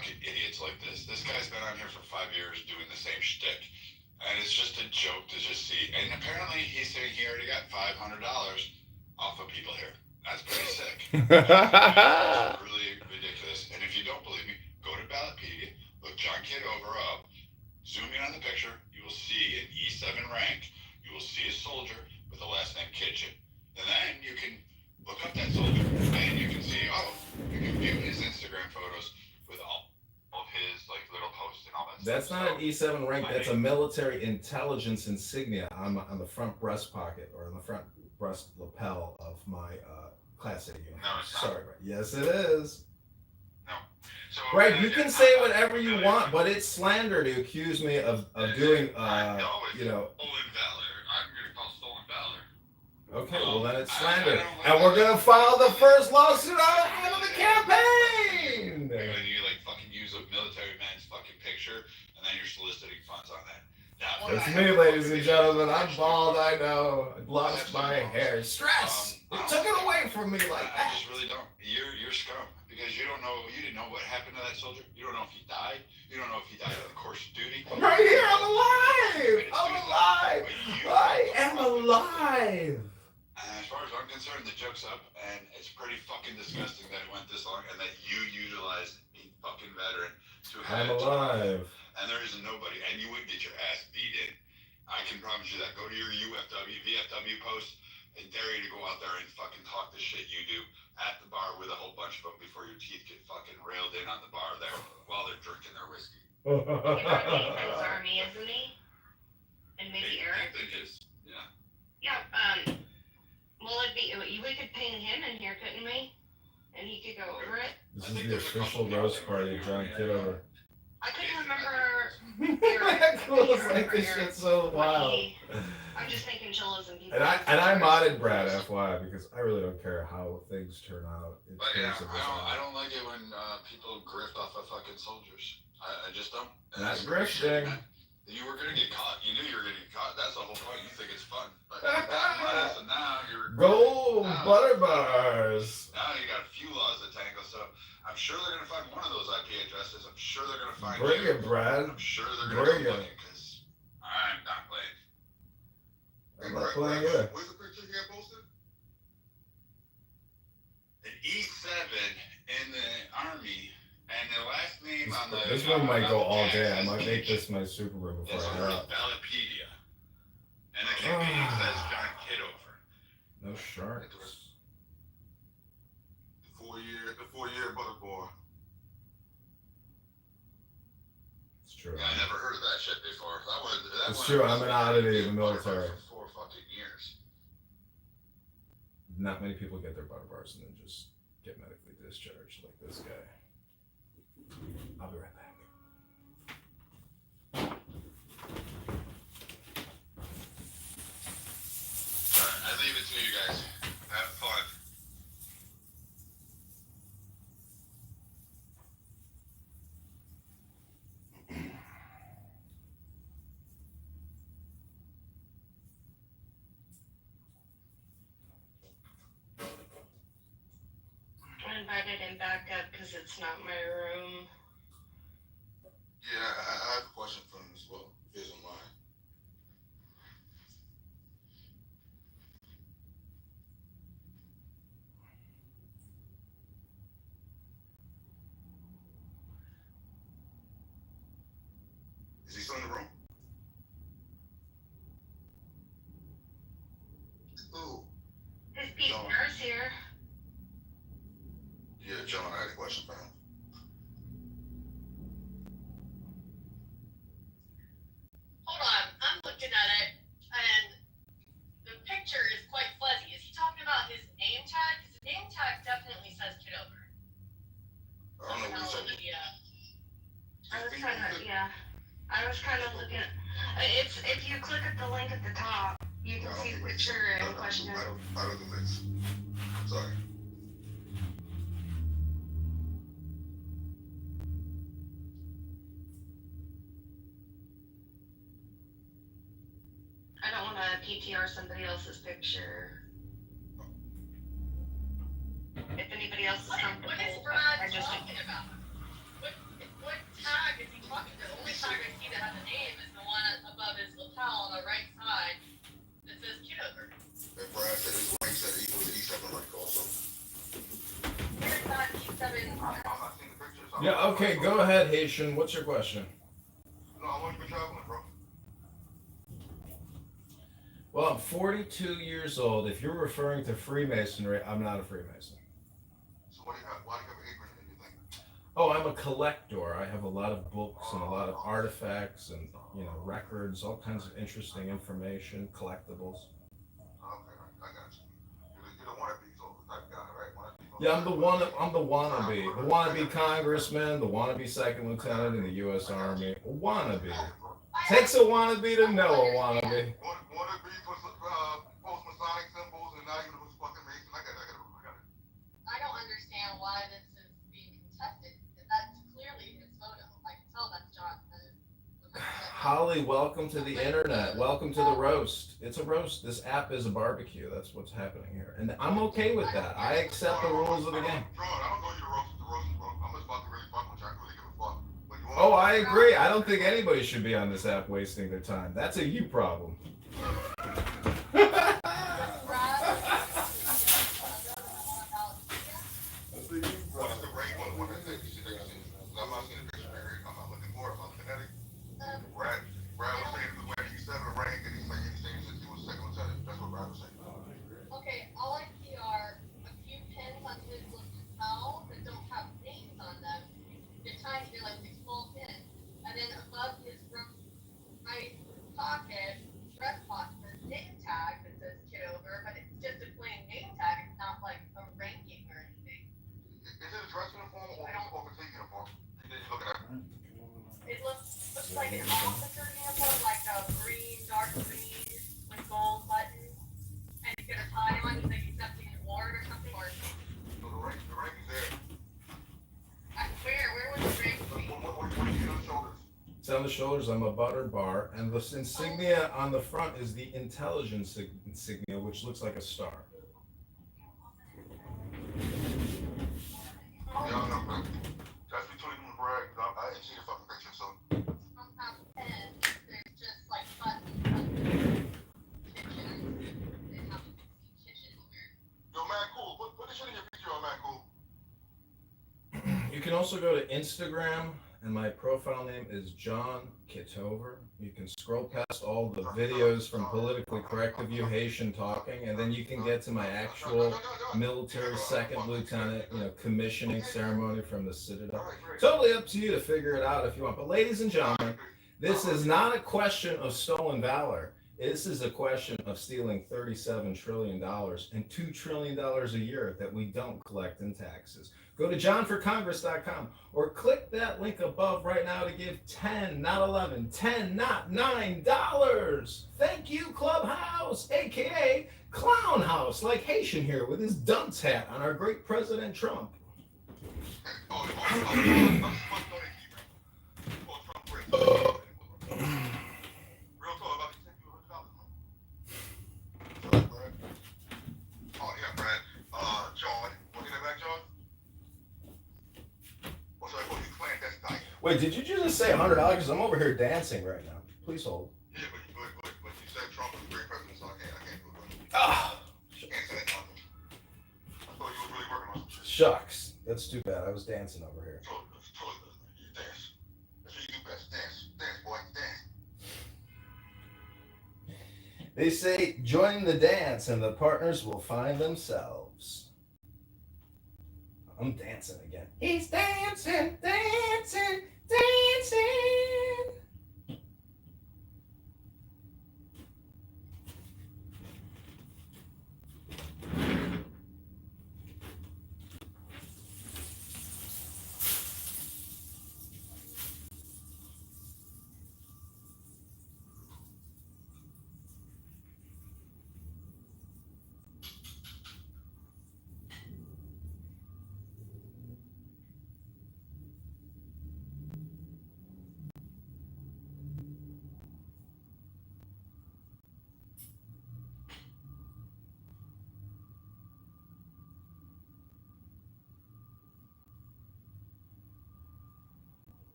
fucking idiots like this. This guy's been on here for 5 years doing the same shtick. And it's just a joke to just see. And apparently he's saying he already got $500 off of people here. That's pretty sick. It's really ridiculous. And if you don't believe me, go to Ballotpedia, look John Kitover up, zoom in on the picture, you will see an E7 rank, you will see a soldier with the last name Kitchen. And then you can look up that soldier, and you can see, you can view his Instagram photos with all of his like little posts and all that That's stuff. not an E7 rank. That's a military intelligence insignia on the front breast pocket or on the front breast lapel of my Class A uniform. No, it's not. Sorry, Brad. Yes, it is. No. So, Right, you can say whatever you want, but it's slander to accuse me of doing, I know it's you know. stolen valor. I'm going to call stolen valor. Okay, well then it's slander. And we're going to file the first lawsuit out of the campaign! When you like fucking use a military man's fucking picture, and then you're soliciting funds on that. That's me, ladies and gentlemen. I'm bald, I know. I lost my hair. Stress! It took it away from me like that. I just really don't. You're scum. Because you didn't know what happened to that soldier. You don't know if he died. You don't know if he died in the course of duty. I'm right here. I'm alive. I'm alive. I am alive. And as far as I'm concerned, the joke's up, and it's pretty fucking disgusting that it went this long, and that you utilized a fucking veteran to have. I'm alive. And there is nobody, and you would get your ass beat in. I can promise you that. Go to your VFW post, and dare you to go out there and fucking talk the shit you do at the bar with a whole bunch of them before your teeth get fucking railed in on the bar there while they're drinking their whiskey. He's in his army, isn't he? And maybe Eric? I think is, yeah. Yeah, well, we could paint him in here, couldn't we? And he could go over it. This is the official roast party of John Kitover. I couldn't remember Eric. Cool, it's like this shit's so wild. I'm just thinking Chillos and people. And I modded Brad, FYI, because I really don't care how things turn out. But yeah, I don't like it when people grift off of fucking soldiers. I just don't. That's grifting. You were gonna get caught. You knew you were gonna get caught. That's the whole point. You think it's fun. But so now you're Gold butter bars. Now you got a few laws to tangle. So I'm sure they're gonna find one of those IP addresses. I'm sure they're gonna find. Bring it, Brad. I'm sure they're gonna go looking because I'm not playing. I'm not playing either. Where's the picture you got posted? An E7 in the Army, and the last name on the. This one might go all day. I might make this my super room before I head out. Ballotpedia. And the campaign says John Kitover. No sharks. The four-year butter boy. It's true. Yeah, I never heard of that shit before. It's true. I'm an oddity in the military. For 4 fucking years. Not many people get their butter bars and then just get medically discharged like this guy. I'll be right back. Alright, I leave it to you guys. Have fun. I invited him back up because it's not my room. Yeah, I have a question for him as well, if he doesn't mind. Is he still in the room? Ooh. His PR's here. Yeah, John, I had a question for him. Hold on, I'm looking at it, and the picture is quite fuzzy. Is he talking about his name tag? Because the name tag definitely says Kitover. I don't know what he said. I was kind of looking at, it's, if you click at the link at the top, you can see the picture in question. I don't do this. Sorry. I don't want to PTR somebody else's picture. If anybody else is comfortable, What is Brad I just talking about? Yeah, okay, go ahead, Haitian. What's your question? No, I want you to be traveling, bro. Well, I'm 42 years old. If you're referring to Freemasonry, I'm not a Freemason. So what do you have? Why do you have an apron and anything? Oh, I'm a collector. I have a lot of books and a lot of artifacts and, records, all kinds of interesting information, collectibles. Okay, I got you. You're the wannabe type guy, right? Wannabe. Yeah, I'm the wannabe congressman, the wannabe second lieutenant in the U.S. Army. A wannabe. Takes a wannabe to know a wannabe. Wannabe post Masonic symbols and now you're the fucking Mason. I got it. I don't understand why this is being contested. That's clearly his photo. I can tell that's Jonathan. Holly, welcome to the internet. Welcome to the roast. It's a roast. This app is a barbecue. That's what's happening here. And I'm okay with that. I accept the rules of the game. John, I don't know you to roast bro. I'm just about to really fuck with you. I really give a fuck. Oh, I agree. I don't think anybody should be on this app wasting their time. That's a you problem. Okay, all I see are a few pins on his lapel that don't have names on them. They're tiny, they're like these small pins. And then above his right pocket, breast pocket, there's a name tag that says Kitover, but it's just a plain name tag. It's not like a ranking or anything. Is it a dress uniform or fatigue uniform? It looks like an officer uniform, like a green, dark green with gold buttons. And he's got a tie on, he's like accepting an award or something, or So the rank is there. where would the rank be? What do you see on the shoulders? It's on the shoulders. I'm a butter bar. And the insignia on the front is the intelligence insignia, which looks like a star. Yeah, no. That's between you and Brad. I ain't seen the fucking picture, so. Don't have pens, there's just like buttons, kitchens. They have kitchen here. Yo, man, cool. Put this shit in your picture on, man, cool. You can also go to Instagram, and my profile name is John Kitover. You can scroll past all the videos from politically correct of you Haitian talking, and then you can get to my actual military second lieutenant, commissioning ceremony from the Citadel. Totally up to you to figure it out if you want. But ladies and gentlemen, this is not a question of stolen valor. This is a question of stealing $37 trillion and $2 trillion a year that we don't collect in taxes. Go to johnforcongress.com or click that link above right now to give 10, not 11, 10, not $9. Thank you, Clubhouse, aka Clown House, like Haitian here with his dunce hat on our great President Trump. Wait, did you just say $100? Because I'm over here dancing right now. Please hold. Yeah, but you said Trump was a great president, so I can't do it. Ah, Can't say that nothing. I thought you was really working on some shit. shucks. That's too bad. I was dancing over here. Totally, you dance. That's what you do best. Dance, boy, dance. They say, join the dance and the partners will find themselves. I'm dancing again. He's dancing, dancing, dancing.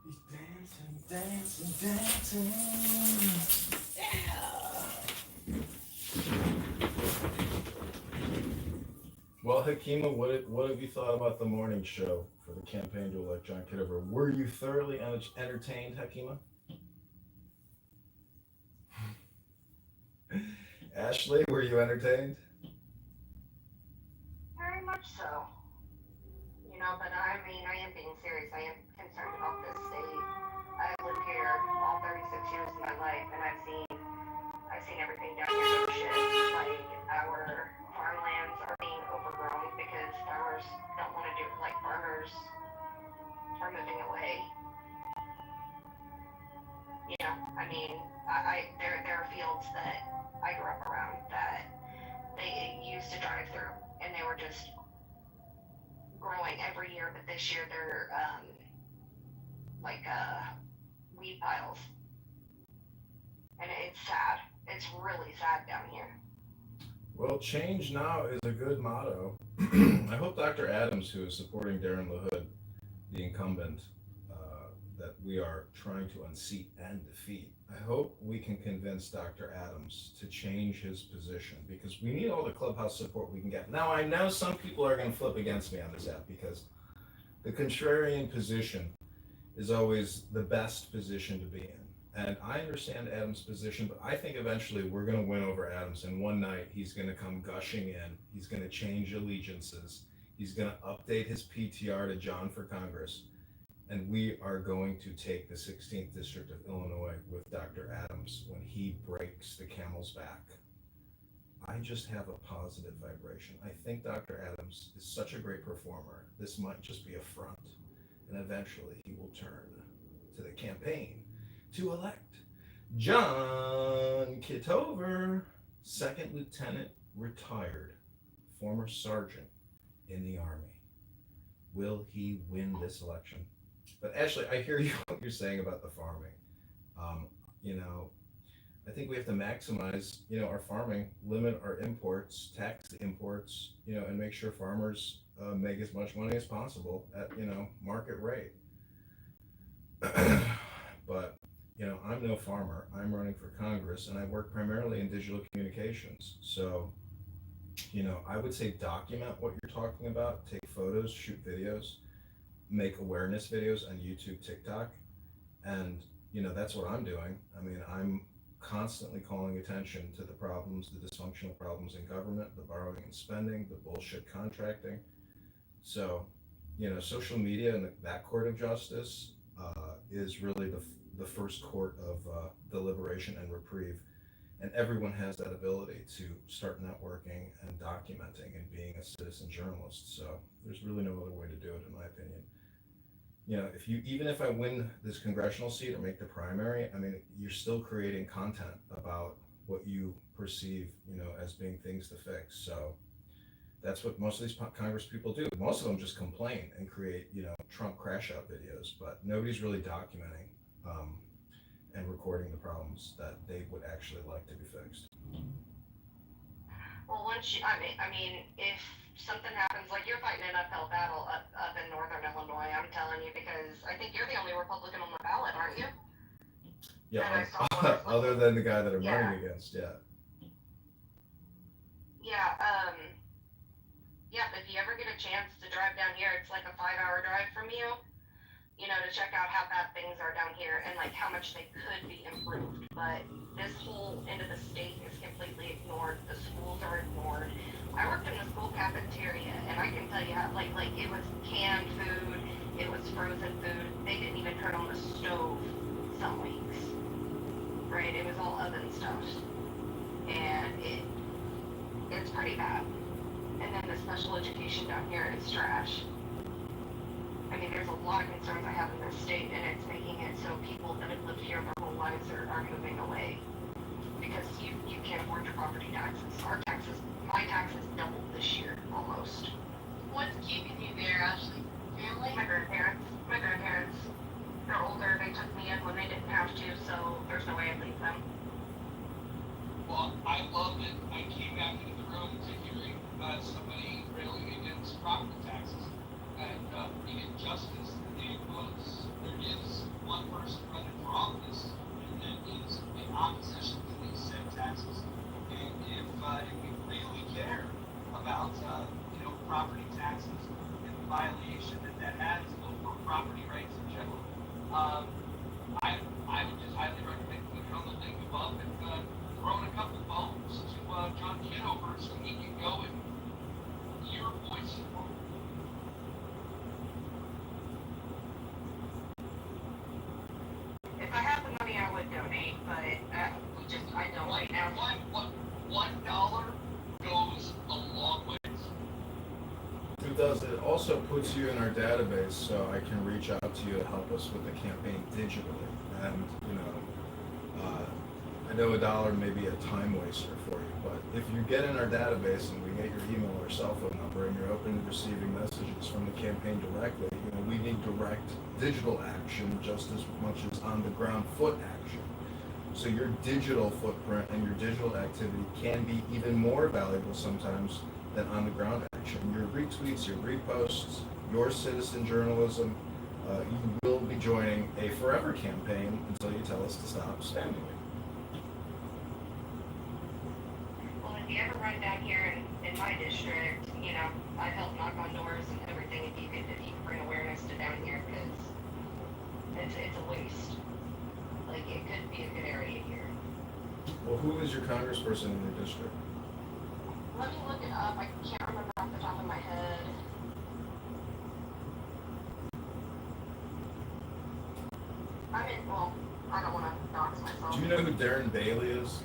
He's dancing, dancing, dancing. Yeah. Well, Hakima, what have you thought about the morning show for the campaign to elect John Kitover? Were you thoroughly entertained, Hakima? Ashley, were you entertained? Very much so. You know, but I mean, I am being serious. I am concerned about this state. I've lived here all 36 years of my life, and I've seen everything down here go to shit. Like, our farmlands are being overgrown because farmers don't want to do, like, farmers are moving away. You know, I mean, there are fields that I grew up around that they used to drive through, and they were just growing every year, but this year they're like weed piles, and it's sad. It's really sad down here. Well, change now is a good motto. I hope Dr. Adams, who is supporting Darren LaHood, the incumbent, that we are trying to unseat and defeat, I hope we can convince Dr. Adams to change his position, because we need all the clubhouse support we can get. Now, I know some people are going to flip against me on this app, because the contrarian position is always the best position to be in. And I understand Adams' position, but I think eventually we're going to win over Adams. And one night he's going to come gushing in. He's going to change allegiances. He's going to update his PTR to John for Congress. And we are going to take the 16th District of Illinois with Dr. Adams when he breaks the camel's back. I just have a positive vibration. I think Dr. Adams is such a great performer. This might just be a front. And eventually he will turn to the campaign to elect John Kitover, second lieutenant, retired, former sergeant in the Army. Will he win this election? But Ashley, I hear you what you're saying about the farming. You know, I think we have to maximize, our farming, limit our imports, tax the imports, and make sure farmers make as much money as possible at, market rate. But, I'm no farmer. I'm running for Congress, and I work primarily in digital communications. So, I would say document what you're talking about, take photos, shoot videos, make awareness videos on YouTube, TikTok, and, that's what I'm doing. I mean, I'm constantly calling attention to the problems, the dysfunctional problems in government, the borrowing and spending, the bullshit contracting. So, social media and that court of justice is really the first court of deliberation and reprieve. And everyone has that ability to start networking and documenting and being a citizen journalist. So there's really no other way to do it, in my opinion. Even if I win this congressional seat or make the primary, I mean, you're still creating content about what you perceive, as being things to fix. So that's what most of these Congress people do. Most of them just complain and create, Trump crash out videos, but nobody's really documenting and recording the problems that they would actually like to be fixed. Well, I mean, if something happens, like you're fighting an uphill battle up in northern Illinois, I'm telling you, because I think you're the only Republican on the ballot, aren't you? Yeah, other than the guy that I'm running against, yeah. Yeah, if you ever get a chance to drive down here, it's like a 5-hour drive from you, to check out how bad things are down here and like how much they could be improved. But this whole end of the state is completely ignored. The schools are ignored. I worked in the school cafeteria, and I can tell you how, like it was canned food, it was frozen food. They didn't even turn on the stove some weeks, right? It was all oven stuff, and it's pretty bad. And then the special education down here is trash. I mean, there's a lot of concerns I have in this state, and it's making it so people that have lived here their whole lives are moving away because you can't afford your property taxes. My taxes doubled this year, almost. What's keeping you there, Ashley? Family? My grandparents, they're older, they took me in when they didn't have to, so there's no way I'd leave them. Well, I loved it. I came back into the room to hearing somebody railing against property taxes and bring injustice. There is one person running for office that is in opposition to these same taxes. And if we really care about, violation that has over property rights in general. I would just highly recommend clicking on the link above and throwing a couple bones to John Kitover so he can go and hear a voice. If I had the money, I would donate, but I don't right now. $1 goes a long ways. It does. It also puts you in our database, so I can reach out to you to help us with the campaign digitally. And I know $1 may be a time waster for you, but if you get in our database and we get your email or cell phone number and you're open to receiving messages from the campaign directly, we need direct digital action just as much as on the ground foot action. So your digital footprint and your digital activity can be even more valuable sometimes than on the ground action. Your retweets, your reposts, your citizen journalism, you will be joining a forever campaign until you tell us to stop spamming you. Well, if you ever run down here in my district, I help knock on doors and everything. If you could bring awareness to down here, because it's a waste. Like, it could be a good area here. Well, who is your congressperson in your district? Let me look it up. I can't remember off the top of my head. I don't want to dox myself. Do you know who Darren Bailey is?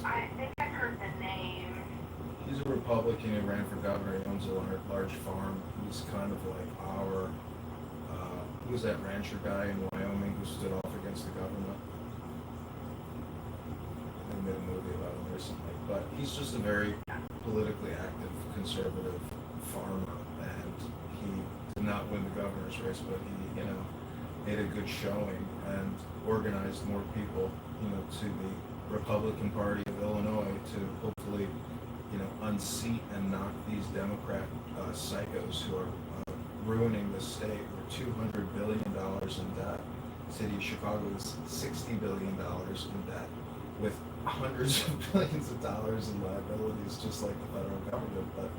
I think I've heard the name. He's a Republican who ran for governor. He owns a large farm. He's kind of like our, who was that rancher guy in Wyoming who stood off against the government? They made a movie about him recently. But he's just a very politically active conservative farmer, and he did not win the governor's race, but he, made a good showing and organized more people, to the Republican Party of Illinois to hopefully, unseat and knock these Democrat psychos who are ruining the state. We're $200 billion in debt. City of Chicago is $60 billion in debt, with hundreds of billions of dollars in liabilities, just like the federal government. But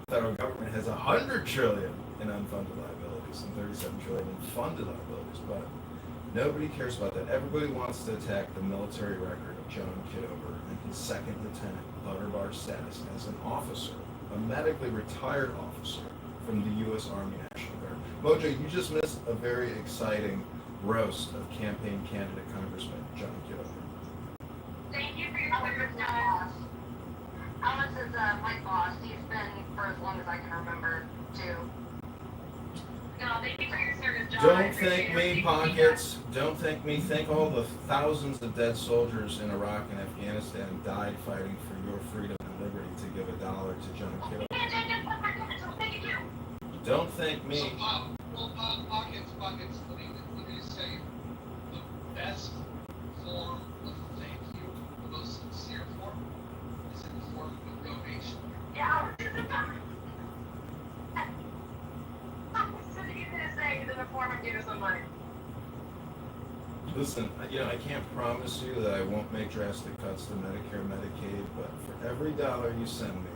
the federal government has $100 trillion in unfunded liabilities and $37 trillion in funded liabilities. But nobody cares about that. Everybody wants to attack the military record of John Kitover and his second lieutenant butter bar status as an officer, a medically retired officer from the U.S. Army National Guard. Mojo, you just missed a very exciting roast of campaign candidate Congressman John Kitover. Thank you for your service, Alex. Alex is my boss. He's been for as long as I can remember, too. No, thank you for your service, John. Don't thank me, Pockets. Don't thank me. Thank all the thousands of dead soldiers in Iraq and Afghanistan who died fighting for your freedom and liberty to give $1 to John Kitover. Don't thank me. So, Pockets, let me just say, the best form of thank you, the most sincere form, is in the form of donation. Yeah, in the form of giving some money. Listen, I can't promise you that I won't make drastic cuts to Medicare, Medicaid, but for every dollar you send me,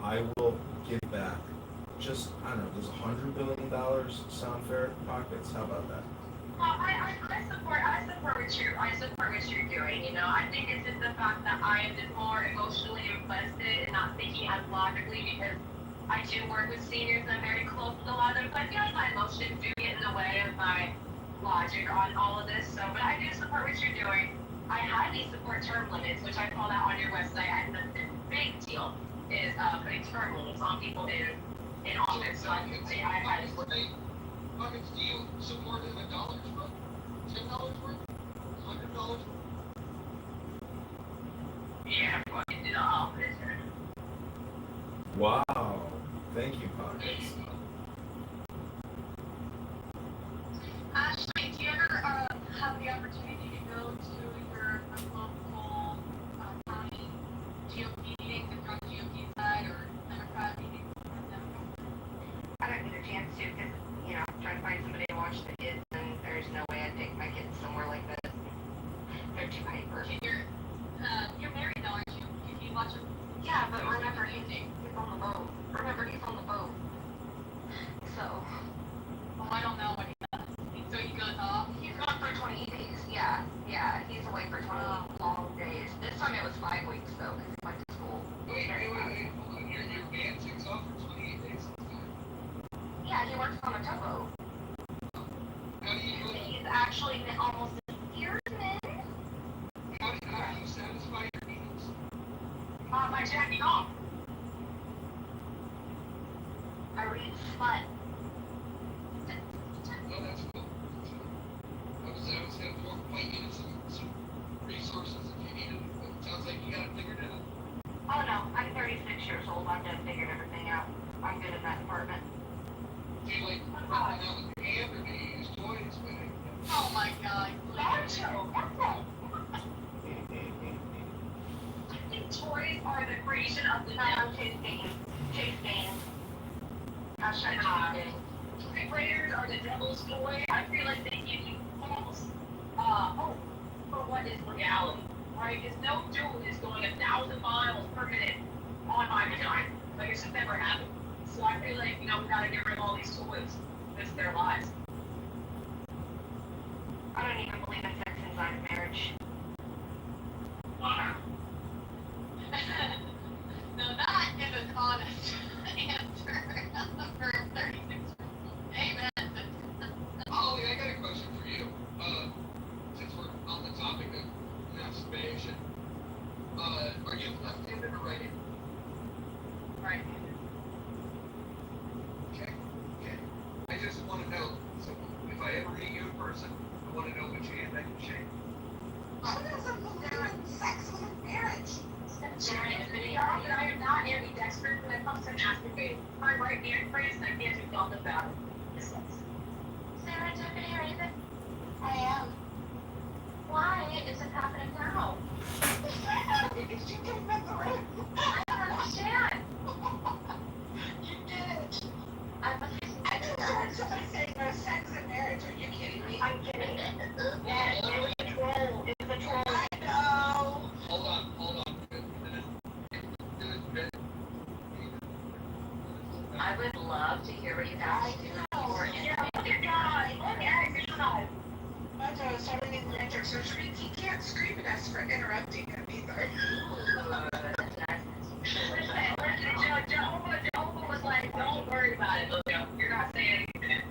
I will give back. Just, I don't know, does $100 billion sound fair? Pockets, how about that? Well, I support what you're doing. I think it's just the fact that I am just more emotionally invested and not thinking as logically, because I do work with seniors. I'm very close to a lot of them, so I feel like my emotions do get in the way of my logic on all of this. So, but I do support what you're doing. I highly support term limits, which I call that on your website. And the big deal is putting term limits on people in office. So I can say I highly support. Pockets, do you support $1 worth? $10 worth? $100 worth? Yeah, fucking do all this. Wow. Thank you, Pockets. Ashley, do you ever have the opportunity to go to your local county GOP meetings, if you're on the GOP side or Democrat meetings? I don't get a chance to, because, I'm trying to find somebody to watch the kids, and there's no way I'd take my kids somewhere like that. They're too hyper. You're married though, aren't you? Can you watch them? Yeah, Yeah, but remember, he's on the boat. Remember, he's on the boat. So. Well, I don't know what he does. So he goes off. He's gone for 20 days. Yeah, he's away for 20 long days. This time it was 5 weeks, though, because he went to school. Wait, hold on. Your man takes off for 28 days. Yeah, he works on a towboat. How do you do it? He's actually almost a steersman. How do you satisfy your needs? By jacking off. I read smut. Oh, that's cool. I was going to point you to some resources if you needed it, but it sounds like you got it figured out. Oh no, I'm 36 years old. I've done figured everything out. I'm good in that department. Do you like working out with your hand, or do you use toys with it? Oh my god. I think toys are the creation of the chase games. Chase games. Hashtag chase games. Vibrators are the devil's toy. I feel like they give you false hope for what is reality, right? Because no dude is going 1,000 miles per minute on my vagina. Like, it's just never happened. So I feel like, we gotta get rid of all these toys. It's their lives. I don't even believe in sex inside of marriage. Now that is an honest answer for 36. Amen. Holly, I got a question for you. Since we're on the topic of masturbation, are you left-handed or right-handed? Right. Okay. I just want to know. So if I ever meet you in person, I want to know which hand I can shake. Who doesn't believe in sex in marriage? I am not ambidextrous when it comes to masturbating. My right hand phrase, I can't do nothing about it. Sarah, Tiffany, are you good? I am. Why is it happening now? Because you came in the room. I don't understand. You did. I just heard somebody say no sex in marriage. Are you kidding me? I'm kidding. Yeah, it was a troll. It was a troll. I know. Hold on. I would love to hear what you guys do. Yeah, look at God. Look at God. Mojo is having electric surgery. He can't scream at us for interrupting him either. Jehovah was like, don't worry about it, Mojo. You're not saying anything.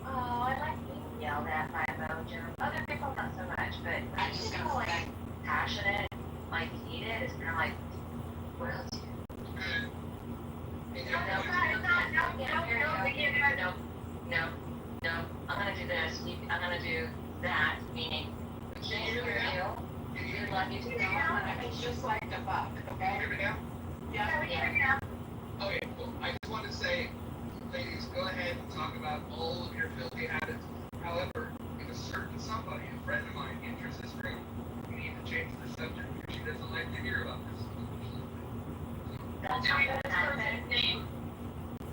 Oh, I like being yelled at by Mojo. Other people not so much, but I'm just gonna like say. passionate, like heated, it's kind of like, what else? No. I'm gonna do this. I'm gonna do that. Meaning, we can't hear you. We'd love you to know. It's just like the buck, okay? Hear me now? Yeah, we can hear you. Okay, cool. I just want to say, ladies, go ahead and talk about all of your filthy habits. However, if a certain somebody, a friend of mine, enters this room, we need to change the subject because she doesn't like to hear about this. That's not gonna happen.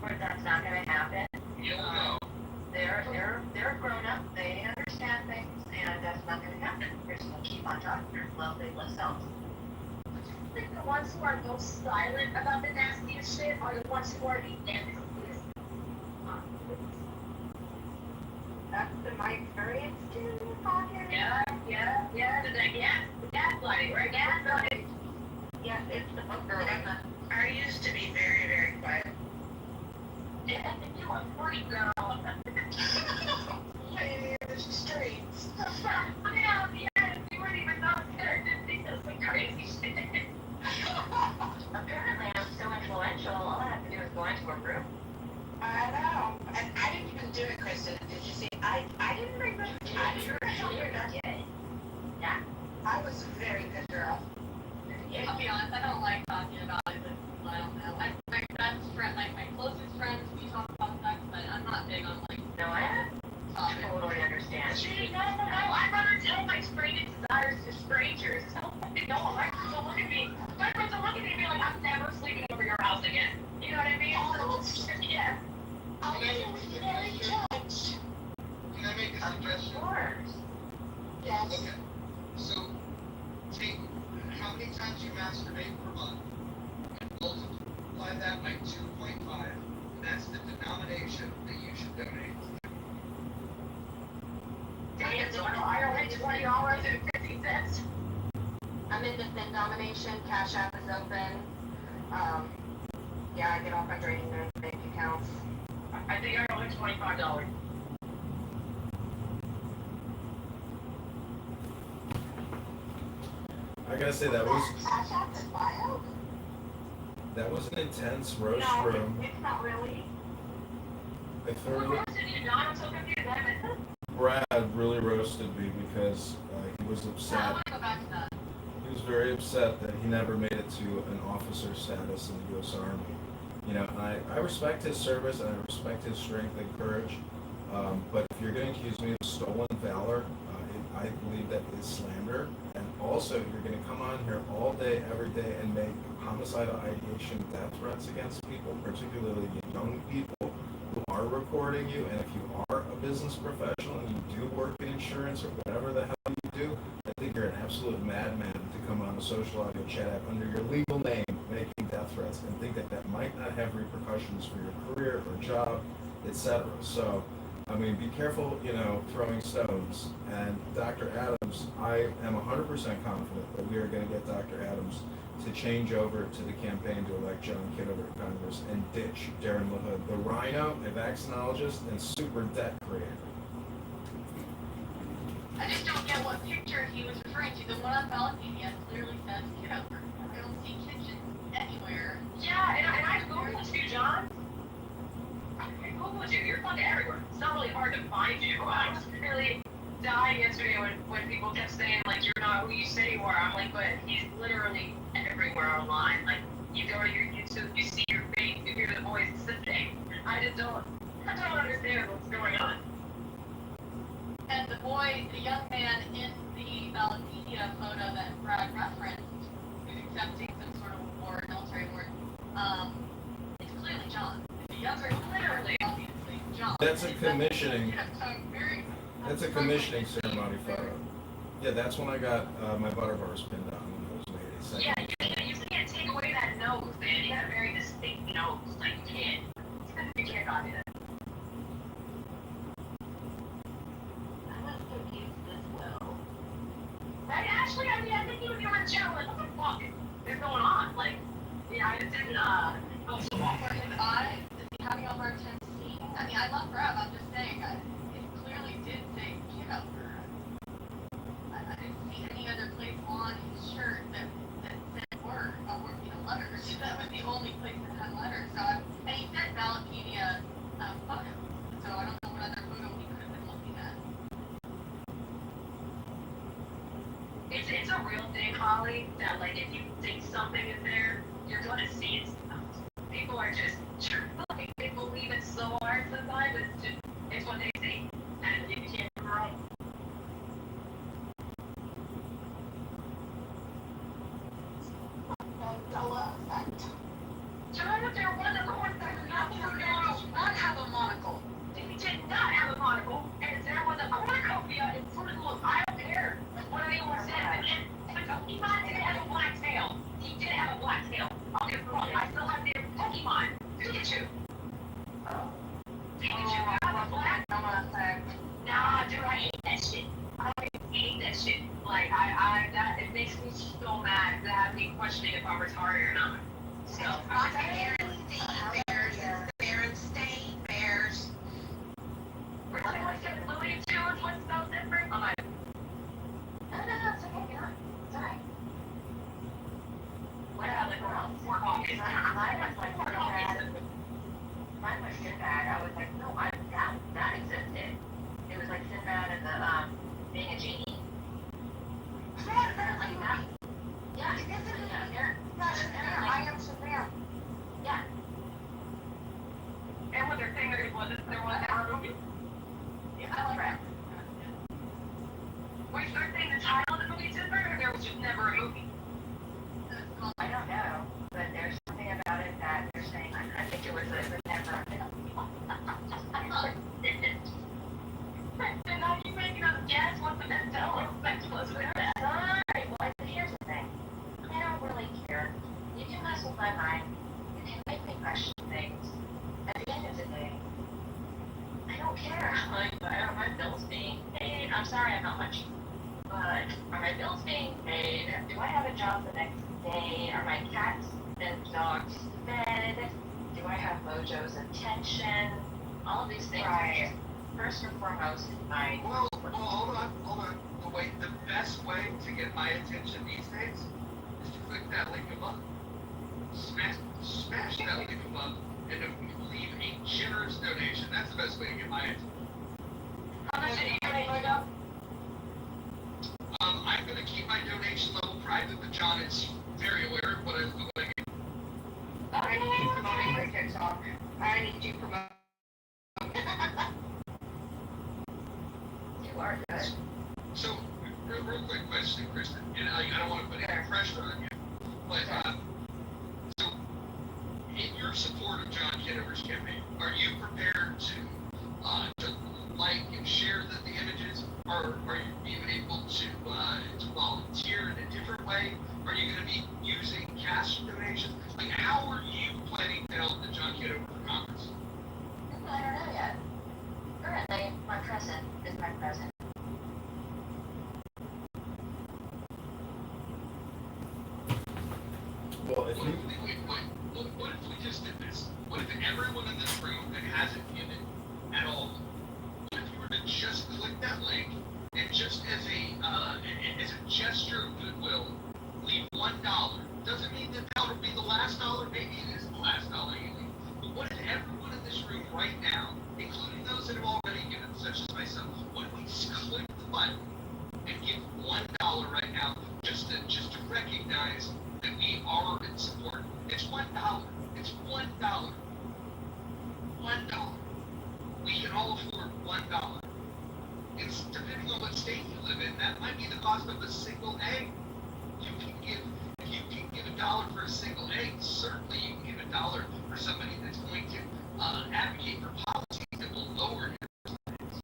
Or that's not gonna happen. You'll know. They're grown up. They understand things, and that's not gonna happen. They're just gonna keep on talking their lovely selves. I think the ones who are most silent about the nastiest shit are the ones who are the nastiest. That's been my experience too. Podcast. Yeah, the gaslighting, right? Gaslighting. Yes, it's the book girl. I used to be very, very quiet. Yeah, you are 40, girl. Lady in the streets. Yeah, you weren't even know there. Just does some crazy shit. Apparently, I'm so influential. All I have to do is go into a room. I know. And I didn't even do it, Kristen. Did you see? I didn't remember. I didn't remember. Yeah. I was a very good girl. I'll be honest, I don't like talking about it, but I don't know. My best friend, like my closest friends, we talk about sex, but I'm not big on like No, I totally understand. No, I'd rather tell my straight desires to strangers. No, my friends will look at me. My friends will look at me and be like, I'm never sleeping over your house again. You know what I mean? Yeah. I was very judged. Can I make a Of suggestion? course. Yes. Okay. So, take how many times you masturbate per month, and have that by 2.5. That's the denomination that you should donate. Dang it, I only $20.50. I'm in the thin domination, Cash App is open. Yeah, I get all my draining their bank accounts. I think I owe him $25. I gotta say that was an intense roast No, room. it's not really. I Who thoroughly, roasted you, John? I'm so confused. I haven't. Brad really roasted me because he was So I upset. wanna go back to that. He was very upset that he never made it to an officer status in the U.S. Army. You know, and I respect his service and I respect his strength and courage. But if you're going to accuse me of stolen valor, I believe that is slander. And also, you're going to come on here all day, every day, and make homicidal ideation, death threats against people, particularly young people who are recording you. And if you are a business professional and you do work in insurance or whatever the hell you do, I think you're an absolute madman to come on a social audio chat app under your legal name making death threats and think that that might not have repercussions for your career or job, etc. So, I mean, be careful, throwing stones. And Dr. Adams, I am 100% confident that we are going to get Dr. Adams to change over to the campaign to elect John Kitover to Congress and ditch Darren LaHood, the rhino, a vaccinologist, and super debt creator. I just don't get what picture he was referring to. The one on Wikipedia clearly says Kitover. I don't see kitchen anywhere. Yeah, and I Googled you, John. I Googled you. You're found everywhere. It's not really hard to find you. I was really dying yesterday when people kept saying, like, you're not who you say you are. I'm like, but he's literally everywhere online. Like, you go to your YouTube, you see your face, you hear the voice, it's the same. I don't understand what's going on. And the young man in the Wikipedia photo that Brad referenced, who's accepting some sort of award, military award, it's clearly John. The younger, literally, obviously, John. That's a commissioning. That's a commissioning ceremony. ceremony photo. Yeah, that's when I got my butter bars pinned on when I was made a second. Yeah, you can't take away that nose, man. He had a very distinct nose. Like, you can't. You can't copy that. I was confused as well. Right, Ashley, I think you would be on the channel. Like, what the fuck is going on? Like, I just didn't, go so off. For his eyes, is he having a hard time seeing? I mean, I love Brad, I'm just saying, it clearly did say Kitover. I didn't see any other place on his shirt that said letters. That was the only place that had letters. So, and he said Wikipedia photo. So I don't know what other photo he could have been looking at. It's a real thing, Holly, that, like, if you think something is there, you're gonna see it. People are just, like, they believe it so hard sometimes, it's what they see. And you can't go wrong. John, if there was a court that did not have a monocle, he did not have a monocle, and if there was a cornucopia in front of him, I don't care what anyone says, and Pokemon didn't have a black tail. He did have a black tail. I'll get wrong. I still have their Pokemon. Pikachu. Pikachu have a black Nah, dude, I hate that shit. I hate that shit. Like, it makes me so mad to have me questioning if I'm retarded or not. So, Bears, Berenstain Bears. We're talking about Louis Tunes, what's so different? I'm like, no, it's okay, you're not. It's alright. What about the girl? Four coffees. Mine was like, four coffees. Mine was Sinbad. I was like, no, that existed. It was like Sinbad and the, being a genie. Yeah, like that. Yeah, I am Sinbad. Yeah. And what they're saying there was never a movie. Yeah, I like that. Wait, so they're saying the title of the movie is different, or there was just never a movie? I don't know, but there's something about it that they're saying. I think it was never a film. And now you're making us guess what the Mandela effect was with that. Alright, well, here's the thing. I don't really care. You can mess with my mind. You can make me I'm sorry I'm not much. But are my bills being paid? Do I have a job the next day? Are my cats and dogs fed? Do I have Mojo's attention? All of these things are just first and foremost my Well, hold on. The best way to get my attention these days is to click that link above. Smash that link above and leave a generous donation. That's the best way to get my attention. How much are you doing, Mojo? I'm going to keep my donation level private, but John is very aware of what I get. I need you promoting my TikTok. I need you promoting. You are good. So, real quick question, Kristen, and I don't want to put any pressure on you, but so in your support of John Kitover's campaign, are you prepared to like and share the images? Or are you able to volunteer in a different way? Are you going to be using cash donations? Like, how are you planning to help the John Kitover for Congress? I don't know yet. Currently, my present is my present. Well, if you, What if we just did this? What if everyone in this room that hasn't given at all, what if you were to just click that link and just as a gesture of goodwill, leave $1? Doesn't mean that would be the last dollar. Maybe it is the last dollar you leave. But what if everyone in this room right now, including those that have already given, such as myself, what if we just click the button and give $1 right now, just to recognize that we are in support? It's $1. It's $1. $1. We can all afford $1. It's depending on what state you live in, that might be the cost of a single egg. If you can give $1 for a single egg, certainly you can give $1 for somebody that's going to advocate for policies that will lower your expenses.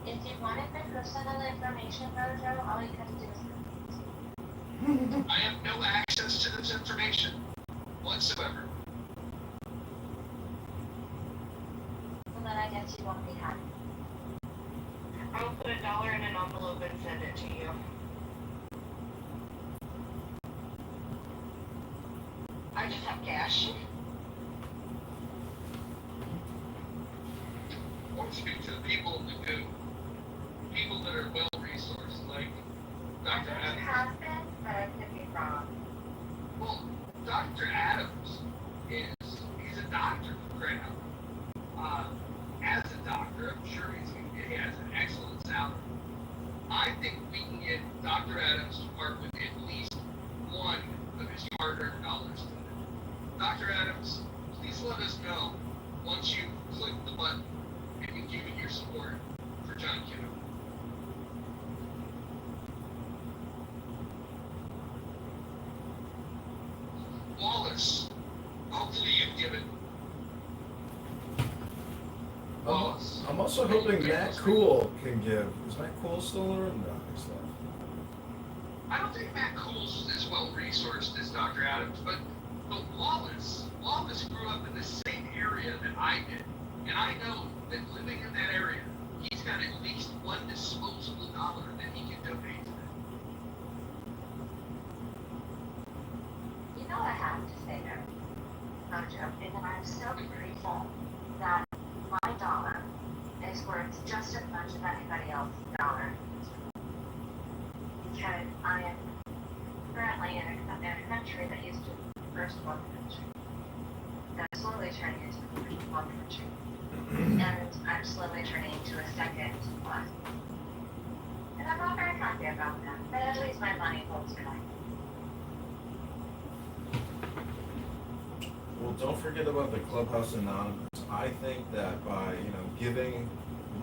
If you wanted my personal information, Mojo, all you have to do is I have no access to this information whatsoever. well, then I guess you won't be happy. I'll put $1 in an envelope and send it to you. I just have cash. I want to speak to the people who, people that are well resourced, like I Dr. think it Adams. has been, but I could be wrong. Well, Dr. Adams he's a doctor for crying out. As a doctor, I'm sure he has an excellent salary. I think we can get Dr. Adams to part with at least one of his hard-earned dollars today. Dr. Adams, please let us know once you click the button and you've given your support for John Kitover. Wallace, hopefully you've given. Wallace. I'm also hoping Matt Cool can give. Is Matt Cool still in the room? No, he's left. I don't think Matt Cool's as well resourced as Dr. Adams, but Wallace grew up in the same area that I did, and I know that living in that area, he's got at least one disposable dollar that he can donate to them. You know what I have to say there, Mojo, is that I'm so grateful that my dollar is worth just as much as anybody else's dollar. Because I am currently in a country that used to be the first world country. That's slowly turning into a first world country. And I'm slowly turning into a second class. And I'm not very happy about that, but at least my money holds kind. Well, don't forget about the Clubhouse Anonymous. I think that by, giving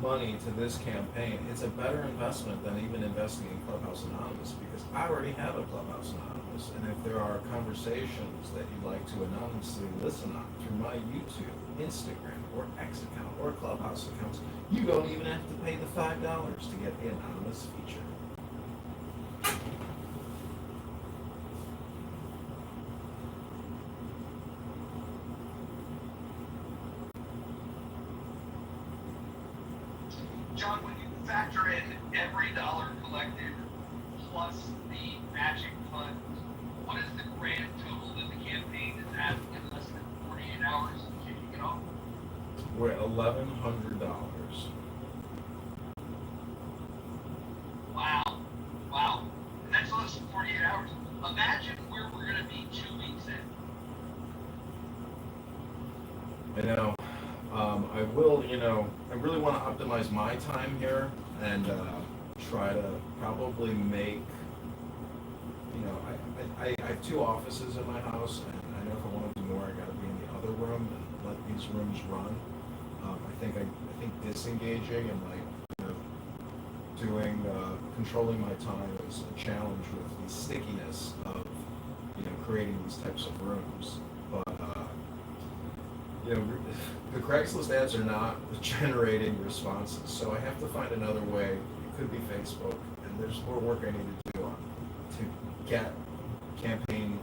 money to this campaign, it's a better investment than even investing in Clubhouse Anonymous, because I already have a Clubhouse Anonymous. And if there are conversations that you'd like to anonymously listen on through my YouTube, Instagram, or X account, or Clubhouse accounts, you don't even have to pay the $5 to get the anonymous feature. John, when you factor in every dollar collected plus the matching fund, what is the grand total that the campaign is at in less than 48 hours of kicking it off? We're at $1,100. Wow. Wow. And that's less than 48 hours. Imagine where we're going to be 2 weeks in. I know. I will, I really want to optimize my time here and try to probably make, I have 2 offices in my house, and I know if I want to do more, I got to be in the other room and let these rooms run. I think disengaging and doing controlling my time is a challenge with the stickiness of creating these types of rooms. But the Craigslist ads are not generating responses, so I have to find another way. It could be Facebook, and there's more work I need to do on to get campaign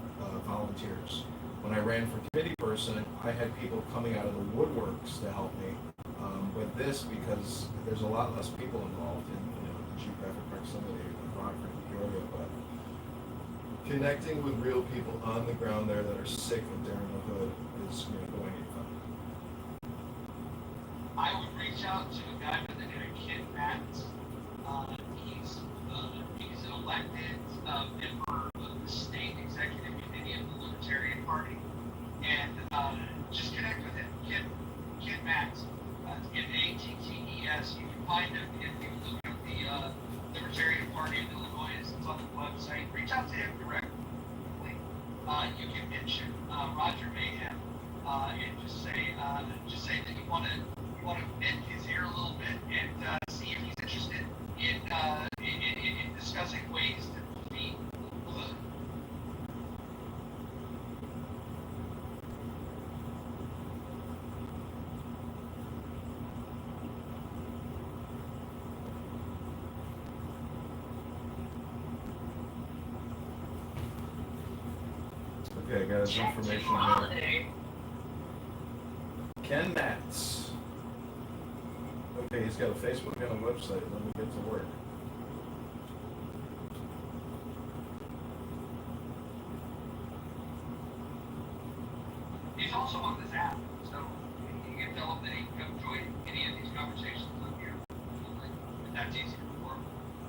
volunteers. When I ran for committee person, I had people coming out of the woodworks to help me with this because there's a lot less people involved in the geographic proximity of Rockford and Peoria, but connecting with real people on the ground there that are sick of Daring the Hood is going to be fun. I would reach out to a guy by the name of Kid Matz. He's an elected member of the state executive committee of the Libertarian Party, and just connect with him. Kid Matz. Mattes. You can find him if you look up the Libertarian Party of Illinois. It's on the website. Reach out to him directly. You can mention Roger Mayhem and just say that you want to bend his ear a little bit and see if he's interested in discussing ways to defeat the hood. Okay, I got his Check information to here. holiday. Ken Matz. Okay, he's got a Facebook and a website. Let me get to work. He's also on this app, so you can tell him that he can come join any of these conversations on here. If that's easier for him.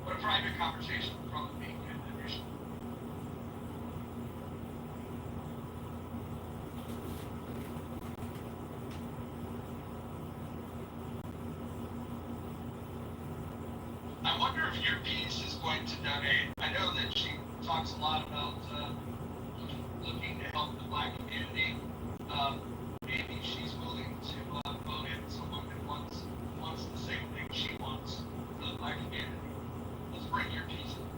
But a private conversation would probably be good initially. I wonder if your piece is going to donate. I know that she talks a lot about looking to help the Black community. Maybe she's willing to vote in someone that wants the same thing she wants for the Black community. Let's bring your piece in.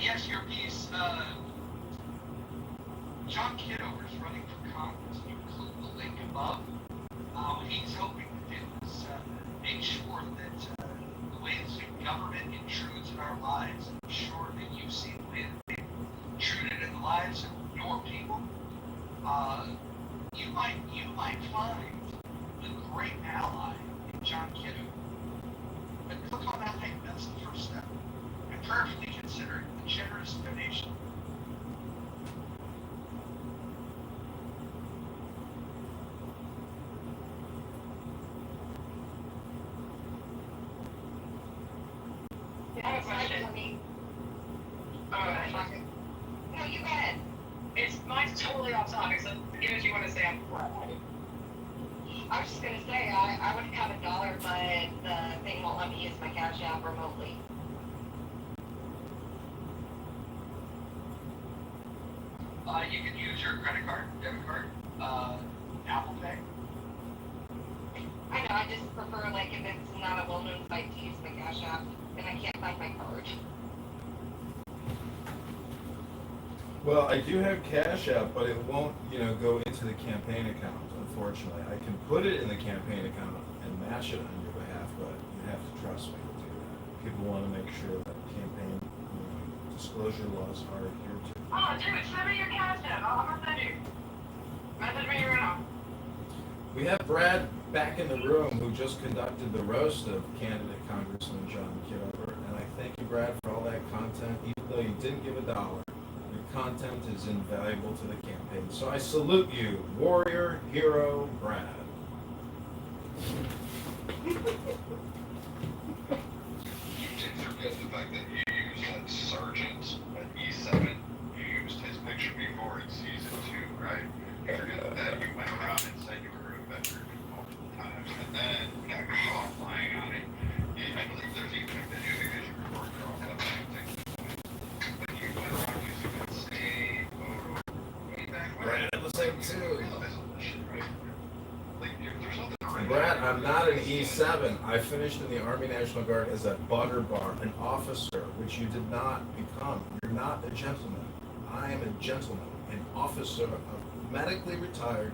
Yes, your piece. John Kitover is running for Congress. You include the link above. What he's hoping to do is make sure that the ways that government intrudes in our lives, ensure that you see the way that they intruded in the lives of your people. You might find a great ally in John Kitover. But click on that link. That's the first step. And prayerfully consider a generous donation. I have a question. Oh, No, you go ahead. mine's totally off topic, so even if you want to say I'm I was just gonna say, I would have $1, but the thing won't let me use my Cash App remotely. You can use your credit card, debit card. Apple Pay. I know, I just prefer, like, if it's not a well-known site to use my Cash App, and I can't find my card. Well, I do have Cash App, but it won't, go into the campaign account, unfortunately. I can put it in the campaign account and match it on your behalf, but you have to trust me to do that. People want to make sure that campaign disclosure laws are adhered to. Oh, dude, send me your Cash App. I'll send you. Message me right now. We have Brad back in the room who just conducted the roast of candidate Congressman John Kitover, and I thank you, Brad, for all that content. Even though you didn't give $1, your content is invaluable to the campaign. So I salute you, warrior, hero, Brad. You did forget the fact that you used that sergeant at E7. You used his picture before in season 2, right? You forget that you went around and said you were a veteran multiple times, and then got caught lying on it. I believe there's even a video because you recorded your own thing. But you went around using that same photo way back when. Brad, I'm the same too. Right? Like, there's something Brad, I'm not an E7. I finished in the Army National Guard as a butter bar, an officer, which you did not become. You're not a gentleman. I am a gentleman, an officer, a medically retired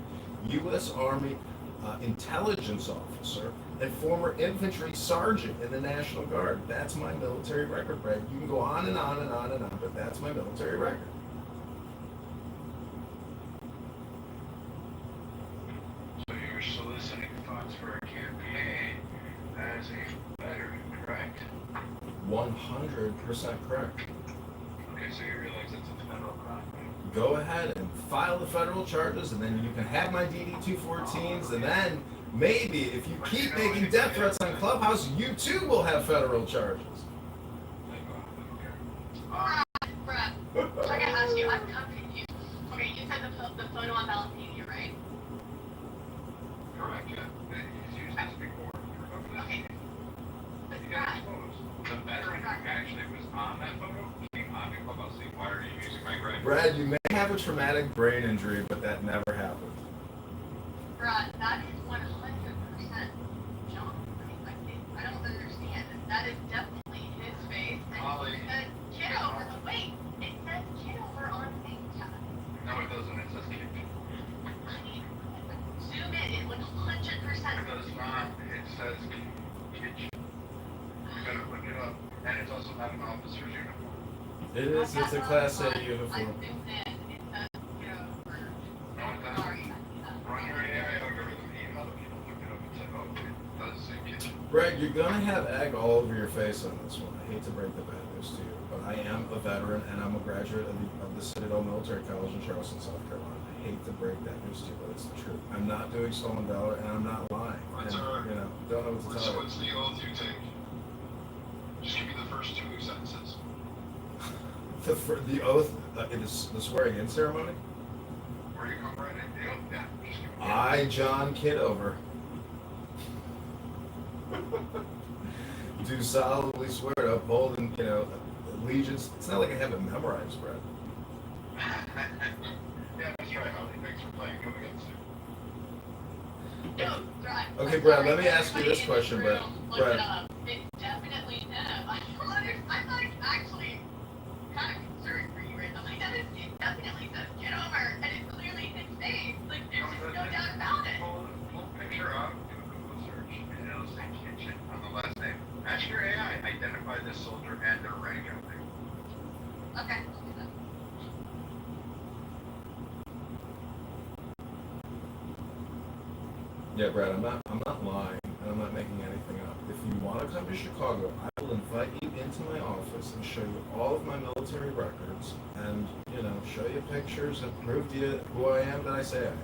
U.S. Army intelligence officer and former infantry sergeant in the National Guard. That's my military record, Brad. You can go on and on and on and on, but that's my military record. So you're soliciting funds for a campaign as a veteran, correct? 100% correct. Okay, so you realize it's a federal crime. Go ahead and file the federal charges, and then you can have my DD-214s, and then maybe if you keep making death threats on Clubhouse, you too will have federal charges. Brad, I gotta ask you, I'm confused. Okay, you said the photo on Valentine, right? Correct, yeah. He's used this before. Remember that? Okay. But You got Brad, photos. The veteran who actually was on that photo came on to Clubhouse saying, why are you using my grandma? Brad, you may have a traumatic brain injury, but that never happened. Brad, that is 100% John. I don't understand. That is definitely his face. And Molly. it says Kitover. Wait, it says Kitover on name tag. No, it doesn't. It says Kitchen. I mean, zoom in. It looks 100%. It does not. It says Kitchen. You better look it up. And it's also not an officer's uniform. It is. It's a Class A I uniform. zoomed in. It says Kitover. No, it doesn't. Sorry. Run your AI algorithm, email the people, look it up and say, oh, it does say Kitchen. Brad, you're going to have egg all over your face on this one. I hate to break the bad news to you, but I am a veteran, and I'm a graduate of the Citadel Military College in Charleston, South Carolina. I hate to break that news to you, but it's the truth. I'm not doing stolen valor, and I'm not lying. That's And, all right. don't know what to tell you. What's the oath you take? Just give me the first 2 sentences. The oath, it is the swearing-in ceremony. Where you come right in, the oath, yeah. Just give me the I, John Kitover, do solemnly swear to uphold and, allegiance. It's not like I have it memorized, Brad. Yeah, that's right, Holly. Thanks for playing. Go against it. No, Brad. Okay, Brad, let me ask you this question, Brad. Look Brad. it up. It's definitely him. I don't understand. I'm like actually kind of concerned for you right now. Like, it definitely says get over, and it's clearly his face. Like, there's just no doubt about it. Pull a picture up, do a Google search, and it'll say Kitchen on the last name. Ask your AI, identify this soldier and their rank out there. Okay, I'll do that. Yeah, Brad, I'm not lying, and I'm not making anything up. If you want to come to Chicago, I will invite you into my office and show you all of my military records, and show you pictures and prove to you who I am that I say I am.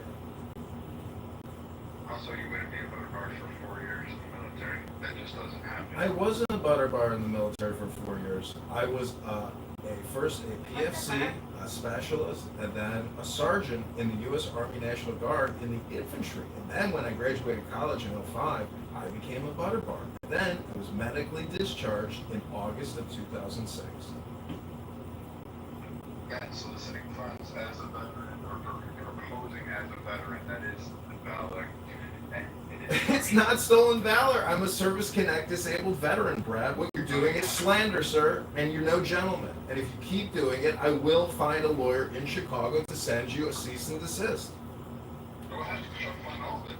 Also, you wouldn't be a butter bar for 4 years in the military. That just doesn't happen. I wasn't a butter bar in the military for 4 years. I was first a PFC, a specialist, and then a sergeant in the U.S. Army National Guard in the infantry. And then when I graduated college in 2005, I became a butter bar. Then I was medically discharged in August of 2006. Yeah, soliciting funds as a veteran or posing as a veteran, that is valor. It's not stolen valor. I'm a Service Connect disabled veteran, Brad. What you're doing is slander, sir, and you're no gentleman. And if you keep doing it, I will find a lawyer in Chicago to send you a cease and desist. Go ahead, I'll find all of it.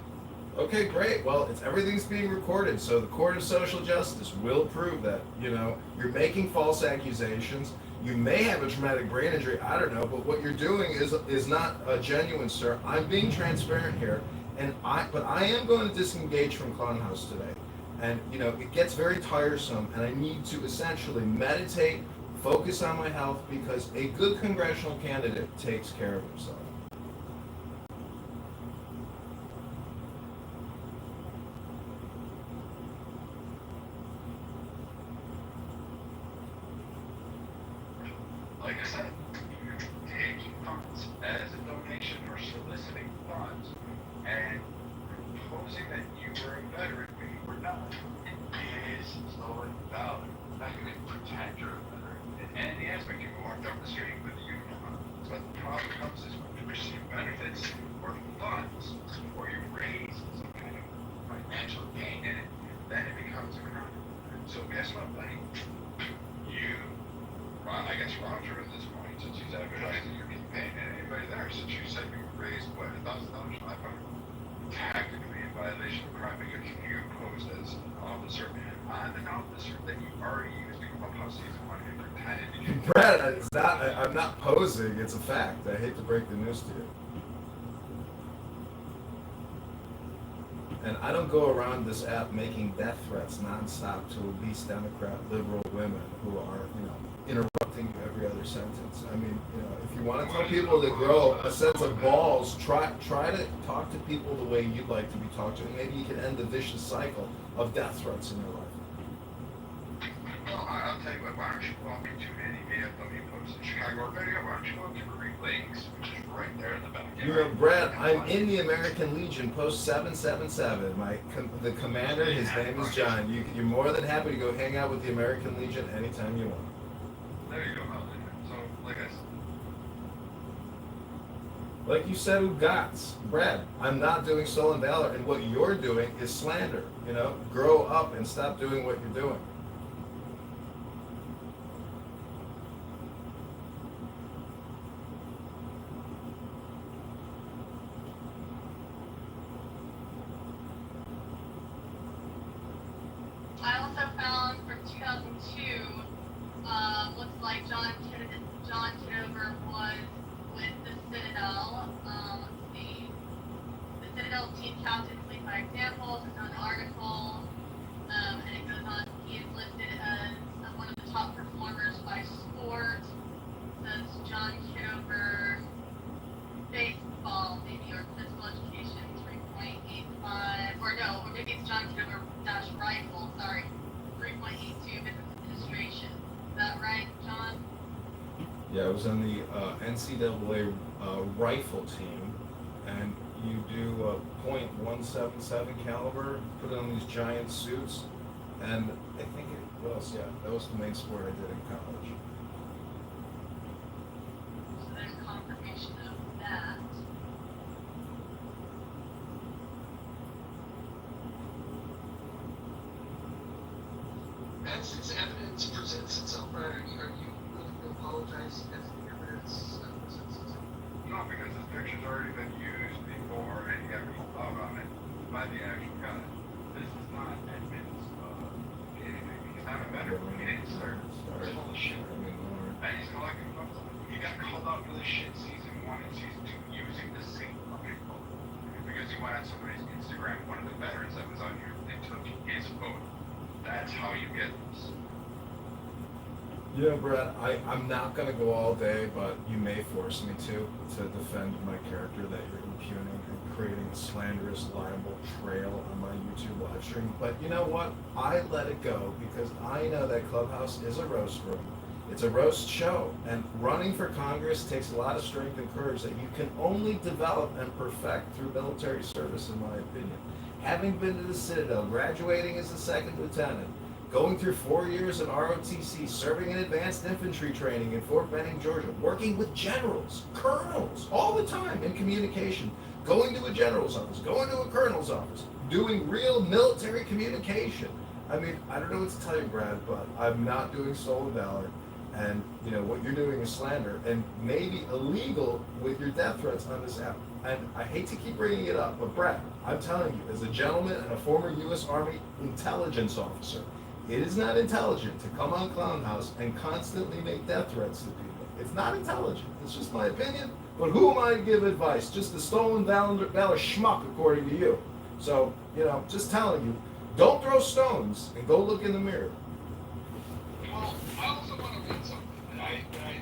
Okay, great. Well, everything's being recorded, so the Court of Social Justice will prove that, you're making false accusations. You may have a traumatic brain injury, I don't know, but what you're doing is not genuine, sir. I'm being transparent here, but I am going to disengage from Clownhouse today. And, it gets very tiresome, and I need to essentially meditate, focus on my health, because a good congressional candidate takes care of himself. Like I said, taking funds as a donation or soliciting funds and proposing that you were a veteran when you were not is stolen valor. Not going to pretend you're a veteran in any aspect. You can walk down the street with a uniform on. But the problem comes is when you receive benefits or funds or you raise some kind of financial gain in it, then it becomes a crime. So guess what, buddy? I guess Roger at this point, since he's advertising your campaign, and anybody there, since you said you raised, what, $1,000, $500, technically in violation of crime because you posed as an officer. I'm an officer that you already used in Clubhouse Season 1 and pretended to do. Brad, I'm not posing, it's a fact. I hate to break the news to you. And I don't go around this app making death threats nonstop to obese Democrat liberal women who are, interrupting you every other sentence. I mean, if you want to tell people to grow a sense of balls, try to talk to people the way you'd like to be talked to, and maybe you can end the vicious cycle of death threats in your life. Well, I'll tell you what, why don't you walk into any VFW post in Chicago or video, why don't you go to Green Lakes, which is right there in the back. Brad, I'm in the American Legion, post 777. The commander, his name is John. You're more than happy to go hang out with the American Legion anytime you want. There you go, so, like I said. Like you said, Ugats. Brad, I'm not doing stolen valor, and what you're doing is slander. Grow up and stop doing what you're doing. I also found from 2002, looks like John Kitover was with the Citadel. Let's see. The Citadel team captain lead by example. It's an article, and it goes on. He is listed as one of the top performers by sport. It says John Kitover baseball, maybe, or physical education 3.85, or maybe it's John Kitover dash rifle. Sorry, 3.82 business administration. Is that right, John? Yeah, I was on the NCAA rifle team, and you do .177 caliber, put on these giant suits, and I think that was the main sport I did in college. So there's confirmation of that. As its evidence presents itself, Brad, are you willing to apologize as the evidence presents itself? No, because this picture's already been used before and you got called out on it by the actual guy. This is not evidence of anything. He's not a veteran. He didn't start. He's full of shit. And he's collecting funds. He got called out for this shit season 1 and season 2 using the same fucking photo. Because he went on somebody's Instagram, one of the veterans that was on here, they took his photo. That's how you get this. Brad, I'm not going to go all day, but you may force me to defend my character that you're impugning and creating a slanderous, libel trail on my YouTube live stream. But you know what? I let it go because I know that Clubhouse is a roast room. It's a roast show, and running for Congress takes a lot of strength and courage that you can only develop and perfect through military service, in my opinion. Having been to the Citadel, graduating as a second lieutenant, going through 4 years in ROTC, serving in advanced infantry training in Fort Benning, Georgia, working with generals, colonels, all the time in communication, going to a general's office, going to a colonel's office, doing real military communication. I mean, I don't know what to tell you, Brad, but I'm not doing stolen valor. And, you know, what you're doing is slander and maybe illegal with your death threats on this app. And I hate to keep bringing it up, but Brad, I'm telling you, as a gentleman and a former U.S. Army intelligence officer, it is not intelligent to come on Clown House and constantly make death threats to people. It's not intelligent. It's just my opinion. But who am I to give advice? Just a stolen valor schmuck, according to you. So, you know, just telling you, don't throw stones and go look in the mirror. Well, I also want to read something that I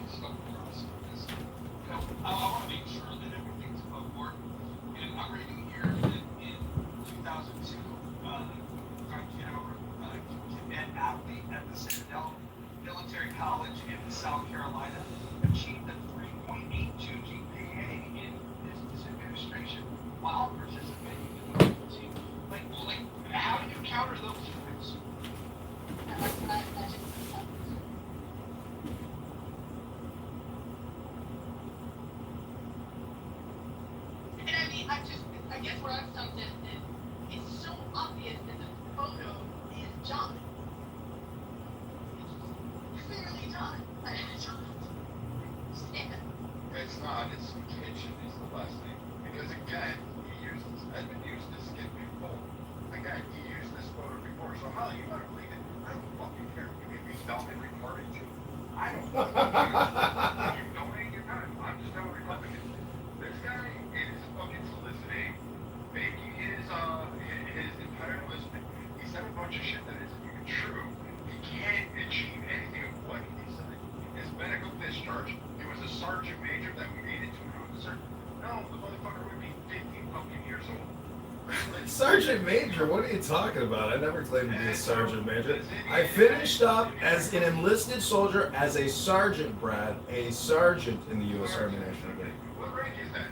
stumbled across because, you know, I want to make sure that everything's above board. And I'm reading here that in 2002, Frank Kitover, cadet athlete at the Citadel Military College in South Carolina, achieved a 3.82 GPA in business administration while participating in the Olympic team. Like, how do you counter those things? And I mean, I guess where I'm stumped is it's so obvious that the photo is John. It's clearly John. I don't understand. It's not. It's kitchen is the last name. Because again, Edmund used this kid before. Again, he used this photo before. So how you gotta believe it? I don't fucking care. You may be dumb and retarded too. I don't fucking care. You donate your time. I'm just telling you what it is. This guy is fucking soliciting, making his entire enlistment. He said a bunch of shit that isn't even true. He can't achieve anything of what he said. His medical discharge, it was a sergeant major that we needed to an officer. No, the motherfucker would be 15 fucking years old. Sergeant Major, what are you talking about? I never claimed to be a Sergeant Major. I finished up as an enlisted soldier, as a sergeant, Brad, a sergeant in the U.S. Army National Guard. What rank is that?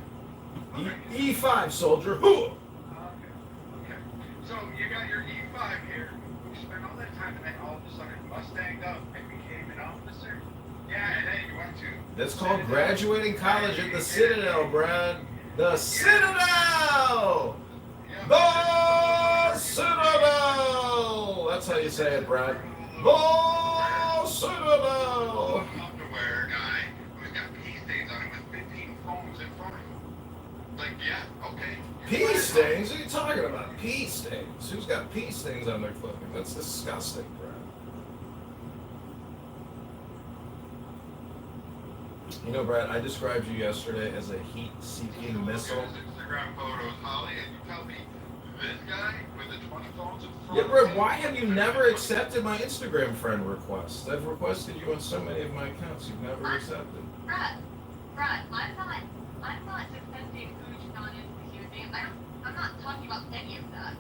E5 soldier. Who? Okay. So you got your E5 here. You spent all that time and then all of a sudden Mustanged up and became an officer. Yeah, and then you went to. That's called graduating college at the Citadel, Brad. The Citadel! The Citadel! That's how you say it, Brad. The Citadel! Underwear guy who's got pee stains on him with 15 phones in front of him. Like, yeah, okay. Pee stains? What are you talking about? Pee stains? Who's got pee stains on their clothing? That's disgusting, Brad. You know, Brad, I described you yesterday as a heat-seeking missile. Instagram photos, Holly, and you tell me this guy with the 20 phones in front Yeah, of Brad, him. why have you never accepted my Instagram friend request? I've requested you on so many of my accounts. You've never accepted. Brad, I'm not defending who John is as a human being. I'm not talking about any of that,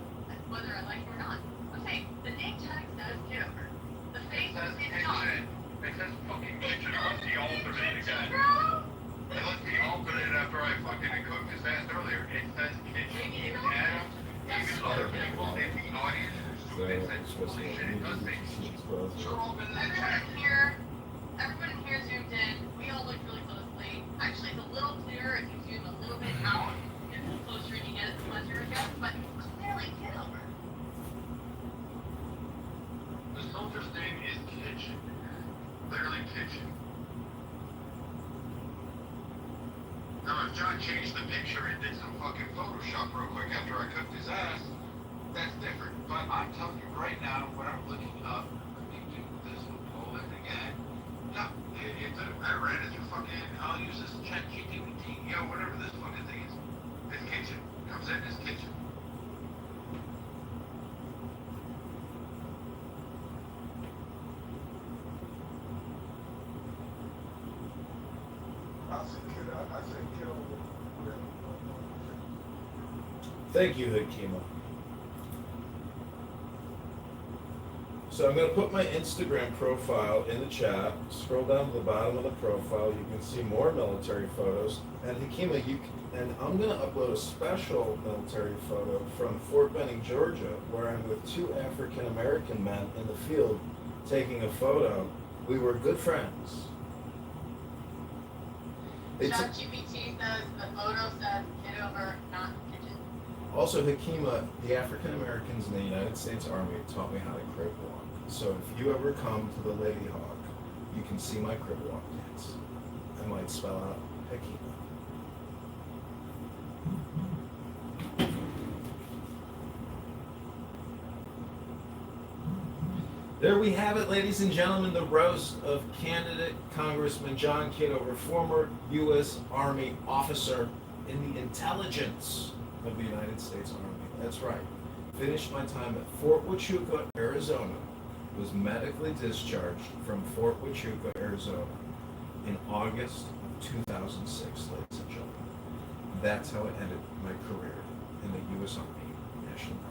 whether I like it or not. I'm saying the name tag says Kitover. The face is John. It says fucking kitchen. Let's be alternate again. Bro! Let's be alternate after I fucking cooked his ass earlier. It says kitchen. Even Adam, even other people in the audience who it says holy shit, it does make sense. Show up in the chat. Everyone here zoomed in. We all looked really closely. Actually, it's a little clearer if you zoom a little bit out. And the closer you get, the closer it gets. But clearly Kitover. The soldier's name is Kitchen. Literally Kitchen. Now, if John changed the picture and did some fucking Photoshop real quick after I cooked his ass, that's different. But I'm telling you right now, when I'm looking up, let me do this and pull it again. No, I ran it through fucking, I'll use this chat GPT, whatever this fucking thing is. This kitchen comes in this kitchen. Thank you, Hood Kima. So I'm going to put my Instagram profile in the chat. Scroll down to the bottom of the profile. You can see more military photos. And Hakima, and I'm going to upload a special military photo from Fort Benning, Georgia, where I'm with two African American men in the field taking a photo. We were good friends. It's ChatGPT says the photo says Kitover, not kitchen. also Hakima, the African Americans in the United States Army taught me how to crib walk. So if you ever come to the Lady Hawk, you can see my crib walk dance. I might spell out Hakima. There we have it, ladies and gentlemen, the roast of candidate Congressman John Kitover, former U.S. Army officer in the intelligence of the United States Army. That's right. Finished my time at Fort Huachuca, Arizona. Was medically discharged from Fort Huachuca, Arizona in August of 2006, ladies and gentlemen. That's how it ended my career in the U.S. Army National Guard.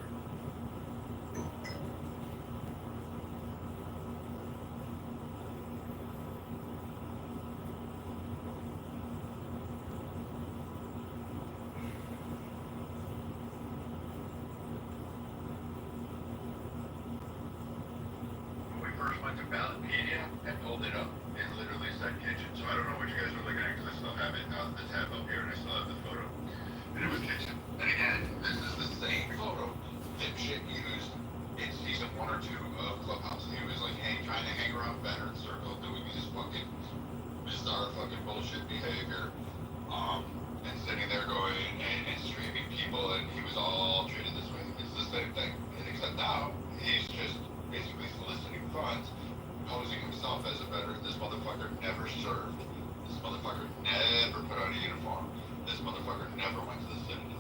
When we first went to Ballotpedia and pulled it up, it literally said kitchen. So I don't know what you guys are looking at because I still have it, the tab up here, and I still have the photo. And it was kitchen. And again, this is the same photo dipshit used in season 1 or 2 of Clubhouse. He was like trying to hang around Veteran Circle, doing this fucking bizarre fucking bullshit behavior. And sitting there going and streaming people, and he was all treated this way. It's the same thing. And except now, he's just basically soliciting funds, posing himself as a veteran. This motherfucker never served. This motherfucker never put on a uniform. This motherfucker never went to the Citadel.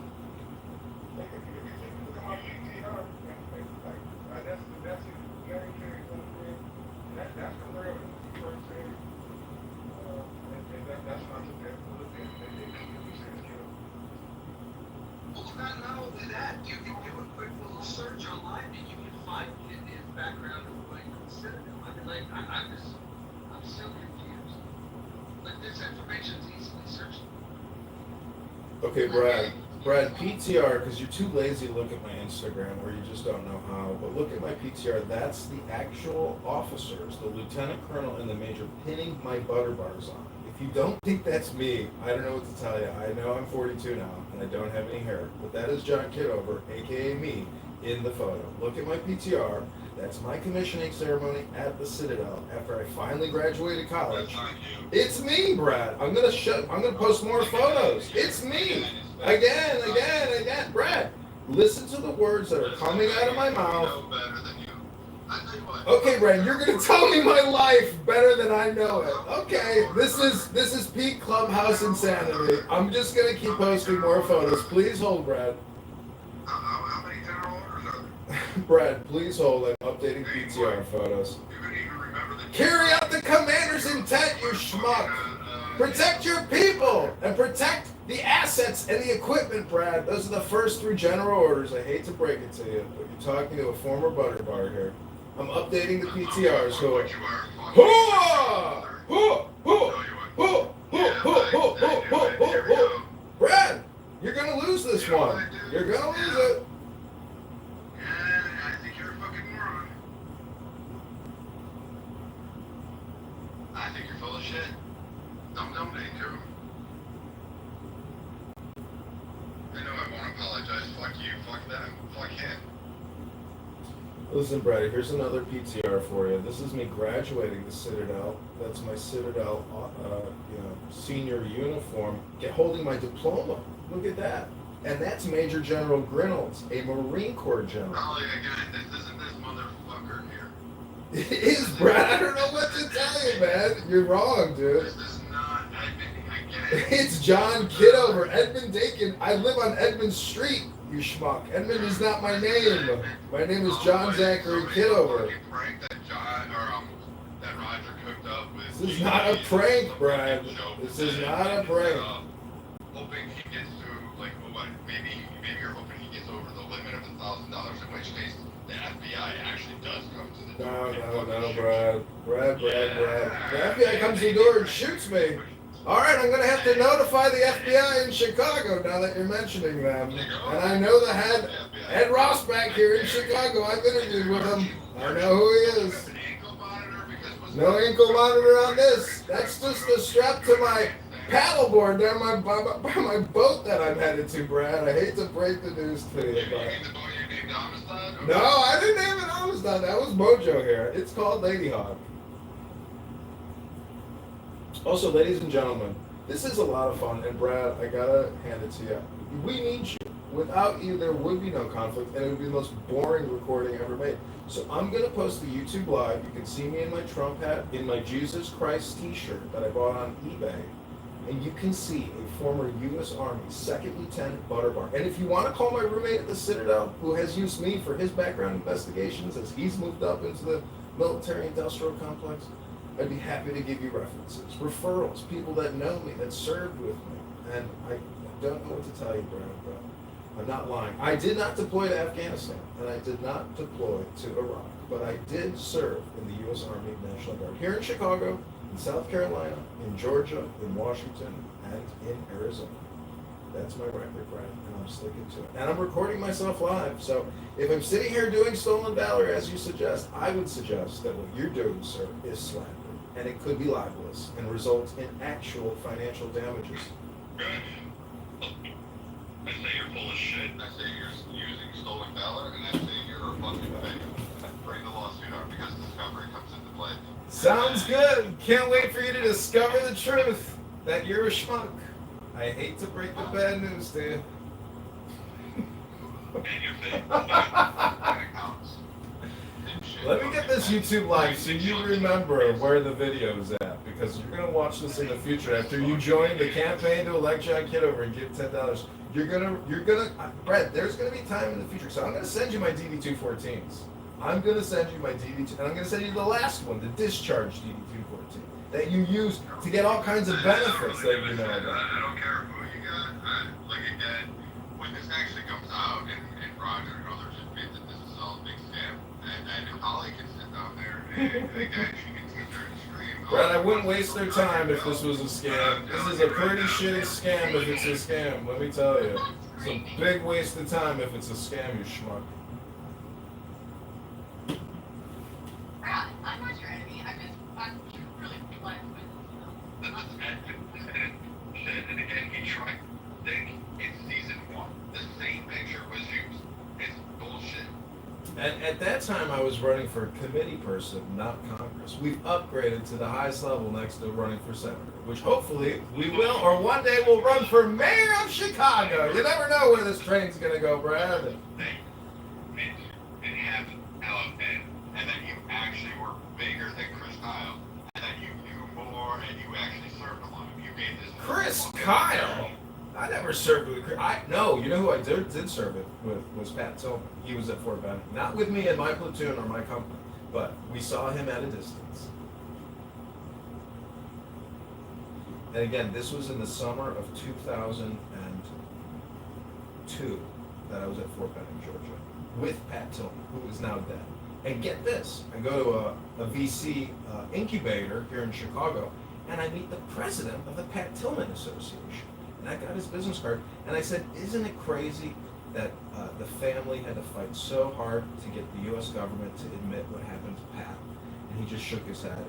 Well, not only that, you can do a quick little search online and you can find his background of what he considered him. I mean, like, I'm so confused. Like, this information's easily searchable. Okay, Brad, PTR, because you're too lazy to look at my Instagram, or you just don't know how, but look at my PTR. That's the actual officers, the lieutenant colonel and the major, pinning my butter bars on. If you don't think that's me, I don't know what to tell you. I know I'm 42 now, and I don't have any hair, but that is John Kitover, a.k.a. me, in the photo. Look at my PTR. That's my commissioning ceremony at the Citadel after I finally graduated college. That's not you. It's me, Brad. I'm gonna post more photos. It's me. Again. Brad, listen to the words that are coming out of my mouth. know better than you. I tell you what. Okay, Brad, you're gonna tell me my life better than I know it. Okay, this is peak Clubhouse insanity. I'm just gonna keep posting more photos. Please hold, Brad. How many general orders are there? Brad, please hold. I'm updating PTR photos. You couldn't even remember the Carry out the commander's intent, you schmuck. Protect your people and protect the assets and the equipment, Brad. Those are the first 3 general orders. I hate to break it to you, but you're talking to a former butter bar here. I'm updating the PTRs. Who? Brad, you're gonna lose this one. You're gonna lose it. Yeah, I think you're a fucking moron. I think you're full of shit. Don't donate to him. I know I won't apologize. Fuck you. Fuck them. Fuck him. Listen, Brad, here's another PTR for you. This is me graduating the Citadel. That's my Citadel, senior uniform, holding my diploma. Look at that. And that's Major General Grinnells, a Marine Corps general. Oh, again, this isn't this motherfucker here. It is, Brad. I don't know what to tell you, man. You're wrong, dude. This is not Edmund. I get it. It's John Kitover, Edmund Dakin. I live on Edmund Street, you schmuck. Edmund is not my name. My name is John Zachary Kitover. Prank that that Roger cooked up with. This is not a prank, Brad. This is not a prank. Hoping he gets to maybe you're hoping he gets over the limit of $1,000. In which case, the FBI actually does come to the door. No, Brad. The FBI comes to the door and shoots me. All right, I'm going to have to notify the FBI in Chicago now that you're mentioning them. And I know the head, Ed Ross back here in Chicago. I've interviewed with him. I know who he is. No ankle monitor on this. That's just the strap to my paddleboard down by my boat that I'm headed to, Brad. I hate to break the news to you, You but mean the boat you named Amistad? no, I didn't name it Amistad. That was Mojo here. It's called Lady Hawk. Also, ladies and gentlemen, this is a lot of fun, and Brad, I gotta hand it to you. We need you. Without you, there would be no conflict, and it would be the most boring recording ever made. So I'm gonna post the YouTube live. You can see me in my Trump hat, in my Jesus Christ T-shirt that I bought on eBay, and you can see a former U.S. Army Second Lieutenant Butterbar. And if you want to call my roommate at the Citadel, who has used me for his background investigations as he's moved up into the military-industrial complex, I'd be happy to give you references, referrals, people that know me, that served with me. And I don't know what to tell you, Brad, but I'm not lying. I did not deploy to Afghanistan, and I did not deploy to Iraq, but I did serve in the U.S. Army National Guard here in Chicago, in South Carolina, in Georgia, in Washington, and in Arizona. That's my record, Brad, and I'm sticking to it. And I'm recording myself live, so if I'm sitting here doing stolen valor, as you suggest, I would suggest that what you're doing, sir, is slander, and it could be libelous and result in actual financial damages. Good. I say you're full of shit. I say you're using stolen valor, and I say you're a fucking fake. Bring the lawsuit on because discovery comes into play. Sounds good. Can't wait for you to discover the truth that you're a schmuck. I hate to break the bad news to you. And you're fake. That counts. Let me get this YouTube live so you remember where the video's at, because you're gonna watch this in the future after you join the campaign to elect John Kitover and give $10. You're gonna, Brett, there's gonna be time in the future, so I'm gonna send you my DD-214s. I'm gonna send you my DD-2, and I'm gonna send you the last one, the discharge DD-214, that you use to get all kinds of benefits that you know about. I don't care who you got. Like again, when this actually comes out, and Roger and others admit that this is all a big scam, and if Holly can sit down there and again, she can sit there and scream. Brad, I wouldn't waste their time if this was a scam. This is a pretty shitty scam if it's a scam, let me tell you. It's a big waste of time if it's a scam, you schmuck. Brad, I'm not your enemy. I'm really like with, And again, he tried to think in season 1. The same picture was used. It's bullshit. And at that time, I was running for committee person, not Congress. We've upgraded to the highest level next to running for senator, which hopefully we will, or one day we'll run for mayor of Chicago. You never know where this train's gonna go, Brad. And have and then you actually were bigger than Chris Kyle, and then you knew more, and you actually served along. You made this. Chris Kyle? I never served with Chris. No, you know who I did serve it with was Pat Tillman. He was at Fort Benning. Not with me in my platoon or my company, but we saw him at a distance. And again, this was in the summer of 2002 that I was at Fort Benning, Georgia, with Pat Tillman, who is now dead. And get this, I go to a VC incubator here in Chicago, and I meet the president of the Pat Tillman Association. And I got his business card, and I said, isn't it crazy that the family had to fight so hard to get the U.S. government to admit what happened to Pat? And he just shook his head.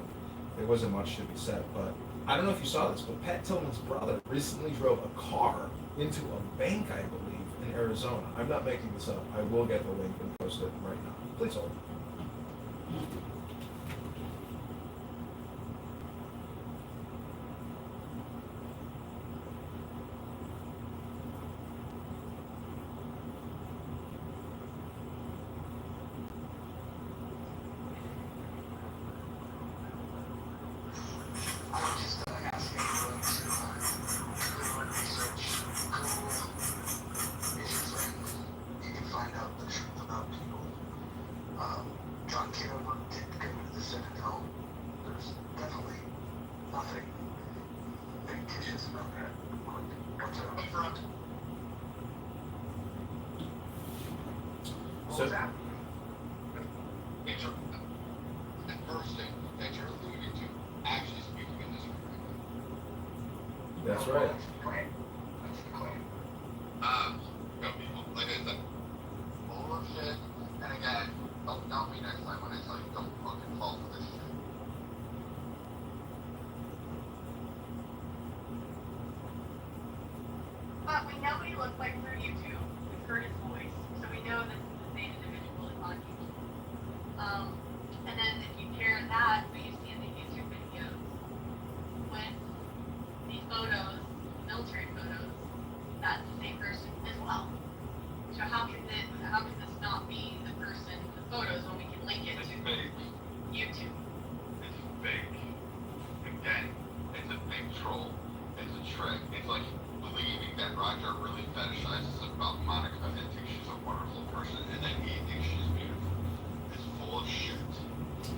There wasn't much to be said, but I don't know if you saw this, but Pat Tillman's brother recently drove a car into a bank, I believe, in Arizona. I'm not making this up. I will get the link and post it right now. Please hold. John Kitover did go to the Citadel. There's definitely nothing fictitious about that whatsoever. So, The first thing that you're alluding to actually speaking in this room. that's right. Like I said, full of shit. And again, don't doubt me next time when I tell you don't fucking fall for this shit. know what he looks like through YouTube. We've heard his voice, so we know this is the same individual that's on YouTube. And then if you pair that, what you see in the YouTube videos with the photos, military photos, that's the same person as well. So how can this not be the person in the photos when we can link it It's to fake. YouTube? It's fake. Again, it's a big troll. It's a trick. It's like believing that Roger really fetishizes about Monica and thinks she's a wonderful person, and then he thinks she's beautiful. It's full of shit.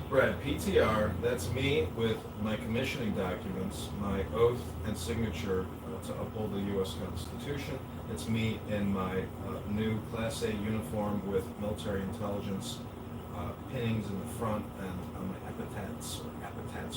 Brad, PTR, that's me with my commissioning documents, my oath and signature to uphold the U.S. Constitution. It's me in my new Class A uniform with military intelligence pinnings in the front and on my epaulettes or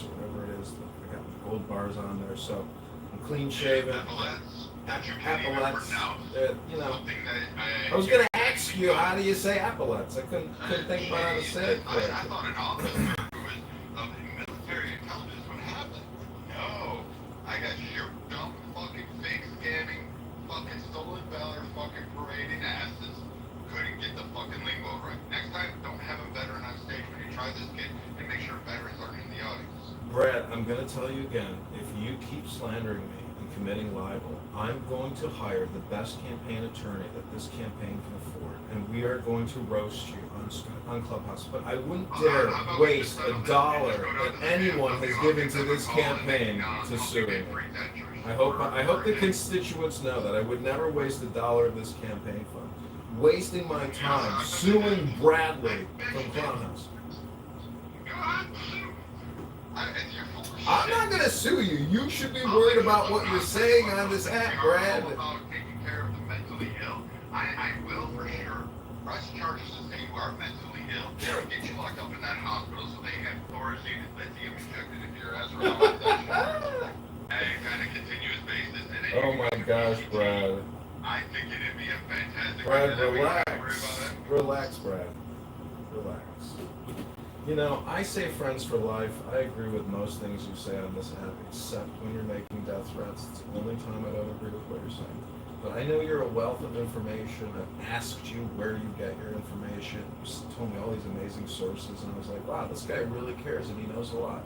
whatever it is. I got my gold bars on there, so I'm clean shaven. Epaulets. That you can't even Epaulets. pronounce. You know, Something that I was going to ask you, how do you say epaulets? I couldn't think about how to say it I correctly. thought an officer who was of military intelligence would have it. No. I got your dumb fucking fake scamming, fucking stolen valor, fucking parading asses. Couldn't get the fucking lingo right. Next time, don't have a veteran on stage when you try this kid, and make sure veterans aren't in the audience. Brad, I'm going to tell you again, if you keep slandering me and committing libel, I'm going to hire the best campaign attorney that this campaign can afford, and we are going to roast you on Clubhouse. But I wouldn't dare waste $1 that anyone has given to this campaign to sue me. I hope the constituents know that I would never waste $1 of this campaign fund. Wasting my time suing Bradley from Clubhouse. I'm not gonna sue you. You should be worried about what you're saying on this app, Brad. About taking care of the mentally ill. I will for sure press charges to say you are mentally ill. They'll get you locked up in that hospital so they have thorazine and lithium injected into your ass around that kind of continuous basis. And then Oh my gosh, Brad. I think it'd be a fantastic. Brad, idea. relax. Relax, Brad. Relax. You know, I say friends for life. I agree with most things you say on this app, except when you're making death threats. It's the only time I don't agree with what you're saying. But I know you're a wealth of information. I've asked you where you get your information. You told me all these amazing sources, and I was like, wow, this guy really cares and he knows a lot.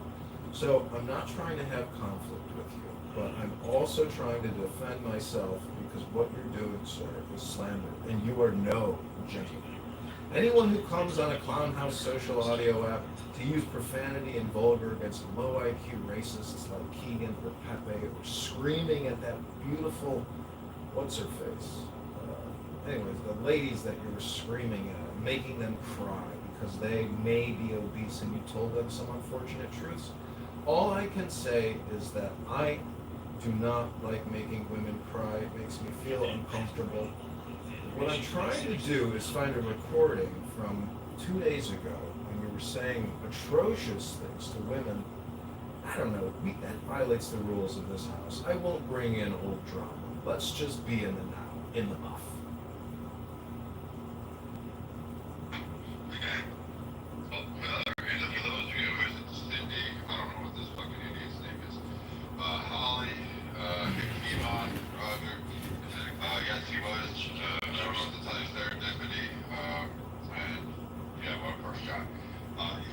So I'm not trying to have conflict with you, but I'm also trying to defend myself because what you're doing, sir, is slander, and you are no gentleman. Anyone who comes on a Clown House social audio app to use profanity and vulgar against low IQ racists like Keegan or Pepe, or screaming at that beautiful, what's her face? Anyways, the ladies that you were screaming at, making them cry because they may be obese and you told them some unfortunate truths. All I can say is that I do not like making women cry. It makes me feel uncomfortable. What I'm trying to do is find a recording from 2 days ago when you were saying atrocious things to women. I don't know, that violates the rules of this house. I won't bring in old drama. Let's just be in the now, in the buff. For those of you who isn't Cindy, I don't know what this fucking idiot's name is. Holly, Iman, Roger. Yes, he was. I don't know what to tell you, there, deputy. And yeah, well, of course, John.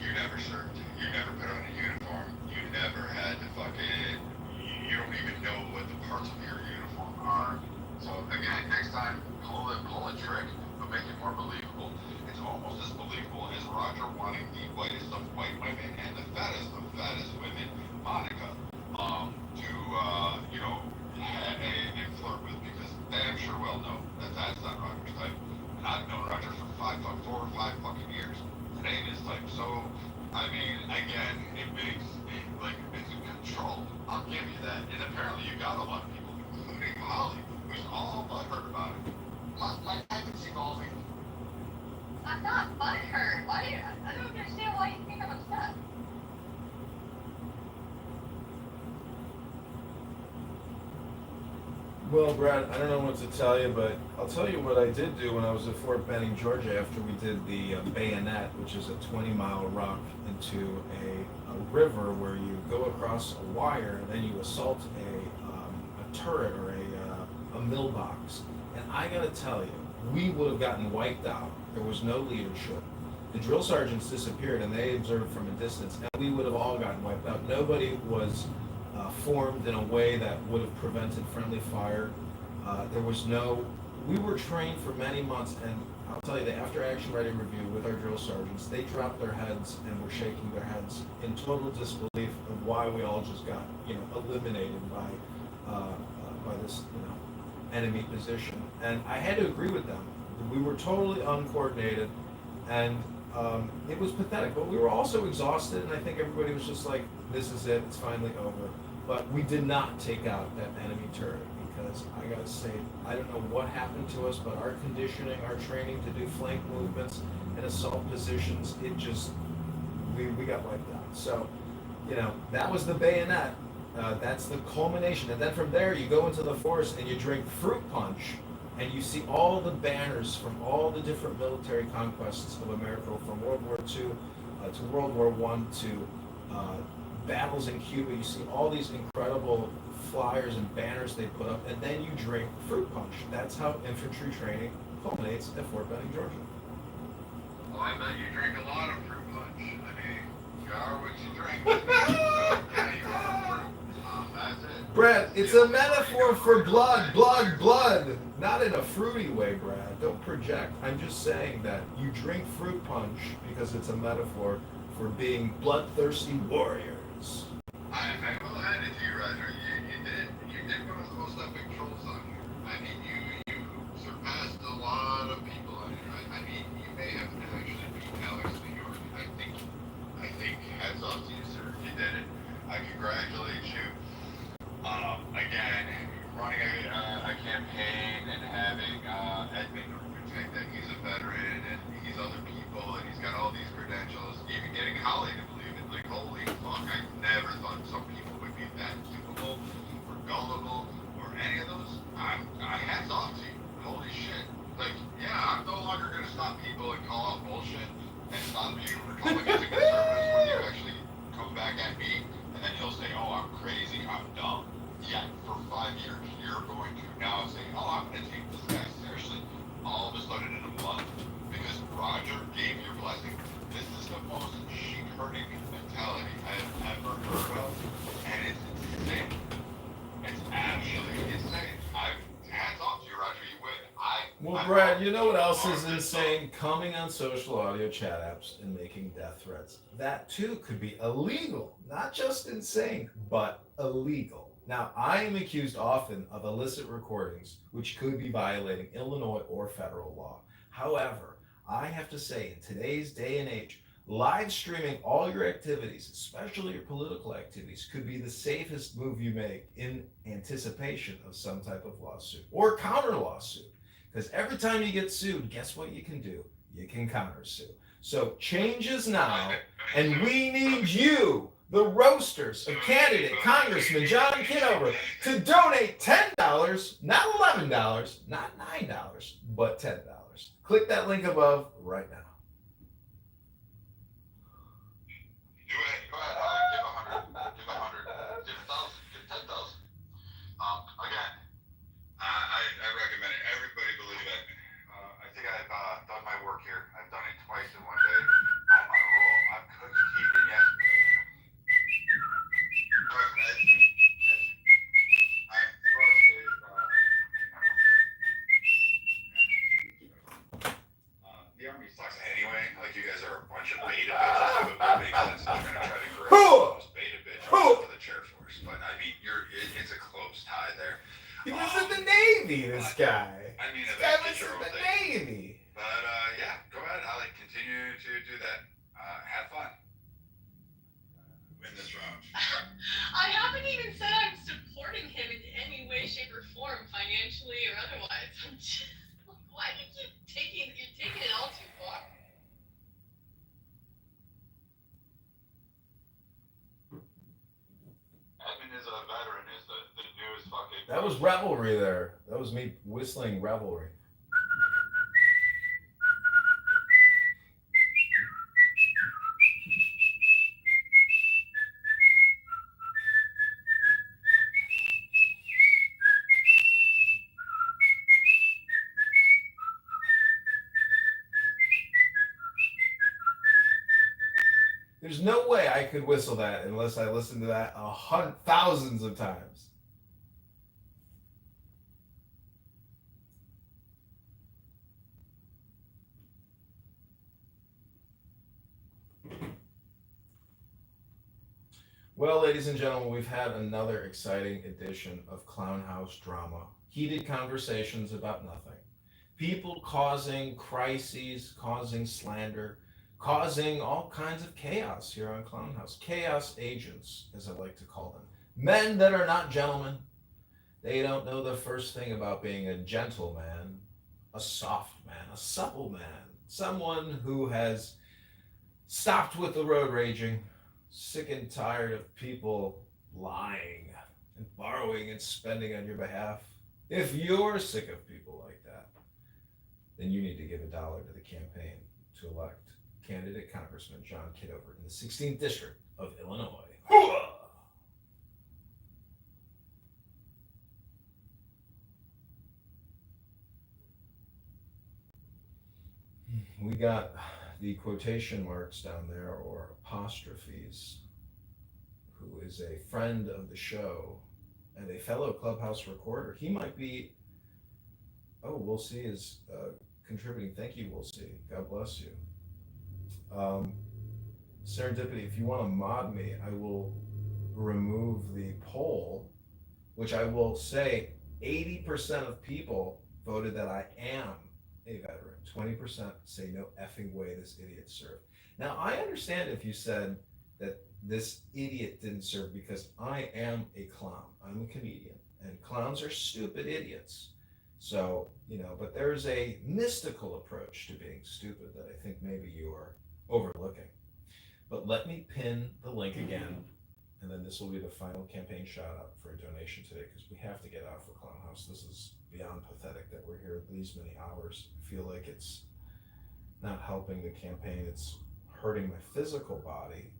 You never served. You never put on a uniform. You never had to fucking. You don't even know what the parts of your uniform are. So again, next time, pull a trick, but make it more believable. It's almost as believable as Roger wanting the whitest of white women and the fattest of fattest women, Monica, to you know, and flirt with, because they I'm sure well know that that's not Roger's type. And I've known Roger for 4 or 5 fucking years. It ain't his type. So I mean, again, it makes it like it's in control. I'll give you that. And apparently you got a lot of people, including Holly, who's all butthurt about it. My type is evolving. I'm not butthurt. I don't understand why you think I'm upset. Well, Brad, I don't know what to tell you, but I'll tell you what I did do when I was at Fort Benning, Georgia, after we did the bayonet, which is a 20-mile rock into a river where you go across a wire and then you assault a turret or a a mill box. And I gotta tell you, we would have gotten wiped out. There was no leadership. The drill sergeants disappeared and they observed from a distance, and we would have all gotten wiped out. Nobody was formed in a way that would have prevented friendly fire. There was no, we were trained for many months, and I'll tell you, the after action ready review with our drill sergeants, they dropped their heads and were shaking their heads in total disbelief of why we all just got, eliminated by this, enemy position. And I had to agree with them. We were totally uncoordinated, and it was pathetic, but we were also exhausted, and I think everybody was just like, this is it, it's finally over. But we did not take out that enemy turret, because I gotta say, I don't know what happened to us, but our conditioning, our training to do flank movements and assault positions, it just, we got wiped out. So, that was the bayonet. That's the culmination. And then from there, you go into the forest and you drink fruit punch, and you see all the banners from all the different military conquests of America, from World War II to World War I to battles in Cuba. You see all these incredible flyers and banners they put up, and then you drink fruit punch. That's how infantry training culminates at Fort Benning, Georgia. Well, I bet you drink a lot of fruit punch. I mean, you are what you drink. So, yeah, you are fruit. That's it. Brad, it's a metaphor for blood, blood. Not in a fruity way, Brad. Don't project. I'm just saying that you drink fruit punch because it's a metaphor for being bloodthirsty warriors. I will hand it to you, Roger. You did one of the most epic trolls on here. I mean, you surpassed a lot of people on here. I mean, you may have actually beat Alex New York. I think hats off to you, sir. You did it. I congratulate you. Again, running a campaign and having Edmund protect that he's a veteran and he's other people and he's got all these credentials, even getting Holly to believe it. Like, holy fuck, I never thought some people would be that capable or gullible or any of those. Hats off to you. Holy shit. Like, yeah, I'm no longer going to stop people and call out bullshit and stop you from calling into conservatives when you actually come back at me and then you'll say, oh, I'm crazy, I'm dumb. Yeah, for 5 years, you're going to now say, oh, I'm going to take this guy seriously. All of a sudden in a month, because Roger gave your blessing. This is the most sheep-herding mentality I have ever heard of, and it's insane. It's absolutely insane. Hats off to you, Roger. You win. Well, Brad, you know what else is insane? Coming on social audio chat apps and making death threats. That too could be illegal. Not just insane, but illegal. Now, I am accused often of illicit recordings, which could be violating Illinois or federal law. However, I have to say, in today's day and age, live streaming all your activities, especially your political activities, could be the safest move you make in anticipation of some type of lawsuit or counter lawsuit. Because every time you get sued, guess what you can do? You can counter sue. So change is now, and we need you, the roasters of candidate Congressman John Kitover, to donate $10, not $11, not $9, but $10. Click that link above right now. Do it. Go ahead. Give 100. Give 100. Give 1,000. Give 10,000. Again, I recommend it. Everybody believe it. I think I've done my work here. I've done it twice in one day. I'm on a roll. I've cooked keeping yesterday. The army sucks anyway. Like, you guys are a bunch of beta bitches, so it would make sense that you're gonna try to grow those beta bitches to the chair force. But I mean, it's a close tie there. He was in the Navy, this guy. I mean, This guy was in the Navy. But yeah, go ahead. I'll continue to do that. Have fun. Win this round. I haven't even said I'm supporting him in any way, shape, or form, financially or otherwise. I'm just, why do you keep taking it all too far? Edmund is a veteran, is the newest fucking. That was revelry there. That was me whistling revelry. There's no way I could whistle that unless I listened to that thousands of times. Well, ladies and gentlemen, we've had another exciting edition of Clown House Drama. Heated conversations about nothing. People causing crises, causing slander, causing all kinds of chaos here on Clown House. Chaos agents, as I like to call them. Men that are not gentlemen. They don't know the first thing about being a gentleman, a soft man, a supple man, someone who has stopped with the road raging, sick and tired of people lying and borrowing and spending on your behalf. If you're sick of people like that, then you need to give $1 to the campaign to elect candidate Congressman John Kitover in the 16th District of Illinois. We got the quotation marks down there, or apostrophes, who is a friend of the show and a fellow Clubhouse recorder. He might be, we'll see, is contributing. Thank you, we'll see. God bless you. Serendipity, if you want to mod me, I will remove the poll, which I will say 80% of people voted that I am a veteran. 20% say no effing way this idiot served. Now, I understand if you said that this idiot didn't serve because I am a clown. I'm a comedian, and clowns are stupid idiots. So, but there's a mystical approach to being stupid that I think maybe you are overlooking. But let me pin the link again, and then this will be the final campaign shout out for a donation today, because we have to get out for Clown House. This is beyond pathetic that we're here these many hours. I feel like it's not helping the campaign. It's hurting my physical body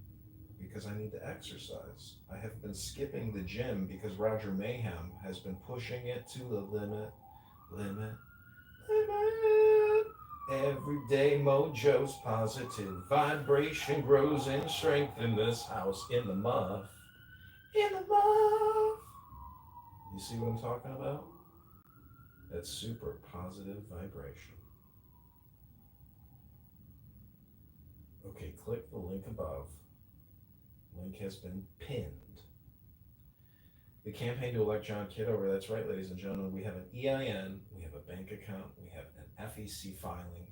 because I need to exercise. I have been skipping the gym because Roger Mayhem has been pushing it to the limit. Every day mojo's positive. Vibration grows in strength in this house. In the muff. You see what I'm talking about? That's super positive vibration. Okay, click the link above. Link has been pinned. The campaign to elect John Kitover, that's right, ladies and gentlemen. We have an EIN, we have a bank account, we have an FEC filing.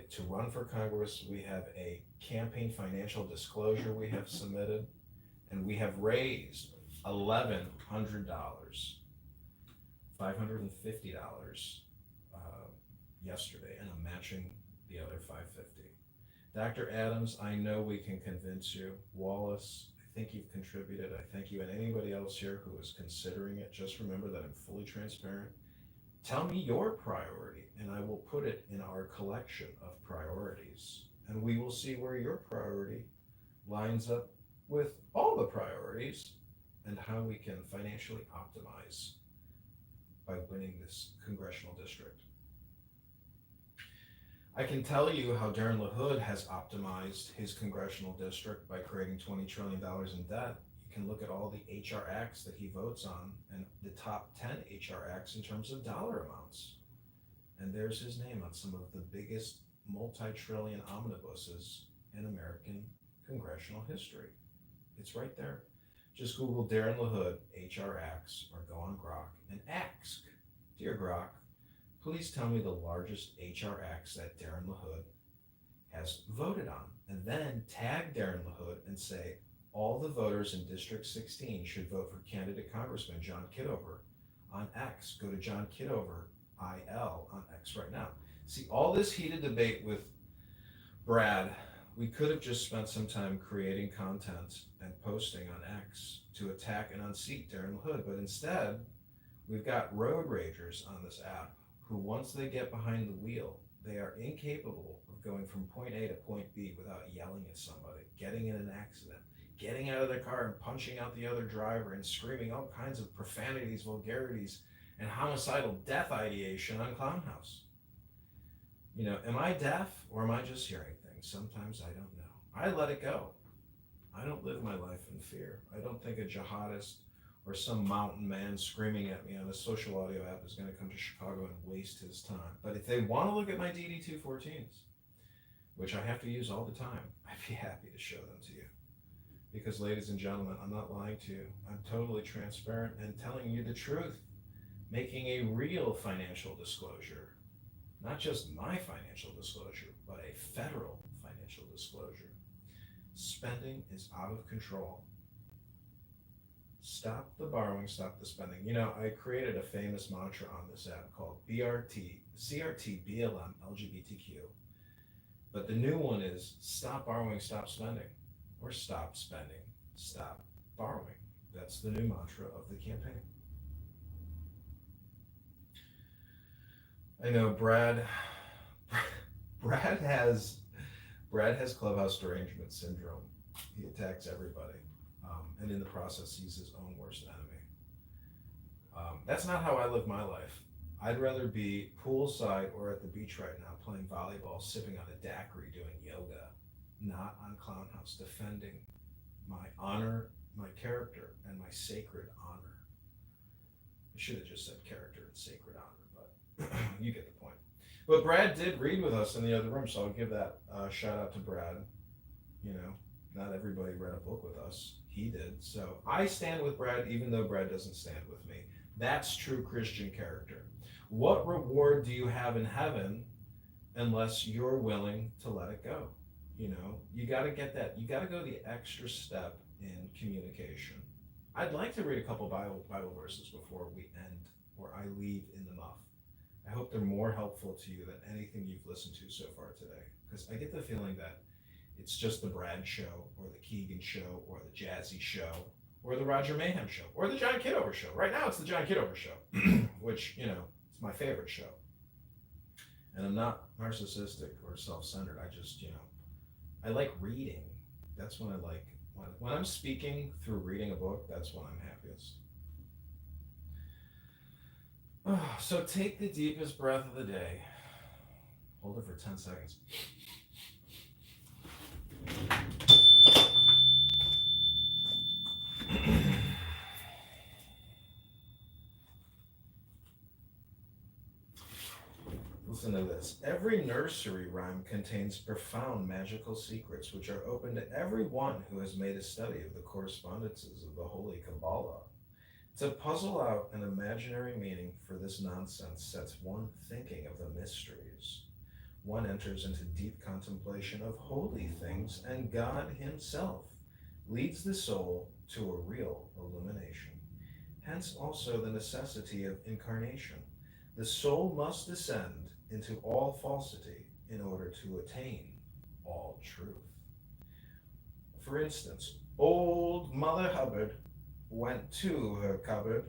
To run for Congress, we have a campaign financial disclosure we have submitted, and we have raised $1,100, $550 yesterday, and I'm matching the other $550. Dr. Adams, I know we can convince you. Wallace, I think you've contributed. I thank you, and anybody else here who is considering it. Just remember that I'm fully transparent. Tell me your priority, and I will put it in our collection of priorities, and we will see where your priority lines up with all the priorities and how we can financially optimize by winning this congressional district. I can tell you how Darren LaHood has optimized his congressional district by creating $20 trillion in debt. You can look at all the HR acts that he votes on and the top 10 HR acts in terms of dollar amounts. And there's his name on some of the biggest multi-trillion omnibuses in American congressional history. It's right there. Just Google Darren LaHood HR acts or go on Grok and ask, dear Grok, please tell me the largest HR acts that Darren LaHood has voted on, and then tag Darren LaHood and say, all the voters in District 16 should vote for candidate Congressman John Kitover on X. Go to John Kitover, IL, on X right now. See, all this heated debate with Brad, we could have just spent some time creating content and posting on X to attack and unseat Darren LaHood, but instead, we've got road ragers on this app who, once they get behind the wheel, they are incapable of going from point A to point B without yelling at somebody, getting in an accident, getting out of their car and punching out the other driver and screaming all kinds of profanities, vulgarities, and homicidal death ideation on Clown House. Am I deaf or am I just hearing things? Sometimes I don't know. I let it go. I don't live my life in fear. I don't think a jihadist or some mountain man screaming at me on a social audio app is going to come to Chicago and waste his time. But if they want to look at my DD214s, which I have to use all the time, I'd be happy to show them to you. Because, ladies and gentlemen, I'm not lying to you. I'm totally transparent and telling you the truth, making a real financial disclosure. Not just my financial disclosure, but a federal financial disclosure. Spending is out of control. Stop the borrowing, stop the spending. You know, I created a famous mantra on this app called BRT, CRT, BLM, LGBTQ. But the new one is stop borrowing, stop spending. Or stop spending, stop borrowing. That's the new mantra of the campaign. I know Brad has clubhouse derangement syndrome. He attacks everybody, and in the process, he's his own worst enemy. That's not how I live my life. I'd rather be poolside or at the beach right now playing volleyball, sipping on a daiquiri, doing yoga, not on Clown House, defending my honor, my character, and my sacred honor. I should have just said character and sacred honor, but you get the point. But Brad did read with us in the other room, so I'll give that shout out to Brad. You know, not everybody read a book with us. He did. So I stand with Brad, even though Brad doesn't stand with me. That's true Christian character. What reward do you have in heaven unless you're willing to let it go? You know, you got to get that. You got to go the extra step in communication. I'd like to read a couple Bible verses before we end, or I leave in the muff. I hope they're more helpful to you than anything you've listened to so far today, because I get the feeling that it's just the Brad show, or the Keegan show, or the Jazzy show, or the Roger Mayhem show, or the John Kitover show. Right now it's the John Kitover show, which, you know, it's my favorite show. And I'm not narcissistic or self-centered. I just, you know, I like reading. That's when I like, when I'm speaking through reading a book, that's when I'm happiest. Oh, so take the deepest breath of the day. Hold it for 10 seconds. Listen to this. Every nursery rhyme contains profound magical secrets which are open to everyone who has made a study of the correspondences of the Holy Kabbalah. To puzzle out an imaginary meaning for this nonsense sets one thinking of the mysteries. One enters into deep contemplation of holy things, and God himself leads the soul to a real illumination. Hence also the necessity of incarnation. The soul must descend into all falsity in order to attain all truth. For instance, old Mother Hubbard went to her cupboard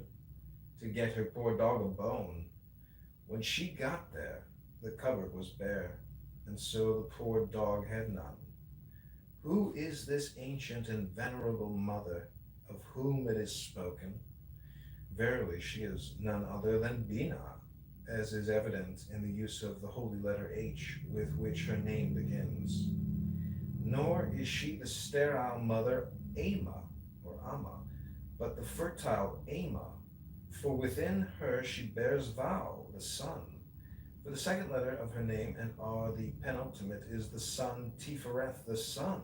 to get her poor dog a bone. When she got there, the cupboard was bare, and so the poor dog had none. Who is this ancient and venerable mother of whom it is spoken? Verily, she is none other than Bina, as is evident in the use of the holy letter H with which her name begins. Nor is she the sterile mother Ama, or Amma, but the fertile Ama, for within her she bears Vau, the sun. For the second letter of her name and the penultimate is the sun Tifereth, the sun.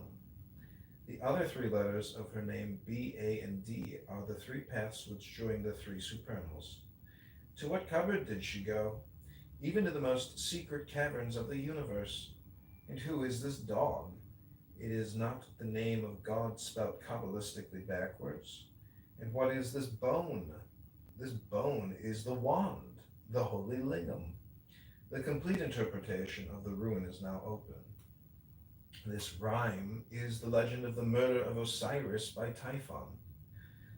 The other three letters of her name, B, A, and D, are the three paths which join the three supernals. To what cupboard did she go? Even to the most secret caverns of the universe. And who is this dog? It is not the name of God spelt Kabbalistically backwards. And what is this bone? This bone is the wand, the holy lingam. The complete interpretation of the ruin is now open. This rhyme is the legend of the murder of Osiris by Typhon.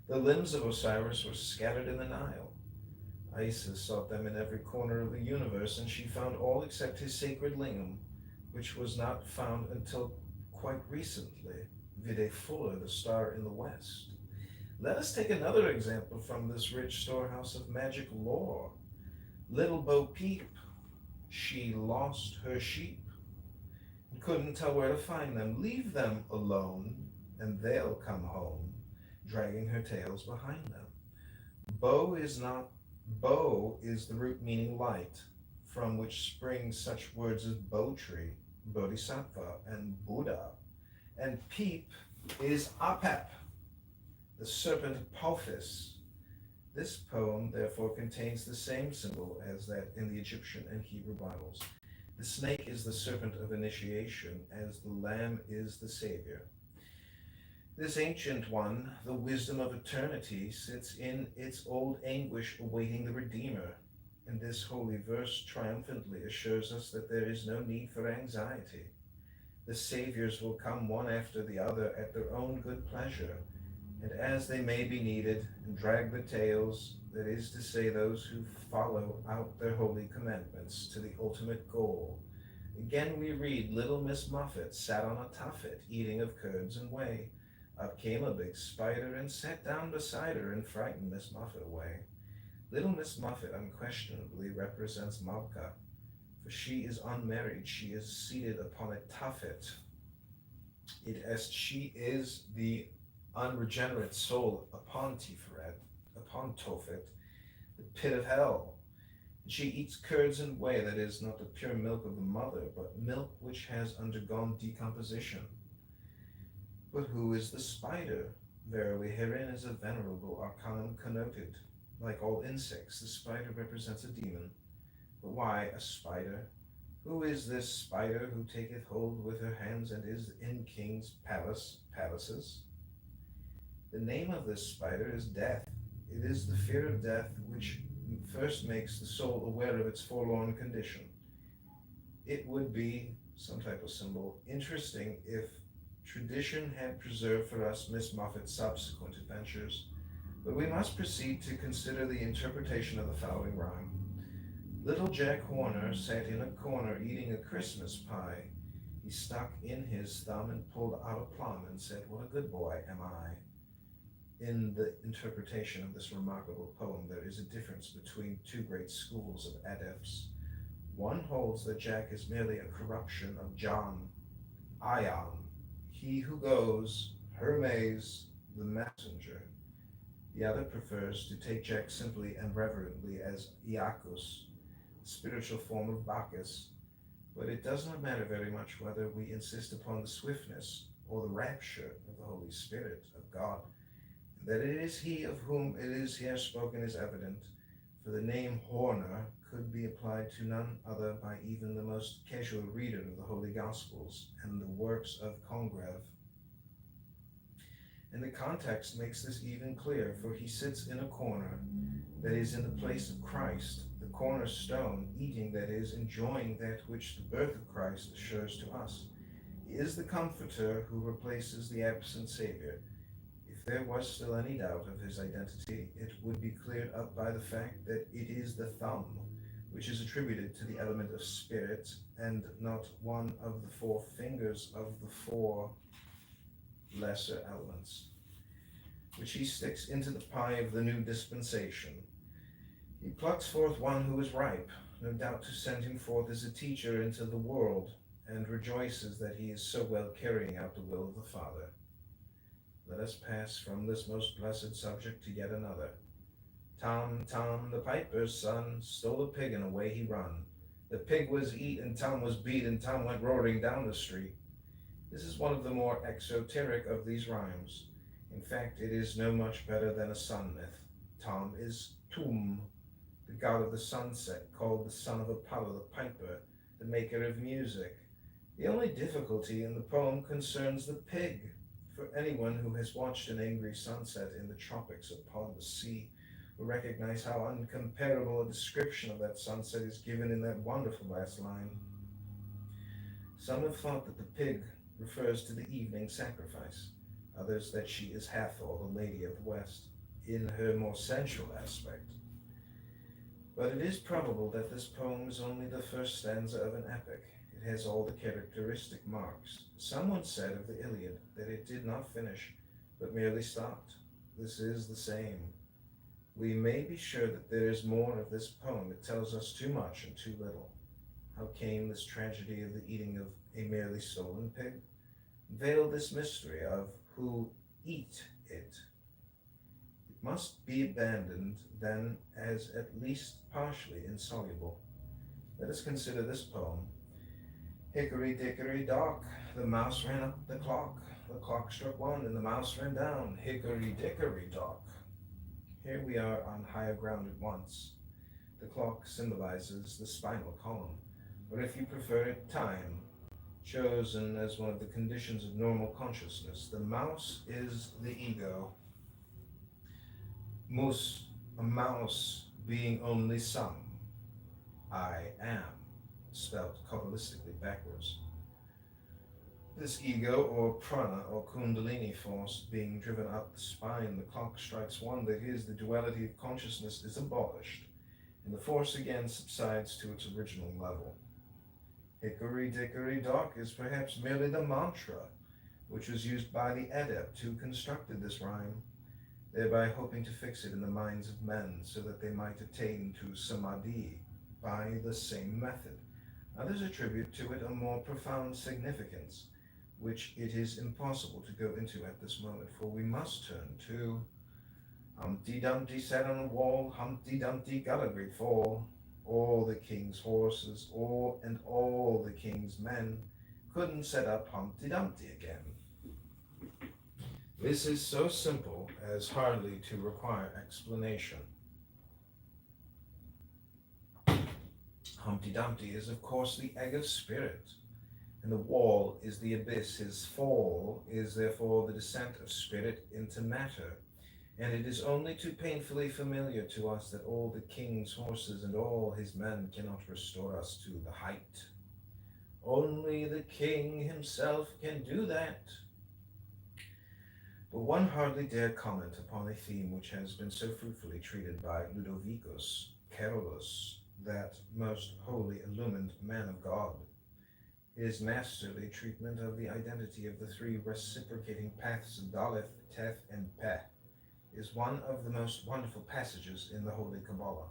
The limbs of Osiris were scattered in the Nile. Isis sought them in every corner of the universe, and she found all except his sacred lingam, which was not found until quite recently, vide Fuller, the star in the west. Let us take another example from this rich storehouse of magic lore. Little Bo Peep, she lost her sheep. And couldn't tell where to find them. Leave them alone, and they'll come home, dragging her tails behind them. Bo is not Bo is the root meaning light, from which spring such words as Bo tree, Bodhisattva, and Buddha. And Peep is Apep, the serpent Apophis. This poem therefore contains the same symbol as that in the Egyptian and Hebrew Bibles. The snake is the serpent of initiation, as the lamb is the savior. This ancient one, the wisdom of eternity, sits in its old anguish awaiting the Redeemer, and this holy verse triumphantly assures us that there is no need for anxiety. The saviors will come one after the other at their own good pleasure, and as they may be needed, and drag the tails, that is to say, those who follow out their holy commandments to the ultimate goal. Again we read, little Miss Muffet sat on a tuffet, eating of curds and whey. Up came a big spider and sat down beside her and frightened Miss Muffet away. Little Miss Muffet unquestionably represents Malka, for she is unmarried, she is seated upon a tuffet. As she is the unregenerate soul upon Tiferet, upon Tophet, the pit of hell. She eats curds and whey, that is, not the pure milk of the mother, but milk which has undergone decomposition. But who is the spider? Verily, herein is a venerable arcanum connoted. Like all insects, the spider represents a demon. But why a spider? Who is this spider who taketh hold with her hands and is in king's palaces? The name of this spider is death. It is the fear of death which first makes the soul aware of its forlorn condition. It would be, some type of symbol, interesting if tradition had preserved for us Miss Muffet's subsequent adventures, but we must proceed to consider the interpretation of the following rhyme. Little Jack Horner sat in a corner eating a Christmas pie. He stuck in his thumb and pulled out a plum and said, "What a good boy am I." In the interpretation of this remarkable poem, there is a difference between two great schools of adepts. One holds that Jack is merely a corruption of John, Ion, he who goes, Hermes, the messenger. The other prefers to take Jack simply and reverently as Iacchus, the spiritual form of Bacchus. But it does not matter very much whether we insist upon the swiftness or the rapture of the Holy Spirit of God. That it is he of whom it is here spoken is evident, for the name Horner could be applied to none other by even the most casual reader of the Holy Gospels and the works of Congreve. And the context makes this even clearer, for he sits in a corner, that is, in the place of Christ, the cornerstone, eating, that is, enjoying that which the birth of Christ assures to us. He is the Comforter who replaces the absent Savior. If there was still any doubt of his identity, it would be cleared up by the fact that it is the thumb, which is attributed to the element of spirit, and not one of the four fingers of the four lesser elements, which he sticks into the pie of the new dispensation. He plucks forth one who is ripe, no doubt to send him forth as a teacher into the world, and rejoices that he is so well carrying out the will of the Father. Let us pass from this most blessed subject to yet another. Tom, Tom, the piper's son, stole a pig and away he run. The pig was eat and Tom was beat and Tom went roaring down the street. This is one of the more exoteric of these rhymes. In fact, it is no much better than a sun myth. Tom is Tum, the god of the sunset, called the son of Apollo the piper, the maker of music. The only difficulty in the poem concerns the pig. For anyone who has watched an angry sunset in the tropics upon the sea will recognize how uncomparable a description of that sunset is given in that wonderful last line. Some have thought that the pig refers to the evening sacrifice, others that she is Hathor, the Lady of the West, in her more sensual aspect. But it is probable that this poem is only the first stanza of an epic. It has all the characteristic marks. Someone said of the Iliad that it did not finish, but merely stopped. This is the same. We may be sure that there is more of this poem. It tells us too much and too little. How came this tragedy of the eating of a merely stolen pig, veil this mystery of who eat it. It must be abandoned then as at least partially insoluble. Let us consider this poem. Hickory dickory dock, the mouse ran up the clock struck one and the mouse ran down. Hickory dickory dock. Here we are on higher ground at once. The clock symbolizes the spinal column, or if you prefer it, time, chosen as one of the conditions of normal consciousness. The mouse is the ego. Mus, a mouse being only some. I am, spelled Kabbalistically backwards. This ego, or prana, or kundalini force, being driven up the spine, the clock strikes one, that is, the duality of consciousness is abolished, and the force again subsides to its original level. Hickory dickory dock is perhaps merely the mantra which was used by the adept who constructed this rhyme, thereby hoping to fix it in the minds of men so that they might attain to samadhi by the same method. Others attribute to it a more profound significance, which it is impossible to go into at this moment, for we must turn to Humpty Dumpty sat on a wall, Humpty Dumpty got a great fall. All the king's horses, all the king's men couldn't set up Humpty Dumpty again. This is so simple as hardly to require explanation. Humpty Dumpty is of course the egg of spirit, and the wall is the abyss. His fall is therefore the descent of spirit into matter, and it is only too painfully familiar to us that all the king's horses and all his men cannot restore us to the height. Only the king himself can do that. But one hardly dare comment upon a theme which has been so fruitfully treated by Ludovicus Carolus, that most holy illumined man of God. His masterly treatment of the identity of the three reciprocating paths of Daleth, Teth, and Peh is one of the most wonderful passages in the Holy Kabbalah.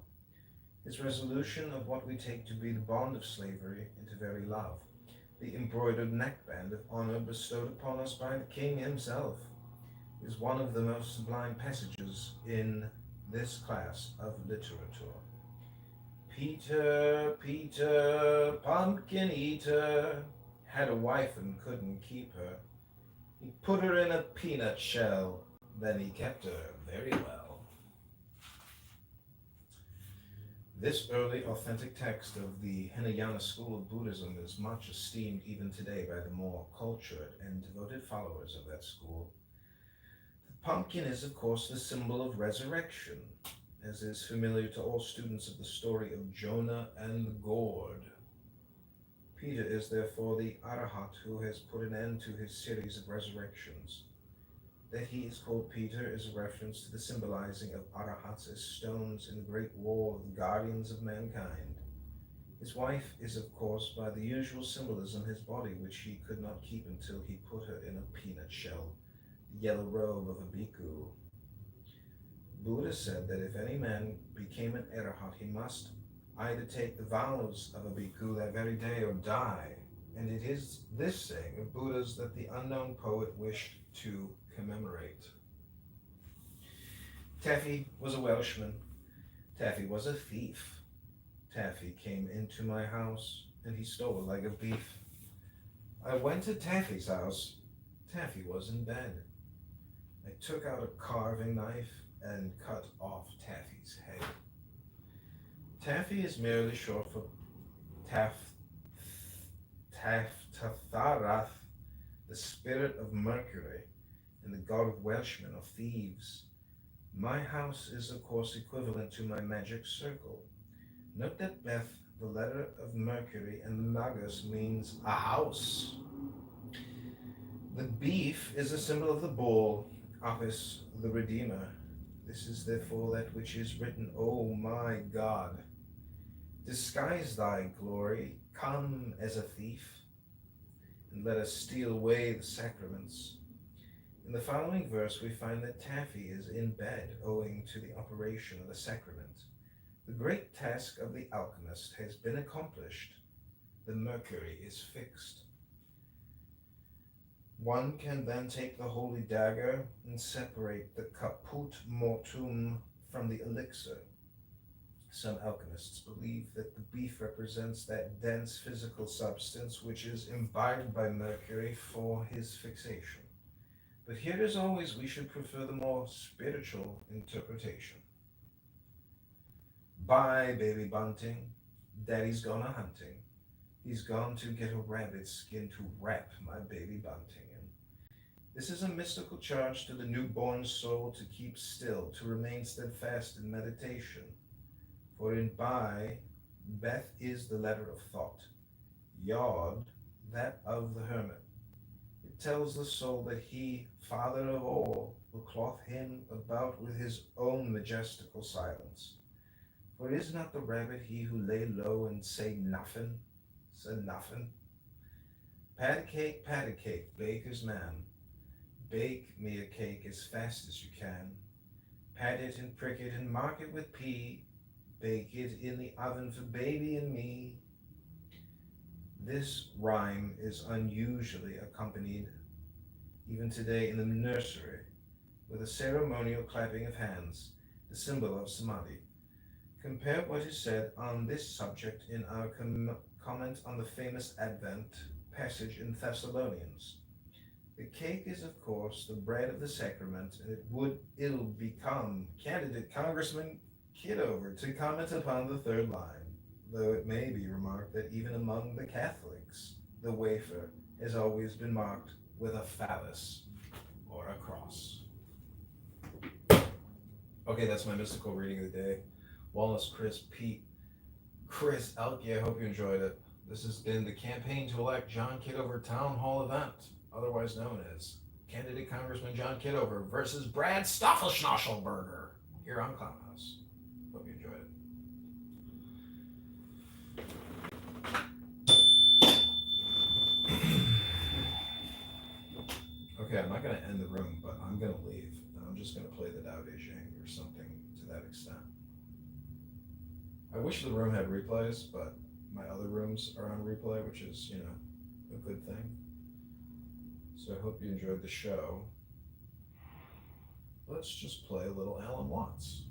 His resolution of what we take to be the bond of slavery into very love, the embroidered neckband of honor bestowed upon us by the king himself, is one of the most sublime passages in this class of literature. Peter, Peter, pumpkin eater, had a wife and couldn't keep her. He put her in a peanut shell, then he kept her very well. This early authentic text of the Hinayana school of Buddhism is much esteemed even today by the more cultured and devoted followers of that school. The pumpkin is, of course, the symbol of resurrection, as is familiar to all students of the story of Jonah and the gourd. Peter is therefore the Arahat who has put an end to his series of resurrections. That he is called Peter is a reference to the symbolizing of Arahats as stones in the great wall of the guardians of mankind. His wife is, of course, by the usual symbolism, his body, which he could not keep until he put her in a peanut shell, the yellow robe of a bhikkhu. Buddha said that if any man became an Arahat, he must either take the vows of a bhikkhu that very day or die. And it is this saying of Buddha's that the unknown poet wished to commemorate. Taffy was a Welshman. Taffy was a thief. Taffy came into my house and he stole a leg of beef. I went to Taffy's house. Taffy was in bed. I took out a carving knife and cut off Taffy's head. Taffy is merely short for Taftarath, the spirit of Mercury, and the god of Welshmen or thieves. My house is of course equivalent to my magic circle. Note that Beth, the letter of Mercury, and Magus means a house. The beef is a symbol of the bull, Apis, the Redeemer. This is therefore that which is written, O my God, disguise thy glory, come as a thief, and let us steal away the sacraments. In the following verse we find that Taffy is in bed owing to the operation of the sacrament. The great task of the alchemist has been accomplished. The mercury is fixed. One can then take the holy dagger and separate the caput mortuum from the elixir. Some alchemists believe that the beef represents that dense physical substance which is imbibed by Mercury for his fixation. But here, as always, we should prefer the more spiritual interpretation. Bye, baby bunting. Daddy's gone a hunting. He's gone to get a rabbit skin to wrap my baby bunting in. This is a mystical charge to the newborn soul to keep still, to remain steadfast in meditation. For in Beth is the letter of thought, Yod, that of the hermit. It tells the soul that he, father of all, will cloth him about with his own majestical silence. For is not the rabbit he who lay low and said nothing? Pat a cake, baker's man. Bake me a cake as fast as you can. Pat it and prick it and mark it with P. Bake it in the oven for baby and me. This rhyme is unusually accompanied, even today in the nursery, with a ceremonial clapping of hands, the symbol of samadhi. Compare what is said on this subject in our comment on the famous Advent passage in Thessalonians. The cake is, of course, the bread of the sacrament, and it'll become candidate Congressman Kitover to comment upon the third line, though it may be remarked that even among the Catholics, the wafer has always been marked with a phallus or a cross. Okay, that's my mystical reading of the day. Wallace, Chris, Pete, Chris, Elke, I hope you enjoyed it. This has been the campaign to elect John Kitover town hall event, otherwise known as candidate Congressman John Kitover versus Brad Stoffelschnauschelberger here on Clownhouse. Hope you enjoyed it. Okay, I'm not going to end the room, but I'm going to leave. And I'm just going to play the Tao Te Ching or something to that extent. I wish the room had replays, but my other rooms are on replay, which is, a good thing. So I hope you enjoyed the show. Let's just play a little Alan Watts.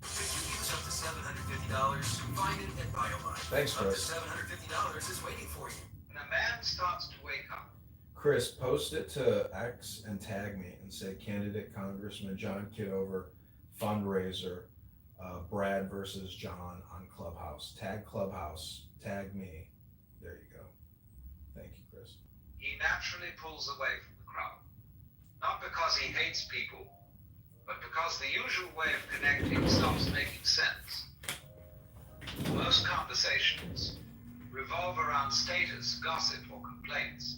If you use up to $750, find it at BioMine. Thanks, Chris. Up to $750 is waiting for you. When a man starts to wake up, Chris, post it to X and tag me and say candidate Congressman John Kitover fundraiser, Brad versus John on Clubhouse. Tag Clubhouse, tag me. There you go. Thank you, Chris. he naturally pulls away from the crowd. Not because he hates people, but because the usual way of connecting stops making sense. Most conversations revolve around status, gossip, or complaints.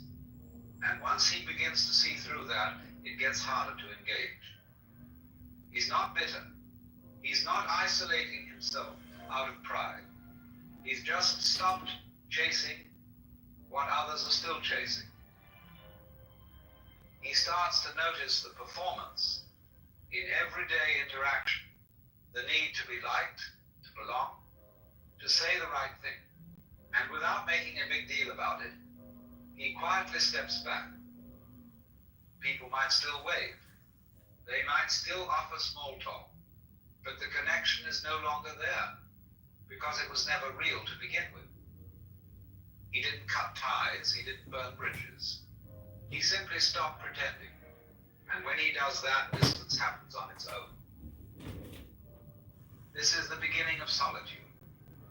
And once he begins to see through that, it gets harder to engage. He's not bitter. He's not isolating himself out of pride. He's just stopped chasing what others are still chasing. He starts to notice the performance in everyday interaction, the need to be liked, to belong, to say the right thing. And without making a big deal about it, he quietly steps back. People might still wave. They might still offer small talk, but the connection is no longer there because it was never real to begin with. He didn't cut ties, he didn't burn bridges. He simply stopped pretending. And when he does that, distance happens on its own. This is the beginning of solitude,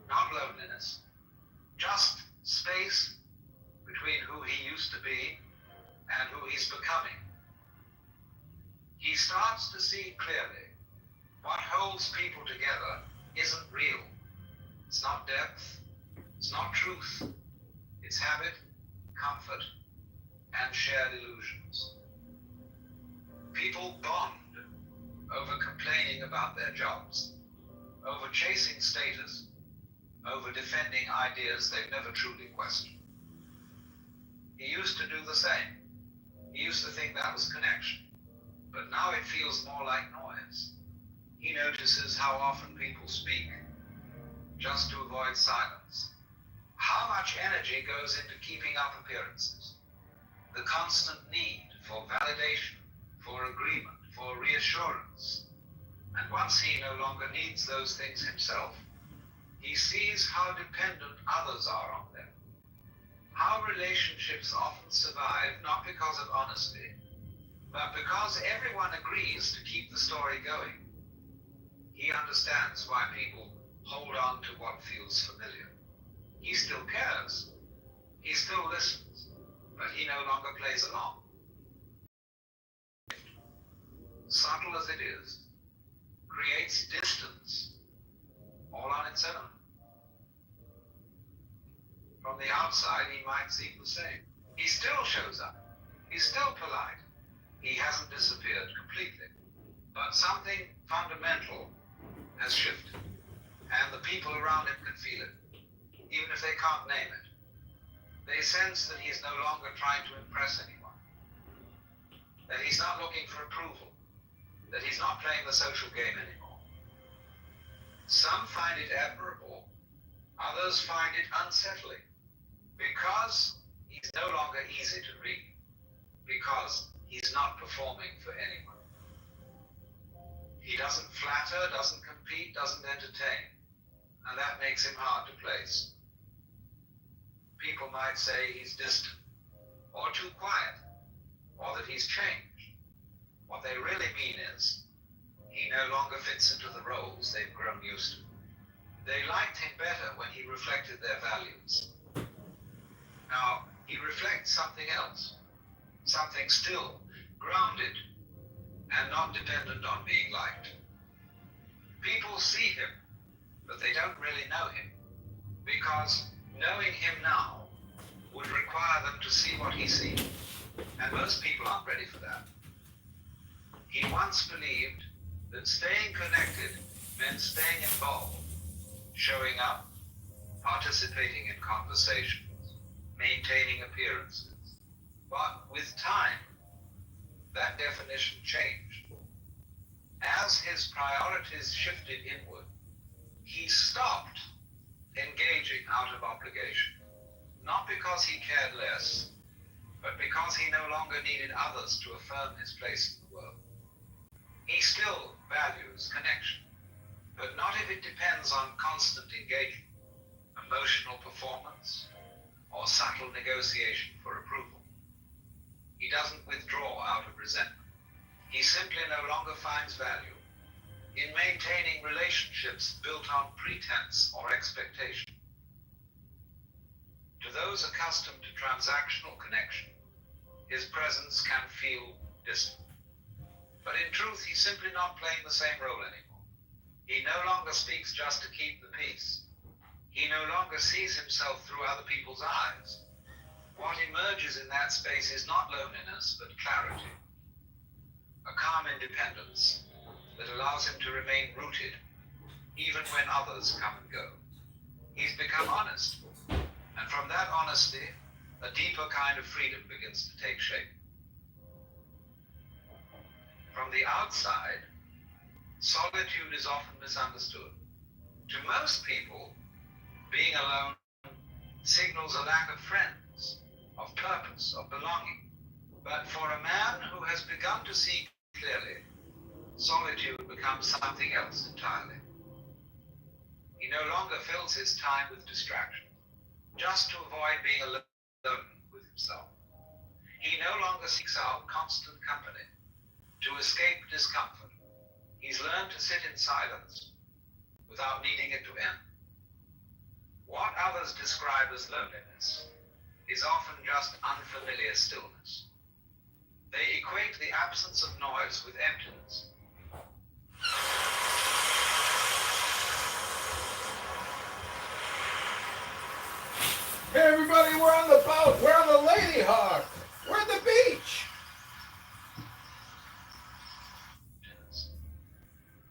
not loneliness, just space between who he used to be and who he's becoming. He starts to see clearly what holds people together isn't real. It's not depth, it's not truth. It's habit, comfort, and shared illusions. People bond over complaining about their jobs, over chasing status, over defending ideas they've never truly questioned. He used to do the same. He used to think that was connection, but now it feels more like noise. He notices how often people speak just to avoid silence. How much energy goes into keeping up appearances? the constant need for validation, for agreement, for reassurance. And once he no longer needs those things himself, he sees how dependent others are on them. How relationships often survive not because of honesty, but because everyone agrees to keep the story going. He understands why people hold on to what feels familiar. He still cares. He still listens, but he no longer plays along. Subtle as it is, creates distance all on its own. From the outside, he might seem the same. He still shows up. He's still polite. He hasn't disappeared completely. But something fundamental has shifted, and the people around him can feel it, even if they can't name it. They sense that he's no longer trying to impress anyone, that he's not looking for approval, that he's not playing the social game anymore. Some find it admirable, others find it unsettling, because he's no longer easy to read, because he's not performing for anyone. He doesn't flatter, doesn't compete, doesn't entertain, and that makes him hard to place. People might say he's distant, or too quiet, or that he's changed. What they really mean is, he no longer fits into the roles they've grown used to. They liked him better when he reflected their values. Now, he reflects something else, something still grounded and not dependent on being liked. People see him, but they don't really know him, because knowing him now would require them to see what he sees, and most people aren't ready for that. He once believed that staying connected meant staying involved, showing up, participating in conversations, maintaining appearances. But with time, that definition changed. As his priorities shifted inward, he stopped engaging out of obligation, not because he cared less, but because he no longer needed others to affirm his place in the world. He still values connection, but not if it depends on constant engagement, emotional performance, or subtle negotiation for approval. He doesn't withdraw out of resentment. He simply no longer finds value in maintaining relationships built on pretense or expectation. To those accustomed to transactional connection, his presence can feel distant. But in truth, he's simply not playing the same role anymore. He no longer speaks just to keep the peace. He no longer sees himself through other people's eyes. What emerges in that space is not loneliness, but clarity. A calm independence that allows him to remain rooted, even when others come and go. He's become honest, and from that honesty, a deeper kind of freedom begins to take shape. From the outside, solitude is often misunderstood. To most people, being alone signals a lack of friends, of purpose, of belonging. But for a man who has begun to see clearly, solitude becomes something else entirely. He no longer fills his time with distraction, just to avoid being alone with himself. He no longer seeks out constant company to escape discomfort. He's learned to sit in silence without needing it to end. What others describe as loneliness is often just unfamiliar stillness. They equate the absence of noise with emptiness. Hey everybody, we're on the boat, we're on the Lady Hawk, we're at the beach.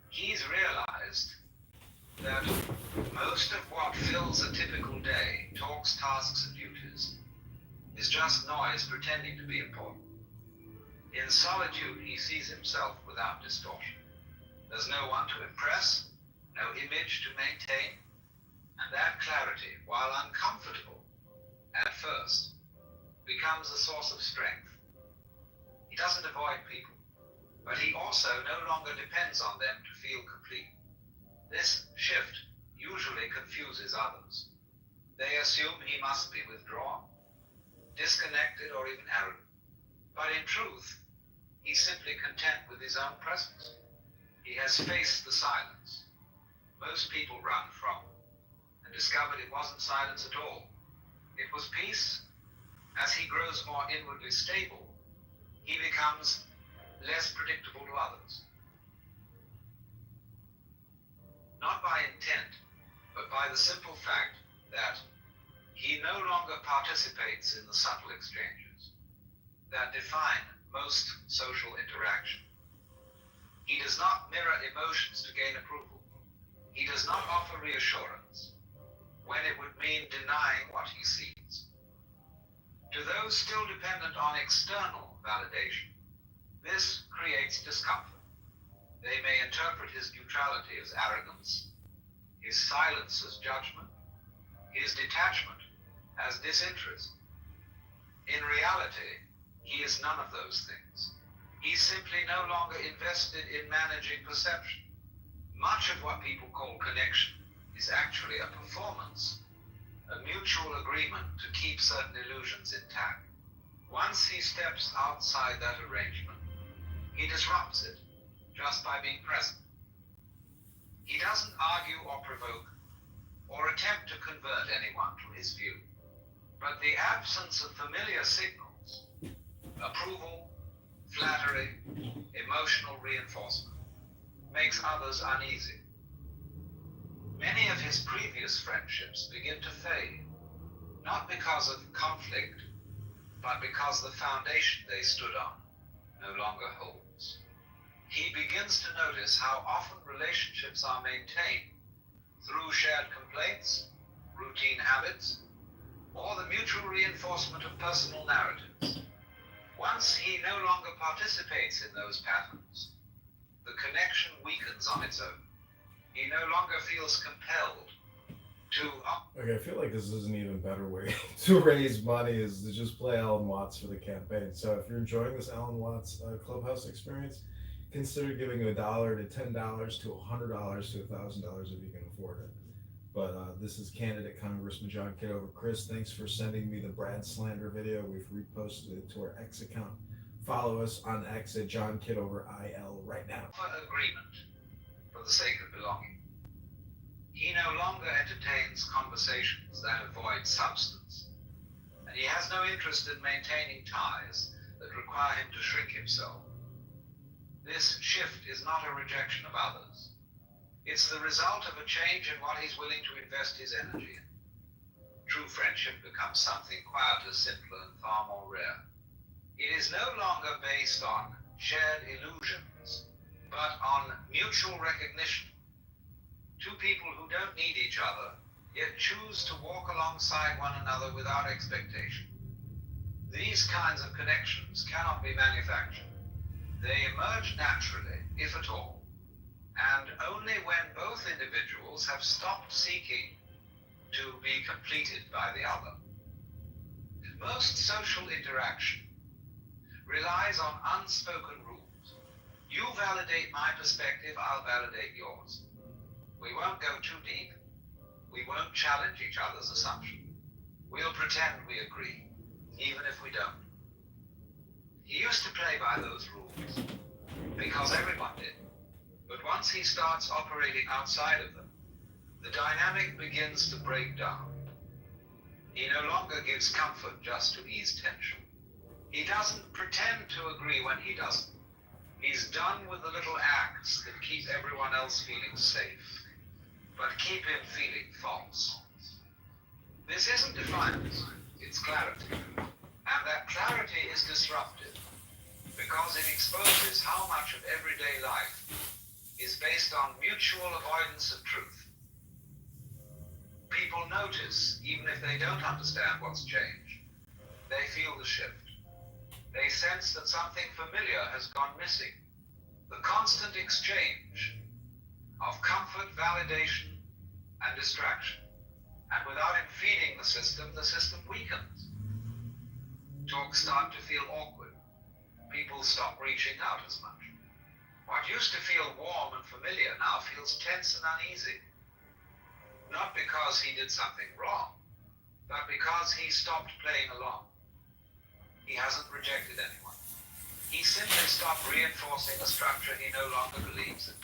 He's realized that most of what fills a typical day, talks, tasks, and duties, is just noise pretending to be important. In solitude, he sees himself without distortion. There's no one to impress, no image to maintain, and that clarity, while uncomfortable at first, becomes a source of strength. He doesn't avoid people, but he also no longer depends on them to feel complete. This shift usually confuses others. They assume he must be withdrawn, disconnected, or even arrogant. But in truth, he's simply content with his own presence. He has faced the silence most people run from, and discovered it wasn't silence at all. It was peace. As he grows more inwardly stable, he becomes less predictable to others. Not by intent, but by the simple fact that he no longer participates in the subtle exchanges that define most social interaction. He does not mirror emotions to gain approval. He does not offer reassurance when it would mean denying what he sees. To those still dependent on external validation, this creates discomfort. They may interpret his neutrality as arrogance, his silence as judgment, his detachment as disinterest. In reality, he is none of those things. He's simply no longer invested in managing perception. Much of what people call connection is actually a performance, a mutual agreement to keep certain illusions intact. Once he steps outside that arrangement, he disrupts it just by being present. He doesn't argue or provoke or attempt to convert anyone to his view. But the absence of familiar signals, approval, flattery, emotional reinforcement, makes others uneasy. Many of his previous friendships begin to fade, not because of conflict, but because the foundation they stood on no longer holds. He begins to notice how often relationships are maintained through shared complaints, routine habits, or the mutual reinforcement of personal narratives. Once he no longer participates in those patterns, the connection weakens on its own. He no longer feels compelled to... Okay, I feel like this is an even better way to raise money is to just play Alan Watts for the campaign. So if you're enjoying this Alan Watts Clubhouse experience, consider giving $1 to $10 to $100 to $1,000 if you can afford it. But this is candidate Congressman John Kitover. Chris, thanks for sending me the Brad Slander video. We've reposted it to our X account. Follow us on X at John Kitover IL right now. For agreement, for the sake of belonging. He no longer entertains conversations that avoid substance, and he has no interest in maintaining ties that require him to shrink himself. This shift is not a rejection of others. It's the result of a change in what he's willing to invest his energy in. True friendship becomes something quieter, simpler, and far more rare. It is no longer based on shared illusions, but on mutual recognition. Two people who don't need each other, yet choose to walk alongside one another without expectation. These kinds of connections cannot be manufactured. They emerge naturally, if at all, and only when both individuals have stopped seeking to be completed by the other. Most social interaction relies on unspoken rules. You validate my perspective, I'll validate yours. We won't go too deep. We won't challenge each other's assumption. We'll pretend we agree, even if we don't. He used to play by those rules, because everyone did. But once he starts operating outside of them, the dynamic begins to break down. He no longer gives comfort just to ease tension. He doesn't pretend to agree when he doesn't. He's done with the little acts that keep everyone else feeling safe, but keep him feeling false. This isn't defiance, it's clarity. And that clarity is disruptive because it exposes how much of everyday life is based on mutual avoidance of truth. People notice, even if they don't understand what's changed. They feel the shift. They sense that something familiar has gone missing. The constant exchange of comfort, validation, and distraction. And without him feeding the system weakens. Talks start to feel awkward. People stop reaching out as much. What used to feel warm and familiar now feels tense and uneasy. Not because he did something wrong, but because he stopped playing along. He hasn't rejected anyone. He simply stopped reinforcing a structure he no longer believes in.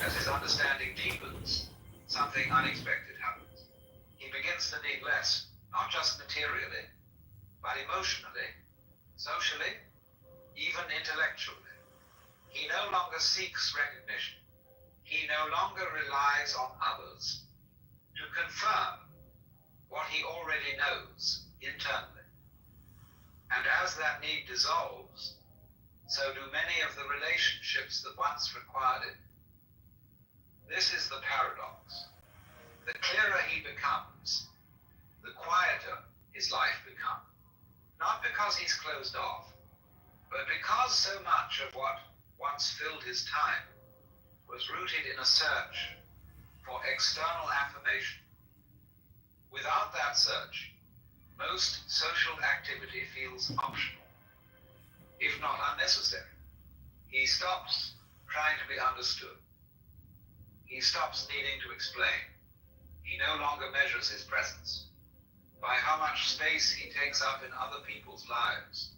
As his understanding deepens, something unexpected happens. He begins to need less, not just materially, but emotionally, socially, even intellectually. He no longer seeks recognition. He no longer relies on others to confirm what he already knows internally. And as that need dissolves, so do many of the relationships that once required it. This is the paradox. The clearer he becomes, the quieter his life becomes. Not because he's closed off, but because so much of what once filled his time was rooted in a search for external affirmation. Without that search, most social activity feels optional, if not unnecessary. He stops trying to be understood. He stops needing to explain. He no longer measures his presence by how much space he takes up in other people's lives.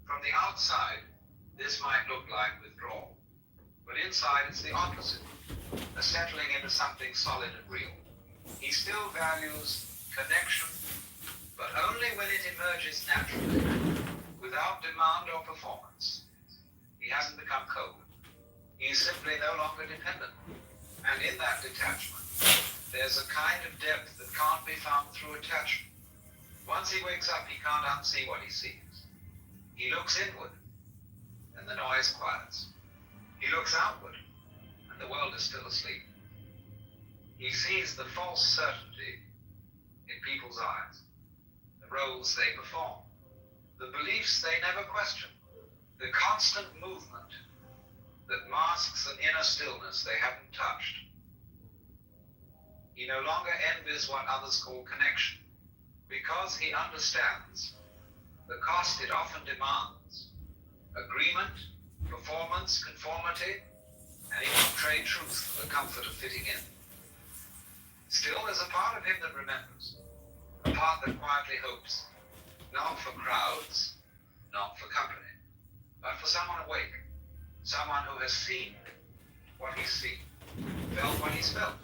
From the outside, this might look like withdrawal, but inside it's the opposite, a settling into something solid and real. He still values connection, but only when it emerges naturally, without demand or performance. He hasn't become cold. He is simply no longer dependent. And in that detachment, there's a kind of depth that can't be found through attachment. Once he wakes up, he can't unsee what he sees. He looks inward, and the noise quiets. He looks outward, and the world is still asleep. He sees the false certainty in people's eyes, the roles they perform, the beliefs they never question, the constant movement that masks an inner stillness they haven't touched. He no longer envies what others call connection, because he understands the cost it often demands: agreement, performance, conformity, and he won't trade truth for the comfort of fitting in. Still, there's a part of him that remembers, a part that quietly hopes, not for crowds, not for company, but for someone awake, someone who has seen what he's seen, felt what he's felt,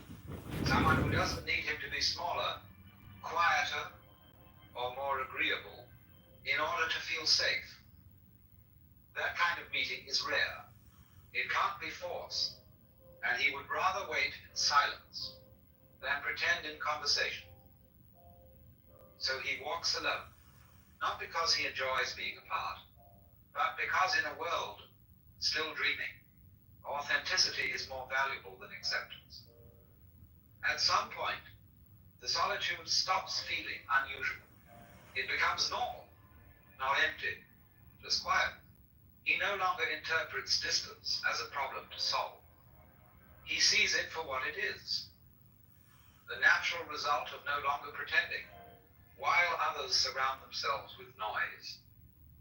someone who doesn't need him to be smaller, quieter, or more agreeable in order to feel safe. That kind of meeting is rare. It can't be forced, and he would rather wait in silence than pretend in conversation. So he walks alone, not because he enjoys being apart, but because in a world still dreaming, authenticity is more valuable than acceptance. At some point, the solitude stops feeling unusual. It becomes normal, not empty, just quiet. He no longer interprets distance as a problem to solve. He sees it for what it is, the natural result of no longer pretending. While others surround themselves with noise,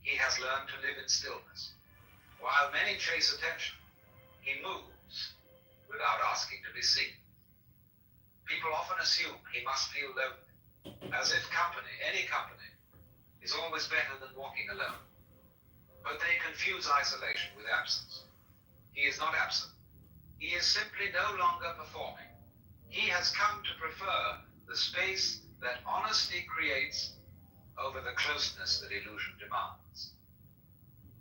he has learned to live in stillness. While many chase attention, he moves without asking to be seen. People often assume he must feel lonely, as if company, any company, is always better than walking alone. But they confuse isolation with absence. He is not absent. He is simply no longer performing. He has come to prefer the space that honesty creates over the closeness that illusion demands.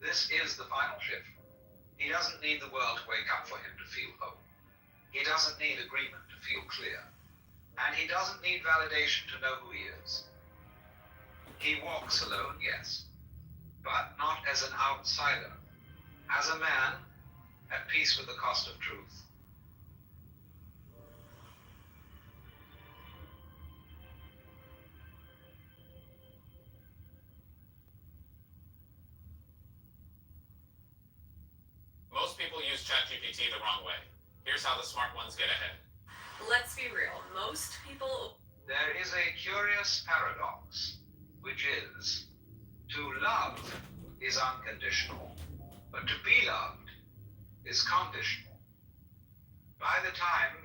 This is the final shift. He doesn't need the world to wake up for him to feel hope. He doesn't need agreement to feel clear. And he doesn't need validation to know who he is. He walks alone, yes, but not as an outsider, as a man at peace with the cost of truth. Most people use ChatGPT the wrong way. Here's how the smart ones get ahead. Let's be real. Most people. There is a curious paradox, which is To love is unconditional, but to be loved is conditional. By the time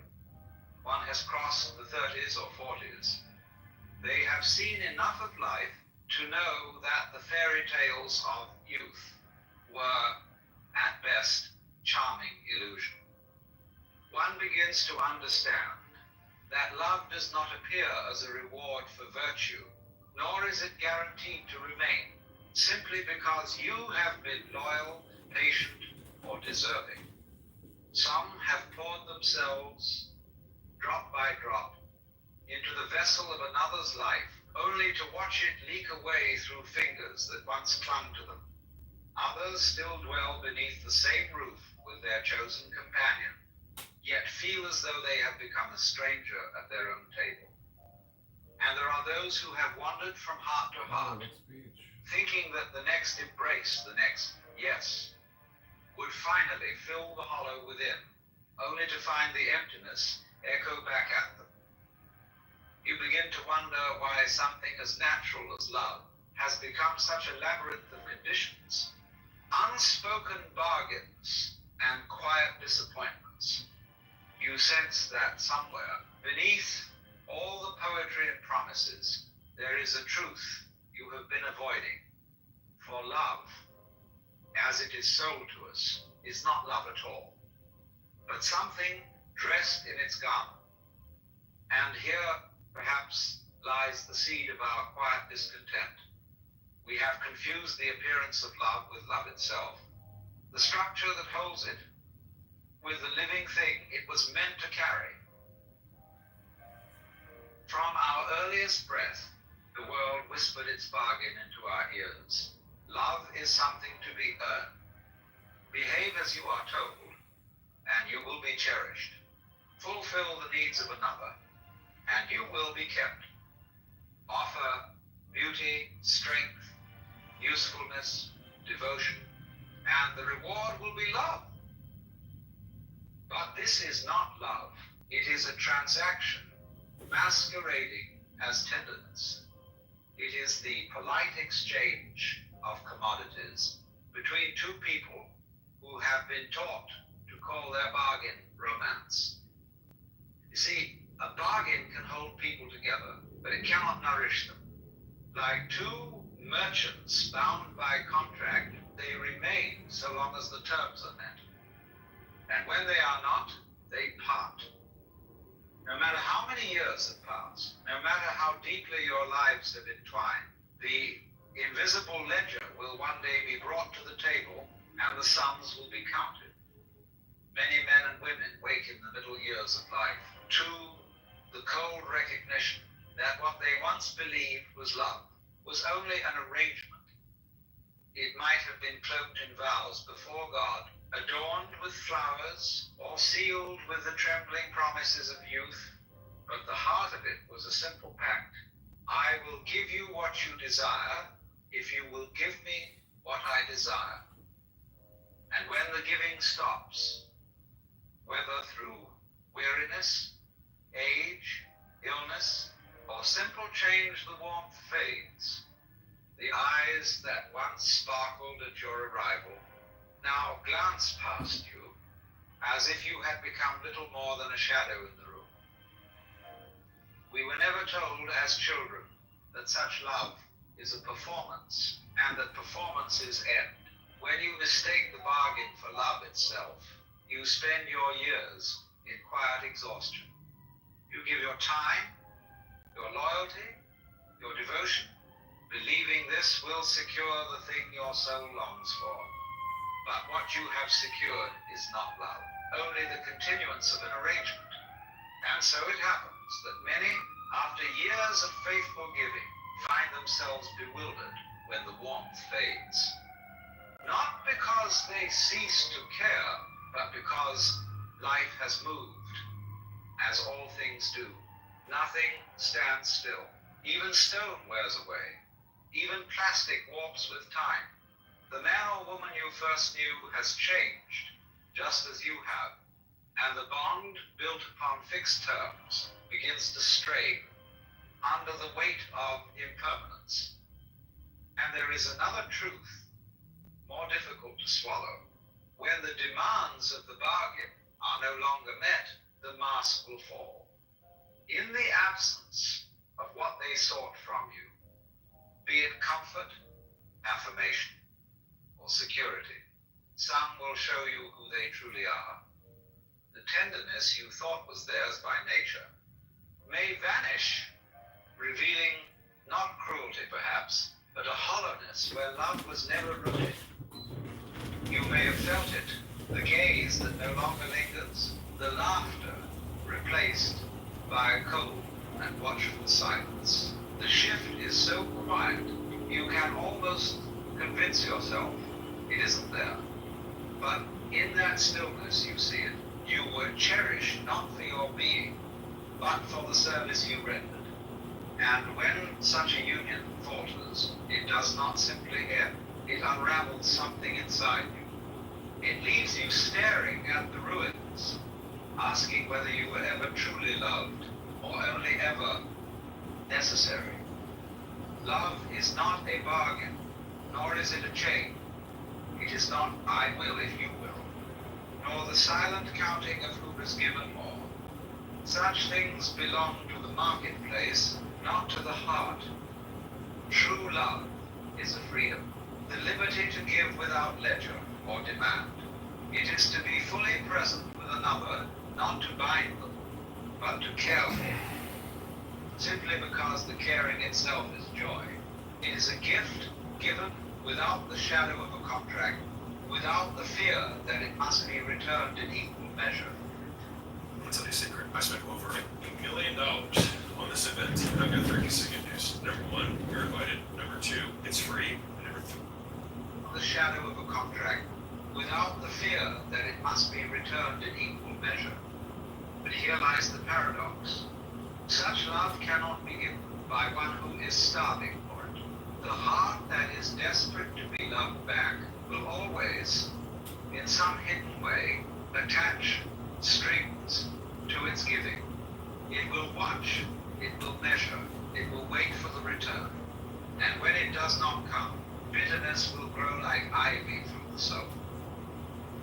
one has crossed the 30s or 40s, they have seen enough of life to know that the fairy tales of youth were, at best, charming illusion. One begins to understand that love does not appear as a reward for virtue, nor is it guaranteed to remain, simply because you have been loyal, patient, or deserving. Some have poured themselves, drop by drop, into the vessel of another's life, only to watch it leak away through fingers that once clung to them. Others still dwell beneath the same roof with their chosen companion, yet feel as though they have become a stranger at their own table. And there are those who have wandered from heart to heart, thinking that the next embrace, the next yes, would finally fill the hollow within, only to find the emptiness echo back at them. You begin to wonder why something as natural as love has become such a labyrinth of conditions, unspoken bargains, and quiet disappointments. You sense that somewhere, beneath all the poetry and promises, there is a truth you have been avoiding. For love, as it is sold to us, is not love at all, but something dressed in its garment. And here, perhaps, lies the seed of our quiet discontent. We have confused the appearance of love with love itself, the structure that holds it, with the living thing it was meant to carry. From our earliest breath, the world whispered its bargain into our ears. Love is something to be earned. Behave as you are told, and you will be cherished. Fulfill the needs of another, and you will be kept. Offer beauty, strength, usefulness, devotion, and the reward will be love. But this is not love. It is a transaction masquerading as tenderness. It is the polite exchange of commodities between two people who have been taught to call their bargain romance. You see, a bargain can hold people together, but it cannot nourish them. Like two merchants bound by contract, they remain so long as the terms are met. And when they are not, they part. No matter how many years have passed, no matter how deeply your lives have entwined, the invisible ledger will one day be brought to the table and the sums will be counted. Many men and women wake in the middle years of life to the cold recognition that what they once believed was love was only an arrangement. It might have been cloaked in vows before God, adorned with flowers, or sealed with the trembling promises of youth, but the heart of it was a simple pact. I will give you what you desire if you will give me what I desire. And when the giving stops, whether through weariness, age, illness, or simple change, the warmth fades. The eyes that once sparkled at your arrival now glance past you as if you had become little more than a shadow in the room. We were never told as children that such love is a performance and that performances end. When you mistake the bargain for love itself, you spend your years in quiet exhaustion. You give your time, your loyalty, your devotion, believing this will secure the thing your soul longs for. But what you have secured is not love, only the continuance of an arrangement. And so it happens that many, after years of faithful giving, find themselves bewildered when the warmth fades. Not because they cease to care, but because life has moved, as all things do. Nothing stands still. Even stone wears away. Even plastic warps with time. The man or woman you first knew has changed, just as you have, and the bond built upon fixed terms begins to strain under the weight of impermanence. And there is another truth, more difficult to swallow. When the demands of the bargain are no longer met, the mask will fall. In the absence of what they sought from you, be it comfort, affirmation, or security, some will show you who they truly are. The tenderness you thought was theirs by nature may vanish, revealing not cruelty perhaps, but a hollowness where love was never rooted. You may have felt it, the gaze that no longer lingers, the laughter replaced by a cold and watchful silence. The shift is so quiet, you can almost convince yourself it isn't there. But in that stillness you see it. You were cherished not for your being, but for the service you rendered. And when such a union falters, it does not simply end. It unravels something inside you. It leaves you staring at the ruins, asking whether you were ever truly loved or only ever necessary. Love is not a bargain, nor is it a chain. It is not I will if you will, nor the silent counting of who has given more. Such things belong to the marketplace, not to the heart. True love is a freedom, the liberty to give without ledger or demand. It is to be fully present with another, not to bind them, but to care for them, simply because the caring itself is joy. It is a gift given without the shadow of a contract, without the fear that it must be returned in equal measure. I'll tell you a secret. I spent over $1 million on this event. I've got 3 pieces of good news. Number 1, you're invited. Number 2, it's free. And number 3, The shadow of a contract, without the fear that it must be returned in equal measure. But here lies the paradox. Such love cannot be given by one who is starving for it. The heart that is desperate to be loved back will always, in some hidden way, attach strings to its giving. It will watch, it will measure, it will wait for the return. And when it does not come, bitterness will grow like ivy through the soul.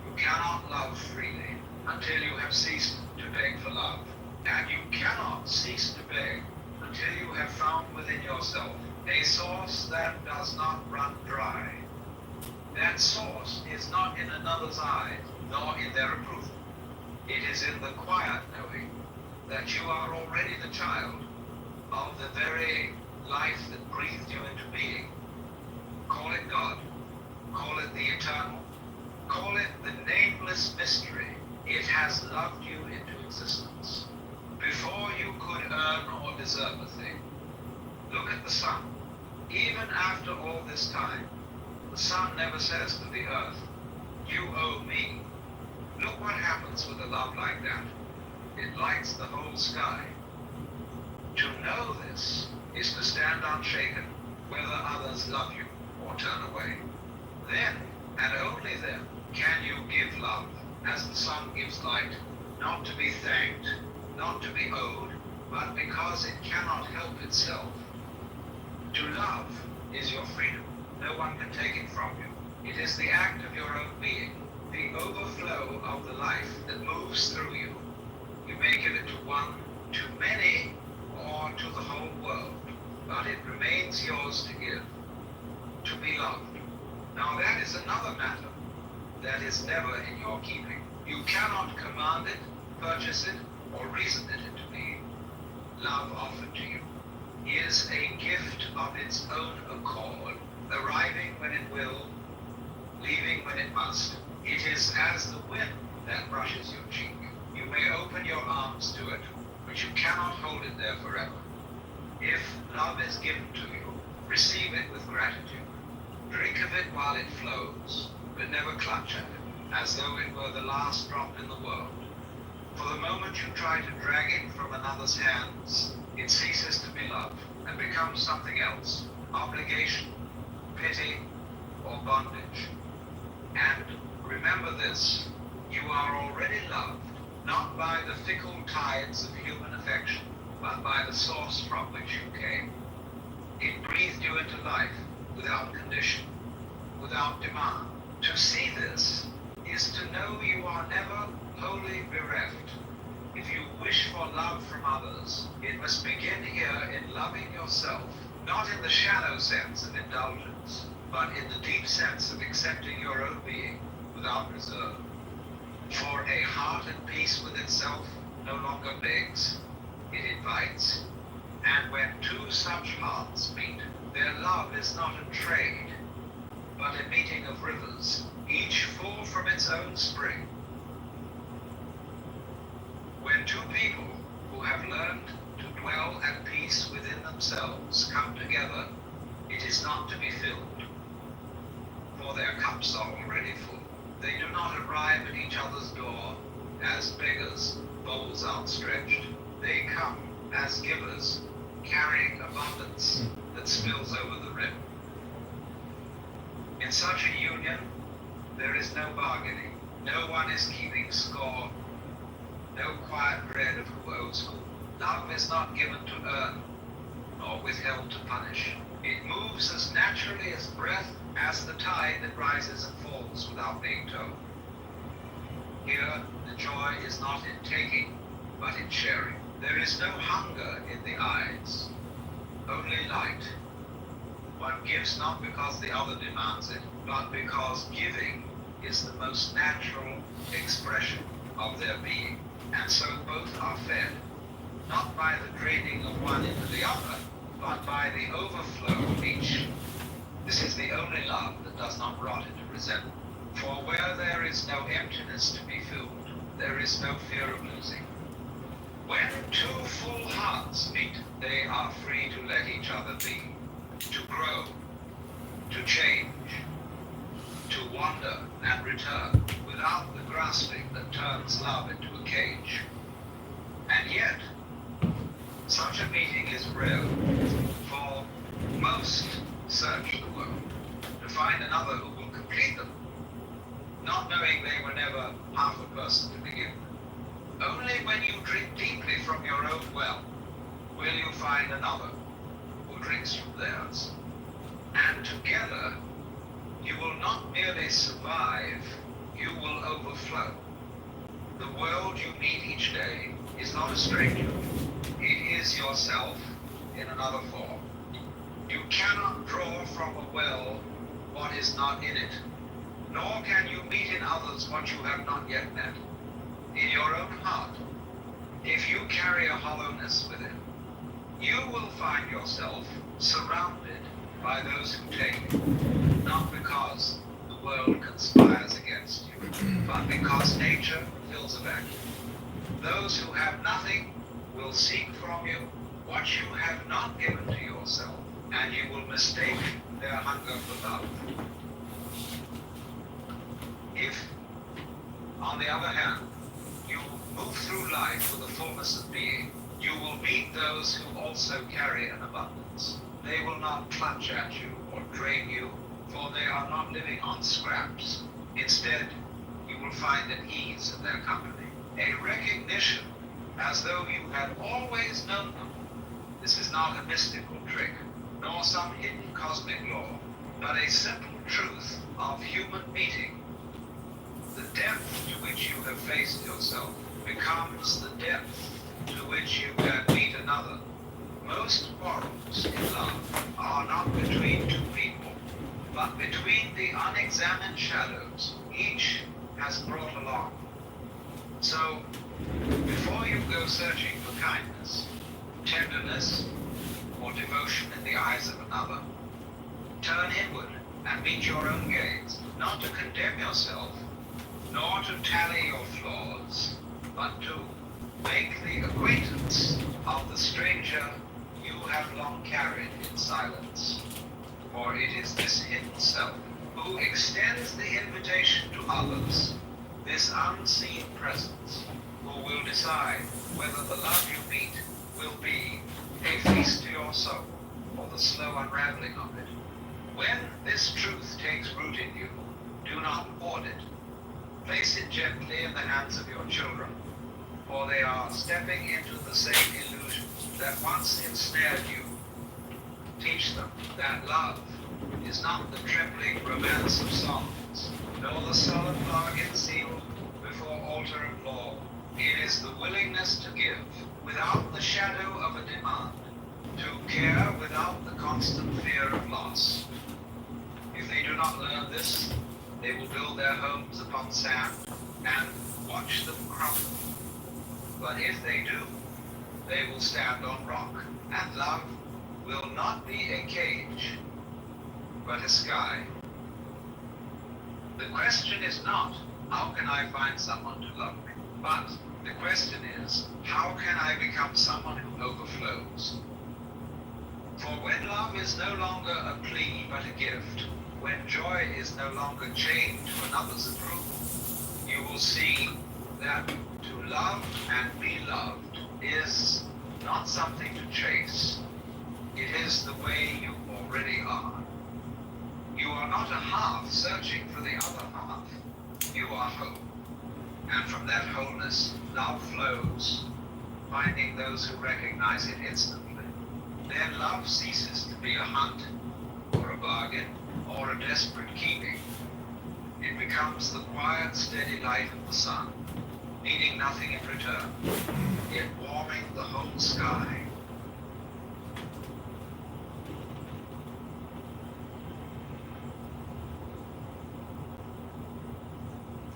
You cannot love freely until you have ceased to beg for love. And you cannot cease to beg until you have found within yourself a source that does not run dry. That source is not in another's eyes, nor in their approval. It is in the quiet knowing that you are already the child of the very life that breathed you into being. Call it God, call it the eternal, call it the nameless mystery. It has loved you into existence before you could earn or deserve a thing. Look at the sun. Even after all this time, the sun never says to the earth, you owe me. Look what happens with a love like that. It lights the whole sky. To know this is to stand unshaken, whether others love you or turn away. Then, and only then, can you give love as the sun gives light, not to be thanked, not to be owed, but because it cannot help itself. To love is your freedom. No one can take it from you. It is the act of your own being, the overflow of the life that moves through you. You may give it to one, to many, or to the whole world, but it remains yours to give, to be loved. Now that is another matter that is never in your keeping. You cannot command it, purchase it, or reason it into being. Love offered to you is a gift of its own accord, arriving when it will, leaving when it must. It is as the wind that brushes your cheek. You may open your arms to it, but you cannot hold it there forever. If love is given to you, receive it with gratitude. Drink of it while it flows, but never clutch at it, as though it were the last drop in the world. For the moment you try to drag it from another's hands, it ceases to be love and becomes something else, obligation, pity, or bondage. And remember this, you are already loved, not by the fickle tides of human affection, but by the source from which you came. It breathed you into life, without condition, without demand. To see this is to know you are never wholly bereft. If you wish for love from others, it must begin here in loving yourself, not in the shallow sense of indulgence, but in the deep sense of accepting your own being without reserve. For a heart at peace with itself no longer begs, it invites, and when two such hearts meet, their love is not a trade, but a meeting of rivers, each full from its own spring. When two people who have learned to dwell at peace within themselves come together, it is not to be filled, for their cups are already full. They do not arrive at each other's door as beggars, bowls outstretched. They come as givers, carrying abundance that spills over the rim. In such a union, there is no bargaining. No one is keeping score. No quiet dread of who owes who. Love is not given to earn, nor withheld to punish. It moves as naturally as breath, as the tide that rises and falls without being told. Here, the joy is not in taking, but in sharing. There is no hunger in the eyes, only light. One gives not because the other demands it, but because giving is the most natural expression of their being. And so both are fed, not by the draining of one into the other, but by the overflow of each. This is the only love that does not rot into resentment. For where there is no emptiness to be filled, there is no fear of losing. When two full hearts meet, they are free to let each other be, to grow, to change, to wander and return, without the grasping that turns love into a cage. And yet, such a meeting is rare, for most search the world to find another who will complete them, not knowing they were never half a person to begin with. Only when you drink deeply from your own well will you find another who drinks from theirs. And together, you will not merely survive, you will overflow. The world you meet each day is not a stranger. It is yourself in another form. You cannot draw from a well what is not in it, nor can you meet in others what you have not yet met. In your own heart, if you carry a hollowness within, you will find yourself surrounded by those who take, not because the world conspires against you, but because nature fills a vacuum. Those who have nothing will seek from you what you have not given to yourself, and you will mistake their hunger for love. If, on the other hand, you move through life with a fullness of being, you will meet those who also carry an abundance. They will not clutch at you or drain you, for they are not living on scraps. Instead, you will find an ease in their company, a recognition as though you had always known them. This is not a mystical trick, nor some hidden cosmic law, but a simple truth of human meeting. The depth to which you have faced yourself becomes the depth to which you can meet another. Most quarrels in love are not between two people, but between the unexamined shadows each has brought along. So, before you go searching for kindness, tenderness, or devotion in the eyes of another, turn inward and meet your own gaze, not to condemn yourself, nor to tally your flaws, but to make the acquaintance of the stranger you have long carried in silence. For it is this hidden self who extends the invitation to others, this unseen presence, who will decide whether the love you meet will be a feast to your soul or the slow unraveling of it. When this truth takes root in you, do not hoard it. Place it gently in the hands of your children, for they are stepping into the same illusion that once ensnared you. Teach them that love is not the trembling romance of songs, nor the solemn bargain sealed before altar of law. It is the willingness to give without the shadow of a demand, to care without the constant fear of loss. If they do not learn this, they will build their homes upon sand and watch them crumble. But if they do, they will stand on rock, and love will not be a cage, but a sky. The question is not, how can I find someone to love me? But the question is, how can I become someone who overflows? For when love is no longer a plea but a gift, when joy is no longer chained to another's approval, you will see that to love and be loved is not something to chase. It is the way you already are. You are not a half searching for the other half. You are whole. And from that wholeness, love flows, finding those who recognize it instantly. Then love ceases to be a hunt, or a bargain, or a desperate keeping. It becomes the quiet, steady light of the sun, needing nothing in return, yet warming the whole sky.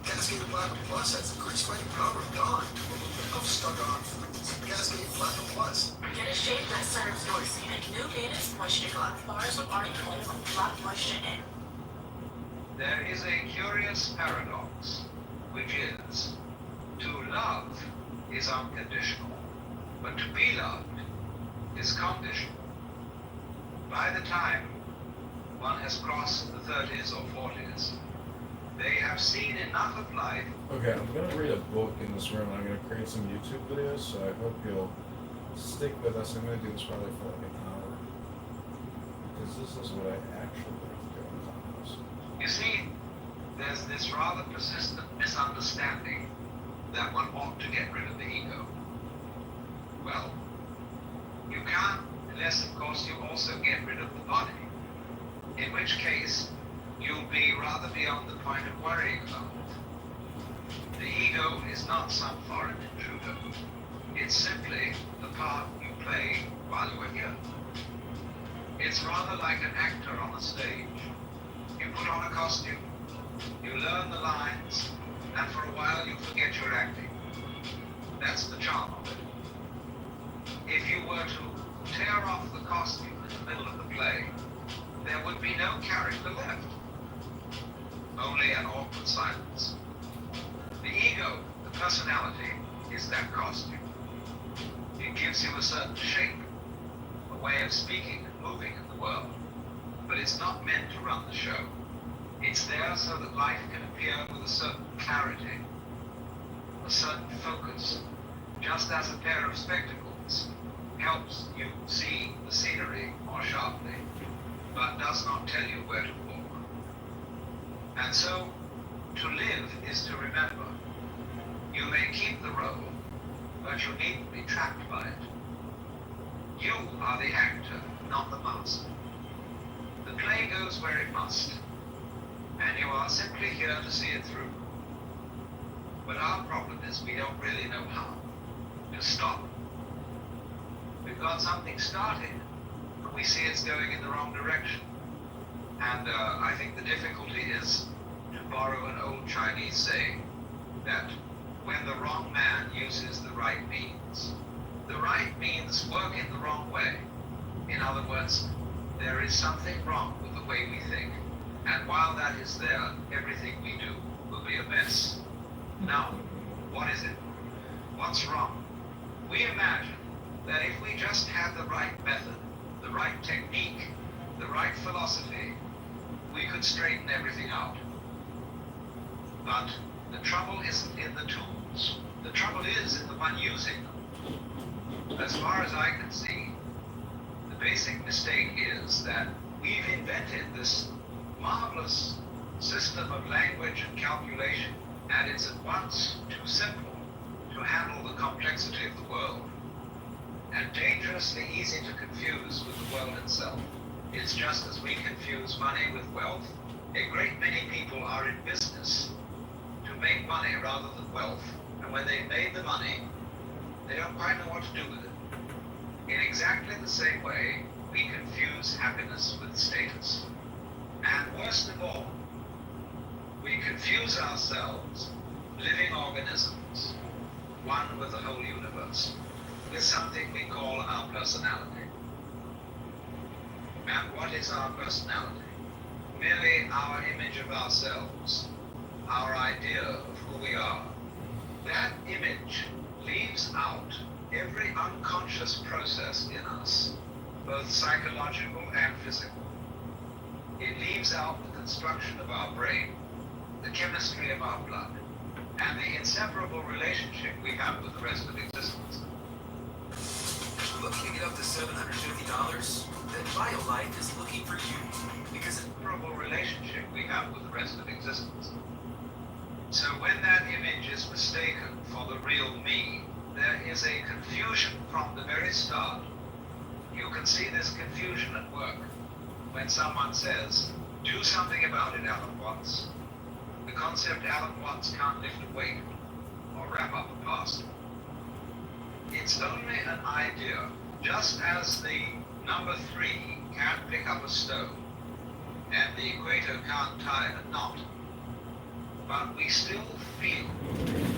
Cascade Platinum Plus has the grease fighting power of dawn to remove tough, stuck-on foods. Cascade Platinum Plus. Get a shave that serves your scenic new Venus Moisture Glove. Bars of article with black moisture in. There is a curious paradox, which is, to love is unconditional, but to be loved is conditional. By the time one has crossed the 30s or 40s, they have seen enough of life. Okay, I'm gonna read a book in this room. I'm gonna create some YouTube videos, so I hope you'll stick with us. I'm gonna do this probably for like an hour, because this is what I actually like to do on Clubhouse. You see, there's this rather persistent misunderstanding that one ought to get rid of the ego. Well, you can't unless, of course, you also get rid of the body, in which case you'll be rather beyond the point of worrying about it. The ego is not some foreign intruder. It's simply the part you play while you're here. It's rather like an actor on a stage. You put on a costume, you learn the lines, and for a while you forget you're acting. That's the charm of it. If you were to tear off the costume in the middle of the play, there would be no character left. Only an awkward silence. The ego, the personality, is that costume. It gives you a certain shape, a way of speaking and moving in the world. But it's not meant to run the show. It's there so that life can appear with a certain clarity, a certain focus, just as a pair of spectacles helps you see the scenery more sharply, but does not tell you where to walk. And so, to live is to remember. You may keep the role, but you needn't be trapped by it. You are the actor, not the master. The play goes where it must, and you are simply here to see it through. But our problem is we don't really know how to stop. We've got something started, but we see it's going in the wrong direction. And I think the difficulty is, to borrow an old Chinese saying, that when the wrong man uses the right means work in the wrong way. In other words, there is something wrong with the way we think. And while that is there, everything we do will be a mess. Now, what is it? What's wrong? We imagine that if we just had the right method, the right technique, the right philosophy, we could straighten everything out. But the trouble isn't in the tools. The trouble is in the one using them. As far as I can see, the basic mistake is that we've invented this marvelous system of language and calculation, and it's at once too simple to handle the complexity of the world, and dangerously easy to confuse with the world itself. It's just as we confuse money with wealth, a great many people are in business to make money rather than wealth, and when they've made the money, they don't quite know what to do with it. In exactly the same way, we confuse happiness with status. And worst of all, we confuse ourselves, living organisms, one with the whole universe, with something we call our personality. And what is our personality? Merely our image of ourselves, our idea of who we are. That image leaves out every unconscious process in us, both psychological and physical. It leaves out the construction of our brain, the chemistry of our blood, and the inseparable relationship we have with the rest of existence. Looking to get up to $750? Then BioLife is looking for you because it's Inseparable relationship we have with the rest of existence. So when that image is mistaken for the real me, there is a confusion from the very start. You can see this confusion at work when someone says, do something about it, Alan Watts. The concept Alan Watts can't lift a weight or wrap up a parcel. It's only an idea, just as the number 3 can't pick up a stone and the equator can't tie a knot. But we still feel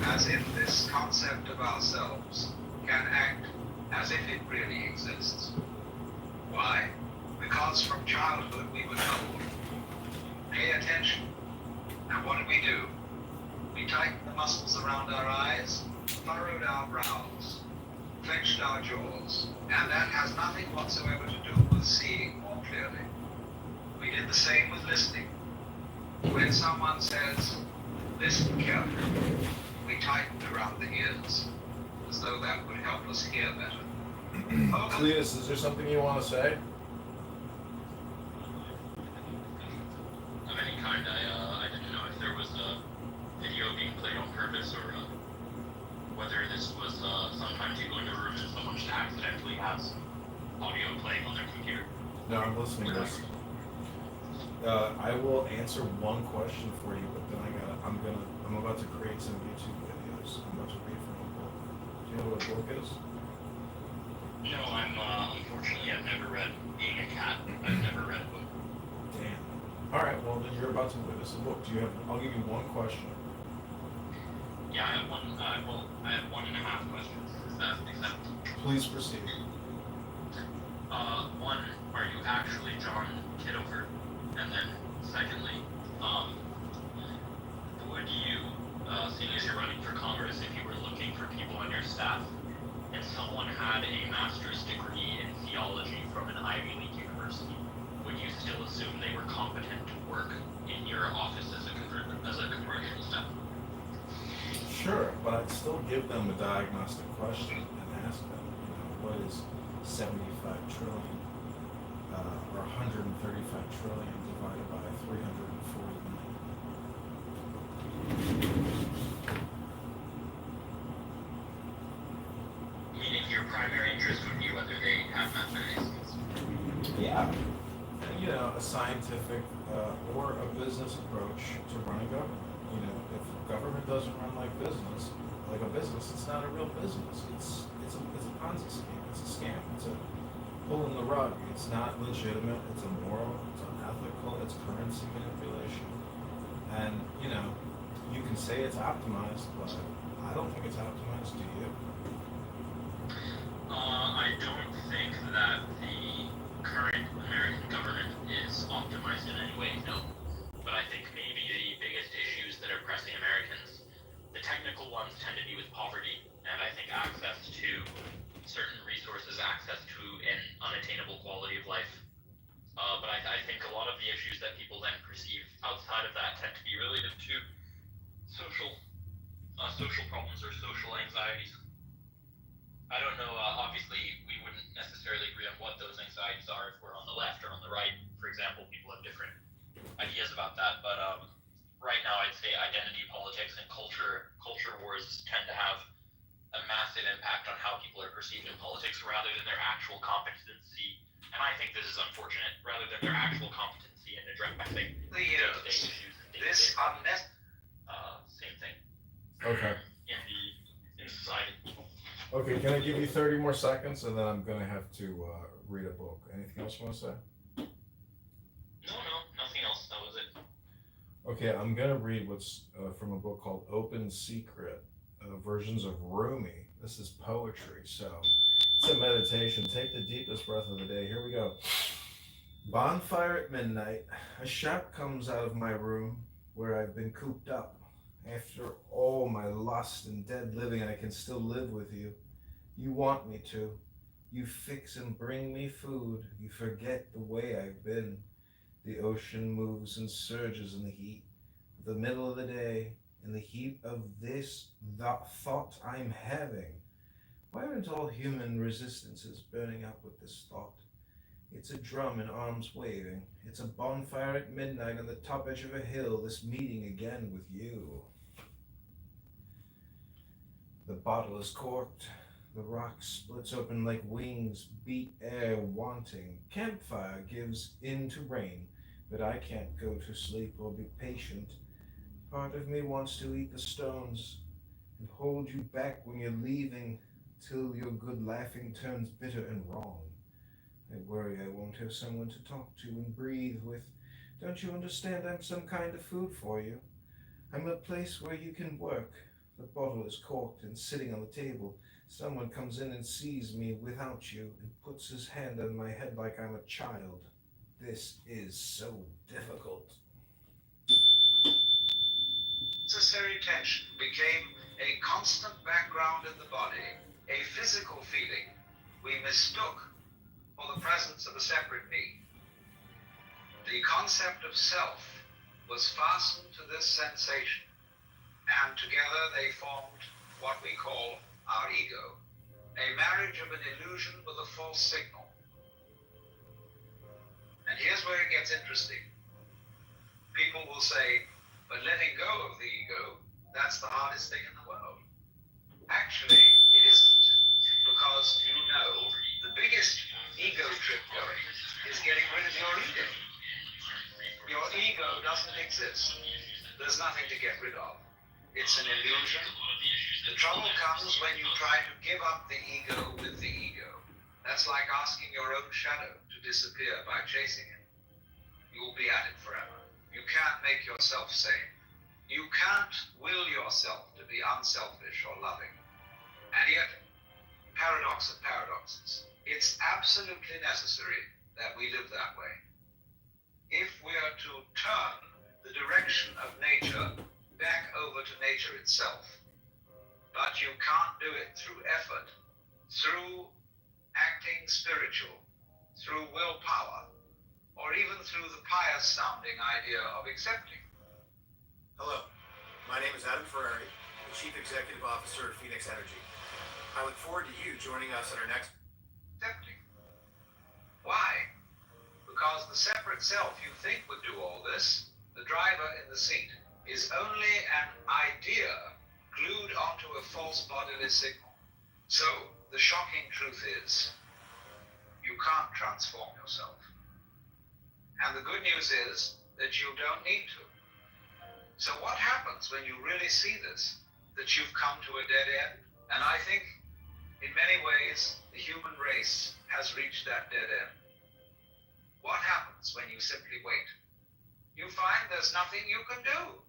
as if this concept of ourselves can act as if it really exists. Why? Because from childhood we were told, pay attention. And what do? We tightened the muscles around our eyes, furrowed our brows, clenched our jaws, and that has nothing whatsoever to do with seeing more clearly. We did the same with listening. When someone says, listen carefully, we tightened around the ears, as though that would help us hear better. Cletus, is there something you want to say? Of any kind, I didn't know if there was a video being played on purpose or whether this was sometimes you go into a room and someone just accidentally has audio playing on their computer. No, I'm listening to this. I will answer one question for you, but then I'm about to create some YouTube videos. I'm about to read from a book. Do you know what a book is? No, unfortunately, I've never read. Being a cat, I've never read a book. Damn. All right, well then you're about to witness a book. I'll give you one question. Yeah, I have one. I have 1.5 questions. Is that acceptable? Please proceed. One, are you actually John Kitover? And then, secondly, would you, seeing as you're running for Congress, if you were looking for people on your staff, and someone had a master's degree in theology from an Ivy League university, would you still assume they were competent to work in your office as a congressional staff? Sure, but I'd still give them a diagnostic question and ask them, what is 75 trillion or 135 trillion divided by 340 million? Meaning your primary interest would be whether they have mathematics. Yeah. A scientific or a business approach to running government. If government doesn't run like a business, it's not a real business. It's a Ponzi scheme. It's a scam. It's a pulling the rug. It's not legitimate. It's immoral. It's unethical. It's currency manipulation. And you can say it's optimized, but I don't think it's optimized. Do you? I don't think that the current American government is optimized in any way, no. But I think maybe the biggest issues that are pressing Americans, the technical ones tend to be with poverty, and I think access to certain resources, access to an unattainable quality of life. But I think a lot of the issues that people then perceive outside of that tend to be related to social problems or social anxieties. I don't know, obviously we wouldn't necessarily agree on what those anxieties are if we're on the left or on the right. For example, people have different ideas about that, but right now I'd say identity politics and culture wars tend to have a massive impact on how people are perceived in politics rather than their actual competency And I think this is unfortunate, rather than their actual competency in addressing The day-to-day years, issues and this day-to-day problems. unnecessary. Same thing Okay. in society. Okay, can I give you 30 more seconds and then I'm gonna have to read a book. Anything else you wanna say? No, nothing else. That was it. Okay, I'm gonna read what's from a book called Open Secret, Versions of Rumi. This is poetry, so it's a meditation. Take the deepest breath of the day. Here we go. Bonfire at midnight. A shout comes out of my room where I've been cooped up. After all my lust and dead living, I can still live with you. You want me to. You fix and bring me food. You forget the way I've been. The ocean moves and surges in the heat of the middle of the day, in the heat of this thought I'm having. Why aren't all human resistances burning up with this thought? It's a drum in arms waving. It's a bonfire at midnight on the top edge of a hill, this meeting again with you. The bottle is corked. The rock splits open like wings, beat air wanting. Campfire gives in to rain, but I can't go to sleep or be patient. Part of me wants to eat the stones and hold you back when you're leaving, till your good laughing turns bitter and wrong. I worry I won't have someone to talk to and breathe with. Don't you understand I'm some kind of food for you? I'm a place where you can work. The bottle is corked and sitting on the table. Someone comes in and sees me without you and puts his hand on my head like I'm a child. This is so difficult. Necessary tension became a constant background in the body, a physical feeling we mistook for the presence of a separate me. The concept of self was fastened to this sensation, and together they formed what we call our ego, a marriage of an illusion with a false signal. And here's where it gets interesting. People will say, but letting go of the ego, that's the hardest thing in the world. Actually, it isn't, because you know the biggest ego trip going is getting rid of your ego. Your ego doesn't exist. There's nothing to get rid of. It's an illusion. The trouble comes when you try to give up the ego with the ego. That's like asking your own shadow to disappear by chasing it. You'll be at it forever. You can't make yourself sane. You can't will yourself to be unselfish or loving. And yet, paradox of paradoxes, it's absolutely necessary that we live that way. If we are to turn the direction of nature back over to nature itself, but you can't do it through effort, through acting spiritual, through willpower, or even through the pious-sounding idea of accepting. Hello, my name is Adam Ferrari, the Chief Executive Officer of Phoenix Energy. I look forward to you joining us at our next... Accepting. Why? Because the separate self you think would do all this, the driver in the seat, is only an idea glued onto a false bodily signal. So, the shocking truth is, you can't transform yourself. And the good news is that you don't need to. So what happens when you really see this, that you've come to a dead end? And I think, in many ways, the human race has reached that dead end. What happens when you simply wait? You find there's nothing you can do.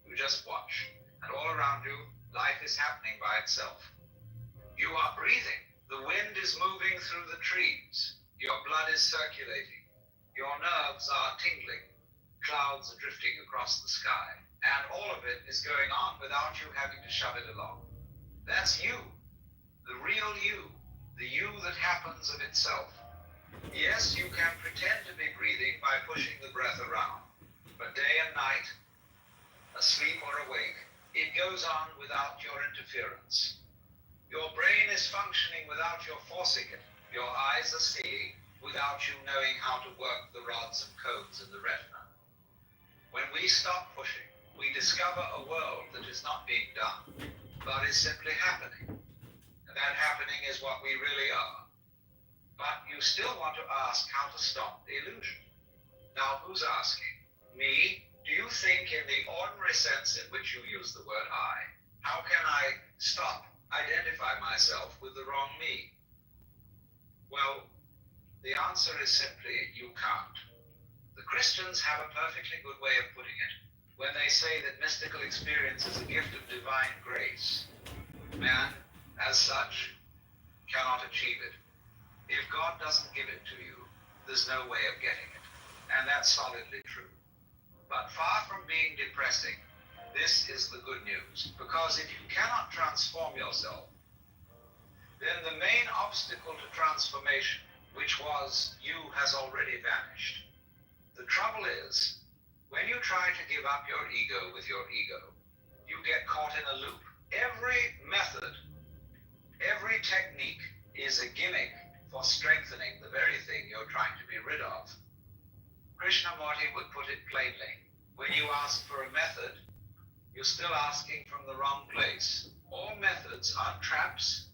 You just watch, and all around you, life is happening by itself. You are breathing. The wind is moving through the trees. Your blood is circulating. Your nerves are tingling. Clouds are drifting across the sky. And all of it is going on without you having to shove it along. That's you. The real you. The you that happens of itself. Yes, you can pretend to be breathing by pushing the breath around. But day and night, asleep or awake, it goes on without your interference. Your brain is functioning without your forcing it. Your eyes are seeing without you knowing how to work the rods and cones in the retina. When we stop pushing, we discover a world that is not being done, but is simply happening. And that happening is what we really are. but you still want to ask how to stop the illusion. Now, who's asking? Me? Do you think in the ordinary sense in which you use the word I? How can I identify myself with the wrong me? Well, the answer is simply you can't. The Christians have a perfectly good way of putting it when they say that mystical experience is a gift of divine grace. Man, as such, cannot achieve it. If God doesn't give it to you, there's no way of getting it. And that's solidly true. But far from being depressing, this is the good news. Because if you cannot transform yourself, then the main obstacle to transformation, which was you, has already vanished. The trouble is, when you try to give up your ego with your ego, you get caught in a loop. Every method, every technique is a gimmick for strengthening the very thing you're trying to be rid of. Krishnamurti would put it plainly. When you ask for a method, you're still asking from the wrong place. All methods are traps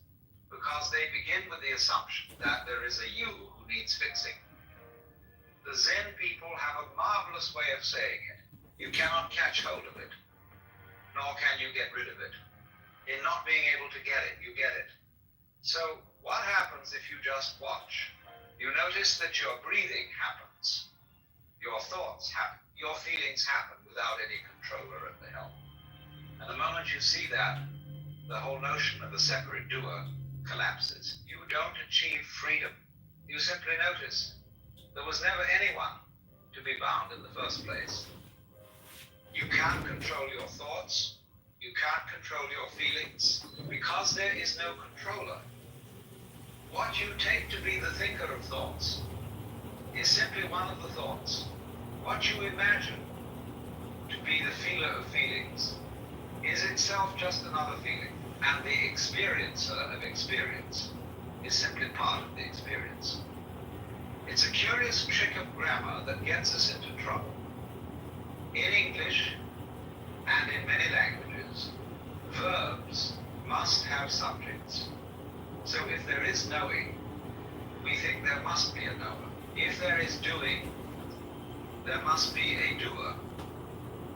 because they begin with the assumption that there is a you who needs fixing. The Zen people have a marvelous way of saying it. You cannot catch hold of it, nor can you get rid of it. In not being able to get it, you get it. So what happens if you just watch? You notice that your breathing happens. Your thoughts happen. Your feelings happen without any controller at the helm. And the moment you see that, the whole notion of a separate doer collapses. You don't achieve freedom. You simply notice there was never anyone to be bound in the first place. You can't control your thoughts. You can't control your feelings because there is no controller. What you take to be the thinker of thoughts is simply one of the thoughts. What you imagine to be the feeler of feelings is itself just another feeling, and the experiencer of experience is simply part of the experience. It's a curious trick of grammar that gets us into trouble. In English and in many languages, verbs must have subjects. So if there is knowing, we think there must be a knower. If there is doing, there must be a doer.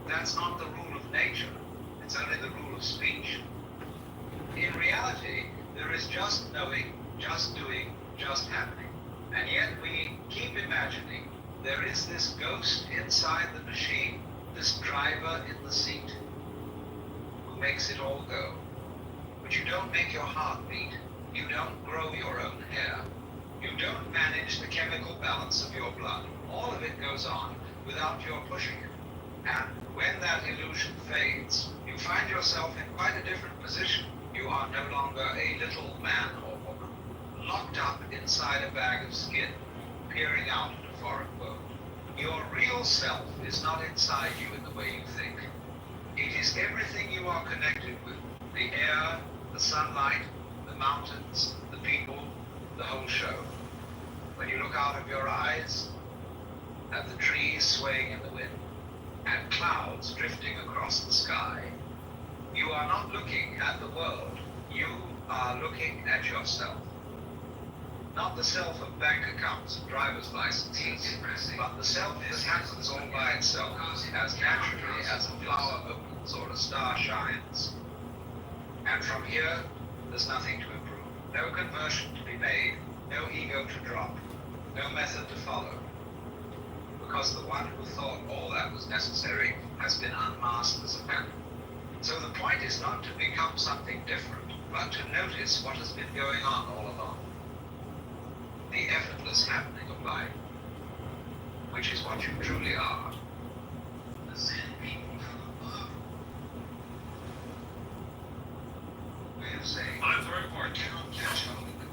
That's not the rule of nature. It's only the rule of speech. In reality, there is just knowing, just doing, just happening. And yet we keep imagining there is this ghost inside the machine, this driver in the seat, who makes it all go. But you don't make your heart beat. You don't grow your own hair. You don't manage the chemical balance of your blood. All of it goes on without your pushing it. And when that illusion fades, you find yourself in quite a different position. You are no longer a little man or woman, locked up inside a bag of skin, peering out at a foreign world. Your real self is not inside you in the way you think. It is everything you are connected with. The air, the sunlight, the mountains, the people, the whole show. When you look out of your eyes at the trees swaying in the wind and clouds drifting across the sky, you are not looking at the world. You are looking at yourself. Not the self of bank accounts and driver's licenses, but the self that happens all by itself, as naturally as a flower opens or a star shines. And from here, there's nothing to improve. No conversion to be made, no ego to drop, no method to follow. Because the one who thought all that was necessary has been unmasked as a phantom. So the point is not to become something different, but to notice what has been going on all along. The effortless happening of life, which is what you truly are. The Zen people from above. Way of saying, I'm throwing apart. Cannot catch hold of it,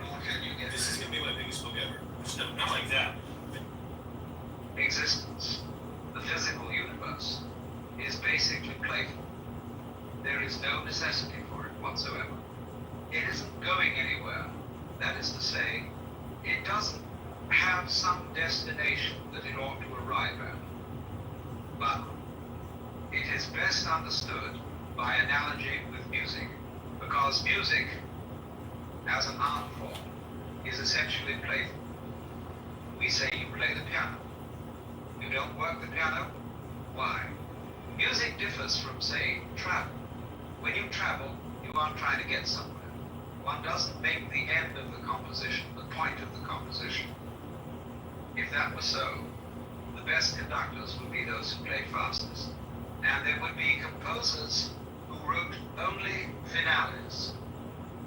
nor can you get This is gonna be my biggest book ever. No, not like that. Existence, the physical universe, is basically playful. There is no necessity for it whatsoever. It isn't going anywhere. That is to say, it doesn't have some destination that it ought to arrive at. But it is best understood by analogy with music, because music, as an art form, is essentially playful. We say you play the piano. You don't work the piano? Why? Music differs from, say, travel. When you travel, you aren't trying to get somewhere. One doesn't make the end of the composition the point of the composition. If that were so, the best conductors would be those who play fastest. And there would be composers who wrote only finales.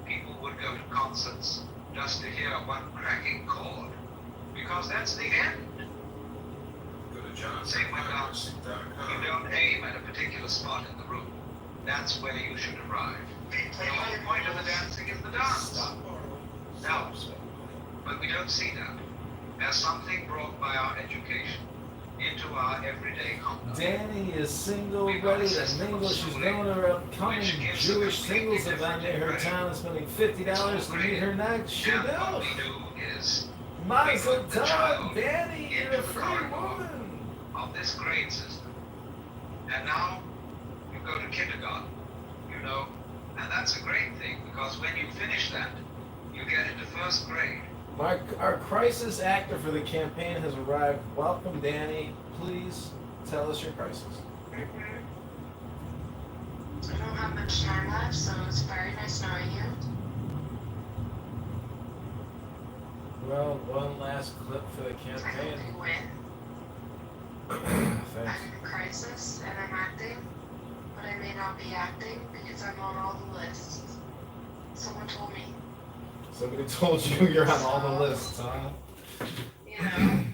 People would go to concerts just to hear one cracking chord, because that's the end. Go to John. Same with dance. You don't aim at a particular spot in the room. That's where you should arrive. The whole point of the dancing is the dance. No, but we don't see that as something brought by our education into our everyday conduct. Danny is single, ready to mingle. She's going to her upcoming Jewish singles event near her town and spending $50 to meet her next. She And what knows. we do is Mazel put the tov, child Danny, you're into a the free corridor woman. of this grade system. And now you go to kindergarten, you know, and that's a great thing, because when you finish that, you get into first grade. Our crisis actor for the campaign has arrived. Welcome, Danny. Please tell us your crisis. I don't have much time left, so it's very nice knowing you. Well, one last clip for the I campaign. hope you win. Thanks. I'm in crisis and I'm acting, but I may not be acting because I'm on all the lists. Someone told me. Somebody told you you're on all the lists, huh? You know,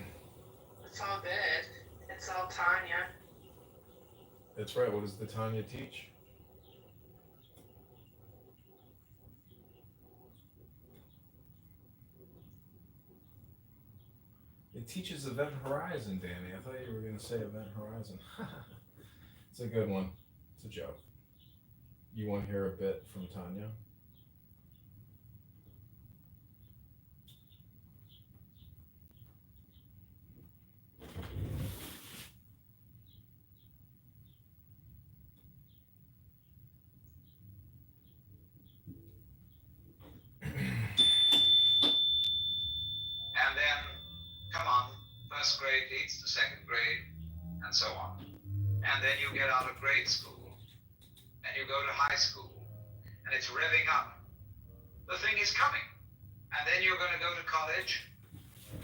it's all good. It's all Tanya. That's right. What does the Tanya teach? It teaches Event Horizon, Danny. I thought you were going to say Event Horizon. It's a good one. It's a joke. You want to hear a bit from Tanya? And then, come on, first grade leads to second grade, and so on. And then you get out of grade school, and you go to high school, and it's revving up. The thing is coming. And then you're going to go to college,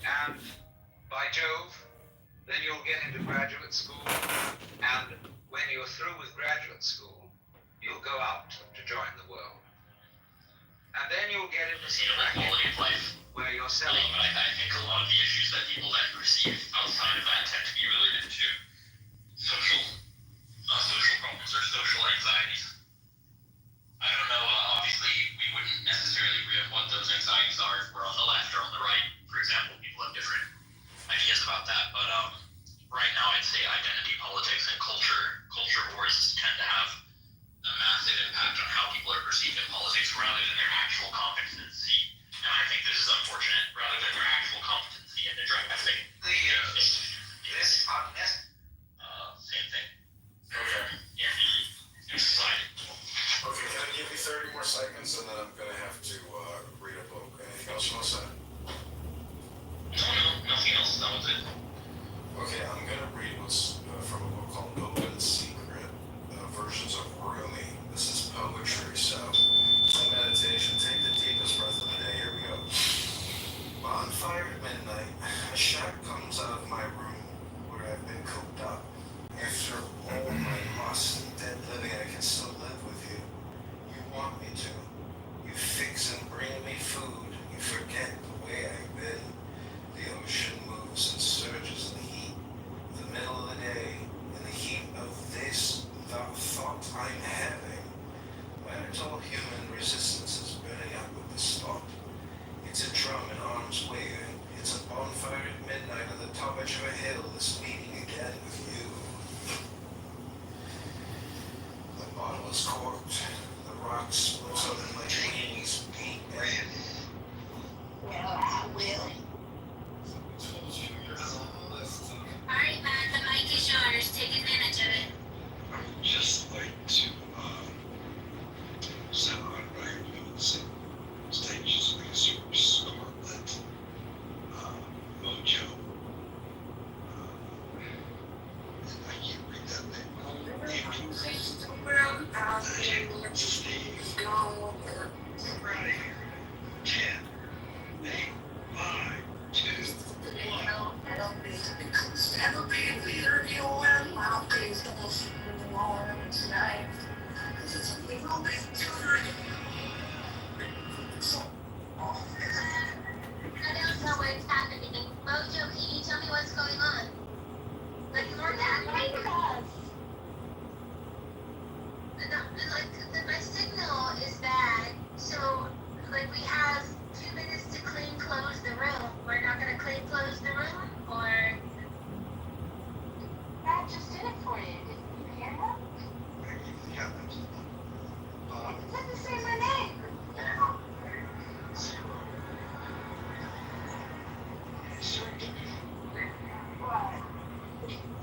and by Jove, then you'll get into graduate school, and when you're through with graduate school, you'll go out to join the world. And then you'll get into some quality of life. where you're selling. But I think a lot of the issues that people then perceive outside of that tend to be related to social problems or social anxieties. I don't know, obviously we wouldn't necessarally agree on what those anxieties are if we're on the left or on the right. For example, people have different ideas about that, but right now I'd say identity politics and culture wars tend to have a massive impact on how people are perceived in politics rather than their actual competency. And I think this is unfortunate, rather than their actual competency in addressing This podcast. same thing. Okay. In society. Okay, can I give you 30 more seconds and then I'm gonna have to read a book. Anything else you want to say? No, nothing else. That was it. Okay, I'm gonna read what's from a book called Noble and Secret, Versions of Rumi. This is poetry, so it's a meditation. Take the deepest breath of the day. Here we go. Bonfire at midnight, a shout comes out of my room where I've been cooped up. After all my lost and dead living, I can still live with you. You want me to. You fix and bring me food. You forget the way I've been. The ocean moves and surges in the heat. The middle of the day, in the heat of this, the thought I'm having. When it's all human resistance is burning up with this thought. It's a drum in arms waving. It's a bonfire at midnight on the top edge of a hill that's meeting again with you. The bottle is corked. The rock splits open like wings. Beat and Well, I will. Alright, Matt, the mic is yours. Take advantage of it. I would just like to sound right with the stages of a superstar. Steve, go. Ready. 10, 8, 5, 2, 1. Never be a leader, you will not be alone tonight. Because we will be together. I don't know what's happening. Mojo, can you tell me what's going on? Like, more than my signal is bad, so, like, we have 2 minutes to close the room. We're not gonna close the room, or? I just did it for you. Did you hear that? Yeah, It doesn't say my name.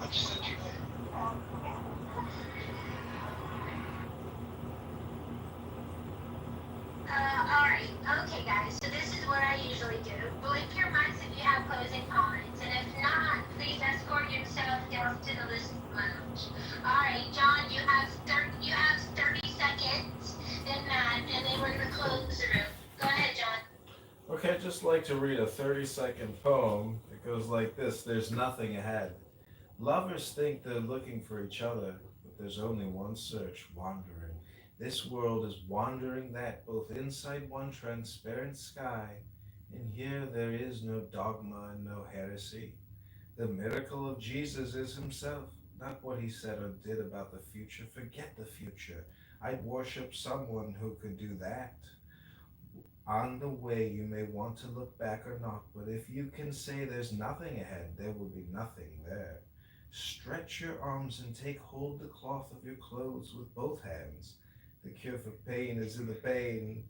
I just sent you Alright. Okay, guys. So this is what I usually do. Blink your mics if you have closing comments, and if not, please escort yourself down to the listen lounge. Alright, John, you have 30 seconds, then Matt, and then we're gonna close the room. Go ahead, John. Okay, I'd just like to read a 30-second poem. It goes like this. There's nothing ahead. Lovers think they're looking for each other, but there's only one search, wandering. This world is wandering that, both inside one transparent sky, and here there is no dogma and no heresy. The miracle of Jesus is himself, not what he said or did about the future. Forget the future. I'd worship someone who could do that. On the way, you may want to look back or not, but if you can say there's nothing ahead, there will be nothing there. Stretch your arms and take hold the cloth of your clothes with both hands. The cure for pain is in the pain.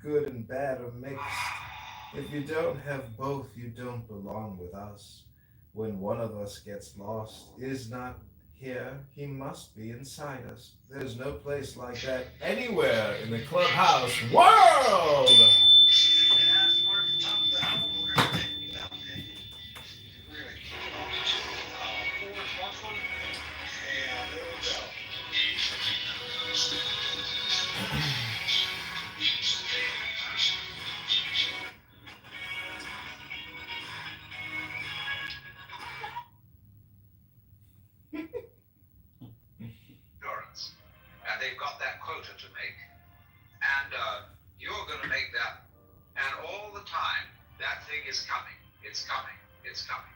Good and bad are mixed. If you don't have both, you don't belong with us. When one of us gets lost, is not here, he must be inside us. There's no place like that anywhere in the clubhouse world! endurance. And they've got that quota to make. And you're going to make that. And all the time, that thing is coming. It's coming. It's coming.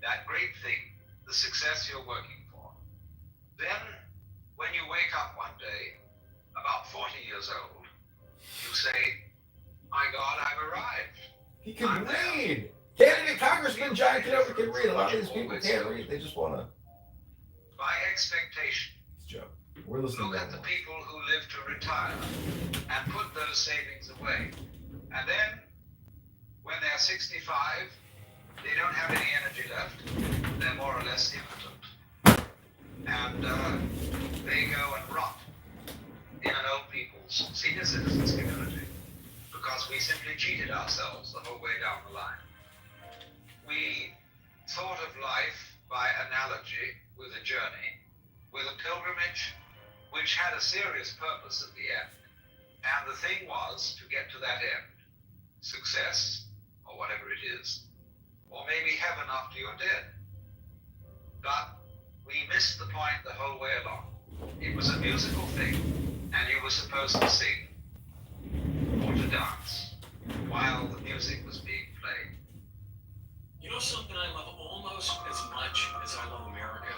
That great thing, the success you're working for. Then, when you wake up one day, about 40 years old, you say, my God, I've arrived. He can read! Candidate Congressman John Kitover can read. A lot of these people can't read. They just want to. By expectation. It's a joke. We're listening Look at the people who live to retire and put those savings away. And then, when they're 65, they don't have any energy left. They're more or less impotent. And they go and rot in an old people's senior citizens community because we simply cheated ourselves the whole way down the line. We thought of life by analogy with a journey, with a pilgrimage, which had a serious purpose at the end. And the thing was to get to that end. Success, or whatever it is, or maybe heaven after you're dead. But we missed the point the whole way along. It was a musical thing, and you were supposed to sing or to dance while the music was being played. You know something I love almost as much as I love America?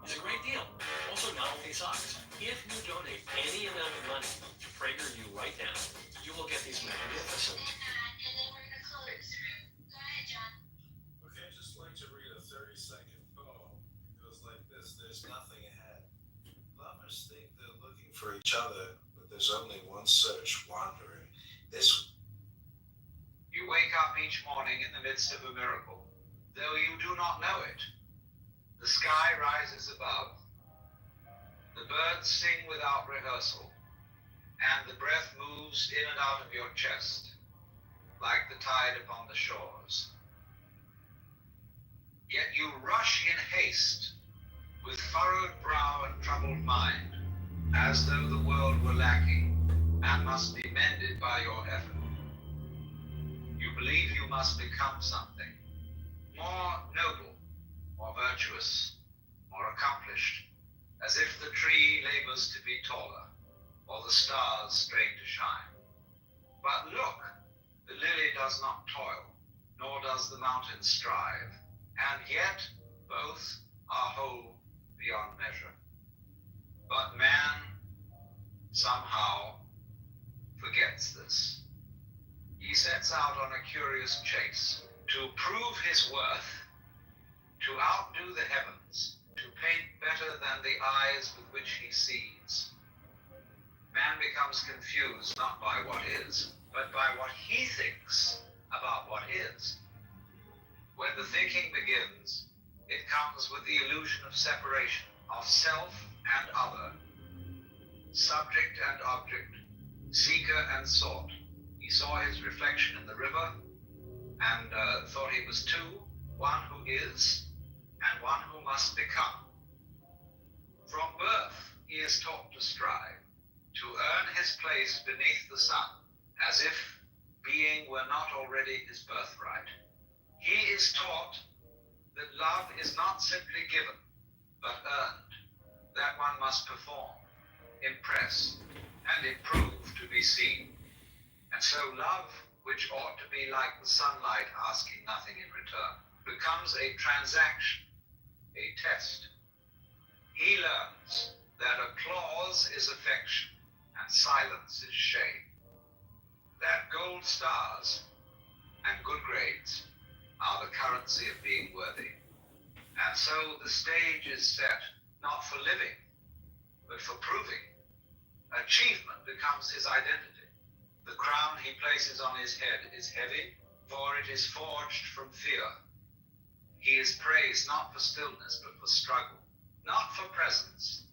It's a great deal. Also novelty socks. If you donate any amount of money to PragerU right now, you will get these magnificent. And then we're gonna close the room. Go ahead, John. Okay, I'd just like to read a 30-second poem. It goes like this. There's nothing ahead. Lovers think they're looking for each other, but there's only one search, wandering. You wake up each morning in the midst of a miracle, though you do not know it. The sky rises above, the birds sing without rehearsal, and the breath moves in and out of your chest, like the tide upon the shores. Yet you rush in haste, with furrowed brow and troubled mind, as though the world were lacking and must be mended by your effort. You believe you must become something more noble, more virtuous, more accomplished, as if the tree labors to be taller, or the stars strain to shine. But look, the lily does not toil, nor does the mountain strive, and yet both are whole beyond measure. But man somehow forgets this. He sets out on a curious chase to prove his worth, to outdo the heavens, to paint better than the eyes with which he sees. Man becomes confused not by what is, but by what he thinks about what is. When the thinking begins, it comes with the illusion of separation, of self and other, subject and object, seeker and sought. He saw his reflection in the river and thought he was two, one who is and one who must become. From birth, he is taught to strive, to earn his place beneath the sun, as if being were not already his birthright. He is taught that love is not simply given, but earned, that one must perform, impress, and improve to be seen. And so love, which ought to be like the sunlight asking nothing in return, becomes a transaction, a test. He learns that applause is affection and silence is shame, that gold stars and good grades are the currency of being worthy. And so the stage is set not for living, but for proving. Achievement becomes his identity. The crown he places on his head is heavy, for it is forged from fear. He is praised not for stillness, but for struggle, not for presence,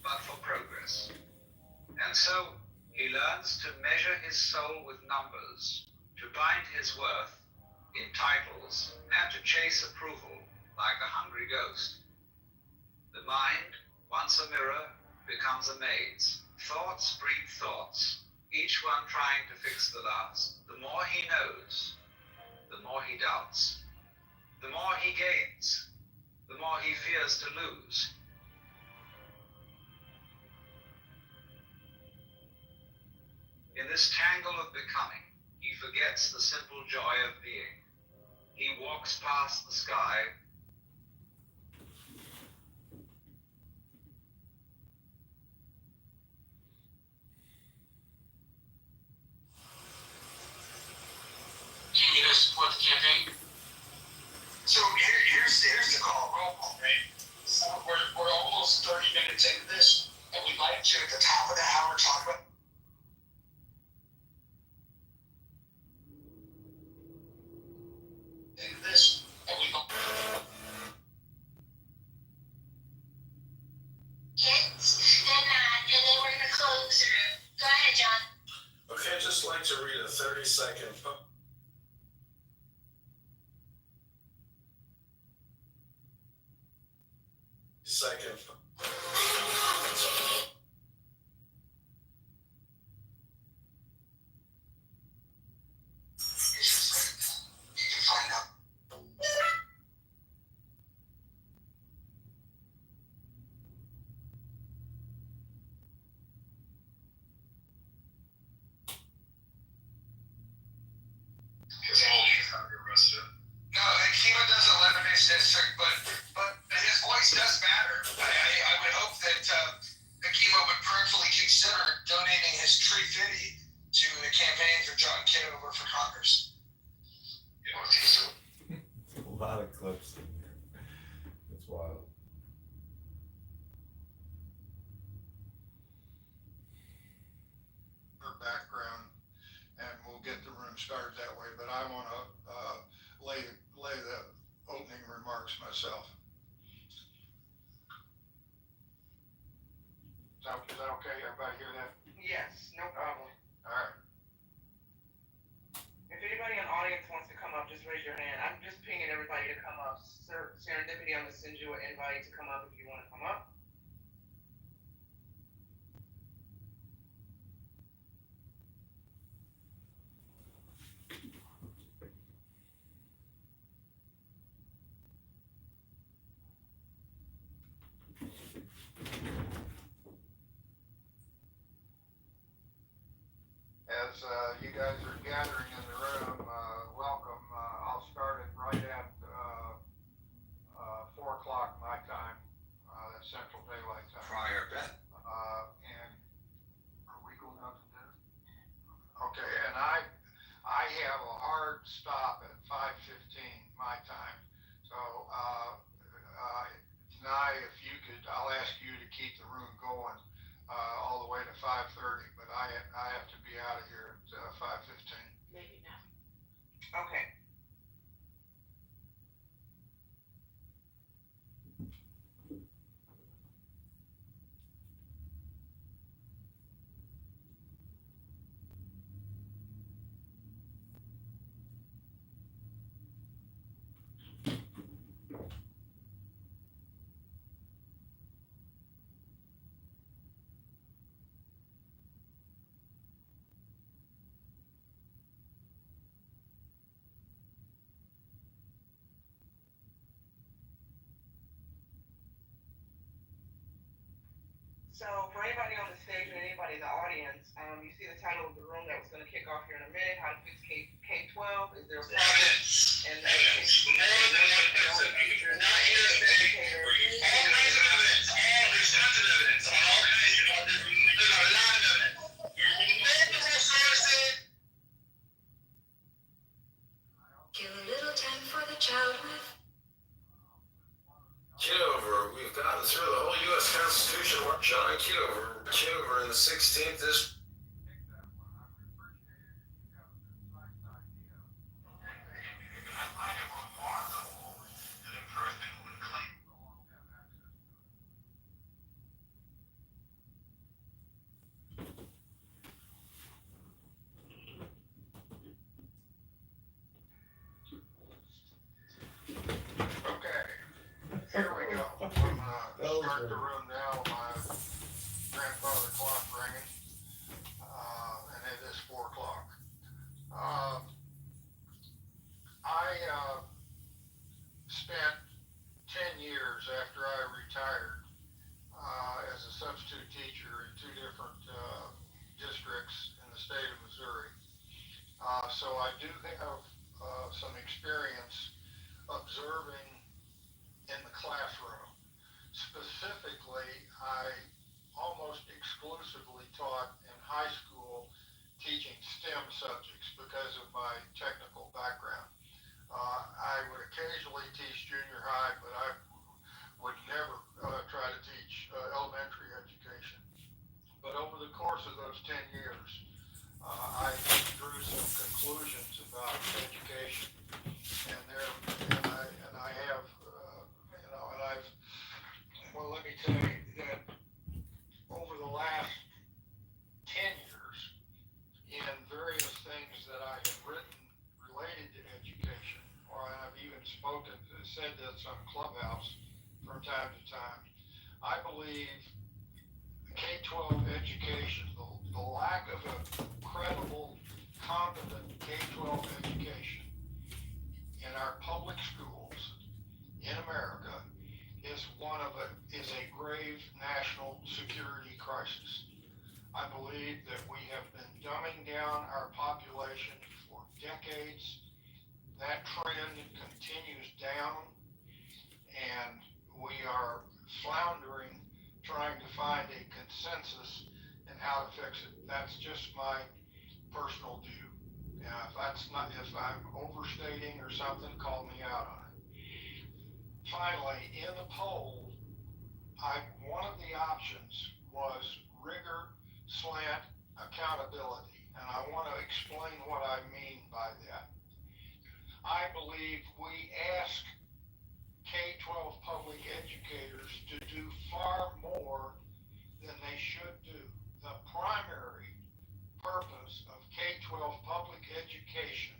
but for progress. And so he learns to measure his soul with numbers, to bind his worth in titles, and to chase approval like a hungry ghost. The mind, once a mirror, becomes a maze. Thoughts breed thoughts, each one trying to fix the last. The more he knows, the more he doubts. The more he gains, the more he fears to lose. In this tangle of becoming, he forgets the simple joy of being. He walks past the sky. Can you guys support the campaign? So here's the call. Roll call, right? So we're almost 30 minutes into this, and we'd like to, at the top of the hour, talk about this, and we'd like and then we're gonna close the room. Go ahead, John. Okay, I'd just like to read a 30-second No, Kima doesn't live in his district, but his voice does matter. I would hope that Kima would prayerfully consider donating his tree fitty to the campaign for John Kitover for Congress. A lot of clips in here. It's wild. Her background, and we'll get the room started that way, but I want to lay the opening remarks myself. Is that okay? Everybody hear that? Yes, no problem. All right. If anybody in the audience wants to come up, just raise your hand. I'm just pinging everybody to come up. Serendipity, I'm gonna send you an invite to come up if you want to come up. as you guys are gathering in the room, welcome. I'll start it right at 4 o'clock my time, that's Central Daylight Time. Prior bet. And are we going out to dinner? Okay, and I have a hard stop at 5:15 my time. So, Denai, if you could, I'll ask you to keep the room going all the way to 5:30, but I have to be out of here at 5:15. Maybe not. Okay. So for anybody on the stage and anybody in the audience, you see the title of the room that was going to kick off here in a minute, how to fix K-12, is there a problem? And the education. Give a little time for the child with Kitover. We've gotten through the whole U.S. Constitution. John Kitover. Kitover in the 16th district. Here we go. I'm gonna start the room now. My grandfather clock ringing, and it is 4 o'clock. I spent 10 years after I retired as a substitute teacher in 2 different districts in the state of Missouri. So I do have some experience observing in the classroom. Specifically, I almost exclusively taught in high school teaching STEM subjects because of my technical background. I would occasionally teach junior high, but I would never try to teach elementary education. But over the course of those 10 years, I drew some conclusions about education, and I have well, let me tell you that over the last 10 years, in various things that I have written related to education, or I've even said this on Clubhouse from time to time, I believe K-12 education, the lack of a credible, competent K-12 education in our public schools in America is a grave national security crisis. I believe that we have been dumbing down our population for decades. That trend continues down, and we are floundering trying to find a consensus in how to fix it. That's just my personal view. Now, if I'm overstating or something, call me out on it. Finally, in the poll, one of the options was rigor, slant, accountability, and I want to explain what I mean by that. I believe we ask K-12 public educators to do far more than they should do. The primary purpose of K-12 public education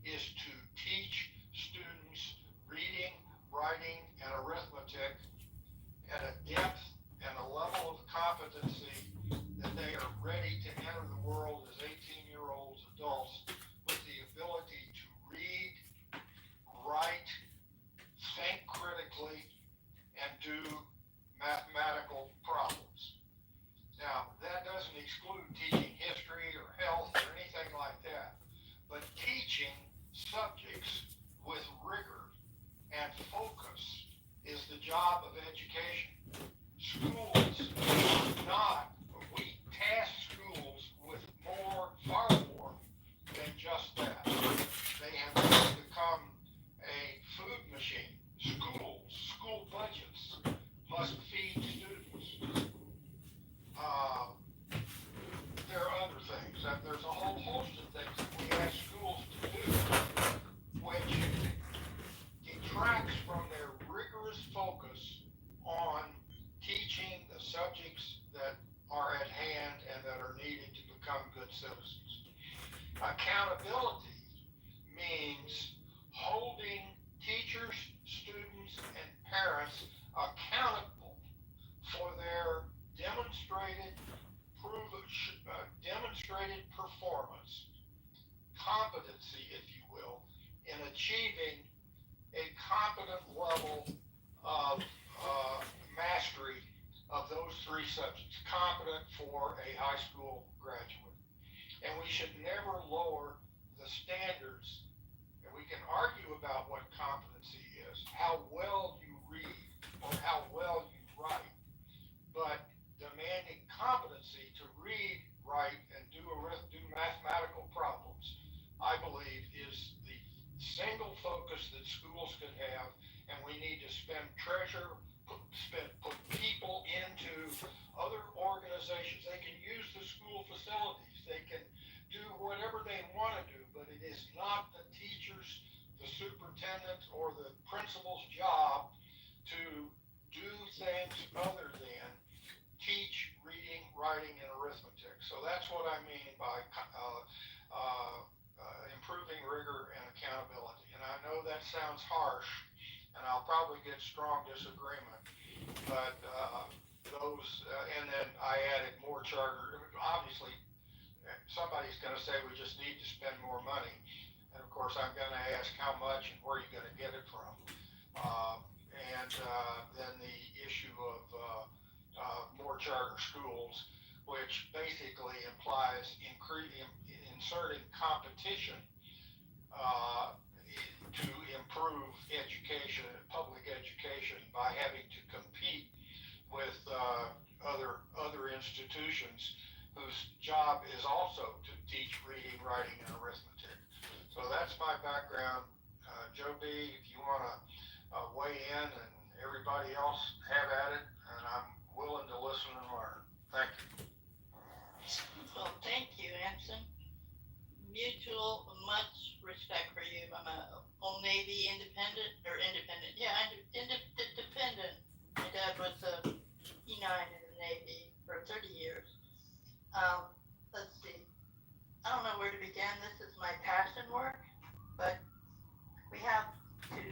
is to teach students reading, writing, and arithmetic at a depth and a level of competency that they are ready to enter the world as 18-year-old adults with the ability to read, write, think critically, and do mathematical problems. Now, that doesn't exclude teaching history or health or anything teaching subjects with rigor and focus is the job of education. Schools are not, we task schools with far more than just that. They have become a food machine. School budgets must feed students. There are other things. There's a whole host of things that we ask schools to do, which detracts from their rigorous focus on teaching the subjects that are at hand and that are needed to become good citizens. Accountability means holding teachers, students, and parents accountable for their demonstrated performance, competency, if you will, in achieving a competent level of mastery of those three subjects, competent for a high school graduate. And we should never lower the standards. And we can argue about what competency is, how well you read or how well you write, but demanding competency to read, write, and do mathematical problems, I believe, is the single focus that schools could have, and we need to put people into other organizations. They can use the school facilities. They can do whatever they want to do, but it is not the teachers, the superintendent, or the principal's job to do things other than teach reading, writing, and arithmetic. So that's what I mean by improving rigor and accountability. And I know that sounds harsh, and I'll probably get strong disagreement, but and then I added more charter. Obviously, somebody's going to say we just need to spend more money. And of course, I'm going to ask how much and where you're going to get it from. Then the issue of more charter schools, which basically implies inserting competition to improve education, public education, by having to compete with other institutions whose job is also to teach reading, writing, and arithmetic. So that's my background. Joe B., if you want to weigh in, and everybody else have at it, and I'm willing to listen and learn. Thank you. Well, thank you, Anson. Mutual, much respect for you. I'm a Old Navy independent. Yeah, independent. My dad was a E9 in the Navy for 30 years. Let's see. I don't know where to begin. This is my passion work, but we have to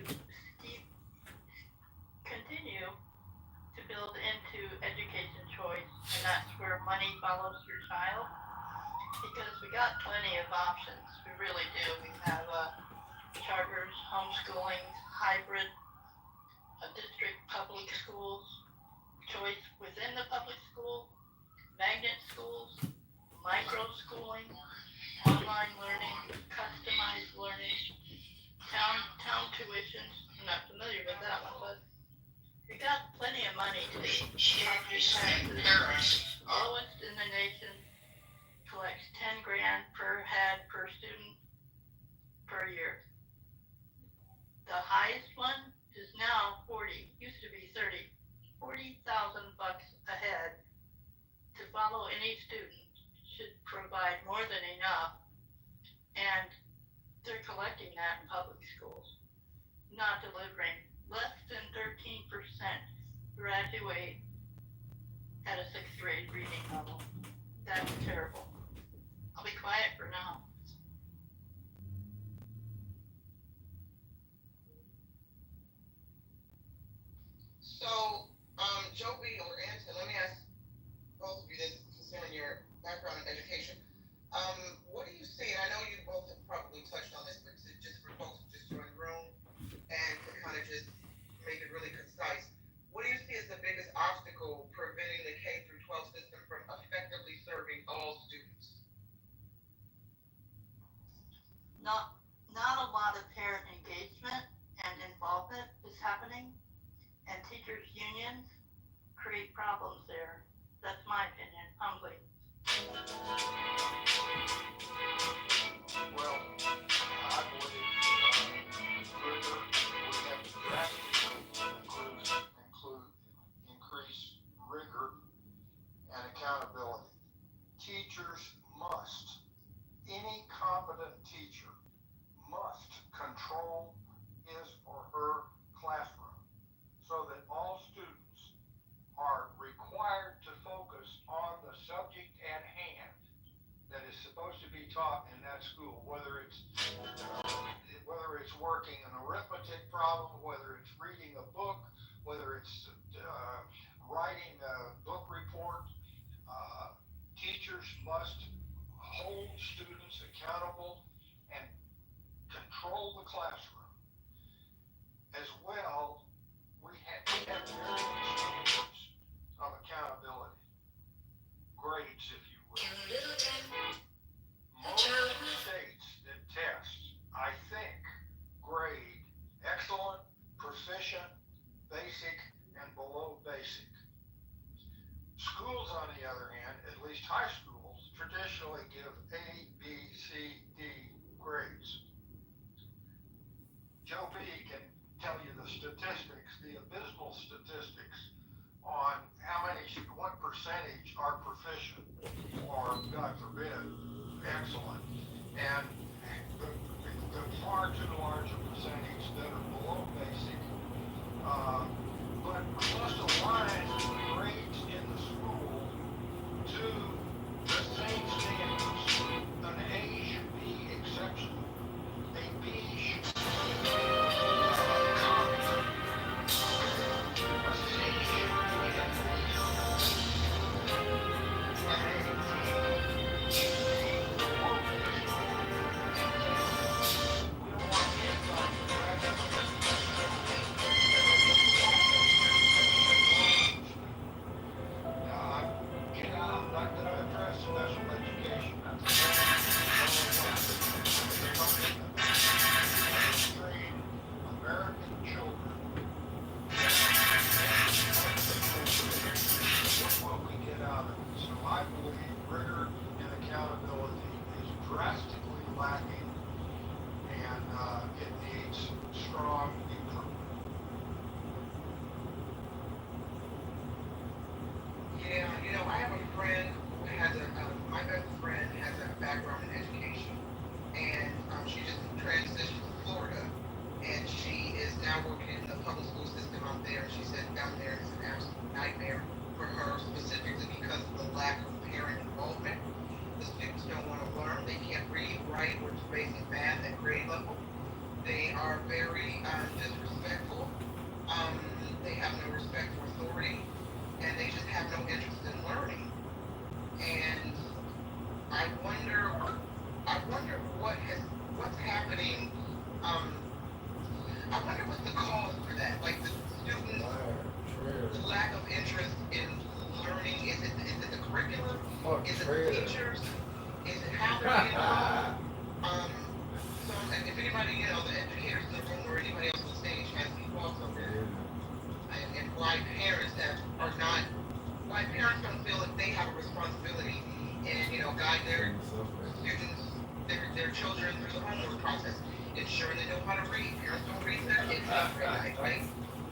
continue to build into education choice, and that's where money follows your child, because we got plenty of options. We really do. We have charters, homeschooling, hybrid, district public schools, choice within the public school, magnet schools, micro schooling, online learning, customized learning, town tuitions. I'm not familiar with that one, but we got plenty of money to taxes. Lowest in the nation collects 10 grand per head per student per year. The highest one is now 40, used to be 30, $40,000 a head to follow any student should provide more than enough, and they're collecting that in public schools, not delivering. Less than 13% graduate at a 6th grade reading level. That's terrible. I'll be quiet for now. So, Joe B. or Anton, let me ask both of you this concerning your background in education. What do you see, and I know you both have probably touched on this, but just for folks who just joined the room, and to kind of just make it really concise, what do you see as the biggest obstacle preventing the K through 12 system from effectively serving all students? teachers must, any competent teacher must control his or her classroom so that all students are required to focus on the subject at hand that is supposed to be taught in that school, whether it's working an arithmetic problem, whether it's reading a book, whether it's writing a book report. Teachers must hold students accountable and control the classroom. As well, we have various standards of accountability, grades, if you will. Most states that test, I think, grade excellent, proficient, basic, and below basic. Schools, on the other hand, at least high schools, traditionally give A, B, C, D grades. Joe B can tell you the statistics, the abysmal statistics on what percentage are proficient or, God forbid, excellent, and the far too large a percentage that are below basic. But we must align grades in the school to the same standards. An A should be exceptional. A B should be competent. A C should be at least. And a D should be below basic. We don't want kids on graduate. I'm not going to address special education. Train American children. What we get out of it. So I believe rigor and accountability is drastically lacking, and it needs strong improvement. Yeah, I have a friend who has my best friend has a background in education, and she just transitioned to Florida, and she is now working in the public school system out there. She said down there is an absolute nightmare for her, specifically because of the lack of parent involvement. The students don't want to learn. They can't read, write, or do basic math at grade level. They are very disrespectful. They have no respect for authority, and they just have no interest in learning. And I wonder what's happening. I wonder what's the cause for that. Like the students' lack of interest in learning. Is it the curriculum? Is it the teachers? Is it how they're being taught? So and if anybody, the educators in the room or anybody else on the stage has any thoughts on that, and why parents don't feel that they have a responsibility in, guide their students, their children through the homework process, ensuring they know how to read. Parents don't read their kids every night, right?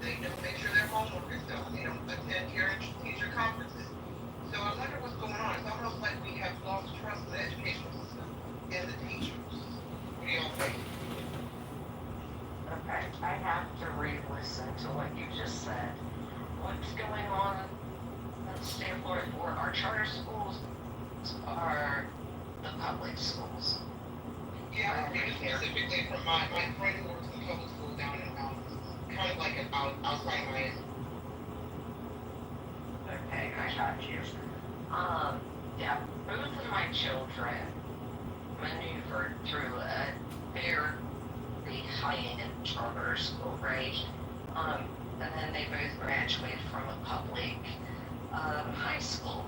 They don't make sure their homework is done. They don't attend parent-teacher conferences. So I wonder what's going on. It's almost like we have lost trust in the educational system and the teachers. What do y'all think? Okay, I have to re-listen to what you just said. What's going on in the state of Florida for our charter schools are the public schools? Yeah, I'm speaking specifically from my friend who works in public school down in kind of like outside Miami. Okay, I got you. Yeah, both of my children maneuvered through a fairly high-end charter school, right? And then they both graduated from a public high school.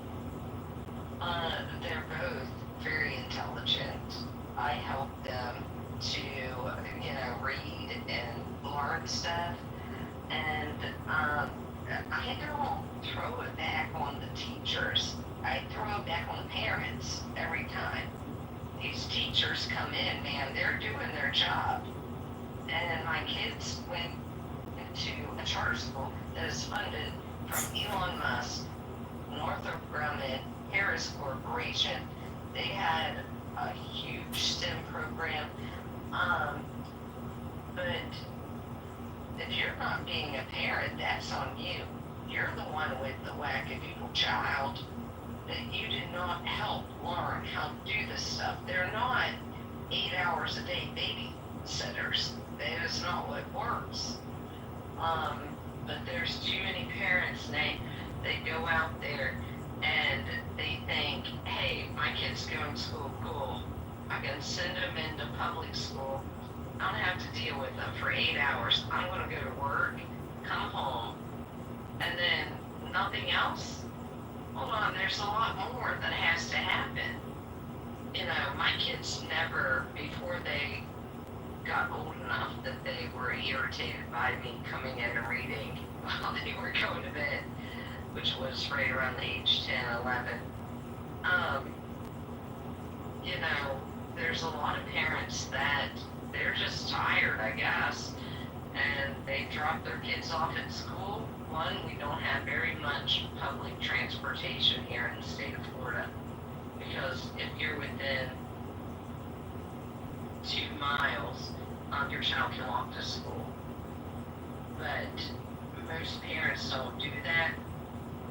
They're both very intelligent. I helped them to, read and learn stuff. And I don't throw it back on the teachers. I throw it back on the parents every time. These teachers come in, man, they're doing their job. And my kids went into a charter school that is funded from Elon Musk, Northrop Grumman, Harris Corporation, they had a huge STEM program. But if you're not being a parent, that's on you. You're the one with the wackadoodle child that you did not help learn how to do this stuff. They're not 8 hours a day babysitters. That is not what works. But there's too many parents now that go out there and they think, hey, my kid's going to school, cool. I can send them into public school. I don't have to deal with them for 8 hours. I'm going to go to work, come home, and then nothing else? Hold on, there's a lot more that has to happen. You know, my kids never, before they got old enough that they were irritated by me coming in and reading while they were going to bed, which was right around the age 10, 11. You know, there's a lot of parents that they're just tired, I guess, and they drop their kids off at school. One, we don't have very much public transportation here in the state of Florida, because if you're within 2 miles, your child can walk to school. But most parents don't do that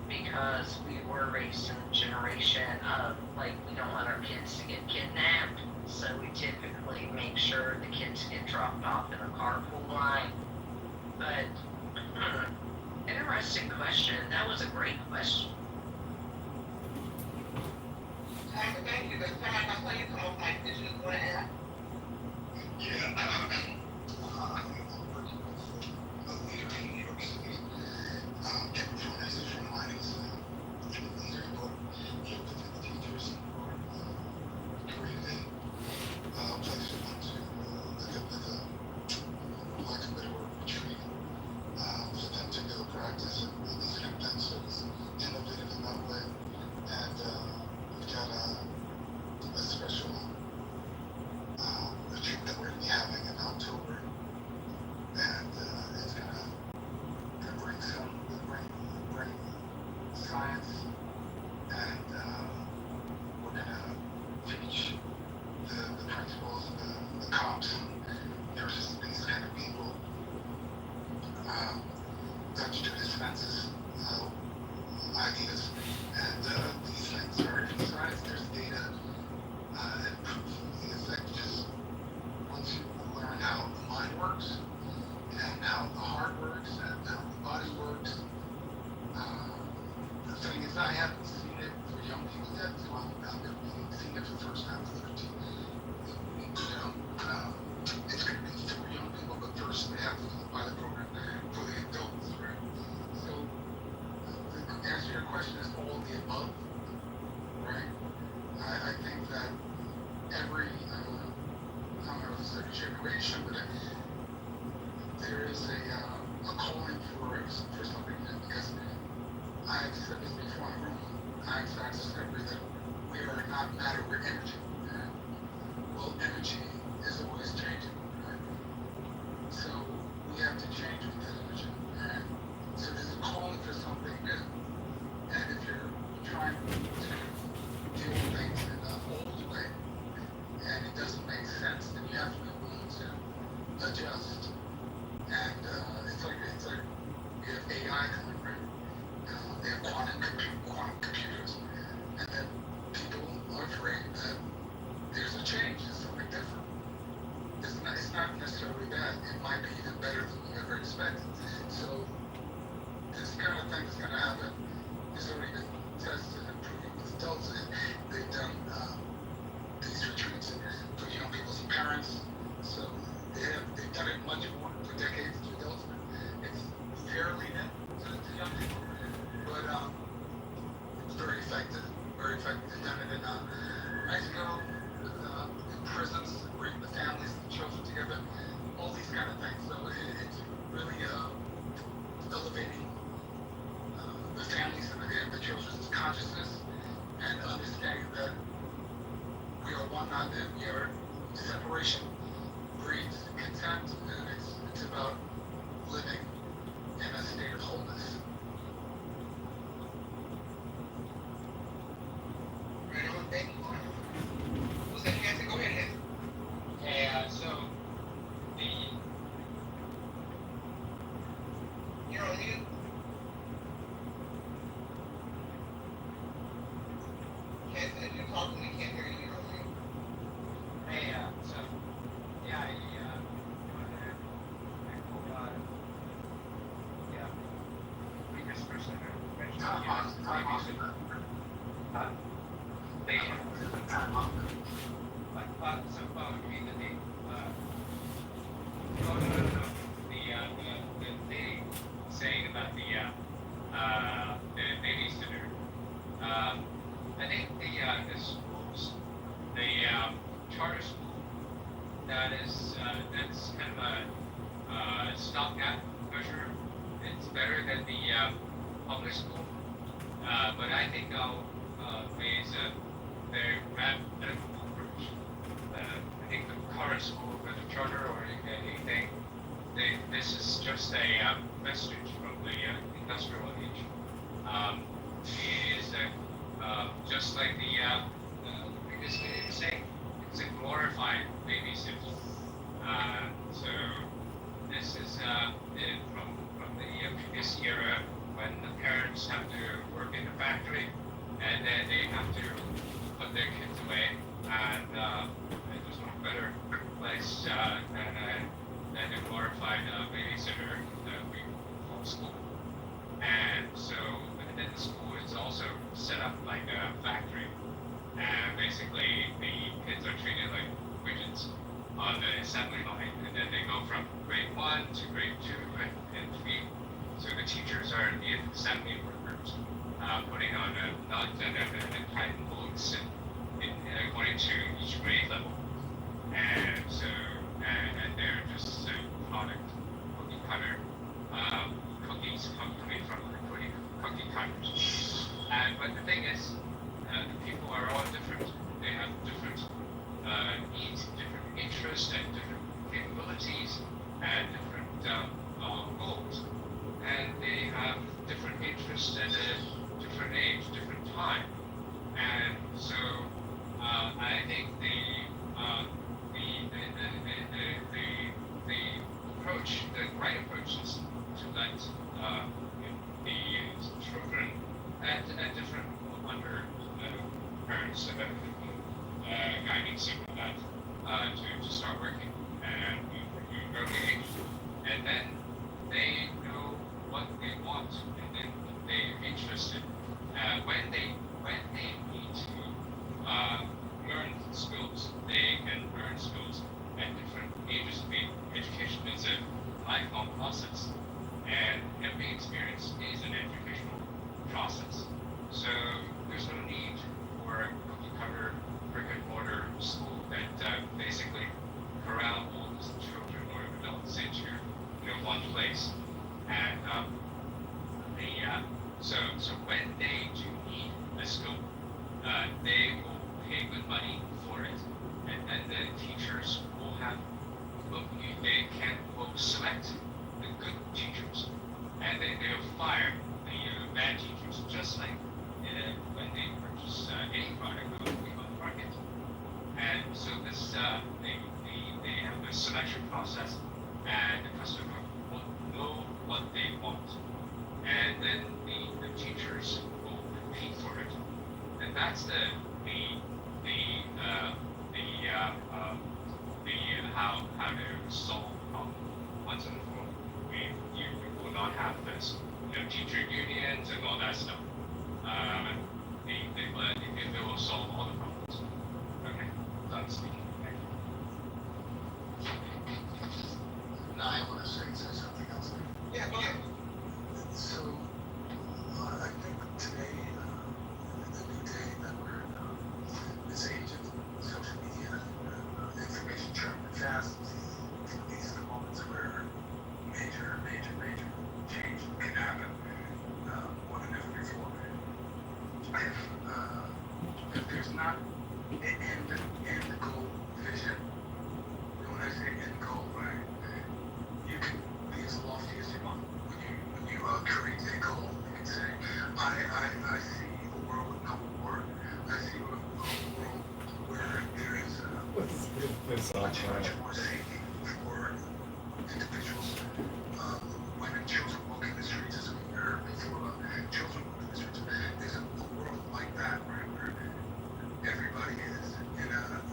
because we were raised in a generation of, like, we don't want our kids to get kidnapped, so we typically make sure the kids get dropped off in a carpool line. But, interesting question. That was a great question. Thank you. But Sam, I saw you come off mic. Did you want to add? Yeah, I'm working with a leader in New York City. Getting from his friend of mine is a leader, but he looked at the teachers who are created a place for them to look at with a lack of a better word, retreat, for them to go practice and these kind of things. So it's innovative in that way. And we've got a special retreat that we're going to be having in October, and it's going to bring bring science, and we're going to teach the principals, the cops, nurses, these kind of people how to do defenses, ideas, and these things are in science. There's data and proof of the effect. Just once you learn how the mind works and how the heart works and how the body works, the thing is, I haven't seen it for young people yet, so I'm going to be seeing it for the first time at 13. You know, it's going to be for young people, but first they have to do the pilot program for the adults, right? So, the answer to your question is all of the above, right? I think that every, I don't know if it's a generation, but there is a calling for something, because I've said this before in the room, Einstein's discovery that we are not matter, we're energy. Well, energy is always changing, right? So we have to change with that energy, right? So there's a calling for something new. And if you're trying to deal with things in an old way, and it doesn't make sense, then you have to be willing to adjust. And it's like we have AI coming, right? They have quantum computers, and then people are afraid that there's a change, there's something different. It's not necessarily bad. It might be even better than we ever expected. So this kind of thing is going to happen. It's already been tested and proven with adults. They've done these retreats for young people's parents. So they've done it much more for decades to adults. It's fairly new to young people, but it's very effective. Very effective. They've done it in Mexico, in prisons, bringing the families and the children together. All these kind of things. So it's really elevating the families and the children's consciousness, and understanding that we are one, not that we are. Separation breeds contempt, and it's about living in a state of wholeness. about some community. No. The thing saying about the babysitter. I think the schools, the charter school, that's kind of a stopgap measure. It's better than the public school, but I think I'll raise a very radical approach. I think the current school, whether charter or anything, this is just a message from the industrial age. It is just like the previous lady was saying, it's a glorified babysit. So this is from the previous era when the parents have to work in the factory and then they have to put their kids away, and there's no better place than a glorified babysitter that we call school. And so, and then the school is also set up like a factory, and basically the kids are treated like widgets on the assembly line, and then they go from grade 1 to grade 2 and 3. So the teachers are the assembly workers, putting on nuts and tightening bolts according to each grade level. And so, and they're just product cookie cutter cookies coming from cookie cutters. But the thing is, the people are all different. They have different needs, different interests, and different capabilities, and different goals. And they have different interests at a different age, different time. And so I think the approach, the right approach is to let the children at different under parents guidance of that to start working and from an early age, and then they know what they want, and then they're interested when they need to learn skills. They can learn skills at different ages. Education is a lifelong process, and every experience is an educational process. So there's no need for a cookie cutter brick and mortar school that basically corral all these children or adults into one place. And so when they do need a skill, they will pay good money for it, and then the teachers will have, they can select the good teachers, and they'll fire the bad teachers, just like when they purchase any product on the market. And so this they have a selection process, and the customer will know what they want, and then the teachers will compete for it. And that's the how to solve the problem once and for all. You will not have this teacher unions and all that stuff. They will solve all the problems. Okay, done speaking. Thank you. No, I want to say something else. Yeah, go ahead. So, I think today, the new day that we're in, this age of social media, information traveling fast, these are the moments where major change can happen more than ever before. If there's not an end goal vision, when I say end goal, right, you can be as lofty as you want. When you create a goal, you can say, I see a world with no war. I see a world where there is much more safety for individuals. Women, children walking the streets as we heard before. Children walking the streets. There's a world like that, right, where everybody is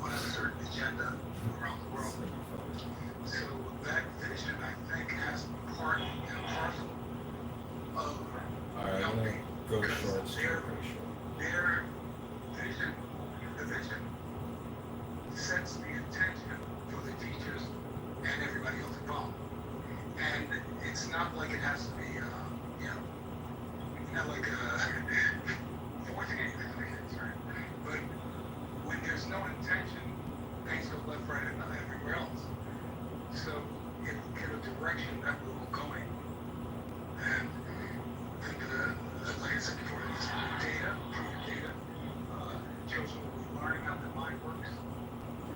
on a certain agenda around the world. So that vision, I think, has part and parcel of helping. Go short, Their vision, the vision, sets the intention for the teachers and everybody else involved. And it's not like it has to be, not like forcing anything like this, right? But when there's no intention, things go left, right, and everywhere else. So it will give a direction that we're all going. And like I said before, it's data, proven data, shows what we're learning, how the mind works,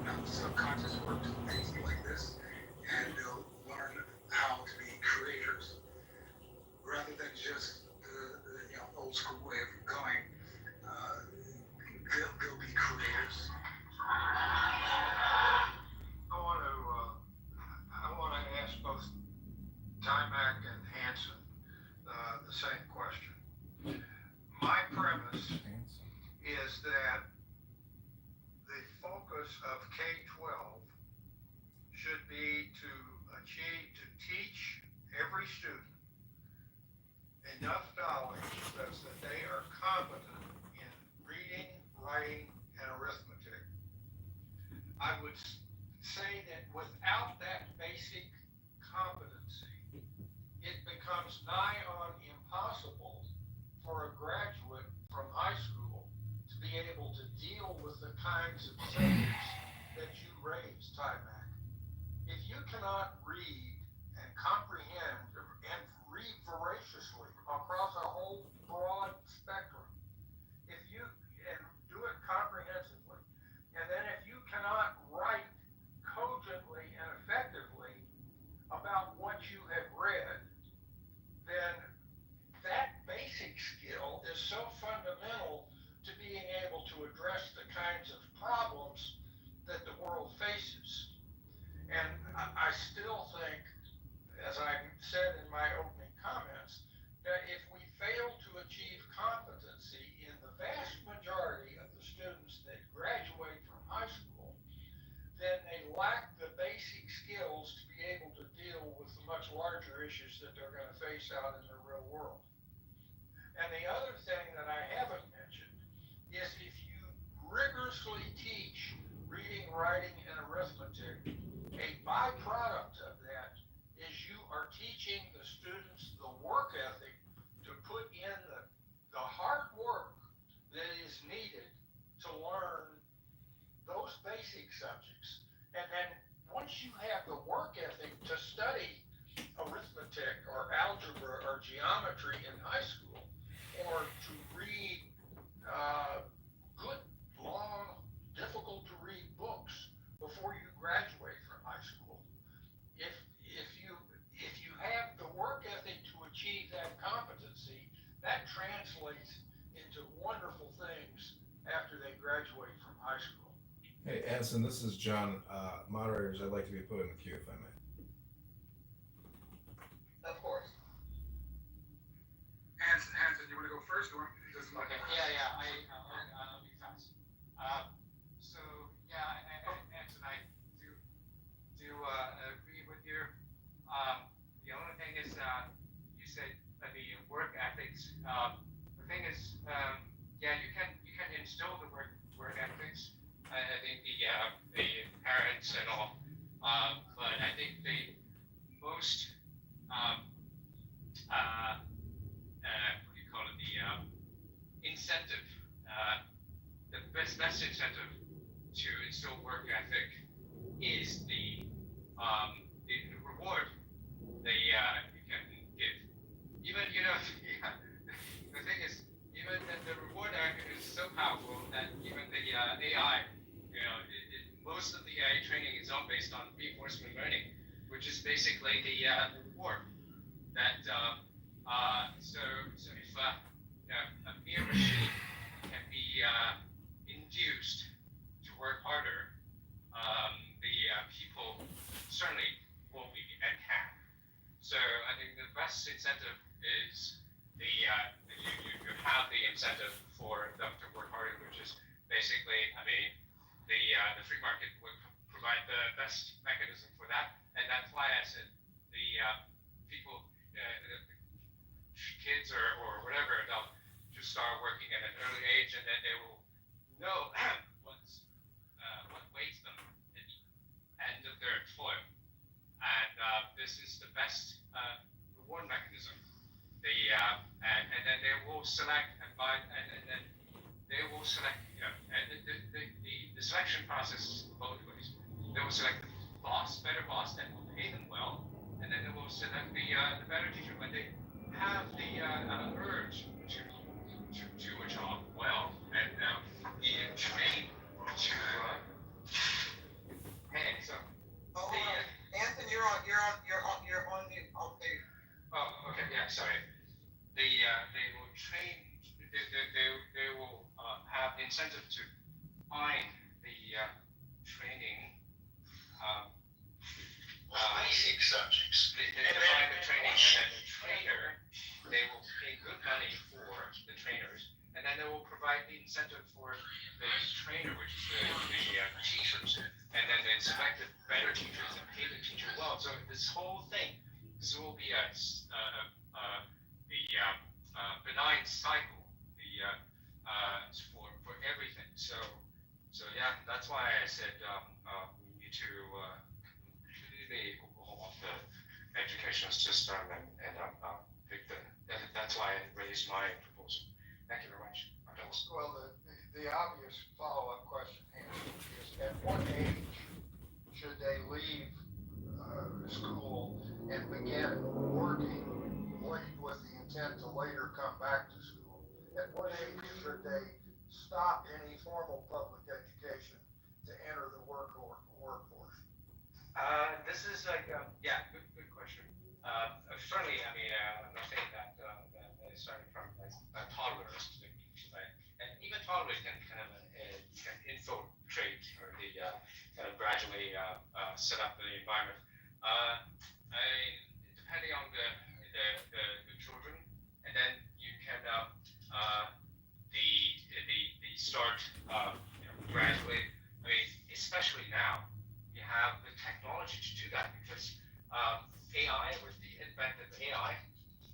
how the subconscious works, things like this, and they'll learn how to be creators rather than just the old school way of going. They'll be creators. I want to ask both Timac and Hanson the same question. My premise is that the focus of K-12 should be to teach every student enough knowledge such that they are competent in reading, writing, and arithmetic. I would say that without that basic competency, it becomes nigh on impossible for a graduate from high school to be able to deal with the kinds of things that you raised, Timac. If you cannot read and comprehend and read voraciously across a whole broad spectrum, if you and do it comprehensively, and then if you cannot write cogently and effectively about what you have read, then that basic skill is so fundamental to being able to address the kinds of problems that the world faces. And I still think, as I said in my opening comments, that if we fail to achieve competency in the vast majority of the students that graduate from high school, then they lack the basic skills to be able to deal with the much larger issues that they're going to face out in the real world. And the other thing that I haven't mentioned is if you rigorously teach reading, writing, and arithmetic, a byproduct of that is you are teaching the students the work ethic to put in the hard work that is needed to learn those basic subjects. And then once you have the work ethic to study arithmetic or algebra or geometry in high school, or to read good, long, difficult to read books before you graduate from high school, if you have the work ethic to achieve that competency, that translates into wonderful things after they graduate from high school. Hey, Anson, this is John. Moderators, I'd like to be put in the queue if I may. Of course. Hanson, you want to go first or just like? Okay, I'll be fast. So, Anson, I do agree with you. The only thing is, you said the work ethics. The thing is, you can instill the work ethics. I think the parents and all, but I think the most what do you call it? The incentive, the best incentive to instill work ethic is the reward you can give. Even the thing is, even the reward is so powerful that even the AI, most of the AI training is all based on reinforcement learning, which is basically the reward that so if a mere machine can be induced to work harder, the people certainly will be at hand. So I think the best incentive is you have the incentive for them to work harder, which is basically, the free market would provide the best mechanism for that, and that's why I said the people, kids or whatever, they'll just start working at an early age, and then they will know what waits them best reward mechanism. And then they will select and then they will select, and the selection process is both ways. They will select the better boss that will pay them well, and then they will select the better teacher when they have the urge to do a job well and be trained to. Hey, so. Anthony, you're on the okay. Oh, okay, yeah, sorry. They will train. They will have the incentive to find the training. Basic subjects. They find the training, and then the trainer. They will pay good money for the trainers, and then they will provide the incentive for the trainer, which is the teachers, and then they select the better teachers and pay the teacher well. So this whole thing, this will be a benign cycle, for everything. So yeah, that's why I said we need to completely overhaul the education system and pick that's why I raised my proposal. Thank you very much. Well, the obvious follow-up question is, at what age should they leave school and begin working with the intent to later come back to school? At what age should they stop any formal public education to enter the workforce? This is like, good question. Certainly, I mean, I'm not saying that starting from toddlers, right? And even toddlers can kind of can infiltrate or kind of gradually set up the environment. Depending on the children, and then you can the start gradually. I mean, especially now, you have the technology to do that because AI, with the advent of AI,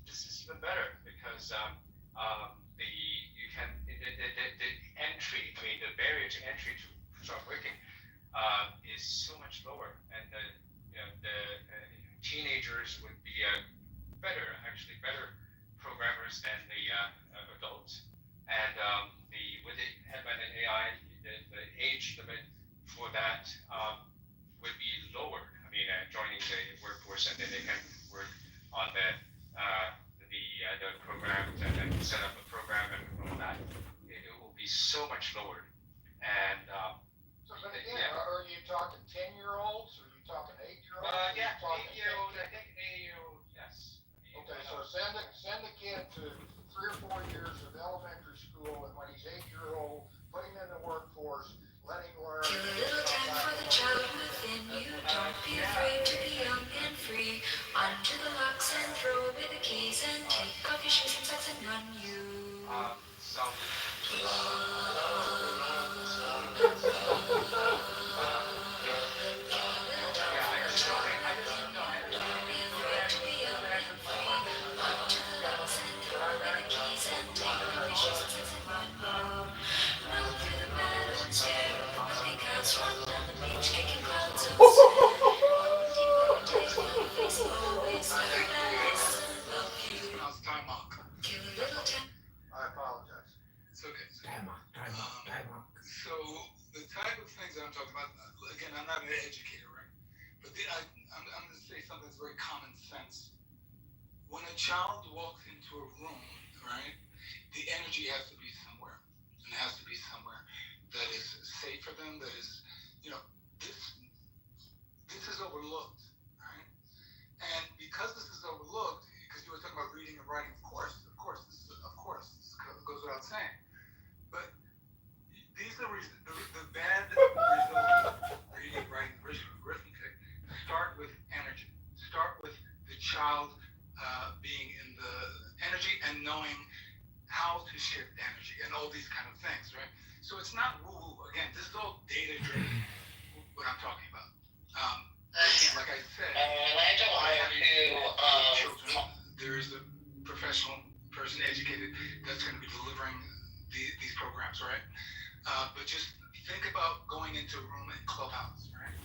this is even better because the entry, I mean, the barrier to entry to start working is so much lower, and the teenagers would be better programmers than the adults, and with the advent of AI, the age limit for that would be lowered. I mean, joining the workforce, and then they can work on the program and then set up a program and all that. It will be so much lowered. And but again, are you talking 10-year-olds? Or are you talking 8-year-olds? Yeah, 8-year-old. I think 8-year-old. Yes. Okay, so send the kid to 3 or 4 years of elementary school, and when he's 8-year-old, put him in the workforce, let him learn. Give a little time for the child within you. Don't be afraid to be young and free. Undo the locks and throw away the keys and take off your shoes and socks and run you. I apologize. It's okay. Time out. So the type of things that I'm talking about, again, I'm not an educator, right? But I'm going to say something that's very common sense. When a child walks into a room, right, the energy has to be somewhere. And it has to be somewhere that is safe for them, that is, this is overlooked, right? And because this is overlooked, because you were talking about reading and writing, of course, this goes without saying. But these are the bad results of reading, writing, arithmetic start with energy. Start with the child being in the energy and knowing how to shift energy and all these kind of things, right? So it's not woo-woo. Again, this is all data-driven, what I'm talking about. Again, like I said, there is a professional person educated that's going to be delivering these programs, right? But just think about going into a room in Clubhouse, right?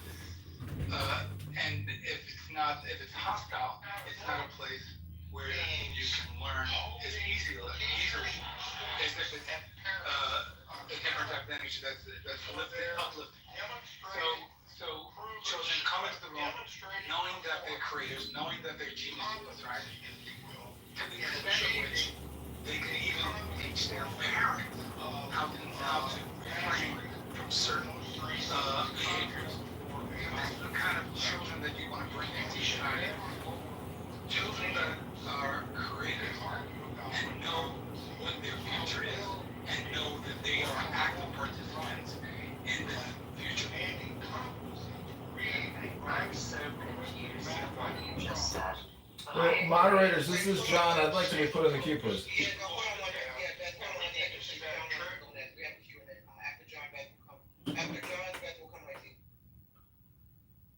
And if it's hostile, it's not a place where you can learn as easily as if it's a different type of energy that's uplifting. So children come into the room knowing that they're creators, knowing that they're geniuses, right? To the extent of which they can even teach their parents how to refrain from certain behaviors. That's the kind of children that you want to bring into society. Children that are creative and know what their future is and know that they are active participants in this future. I'm so confused at what you just said. Well, moderators, this is John. I'd like to be put in the queue, please. Yeah, no, hold on one second. Yeah, Beth, hold on one second. She's down there on that. We have a Q&A. After John, Beth will come. After John, Beth will come right to you.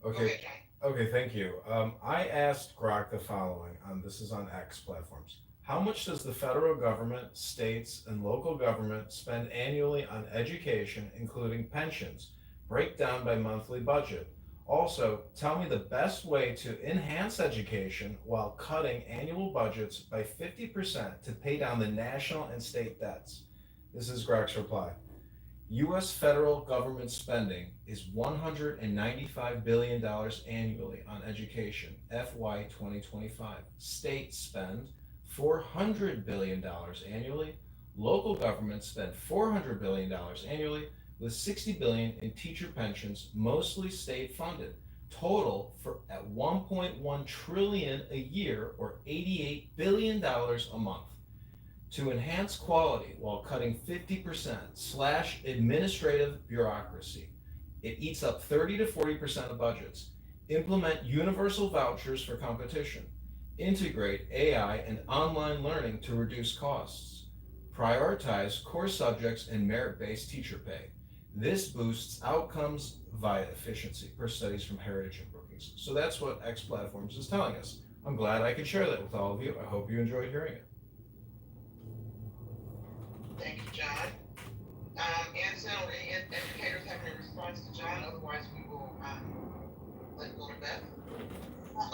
Go Okay. ahead, John. Okay, thank you. I asked Grok the following, this is on X platforms. How much does the federal government, states, and local government spend annually on education, including pensions? Breakdown by monthly budget. Also, tell me the best way to enhance education while cutting annual budgets by 50% to pay down the national and state debts. This is Grok's reply. U.S. federal government spending is $195 billion annually on education, FY 2025. States spend $400 billion annually. Local governments spend $400 billion annually, with $60 billion in teacher pensions, mostly state funded. Total for at $1.1 trillion a year, or $88 billion a month. To enhance quality while cutting 50% slash administrative bureaucracy. It eats up 30 to 40% of budgets. Implement universal vouchers for competition. Integrate AI and online learning to reduce costs. Prioritize core subjects and merit-based teacher pay. This boosts outcomes via efficiency, per studies from Heritage and Brookings. So that's what X Platforms is telling us. I'm glad I could share that with all of you. I hope you enjoyed hearing it. Thank you, John. Anson or any educators have any response to John? Otherwise, we will let go to Beth.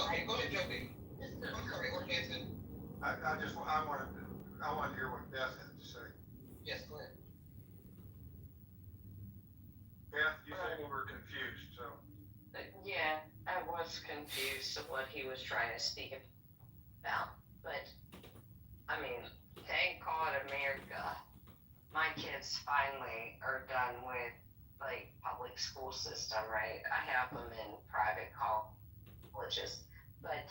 Okay, go ahead, Joby. I'm sorry, or Anson. I want to hear what Beth had to say. Yes, go ahead. Beth, you said we were confused, so. Yeah, I was confused of what he was trying to speak about, but, I mean, thank God America, my kids finally are done with, like, public school system, right? I have them in private colleges, but,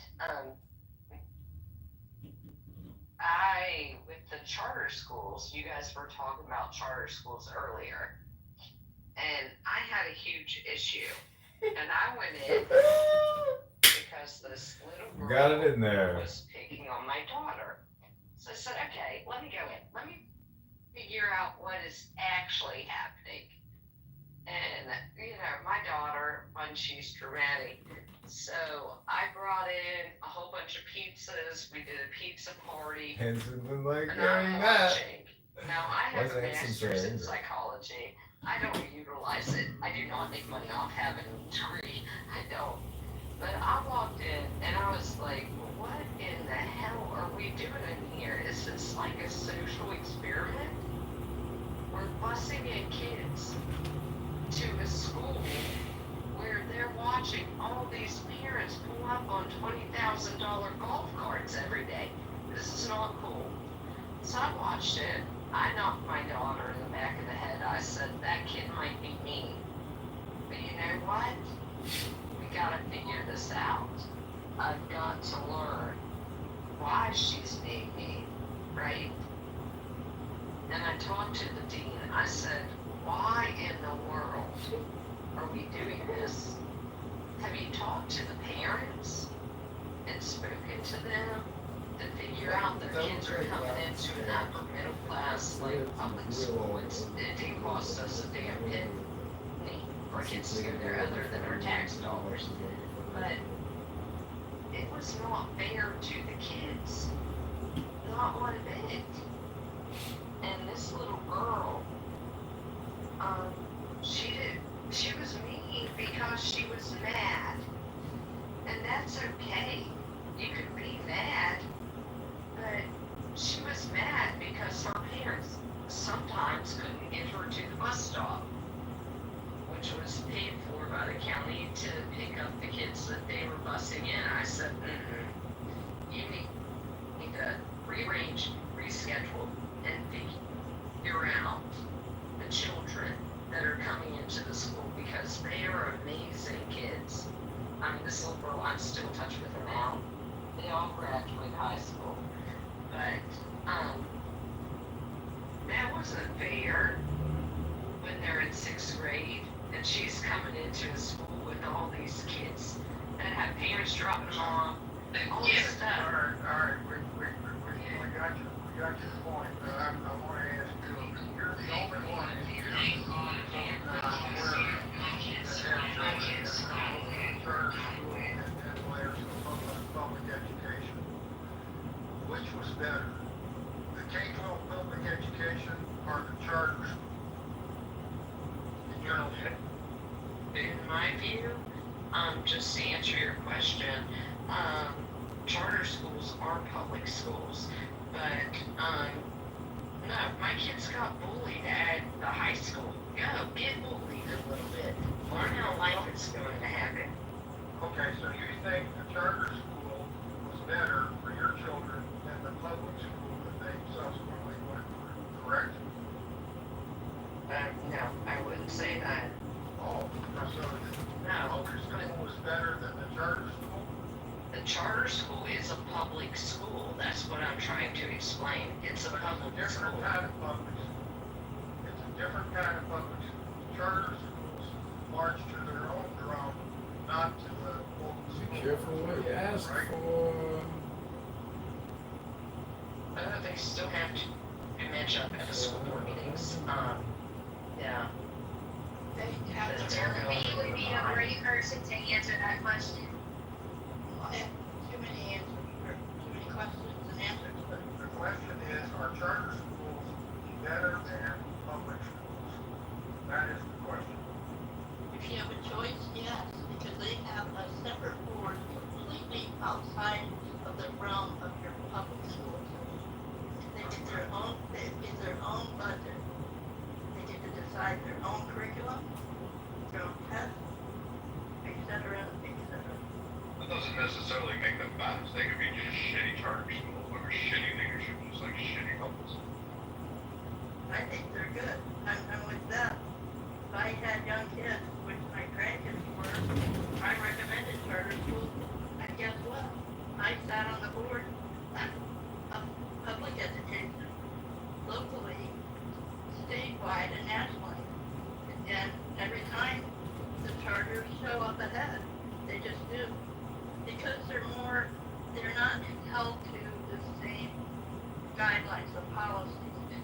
with the charter schools, you guys were talking about charter schools earlier, and I had a huge issue, and I went in because this little girl Got it in there. was picking on my daughter. So I said, okay, let me go in. Let me figure out what is actually happening. And, my daughter, she's dramatic. So I brought in a whole bunch of pizzas. We did a pizza party. Hanson's been like And doing I'm that. watching. Now, I have Why's a Hanson so master's in angry? psychology. I don't utilize it. I do not make money off having a degree. I don't. But I walked in and I was like, what in the hell are we doing in here? Is this like a social experiment? We're busing in kids to a school where they're watching all these parents pull up on $20,000 golf carts every day. This is not cool. So I watched it. I knocked my daughter in the back of the head. I said, that kid might be mean. But you know what? We gotta figure this out. I've got to learn why she's being mean, right? And I talked to the dean. I said, why in the world are we doing this? Have you talked to the parents and spoken to them to figure out their kids are coming into an upper middle class like public school? It didn't cost us a damn penny for kids to go there other than our tax dollars. But it was not fair to the kids. Not one bit. And this little girl, she was mean because she was mad that's okay. You could be mad, but she was mad because her parents sometimes couldn't get her to the bus stop, which was paid for by the county to pick up the kids that they were busing in. I said, you need to rearrange, reschedule, and figure out the children that are coming into the school because they are amazing kids. I mean, this little girl, I'm still in touch with her now. They all graduate high school. But, that wasn't fair when they're in 6th grade and she's coming into a school with all these kids that have parents dropping them off. All this stuff. All right, we got your point. I want to ask you, you're the only one here that I'm aware of that have children that come from charter school and layers of public education. Which was better, the K-12 public education or the charter school? In your opinion? In my view, just to answer your question, charter schools are public schools, but no, my kids got bullied at the high school. Go, get bullied a little bit. Learn how life is going to happen. Okay, so you think the charter school was better for your children than the public school that they subsequently went through, correct? No, I wouldn't say that. Oh, so the public school was better than the charter school? The charter school is a public school. That's what I'm trying to explain. It's a public school. Different kind of public school. It's a different kind of public school. Charter schools march to their own drum, not to the local school. Be careful what you ask for. They still have to match up at the school board meetings. Yeah. Me would be a great person to answer that question. Too many questions and answers. The question is, are charter schools better than public schools? That is the question. If you have a choice, yes, because they have a separate board completely outside of the realm of your public schools. They get their own budget. They get to decide their own curriculum, their own tests, et cetera, et cetera. That doesn't necessarily make them bad. They could be just shitty charter schools or shitty leadership, just like shitty public schools. I think they're good. I'm with them. If I had young kids, which my grandkids were, I recommended charter schools. And guess what? I sat on the board of public education locally, statewide, and nationally. And every time the charters show up ahead, they just do. Because they're not held to the same guidelines of policies.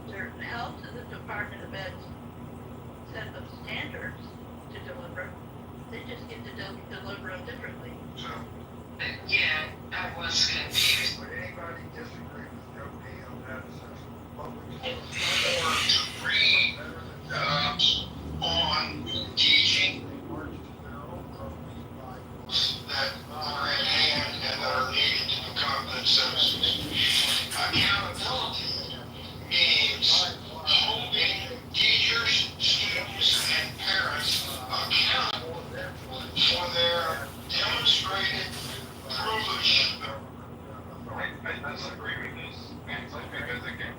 They're held to the Department of Ed's set of standards to deliver. They just get to deliver them differently. So, yeah, I was confused. would anybody disagree with Joe D on that assessment? Public Or to read on teaching that are at hand and that are needed to become good citizens. Accountability means holding teachers, students, and parents accountable for their demonstrated privilege. I disagree with this, Ansley, because again,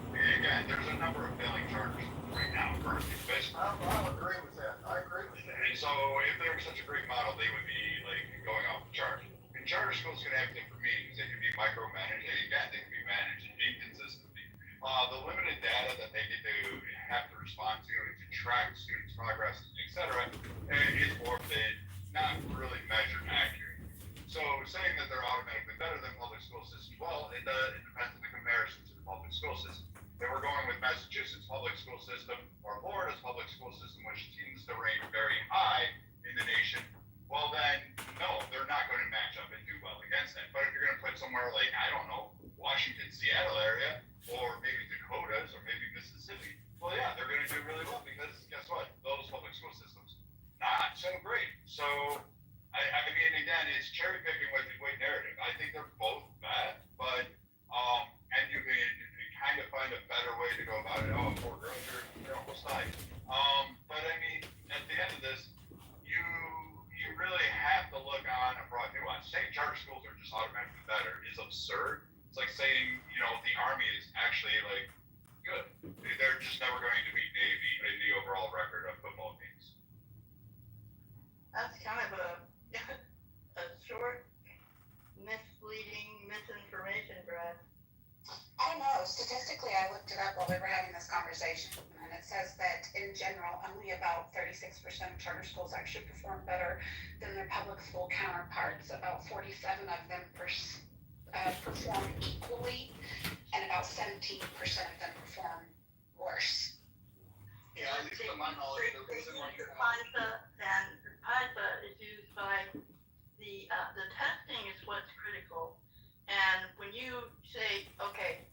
there's a number of failing charters right now, currently, basically. I'll agree with that. I agree with that. And so if they were such a great model, they would be like going off the charts. And charter schools can have different meetings. They can be micromanaged. They can be managed inconsistently. The limited data that they get to have to respond to track students' progress, etc., is warped, not really measured accurately. So saying that they're automatically better than public school systems, well, it depends on the comparison to the public school system. If we're going with Massachusetts public school system or Florida's public school system, which seems to rank very high in the nation, well then, no, they're not going to match up and do well against that. But if you're going to put somewhere like, I don't know, Washington, Seattle area, or maybe Dakotas, or maybe Mississippi, well yeah, they're going to do really well because guess what? Those public school systems, not so great. So, I I mean, again, it's cherry picking with narrative. I think they're both bad, but and you can kind of find a better way to go about it. Oh, poor girls, you're almost dying. But I mean, at the end of this, you really have to look on a broad nuance. Saying charter schools are just automatically better is absurd. It's like saying, the Army is actually like good. They're just never going to beat Navy in the overall record of football games. That's kind of a short, misleading misinformation, Brad. I don't know. Statistically, I looked it up while we were having this conversation, and it says that in general, only about 36% of charter schools actually perform better than their public school counterparts. About 47 of them perform equally, and about 17% of them perform worse. Yeah, at least to my knowledge, the reason why PISA is used by the testing is what's critical. And when you say, okay,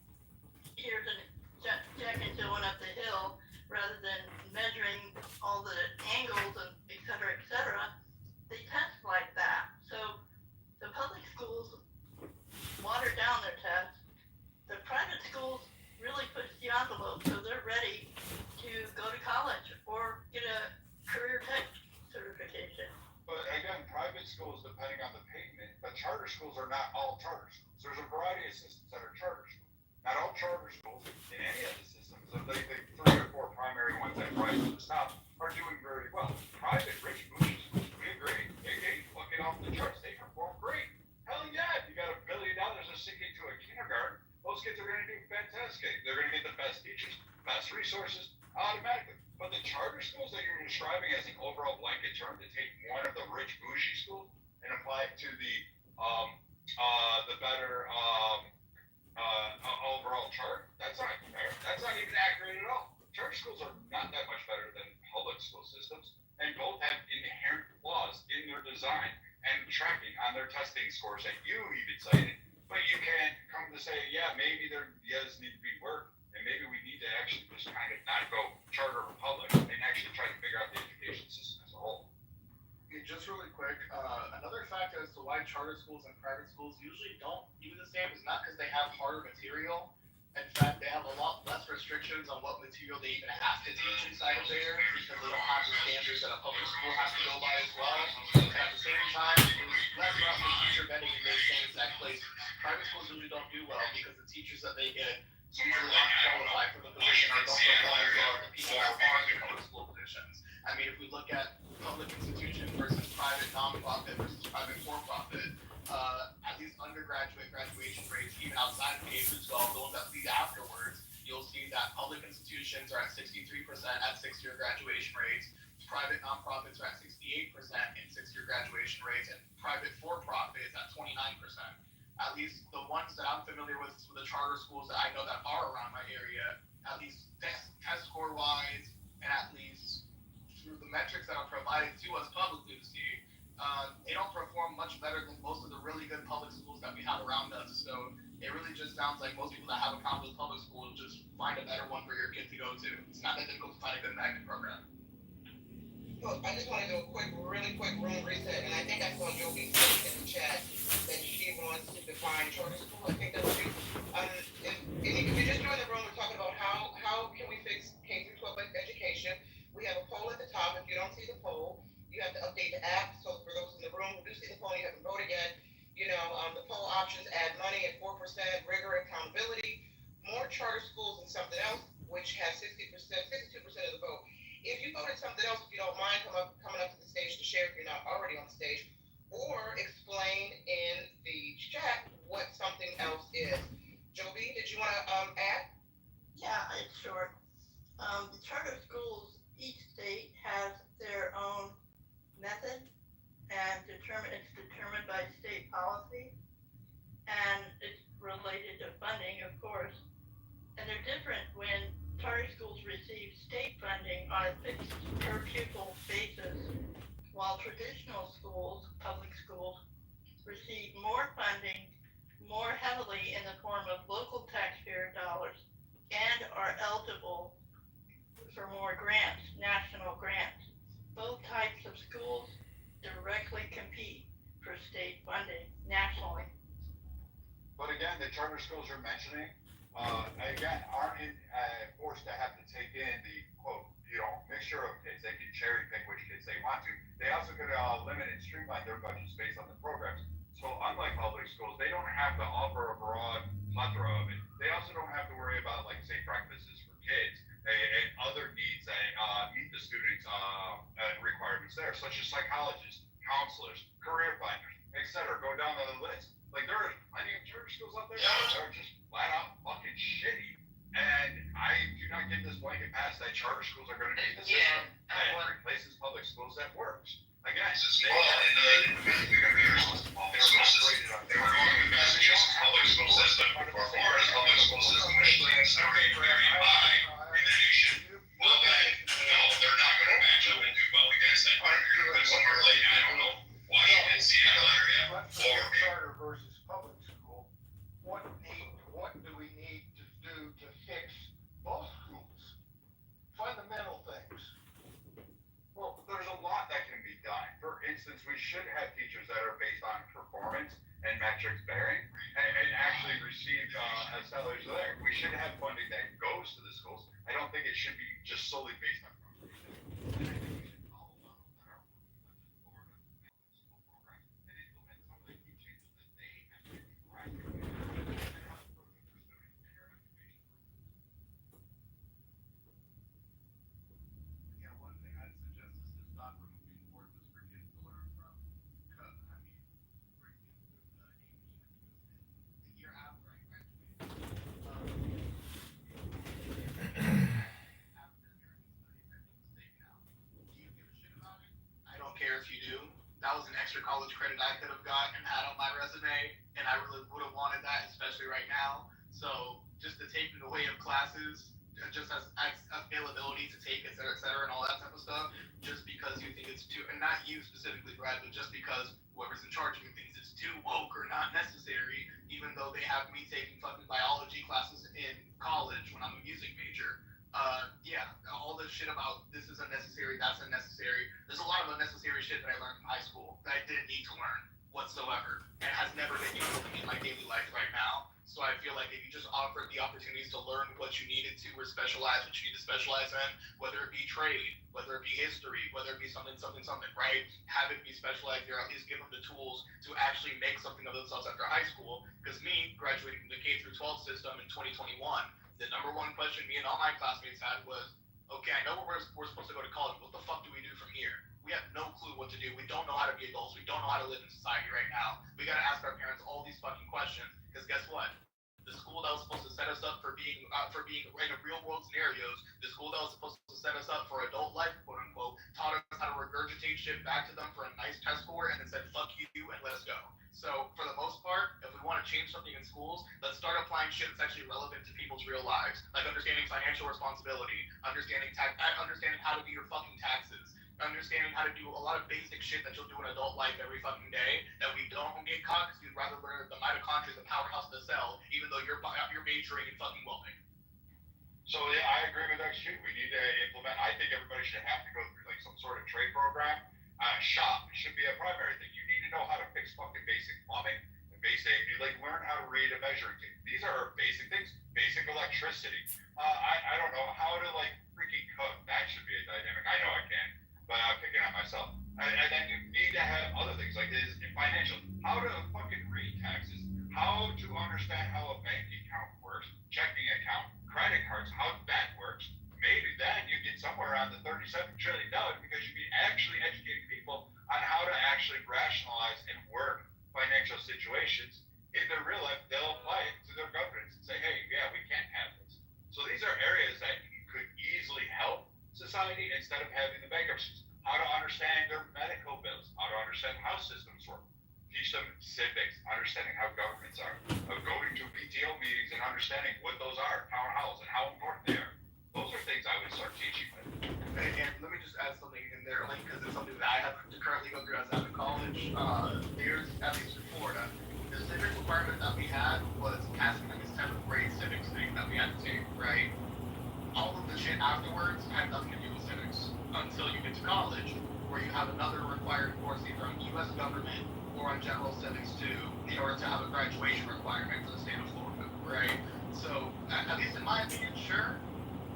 here's a check and going up the hill, rather than measuring all the angles and et cetera, they test like that. So the public schools water down their tests. The private schools really push the envelope, so they're ready to go to college or get a career tech certification. But again, private schools, depending on the payment, but charter schools are not all charter schools. There's a variety of systems that are charter schools. Not all charter schools in any of the systems, the 3 or 4 primary ones that rise to the top, are doing very well. Private, rich, bougie schools doing great. They fucking off the charts. They perform great. Hell yeah, if you got $1 billion to sink into a kindergarten, those kids are going to do fantastic. They're going to get the best teachers, best resources, automatically. But the charter schools that you're describing as an overall blanket term to take one of the rich bougie schools and apply it to the better overall chart, that's not fair. That's not even accurate at all. Charter schools are not that much better than public school systems, and both have inherent flaws in their design and tracking on their testing scores that you even cited. But you can come to say, yeah, maybe there does need to be work, and maybe we need to actually just kind of not go charter or public and actually try to figure out the education system as a whole. Just really quick, another factor as to why charter schools and private schools usually don't do the same is not because they have harder material. In fact, they have a lot less restrictions on what material they even have to teach inside of there because they don't have the standards that a public school has to go by as well. And at the same time, there's less rough with teacher vetting in those same exact places. Private schools usually don't do well because the teachers that they get usually aren't qualified for the position or don't perform as well as the people that are in public school positions. I mean, if we look at public institution versus private nonprofit versus private for-profit, at least undergraduate graduation rates, even outside of K-12, the ones that lead afterwards, you'll see that public institutions are at 63% at 6-year graduation rates, private nonprofits are at 68% in 6-year graduation rates, and private for-profits at 29%. At least the ones that I'm familiar with, the charter schools that I know that are around my area, at least test score-wise, and at least through the metrics that are provided to us publicly to see, they don't perform much better than most of the really good public schools that we have around us. So it really just sounds like most people that have a problem with public schools just find a better one for your kid to go to. It's not that difficult to find a good magnet program. Well, I just want to do a really quick room reset, and I think I saw Joby in the chat that she wants to define charter school. I think that's you. If you just joined the room, we're talking about how can we fix K-12 education. We have a poll at the top. If you don't see the poll, you have to update the app. So for those in the room who do see the poll, you haven't voted yet, the poll options add money at 4%, rigor, accountability, more charter schools and something else, which has 62% of the vote. If you voted something else, if you don't mind coming up to the stage to share if you're not already on the stage, or explain in the chat what something else is. Joby, did you want to add? Yeah, it's short. The charter schools, each state has their own method, and it's determined by state policy, and it's related to funding, of course. And they're different when charter schools receive state funding on a fixed per pupil basis, while traditional schools, public schools, receive more funding more heavily in the form of local taxpayer dollars and are eligible for more grants, national grants. Both types of schools directly compete for state funding nationally. But again, the charter schools you're mentioning, again, aren't forced to have to take in the quote, mixture of kids. They can cherry pick which kids they want to. They also could limit and streamline their budgets based on the programs. So unlike public schools, they don't have to offer a broad plethora of it. They also don't have to worry about, like, say, breakfasts for kids and other needs that meet the students' requirements there, such as psychologists, counselors, career finders, etc. Go down the list. Like, there are plenty of charter schools out there that are just flat out fucking shitty. And I do not get this blanket pass that charter schools are going to be the system that replaces public schools that works. Again, they operated on They were going with Massachusetts public school system before Florida's public school system, which claims to rate very high in the nation. Well, then, no, they're not going to match up and do well against that. But if you're going to put somewhere like, I don't know, Washington, Seattle area, or charter versus public school, what do we need to do to fix both schools? Fundamental things. Well, there's a lot that can be done. For instance, we should have teachers that are based on performance and metrics bearing and actually receive salaries there. We should have funding that goes to the schools. I don't think it should be just solely based on performance. And I think we should follow models that are Florida school programs and implement some of the key changes that they actually correct. Yeah, one thing I'd suggest is to stop removing courses for kids to learn from. Because, I mean, for instance, the AP, the year after I graduated, African American studies, I think, was taken out. Do you give a shit about it? I don't care if you do. That was an extra college credit I could have gotten and had on my resume, and I really would have wanted that, especially right now. So just the taking away of classes, just as availability to take, et cetera, and all that type of stuff, just because you think it's too, and not you specifically, Brad, but just because whoever's in charge of you thinks it's too woke or not necessary, even though they have me taking fucking biology classes in college when I'm a music major. Yeah, all this shit about this is unnecessary, that's unnecessary. There's a lot of unnecessary shit that I learned from high school that I didn't need to learn whatsoever, and has never been useful to me in my daily life right now. So I feel like if you just offered the opportunities to learn what you needed to, or specialize what you need to specialize in, whether it be trade, whether it be history, whether it be something, right? Have it be specialized there, at least give them the tools to actually make something of themselves after high school. Because me, graduating from the K-12 system in 2021, the number one question me and all my classmates had was, okay, I know we're supposed to go to college. What the fuck do we do from here? We have no clue what to do. We don't know how to be adults. We don't know how to live in society right now. We got to ask our parents all these fucking questions. Because guess what? The school that was supposed to set us up for being in real world scenarios, the school that was supposed to set us up for adult life, quote unquote, taught us how to regurgitate shit back to them for a nice test score and then said, fuck you and let us go. So for the most part, if we want to change something in schools, let's start applying shit that's actually relevant to people's real lives. Like understanding financial responsibility, understanding how to do your fucking taxes, understanding how to do a lot of basic shit that you'll do in adult life every fucking day that we don't get caught because we'd rather learn the mitochondria, the powerhouse of the cell, even though you're majoring in fucking welding. So yeah, I agree with that shit. We need to implement. I think everybody should have to go through like some sort of trade program. Shop should be a primary thing. You need to know how to fix fucking basic plumbing and like learn how to read a measuring tape. These are basic things. Basic electricity. I don't know how to like freaking cook. That should be a dynamic. I know I can, but I'm picking on myself. And then you need to have other things like this in financial. How to fucking read taxes. How to understand how a bank account works, checking account, credit cards, how that works. Maybe then you get somewhere around the $37 trillion because you'd be actually educating people on how to actually rationalize and work financial situations. In their real life, they'll apply it to their governments and say, hey, yeah, we can't have this. So these are areas that could easily help society instead of having the bankruptcies. How to understand their medical bills, how to understand how systems work. Teach them civics, understanding how governments are, going to PTO meetings and understanding what those are, town halls, and how important they are. Those are things I would start teaching them. And let me just add something in there, like, because it's something that I have to currently go through as I'm in college. There's, at least in Florida, the civics requirement that we had was passing like this 7th grade civics thing that we had to take, right? All of the shit afterwards had nothing to do with civics until you get to college, where you have another required course either order to have a graduation requirement for the state of Florida, right? So, at least in my opinion, sure,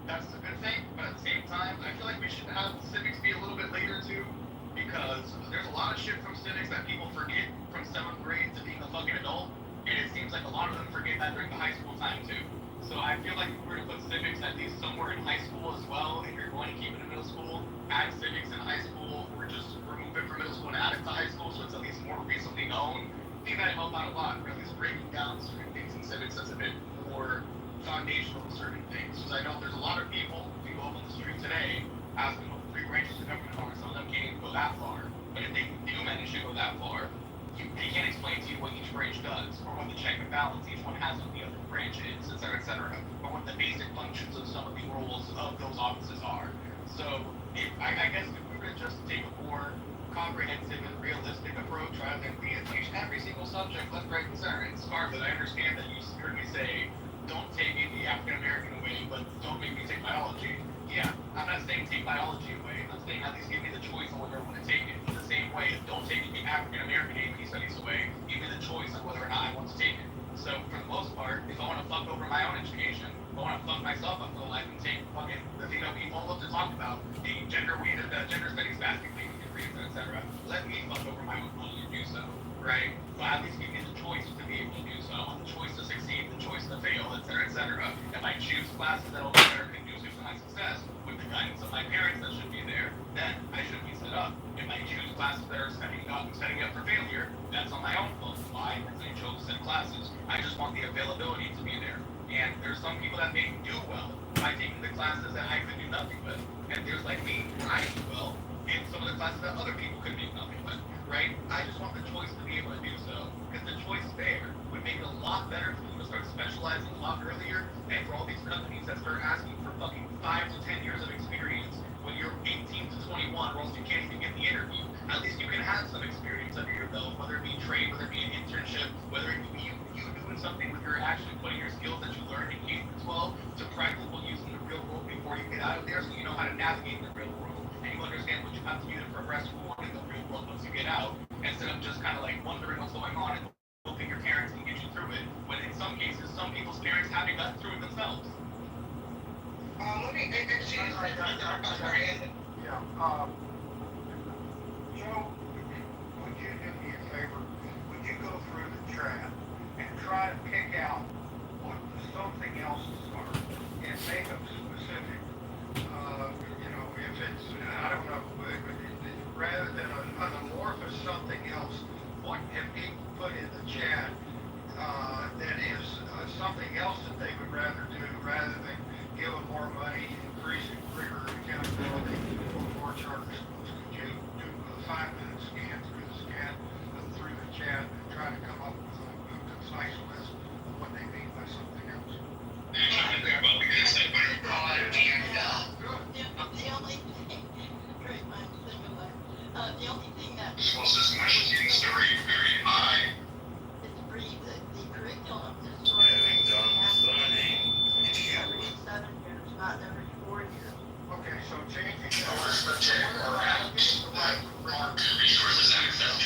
that's a good thing, but at the same time, I feel like we should have civics be a little bit later too, because there's a lot of shit from civics that people forget from 7th grade to being a fucking adult, and it seems like a lot of them forget that during the high school time too. So I feel like if we were to put civics at least somewhere in high school as well, if you're going to keep it in middle school, add civics in high school, or just remove it from middle school and add it to high school so it's at least more recently known, I think that'd help out a lot, or at least breaking down certain things in civics that's a bit more foundational to certain things. Because I know there's a lot of people, if you go up on the street today, ask them what the 3 branches of government are, some of them can't even go that far. But if they do manage to go that far, they can't explain to you what each branch does, or what the check and balance each one has on the other branches, et cetera, or what the basic functions of some of the roles of those offices are. So, I guess if we were to just take a more comprehensive and realistic approach rather than we teach every single subject left, right, and center. And Scarlett, I understand that you heard me say, don't take the African American away, but don't make me take biology. Yeah, I'm not saying take biology away. I'm saying at least give me the choice on whether I want to take it. The same way, don't take the African American AP studies away. Give me the choice on whether or not I want to take it. So for the most part, if I want to fuck over my own education, if I want to fuck myself up for life and take fucking the thing that we all love to talk about, the gender studies basket, etc. Let me fuck over my own money and do so, right? But at least give me the choice to be able to do so, the choice to succeed, the choice to fail, etc. If I choose classes that will be better conducive to my success with the guidance of my parents that should be there, then I should be set up. If I choose classes that are setting up for failure, that's on my own fault. Why? Because I chose set classes. I just want the availability to be there. And there's some people that may do well by taking the classes that I could do nothing with. And there's like me, I do well in some of the classes that other people could do nothing with, right? I just want the choice to be able to do so. Because the choice there would make it a lot better for people to start specializing a lot earlier, and for all these companies that start asking for fucking 5 to 10 years of experience when you're 18 to 21, or else you can't even get the interview. At least you can have some experience under your belt, whether it be trade, whether it be an internship, whether it be you doing something with your actually putting your skills that you learned in K through 12 to practical use in the real world before you get out of there, so you know how to navigate the real world and you understand what you have to do to progress forward in the real world once you get out, instead of just kind of like wondering what's going on and hoping your parents can get you through it, when in some cases, some people's parents haven't gotten through it themselves. Let me, Joe, would you do me a favor? Would you go through the chat and try to pick out what something else are and make them specific? If it's, I don't know, rather than an amorphous something else, what have people put in the chat that is something else that they would rather do rather than give them more money, increasing rigor and accountability for more charter schools? Could you do a 5-minute scan through the chat and try to come up with a concise list of what they mean by something else? The only thing that School system actually getting very high. is free, the curriculum is Having done learning, every 7 years, not every 4 years. Okay, so changing Resources access to.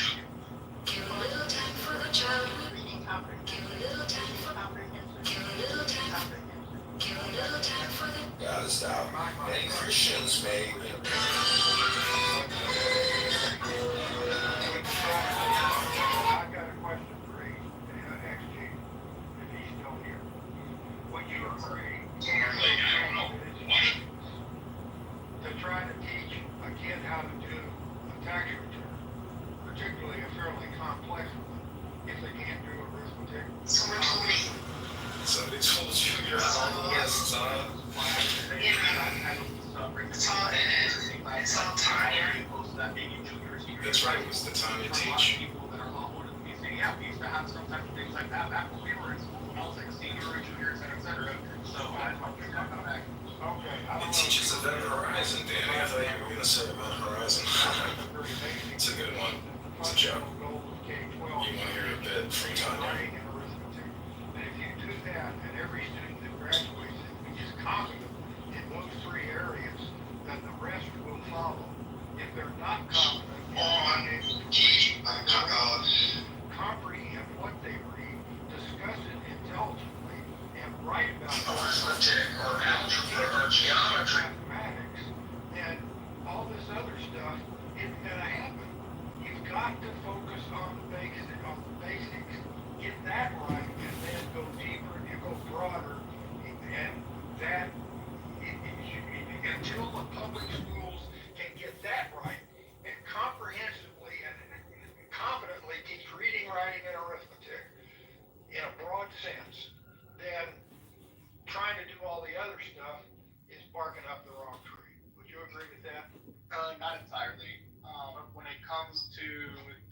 Give a little time for the child. Reading comprehension. Give a little time for Comprehension. Give a little time. Give a little time for the. God is thou. Many Christians may. I've got a question for XG, if he's still here. Would you agree to try to teach a kid how to do a tax return, particularly a fairly complex one, if they can't do arithmetic? Somebody told you you're on the list, son. It's all tired. That's right, it was the time to teach. Yeah, we used to have some type of things like that back when we were in school, when I was like a senior or junior, etc. So I just want to talk about that. Okay. It teaches Event Horizon, Danny. I thought you were going to say Event Horizon. It's a good one. It's a joke. You want to hear a bit from Tanya? And if you do that, and every student that graduates, if we just copy them in those 3 areas, then the rest will follow. If they're not confident, comprehend what they got to focus on the basics, get that right, and then go deeper and you go broader. And that, until the public schools can get that right and comprehensively and competently teach reading, writing, and arithmetic in a broad sense, then trying to do all the other stuff is barking up the wrong tree. Would you agree with that? Not entirely. When it comes to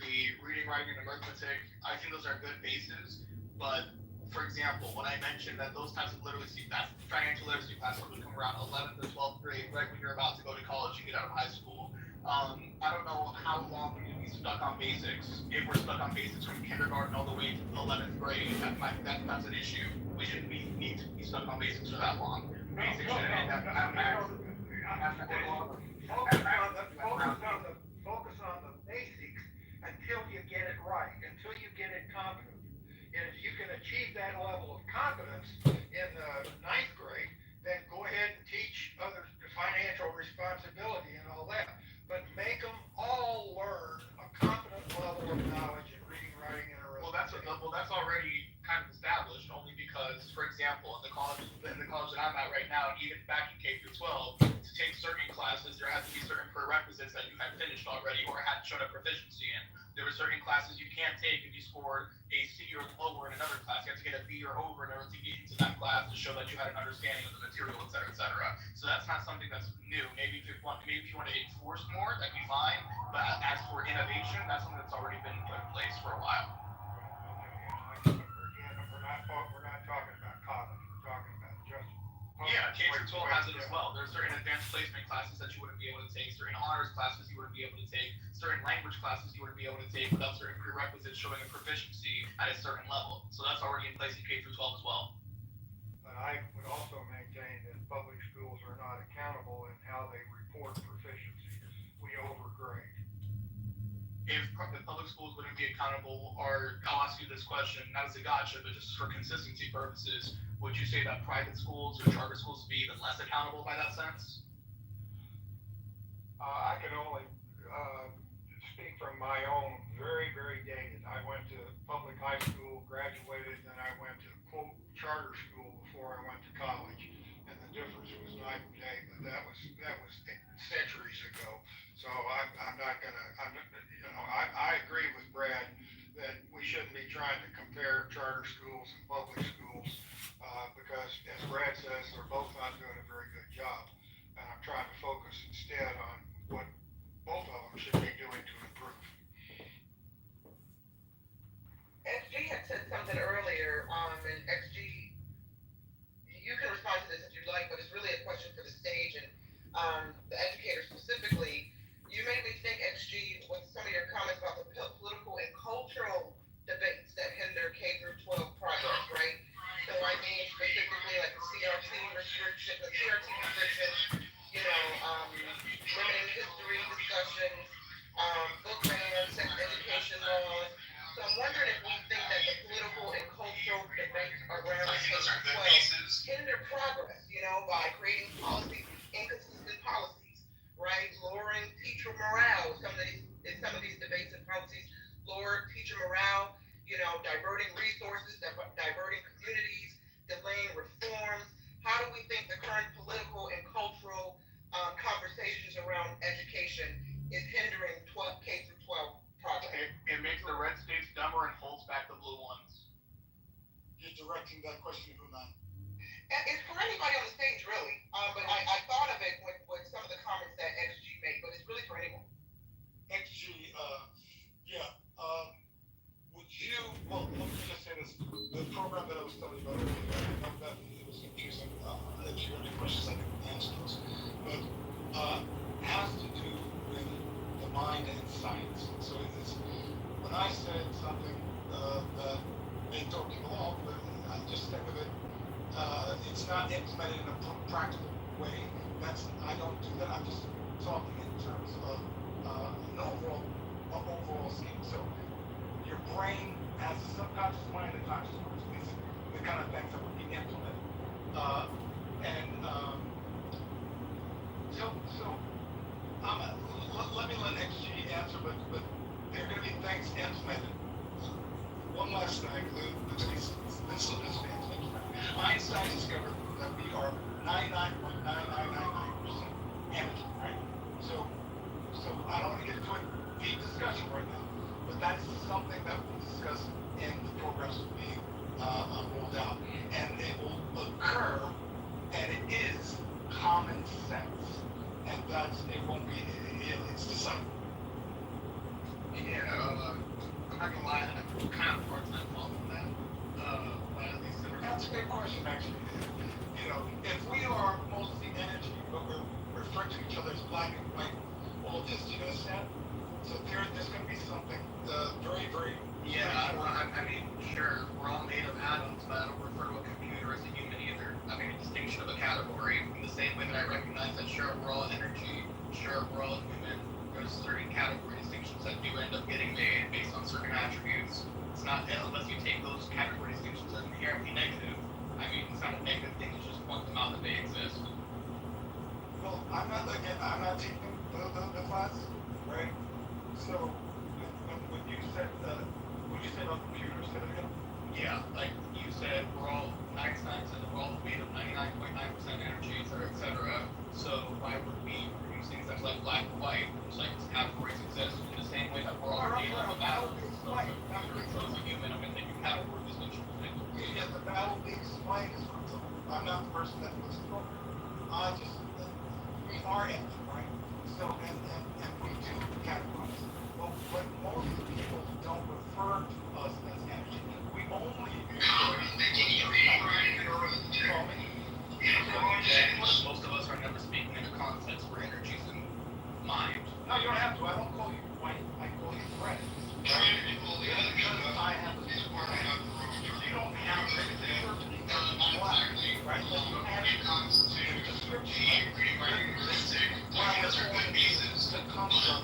the reading, writing, and arithmetic, I think those are good bases. But for example, when I mentioned that those types of literacy, that financial literacy classes would come around 11th or 12th grade, right when you're about to go to college and get out of high school. I don't know how long we can be stuck on basics. If we're stuck on basics from kindergarten all the way to 11th grade, that's an issue. We shouldn't need to be stuck on basics for that long. Basics should end after Focus on the basics until you get it right, until you get it competent. And if you can achieve that level of competence in the 9th grade, then go ahead and teach others financial responsibility and all that. But make them all learn a competent level of knowledge in reading, writing, and arithmetic. Well, that's already kind of established, only because, for example, in the college that I'm at right now, even back in K through 12, to take certain classes, there had to be certain prerequisites that you had finished already or had shown a proficiency in. There were certain classes you can't take if you scored a C or lower in another class. You have to get a B or over in order to get into that class to show that you had an understanding of the material, et cetera, et cetera. So that's not something that's new. Maybe if you want to enforce more, that'd be fine. But as for innovation, that's something that's already been put in place for a while. Again, we're not talking about college. We're talking about just. Yeah, K through 12 has it as well. There are certain advanced placement classes that you wouldn't be able to take, certain honors classes you wouldn't be able to take, certain language classes you wouldn't be able to take without certain prerequisites showing a proficiency at a certain level. So that's already in place in K through 12 as well. But I would also maintain that public schools are not accountable in how they report proficiency. We overgrade. If the public schools wouldn't be accountable, or I'll ask you this question, not as a gotcha, but just for consistency purposes, would you say that private schools or charter schools would be even less accountable by that sense? I can only speak from my own, very, very dated. I went to public high school, graduated, then I went to quote charter school before I went to college, and the difference was night and day. But that was centuries ago. So I'm not gonna. I agree with Brad that we shouldn't be trying to compare charter schools and public schools because, as Brad says, they're both not doing a very good job. And I'm trying to focus instead on what both of them should be doing to improve. XG had said something earlier, and XG, you can respond to this if you'd like, but it's really a question for the stage and the educators specifically. You made me think, XG, with some of your comments about the political and cultural debates that hinder K through 12 progress, right? So I mean specifically like the CRT restrictions, limiting history discussions, book bans, sex education laws. So I'm wondering if we think that the political and cultural debates around K through 12 hinder progress, by creating policies, inconsistent policies, right? Lowering teacher morale. Some of these debates and policies lower teacher morale, diverting resources, diverting communities, delaying reforms. How do we think the current political and cultural conversations around education is hindering K through 12 progress? It makes the red states dumber and holds back the blue ones. You're directing that question to who now? It's for anybody on the stage, really. But I thought of it with some of the comments that XG made, but it's really for anyone. XG, well, let me just say this. The program that I was telling you about earlier, I know that it was confusing. If you have any questions, I can answer those. But has to do with the mind and science. So it's, when I said something that may throw people off, but I just think of it, it's not implemented in a practical way. I don't do that. I'm just talking in terms of an overall scheme. So your brain has a subconscious mind and a conscious mind. These are the kind of things that would be implemented. Let me let XG answer, but there are going to be things implemented. One last thing, this Einstein discovered that we are 99.9999% energy, right? So I don't want to get into a deep discussion right now, but that's something that we'll discuss in the programs being rolled out, and it will occur, and it is common sense, and it won't be aliens deciding. Yeah, I'm not gonna lie, I'm kind of part-time following that. But at least That's a good question, actually. You know, if we are mostly energy, but we're referring to each other as black and white, all this, do you understand? So there's going to be something very, very... Yeah, I mean, sure, we're all made of atoms, but I don't refer to a computer as a human either. I mean, a distinction of a category, in the same way that I recognize that, sure, we're all energy, sure, we're all human. There's certain category distinctions that do end up getting made based on certain attributes. It's not, unless you take those category distinctions as inherently negative. I mean, it's not a negative thing, it's just point them out that they exist. Well, I'm not taking the class, right? So, when you said about computers, say that again? Yeah, like you said, we're all, Einstein said that we're all made of 99.9% energy, et cetera. So why would we produce things that's like black and white, which like categories exist in the same way that we're all made of a battle? So as a human, I'm going to think you category distinction. Yeah, the battle being explained is what I'm talking about. I'm not the person that puts the program. We are energy, right? So, and we do categorize. But most people don't refer to us as energy. We only most of us are never speaking in a context where energy's in mind. No, you don't have to. I don't call you white. I call you red. Because I have a you don't have to be black, right? You have a description. That comes from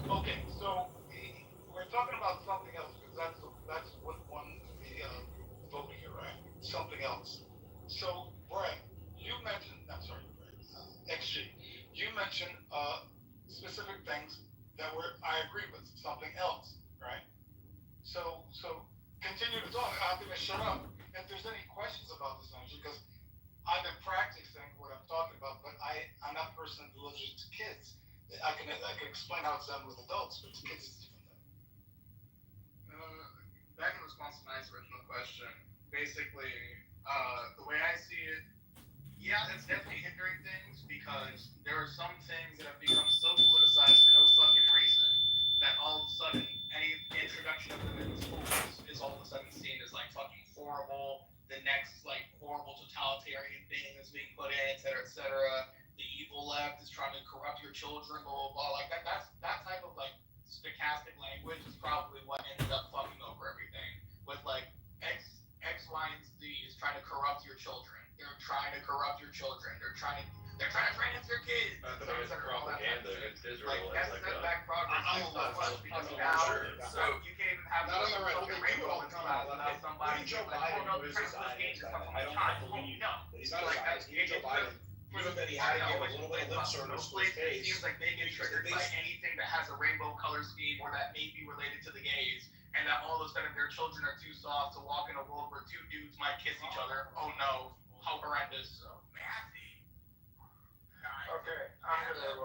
Okay, so we're talking about something else because that's what won the vote here, right? Something else. So, Brett, you mentioned, I'm sorry, Brett, XG, you mentioned specific things that I agree with, something else, right? So continue to talk. I'm going to shut up if there's any questions about this energy because I've been practicing what I'm talking about, but I'm not a person that delivers it to kids. I can explain how it's done with adults, but to kids it's different. Back in response to my original question, basically, the way I see it, yeah, it's definitely hindering things because there are some things that have become so politicized for no fucking reason that all of a sudden any introduction of them in schools is all of a sudden seen as like fucking horrible. The next like horrible totalitarian thing that's being put in, et cetera. The evil left is trying to corrupt your children, blah, blah, blah. Like that type of like stochastic language is probably what ended up fucking over everything. With like X, Y, and Z is trying to corrupt your children. They're trying to corrupt your children. They're trying to trans your kids. I thought it was propaganda against Israel. Like that's setback progress so much because now you can't even have not on the right. rainbow in class without somebody Joe like, Biden, oh no, who is the a Zionist, I don't believe he's not a Zionist. Joe Biden, even that he had to give a little bit of lip service to his it case. seems like they get triggered by anything that has a rainbow color scheme or that may be related to the gays, and that all of a sudden their children are too soft to walk in a world where two dudes might kiss each other. Oh no, how horrendous. Okay, I'm going to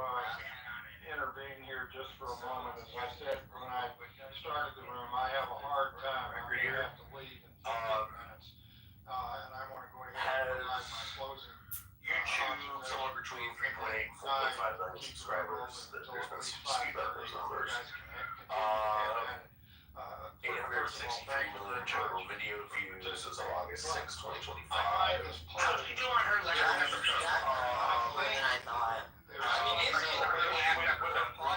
intervene here just for a moment. As I said when I started the room, I have a hard you here. have to leave in 15 minutes. And I want to go ahead and provide my closing. YouTube somewhere between 3.8 and 4.5 million subscribers. There's been some dispute about those numbers. 863 million total video views as of August 6, 2025. How did you do on her letter?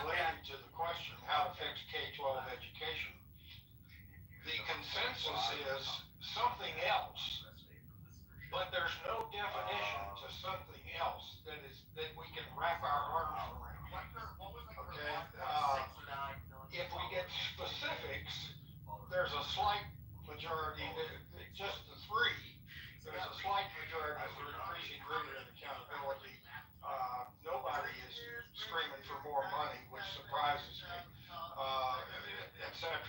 Related to the question, how to fix K-12 education, the consensus is something else, but there's no definition to something else that we can wrap our arms around. Okay, if we get specifics, there's a slight majority, just the three, there's a slight majority for increasing rigor and accountability. Nobody is screaming for more money, which surprises me, etc.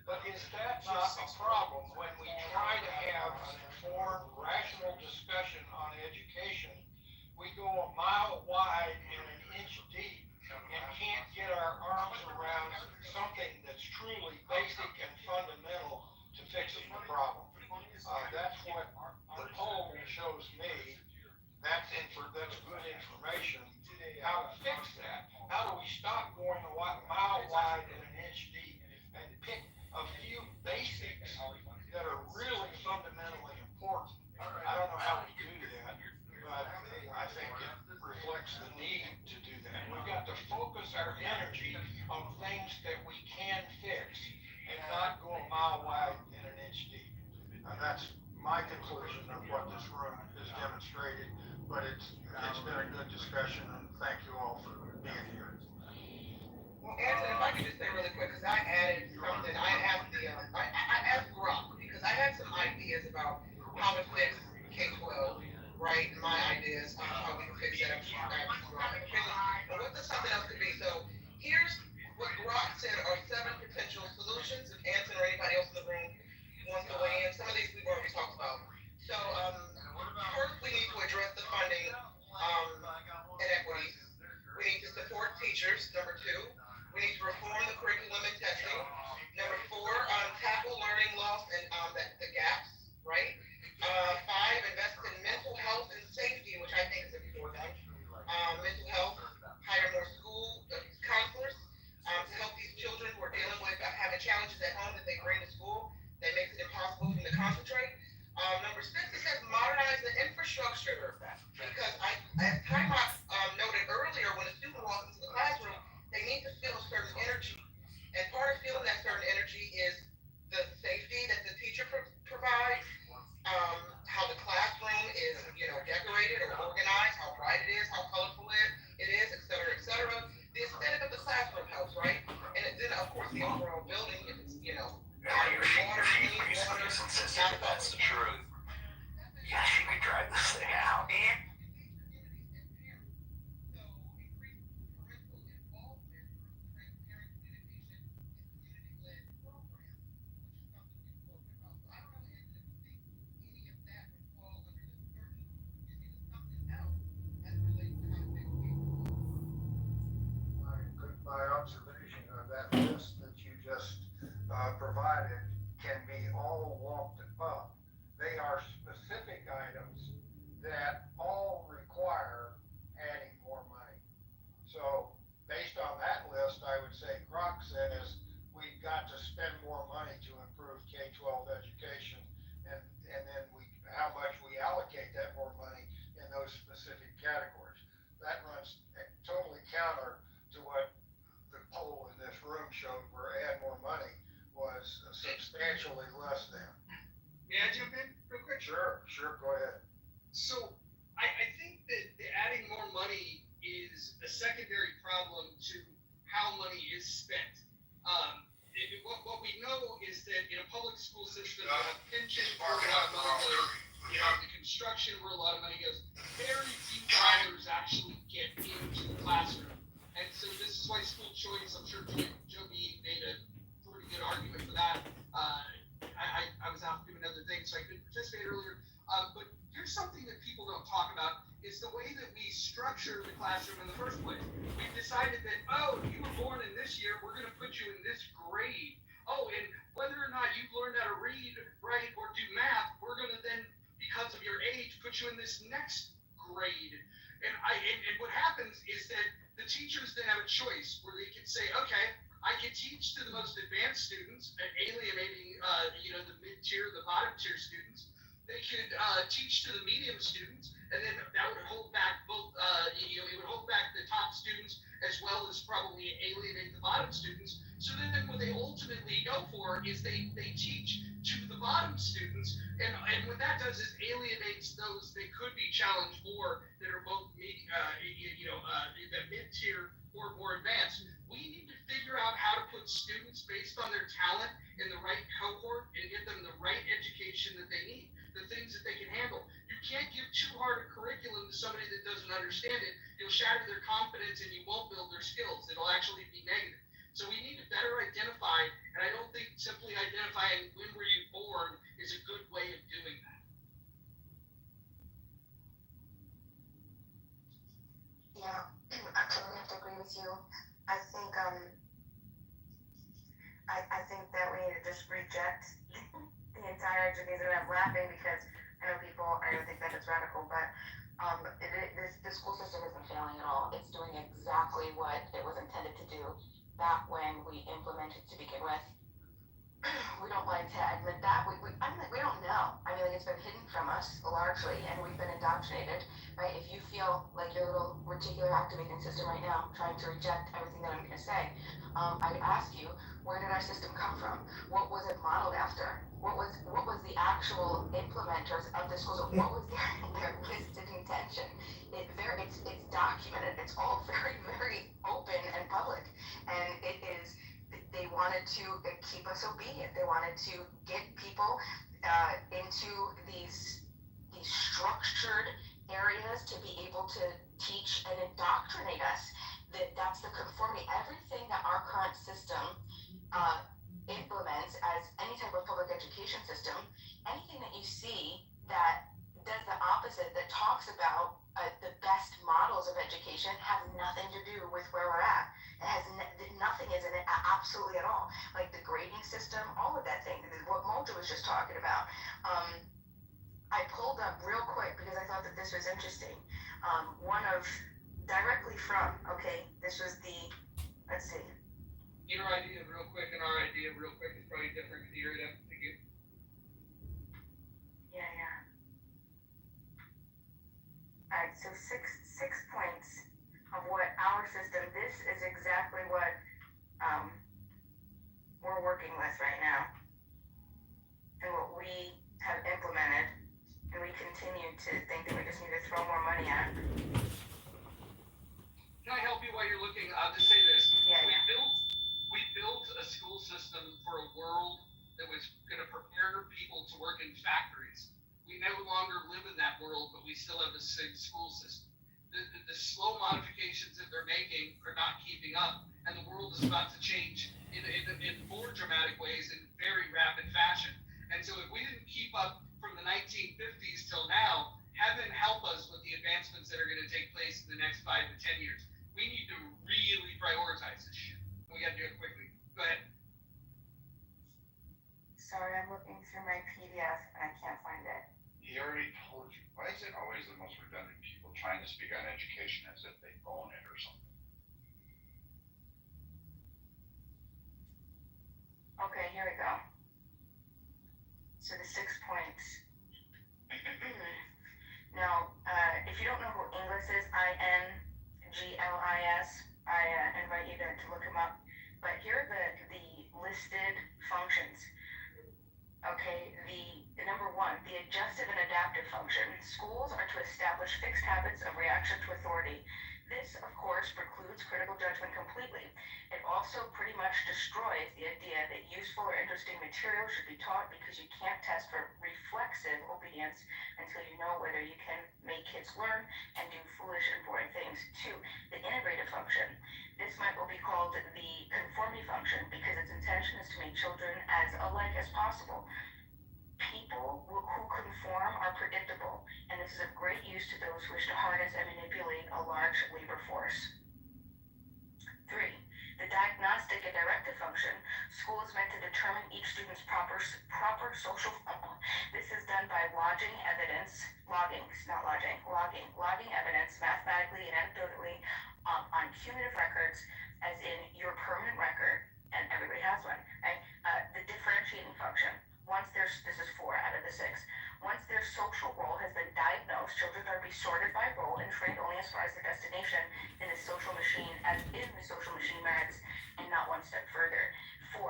But is that not a problem when we try to have an informed, rational discussion on education? We go a mile wide and an inch deep and can't get our arms around something that's truly basic and fundamental to fixing the problem. That's what the poll shows me. That's good information. How to fix that? How do we stop going a mile wide and an inch deep and pick a few basics that are really fundamentally important? I don't know how we do that, but I think it reflects the need to do that. We've got to focus our energy on things that we can fix and not go a mile wide and an inch deep. That's my conclusion of what this room has demonstrated, but it's been a good discussion, and thank you all for being here. Well, Anthony, if I could just say really quick, because I added something, I asked Brock, because I had some ideas about how to fix K-12, right? My ideas on how we can fix that. And what the something else could be. So here's what Brock said are 7 potential solutions. If Anthony or anybody else in the room wants to weigh in, some of these we've already talked about. So first we need to address the funding inequities. We need to support teachers. Number 2, we need to reform the curriculum and testing. Number 4, tackle learning loss and the gaps, right? 5, invest in mental health and safety, which I think is important. Mental health, hire more school counselors to help these children who are dealing with having challenges at home that they bring to school that makes it impossible for them to concentrate. Number 6, it says modernize the infrastructure, because as Time noted earlier, when a student walks into the classroom, they need to feel a certain energy, and part of feeling that certain energy is the safety that the teacher provides, how the classroom is, decorated or organized, how bright it is, how colorful it is, et cetera, The aesthetic of the classroom helps, right? And then, of course, the overall building, if it's, insistent that that's the truth. Yeah, she could drive this thing out. My observation of that list that you just provided can be all walked up. They are specific items that all require adding more money. So based on that list, I would say Croc says we've got to spend more money to improve K-12 education, and then how much we allocate that more money in those specific categories. That runs totally counter to what the poll in this room showed, where add more money was substantially less than. May I jump in real quick? Sure, go ahead. So I think that the adding more money is a secondary problem to how money is spent. What we know is that in a public school system, you have pension where a lot of money goes, you have the construction where a lot of money goes. Very few dollars actually get into the classroom. And so this is why school choice, I'm sure Joe B. made a pretty good argument for that. I was out doing other things, so I couldn't participate earlier. But here's something that people don't talk about, is the way that we structure the classroom in the first place. We've decided that, you were born in this year, we're going to put you in this grade. And whether or not you've learned how to read you in this next grade. And what happens is that the teachers then have a choice where they can say, okay, I can teach to the most advanced students, and alienating, the mid-tier, the bottom-tier students. They could teach to the medium students, and then that would hold back both, it would hold back the top students as well as probably alienate the bottom students. So then what they ultimately go for is they teach to the bottom students, and what that does is alienates those that could be challenged more that are both, the mid-tier or more advanced. We need to figure out how to put students based on their talent in the right cohort and give them the right education that they need, the things that they can handle. You can't give too hard a curriculum to somebody that doesn't understand it. You'll shatter their confidence and you won't build their skills. It'll actually be negative. So we need to better identify, and I don't think simply identifying when were you born is a good way of doing that. Yeah, I totally have to agree with you. I think I think that we need to just reject the entire education. I'm laughing because I know think that it's radical, but the school system isn't failing at all. It's doing exactly what it was intended to do back when we implemented to begin with. We don't like to admit that. We don't know. I mean, like, it's been hidden from us largely, and we've been indoctrinated, right? If you feel like your little reticular activating system right now trying to reject everything that I'm going to say, I'd ask you, where did our system come from? What was it modeled after? What was the actual implementers of the schools? What was their listed intention? It's documented. It's all very, very open and public, and it is. They wanted to keep us obedient. They wanted to get people into these structured areas to be able to teach and indoctrinate us. That's the conformity. Everything that our current system implements as any type of public education system, anything that you see that does the opposite, that talks about the best models of education, have nothing to do with where we're at. It has nothing is in it absolutely at all. Like the grading system, all of that thing, what Mojo was just talking about. I pulled up real quick because I thought that this was interesting. Directly from, this was let's see. Your idea real quick and our idea real quick is probably different because you're to give. Yeah. All right, so six points of what our system, this is exactly what we're working with right now and what we have implemented, and we continue to think that we just need to throw more money at. Can I help you while you're looking? I'll just say this. Yeah. We built a school system for a world that was going to prepare people to work in factories. We no longer live in that world, but we still have the same school system. The slow modifications that they're making are not keeping up, and the world is about to change in more dramatic ways in very rapid fashion. And so if we didn't keep up from the 1950s till now, heaven help us with the advancements that are going to take place in the next 5 to 10 years. We need to really prioritize this shit. We got to do it quickly. Go ahead. Sorry, I'm looking through my PDF and I can't find it. He already told you. Why is it always the most redundant people trying to speak on education as if they own it or something? Okay, here we go. So the 6 points. Now, if you don't know who Inglis is, INGLIS, I invite you to look him up. But here are the listed functions. Okay, the number 1, the adjustive and adaptive function. Schools are to establish fixed habits of reaction to authority. This, of course, precludes critical judgment completely. It also pretty much destroys the idea that useful or interesting material should be taught because you can't test for reflexive obedience until you know whether you can make kids learn and do foolish and boring things. 2, the integrative function. This might well be called the conformity function because its intention is to make children as alike as possible. People who conform are predictable, and this is of great use to those who wish to harness and manipulate a large labor force. 3, the diagnostic and directive function. School is meant to determine each student's proper social. This is done by lodging logging evidence mathematically and anecdotally on cumulative records, as in your permanent record, and everybody has one. Okay? The differentiating function. This is 4 out of the 6. Once their social role has been diagnosed, children are to be sorted by role and trained only as far as the destination in the social machine, as in the social machine merits, and not one step further. 5,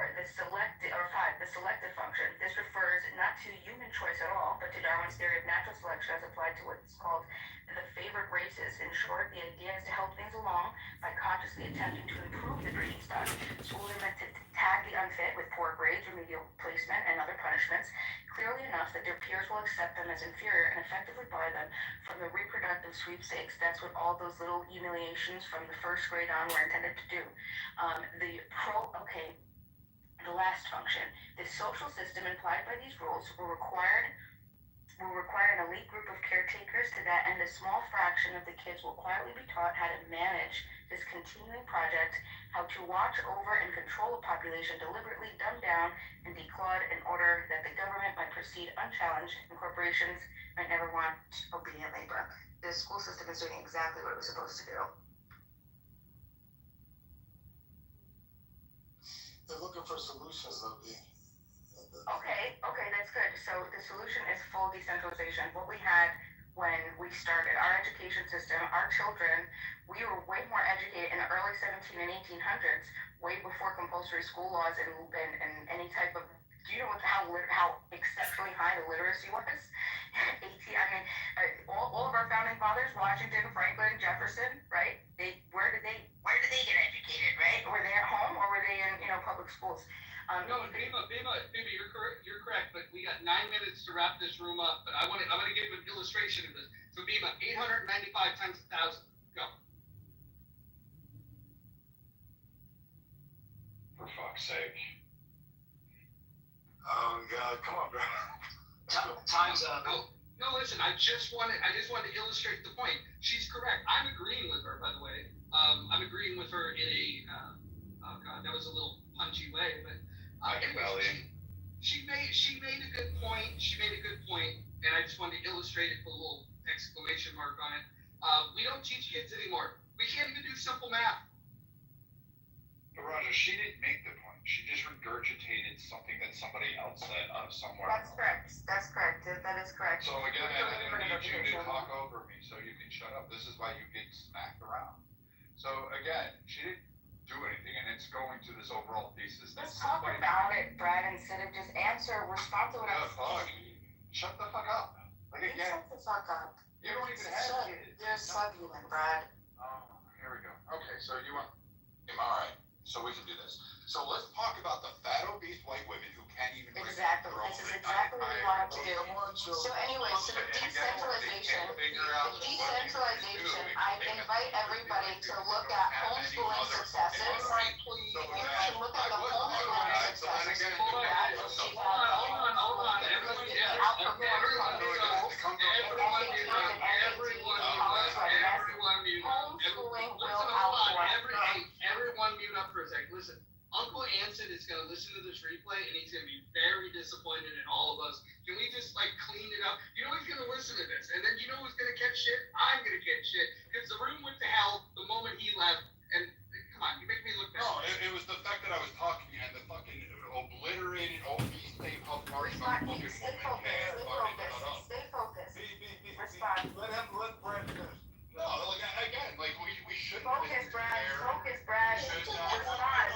the selective function. This refers not to human choice at all, but to Darwin's theory of natural selection as applied to what's called the favored races. In short, the idea is to help things along by consciously attempting to improve the breeding stock. Schools are meant to tag the unfit with poor grades, remedial placement, and other punishments, clearly enough that their peers will accept them as inferior and effectively bar them from the reproductive sweepstakes. That's what all those little humiliations from the first grade on were intended to do. The last function. The social system implied by these rules will require an elite group of caretakers. To that end, a small fraction of the kids will quietly be taught how to manage this continuing project, how to watch over and control a population deliberately dumbed down and declawed in order that the government might proceed unchallenged and corporations might never want obedient labor. The school system is doing exactly what it was supposed to do. They're looking for solutions, though. Okay, that's good. So the solution is full decentralization. What we had when we started our education system, our children, we were way more educated in the early 17 and 1800s, way before compulsory school laws and any type of. Do you know how exceptionally high the literacy was? All of our founding fathers, Washington, Franklin, Jefferson, right? Where did they get educated, right? Were they at home or were they in public schools? No, Bima, you're correct, but we got 9 minutes to wrap this room up. But I'm gonna give an illustration of this. So Bima, 895 times 1,000. Go. For fuck's sake. Oh God, come on, bro. Time's up. No, listen. I just wanted to illustrate the point. She's correct. I'm agreeing with her, by the way. I'm agreeing with her in a oh God, that was a little punchy way, but anyway, she made a good point. And I just wanted to illustrate it with a little exclamation mark on it. We don't teach kids anymore. We can't even do simple math. But Roger, she didn't make the point. She just regurgitated something that somebody else said somewhere. That's correct. That is correct. So again, I need you to talk over me so you can shut up. This is why you get smacked around. So again, she didn't do anything, and it's going to this overall thesis. Let's talk about it, Brad, instead of just respond to what I'm saying. Shut the fuck up. Like again. Shut the fuck up. You don't even have kids. You're a subhuman, Brad. Oh, here we go. Okay, so you want. All right, so we can do this. So let's talk about the fat, obese white women who can't even. Exactly. This is exactly what we wanted to do. So anyway, so the decentralization, I invite everybody to look at homeschooling successes. You can look at the homeschooling successes. Hold on. Everyone mute up for a second. Listen, Uncle Anson is going to listen to this replay, and he's going to be very disappointed in all of us. Can we just, clean it up? You know he's going to listen to this, and then you know who's going to catch shit? I'm going to catch shit, because the room went to hell the moment he left, and come on, you make me look bad. No, it was the fact that I was talking, and the fucking obliterated obese thing of party. Stay focused. Respond. Let Brad finish. No, again, we shouldn't. Focus, Brad. Respond.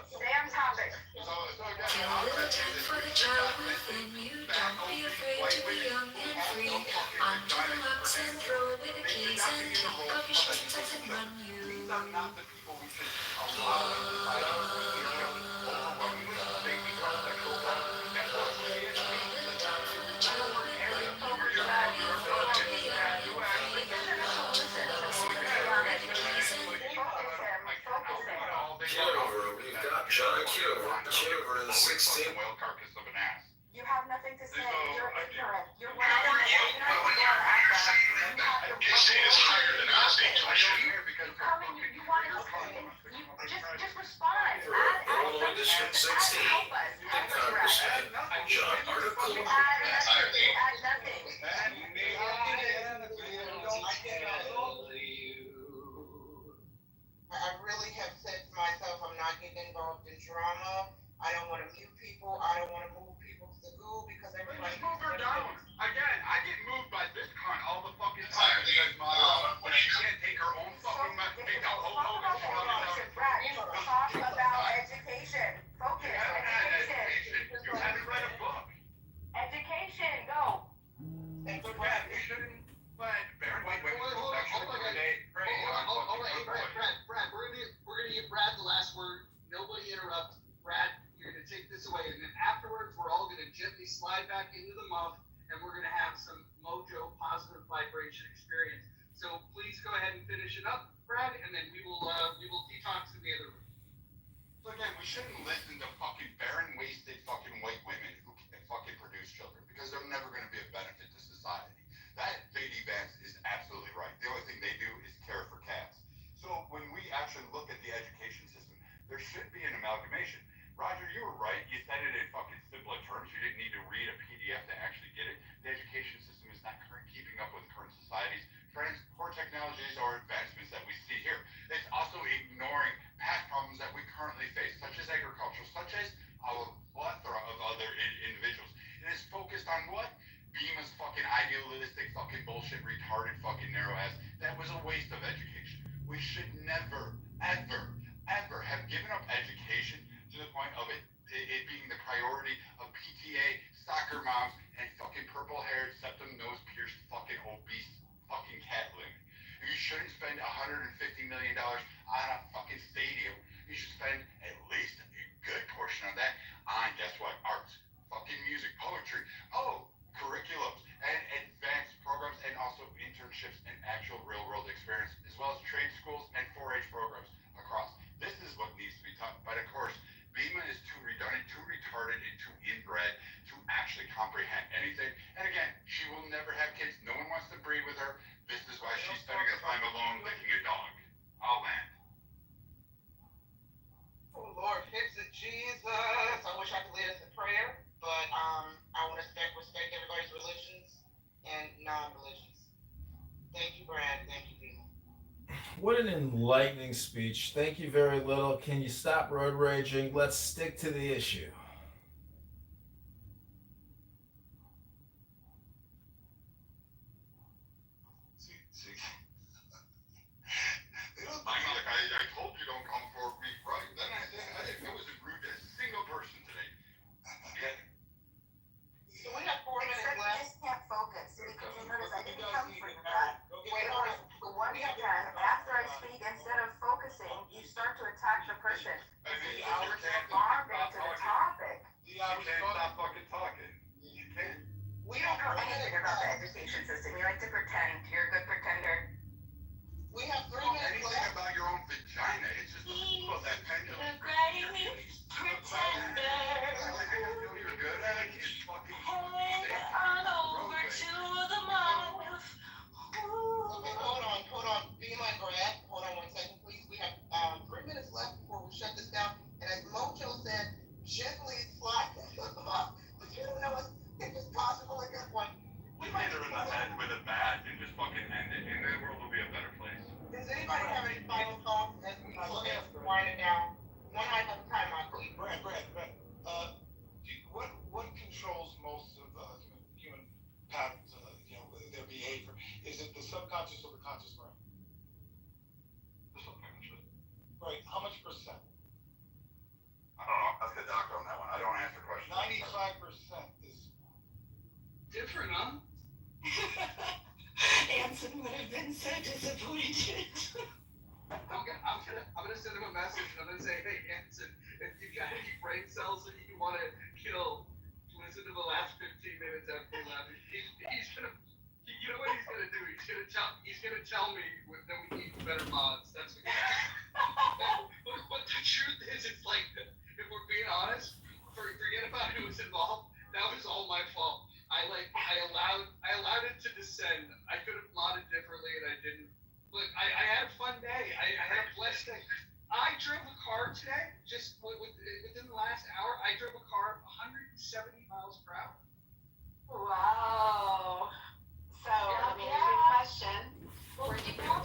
Stay on topic. A little time for the child within you. Don't be afraid to be young and free. Onto the locks and throw away the keys and take off your shoes and run you. These are not the people we should allow them to fight over. Kitover, we've got John Kitover in the 16th. Whale carcass of an ass. You have nothing to say. You're ignorant. You're How are you? Is higher than us. You want to just respond. Illinois District 16, the Congressman, John Article. Add nothing. get involved in drama. I don't want to mute people. I don't want to move people to the goo because everybody. Just move her down. Again, I get moved by this cunt all the fucking time. You guys moderate when she can't take her own fucking message. Take the whole Talk about education. Focus. Education. You haven't read a book. Education. Go. And so, Brad, you shouldn't let Baron White women sexually Brad, we're gonna give Brad the last word. Nobody interrupt. Brad, you're gonna take this away, and then afterwards, we're all gonna gently slide back into the muff, and we're gonna have some mojo positive vibration experience. So please go ahead and finish it up, Brad, and then we will detox in the other room. So again, we shouldn't listen to fucking barren, wasted fucking white women who can fucking produce children because they're never going to be a benefit to society. That J.D. Vance is absolutely right. The only thing they do is care for cats. So when we actually look at the education system, there should be an amalgamation. Roger, you were right. You said it in fucking simpler terms. You didn't need to read a PDF to actually get it. The education system is not keeping up with current society's transport technologies or advancements that we see here. It's also ignoring past problems that we currently face, such as agriculture, such as a plethora of other individuals. It is focused on what? Bemis fucking idealistic fucking bullshit retarded fucking narrow ass. That was a waste of education. We should never, ever, ever have given up education to the point of it being the priority of PTA, soccer moms, and fucking purple-haired, septum-nose-pierced, fucking obese fucking cat women. You shouldn't spend $150 million on a fucking stadium. You should spend at least a good portion of that on, guess what, arts, fucking music, poetry, curriculums, and advanced programs, and also internships and actual real-world experience, as well as trade schools and 4-H programs across. This is what needs to be taught. But of course, Beeman is too redundant, too retarded, and too inbred to actually comprehend anything. And again, she will never have kids. No one wants to breed with her. This is why she's spending her time alone licking a dog. I'll land. Oh Lord, fix it, Jesus. I wish I could lead us in prayer, but I want to respect everybody's religions and non-religions. Thank you, Brad. Thank you, Dina. What an enlightening speech. Thank you very little. Can you stop road raging? Let's stick to the issue. I told you don't come for me, right? Then I wasn't rude to a single person today. So we have 4 minutes left. You just can't focus because you notice I didn't come for that. Once again, after I speak, instead of focusing, you start to attack the person. You respond to the topic. You can't stop fucking talking. You can't. We don't know anything about the education system. You like to pretend. You're a good pretender. We have 3 minutes Anything left. about your own vagina, it's just well, that pendulum. Pretender. You're good at it. It's fucking. Head on over to the mouth. Okay, hold on. Be my Brad. Hold on 1 second, please. We have 3 minutes left before we shut this down. And as Mojo said, gently slide them up. But you don't know if it's possible at this point. We hit her in the head with a bat and just fucking end it, and the world will be a better place. Does anybody have any final thoughts as we look at wind it down? One might have a timeout, please. Brad. What controls most of human patterns, their behavior? Is it the subconscious or the conscious brain? The subconscious. Right. How much percent? I don't know. Ask the doctor on that one. I don't answer questions. 95% is Different, huh? Anson would have been so disappointed. I'm gonna send him a message and I'm gonna say, hey Anson, if you got any brain cells that you want to kill, listen to the last 15 minutes after you left. He's gonna, you know what he's gonna do? He's gonna tell me that we need better mods. That's what. But the truth is, it's like, if we're being honest, forget about who was involved. That was all my fault. I allowed it to descend. I could have modded differently and I didn't. Look, I had a fun day. I had a blessed day. I drove a car today, just within the last hour, I drove a car 170 miles per hour. Wow. So, Yeah. I mean, good question. Where'd you go?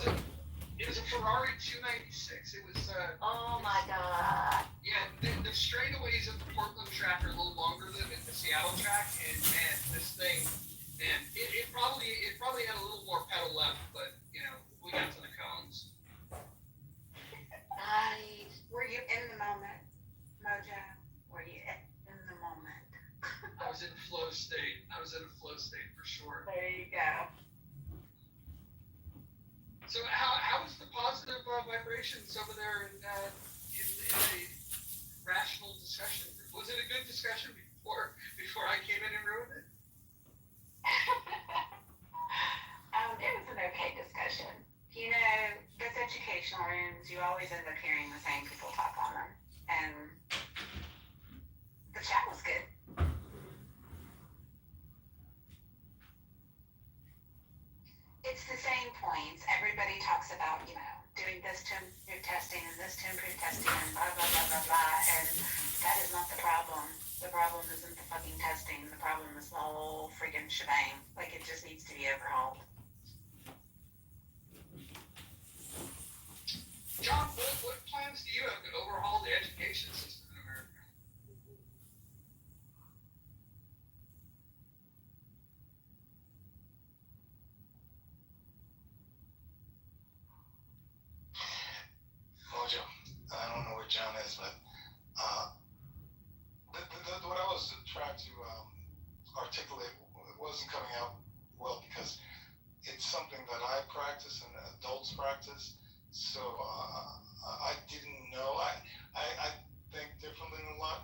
It was was a Ferrari 296. It was, Oh my God. yeah, the straightaways of the Portland track are a little longer than the Seattle track, and man, this thing, man, it probably had a little more pedal left, but, you know, we got to the cones. Nice. Were you in the moment, Mojo? Were you in the moment? I was in a flow state. For sure. There you go. So how was the positive vibrations over there in a rational discussion group? Was it a good discussion before I came in and ruined it? It was an okay discussion. You know, those educational rooms, you always end up hearing the same people talk on them. And the chat was good. It's the same points. Everybody talks about, you know, doing this to improve testing and this to improve testing and blah, blah, blah, blah, blah. And that is not the problem. The problem isn't the fucking testing. The problem is the whole freaking shebang. Like, it just needs to be overhauled. John, what plans do you have to overhaul the education system in America? Mojo, I don't know where John is, but what I was trying to articulate, it wasn't coming out well because it's something that I practice and adults practice. So I didn't know. I think differently than a lot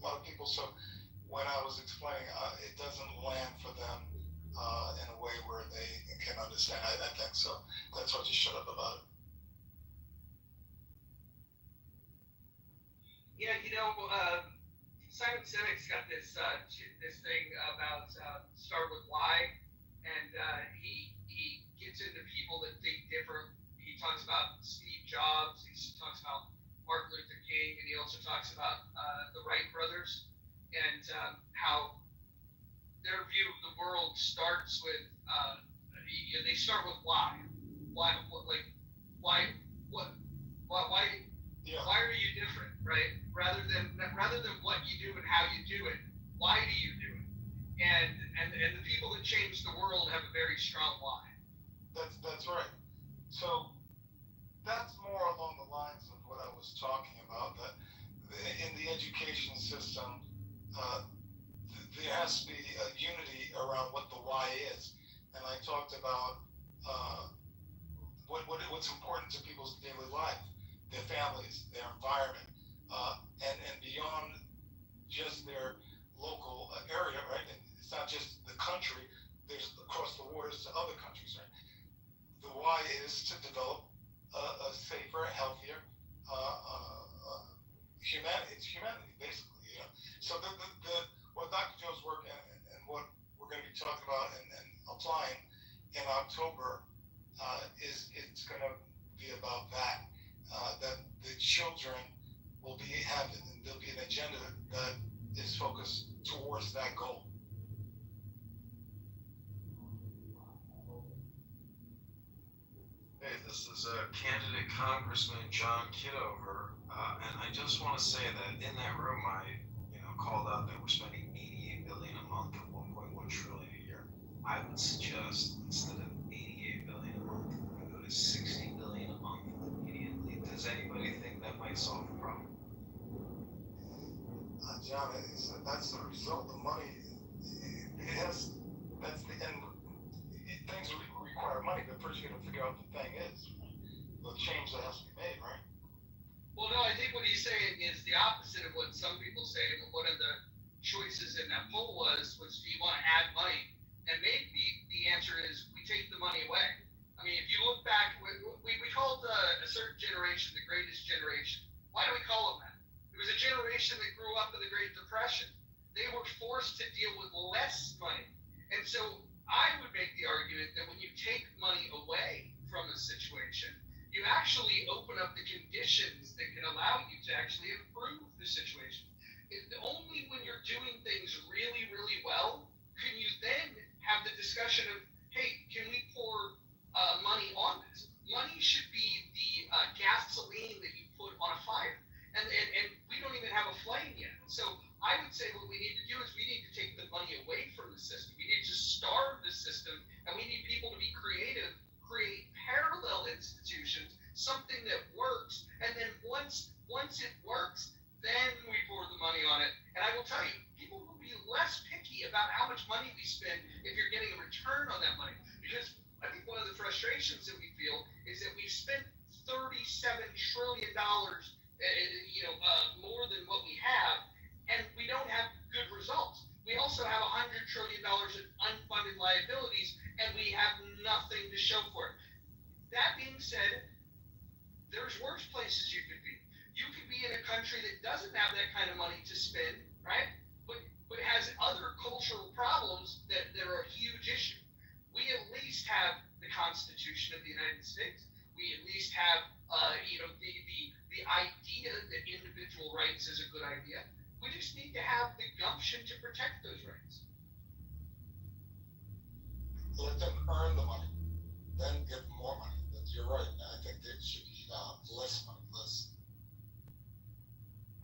of people. So when I was explaining, it doesn't land for them in a way where they can understand. I think so. That's why I just shut up about it. Yeah, you know, Simon Sinek's got this thing about start with why, and he gets into people that think different. He talks about Steve Jobs. He talks about Martin Luther King, and he also talks about the Wright brothers and how their view of the world starts with they start with why. Why are you different, right? Rather than what you do and how you do it, why do you do it? And the people that change the world have a very strong why. That's right. So that's more along the lines of what I was talking about. That in the education system, there has to be a unity around what the why is. And I talked about what's important to people's daily life, their families, their environment, and beyond just their local area, right? And it's not just the country, there's across the waters to other countries, right? The why is to develop a safer, healthier humanity. It's humanity, basically, you know? So what Dr. Joe's work and what we're going to be talking about and applying in October it's going to be about that. That the children will there'll be an agenda that is focused towards that goal. Hey, this is candidate Congressman John Kitover, and I just want to say that in that room I called out that we're spending $88 billion a month of $1.1 trillion a year. I would suggest instead of $88 billion a month, we go to $60 billion a month immediately. Does anybody think that might solve the problem? John, that's the result. The money, things require money, but first you got to figure out what the thing is, the change that has to be made, right? Well, no, I think what he's saying is the opposite of what some people say. One of the choices in that poll was do you want to add money? And maybe the answer is we take the money away. I mean, if you look back, we called a certain generation the greatest generation. Why do we call them that? It was a generation that grew up in the Great Depression. They were forced to deal with less money. And so I would make the argument that when you take money away from a situation, you actually open up the conditions that can allow you to actually improve the situation. Only when you're doing things really, really well can you then have the discussion of, hey, can we pour money on this? Money say what we need to do is we need to take the money away from the system. We need to starve the system, and we need people to be creative, create parallel institutions, something that works, and then once it works, then we pour the money on it. And I will tell you, people will be less picky about how much money we spend if you're getting a return on that money. Because I think one of the frustrations that we feel is that we've spent $37 trillion, more than what we have, and we don't have good results. We also have $100 trillion in unfunded liabilities, and we have nothing to show for it. That being said, there's worse places you could be. You could be in a country that doesn't have that kind of money to spend, right? But has other cultural problems that are a huge issue. We at least have the Constitution of the United States. We at least have, the idea that individual rights is a good idea. We just need to have the gumption to protect those rights. Let them earn the money, then give them more money. You're right. I think it should be less money, less.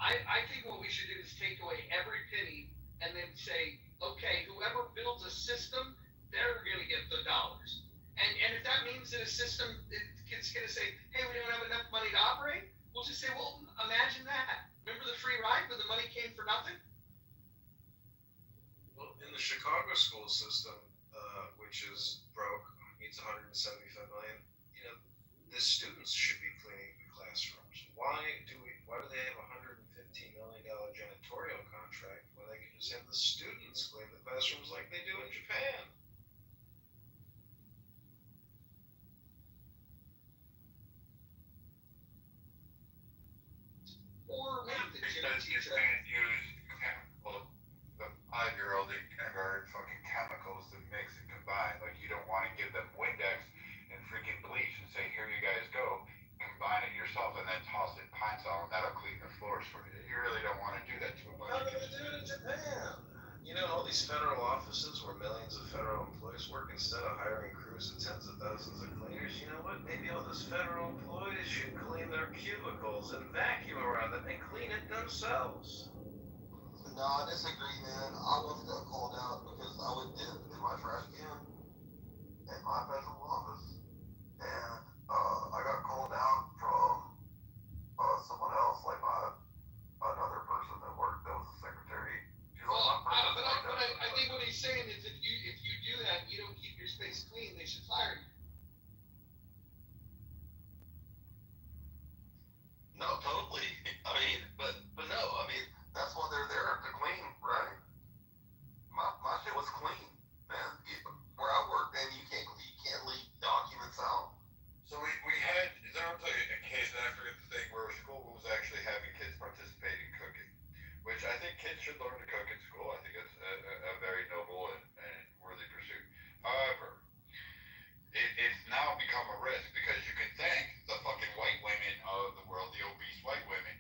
I think what we should do is take away every penny and then say, okay, whoever builds a system, they're going to get the dollars. And if that means that a system is going to say, hey, we don't have enough money to operate, we'll just say, well, imagine that. Remember the free ride where the money came for nothing? Well, in the Chicago school system, which is broke, needs 175 million, the students should be cleaning the classrooms. Why do they have a $115 million janitorial contract when they can just have the students clean the classrooms like they do in Japan? Or maybe because you can't use the 5-year-old in kindergarten fucking chemicals to mix and combine. Like, you don't want to give them Windex and freaking bleach and say, here you guys go, combine it yourself and then toss it in Pine Sol and that'll clean the floors for you. You really don't want to do that to a bunch How are of they going to do it in Japan? All these federal offices where millions of federal employees work, instead of hiring crews of tens of thousands of cleaners, you know what? Maybe all those federal employees should clean their cubicles and vacuum around it and clean it themselves. No, I disagree, man. I once got called out because I would dip in my trash can at my federal office, and I got called out from someone else, like another person that worked, that was the secretary. I think what he's saying is if you do that, you don't keep your space clean, they should fire you. No, totally. I mean, but no, I mean, that's why they're there to clean, right? My shit was clean, man. Where I work, man, you can't leave documents out. So we had, I'll tell you a case, and I forget the thing, where a school was actually having kids participate in cooking, which I think kids should learn to cook in school. I think it's a very noble and worthy pursuit. However, it's now become a risk because you can thank the fucking white women of the world, the obese white women,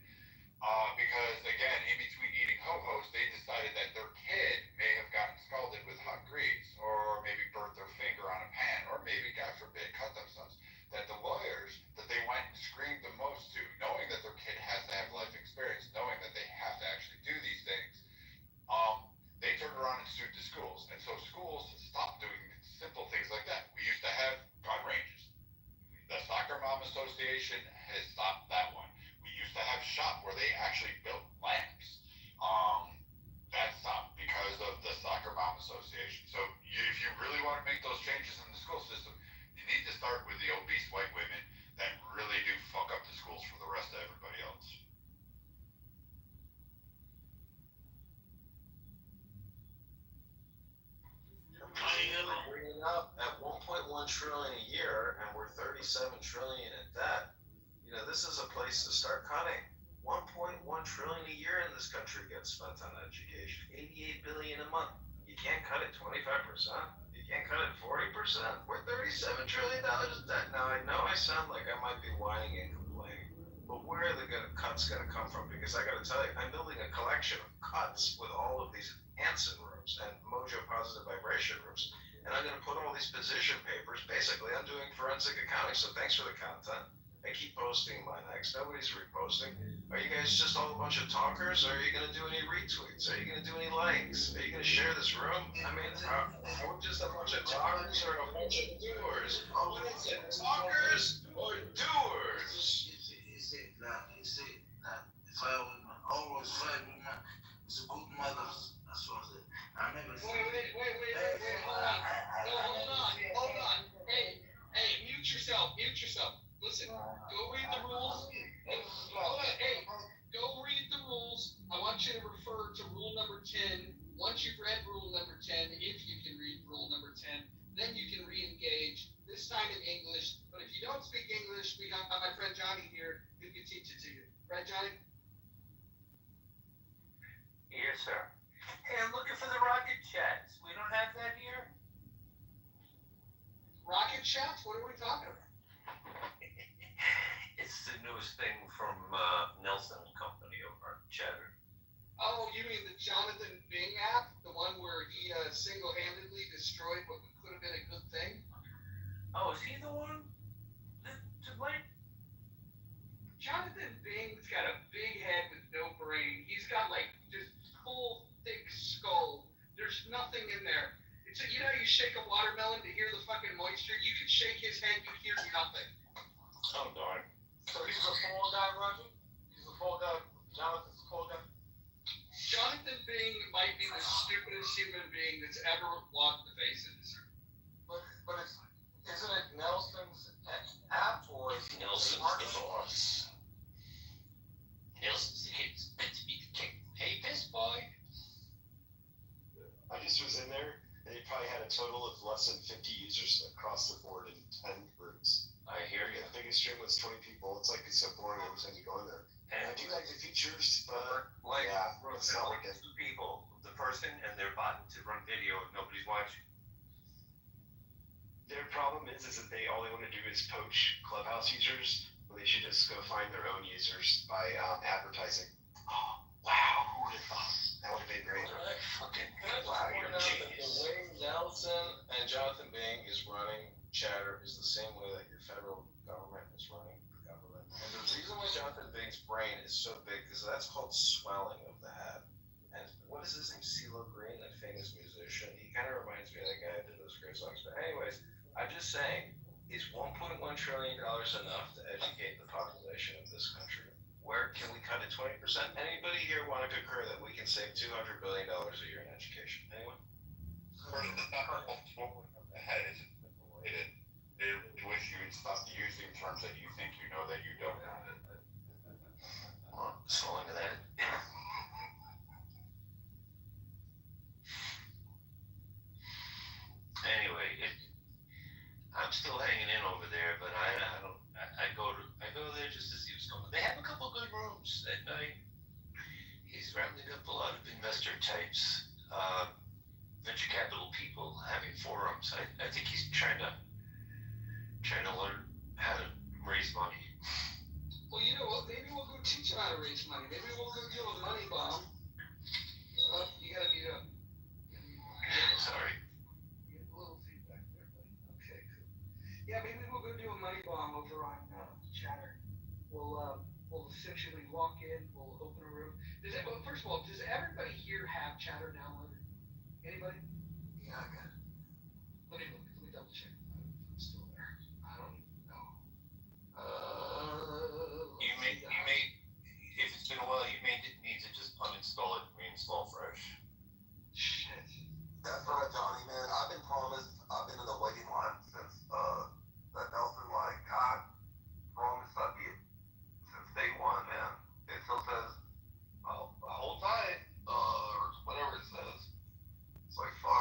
because again, in between eating ho-hos, they decided that their kid may have gotten scalded with hot grease, or maybe burnt their finger on a pan, or maybe, God forbid, cut themselves. That the lawyers that they went and screamed the most to, knowing that their kid has to have life experience, knowing that they have to actually do these things, they turned around and sued the schools. And so schools stopped doing simple things like that. We used to have gun ranges. The Soccer Mom Association has stopped that one. We used to have shop where they actually built lamps. That stopped because of the Soccer Mom Association. So if you really want to make those changes in the school system, you need to start with the obese white women that really do fuck up the schools for the rest of everybody else. Bringing up at 1.1 trillion a year, and we're 37 trillion in debt. This is a place to start cutting. 1.1 trillion a year in this country gets spent on education. 88 billion a month. You can't cut it 25%. You can't cut it 40%. We're $37 trillion in debt. Now, I know I sound like I might be whining and complaining, but where are the cuts going to come from? Because I got to tell you, I'm building a collection of cuts with all of these Hansen rooms and Mojo positive vibration rooms, and I'm going to put all these position papers. Basically, I'm doing forensic accounting, so thanks for the content. I keep posting my next. Nobody's reposting. Are you guys just all a bunch of talkers? Or are you gonna do any retweets? Are you gonna do any likes? Are you gonna share this room? I mean, are we just a bunch of talkers or a bunch of doers? What is it? Talkers or doers? He said that. If I would always fight with my, it's a good mother. That's what I said. I never said. Wait, hold on. Hey, mute yourself. Listen, go read the rules. Hold on, hey, go read the rules. I want you to refer to rule number 10. Once you've read rule number 10, if you can read rule number 10, then you can re-engage, this time in English. But if you don't speak English, we got my friend Johnny here who can teach it to you. Right, Johnny? Yes, sir. Hey, I'm looking for the rocket chats. We don't have that here? Rocket chats? What are we talking about? It's the newest thing from Nelson Company over at Chatter. Oh, you mean the Jonathan Bing app? The one where he single-handedly destroyed what could have been a good thing? Oh, is he the one? Like, Jonathan Bing's got a big head with no brain. He's got like just full, thick skull. There's nothing in there. It's you know, you shake a watermelon to hear the fucking moisture. You could shake his head, you hear nothing. oh, darn. So he's a fall guy, Roger? He's a fall guy. Jonathan's a fall guy. Jonathan Bing might be the stupidest human being that's ever walked the face of this earth. But isn't it Nelson's app or is it Nelson's the boss. Nelson's the kid's meant to be the king. Hey, piss boy. I just was in there. They probably had a total of less than 50 users across the board in 10 rooms. I hear you. The biggest stream was 20 people. It's like it's so boring every time you go in there. And I do like the features, but like, yeah, it's not like it. two people, the person and their bot to run video if nobody's watching. Their problem is that all they want to do is poach Clubhouse users, when they should just go find their own users by advertising. Oh, wow, who would have thought? That would have been great. Fucking Can I just point out that the way Nelson and Jonathan Bing is running Chatter is the same way that your federal government is running the government. And the reason why Jonathan Bing's brain is so big is that's called swelling of the head. And what is his name? CeeLo Green, that famous musician. He kind of reminds me of that guy that did those great songs. But anyways, I'm just saying, is $1.1 trillion enough to educate the population of this country? Where can we cut it 20%? Anybody here want to concur that we can save $200 billion a year in education? Anyone? The head isn't related. They wish you would stop using terms that you think you know that you don't know. Well, swelling of that. Anyway, I'm still hanging in over there, but I go there just to see what's going on. They have a couple good rooms at night. He's rounding up a lot of investor types, venture capital people having forums. I think he's trying to learn how to raise money. Well, you know what? Maybe we'll go teach him how to raise money. Maybe we'll go do a money bomb. You gotta be up. Sorry. You get a little feedback there, buddy. Okay, cool. Yeah, maybe we'll go do a money bomb over on Chatter. We'll essentially walk in, we'll open a room. Well, first of all, does everybody here have Chatter downloaded? Anybody? Yeah, I got it. Let me double check. It's still there. I don't even know. You may, if it's been a while, you may need to just uninstall it and reinstall fresh. Shit. That's right, Johnny, man. I've been promised, I've been in the waiting line since that Nelson, like, God promised I'd be since day one, man. It still says, well, hold tight, or whatever it says. It's like, fuck.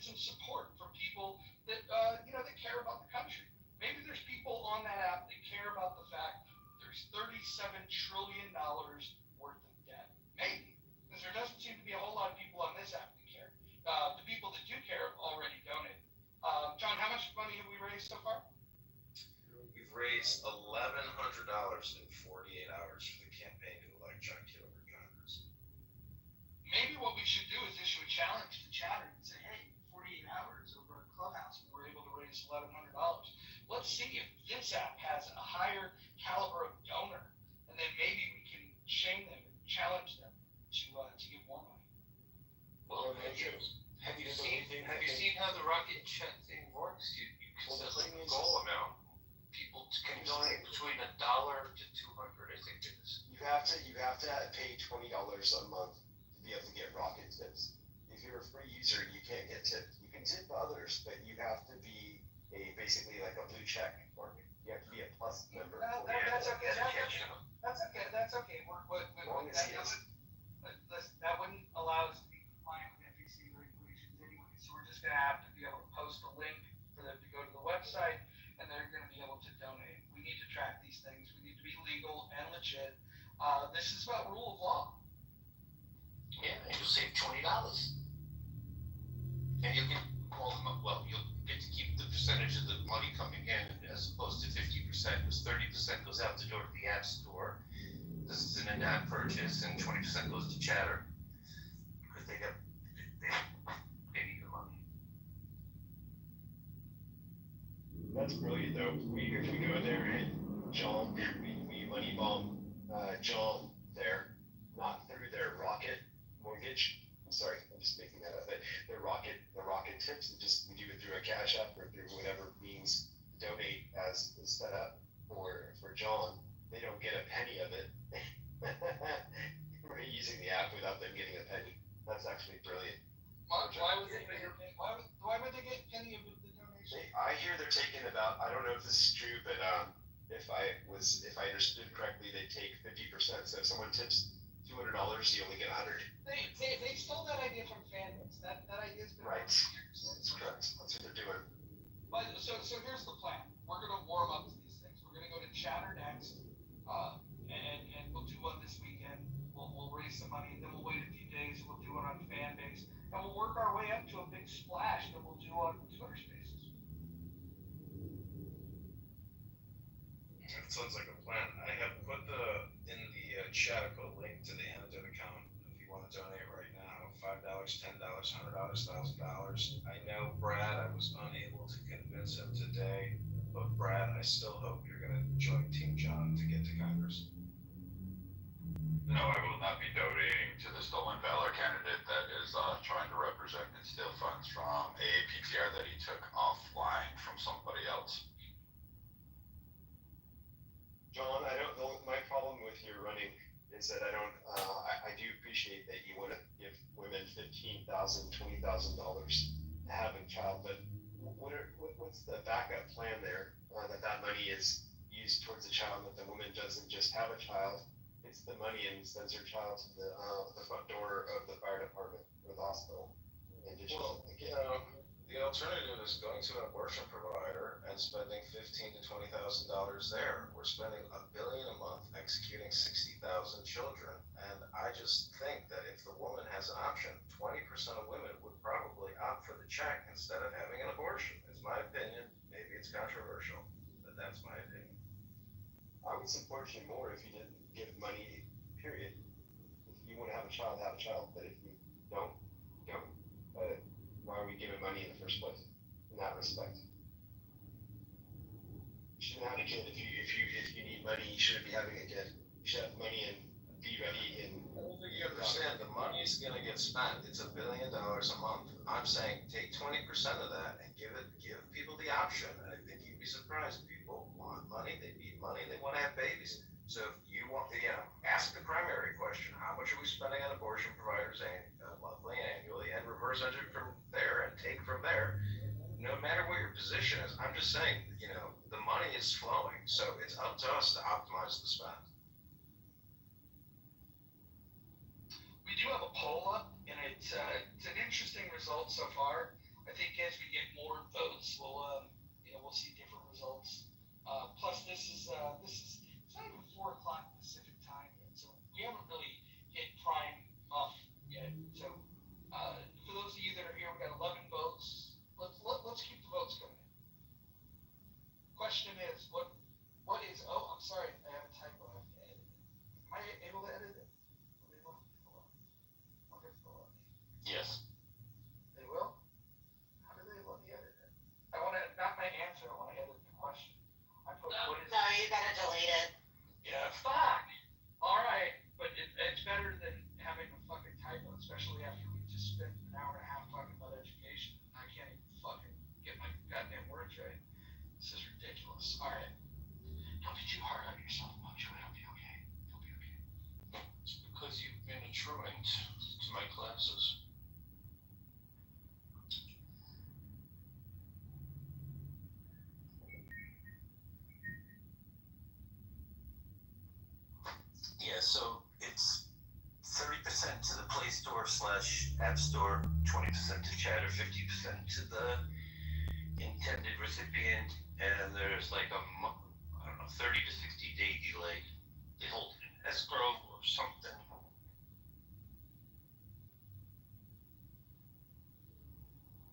get some support from people that, that care about the country. Maybe there's people on that app that care about the fact there's $37 trillion worth of debt. Maybe. Because there doesn't seem to be a whole lot of people on this app that care. The people that do care have already donated. John, how much money have we raised so far? We've raised $1,100 in 48 hours for the campaign to elect John Kitover Congress. Maybe what we should do is issue a challenge to Chatter and say, hey, 48 hours over at Clubhouse, we're able to raise $1,100. Let's see if this app has a higher caliber of donor, and then maybe we can shame them and challenge them to give more money. Well, have you seen how the rocket chat thing works? You can set like a goal amount. People can donate between $1 to $200, I think it is. You have to pay $20 a month to be able to get rocket tips. If you're a free user, you can't get tips. You can tip others, but you have to be basically like a blue check mark. You have to be a plus member. That's okay. That's okay. That wouldn't allow us to be compliant with FEC regulations anyway. So we're just going to have to be able to post a link for them to go to the website, and they're going to be able to donate. We need to track these things. We need to be legal and legit. This is about rule of law. Yeah, and you'll save $20. And you'll get you'll get to keep the percentage of the money coming in as opposed to 50%, because 30% goes out the door to the app store. This is an in-app purchase, and 20% goes to Chatter because they need the money. That's brilliant, though. If we go there and John, we money bomb John there, not through their rocket mortgage. I'm sorry, I'm just making that up. But the rocket tips, we do it through a Cash App or through whatever means donate as is set up for John. They don't get a penny of it. We're using the app without them getting a penny. That's actually brilliant. Why would they get any of the donation? I hear they're taking about, I don't know if this is true, but if I understood correctly, they take 50%. So if someone tips $200, you only get $100. They stole that idea from Fanbase. That idea's been right. That's correct. That's what they're doing. But so here's the plan. We're going to warm up to these things. We're going to go to Chatter next, and we'll do one this weekend. We'll raise some money, and then we'll wait a few days. We'll do it on Fanbase, and we'll work our way up to a big splash that we'll do on Twitter Spaces. That sounds like a plan. I have put in the chat code link to the antidote account if you want to donate right now. $5, $10, $100, $1,000. I know Brad, I was unable to convince him today, but Brad, I still hope you're going to join Team John to get to Congress. No, I will not be donating to the stolen valor candidate that is trying to represent and steal funds from a PTR that he took offline from somebody else. John, my problem with your running is that I do appreciate that you want to give women $15,000, $20,000 to have a child, but what's the backup plan there? That money is used towards a child, that the woman doesn't just have a child, it's the money and sends her child to the front door of the fire department or the hospital. The alternative is going to an abortion provider and spending $15,000 to $20,000 there. We're spending $1 billion a month executing 60,000 children, and I just think that if the woman has an option, 20% of women would probably opt for the check instead of having an abortion. It's my opinion. Maybe it's controversial, but that's my opinion. I would support you more if you didn't give money, period. If you want to have a child, but if you don't. Why are we giving money in the first place in that respect? You shouldn't have a kid if you need money. You shouldn't be having a kid. You should have money and be ready. And I don't think you understand. The money is going to get spent. It's $1 billion a month. I'm saying take 20% of that and give people the option. And I think you'd be surprised. People want money. They need money. They want to have babies. So if you want, ask the primary question: how much are we spending on abortion providers monthly, annually, and reverse engineer from there and take from there. No matter what your position is, I'm just saying, the money is flowing, so it's up to us to optimize the spend. We do have a poll up, and it's an interesting result so far. I think as we get more votes, we'll see different results. Plus, this is it's not even 4 o'clock Pacific time yet, so we haven't really hit prime up yet. So, for those of you that are here, we got 11 votes. Let's keep the votes coming. Question is, what is? Oh, I'm sorry, I have a typo. I have to edit it. Am I able to edit it? Hold on. Yes. They will? How do they let me edit it? I want to, not my answer, I want to edit the question. I put, what is? No, you gotta delete it. Yeah, fuck. Alright, but it's better than having a fucking typo, especially after we just spent an hour and a half talking about education. I can't even fucking get my goddamn words right. This is ridiculous. Alright. Don't be too hard on yourself, Mojo. It'll be okay. It'll be okay. It's because you've been a truant to my classes. Yeah, so it's 30% to the Play Store / App Store, 20% to Chatter, 50% to the intended recipient, and there's like a 30 to 60 day delay. They hold it in escrow or something.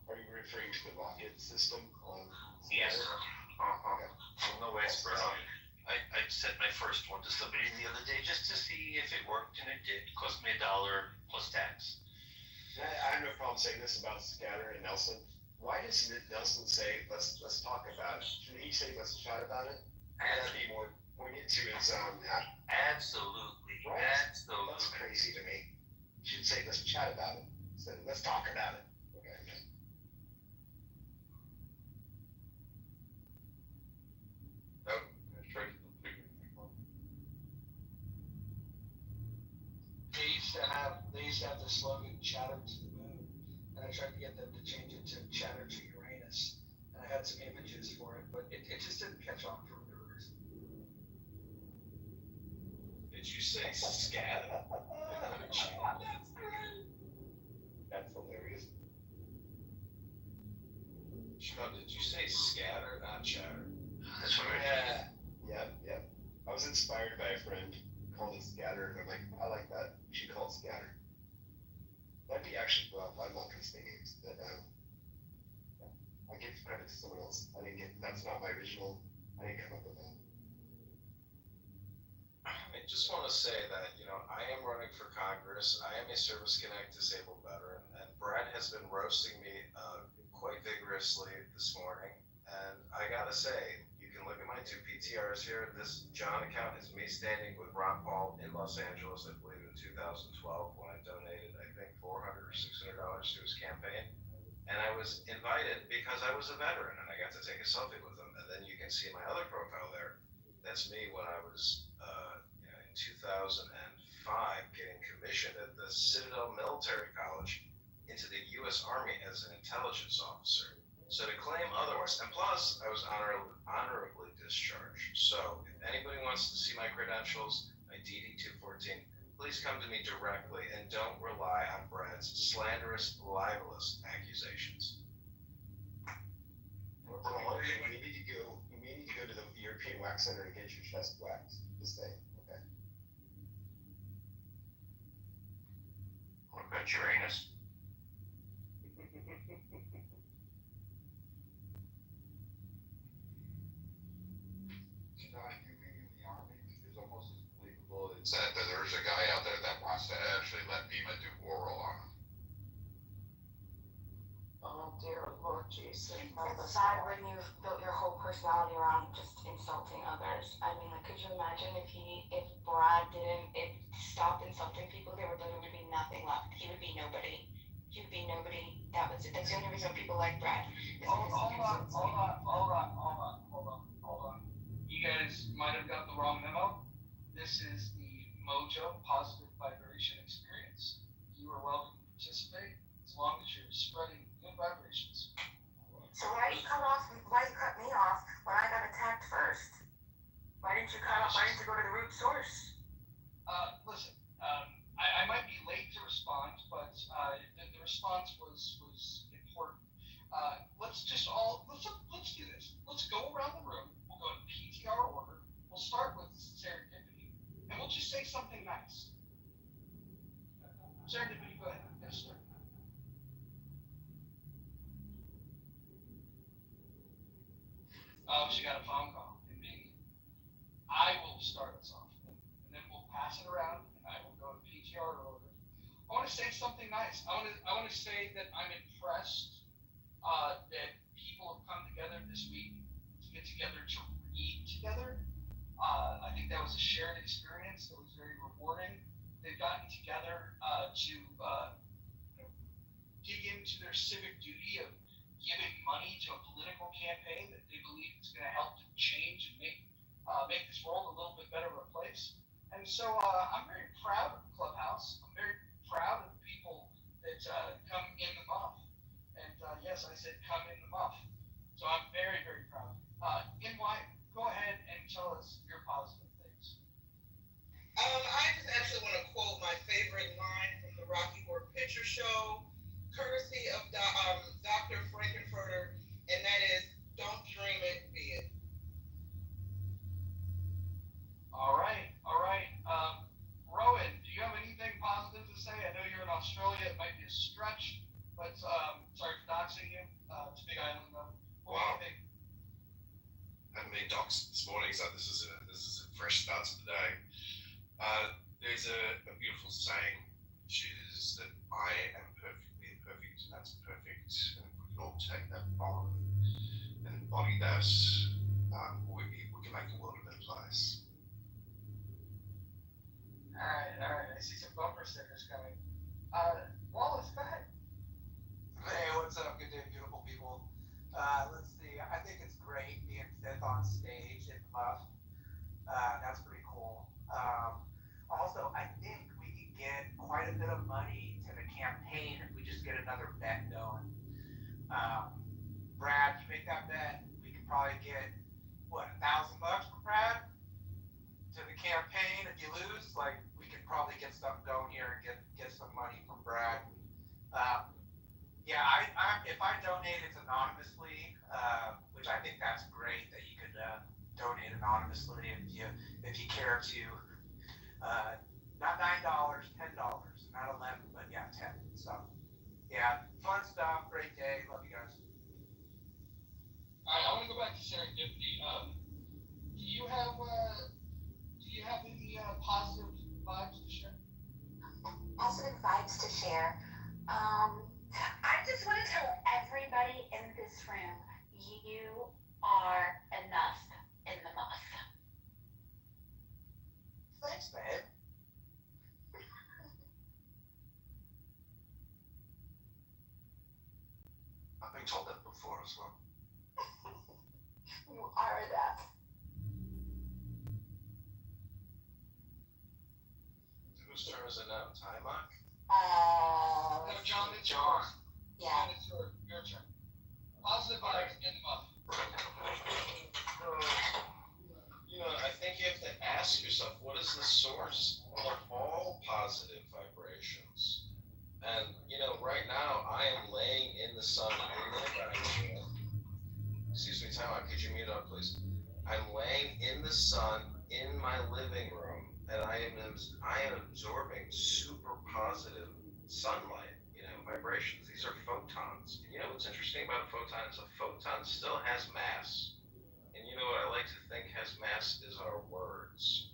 Are you referring to the rocket system on? Yes. I'm no expert on it. I sent my first one to somebody the other day just to see if it worked, and it did. It cost me $1 plus tax. I have no problem saying this about Scatter and Nelson. Why does Nelson say let's talk about it? Shouldn't he say let's chat about it? That'd be more poignant to his Absolutely. Right? Absolutely. That's crazy to me. You should say let's chat about it. So let's talk about it. Okay. They used to have the slogan "Chatter to the Moon," and I tried to get them to change it to "Chatter to Uranus," and I had some images for it, but it just didn't catch on for whatever reason. Did you say scat? That's great. That's hilarious. No, did you say scatter, not chatter? That's what I Yeah. I was inspired by a friend called it Scatter, and I'm like, I like that. We should call it Scatter. That'd be actually, well, I'm not gonna say names, but I give credit to someone else. That's not my original. I didn't come up with that. I just want to say that, I am running for Congress. I am a Service Connect disabled veteran, and Brad has been roasting me quite vigorously this morning. And I gotta say, you can look at my 2 PTRs here. This John account is me standing with Ron Paul in Los Angeles, I believe in 2012, when I donated, I think, $400 or $600 to his campaign. And I was invited because I was a veteran, and I got to take a selfie with him. And then you can see my other profile there. That's me when I was in 2005 getting commissioned at the Citadel Military College into the U.S. Army as an intelligence officer. So to claim otherwise, and plus I was honorably discharged. So if anybody wants to see my credentials, my DD 214, please come to me directly and don't rely on Brad's slanderous, libelous accusations. You may need to go to the European Wax Center and get your chest waxed. Just say, okay. What about Uranus? It's that there's a guy out there that wants to actually let Bima do oral on him. Oh dear Lord Jesus. It's sad when you've built your whole personality around just insulting others. I mean, like, could you imagine if Brad didn't stop insulting people, there would literally be nothing left. He would be nobody. He would be nobody. That's the only reason people like Brad. Hold on. You guys might have got the wrong memo. This is the Mojo Positive Vibration Experience. You are welcome to participate as long as you're spreading good vibrations. So why you cut me off when I got attacked first? Why didn't you go to the root source? Listen, I might be late to respond, but the response was important. Let's do this. Let's go around the room. We'll go in PTR order. We'll start with serendipity, and we'll just say something nice. Serendipity, go ahead. Yes, sir. Oh, she got a phone call. And maybe I will start us off, and then we'll pass it around, and I will go in PTR order. I want to say something nice. I want to say that I'm impressed that people have come together this week to get together to read together. I think that was a shared experience that was very rewarding. They've gotten together to dig into their civic duty of giving money to a political campaign that they believe is going to help to change and make this world a little bit better of a place. And so I'm very proud of Clubhouse. I'm very proud of the people that come in the muff. And yes, I said come in the muff. So I'm very, very proud. NY, go ahead and tell us your positive things. I just actually want to quote my favorite line from the Rocky Horror Picture Show, courtesy of Dr. Frankenfurter, and that is, don't dream it, be it. All right. Rowan, do you have anything positive to say? I know you're in Australia. It might be a stretch, but sorry for doxing you. It's a big island, though. What do you think? I haven't been doxed this morning, so this is a fresh start to the day. There's a beautiful saying, which is that I am perfectly imperfect, and that's perfect. And if we can all take that on and embody that, we can make the world a better place. All right. I see some bumper stickers coming. Wallace, go ahead. Hey, what's up? Good day, beautiful people. Let's see. I think it's great being fifth on stage in the muff. That's pretty cool. Also, I think we could get quite a bit of money to the campaign if we just get another bet going. Brad, you make that bet, we could probably get, $1,000 from Brad to the campaign. If you lose, we could probably get something going here and get some money from Brad. If I donate it anonymously, which I think that's great that you could donate anonymously if you care to. Not $9, $10, not 11, but yeah, 10. So yeah, fun stuff, great day, love you guys. All right, I want to go back to serendipity. Do you have any positive vibes to share? Positive vibes to share. I just want to tell everybody in this room, you are enough in the muff. Thanks, babe. I've been told that before as well. You are that. Whose turn is it now? Time Mark? No, John, it's yours. Yeah. John, it's your turn. Positive vibes in the muff. I think you have to ask yourself, what is the source of all positive vibrations? And, right now, I am laying in the sun in the dining room. Excuse me, time out. Could you mute up, please? I'm laying in the sun in my living room, and I am absorbing super positive sunlight, vibrations. These are photons. And what's interesting about a photon is a photon still has mass. And what I like to think has mass is our words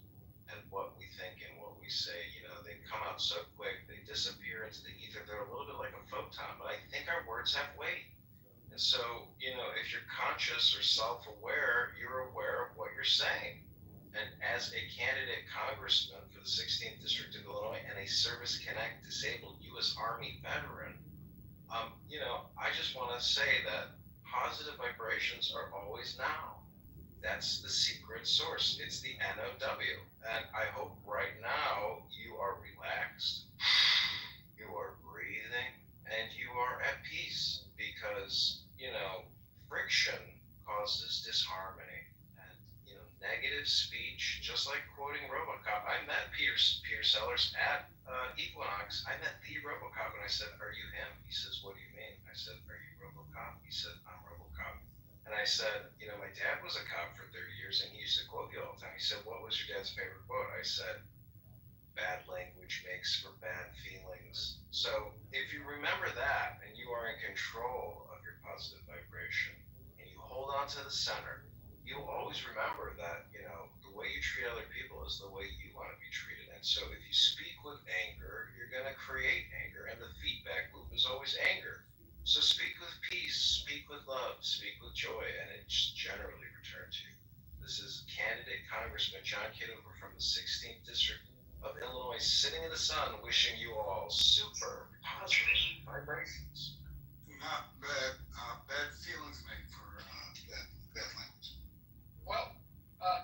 and what we think and what we say. They come out so quick, they disappear into the ether. They're a little bit like a photon, but I think our words have weight. And so, if you're conscious or self-aware, you're aware of what you're saying. And as a candidate congressman for the 16th District of Illinois and a Service Connect disabled U.S. Army veteran, I just want to say that positive vibrations are always now. That's the secret source. It's the NOW. And I hope right now you are relaxed, you are breathing, and you are at peace because, friction causes disharmony. And, negative speech, just like quoting RoboCop. I met Peter Sellers at Equinox. I met the RoboCop and I said, "Are you him?" He says, "What do you mean?" I said, "Are you RoboCop?" He said, I'm RoboCop. And I said, you know, my dad was a cop for 30 years and he used to quote you all the time. He said, what was your dad's favorite quote? I said, bad language makes for bad feelings. So if you remember that and you are in control of your positive vibration and you hold on to the center, you'll always remember that, you know, the way you treat other people is the way you want to be treated. And so if you speak with anger, you're going to create anger, and the feedback loop is always anger. So speak with peace, speak with love, speak with joy, and it's generally returned to you. This is candidate Congressman John Kitover from the 16th District of Illinois, sitting in the sun, wishing you all super positive vibrations. Not bad, bad feelings made for that language. Well,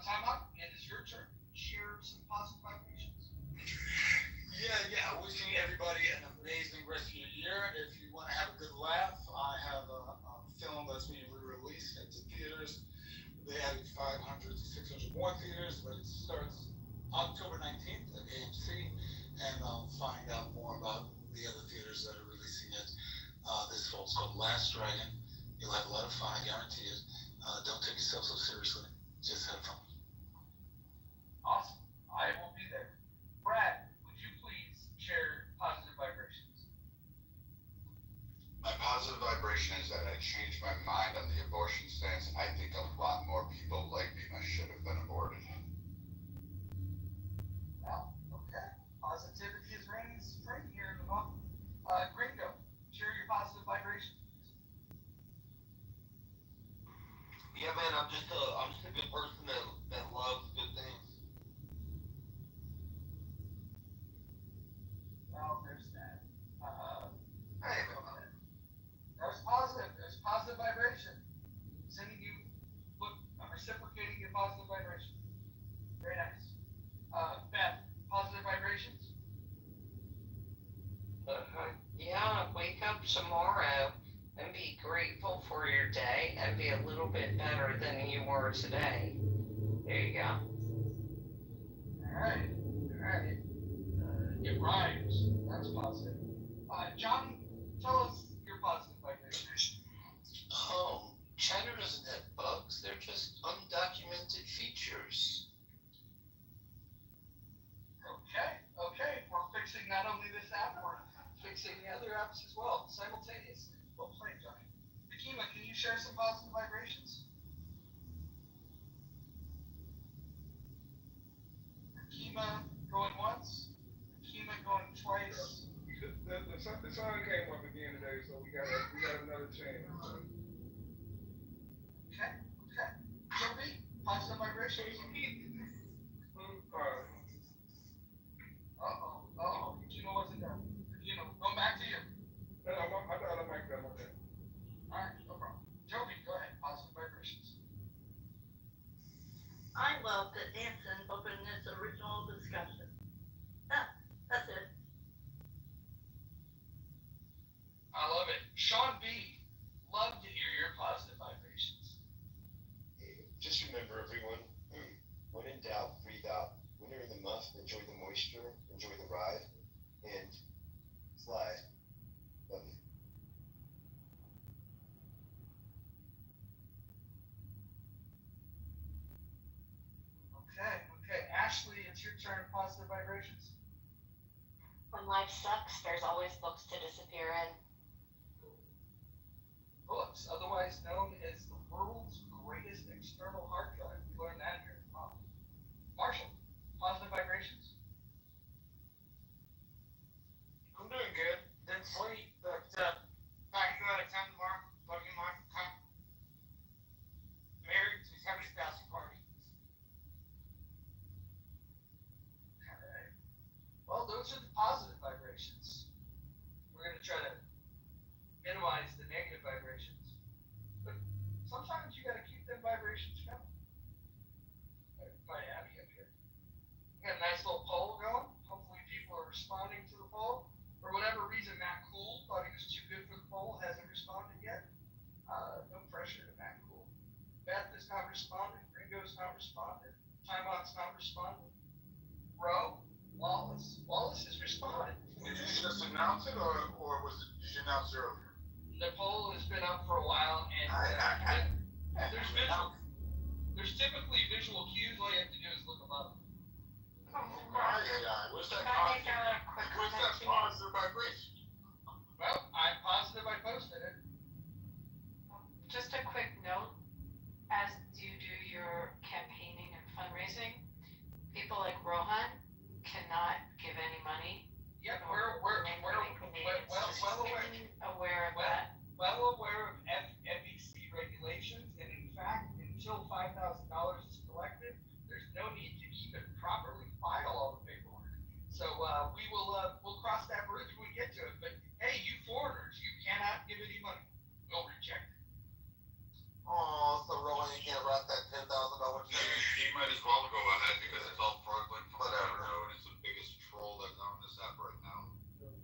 time up. It is your turn. Share some positive vibrations. Yeah. Wishing everybody an amazing rest of your year. If you want to have a good laugh, I have a film that's being re-released into theaters. They added 500 to 600 more theaters, but it starts October 19th at AMC, and I'll find out more about the other theaters that are releasing it this fall. It's called Last Dragon. You'll have a lot of fun, I guarantee it. Don't take yourself so seriously. Just have fun. Awesome. I will be there. Brad, would you please share positive vibrations? My positive vibration is that I changed my mind on the abortion stance. I think a lot more people like me should have been aborted. Well, okay. Positivity is reigning supreme here in the month. Gringo, share your positive vibrations. Yeah, man, I'm just a good person that loves good things. Well, there's that. Hey, There's positive vibration. Sending you, look, I'm reciprocating your positive vibration. Very nice. Beth, positive vibrations? Yeah, wake up tomorrow and be grateful for your day and be a little bit better than you were today. There you go. Alright. It rhymes. That's positive. Johnny, tell us your positive vibration. Oh, China doesn't have bugs. They're just undocumented features. Okay. We're fixing not only this app, we're fixing the other apps as well, simultaneously. Well played, Johnny. Akima, can you share some positive vibrations? Akima going once, Akima going twice. The sun came up again today, so we got another chance. Okay. Joby, positive vibrations? Uh-oh. Akima wasn't done. Akima, going back to you. I thought I might come okay. Alright, no problem. Joby, go ahead. Positive vibrations. I love that Anson opened this original discussion. That's it. I love it. Sean B, love to hear your positive vibrations. Just remember, everyone, when in doubt, breathe out. When you're in the muff, enjoy the moisture, enjoy the ride, and fly. Love you. Okay. Ashley, it's your turn. Positive vibrations. When life sucks, there's always books to disappear in. Books, otherwise known as the world's greatest external hard drive. We learned that here. Wow. Marshall, positive vibrations. I'm doing good. Didn't sleep, but back to out of town tomorrow. Buddy of mine, married to his having a spouse party. Alright. Well, those are the positive vibrations. We're going to try to minimize the negative vibrations. But sometimes you got to keep them vibrations coming. Quite happy up here. We got a nice little poll going. Hopefully people are responding to the poll. For whatever reason, Matt Cool thought he was too good for the poll, hasn't responded yet. No pressure to Matt Cool. Beth is not responding. Ringo's not responding. Timeout's not responding. Roe, Wallace is responding. Did you just announce it, or did you announce it earlier? the poll has been up for a while, and there's typically visual cues. All you have to do is look them up. What's that Can I make a quick What's that comment? positive vibration? Well, I'm positive I posted it. Just a quick note, as you do your campaigning and fundraising, people like Rohan cannot give any money. Yep, Well aware of that. Well aware of FEC regulations, and in fact, until $5,000 is collected, there's no need to even properly file all the paperwork. So we'll cross that bridge when we get to it. But hey, you foreigners, you cannot give any money. We'll reject it. Oh, so Rowan, you can't write that $10,000 check? He might as well go ahead because it's all fraudulent from whatever. And it's the biggest troll that's on this app right now.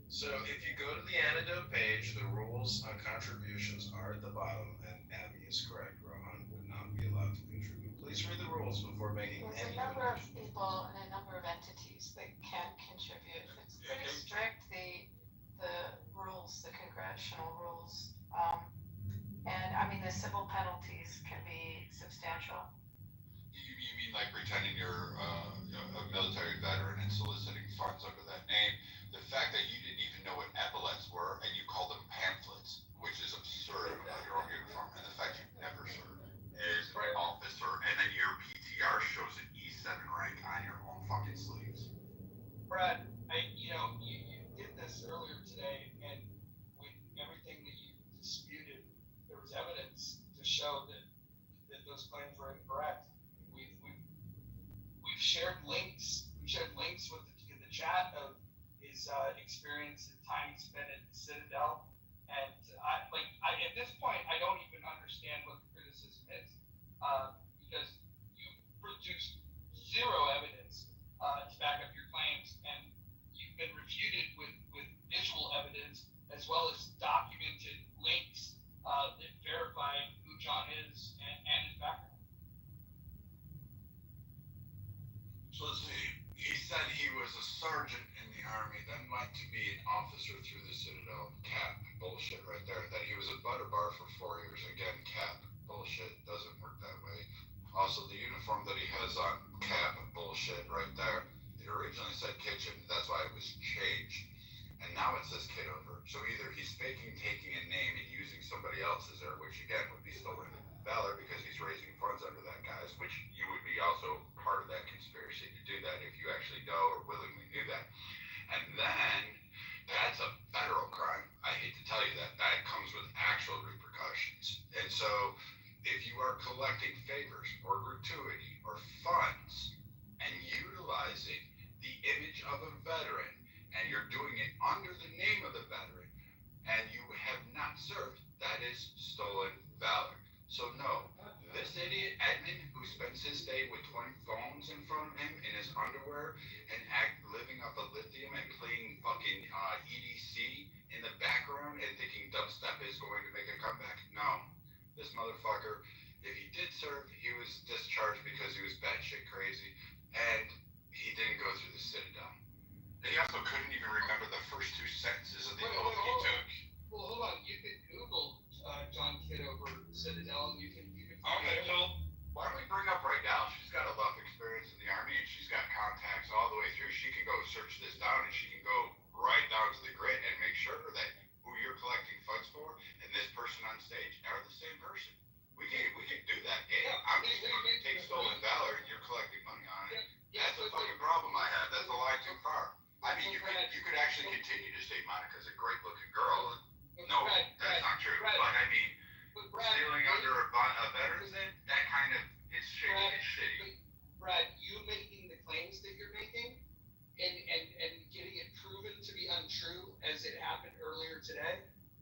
So if you go to the antidote page, the rules on contributions are at the bottom, and Abby is correct. Rohan would not be allowed to contribute. Please read the rules before making There's any a number of donation. people and a number of entities that can contribute. It's pretty strict, the rules, the congressional rules. And I mean, the civil penalties can be substantial. You mean like pretending you're a military veteran and soliciting funds under that name? The fact that you didn't even know what epaulets were and you called them pamphlets, which is absurd about your own uniform, and the fact you never served as an officer, and then your PTR shows an E7 rank on your own fucking sleeves. Brad, you did this earlier today, and with everything that you disputed, there was evidence to show that those claims were incorrect. We've shared links. We shared links in the chat of his experience and time he spent at the Citadel, and at this point I don't even understand what the criticism is, because you produced zero evidence to back up your claims, and you've been refuted with visual evidence as well as documented links that verify who John is and his background. So let's see. He said he was a sergeant in the Army, then went to be an officer through the Citadel. Cap. Bullshit right there. That he was a butter bar for 4 years. Again, cap. Bullshit. Doesn't work that way. Also, the uniform that he has on, cap. Bullshit right there. It originally said kitchen. That's why it was changed. And now it says Kitover. So either he's faking taking a name and using somebody else's, or which again would be stolen valor because he's raising funds under that guy's, which you would be also part of that conspiracy to do that if you actually know or willingly knew that. And then that's a federal crime. I hate to tell you that. That comes with actual repercussions. And so if you are collecting favors or gratuity or funds and utilizing the image of a veteran, and you're doing it under the name of the veteran, and you have not served, that is stolen valor. So no, this idiot Edmund who spends his day with 20 phones in front of him in his underwear and living off of lithium and playing fucking EDC in the background and thinking dubstep is going to make a comeback. No, this motherfucker, if he did serve, he was discharged because he was batshit crazy, and he didn't go through the Citadel. And he also couldn't even remember the first two sentences of the oath he took. Well, hold on. You can Google John Kitover Citadel, and you can. Okay, so why don't we bring up right now? She's got a lot of experience in the Army, and she's got contacts all the way through. She can go search this down, and she can go right down to the grid and make sure that who you're collecting funds for and this person on stage are the same person. We can do that game. I'm just going to take stolen valor, and you're collecting money on it. That's the fucking problem I have. That's a line too far. I mean, you could actually continue to say Monica's a great looking girl. No, that's not true. But I mean, stealing under a veteran's name, that kind of, it's shady. It's shitty. Brad, you making the claims that you're making and getting it proven to be untrue as it happened earlier today,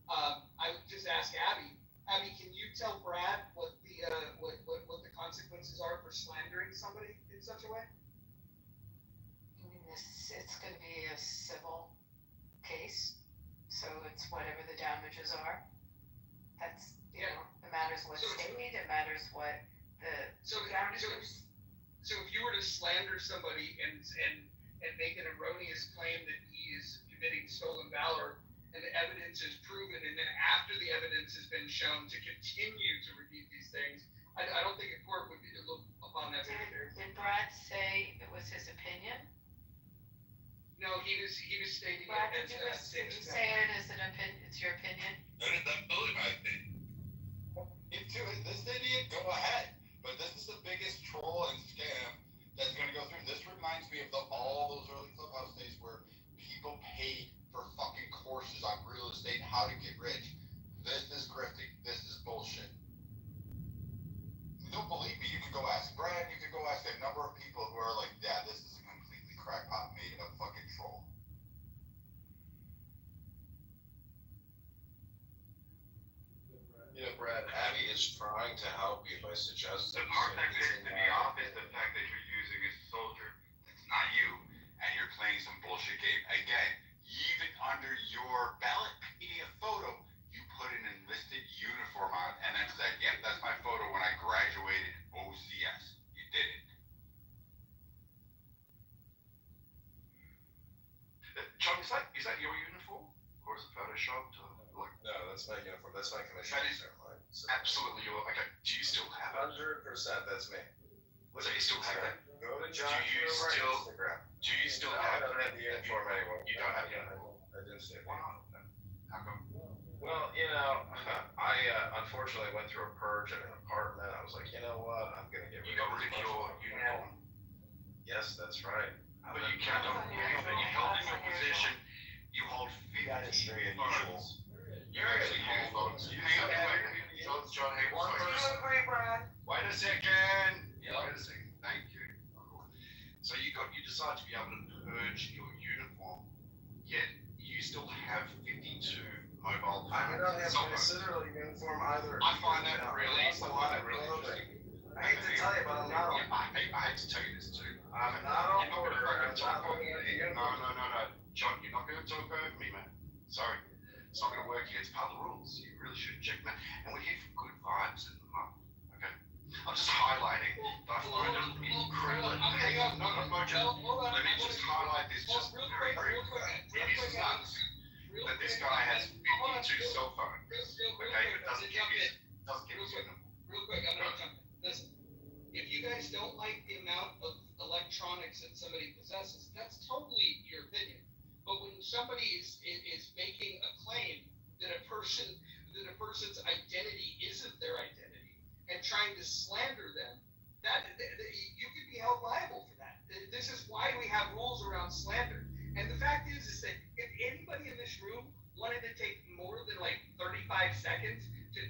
I would just ask Abby. Abby, can you tell Brad what the consequences are for slandering somebody in such a way? I mean, it's going to be a civil case, so it's whatever the damages are. That's, it matters what state, it matters what the damages. So if you were to slander somebody and make an erroneous claim that he is committing stolen valor, and the evidence is proven, and then after the evidence has been shown to continue to repeat these things, I don't think a court would look upon that very favorably. Did Brad say it was his opinion? No, he was stating Brad, it did as you say it as an opinion, it's your opinion? That is absolutely my opinion. Into it, this idiot, go ahead. But this is the biggest troll and scam that's going to go through. This reminds me of all those early Clubhouse days where people paid for fucking courses on real estate and how to get rich. This is grifting. This is bullshit. You don't believe me? You can go ask Brad. You can go ask a number of people who are like, yeah, this is a completely crackpot made up fucking troll. Yeah, Brad, Abby is trying to help you by suggesting. The part that pisses me off is the fact that you're using a soldier. It's not you, and you're playing some bullshit game. Again, even under your ballot PDF photo, you put an enlisted uniform on, and then said, "Yep, that's my photo when I graduated OCS." You did it. John, is that your uniform, or is it photoshopped? No, that's my uniform. That's my commission. That is absolutely your. Okay, do you still have it? 100%. That's me. So you still have it? Go to John Do you Kitover still? Instagram. Do you still No, have I don't have the uniform anymore. You don't have the Yeah, uniform. I didn't say it. Wow. How come? Well, I unfortunately went through a purge in an apartment. I was like, you know what? I'm gonna get You rid got of rid this of your bunch uniform. Yes, that's right. But you can't. You held in your position. You hold 50 That is very votes. unusual. You actually hold votes. Hang on, John, hey, one person. agree, Brad? Wait a second. Yeah, wait a second. Thank you. So you decide to be able to purge your uniform, yet you still have 52 mobile phones. I don't have cell to phones. consider a uniform either. I find that really interesting. I hate to tell you, but I'm not. I hate to tell you this too. I'm not on You're not order. gonna I'm fucking talk not over looking at me. the uniform. No. John, you're not gonna talk over me, man. Sorry. It's not gonna work here. It's part of the rules. You really should check that. And we're here for good vibes in the month. Okay? I'm just highlighting that I find it incredible. Hang on, no, Joe. Let me just highlight this just very quickly. It is nuts that this guy has 52 cell phones. Okay, but doesn't give his uniform. Real quick, I'm gonna jump in. Listen, if you guys don't like the amount of electronics that somebody possesses, that's totally your opinion. But when somebody is making a claim that a person's identity isn't their identity and trying to slander them, that you could be held liable for that. This is why we have rules around slander. And the fact is that if anybody in this room wanted to take more than like 35 seconds to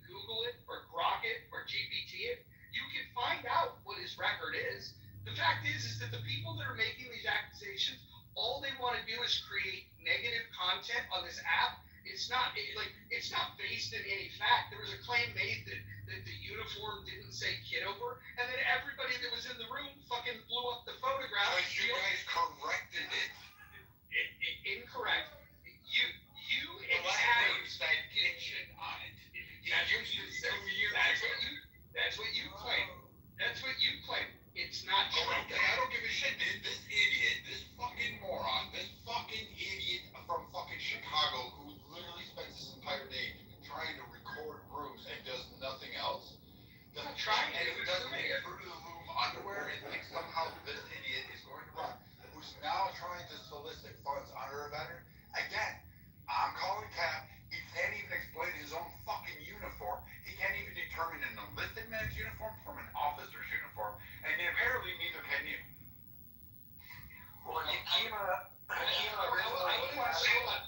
Google it or Grok it or GPT it, you can find out what his record is. The fact is that the people that are making these accusations, all they want to do is create negative content on this app. It's not based in any fact. There was a claim made that the uniform didn't say Kitover, and then everybody that was in the room fucking blew up the photograph. Because you guys corrected it. Incorrect. You said kitchen on it. That's what you claim. That's what you claim. It's not true. I don't give a shit. This idiot, this fucking moron, this fucking idiot from fucking Chicago who literally spends his entire day trying to record rooms and does nothing else. And who doesn't make Fruit of the Loom underwear and thinks somehow this idiot is going to run. Who's now trying to solicit funds under a banner. Again, I'm calling Cap. He can't even explain his own fucking uniform. He can't even determine an enlisted man's uniform from an officer's uniform. And apparently neither can you. Well,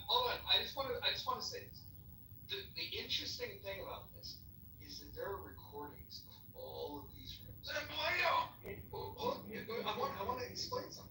hold on. I just want to say this. The interesting thing about this is that there are recordings of all of these rooms. Then play them. I want to explain something.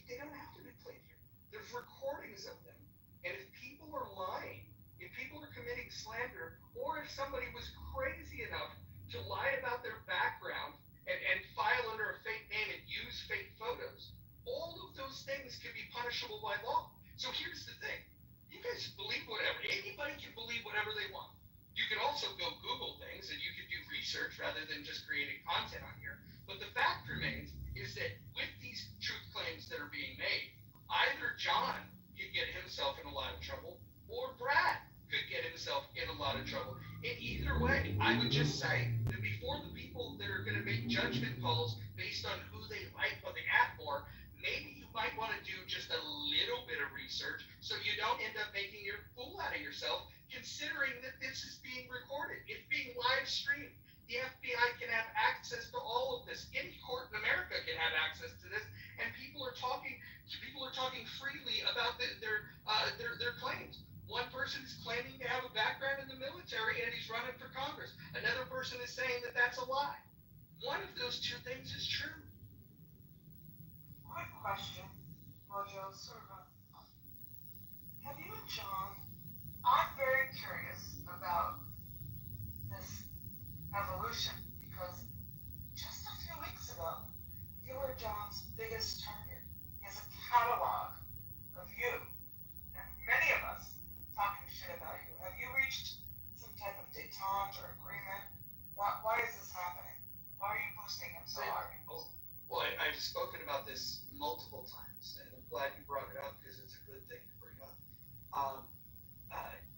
They don't have to be played here. There's recordings of them, and if people are lying, if people are committing slander, or if somebody was crazy enough to lie about their background and file under a fake name and use fake photos, all of those things can be punishable by law. So here's the thing. You guys believe whatever. Anybody can believe whatever they want. You can also go Google things and you can do research rather than just creating content on here. But the fact remains is that with these truth claims that are being made, either John could get himself in a lot of trouble, or Brad could get himself in a lot of trouble. In either way, I would just say that before the people that are going to make judgment calls based on who they like on the app more, maybe you might want to do just a little bit of research so you don't end up making your fool out of yourself, considering that this is being recorded. It's being live streamed. The FBI can have access to all of this. Any court in America can have access to this, and people are talking freely about their claims. One person is claiming to have a background in the military and he's running for Congress. Another person is saying that that's a lie. One of those two things is true. Quick question, Mojo, sort of have you and John, I'm very curious about this evolution because just a few weeks ago, you were John's biggest target. He has a catalog of you and many of us talking shit about you. Have you reached some type of detente or agreement? Why is this happening? Why are you boosting him so hard? Well, I've spoken about this multiple times, and I'm glad you brought it up because it's a good thing to bring up.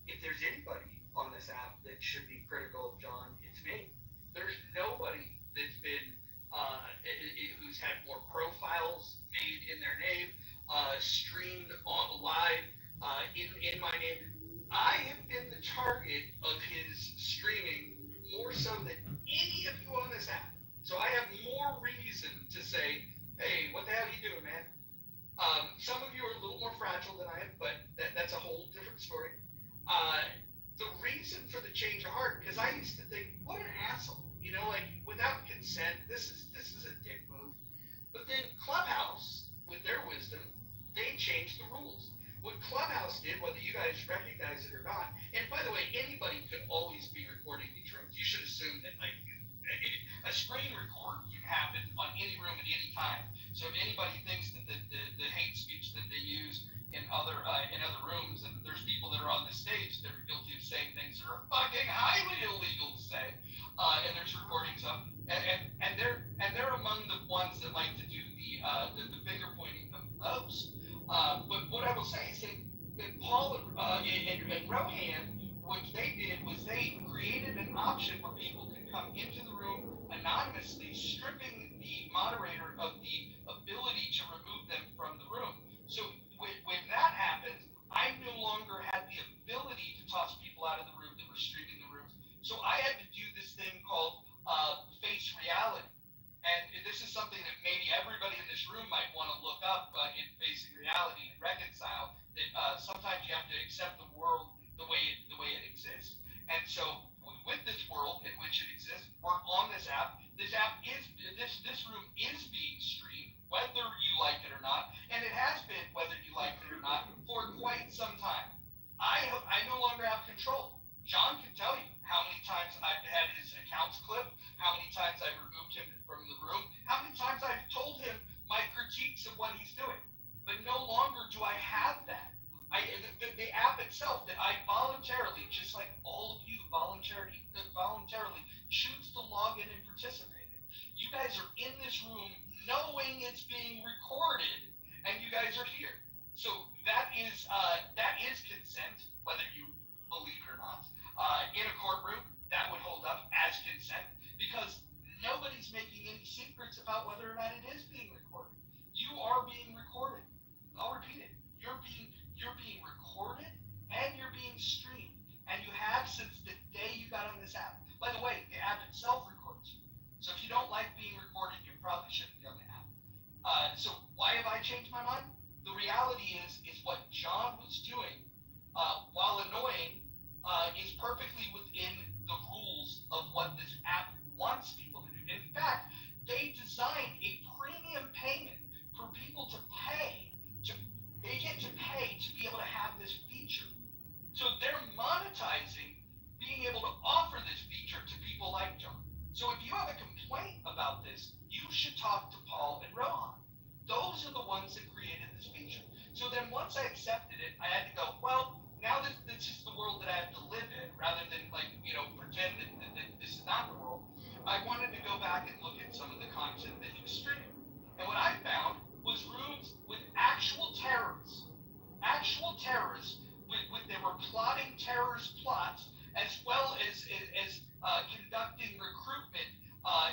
If there's anybody on this app that should be critical of John, it's me. There's nobody that's been who's had more profiles made in their name, streamed on live in my name. I have been the target of his streaming more so than any of you on this app. So I have more reason to say, hey, what the hell are you doing, man? Some of you are a little more fragile than I am, but that's a whole different story. The reason for the change of heart, because I used to think, what an asshole, like without consent, this is a dick move. But then Clubhouse, with their wisdom, they changed the rules. What Clubhouse did, whether you guys recognize it or not, and by the way, anybody could always be recording these rooms. You should assume that like a screen record can happen on any room at any time. So if anybody thinks that the hate speech that they use in other rooms, and there's people that are on the stage that are guilty of saying things that are fucking highly illegal to say, and there's recordings of, and they're among the ones that like to do the finger pointing the most. But what I will say is that Paul and Rohan, what they did was they created an option where people could come into the room anonymously, stripping the moderator of the ability to remove them from the room. So when that happens, I no longer had the ability to toss people out of the room that were streaming the rooms. So I had to do this thing called face reality. And this is something that maybe everybody in this room might want to look up in facing reality and reconcile that sometimes you have to accept the world the way it exists. And so with this world in which it exists, we're on this app. This room is being streamed, whether you like it or not, and it has been, whether you like it or not, for quite some time. I no longer have control. John can tell you how many times I've had his accounts clipped, how many times I've removed him from the room, how many times I've told him my critiques of what he's doing. But no longer do I have that. The app itself that I voluntarily, just like all of you voluntarily choose to log in and participate in. You guys are in this room knowing it's being recorded, and you guys are here. So that is consent, whether you believe it or not. In a courtroom, that would hold up as consent because nobody's making any secrets about whether or not it is being recorded. You are being recorded. I'll repeat it. You're being recorded and you're being streamed. And you have since the day you got on this app. By the way, the app itself records you. So if you don't like being recorded, you probably shouldn't be on the app. So why have I changed my mind? The reality is what John was doing, while annoying, is perfectly within the rules of what this app wants people to do. In fact, they designed a premium payment for people to pay. They get to pay to be able to have this feature. So they're monetizing being able to offer this feature to people like John. So if you have a complaint about this, you should talk to Paul and Rohan. Those are the ones that created this feature. So then once I accepted it, I had to go, well, now that this is the world that I have to live in, rather than as conducting recruitment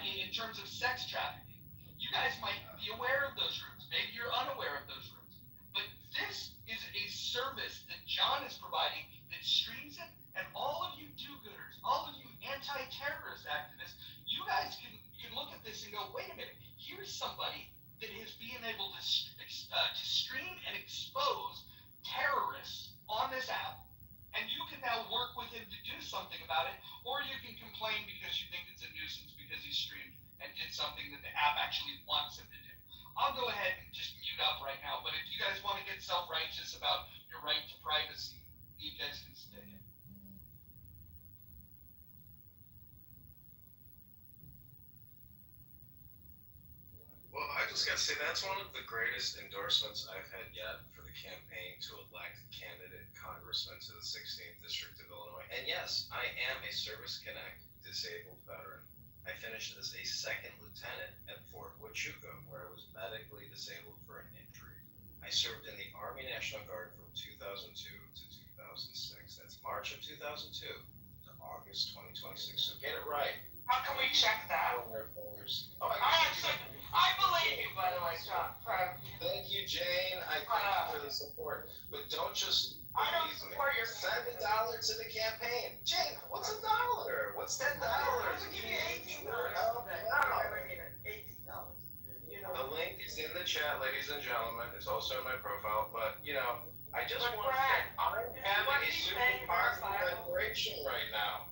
in terms of sex trafficking. You guys might be aware of those rooms. Maybe you're unaware of those rooms. But this is a service that John is providing that streams it, and all of you do-gooders, all of you anti-terrorist activists, you guys can look at this and go, wait a minute, here's somebody that is being able to stream and expose terrorists on this app, and you can now work with him to do something about it, or you can complain because you think it's a nuisance because he streamed and did something that the app actually wants him to do. I'll go ahead and just mute up right now, but if you guys want to get self-righteous about your right to privacy, you guys can stick it. Well, I just gotta say, that's one of the greatest endorsements I've had yet for the campaign to elect candidate congressman to the 16th District of Illinois. And yes, I am a Service Connect disabled veteran. I finished as a second lieutenant at Fort Huachuca, where I was medically disabled for an injury. I served in the Army National Guard from 2002 to 2006. That's March of 2002 to August 2026. So get it right. How can we check that? Oh, I believe you, by the way, John. Thank you, Jane. I thank you for the support. But don't just I don't support your send $1 to the campaign. Jane, what's $1? What's $10? Give me $18. The link is in the chat, ladies and gentlemen. It's also in my profile. But I just want to say I'm having a super positive vibration right now.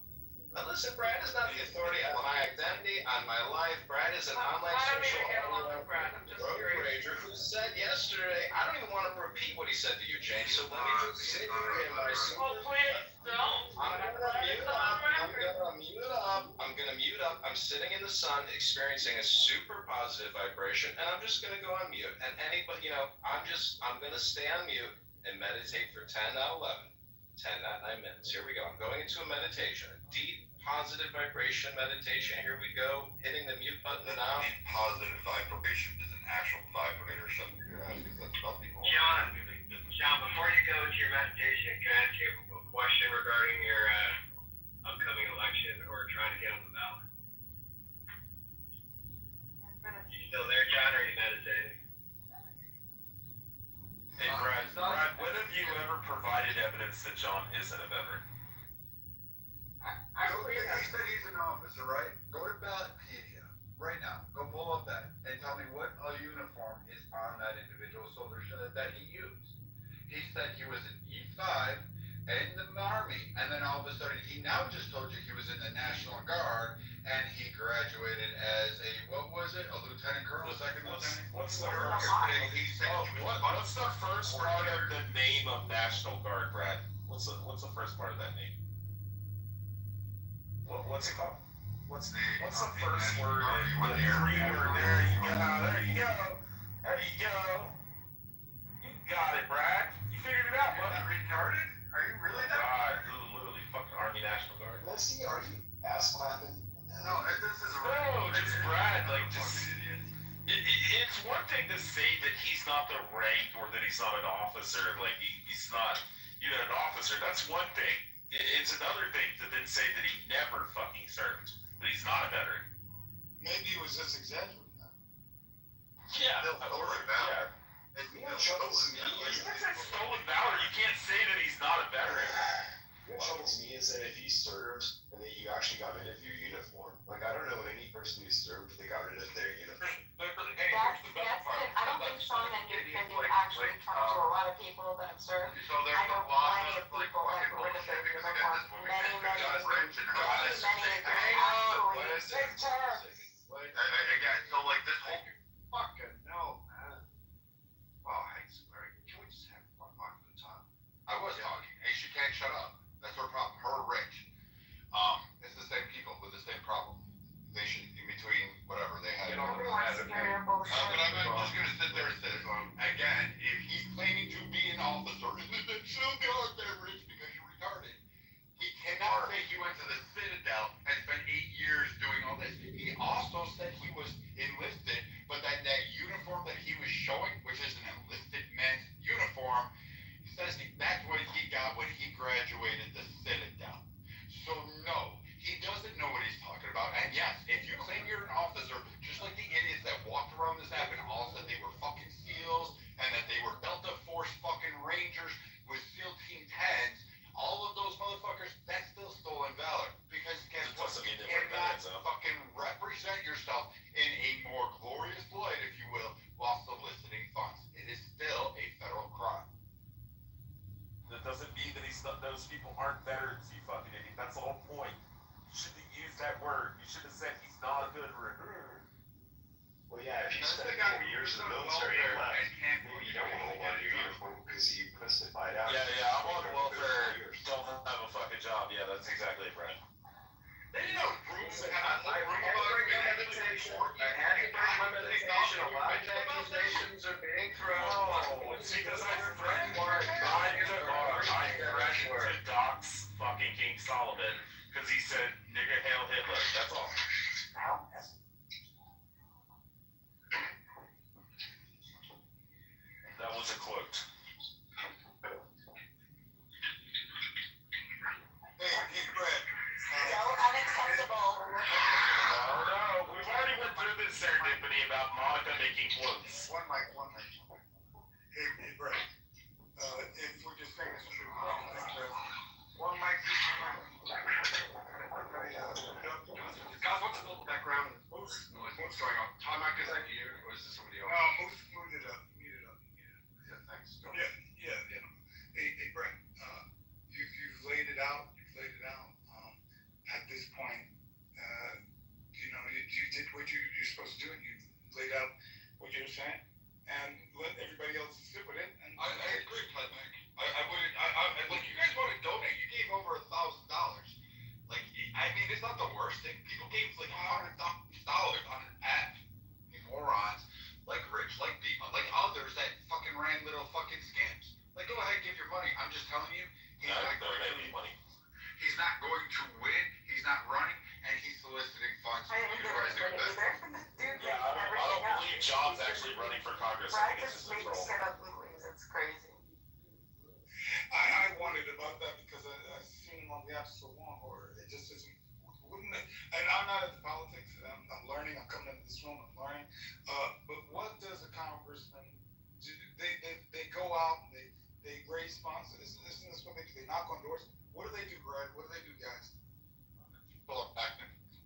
Now listen, Brad is not the authority on my identity, on my life. Brad is an online social road rager who said yesterday, I don't even want to repeat what he said to you, Jane, so let me just sit here in my super... I'm gonna mute up. I'm sitting in the sun experiencing a super positive vibration, and I'm just gonna go on mute. And anybody, I'm gonna stay on mute and meditate for 10, not 11. 10, not 9 minutes. Here we go. I'm going into a meditation, a deep, positive vibration meditation. Here we go. Hitting the mute button now. Deep positive vibration is an actual vibrator, something you're asking. That's about the only John, before you go into your meditation, can I ask you a question regarding your upcoming election or trying to get on the ballot? You still there, John, or are you meditating? Hey, Brad, when have you ever provided evidence that John isn't a veteran? He said he's an officer, right? Go to Ballotpedia right now. Go pull up that and tell me what uniform is on that individual soldier that he used. He said he was an E5 in the Army, and then all of a sudden he now just told you he was in the National Guard, and he graduated as a lieutenant colonel, second lieutenant. What's the first part of the name of National Guard, Brad? What's the first part of that name? What's it called? What's the first word? There you go. You got it, Brad. You figured it out, buddy. Retarded? Are you really that? God, literally fucking Army National Guard. Let's see, are you ass clapping? No, this is just Brad, it's one thing to say that he's not the rank or that he's not an officer, he's not even an officer, that's one thing. It's another thing to then say that he never fucking served, that he's not a veteran. Maybe he was just exaggerating that. Yeah. Stolen valor. You can't say stolen valor, you can't say that he's not a veteran. What troubles me is that if he served and that you actually got rid of your uniform, I don't know any person who served they got rid of their uniform. That's it. I don't think Sean and Defendant actually come to a lot of people that have served. I know plenty of people that got rid of their uniform. Many agree. Absolutely. Again, so this whole fucking no, man. Wow, hey, sorry. Can we just have one talk at a time? I was talking. Hey, she can't shut up. That's her problem. Her rich. It's the same people with the same problem. They should, in between whatever they had. But I'm just gonna sit there and say, again, if he's claiming to be an officer, then she'll go out there rich because you're retarded. He cannot say he went to the Citadel and spent 8 years doing all this. He You should have said he's not a good recruiter. Well, yeah, if you That's spent the guy 4 years in the who's on military and welfare left, and can't maybe you don't want to hold on to your uniform because you pussified out. Yeah, I'm on welfare. Don't have a fucking job. Yeah, that's exactly it, Brad. They didn't know rooms that had I had to bring my medication. I had to bring my medication. A lot of accusations are being thrown. Oh, it's because my friend tried to dox fucking King Solomon because he said, nigga, hail Hitler. That's all. That was a quote. Hey, Brad. So unacceptable. No, we've already went through this serendipity about Monica making quotes. One mic. Hey, Brad. If we're just saying this true, one mic. Guys, what's a little background? What's going on? Tom, Mike, is that you, or is this somebody else? No, moved it up. Yeah, thanks. Yeah. Hey, Brad. You've laid it out. At this point, you did what you're supposed to do, and you laid out what you're saying, and let everybody else sit with it. And I agree, Playback. Look, you guys want to donate. You gave over $1,000. Like, I mean, it's not the worst thing. People gave like $100 on an app. Morons like Rich, like Beeman, like others that fucking ran little fucking scams. Like, go ahead, give your money. I'm just telling you, he's not going to money. He's not going to win. He's not running, and he's soliciting funds. I didn't think it was good either. Yeah, I don't believe John's actually running for Congress. Brad just made me sit up and leave. It's crazy. I wondered about that because I've seen him on the apps so long, or it just isn't. Wouldn't it? And I'm not into politics. I'm learning. I'm coming into this room. I'm learning. But what does a congressman do? They go out and they raise funds. Isn't this what they do? They knock on doors. What do they do, Brad? What do they do, guys? Pull up back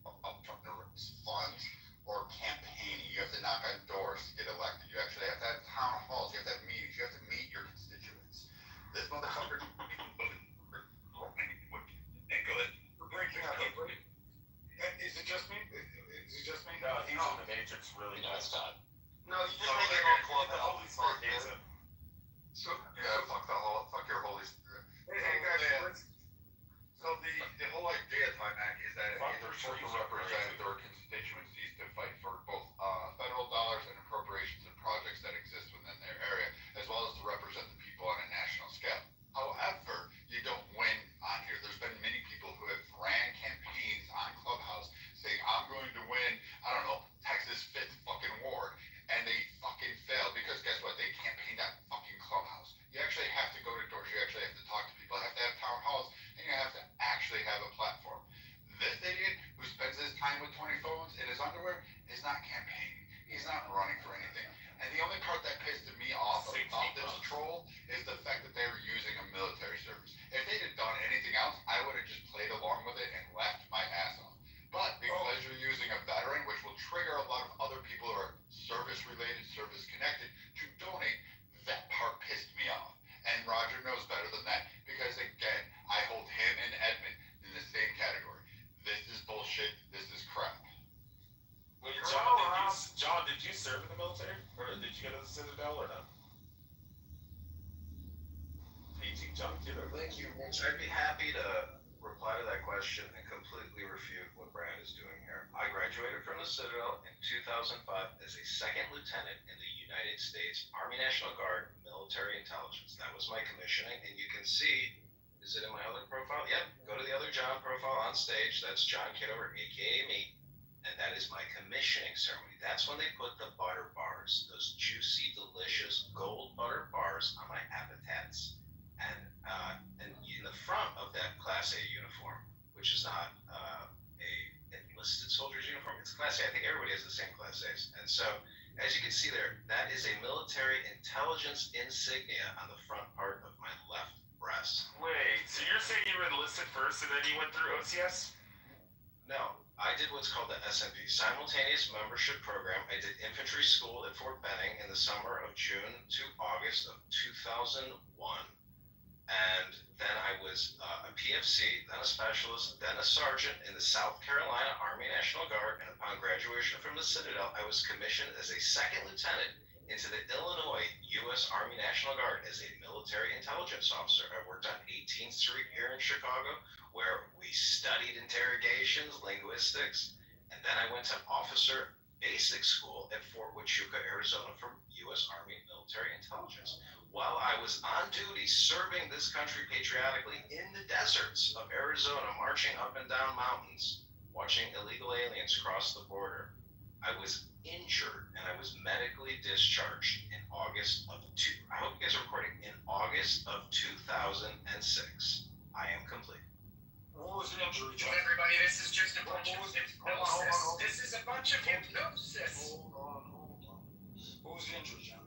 up from the funds or campaigning. You have to knock on doors to get elected. You actually have to have town halls. You have to have meetings. You have to meet your constituents. This motherfucker. Is it just me? No, he's in the Matrix really nice time. No, you just make it all club. The Holy Spirit hates him. So, fuck your Holy Spirit. Hey, guys, so the whole idea, Mac, is that they're supposed to represent their constituencies to fight for both federal dollars and appropriations and projects that exist within their area, as well as to represent the people on a national scale. However, you don't win on here. There's been many people who have ran campaigns on Clubhouse saying, I'm going to win, I don't know, Texas 5th fucking ward, and they fucking failed because guess what? They campaigned on fucking Clubhouse. You actually have to go to doors. You actually have to talk to people. You have to have town halls, and you have to actually have a platform. This idiot who spends his time with 20 phones in his underwear is not campaigning. He's not running for anything. And the only part that pissed me off about this troll is the fact that they were using a military service. If they'd have done anything else, I would have just played along with it and laughed my ass off. But because you're using a veteran, which will trigger a lot of other people who are service-related, service-connected, to donate, that part pissed me off. And Roger knows better than that because, again, I hold him and Edmund in the same category. This is bullshit. This is crap. Well, John, did you serve in the military? Or did you go to the Citadel or no? P.T. John Kitover. Thank you, Rich. I'd be happy to reply to that question and completely refute what Brad is doing here. I graduated from the Citadel in 2005 as a second lieutenant in the United States Army National Guard Military Intelligence. That was my commissioning, and you can see, is it in my other profile? Yep, go to the other John profile on stage. That's John Kitover, aka me. And that is my commissioning ceremony. That's when they put the butter bars, those juicy, delicious gold butter bars on my epaulettes. And in the front of that Class A uniform, which is not a enlisted soldier's uniform, it's Class A. I think everybody has the same Class A's. And so, as you can see there, that is a military intelligence insignia on the front part of my left breast. Wait, so you're saying you were enlisted first and then you went through OCS? No, I did what's called the SMP, Simultaneous Membership Program. I did infantry school at Fort Benning in the summer of June to August of 2001. And then I was a PFC, then a specialist, then a sergeant in the South Carolina Army National Guard. And upon graduation from the Citadel, I was commissioned as a second lieutenant into the Illinois U.S. Army National Guard as a military intelligence officer. I worked on 18th Street here in Chicago, where we studied interrogations, linguistics, and then I went to officer basic school at Fort Huachuca, Arizona for U.S. Army military intelligence. While I was on duty serving this country patriotically in the deserts of Arizona, marching up and down mountains, watching illegal aliens cross the border, I was injured and I was medically discharged in August of I hope you guys are recording, in August of 2006. I am complete. What was the injury, John? Everybody, this is just a bunch of hypnosis. This is a bunch of hypnosis. Hold on. What was the injury, John?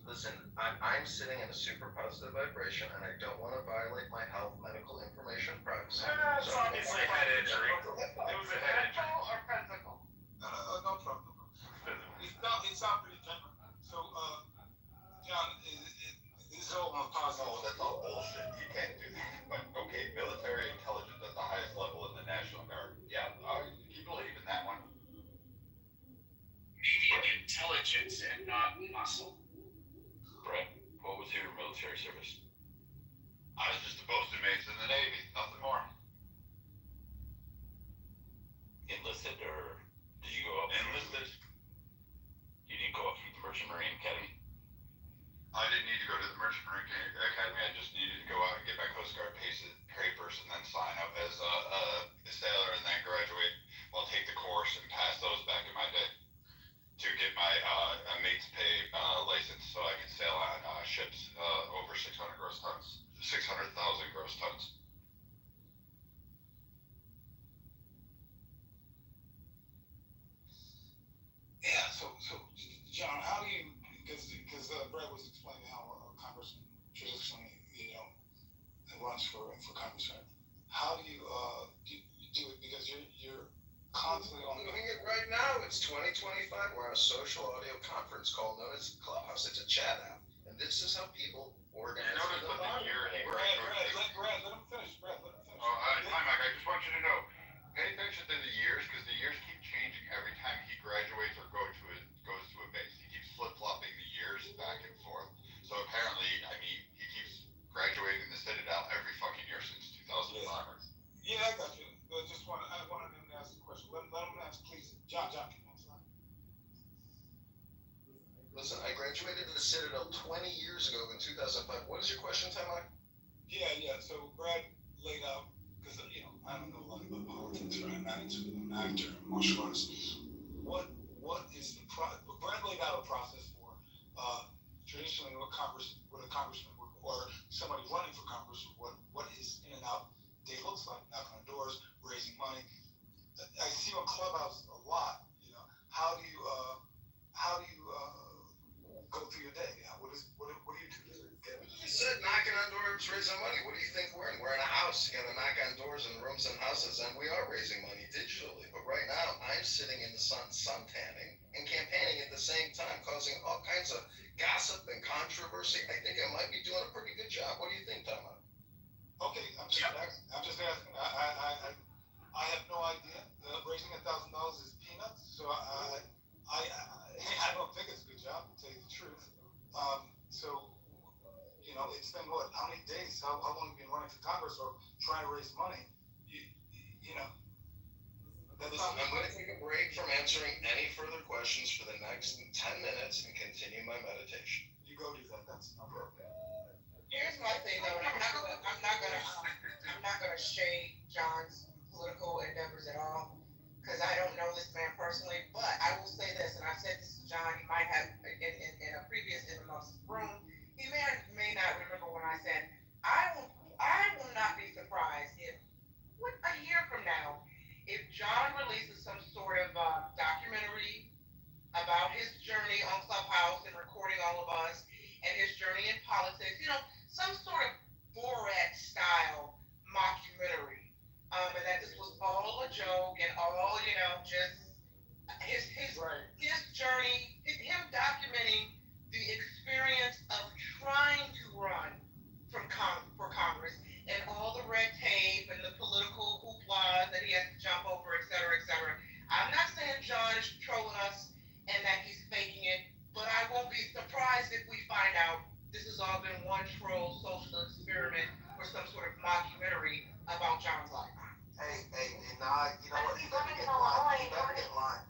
Listen, I'm sitting in a super positive vibration and I don't want to violate my health medical information privacy. It's obviously a head injury. It was a head injury. Or physical? No problem. It's not pretty genuine. So, John, this is all on positive. No, that's all bullshit. You can't do that. But, okay, military intelligence at the highest level in the National Guard. Yeah, you believe in that one? Medium intelligence and not muscle. Brett, what was your military service? I was just a boasting mate in the Navy, nothing more. Enlisted, or did you go up? Enlisted. You didn't go up from the Merchant Marine Academy? I didn't need to go to the Merchant Marine Academy. I just needed to go out and get my Coast Guard papers and then sign up as a sailor and then graduate. Well, take the course and pass those back in my day to get my mate's pay license so I could sail on ships over 600,000 gross tons. Yeah, so John, how do you, because Brett was explaining how a congressman traditionally, runs for Congress, right? How do you do it? Because you're constantly on. Doing it right now. It's 2025. We're on a social audio conference call known as Clubhouse. It's a chat app, and this is how people organize. You notice that the year he graduated. Brad, let him finish. Hi, Mike. I just want you to know, pay attention to the years because the years keep changing every time he graduates or goes to a base. He keeps flip-flopping the years back and forth. So apparently, he keeps graduating the Citadel every fucking year since 2005. Yeah, I got you. I wanted him to ask the question. Let him ask, please. John, can you answer that? Listen, I graduated the Citadel 20 years ago in 2005. What is your question, Tamar? Yeah. So Brad laid out, because I don't know a lot about politics, right? I'm not into an actor, martial arts. What is the Brad laid out a process for traditionally what a congressman would, or somebody running for Congress, what his in and out day looks like, knocking on doors, raising money. I see you on Clubhouse a lot. How do you go through your day? What do you do? You said knocking on doors, raising money. What do you think we're in? We're in a house. You gotta knock on doors and rooms and houses, and we are raising money digitally. But right now, I'm sitting in the sun tanning and campaigning at the same time, causing all kinds of gossip and controversy. I think I might be doing a pretty good job. What do you think, Tom? Okay, I'm just asking. I have no idea. Raising $1,000 is peanuts, so I don't think it's a good job, to tell you the truth. So it's been what? How many days? How long have you been running for Congress or trying to raise money? I'm going to take a break from answering any further questions for the next 10 minutes and continue my meditation. You go do that. That's no problem. Here's my thing though, and I'm not gonna shade John's political endeavors at all, because I don't know this man personally, but I will say this, and I've said this to John, he might have in a previous room, he may not remember when I said, I will not be surprised if a year from now, if John releases some sort of documentary about his journey on Clubhouse and recording all of us and his journey in politics, some sort of Borat style mockumentary, and that this was all a joke and all, just his journey, him documenting the experience experience of trying to run for Congress and all the red tape and the political hoopla that he has to jump over, et cetera, et cetera. I'm not saying John is trolling us and that he's faking it, but I won't be surprised if we find out this has all been one troll social experiment or some sort of mockumentary about John's life. Hey, nah, you know what? You better get in line. You better get in line.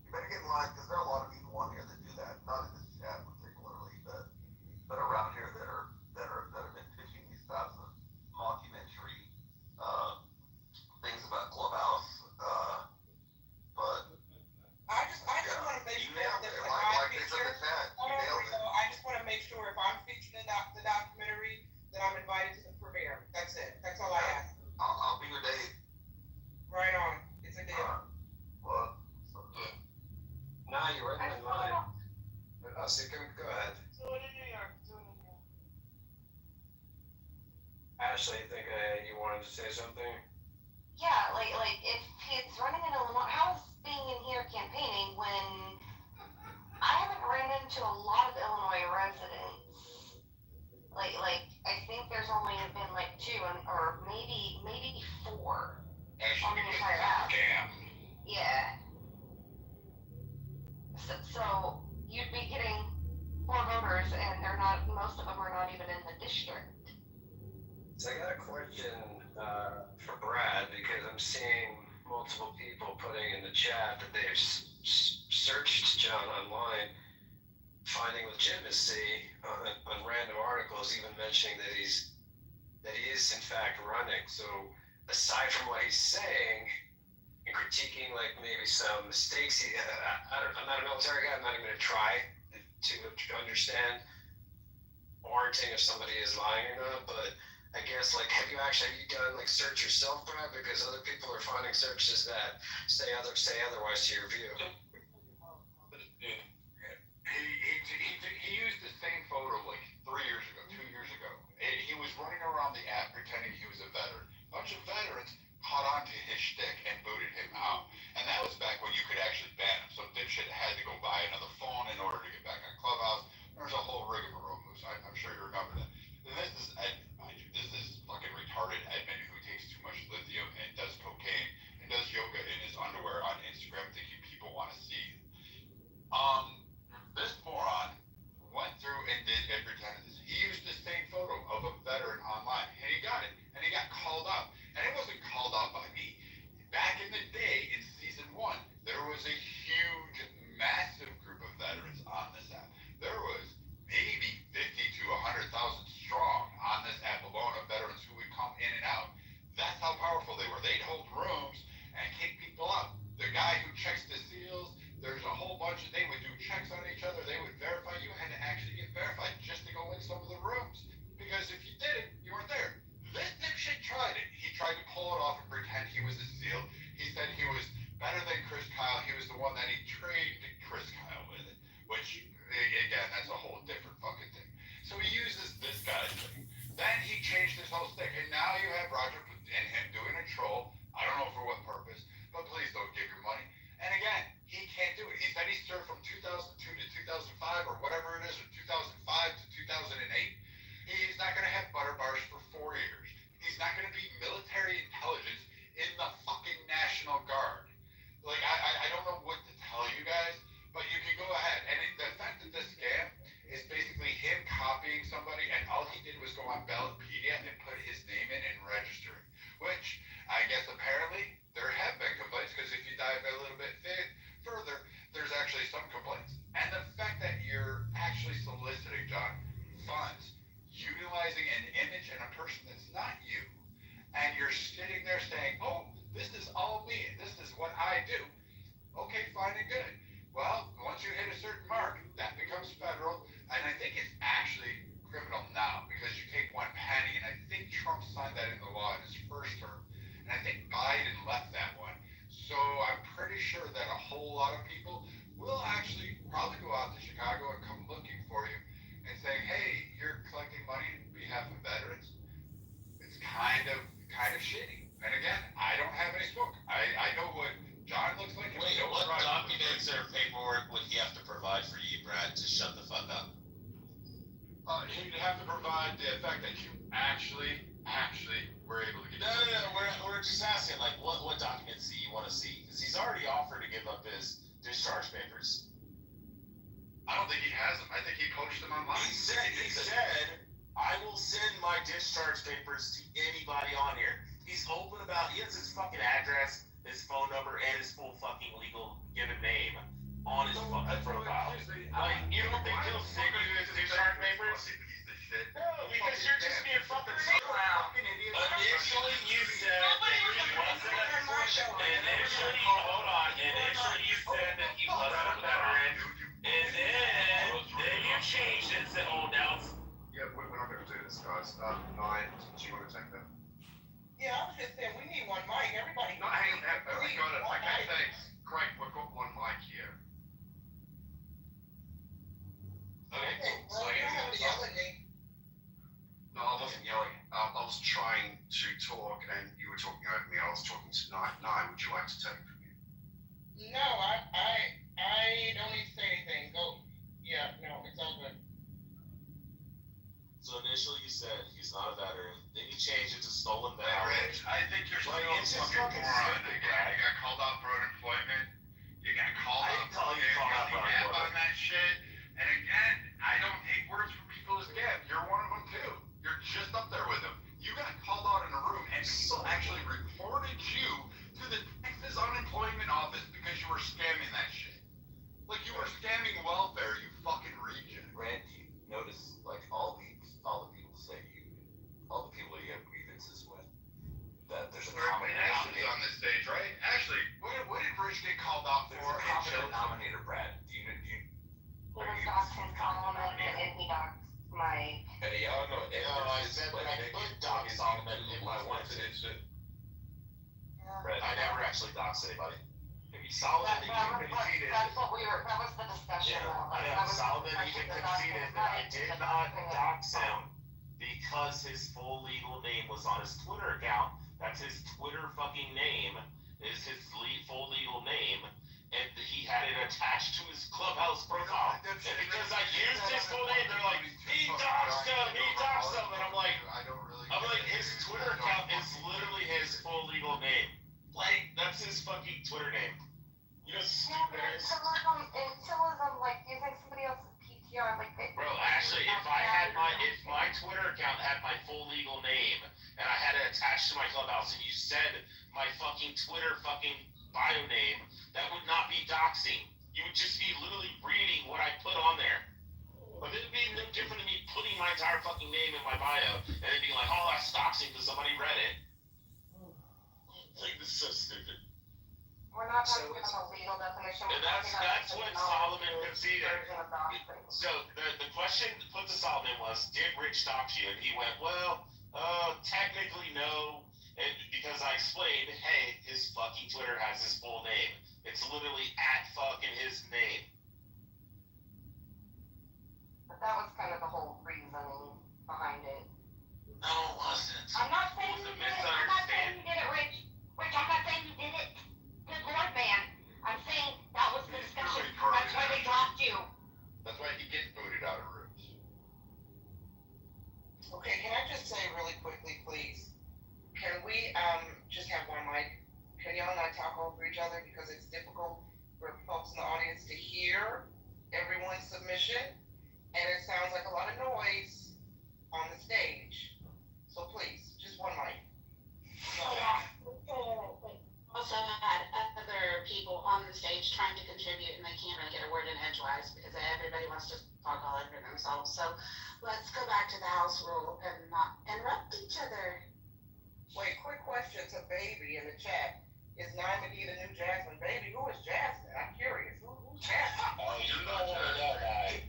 You better get in line because there are a lot of people on here that do that. Not in this chat particularly, but around here that have been pitching these types of mockumentary things about Clubhouse. But I just want to make sure that like they said in the chat, you nailed it. I just want to make sure if I'm featured in the documentary that I'm invited to the premiere. That's it. That's all I ask. I'll be your date. Right on. It's a deal. Well, Nah, you're right in line. Go ahead. Do it in New York. Ashley, I think you wanted to say something? Yeah, like if he's running in Illinois, how is being in here campaigning when I haven't ran into a lot of Illinois residents? Like I think there's only been like 2 or maybe 4 on the entire app. Yeah. So you'd be getting 4 voters, and most of them are not even in the district. So I got a question for Brad, because I'm seeing multiple people putting in the chat that they've searched John online, finding legitimacy on random articles, even mentioning that he is in fact running. So aside from what he's saying and critiquing like maybe some mistakes, I'm not a military guy. I'm not even going to try to understand warranting if somebody is lying or not, but I guess, like, have you done, like, search yourself, Brad? Because other people are finding searches that say otherwise to your view. He used the same photo, like, 3 years ago, 2 years ago. He was running around the app pretending he was a veteran. A bunch of veterans caught on to his shtick and booted him out. And that was back when you could actually ban him. So dipshit had to go buy another phone in order to get back on Clubhouse. There was a whole rigmarole, Moose. I'm sure you remember that. This is fucking retarded Edmund who takes too much lithium and does cocaine and does yoga in his underwear on Instagram thinking people want to see him. This moron went through and pretended this. He used the same photo of a veteran online and he got it. And he got called out. And it wasn't called out by me. Back in the day, in season 1, there was a huge, massive group of veterans on this app. There was maybe 50 to 100,000 strong on this app alone of veterans who would come in and out. That's how powerful they were. They'd hold rooms and kick people out. The guy who checks the seals, there's a whole bunch they would do checks on each other. They would verify. You had to actually get verified just to go in some of the rooms. Because if you didn't, you weren't there. This dipshit tried it. He tried to pull it off and pretend he was a SEAL. He said he was better than Chris Kyle. He was the one that he trained Chris Kyle with it. Which, again, that's a whole different fucking thing. So he uses this guy's thing. Then he changed his whole stick. And now you have Roger and him doing a troll. I don't know for what purpose, but please don't give your money. And again, he can't do it. He said he served from 2002 to 2005 or whatever it is, or 2005 to 2008. He's not going to have butter bars for 4 years. He's not going to be military intelligence in the fucking National Guard. Like, I don't know what to tell you guys, but you can go ahead. And the fact that this scam is basically him copying somebody, and all he did was go on Ballotpedia and put his name in and register it. Which, I guess apparently, there have been complaints, because if you dive a little bit further, there's actually some complaints. And the fact that you're actually soliciting, John, funds, utilizing an image and a person that's not you, and you're sitting there saying, oh, this is all me, this is what I do. Okay, fine and good. Well, once you hit a certain mark, that becomes federal, and I think it's actually criminal now, because you take one penny, and I think Trump signed that into law in his first term, and I think Biden left that one. So I'm pretty sure that a whole lot of people will actually probably go out to Chicago and come looking for you and saying, hey, you're collecting money on behalf of veterans. It's kind of shitty. And again, I don't have any smoke. I know what John looks like. Wait, what documents or paperwork would he have to provide for you, Brad, to shut the fuck up? He'd have to provide the fact that you actually were able to get. No. We're just asking, like, what documents do you want to see? Because he's already offered to give up his discharge papers. I don't think he has them. I think he poached them online. He said, I will send my discharge papers to anybody on here. He's open about. He has his fucking address, his phone number, and his full fucking legal given name on his fucking profile. Like, you don't think he'll send you his discharge papers? No, because you're just being fucking Initially, you said that he wasn't. Initially, you said that he wasn't a veteran, and then you changed it and said, oh, now it's. Yeah, we're not going to do this, guys. Nine, do you want to take that? Yeah, I was just saying, we need one mic, everybody. No, hang on, I got it. I got things. Craig, we've got one mic here. Okay, well, you don't have to yell at me. No, I wasn't yelling. I was trying to talk, and you were talking over me. I was talking to Nye, would you like to take from you? No, I don't need to say anything. Go. Yeah, no, it's all good. So initially you said he's not a veteran, then you changed it to stolen Hey, valor. Rich, I think you're still Like, it's just fucking fucking moron. stupid, You got called out for unemployment. You got called I out didn't call you for called out for on unemployment. that shit. And again, I don't take words from people as gift. You're one of them too. You're just up there with them. You got called out in a room, and people actually reported you to the Texas unemployment office because you were scamming that shit. Like you were scamming welfare, you fucking reject. Randy, notice like all the people say all the people you have grievances with, that there's a common Ashley's on this stage, right? Ashley, what did Rich get called out for? There's a common denominator, Brad. He was doxing Solomon and he doxed my. Hey, y'all know. I said that I could dox Solomon if I wanted to. Brad, I never actually doxed anybody. Maybe Solomon even conceded. That's what that was the discussion. Yeah, I know. Solomon even conceded that I did not dox him because his full legal name was on his Twitter account. That's his Twitter fucking name, is his full legal name, and he had it attached to his Clubhouse profile. And because I used his full name, they're like, he doxed him, and I'm like, his Twitter account is literally his full legal name. Like, that's his fucking Twitter name. You know, stupid ass. Until like using somebody else's PTR, like they. Bro, actually, if my Twitter account had my full legal name and I had it attached to my Clubhouse, and you said my fucking Twitter fucking bio name, that would not be doxing. You would just be literally reading what I put on there. But it'd be no different than me putting my entire fucking name in my bio and then being like, oh, that's doxing because somebody read it. Like, this is so stupid. We're not talking about a legal definition. And that's what Solomon conceded. So the question put to Solomon was, did Rich dox you? And he went, well, technically no. And because I explained, hey, his fucking Twitter has his full name. It's literally at fucking his name. But that was kind of the whole reasoning behind it. No, it wasn't. I'm not saying you did it. I'm not saying you did it, Rich. Rich, I'm not saying you did it. Good Lord, man. I'm saying that was the discussion. That's why they dropped you. That's why he gets booted out of rooms. Okay, can I just say really quickly, please? Can we just have one mic? Can y'all not talk over each other because it's difficult for folks in the audience to hear everyone's submission, and it sounds like a lot of noise on the stage. So please, just one mic. Also had other people on the stage trying to contribute, and they can't really get a word in edgewise because everybody wants to talk all over themselves. So let's go back to the house rule and not interrupt each other. Wait, quick question to Baby in the chat. Is Nye McGee the new Jasmine? Baby, who is Jasmine? I'm curious. Who's Jasmine? Oh, you know that guy.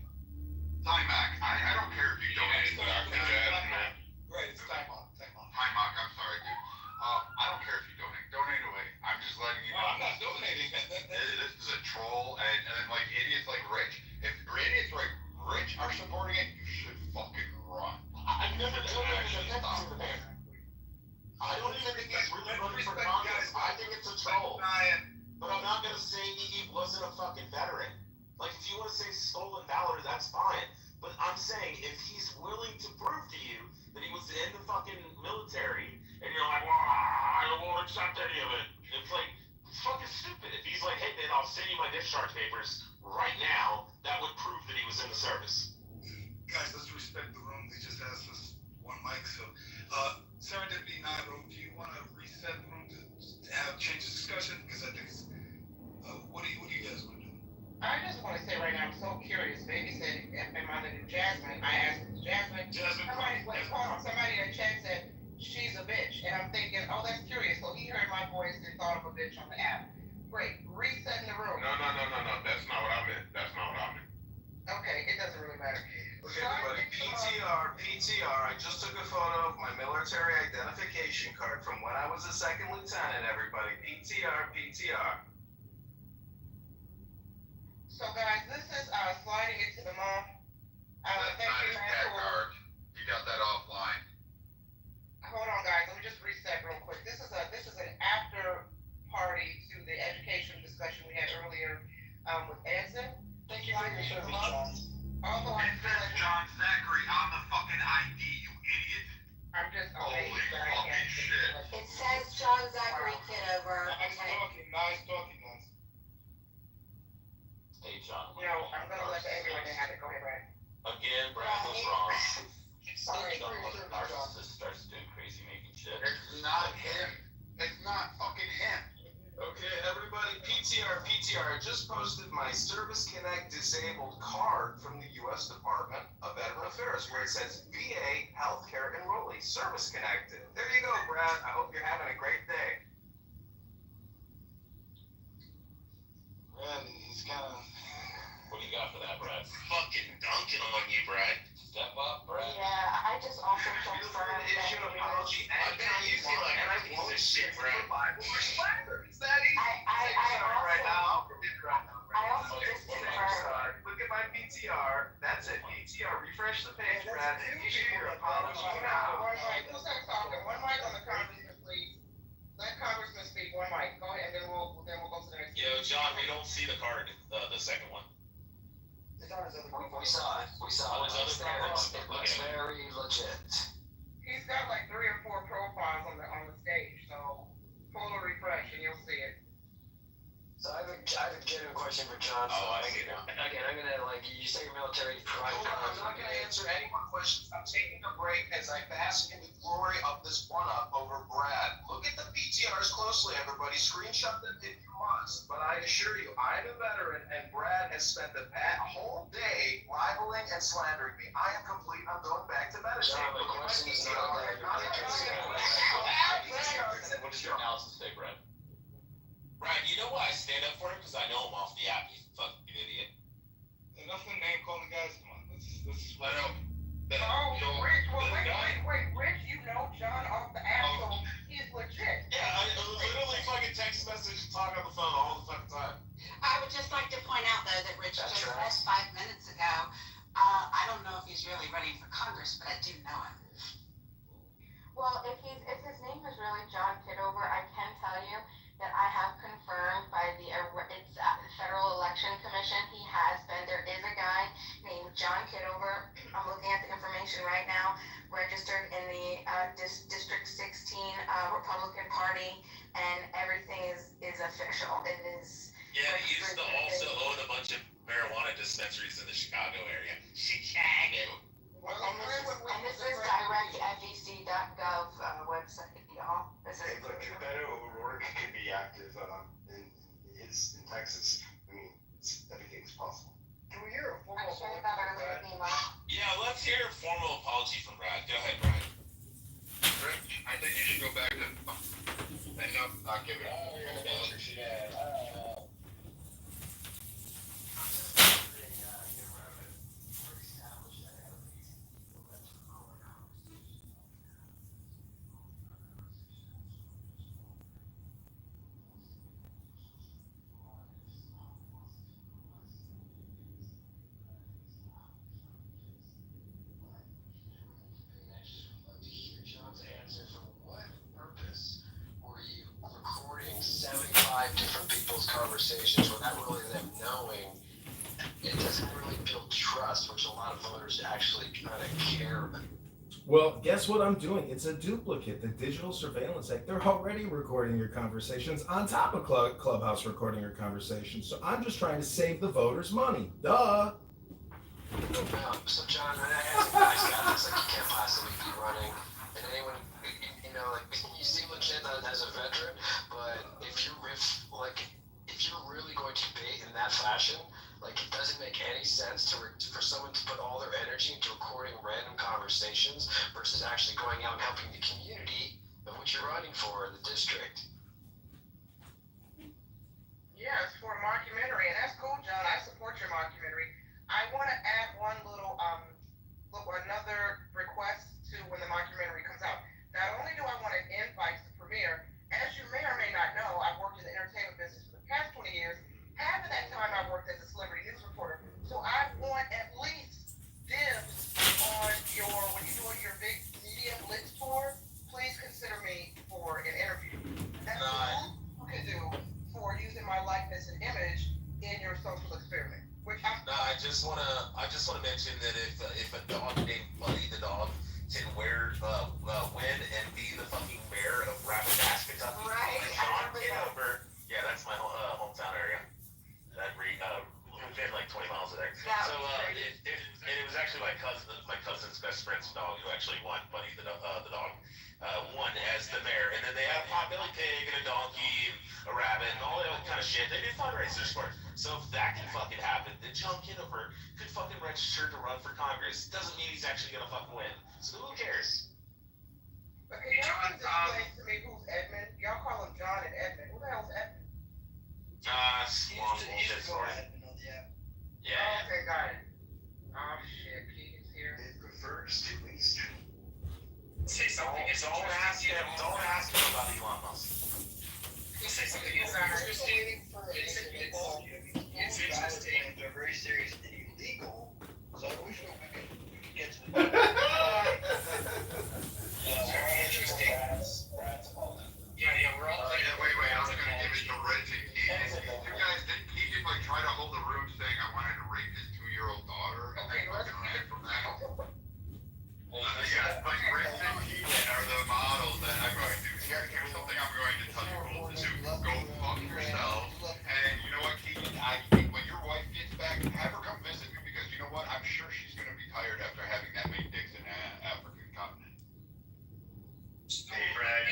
Timac, I don't care if you donate to Dr. Jasmine. Right, it's time on. Timac, I'm sorry, dude. I don't care if you donate. Donate away. I'm just letting you know. I'm not donating. This is a troll, and like idiots like Rich. If idiots like Rich are supporting it, you should fucking run. I've never donated a pencil to him. I don't even think he's really running for Congress. I think it's a troll. But I'm not gonna say he wasn't a fucking veteran. Like, if you want to say stolen valor, that's fine. But I'm saying, if he's willing to prove to you that he was in the fucking military, and you're like, well, I won't accept any of it. It's like, it's fucking stupid. If he's like, hey man, I'll send you my discharge papers right now, that would prove that he was in the service. Guys, let's respect the room. They just asked us one mic, so Serendipity Nairo, do you want to reset the room to have change the discussion? Because I think it's, what do you guys want to do? I just want to say right now, I'm so curious. Baby said, am I the new Jasmine? I asked Jasmine. Somebody in the chat said, she's a bitch. And I'm thinking, oh, that's curious. So he heard my voice and thought of a bitch on the app. Great. Resetting the room. No. That's not what I meant. Okay, it doesn't really matter. Okay, everybody, PTR. I just took a photo of my military identification card from when I was a second lieutenant, everybody. PTR. So guys, this is sliding into the mall. That's Thank not you, his man, cat for- card. You got that offline. Hold on, guys. Let me just reset real quick. This is an after party to the education discussion we had earlier with Anson. Thank you for your service, John. Although I feel like John Zachary on the fucking ID, you idiot. I'm just Holy amazed that I fucking can't. shit. It says John Zachary Kitover. Nice talking, Lance. Hey, John. You know, I'm gonna let everyone have it. Go ahead, Brad. Again, Brad was wrong. Sorry. Don't let a narcissist starts doing crazy making shit. It's not him. It's not fucking him. Okay, everybody, PTR. I just posted my Service Connect disabled card from the U.S. Department of Veteran Affairs, where it says VA Healthcare Enrollee Service Connected. There you go, Brad. I hope you're having a great day. Brad, he's kind of. What do you got for that, Brad? Fucking dunking on you, Brad. Step up, Brad. Yeah, I just also Feel confirmed free to issue an that apology I bet you feel like and I a piece won't of shit, shit Brad. It's that easy. I Right also- now, I'll forgive you right now. I also just confirmed. Look at my PTR. That's it. PTR. Refresh the page, Brad. Issue your apology now. One mic. Who's that talking? One mic on the congressman, please. Let Congressman speak. One mic. Go ahead, and then we'll go to the next. Yo, John, we don't see the card, the second one. It's on his other We saw it. Oh, there's other cards. It looks very legit. He's got like 3 or 4 profiles on the stage, so pull a refresh and you'll see it. So I have a genuine question for John. Oh, I see now. Again, I'm gonna you say military private. Hold on, I'm not going to answer any more questions. I'm taking a break as I bask in the glory of this one-up over Brad. Look at the PTRs closely, everybody. Screenshot them if you must. But I assure you, I'm a veteran, and Brad has spent the whole day libeling and slandering me. I am complete. I'm going back to meditate. John, the question is not about your What does your analysis say, Brad? Brad, you know why I stand up for him? Because I know him off the app, you fucking idiot. Enough of name calling, guys. Come on, let's. I know. Oh, Rich, wait, Rich, you know John off the app, so he's legit. Yeah, I literally fucking text message and talk on the phone all the fucking time. I would just like to point out, though, that Rich That's just right. said 5 minutes ago, I don't know if he's really running for Congress, but I do know him. Well, if his name is really John Kitover, I can tell you that I have confirmed by the Federal Election Commission. He has been. There is a guy named John Kitover. I'm looking at the information right now. Registered in the District 16 Republican Party, and everything is official. It is. Yeah, he used to also own a bunch of marijuana dispensaries in the Chicago area. Chicago. And this is directfec.gov website, y'all. This Hey, is. look, Beto O'Rourke could be active in Texas. I mean, everything's possible. Can we hear a I formal shared that earlier, Nima. Yeah, let's hear a formal apology from Brad. Go ahead, Brad. Rich, I think you should go back to and not give it a John's answer. For what purpose were you recording 75 different people's conversations without really them knowing, it doesn't really build trust, which a lot of voters actually kind of care about. Well, guess what I'm doing? It's a duplicate. The Digital Surveillance Act, they're already recording your conversations on top of Clubhouse recording your conversations. So I'm just trying to save the voters money. Duh. So John, as a nice guy, looks like you can't possibly be running. And anyone, like you seem legit as a veteran, but if you're really going to debate in that fashion, like it doesn't make any sense for someone to put all their energy into recording random conversations versus actually going out and helping the community of what you're running for in the district. Yeah, it's for a mockumentary, and that's cool, John. I support your mockumentary. I want to add one little, another request to when the mockumentary comes out. Not only do I want an invite to premiere, as you may or may not know, I've worked in the entertainment business for the past 20 years. Half of that time I worked as a celebrity news reporter. So I want at least dibs on when you're doing your big media blitz tour, please consider me for an interview. That's what you can do for using my likeness and image in your social experiment. I just wanna mention that if a dog named Buddy the dog can win and be the fucking mayor of Rapidash, Kentucky, right? Sean Kitover, yeah, that's my hometown area. Within like 20 miles of there. So it was actually my cousin's best friend's dog who actually won. Buddy the dog won as the mayor, and then they had a potbelly pig and a donkey and a rabbit and all that kind of shit. They did fundraisers for it. So if that can fucking happen, then John Kitover could fucking register to run for Congress. Doesn't mean he's actually gonna fucking win. So who cares? But can y'all explain to me who's Edmund? Y'all call him John and Edmund. Who the hell's Edmund? Long bullshit story. Yeah. Okay, got it. Oh shit, Keegan's here. It refers to East. Say something. Don't ask him about Elon Musk. Say something interesting. It's interesting. They're very serious and illegal. So I wish we could get to the It's very interesting. Yeah, we're all. Wait, I'm gonna give it to Reggie. You guys, didn't Keegan try to hold the room saying I wanted to rape his 2-year-old daughter? Okay, let's ran from that. Yeah, Rich and Keegan are the models that I'm going to. Here's something I'm going to tell you both to do. Go fuck yourselves. And you know what, Keegan? I think when your wife gets back, have her come visit me because you know what? I'm sure she's going to be tired after having that many dicks in the African continent. Hey, Brad,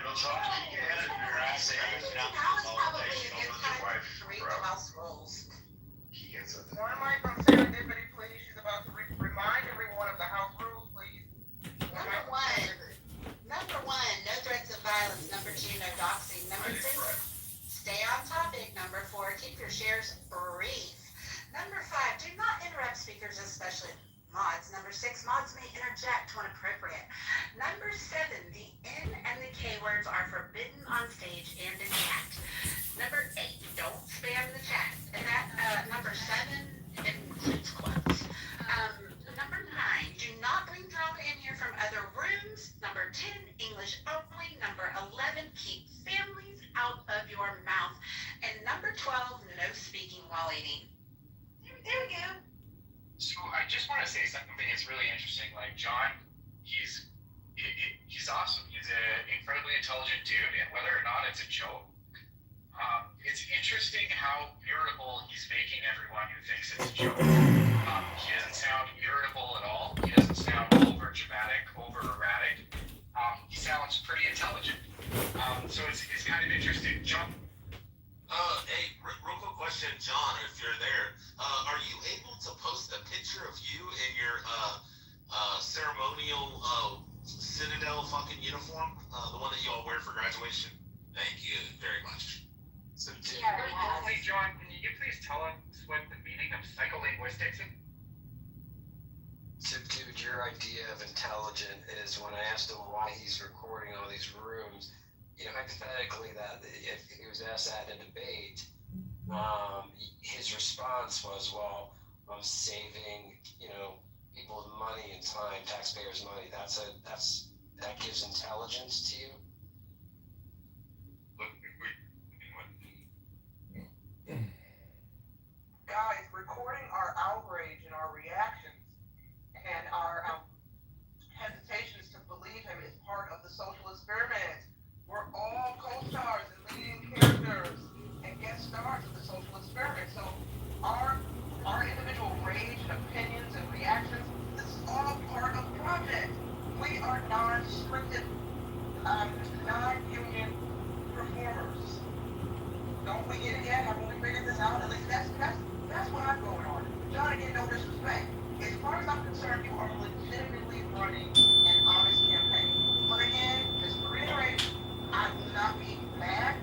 we'll talk. Keegan has your ass and Now is probably a good time to read the house rules. One mic from Serendipity, please. She's about to remind everyone of the house rules, please. Number one, no threats of violence. Number two, no doxing. Number three, stay on topic. Number four, keep your shares brief. Number five, do not interrupt speakers, especially mods. Number six, mods may interject when appropriate. Number seven, the N and the K words are forbidden on stage and in chat. Number eight, don't spam the chat. And that number seven includes quotes. Number nine, do not bring drama in here from other rooms. Number 10, English only. Number 11, keep families out of your mouth. And number 12, no speaking while eating. There we go. So I just want to say something that's really interesting. Like John, he's awesome. He's an incredibly intelligent dude, and whether or not it's a joke, it's interesting how irritable he's making everyone who thinks it's a joke. He doesn't sound irritable at all. He doesn't sound over dramatic, over erratic. He sounds pretty intelligent. So it's kind of interesting. John. Hey, real quick question, John, if you're there, are you able to post a picture of you in your ceremonial Citadel fucking uniform, the one that you all wear for graduation? Thank you very much. So, Quickly, John, can you please tell us what the meaning of psycholinguistics is? So, dude, your idea of intelligent is when I asked him why he's recording all these rooms, hypothetically, that if he was asked that in a debate, his response was, well, I'm saving, people's money and time, taxpayers' money. That gives intelligence to you? Guys, we're we get it yet? Have we figured this out? At least that's what I'm going on. John, again, no disrespect. As far as I'm concerned, you are legitimately running an honest campaign. But again, just to reiterate, I will not be mad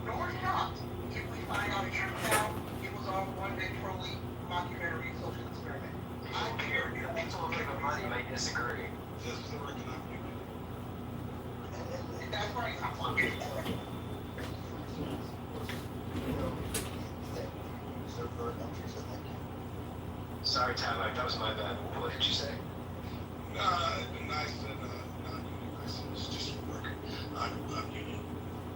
nor shocked if we find out a year from now it was all one big trolley mockumentary social experiment. I care. People who give him money may disagree. Just for the record, I'm That's right. I'm fucking. Sorry, Tom, that was my bad. What did you say? nice and non-union just work. I'm union.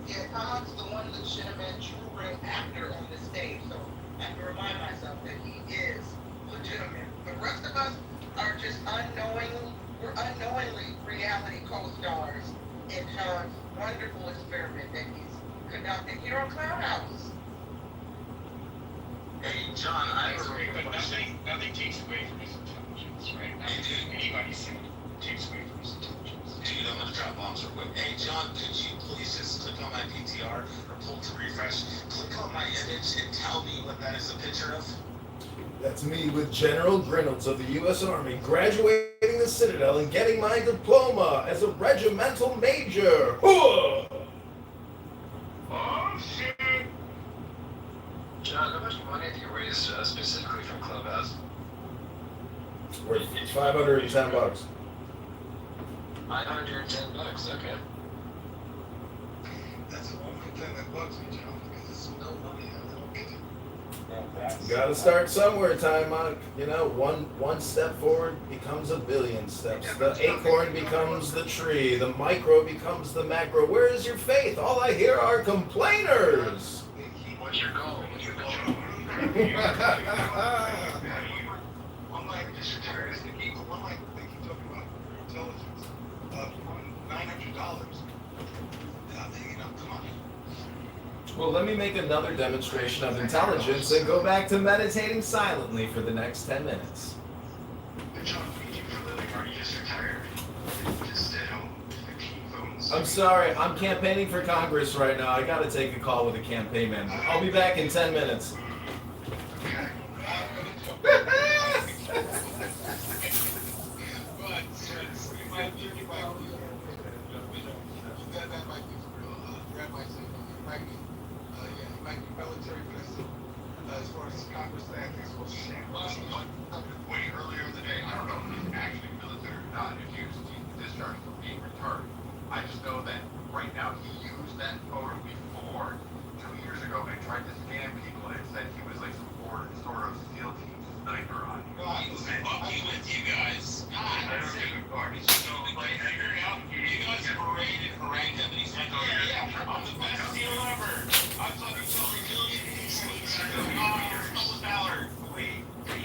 Yeah, Tom's the one legitimate true real actor on the stage, so I have to remind myself that he is legitimate. The rest of us are just unknowingly reality co-stars in John's wonderful experiment that he's conducting here on Clown House. Hey, John, I agree, but nothing takes away from his intelligence, right? Nothing anybody said takes away from his intelligence. Dude, I'm gonna drop bombs real quick. Hey, John, could you please just click on my PTR or pull to refresh? Click on my image and tell me what that is a picture of. That's me with General Reynolds of the U.S. Army, graduating the Citadel and getting my diploma as a regimental major. Oh, shit! John, how much money have you raised specifically from Clubhouse? Worth $510. $510, okay. That's the only thing that bugs me, John, because it's no money. I don't get it. Gotta start somewhere, Time Monk. You know, one step forward becomes a billion steps. The acorn becomes the tree. The micro becomes the macro. Where is your faith? All I hear are complainers. What's your goal? One like this retired, one like they keep talking about intelligence. $900. Come on. Well, let me make another demonstration of intelligence and go back to meditating silently for the next 10 minutes. John, what do you do for a living? Are you just retired? Just at home, 15 phones. I'm sorry, I'm campaigning for Congress right now. I gotta take a call with a campaign manager. I'll be back in 10 minutes. As far as Congress, I think it's supposed to shame. Way earlier in the day, I don't know if he's actually military or not, if he was discharged from being retarded. I just know that right now he used that photo before 2 years ago and tried to scam people and said he was like some sort of SEAL team sniper on you. He was fucking with you guys. God, I don't give a fuck. He's so like figuring out you guys parade and harangue him and he's like, oh yeah, I'm the best SEAL ever. I'm fucking so resilient. Wait,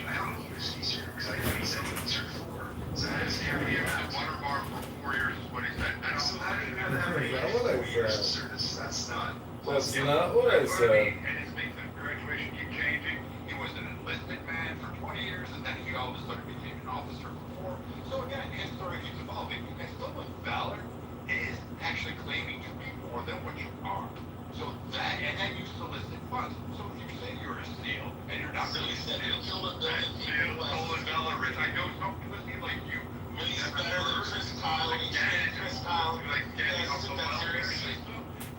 I don't use these here because I know he's at these are for. So that is carrying him out. Water bar for 4 years is what he said. I So don't how do you know that? Is that what I said? Service, that's not. That's not what I said. And his things at graduation keep changing. He was an enlisted man for 20 years, and then he all of a sudden became an officer for 4. So again, his story keeps evolving. And someone valor is actually claiming to be more than what you are. So that, and then you solicit funds. So if you say you're a SEAL, and you're not really a SEAL, stolen valor, Rich, I know some pussy like you. He's better than Chris Kyle. Chris Kyle. Like, getting off the seriously.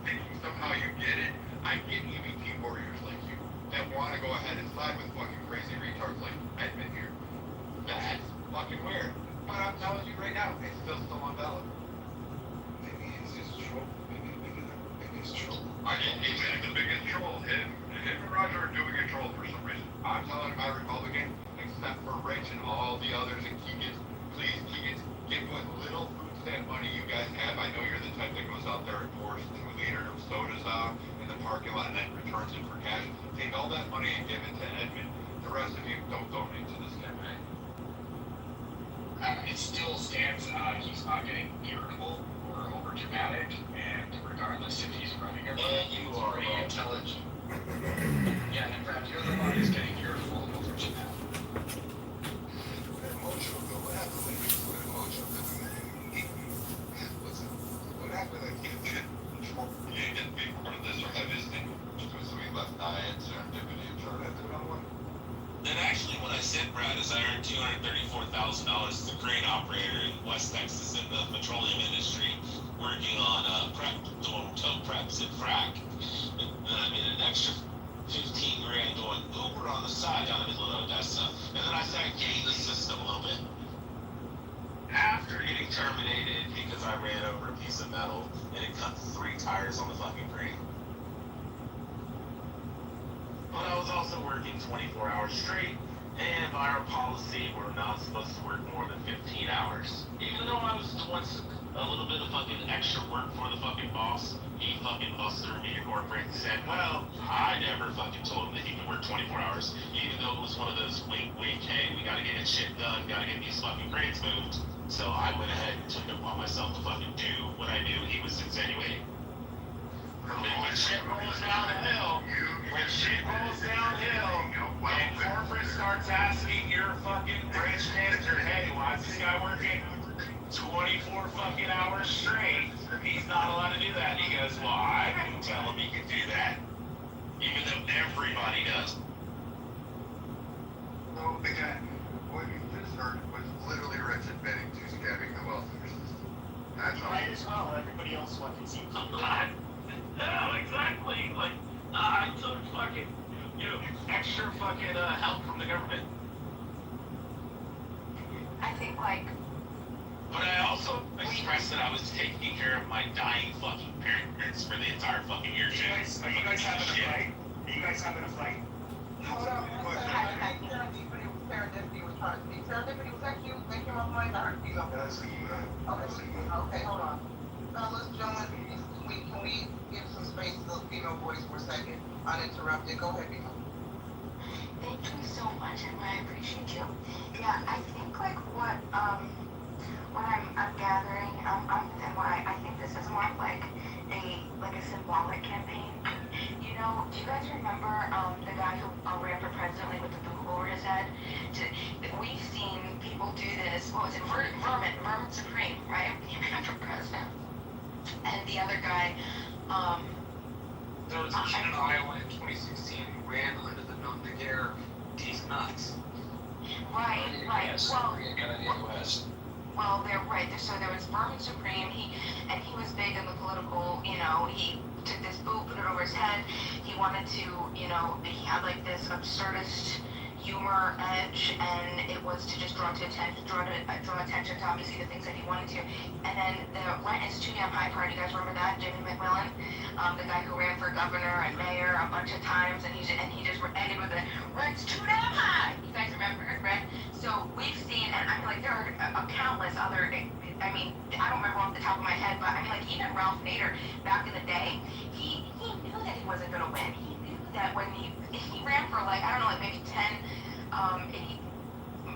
Thinking somehow you get it. I get EVP warriors like you that want to go ahead and side with fucking crazy retards like Edmund here. That's fucking weird. But I'm telling you right now, it's still on valid. Maybe it's just troll. Maybe it's troll. I mean, he's the biggest troll. Him and Roger are doing a troll for some reason. I'm telling my Republican, except for Rich and all the others and Keegan, please, Keegan, get what little food stamp money you guys have. I know you're the type that goes out there and pours 2 liters of sodas out in the parking lot and then returns it for cash. Take all that money and give it to Edmund. The rest of you don't donate to this campaign. It still stands. He's not getting irritable or overdramatic, and regardless if he's running or not, You are pretty intelligent. Yeah, in fact, you're the one who's getting irritable and overdramatic. What happened when Mojo? What happened? He didn't get to be part of this or have his thing. So he left. is I earned $234,000 as a crane operator in West Texas in the petroleum industry, working on prep, doing tow preps and frac. And then I made an extra 15 grand doing Uber on the side down in Midland, Odessa. And then I started gaming the system a little bit. After getting terminated because I ran over a piece of metal and it cut 3 tires on the fucking crane. But I was also working 24 hours straight, and by our policy, we're not supposed to work more than 15 hours. Even though I was doing a little bit of fucking extra work for the fucking boss, he fucking busted me to corporate and said, well, I never fucking told him that he could work 24 hours, even though it was one of those wink, hey, we gotta get this shit done, gotta get these fucking cranes moved. So I went ahead and took it upon myself to fucking do what I knew he was insinuating. When shit rolls downhill, and corporate starts asking your fucking branch manager, hey, why is this guy working 24 fucking hours straight? He's not allowed to do that. He goes, well, I didn't tell him he could do that. Even though everybody does. So again, what you just heard was literally Rich admitting to scamming the welfare system. That's all. Might as well, everybody else fucking seems to do No, exactly. Like, I took fucking, extra fucking help from the government. I think like But I also expressed that I was taking care of my dying fucking parents for the entire fucking year. Are you guys having a fight? Are you guys having a fight? Hold on, serendipity was trying to speak. Serendipity, was that you? That came off my heart? Okay, hold on. Fellas, gentlemen, can we give some space to the female voice for a second? Uninterrupted. Go ahead, Bimo. thank you so much, and I appreciate you. Yeah, I think like what I'm gathering, and why I think this is more like a symbolic campaign. You know, do you guys remember the guy who ran for president like, with the boot over his head? We've seen people do this. What was it? Vermin Supreme, right? He ran for president, and the other guy. There was a kid in Iowa in 2016 who ran under the air. He's nuts. Right. Yes, Well, West. well, they're right. So there was Vermin Supreme. He was big in the political. He took this boot, put it over his head. He wanted to. He had like this absurdist humor edge, and it was to just draw attention to obviously the things that he wanted to. And then the rent is too damn high part. You guys remember that? Jimmy McMillan, the guy who ran for governor and mayor a bunch of times, and he just ended with the rent's too damn high. You guys remember, right? So we've seen, and I mean like there are countless other. I mean, I don't remember off the top of my head, but I mean like even Ralph Nader back in the day, he knew that he wasn't going to win. He knew that when he ran for like, I don't know, like maybe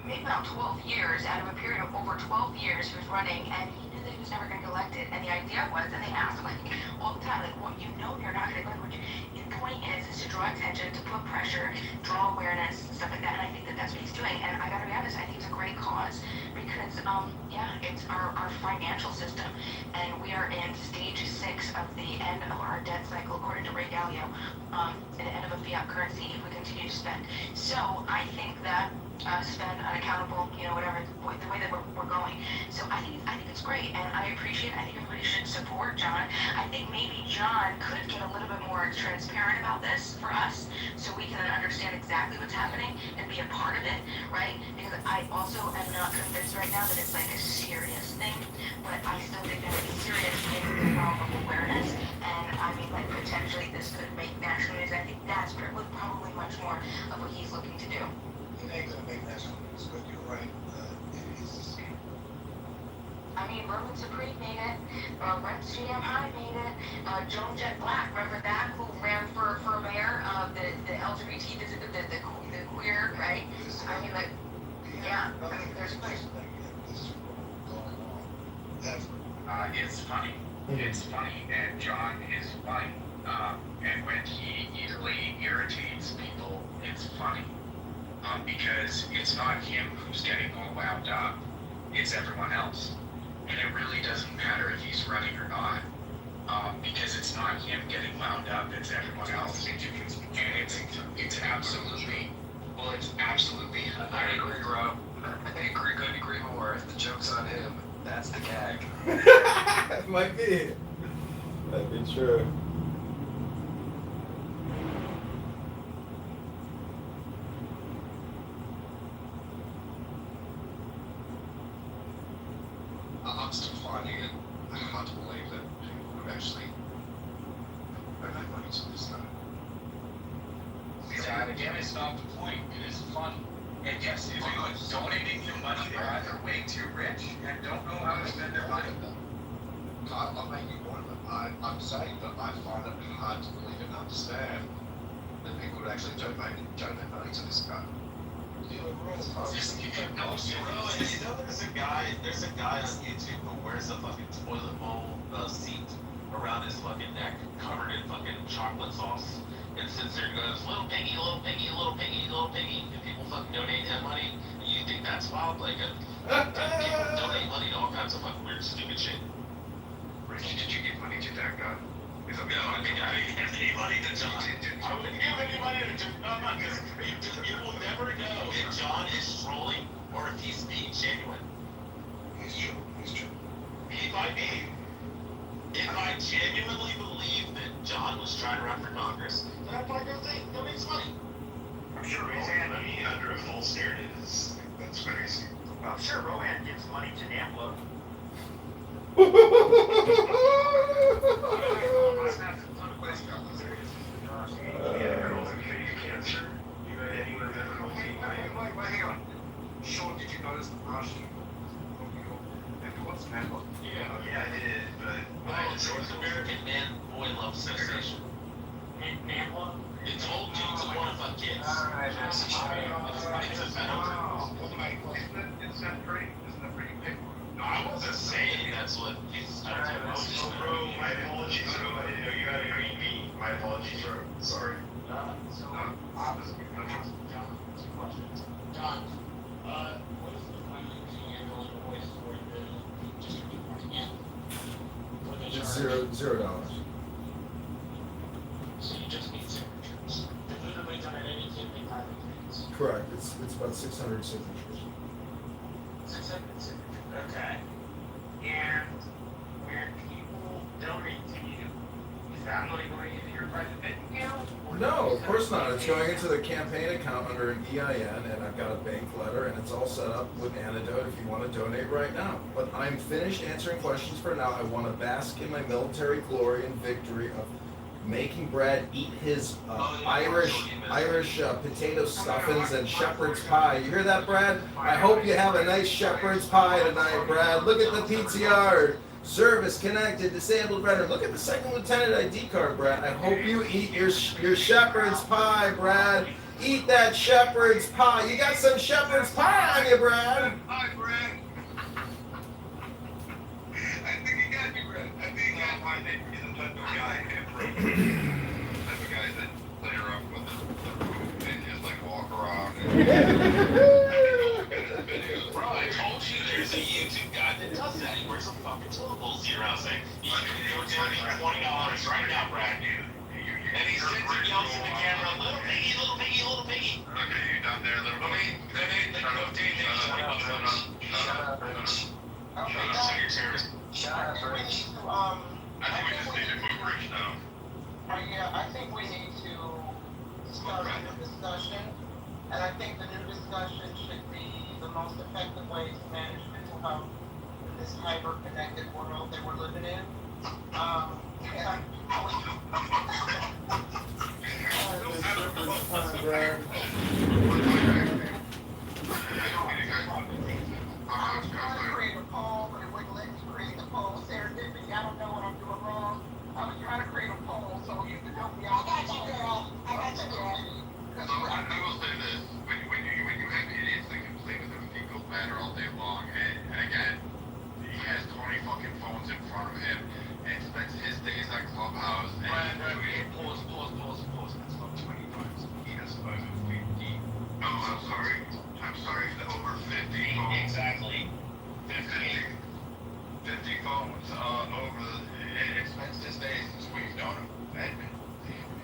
maybe about 12 years, out of a period of over 12 years, he was running, and he knew that he was never going to get elected. And the idea was, and they asked him like all the time, like, well, you're not going to get elected. The point is to draw attention, to put pressure, draw awareness, stuff like that. And I think that that's what he's doing. And I got to be honest, I think it's a great cause because, it's our financial system, and we are in stage 6 of the end of our debt cycle, according to Ray Dalio, the end of a fiat currency if we continue to spend. So I think that spend unaccountable, whatever the way that we're going. So I think it's great, and I appreciate it. I think everybody should support John. I think maybe John could get a little bit more transparent about this for us, so we can understand exactly what's happening and be a part of it, right? Because I also am not convinced right now that it's like a serious thing, but I still think that it's serious in the realm of awareness, and I mean, like potentially this could make national news. I think that's probably much more of what he's looking to do. It ain't gonna make national news, but you're right. It is a scam. I mean, Vermin Supreme made it. Rent's GM High made it. Joan Jett Black, remember that? Who ran for mayor? The LGBT, the queer, right? I mean, like, yeah. There's a place. It's funny. It's funny, and John is funny. And when he easily irritates people, it's funny. Because it's not him who's getting all wound up, it's everyone else. And it really doesn't matter if he's running or not, because it's not him getting wound up, it's everyone else. And it's absolutely Well, it's absolutely I agree, Rob. Couldn't agree more. The joke's on him. That's the gag. Might be. Might be true. I'm still finding it hard to believe that people would actually donate money to this guy. Yeah, and again, it's not the point. It is fun. And yes, if anyone's donating your money, they're either way too rich and don't know how to spend their money. I'm making one of them. I'm saying that I find it hard to believe and understand that people would actually donate money to this guy. Just, you know, there's a guy on YouTube who wears a fucking toilet bowl seat around his fucking neck, covered in fucking chocolate sauce, and sits there and goes, little piggy, little piggy, little piggy, little piggy, and people fucking donate that money, and you think that's wild? Like, people donate money to all kinds of fucking weird, stupid shit. Richie, did you give money to that guy? No, I didn't give any money to John. I wouldn't give any money to John, because you will never know if John is trolling or if he's being genuine. He's true. He's true. If I genuinely believe that John was trying to run for Congress, then I'd probably donate some money. I'm sure Roseanne, under a false narrative that's crazy. I'm sure Rohan gives money to NAMBLA. Sean, did you notice the Russian and what's NAMBLA? Yeah, I did, but North American Man Boy Love Association. NAMBLA? It's old dudes that want to fuck kids. It's a fetish. Isn't that pretty big? No, I wasn't saying that's what Jesus started to Oh, bro, my apologies, bro. I didn't know you had a green bean. My apologies, bro. Sorry. John, what is the financing annual invoice for the district parking in? For the It's charge? $0. So you just need signatures. If literally done anything, they have it. Correct. It's about 600 signatures. 600 signatures. Okay. And when people donate to you, is that money going into your private bank account? Or No, is of that course not. It's going going into the campaign account under an EIN, and I've got a bank letter, and it's all set up with Antidote if you want to donate right now. But I'm finished answering questions for now. I want to bask in my military glory and victory of making Brad eat his Irish potato stuffings and shepherd's pie. You hear that, Brad? I hope you have a nice shepherd's pie tonight, Brad. Look at the PTR. Service connected, disabled veteran. Look at the second lieutenant ID card, Brad. I hope you eat your shepherd's pie, Brad. Eat that shepherd's pie. You got some shepherd's pie on you, Brad. Hi, Brad. I think he got you, Brad. I think he got you. He's a type of guy, type of guy that layer up with the roof and just like walk around Bro, I told you there's a YouTube guy that does that. He wears a fucking toilet bowl seat around saying, you can donate $20 right now, Brad. And he sits and yells at the camera, little piggy, little piggy, little piggy. Okay, you down there, little Donate $20. Secretary. I think we just need to move Rich now. Yeah, I think we need to start a new discussion, and I think the new discussion should be the most effective way to manage mental health in this hyper-connected world that we're living in. Create a poll, but it wouldn't let me create the poll. Serendipity, I don't know what I'm doing wrong. I was trying to create a poll so you could help me out. I got you, girl. I got you, girl. I will say this, when you have idiots that complain that the Eagles matter all day long, and again, he has 20 fucking phones in front of him, and spends his days on Clubhouse, and Pause. That's not 20 times. He has over 50. Oh, I'm sorry, the over 50 phones. Exactly. 50 phones, and spends his days since we've known him, and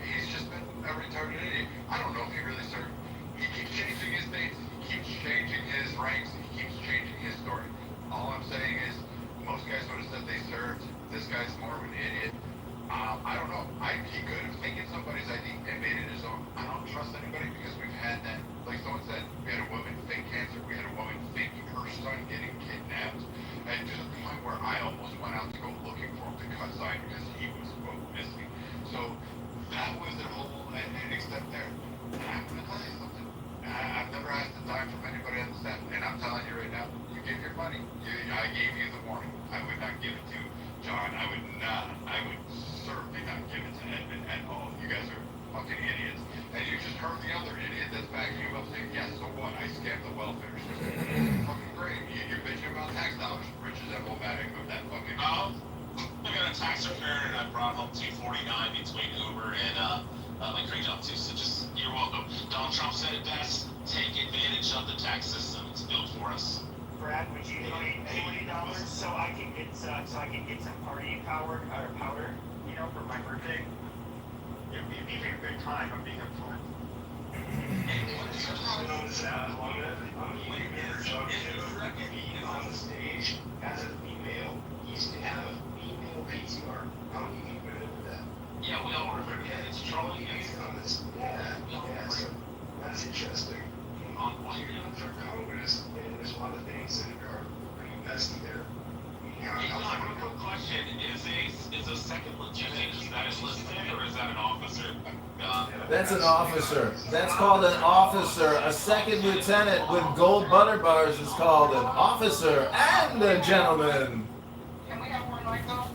he's just been a retarded idiot. I don't know if he really started, he keeps getting I don't know. He could have taken somebody's ID and made it his own. I don't trust anybody because we've had that. Like someone said, we had a woman fake cancer. We had a woman faking her son getting kidnapped. And to the point where I almost went out to go looking for him to cut sign because he was quote missing. So that was the whole and except there. And I'm gonna tell you something. I've never asked a dime from anybody on the staff, and I'm telling you right now, you give your money. I gave you the warning. I would not give it to John. I would certainly not give it to Edmund at all. You guys are fucking idiots. And you just heard the other idiot that's backing you up saying, yes, so what? I scammed the welfare system. Fucking great. You're bitching about tax dollars. Rich as emblematic of that fucking. I got a tax return and I brought home $249 between Uber and my great job too. So just you're welcome. Donald Trump said it best. Take advantage of the tax system. It's built for us. Brad, would you donate $20 so I can get some party powder, for my birthday? It'd be a good time. I'm being upfront. On the stage as a female, used to have a female PTR. How do you get rid of that? Yeah, we all remember that. It's trolling. So that's interesting. On what you're doing for Congress, and there's a lot of things that are pretty messy there. Quick question: Is a second lieutenant is that enlisted or is that an officer? That's an officer. That's called an officer. A second lieutenant with gold butter bars is called an officer and a gentleman. Can we have one like that?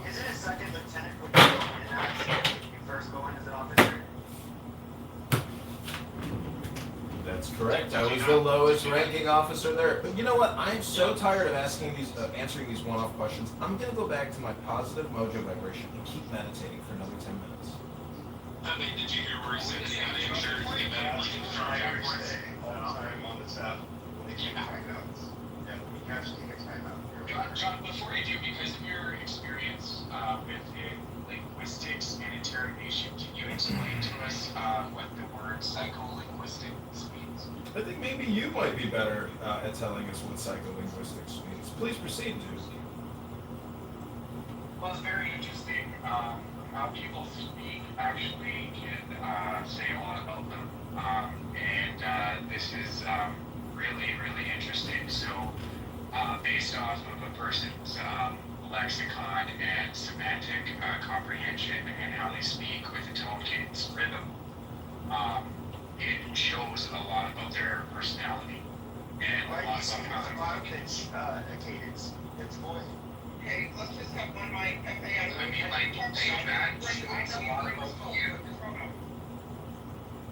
Is it a second lieutenant when you first go in as an officer? That's correct. I was the lowest ranking officer there. But you know what? I'm so tired of answering these one-off questions. I'm going to go back to my positive mojo vibration and keep meditating for another 10 minutes. I mean, did you hear where he said he had insurance? He had like insurance airports. John, before you do, because of your experience with linguistics and interrogation, can you explain to us what the word psycholinguistics means? I think maybe you might be better at telling us what psycholinguistics means. Please proceed, Juice. Well, it's very interesting. How people speak actually can say a lot about them. And this is really, really interesting. So, based off of a person's lexicon and semantic comprehension and how they speak with a tone, cadence, rhythm, it shows a lot about their personality and a lot about how they're cadence. It's voice. Hey, let's just have one mic. I mean, like, that shows a lot about you.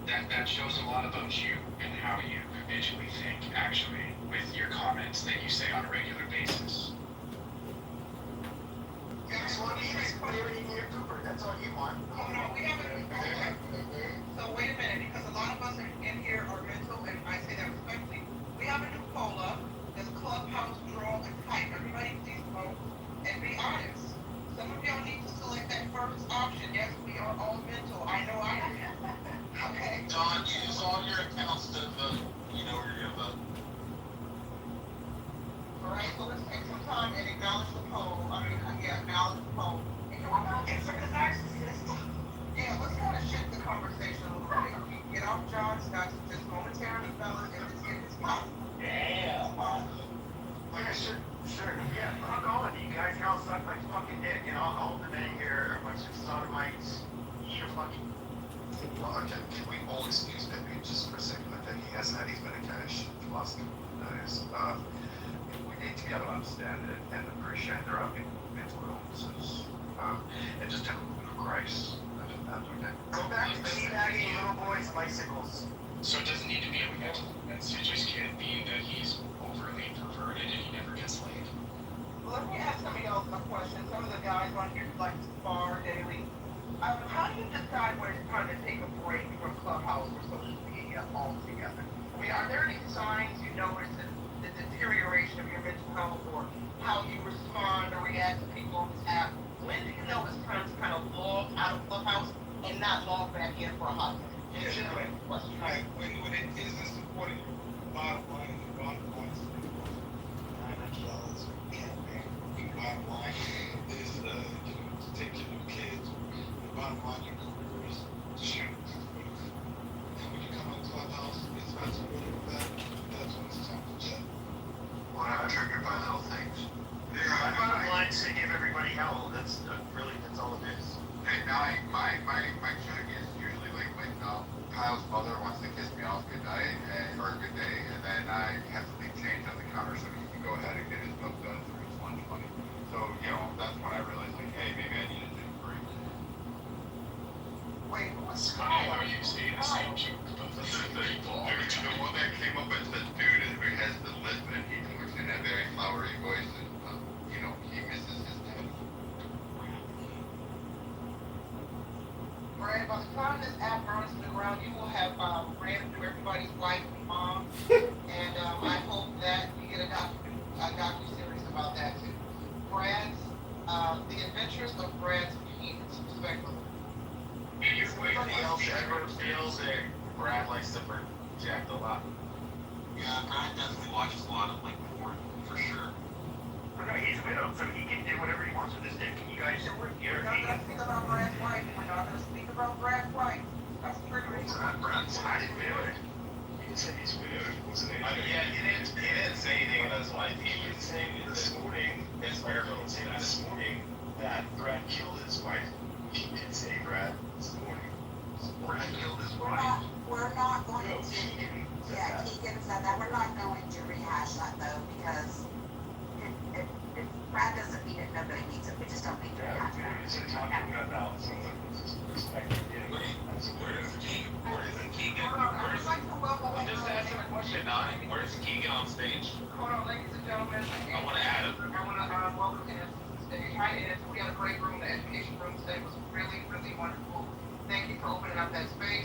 That shows a lot about you and how you habitually think, actually, with your comments that you say on a regular basis. You just want to use clarity in your Cooper. That's all you want. Oh, no, we haven't. So wait a minute, because a lot of us in here are mental, and I say that respectfully. We have a new poll up. There's Clubhouse, draw, and type. Everybody please vote and be honest. Some of y'all need to select that first option. Yes, we are all mental. I know I am. Okay. Don, use all your accounts to vote. You know where you're gonna vote. All right, so let's take some time and acknowledge the poll. Acknowledge the poll. And can we not get for the narcissist? Yeah, let's kind of shift the conversation a little bit. Get off John Scott just momentarily, fellas, and let's get this going. Yeah. Sure. Yeah, I'm going. You guys can all suck my fucking dick. All the men here are a bunch of sodomites. Eat your fucking. Well, can we all excuse Edmund just for a second? I think he hasn't had his Medicaid for the last couple of days. We need to be able to understand it and appreciate there are people with mental illnesses. And just have a little bit of grace. Go back to teabagging little boys' bicycles. So it doesn't need to be a mental illness. It just can't be that he's overly perverted and he never gets laid. Well, let me ask somebody else a question. Some of the guys on here like to spar daily. How do you decide when it's time to take a break from Clubhouse or social media altogether? I mean, are there any signs you notice in the deterioration of your mental health or how you respond or react to people on this app? When do you know it's time to kind of log out of Clubhouse and not log back in for a hot minute? Question. Right. When it isn't supporting your bottom line, and your bottom line is $900 campaign. Your bottom line is my check is usually like when Kyle's mother wants to kiss me off good night or good day, and then I have to leave change on the counter so he can go ahead and get his bill done through his lunch money. So that's when I realized like, hey, maybe I need to take a break. Wait, what's It's funny how you say the same joke, but the people. The one that came up and said, dude, who has the lisp and he talks in a very flowery voice and he misses his dad. Brad, by the time this app burns to the ground, you will have ran through everybody's wife and mom, and I hope that you get a docu-series about that too. The Adventures of Brad's Penis, respectfully. Anybody else ever feels that Brad likes to project a lot? Yeah, Brad definitely watches a lot of like porn for sure. But no, he's widowed, so he can do whatever he wants with his dick. You guys are We're not gonna speak about Brad's wife. We're not gonna speak about Brad's wife. That's triggering. It's not Brad's I didn't do it. He said he's widowed. Wasn't it? Yeah, he didn't say anything about his wife. He was saying This morning, his marital status. this morning, that Brad killed his wife. He did say Brad this morning. Brad killed his We're wife. not going No, to, Keegan said yeah, that. Keegan said that, we're not going to rehash that though, because if Brad doesn't need it, nobody needs it, we just don't need to Yeah, rehash we that. were just talking about some of his perspective. Where is Keegan? Where is Keegan? I would like to welcome. I'm just asking a question, Nani. Where's Keegan on stage? Hold on, ladies and gentlemen. I want to add him. I want to welcome him to the stage. Hi, Ed. We had a great room. The education room today was really, really wonderful. Thank you for opening up that space.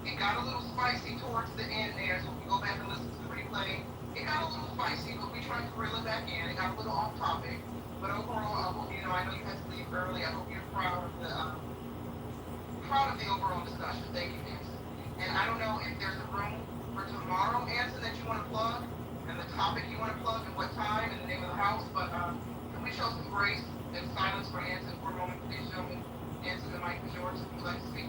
It got a little spicy towards the end there, so if you go back and listen to the replay, it got a little spicy, but we tried to reel it back in. It got a little off topic. But overall, I hope, I know you had to leave early. I hope you're proud of the overall discussion. Thank you, Nancy. And I don't know if there's a room for tomorrow, Anson, that you want to plug, and the topic you want to plug, and what time, and the name of the house. But can we show some grace and silence for Anson for a moment, please, gentlemen? Anson, the mic is yours if you'd like to speak.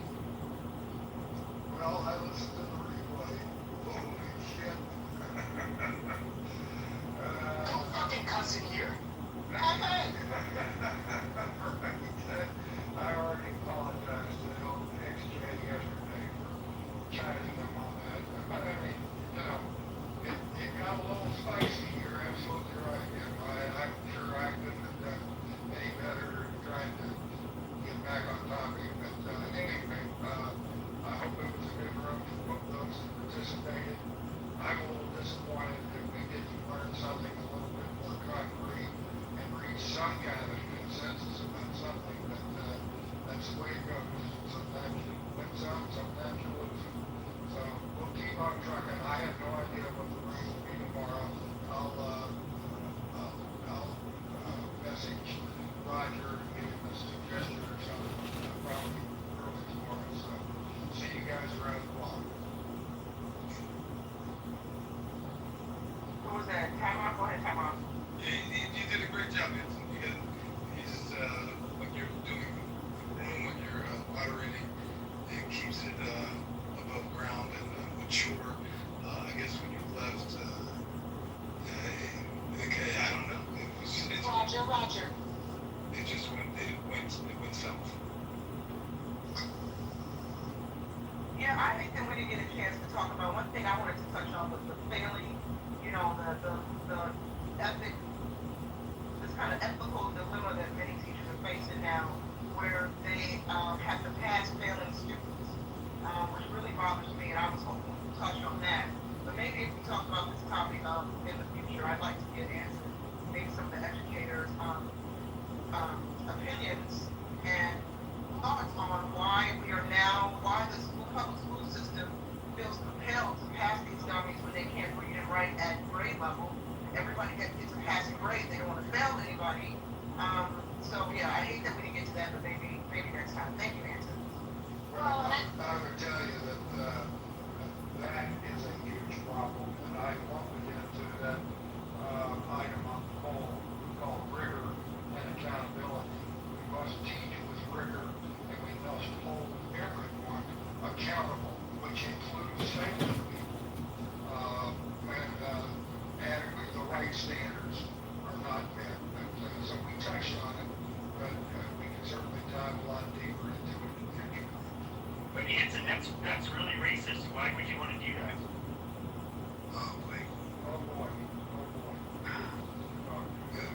Well, I listened to the replay. Holy shit. Don't fucking cuss in here. Right. I already apologized to the old XJ yesterday for chiding them on that. But I mean, it got a little spicy. You're absolutely right. I'm sure I couldn't have done any better trying to get back on topic. But anyway, I hope it was a good room for both those that participated. I'm a little disappointed that we didn't learn something a little bit more concrete and reach some kind of a consensus about something, but that's the way it goes. Sometimes you win some, sometimes you lose some. So we'll keep on trucking. I have no idea what the room will be tomorrow. I'll message Roger and give him a suggestion or something, probably early tomorrow. So see you guys around the block. What was that? Time off? Go ahead, time off. You did a great job, Anson. He's what you're doing with the room, what you're moderating, it keeps it above ground and mature. I guess when you left, okay, I don't know. Roger. It just went south. Yeah, I think that we didn't get a chance to talk about one thing I wanted to touch on was the failing, the ethic, this kind of ethical dilemma that many teachers are facing now, where they have to pass failing students, which really bothers me, and I was hoping we could touch on that. But maybe if we talk about this topic in the future, I'd like to get answers, maybe some of the educators' opinions and thoughts on why the public school system feels compelled to pass these dummies when they can't read and write at grade level. Everybody gets a passing grade. They don't want to fail anybody. So yeah, I hate that we didn't get to that, but maybe next time. Thank you, Nancy. Well, I would tell you that that is a huge problem, and I won't get into that item on the poll called rigor and accountability. We must teach with rigor, and we must hold everyone accountable, which includes safety people. When adequate, the right standards are not met. So we touched on it, but we can certainly dive a lot deeper into it. Anson, that's really racist. Why would you want to do that? Oh, boy. Oh, boy. Oh, good.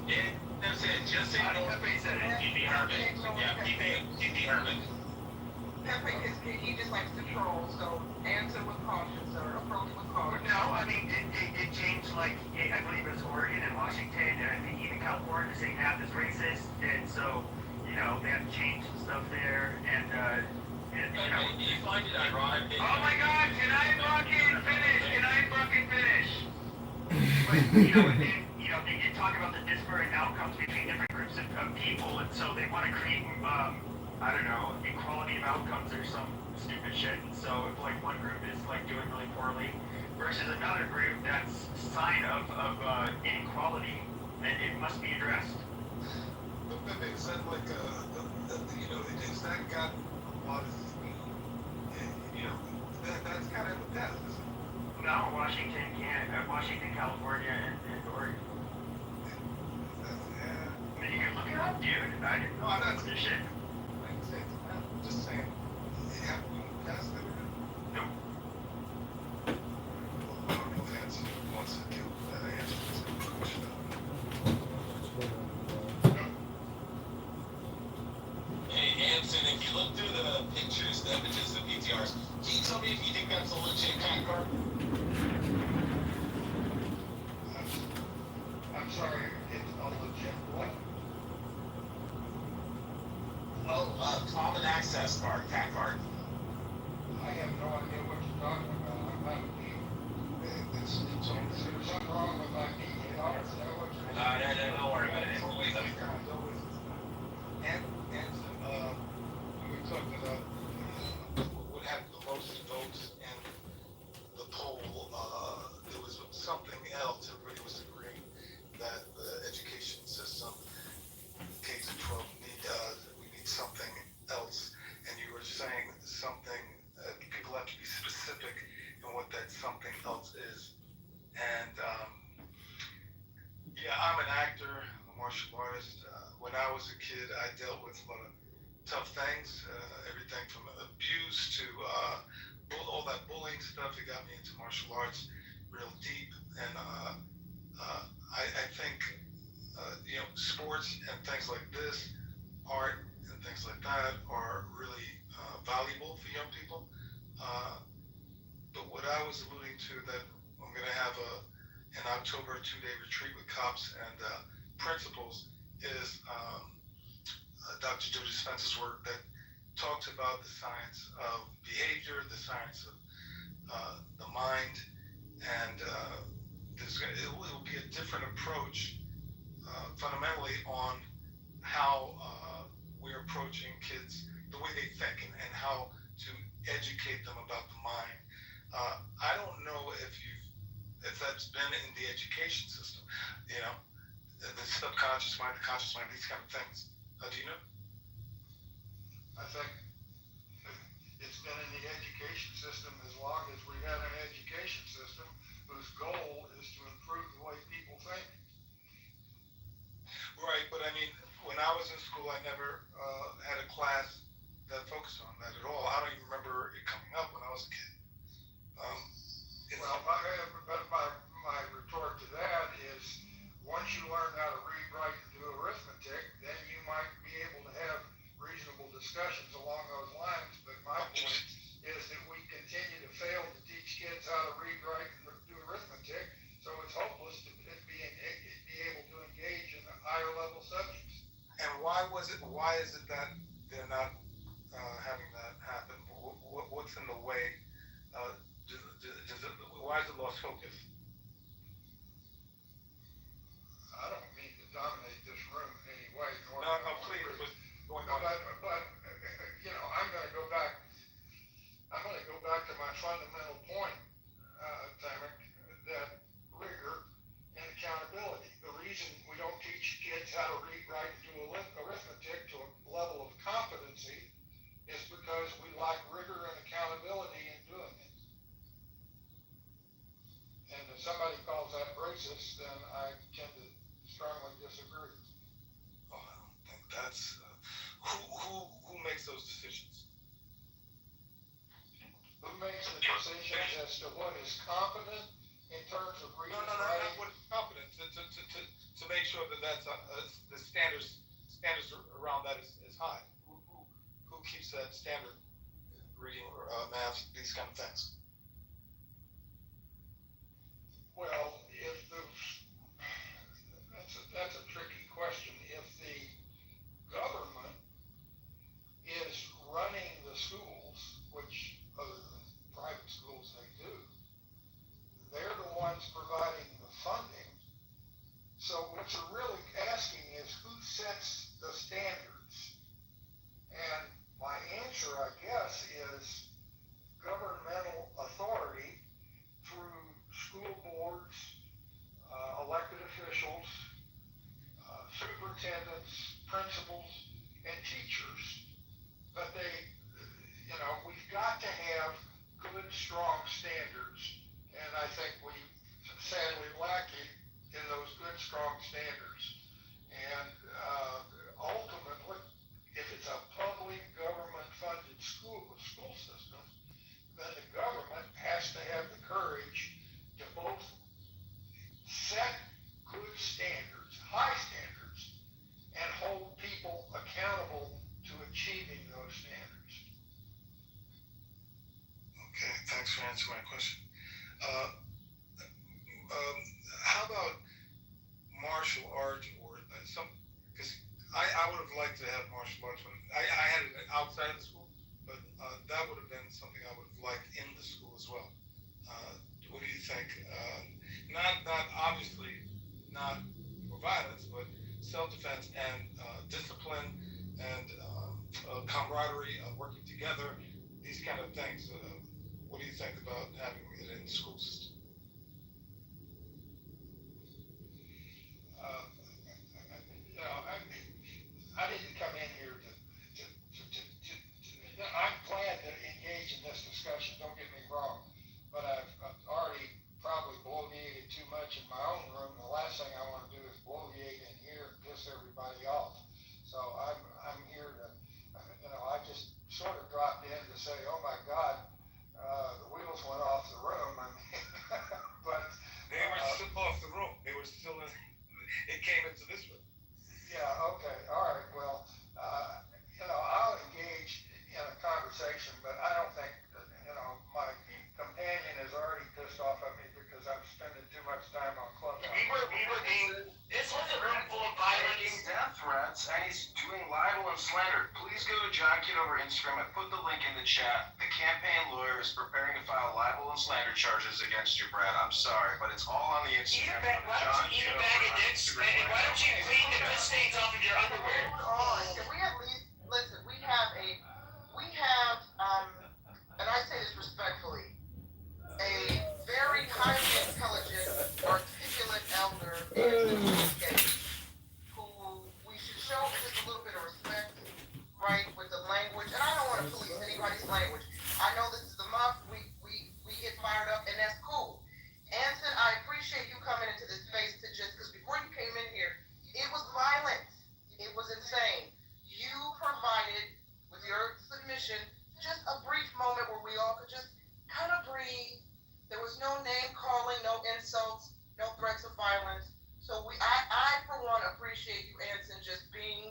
Yeah, that's it. Just say no. Said it. DP Herman. Yeah, DP Herman. Pepe he just likes to troll, so answer with caution, sir. Approach with caution. No, I mean, it changed, like, I believe it was Oregon and Washington, and I think even California, the same app is racist, and so, you know, they have to change some stuff there, and you know. You find it ironic. Oh my God, can I fucking finish? But, you know, and then, you know, they did talk about the disparate outcomes between different groups of people, and so they want to create, I don't know, equality of outcomes or some stupid shit. And so if like one group is like doing really poorly versus another group, that's a sign of inequality, and it must be addressed. But Pepe said, like, you know, it's that got a lot of speed. And, you know, that's kind of the past, isn't it? No, Washington, California, and Oregon. I mean, you can look it up, dude. I didn't know about this shit. Just saying. Have we passed it? Nope. Well, I don't know if Nancy wants to give that answer to this question. Hey, Anson, if you look through the pictures, the images, the PTRs, can you tell me if you think that's a legit kind card? I'm sorry, it's a legit what? Oh, common access card, cat card. I have no idea what you're talking about. I'm not a dealer. Is there something wrong with my PTR? Is that what you're saying? Don't worry about it. And we were talking about what had the most votes in the poll. There was something else. Everybody was agreeing that the education system, K to 12, we need something else. And you were saying something. People have to be specific in what that something else is. And yeah, I'm an actor, I'm a martial artist. When I was a kid, I dealt with a lot of tough things, everything from abuse to all that bullying stuff. It got me into martial arts real deep. And I think, you know, sports and things like this, art and things like that are really valuable for young people. But what I was alluding to, that I'm going to have an October 2-day retreat with cops and principals, is Dr. Joe Dispenza's work that talks about the science of behavior, the science of the mind, and it will be a different approach fundamentally on how we're approaching kids, the way they think, and how to educate them about the mind. I don't know if that's been in the education system, you know, the subconscious mind, the conscious mind, these kind of things. Do you know? I think it's been in the education system as long as we've had an education system whose goal is to improve the way people think. Right, but I mean, when I was in school, I never had a class that focused on that at all. I don't even remember it coming up when I was a kid. My retort to that is, once you learn how to read, write, and do arithmetic, then you might be able to have reasonable discussions along those lines. But my point is that we continue to fail to teach kids how to read, write, and do arithmetic, so it's hopeless to be able to engage in higher level subjects. And why is it that they're not having that happen? What's in the way? Why is it lost focus? I don't mean to dominate this room in any way. No, please. But you know, I'm going to go back to my fundamental point, Tamik, that rigor and accountability. The reason we don't teach kids how to read, write, and do arithmetic to a level of competency is because we lack rigor and accountability in doing it. And if somebody calls that racist, then I tend to strongly disagree. Oh, I don't think that's who makes those decisions. makes the decisions as to what is competent in terms of reading, not writing? what is competent, to make sure that the standards around that is high. Who keeps that standard, reading, math, these kind of things? Well, that's a tricky question. If the government is running the schools, which other than private schools they do, they're the ones providing the funding. So what you're really asking is who sets the standards? And my answer, I guess, is governmental authority through school boards, elected officials, superintendents, principals, and teachers. But we've got to have good, strong standards. And I think we sadly lack in those good, strong standards. And ultimately, if it's a public government-funded school system, then the government has to have the courage to both set good standards, high standards, and hold people accountable to achieving those standards. Okay, thanks for answering my question. How about martial arts or some? Because I would have liked to have martial arts when I had it outside of the school, but that would have been something I would have liked in the school as well. What do you think? Not obviously not for violence, but self-defense and discipline and camaraderie, working together, these kind of things. What do you think about having it in the school system? I didn't come in here I'm glad to engage in this discussion, don't get me wrong, but I've already probably bloviated too much in my own room. The last thing I want to do is bloviate in here and piss everybody off. So I'm here to, I just sort of dropped in to say, oh my God, the wheels went off the room. I mean, but they were still off the room. They were still in. It came into this room. Yeah. Okay. All right. Well, I'll engage in a conversation, but I don't think that, my companion is already pissed off at me because I'm spending too much time on Clubhouse. This was a room full of violence. Death threats, and he's doing libel and slander. Please go to John Kitover Instagram. I put the link in the chat. The campaign lawyer is preparing to file libel and slander charges against you, Brad. I'm sorry, but it's all on the Instagram. Why don't you eat a bag of dicks? And why don't you clean the piss stains off of your underwear? Can we at least listen? We have, and I say this respectfully, a very highly intelligent, articulate elder in this case, who we should show just a little bit of respect, right, with the language. And I don't want to police anybody's language. I know this is the month we get fired up, and that's cool. Anson, I appreciate you coming into this space to just, because before you came in here, it was violent. It was insane. You provided, with your submission, just a brief moment where we all could just kind of breathe. There was no name calling, no insults, no threats of violence. So I for one appreciate you, Anson, just being,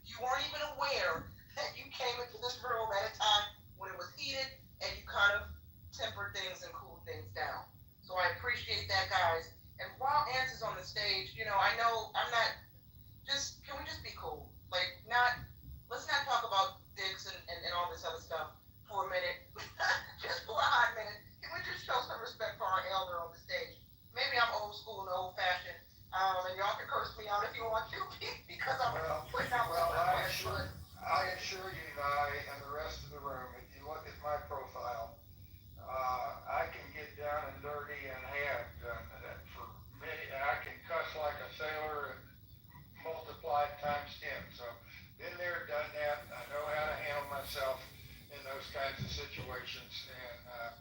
you weren't even aware that you came into this room at a time when it was heated, and you kind of tempered things and cooled things down. So I appreciate that, guys. And while Anson's on the stage, I know I'm not, can we just be cool? Let's not talk about dicks and all this other stuff for a minute. Just for a hot minute. Can we just show some respect for our elder on the stage? Maybe I'm old school and old fashioned, and y'all can curse me out if you want to, because I'm putting out I assure you, and the rest of the room, if you look at my profile, I can get down and dirty and have done that for many, and I can cuss like a sailor and multiplied times 10. So been there, done that. I know how to handle myself in those kinds of situations. And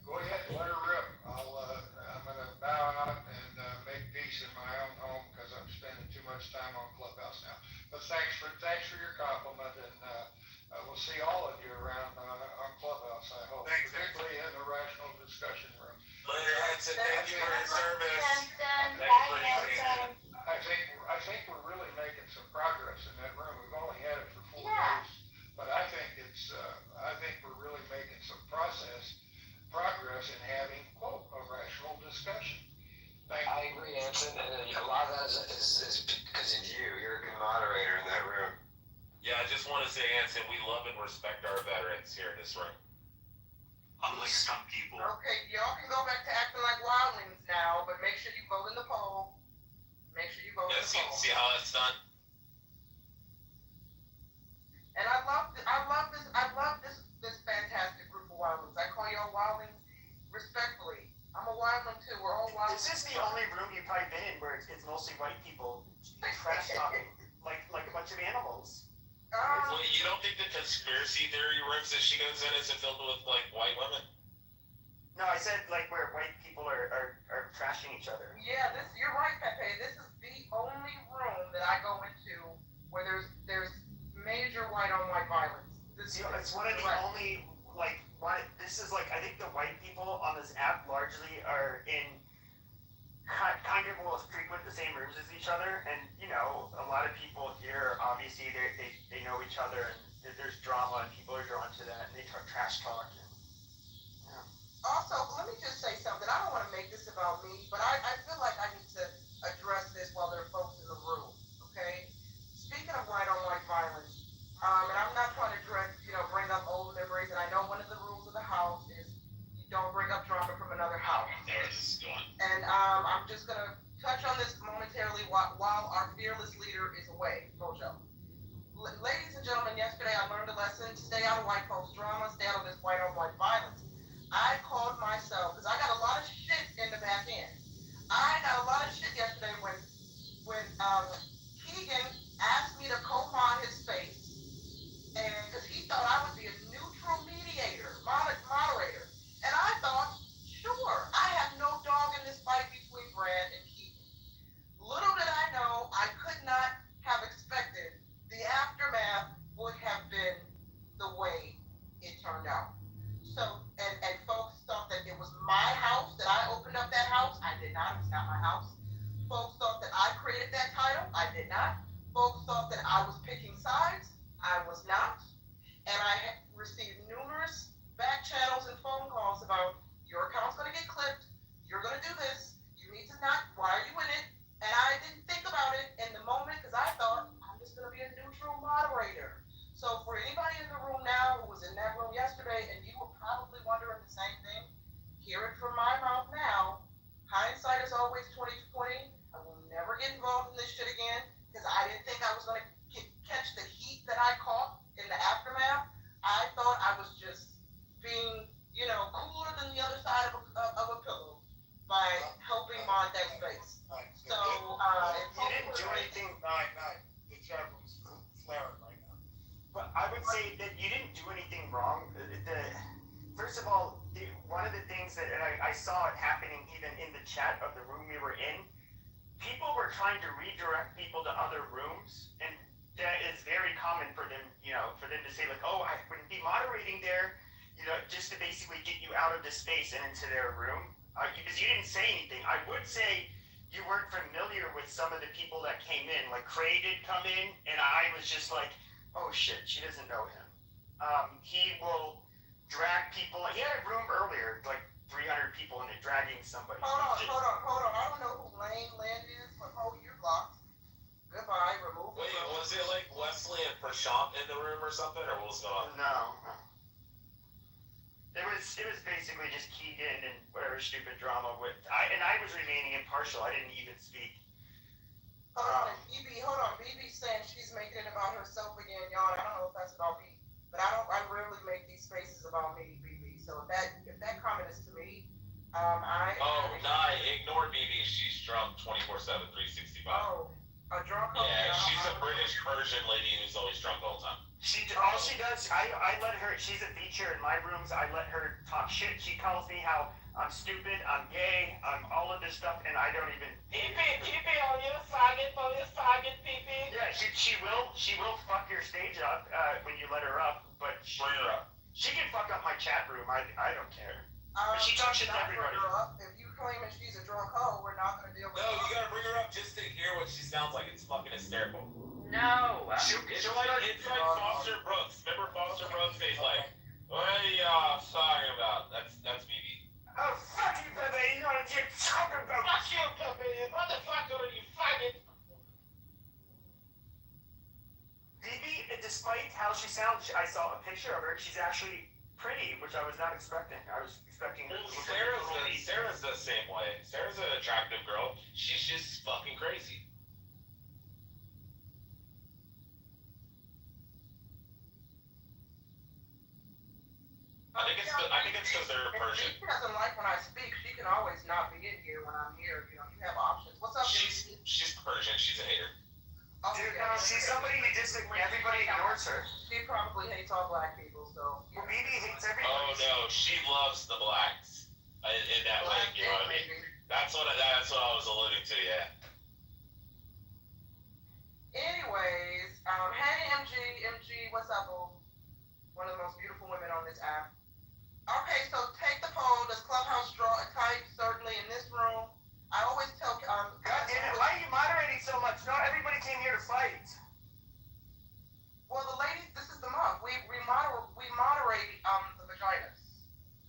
go ahead, let her rip. I'm going to bow out and make peace in my own home because I'm spending too much time on Clubhouse now. But thanks for your compliment, and we'll we'll see all of you around our clubhouse, I hope. Thanks, particularly in the rational discussion room. Later, Hudson. Thank you for your service. Jensen, Thank you bye, for your Jensen. I think we're really making some progress in that room. We've only had it for 4 Yeah. days, but I think we're really making some progress in having, quote, a rational discussion. Thank you. I agree, Anson, and a lot of that is because of you. You're a good moderator in that room. Yeah, I just want to say, Anson, we love and respect our veterans here in this room. Unlike some people. Okay, y'all can go back to acting like wildlings now, but make sure you vote in the poll. Make sure you vote in the poll. See how it's done? And I love this fantastic group of wildlings. I call y'all wildlings respectfully. I'm a wildling too. We're all wildlings. This is the only room you've probably been in where it's mostly white people trash talking like a bunch of animals. Well, you don't think the conspiracy theory rooms that she goes in is filled with like white women? No, I said like where white people are trashing each other. Yeah, you're right, Pepe. This is the only room that I go into where there's major white-on-white violence. It's one of the only this is like I think the white people on this app largely are in kind of will frequent the same rooms as each other, and you know a lot of people here obviously they know each other and there's drama and people are drawn to that and they trash talk. Also, let me just say something. I don't want to make this about me, but I feel like I need to address this while there are folks in the room, okay? Speaking of white-on-white violence, and I'm not trying to bring up old memories, and I know one of the rules of the house is you don't bring up drama from another house. There this is going. And I'm just going to touch on this momentarily while our fearless leader is away, Mojo. Ladies and gentlemen, yesterday I learned a lesson. Stay out of white folks' drama, stay out of this white-on-white violence. I called myself, because I got a lot of shit in the back end. I got a lot of shit yesterday when Keegan asked me to co-mod his space, and because he thought I would be a neutral mediator, moderator. And I thought, sure, I have no dog in this fight between Brad and Keegan. Little did I know, I could not have expected the aftermath would have been the way it turned out. So, and folks thought that it was my house, that I opened up that house. I did not. It's not my house. Folks thought that I created that title. I did not. Folks thought that I was picking sides. I was not. And I received numerous back channels and phone calls about your account's going to get clipped. You're going to do this. You need to not. Why are you in it? And I didn't think about it in the moment because I thought I'm just going to be a neutral moderator. So for anybody in the room now who was in that room yesterday and you were probably wondering the same thing, hear it from my mouth now. Hindsight is always 20/20. I will never get involved in this shit again because I didn't think I was going to catch the heat that I caught in the aftermath. I thought I was just being, cooler than the other side of a pillow by helping mod that space. So, you didn't do anything. The chat room's flaring right now. But I would say that you didn't do anything wrong. First of all, one of the things that I saw it happening even in the chat of the room we were in, people were trying to redirect people to other rooms, and that is very common for them, for them to say like, oh, I wouldn't be moderating there, just to basically get you out of this space and into their room, because you didn't say anything. I would say you weren't familiar with some of the people that came in, like Cray did come in, and I was just like, oh shit, she doesn't know him. He will drag people. He had a room earlier, like 300 people in it, dragging somebody. Hold on. I don't know who Lynn is, but you're blocked. Goodbye, remove. Wait, was it like Wesley and Prashant in the room or something, or what was going on? No. It was basically just Keegan and whatever stupid drama with. I was remaining impartial. I didn't even speak. Hold on. BB's saying she's making it about herself again, y'all. I don't know if that's about me, but I rarely make these spaces about me, BB. So if that comment is to me, ignore BB. She's drunk 24/7, 365. Oh, A drunk hoe? Yeah, she's a British Persian lady who's always drunk all the time. All she does, I let her, she's a feature in my rooms, I let her talk shit. She tells me how I'm stupid, I'm gay, I'm all of this stuff, and I don't even. Pee-pee on your faggot, pee-pee. Yeah, she will fuck your stage up when you let her up, but Bring her up. she can fuck up my chat room, I don't care. But she talks shit to everybody. If you claiming she's a drunk hoe, we're not gonna deal with No, you gotta bring her up just to hear what she sounds like. It's fucking hysterical. No. It's like Foster Brooks. Remember Foster Brooks? He's like, what are y'all talking about? That's BB. Oh, fuck you, Pepe, you know what you're talking about. Fuck you, Pepe, motherfucker, you faggot. BB, despite how she sounds, I saw a picture of her. She's actually pretty, which I was not expecting. I was expecting her to look like Sarah's the same way. Sarah's an attractive girl. She's just fucking crazy. I think it's because they're Persian. She doesn't like when I speak. She can always not be in here when I'm here. You know, you have options. What's up? She's Persian. She's a hater. Oh, Dude, yeah. she's somebody who just everybody ignores her. She probably hates all black people, so. Well, BB hates everybody. Oh no, she loves the blacks in that way. You know what I mean? That's what I was alluding to. Yeah. Anyways, hey MG, what's up, boo? One of the most beautiful women on this app. Okay, so take the poll. Does Clubhouse draw a type? Certainly in this room. I always tell God damn it! Why are you moderating so much? Not everybody came here to fight. Well, the ladies, this is the month. We moderate the vaginas.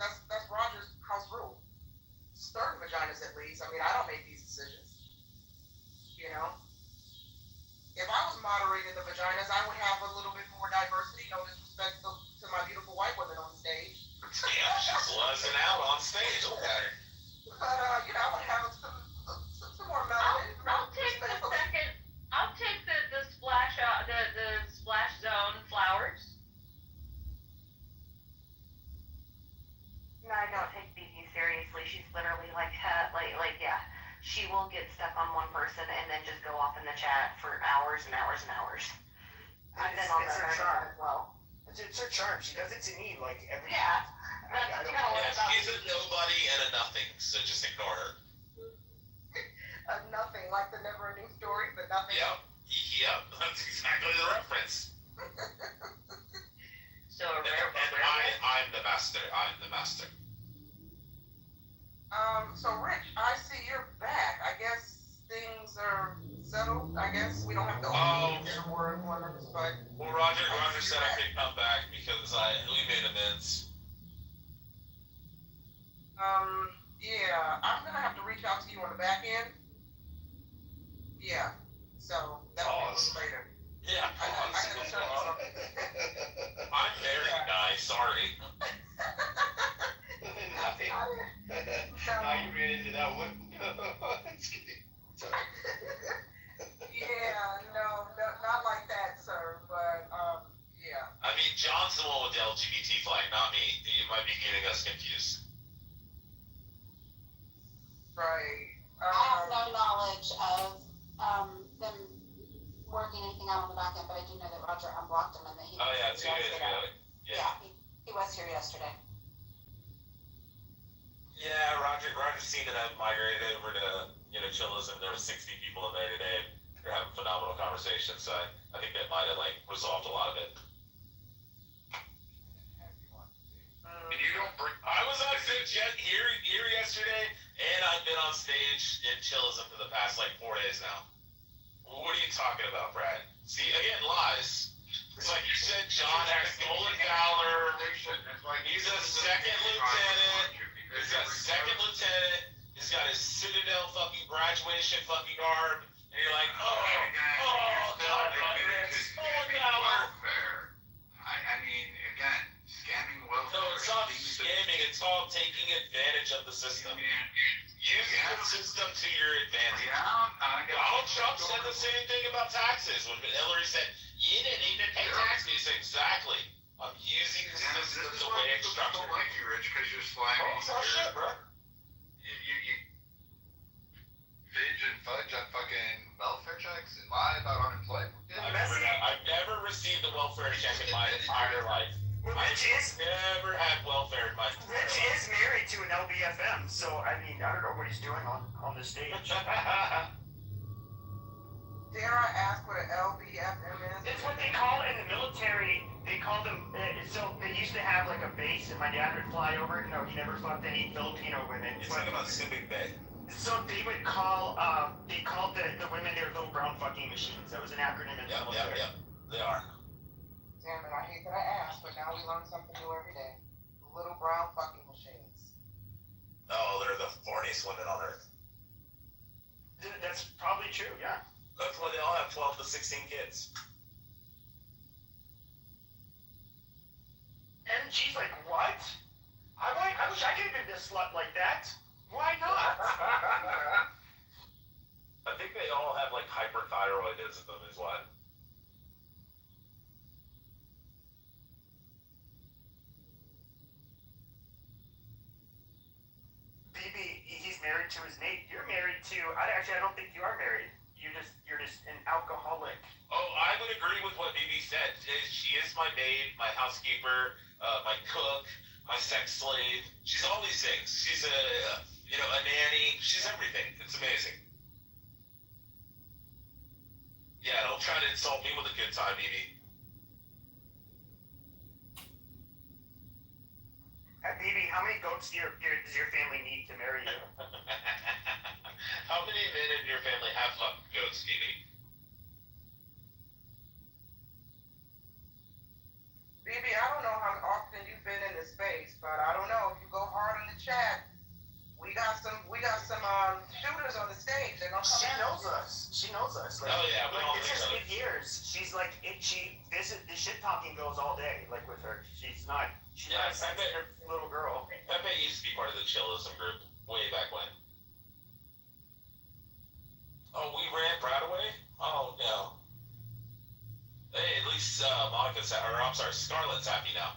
That's Roger's house rule. Certain vaginas, at least. I mean, I don't make these decisions. You know. If I was moderating the vaginas, I would have a little bit more diversity. No disrespect to my beautiful white women on stage. Yeah, she's buzzing out on stage. Look at her. But you know, I would have some more melanin. I'll take the splash the splash zone flowers. No, I don't take BB seriously. She's literally like yeah. She will get stuck on one person and then just go off in the chat for hours and hours and hours. I've been on that as well. It's her charm. She does it to me like every. Yeah. That's kind of what it's about. She's a nobody and a nothing, so just ignore her. Nothing, like the never-ending story, but nothing. Yep, that's exactly the reference. So I'm the master. So Rich, I see you're back. I guess things are settled. I guess we don't have to open more employments, but. Well, Roger said I could come back because we made amends. Yeah, I'm gonna have to reach out to you on the back end. Yeah, so that'll be later. Yeah, I gotta show you something. I'm very nice, sorry. Nothing. Now you ran into that one. Just kidding. Sorry. Yeah, no, not like that, sir, but, yeah. I mean, John's the one with the LGBT flag, not me. You might be getting us confused. Right. I have no knowledge of them working anything out on the back end, but I do know that Roger unblocked him and that he. Oh yeah, 2 days ago. Yeah, he was here yesterday. Yeah, Roger seen that I've migrated over to chillism. There were 60 people in there today. They're having phenomenal conversations, so I think that might have resolved a lot of it. And you don't bring. I was on stage here yesterday, and I've been on stage in chillism for the past 4 days now. What are you talking about, Brad? See, again, lies. It's like you said, John has stolen valor. He's a second lieutenant. He's got his Citadel fucking graduation fucking garb, and you're like, God, stolen valor. I mean, again, scamming welfare. No, it's not scamming. It's called taking advantage of the system. Using the system to your advantage. Donald Trump said the same thing about taxes when Hillary said, you didn't need to pay taxes. Exactly. I'm using the system the way it's structured. People don't like you, Rich, because you're slamming. Oh, shit, bro. You fidge and fudge on fucking welfare checks. In my welfare check in my entire life. Rich is Never had welfare in my entire Rich life. is married to an LBFM, so I mean I don't know what he's doing on the stage. Dare I ask what an LBFM is? It's what they call in the military. They call them. So they used to have like a base, and my dad would fly over. You know, he never fucked any Filipino women. It's like about Civic Bay. So they would call. They called the women their little brown fucking machines. That was an acronym in the military. Yep. They are. Damn it, I hate that I asked, but now we learn something new every day. Little brown fucking machines. Oh, they're the horniest women on earth. That's probably true. Yeah. That's why they all have 12 to 16 kids. And she's like, what? I wish I could have been this slut like that. Why not? I think they all have like hyperthyroidism is what. BB, he's married to his mate. You're married to. I don't think you are married. You're just an alcoholic. Oh, I would agree with what BB said. She is my maid, my housekeeper, my cook, my sex slave. She's all these things. She's a nanny. She's everything. It's amazing. Yeah, don't try to insult me with a good time, BB. BB, how many goats does your family need to marry you? How many men in your family have fucking goats, BB? BB, I don't know how often you've been in this space, but I don't know. If you go hard in the chat, we got some shooters on the stage. They're gonna come. She knows us. She knows us. Like, oh yeah, we all it's know just 8 years. She's like this shit talking goes all day. Like with her, she's not a sensitive little girl. Pepe used to be part of the chillism group way back when. Oh, we ran Brad away? Oh no. Hey, at least Scarlett's happy now.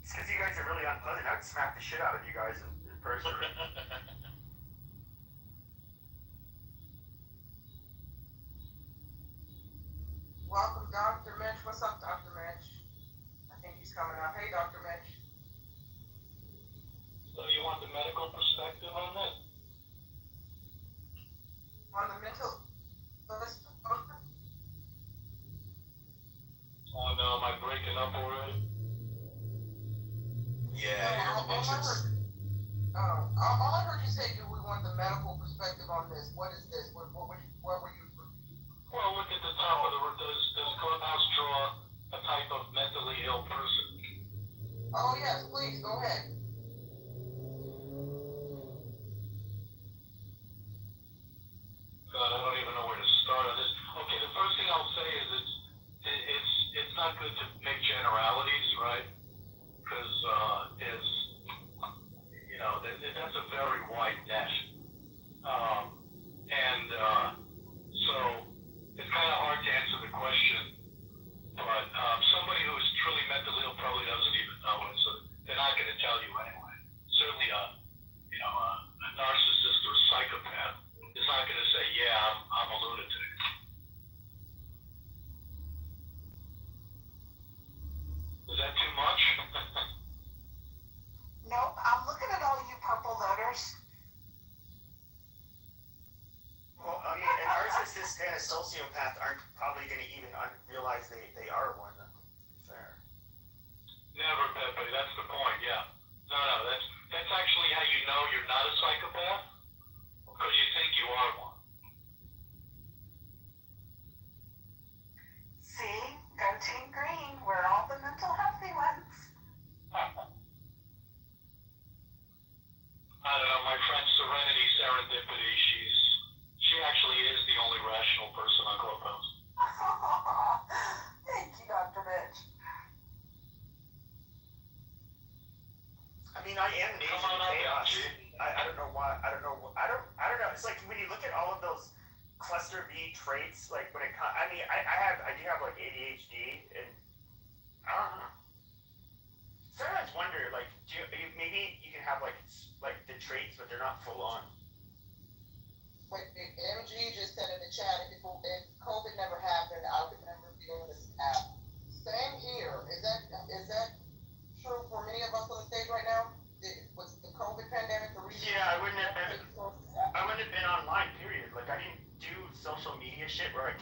It's because you guys are really unpleasant. I'd smack the shit out of you guys in person. Welcome, Dr. Mitch. What's up, Dr. Mitch? I think he's coming up. Hey, Dr. Mitch. So you want the medical perspective on this? On the mental. Oh no, am I breaking up already? Yeah. All I heard you say, do we want the medical perspective on this? What is this? What were you? Well, look at the top of does Clubhouse draw a type of mentally ill person? Oh yes, please, go ahead. God, I don't even know where to start on this. Okay, the first thing I'll say is it's not good to make generalities, right? Because that's a very wide net. So it's kind of hard to answer the question. But somebody who is truly mentally ill probably doesn't even know it, so they're not going to tell you anyway. Certainly, a narcissist or a psychopath is not going to say, "Yeah, I'm a lunatic." Is that too much? Nope. I'm looking at all you purple voters. Well, I mean, a narcissist and a sociopath aren't probably going to even realize they are one. Fair. Never, Pepe. That's the point. Yeah. No. That's actually how you know you're not a psychopath, because you think you are one. See? Go Team Green. We're all the mental healthy ones. I don't know. My friend Serenity Serendipity. She actually is the only rational person on Clubhouse. Thank you, Dr. Mitch. I mean, I am an agent of chaos. I don't know why. I don't know. It's like when you look at all of those cluster B traits, like when it comes. I mean, I do have like ADHD, and I don't know. Sometimes wonder, like, maybe you can have like the traits, but they're not full on. Wait, MG just said in the chat, if COVID never happened,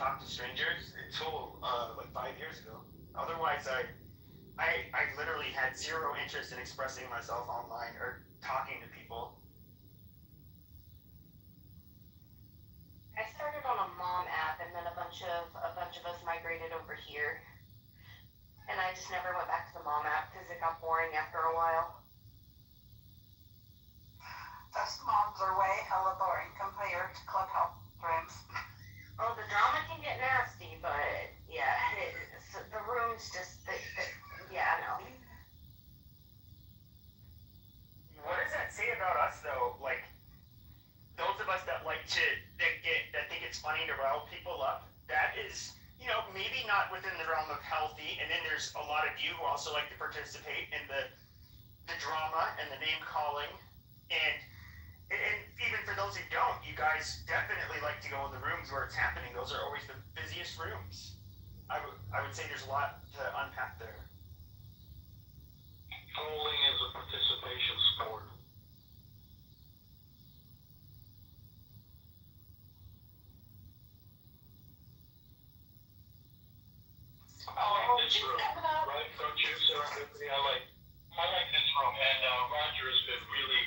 talk to strangers until like 5 years ago. Otherwise, I literally had zero interest in expressing myself online or talking to people. I started on a mom app, and then a bunch of us migrated over here, and I just never went back to the mom app because it got boring after a while. Us moms are way hella boring compared to Clubhouse rooms. Oh, the drama can get nasty, but yeah, the rooms just, yeah, no. What does that say about us, though? Like, those of us that like to, that think it's funny to rile people up, that is, you know, maybe not within the realm of healthy, and then there's a lot of you who also like to participate in the drama and the name calling, and even for those who don't, you guys definitely like to go in the rooms where it's happening. Those are always the busiest rooms. I would say there's a lot to unpack there. Trolling is a participation sport. This room, right? Don't you, Serendipity? I like this room, and Roger has been really,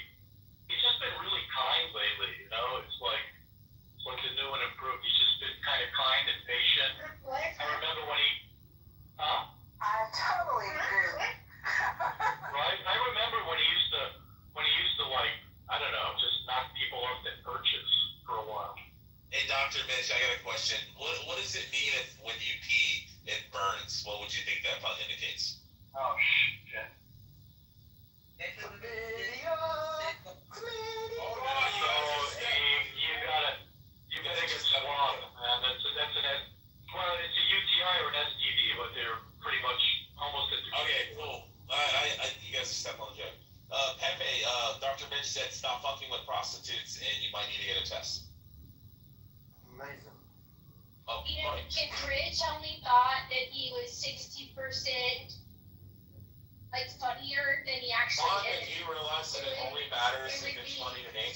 he's just been really kind lately, you know? It's like the new and improved. He's just been kind of kind and patient. I remember when he, I totally agree. right? I remember when he used to like, I don't know, just knock people off their perches for a while. Hey, Dr. Mitch, I got a question. What does it mean if when you pee, it burns? What would you think that indicates? Oh, shit. It's a video. Oh, no, you gotta get swabbed, man. Well, it's a UTI or an STD, but they're pretty much almost interchangeable. Okay, cool. You guys step on the joke. Pepe, Dr. Mitch said stop fucking with prostitutes and you might need to get a test. Amazing. Oh, right. If Rich only thought that he was 60% like funnier than he actually is. Do you realize that it only matters if it's funny to me?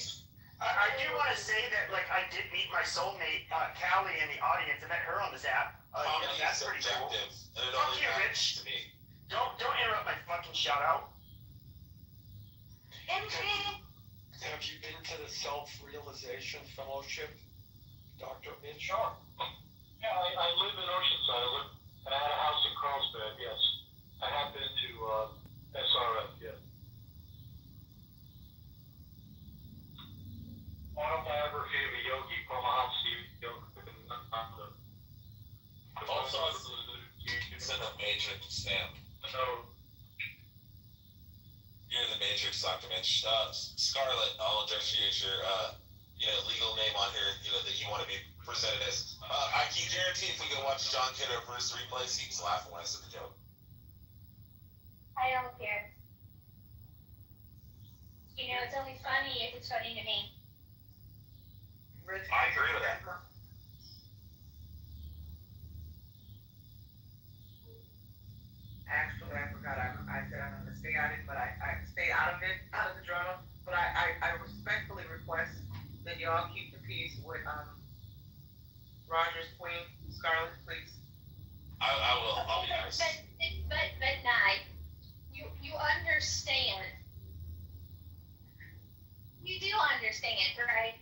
I do want to say that, like, I did meet my soulmate, Callie, in the audience. I met her on this app. Comedy That's is pretty subjective, cool. and it Fuck only you, matters Rich. to me. Don't interrupt my fucking shout out. Have you been to the Self-Realization Fellowship, Dr. Mitch? Sure. Yeah, I live in Oceanside. And I had a house in Carlsbad, yes. I have been to SRF, yeah. Autobiography of a Yogi, Paramahansa Yoga. Also, it's in the Matrix stamp. So, you're in the Matrix, Dr. Mitch. Scarlett, I'll address you as your legal name on here, that you want to be presented as. I can guarantee if we go watch John Kitover's replays, he's laughing when I said the joke. I don't care. You know, it's only funny if it's funny to me. I agree with that. Actually, I forgot. I said I'm going to stay out of it, but I stay out of it, out of the drama. But I respectfully request that y'all keep the peace with Roger's queen, Scarlett, please. I will. I'll be nice. But Nye, you understand. You do understand, right?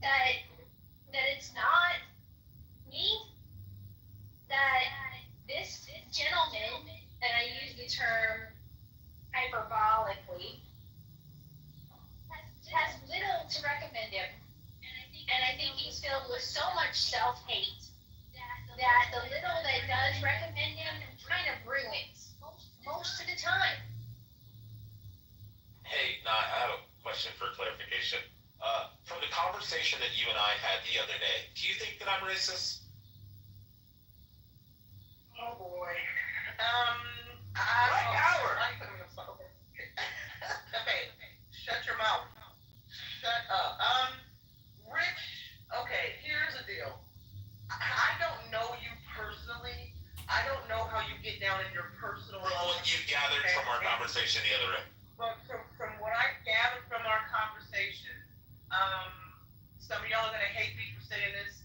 That it's not me. That this gentleman, and I use the term hyperbolically, has little to recommend him. And I think he's filled with so much self-hate that the little that does recommend him kind of ruins most of the time. Hey, I have a question for clarification. From the conversation that you and I had the other day, do you think that I'm racist? Oh boy. Okay, shut your mouth. Shut up. Rich, okay, here's the deal. I don't know you personally. I don't know how you get down in your personal From what you gathered from our conversation the other day. But from what I gathered from our conversation, some of y'all are gonna hate me for saying this.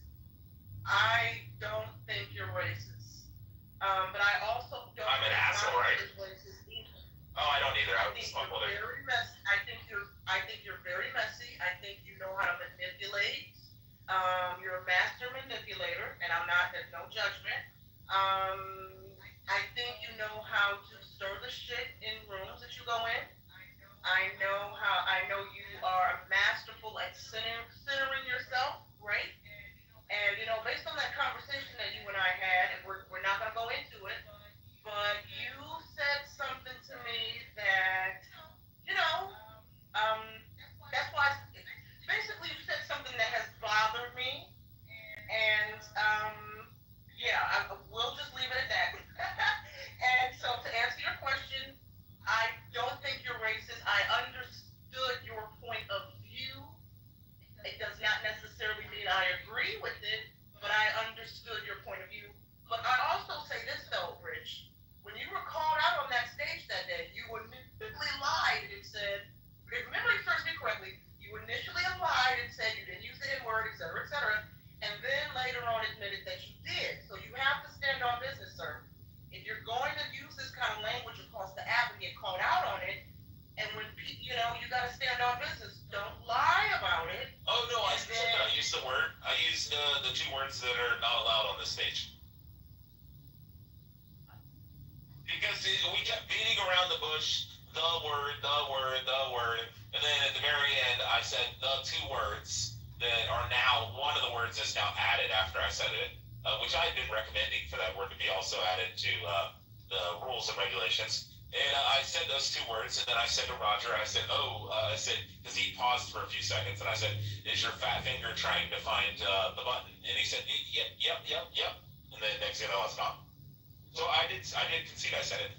asshole, right? Is racist either. Oh, I don't either. I would think just fuck you're with it. very messy. I think you're very messy. I think you know how to manipulate. You're a master manipulator, and I'm not. There's no judgment. I think you know how to stir the shit in rooms that you go in. I know you are masterful at centering yourself, right? And based on that conversation that you and I had, and we're not gonna go into it, but you said something to me that, that's why. Basically, you said something that has bothered me, and yeah, we'll just leave it at that. And so, to answer your question, I don't think you're racist. I understood your point of view. It does not necessarily mean I agree with it, but I understood your point of view. But I also say this though, Rich, when you were called out on that stage that day, you initially lied and said, if memory serves me correctly, you initially lied and said you didn't use the N-word, et cetera, and then later on admitted that you did. So you have to stand on business, sir. If you're going to use this kind of language across the app and get called out on it, and when you got to stand on business, don't lie about it. Oh no, I said that. I used the word. I used the two words that are not allowed on this stage. Because we kept beating around the bush, the word, and then at the very end, I said the two words that are now, one of the words is now added after I said it, which I had been recommending for that word to be also added to the rules and regulations. And I said those two words, and then I said to Roger, I said, because he paused for a few seconds, and I said, is your fat finger trying to find the button? And he said, yep. And then next thing I know, it's gone. So I did concede I said it.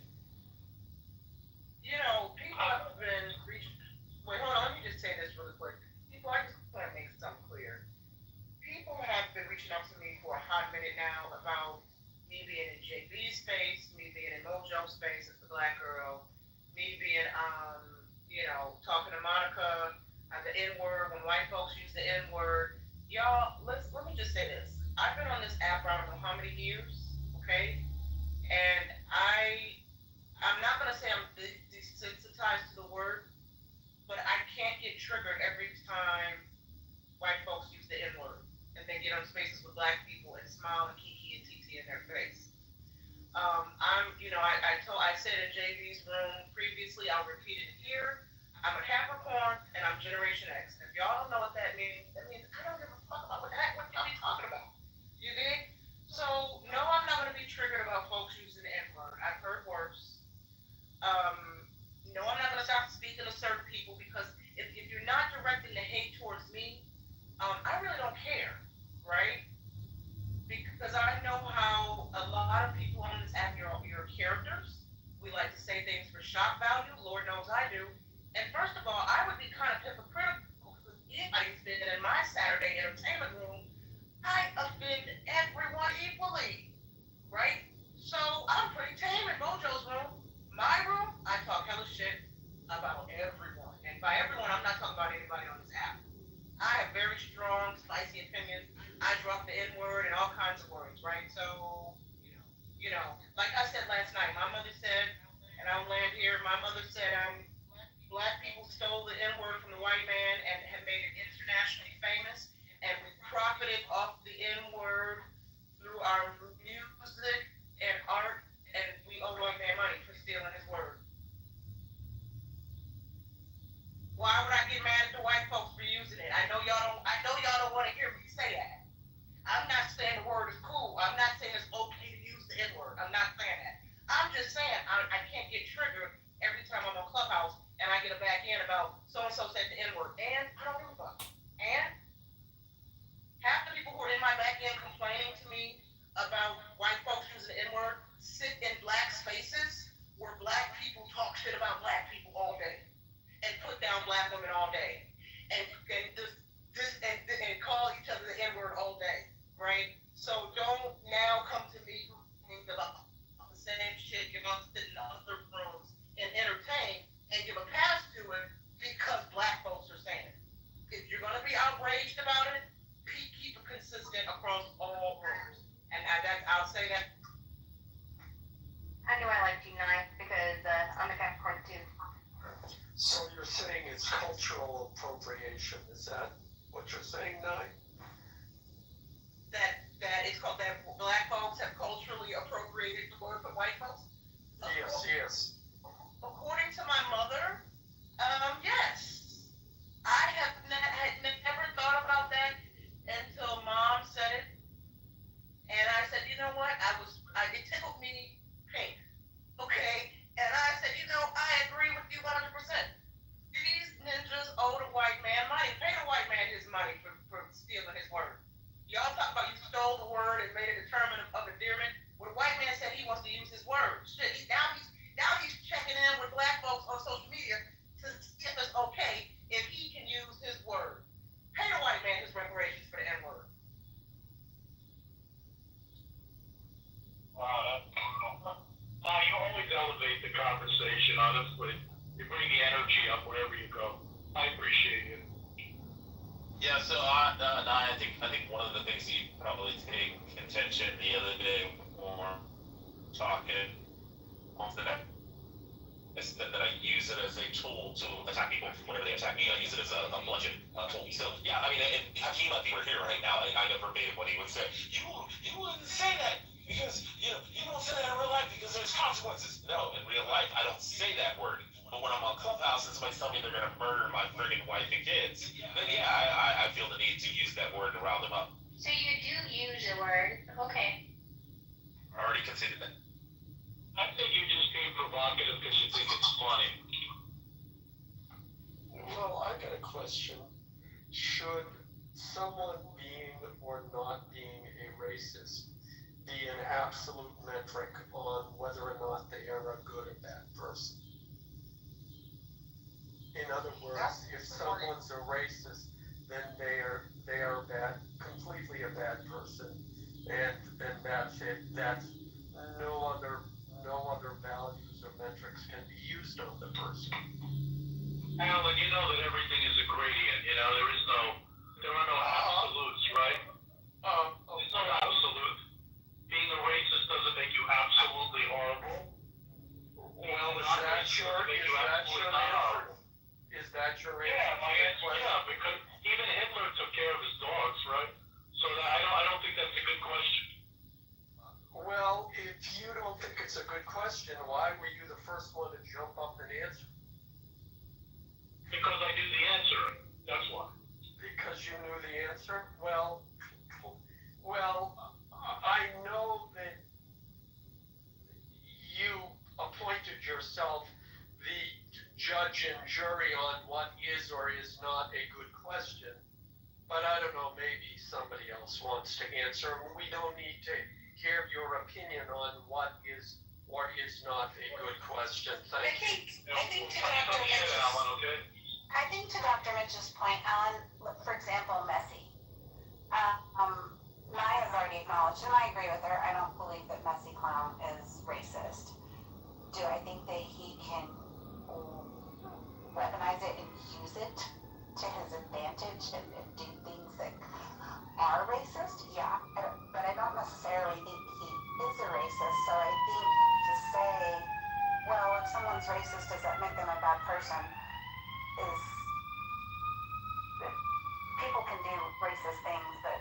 People have been reaching. Wait, hold on. Let me just say this really quick. I just want to make something clear. People have been reaching out to me for a hot minute now about me being in JB's space, me being in Mojo's space as the black girl, me being, talking to Monica, the N-word, when white folks use the N-word. Y'all, let me just say this. I've been on this app for I don't know how many years, okay? And I'm not going to say I'm desensitized to the word, but I can't get triggered every time white folks use the N-word and then get on spaces with black people and smile and kiki and titi in their face. I said in JV's room previously, I'll repeat it here. I'm a Capricorn and I'm Generation X. And if y'all don't know what that means I don't give a fuck about what y'all be talking about. You dig? So, no, I'm not going to be triggered about folks using the N-word. I've heard worse. No, I'm not going to stop speaking to certain people because if you're not directing the hate towards me, I really don't care, right? Because I know how a lot of people on this app, you're characters. We like to say things for shock value. Lord knows I do. And first of all, I would be kind of hypocritical because anybody's been in my Saturday entertainment room, I offend everyone equally, right? So I'm pretty tame in Mojo's room. My room, I talk hella shit about everyone. And by everyone, I'm not talking about anybody on this app. I have very strong, spicy opinions. I drop the N-word and all kinds of words, right? So, like I said last night, my mother said, and I'll land here, my mother said black people stole the N-word from the white man and have made it internationally famous, and we profited off the N-word through our music and art, and we owe white man money for stealing his word. Why would I get mad at the white folks for using it? I know y'all don't want to hear me say that. I'm not saying the word is cool. I'm not saying it's okay to use the N-word. I'm not saying that. I'm just saying I can't get triggered every time I'm on Clubhouse and I get a back end about so-and-so said the N-word. And I don't give a fuck. And half the people who are in my back end complaining to me about white folks using the N-word sit in black spaces where black people talk shit about black people all day and put down black women all day and call each other the N-word all day, right? So don't now come to me about the same shit you're gonna sit in other rooms and entertain and give a pass to it because black folks are saying it. If you're gonna be outraged about it, keep it consistent across all rooms. And I'll say that. How do I like D9 it's cultural appropriation. Is that what you're saying, Nye? That it's called that black folks have culturally appropriated the word for white folks? Yes. According to my mother, yes. I had never thought about that until Mom said it. And I said, you know what? It tickled me pink. Okay? And I said, I agree with you 100%. These ninjas owe the white man money. Pay the white man his money for stealing his word. Y'all talk about you stole the word and made a determinant of endearment. Well, the white man said he wants to use his word. Shit, now he's checking in with black folks on social media to see if it's okay if he can use his word. Pay the white man his reparations for the N-word. Wow, that's brutal. You always elevate the conversation, honestly. You bring the energy up wherever you go. I appreciate it. Yeah, so I think one of the things you probably take contention the other day when we're talking is that I use it as a tool to attack people. Whenever they attack me, I use it as a bludgeon tool. So yeah, I mean, and Hakeem, if he were here right now, I know verbatim what he would say. You wouldn't say that because you don't say that in real life because there's consequences. No, in real life, I don't say that word. But when I'm on Clubhouse and somebody's telling me they're going to murder my friggin' wife and kids, then yeah, I feel the need to use that word to rile them up. So you do use the word, okay. I already considered that. I think you're just being provocative because you think it's funny. Well, I got a question. Should someone being or not being a racist be an absolute metric on whether or not they are a good or bad person? In other words, if someone's a racist, then they are bad, completely a bad person, and that's it. That's no other values or metrics can be used on the person. Alan, you know that everything is a gradient. There are no absolutes, right? There's no absolute. Being a racist doesn't make you absolutely horrible. Well, is that your answer? Is that your answer? Yeah, my answer. Yeah, because even Hitler took care of his dogs, right? So I don't think that's a good question. Well, if you don't think it's a good question, why were you the first one to jump up and answer? Because I knew the answer. That's why. Because you knew the answer? Well, I know that you appointed yourself the judge and jury on what is or is not a good question. But I don't know, maybe somebody else wants to answer. We don't need to hear your opinion on what is or is not a good question. Thank you. I think to Dr. Mitchell's point, Alan, for example, Messi. Maya's already acknowledged, and I agree with her, I don't believe that Messi Clown is racist. Do I think that he can weaponize it and use it to his advantage and do things that are racist? Yeah, but I don't necessarily think he is a racist, so I think to say, well, if someone's racist, does that make them a bad person? People can do racist things, but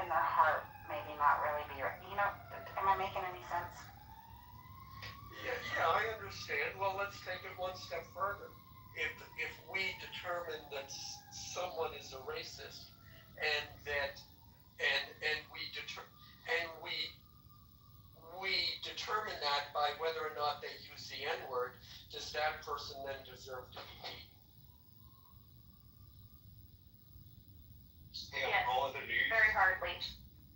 in their heart, maybe not really be right. Am I making any sense? Yeah, I understand. Well, let's take it one step further. If we determine that someone is a racist, and we determine that by whether or not they use the N-word, does that person then deserve to be beaten? Yeah, all other news. Very hardly.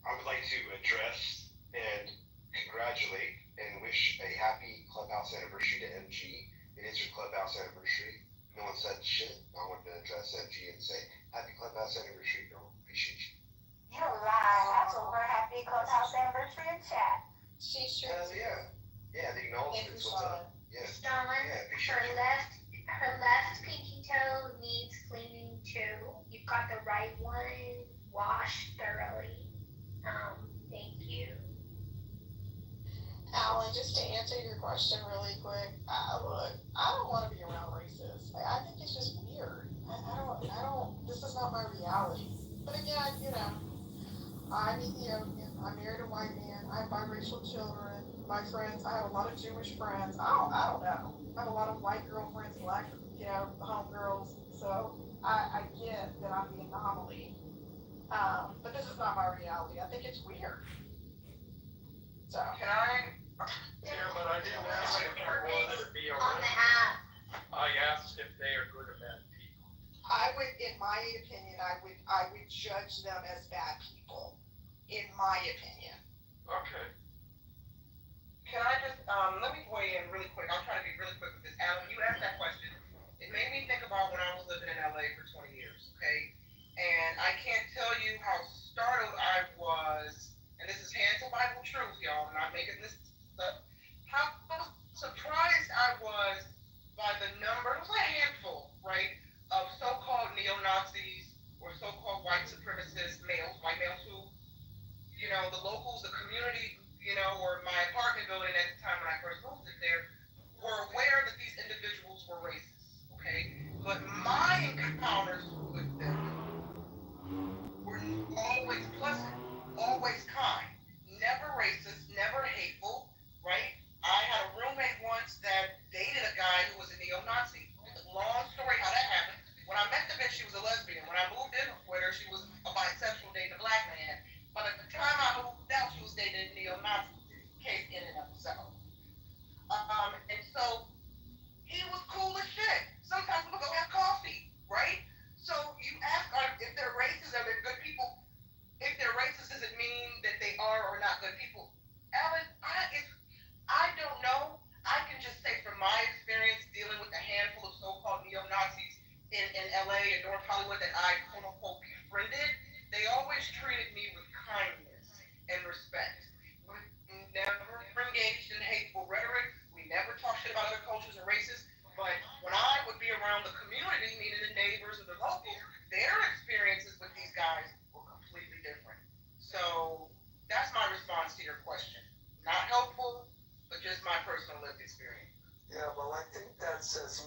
I would like to address and congratulate and wish a happy clubhouse anniversary to MG. It is your clubhouse anniversary. No one said shit. I wanted to address MG and say happy clubhouse anniversary, girl. Appreciate you. You don't lie. I told her happy clubhouse anniversary in chat. She sure Hell yeah. Yeah, the acknowledgements. What's up? Yeah. Dawn, Yeah, appreciate you. her left pinky toe needs cleaning too. You've got the right one. Wash thoroughly. Thank you. Alan, Alan, just to answer your question really quick, look, I don't want to be around racists. I think it's just weird. This is not my reality. But again, I'm Ethiopian. I'm married a white man. I have biracial children. My friends, I have a lot of Jewish friends. I don't know. I have a lot of white girlfriends, black, homegirls. So I get that I'm the anomaly. But this is not my reality. I think it's weird. So Can I? Yeah, but I didn't ask if you wanted to be around. On the app. I asked if they are good or bad people. I would, in my opinion, I would judge them as bad people. In my opinion. Okay. Can I just, let me weigh in really quick. I'll try to be really quick with this. Alan, when you asked that question, it made me think about when I was living in LA for 20 years, okay? And I can't tell you how startled I was, and this is hands on Bible truth, y'all, I'm not making this up, how surprised I was by the number, it was a handful, right, of so-called neo-Nazis or so-called white supremacist males, white males who, the locals, the community, or my apartment building at the time when I first moved in there, were aware that these individuals were racist, okay? But my encounters with them were always pleasant, always kind, never racist, never hateful, right? I had a roommate once that dated a guy who was a neo-Nazi. Long story how that happened. When I met the bitch, she was a lesbian. When I moved in with her, she was a bisexual dating a black man. But at the time I moved out, she was dating a neo-Nazi. Case in and of itself. And so he was cool as shit. Sometimes we would go have coffee, right? So you ask if they're racist, are they good people? If they're racist, does it mean that they are or not good people? Alan, I don't know. I can just say from my experience dealing with a handful of so-called neo-Nazis in LA and North Hollywood that I quote-unquote befriended, they always treated me with kindness and respect. We never engaged in hateful rhetoric. We never talked shit about other cultures and races. But when I would be around the community, meaning the neighbors or the locals, their experiences with these guys were completely different. So that's my response to your question. Not helpful, but just my personal lived experience. Yeah, well, I think that says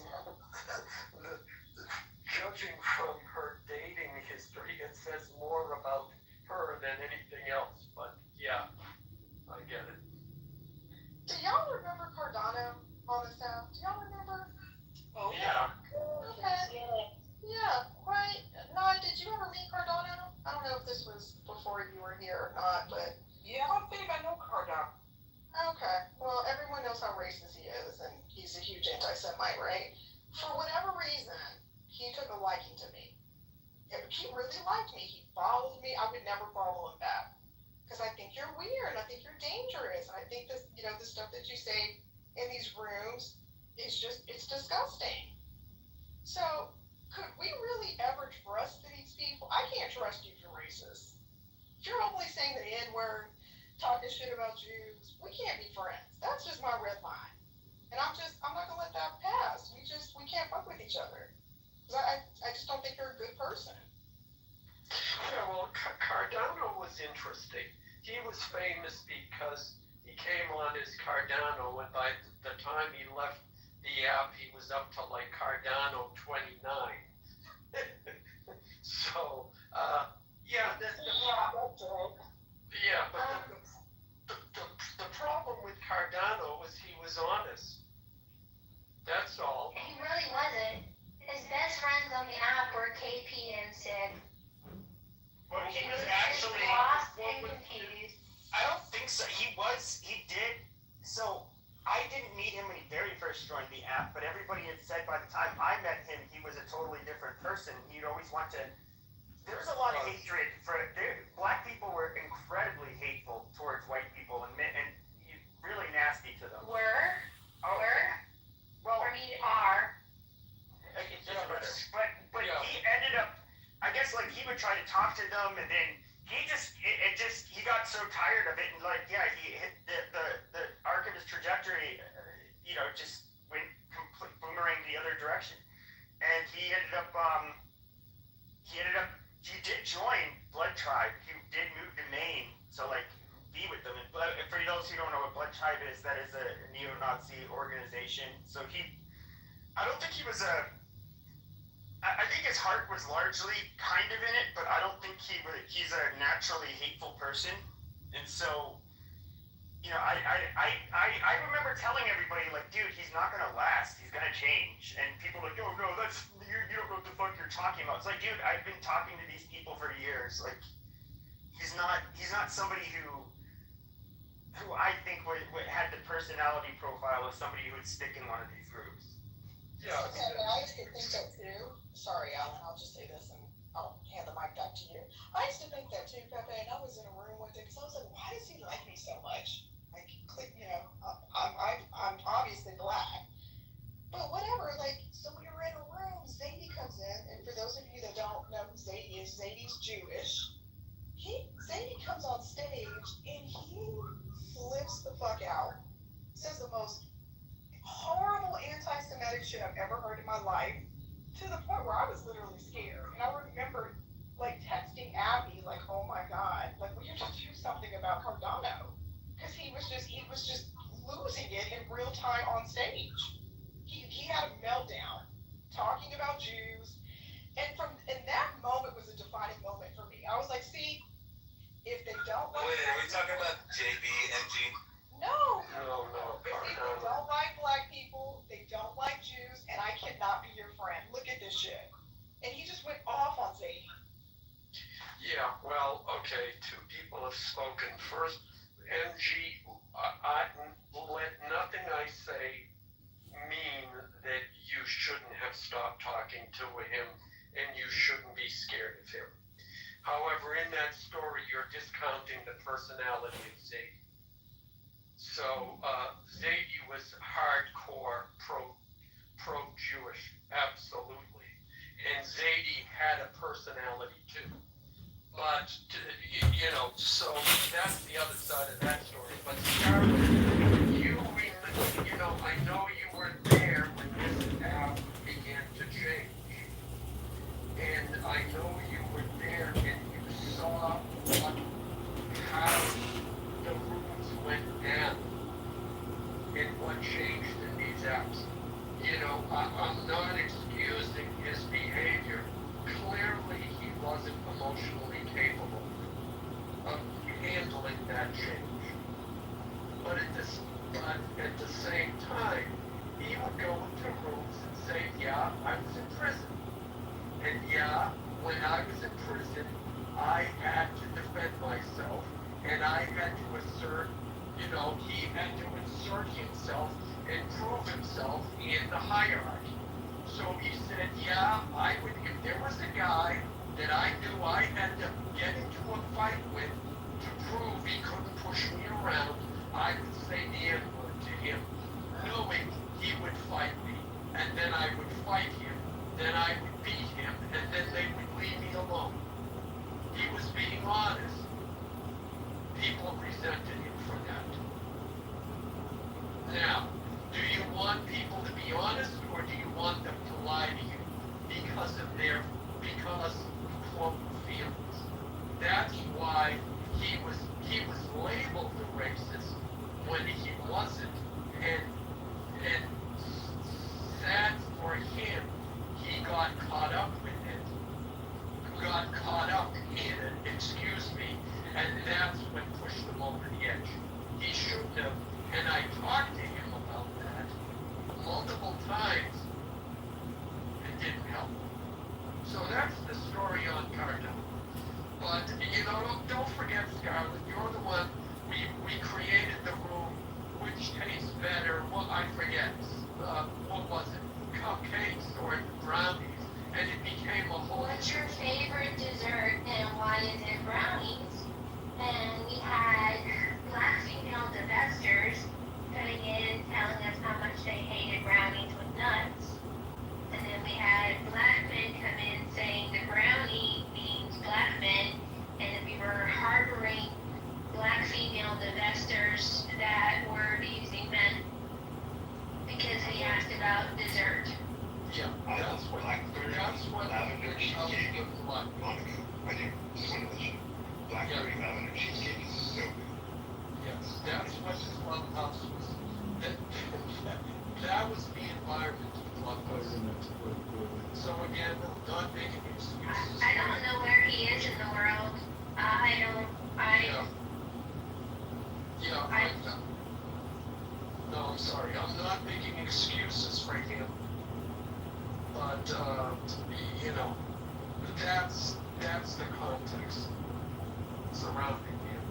judging from her dating history, it says more about her than anything else. But yeah, I get it. Do y'all remember Cardano on the South? Do y'all remember? Oh yeah. Okay. Yeah, right. No, did you ever meet Cardano? I don't know if this was before you were here or not, but yeah, I think I know Cardano. Okay. Well, everyone knows how racist he is, and he's a huge anti-Semite, right? For whatever reason, he took a liking to me. He really liked me. He followed me. I would never follow him back. Because I think you're weird, I think you're dangerous, and I think this, the stuff that you say in these rooms is it's disgusting. So, could we really ever trust these people? I can't trust you if you're racist. If you're only saying the N-word, talking shit about Jews, we can't be friends. That's just my red line. And I'm not gonna let that pass. We can't fuck with each other. Because I just don't think you're a good person. Yeah, well, Cardano was interesting. He was famous because he came on as Cardano, and by the time he left the app, he was up to like Cardano 29. So, yeah, but the problem with Cardano was he was honest. That's all. He really wasn't. His best friends on the app were KP and Sid. Well, he was actually lost and confused. I don't think so. He did. So I didn't meet him when he very first joined the app, but everybody had said by the time I met him, he was a totally different person. He'd always want to. There's a lot of hatred black people were incredibly hateful towards white people and really nasty to them. Were? Well, I mean, are. But he ended up, I guess, like, he would try to talk to them, and then he got so tired of it, and like, yeah, he hit the arc of his trajectory, just went complete boomerang the other direction, and he did join Blood Tribe. He did move to Maine, so like be with them. But for those who don't know what Blood Tribe is, that is a neo-Nazi organization. So I don't think he was I think his heart was largely kind of in it, but I don't think he's a naturally hateful person. And so, you know, I remember telling everybody, like, dude, he's not going to last. He's going to change. And people are like, oh, no, you don't know what the fuck you're talking about. It's like, dude, I've been talking to these people for years. Like, he's not somebody who I think had the personality profile of somebody who would stick in one of these groups. Yeah. Okay, I used to think that too. Sorry, Alan, I'll just say this and I'll hand the mic back to you. I used to think that too, Pepe, and I was in a room with it because I was like, why does he like me so much? Like, you know, I'm obviously black. But whatever, like, so we were in a room, Zadie comes in, and for those of you that don't know who Zadie is, Zadie's Jewish. Zadie comes on stage and he flips the fuck out, says the most horrible anti-Semitic shit I've ever heard in my life, to the point where I was literally scared. And I remember like texting Abby, like, oh my God, like we have to do something about Cardano. Because he was just losing it in real time on stage. He had a meltdown talking about Jews. And that moment was a defining moment for me. I was like, see, if they don't like Wait, are we talking about JB and G? No. No. If they don't like black people, they don't like Jews, and I cannot be your friend. Look at this shit. And he just went off on Zadie. Yeah, well, okay, two people have spoken. First, MG, let nothing I say mean that you shouldn't have stopped talking to him and you shouldn't be scared of him. However, in that story, you're discounting the personality of Zadie. So, Zadie was hardcore pro-Jewish, absolutely. And Zadie had a personality too. But, you know, so that's the other side of that story. But Scarlett, you know, I know you were there when this app began to change. And I know you were there and you saw how the rules went down and what changed in these apps. You know, I'm not excusing his behavior. Clearly, he wasn't emotionally capable of handling that change. But at the same time, he would go into rooms and say, yeah, I was in prison. And yeah, when I was in prison, I had to defend myself, and I had to assert, you know, he had to insert himself and prove himself in the hierarchy. So he said, yeah, if there was a guy that I knew I had to get into a fight with to prove he couldn't push me around, I would say the N-word to him, knowing he would fight me, and then I would fight him, then I would beat him, and then they would leave me alone. He was being honest. People resented him for that. Now, do you want people to be honest, or do you want them to lie to you because of quote feelings? That's why he was labeled a racist when he wasn't, and sad for him, he got caught up with it. Got caught up in it, excuse me, and that's what pushed him over the edge. He shouldn't have, and I talked to him about that multiple times. It didn't help. So that's the story on Cardano. But, you know, don't forget, Scarlett, you're the one, we created the room, which tastes better, well, I forget, what was it? Cupcakes or brownies, and it became a whole... What's your favorite dessert and why is it brownies? And we had black female divestors clubhouse was, that was the environment of the clubhouse. So again, not making excuses. I don't know where he is in the world. No, I'm sorry. I'm not making excuses for him. But, that's the context surrounding him.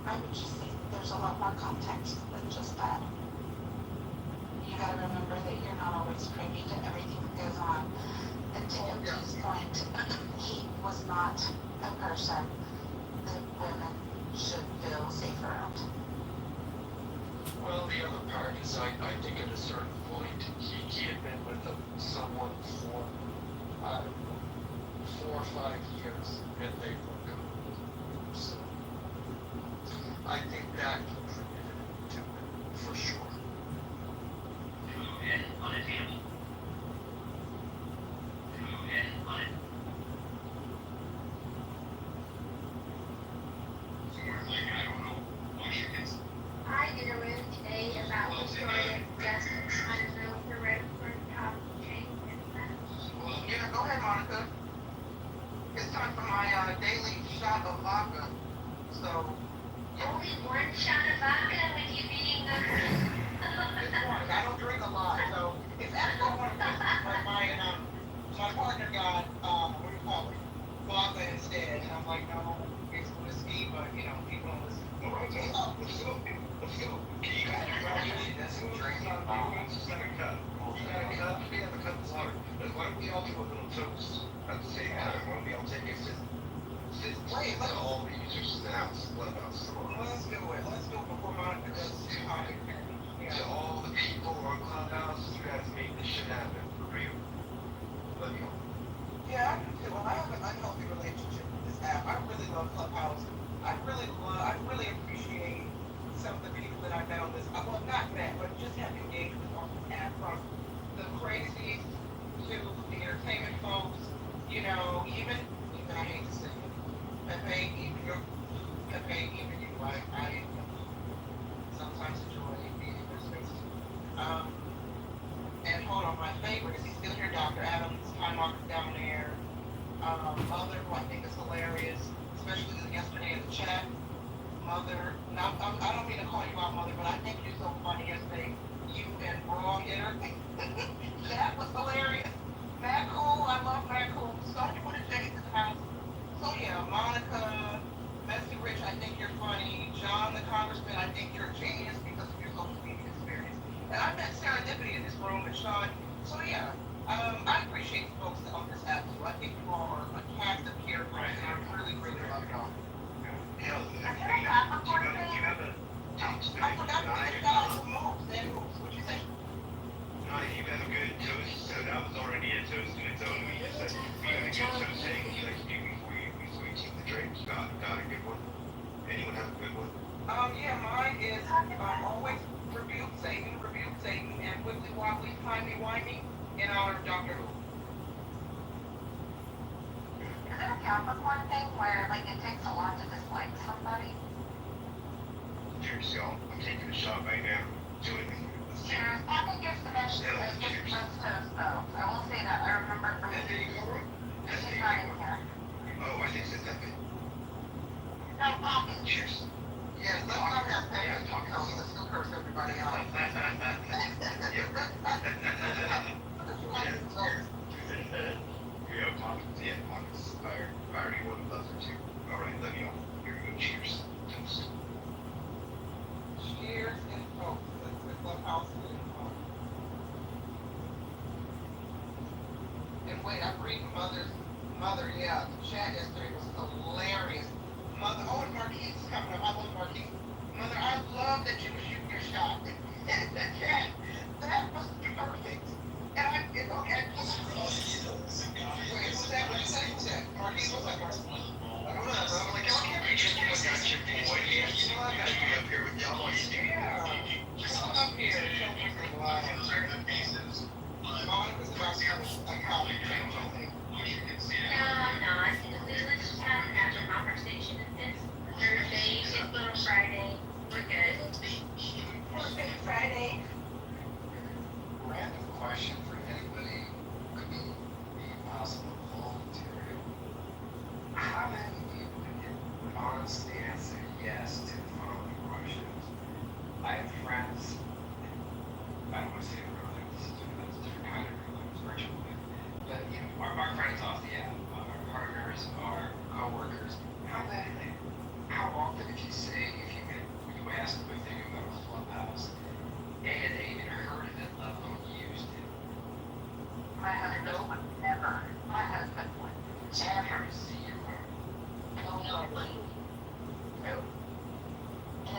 I would just say there's a lot more context than just that. You gotta remember that you're not always privy to everything that goes on. And to his point, he was not a person that women should feel safe around. Well, the other part is I think at a certain point he had been with someone for, I don't know, 4 or 5 years, and they broke up. So I think that contributed to it, for sure. And on his hands. And on it. I did a room today about restorative justice. I don't know if you're ready for the topic change. Yeah, go ahead, Monica. It's time for my daily shot of vodka. So. Only one shot of vodka with you being the. I don't drink a lot, so it's actually one of my partner got what do you call it? Vodka instead, and I'm like, no, it's whiskey, but people don't listen. Let's go. You got it, that's some drinking. Just like a cup. You got a cup? We have a cup of water. Why don't we all do a little toast at the same time? Why don't we all take a fist? Wait, let all the users in the house. What about Let's do it. Let's do it before Monica does the topic. To all the people on Clubhouse, you guys make this shit happen for real. Let me know. Yeah, I do too. Well, I have an unhealthy relationship with this app. I really love Clubhouse. I really appreciate some of the people that I've met on this. Well, not met, but just have engaged with on this app, from the crazies to the entertainment folks. Even I hate to say it, Pepe, even you. I sometimes enjoy being in their spaces. And hold on, my favorite is he's still here, Dr. Adams, time markers down there. Mother, who I think is hilarious, especially yesterday in the chat. Mother, now I don't mean to call you out, Mother, but I think you're so funny yesterday. You and Raw Hitter. That was hilarious. Matt Cool, I love Matt Cool. Starting with a J to the house. So yeah, Monica, Messy Rich, I think you're funny. John, the Congressman, I think you're a genius because of your social media experience. And I met serendipity in this room, and Sean. So yeah, I appreciate the folks on this app too. I think you all are a cast of characters, and I really, really love y'all. Hell yeah. You have a I forgot to say moves. What'd you say? No, you have a good toast, so that was already a toast in its own. We got a good toast saying you like to do before you keep the drinks. Got a good one? Anyone have a good one? Yeah, mine is always rebuke Satan, and wibbly wobbly, timey-wimey, in honor of Dr. Who. Is it a Capricorn thing where, it takes a lot to dislike somebody? Cheers, y'all. I'm taking a shot right now. Join me. Cheers. I think you're supposed to toast, though. I will say that. I remember from... She's not in here. Oh, I think it's Pepe. No, Poppy. Cheers. Yes, let's not have Pepe. Let's go curse everybody out. Pockets. I already won the buzzer too. Alright, let me on. Here we go. Cheers. Toast. Cheers and toast. That's the Clubhouse. And wait, I'm reading Mother, yeah, the chat yesterday was hilarious. Mother, and Marquise is coming up. I love Marquise. Mother, I love that you were shooting your shot. Chat, that was perfect. And okay. Wait, who's that? What you say? Marquise, what's up, Marquise? I don't know. I'm like, I can't be just got your boy here. I gotta be up here with y'all. Yeah. Come up here and show me some love. Monica's about to have a coffee change, I think. No, I'm not. We were just having a conversation. It's Thursday, it's Little Friday.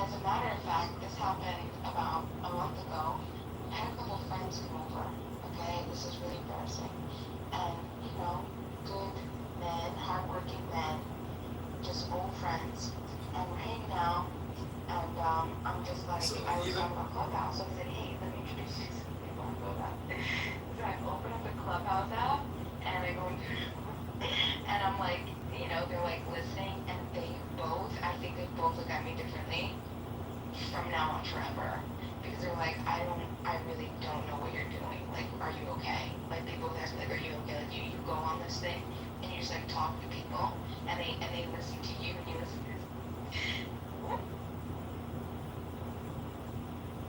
as a matter of fact, this happened about a month ago. I had a couple friends come over, okay? This is really embarrassing. And, you know, good men, hardworking men, just old friends. And we're hanging out, and I'm just like, I was talking about Clubhouse, so I said, hey, let me introduce you to some people on Clubhouse. So I open up the Clubhouse app, and I go, and I'm like, you know, they're like listening, and they both, I think they both look at me differently from now on forever. Because they're like, I really don't know what you're doing. Like, are you okay? Like, people ask me, like, are you okay? Like, you go on this thing, and you just, like, talk to people, and they listen to you, and you listen to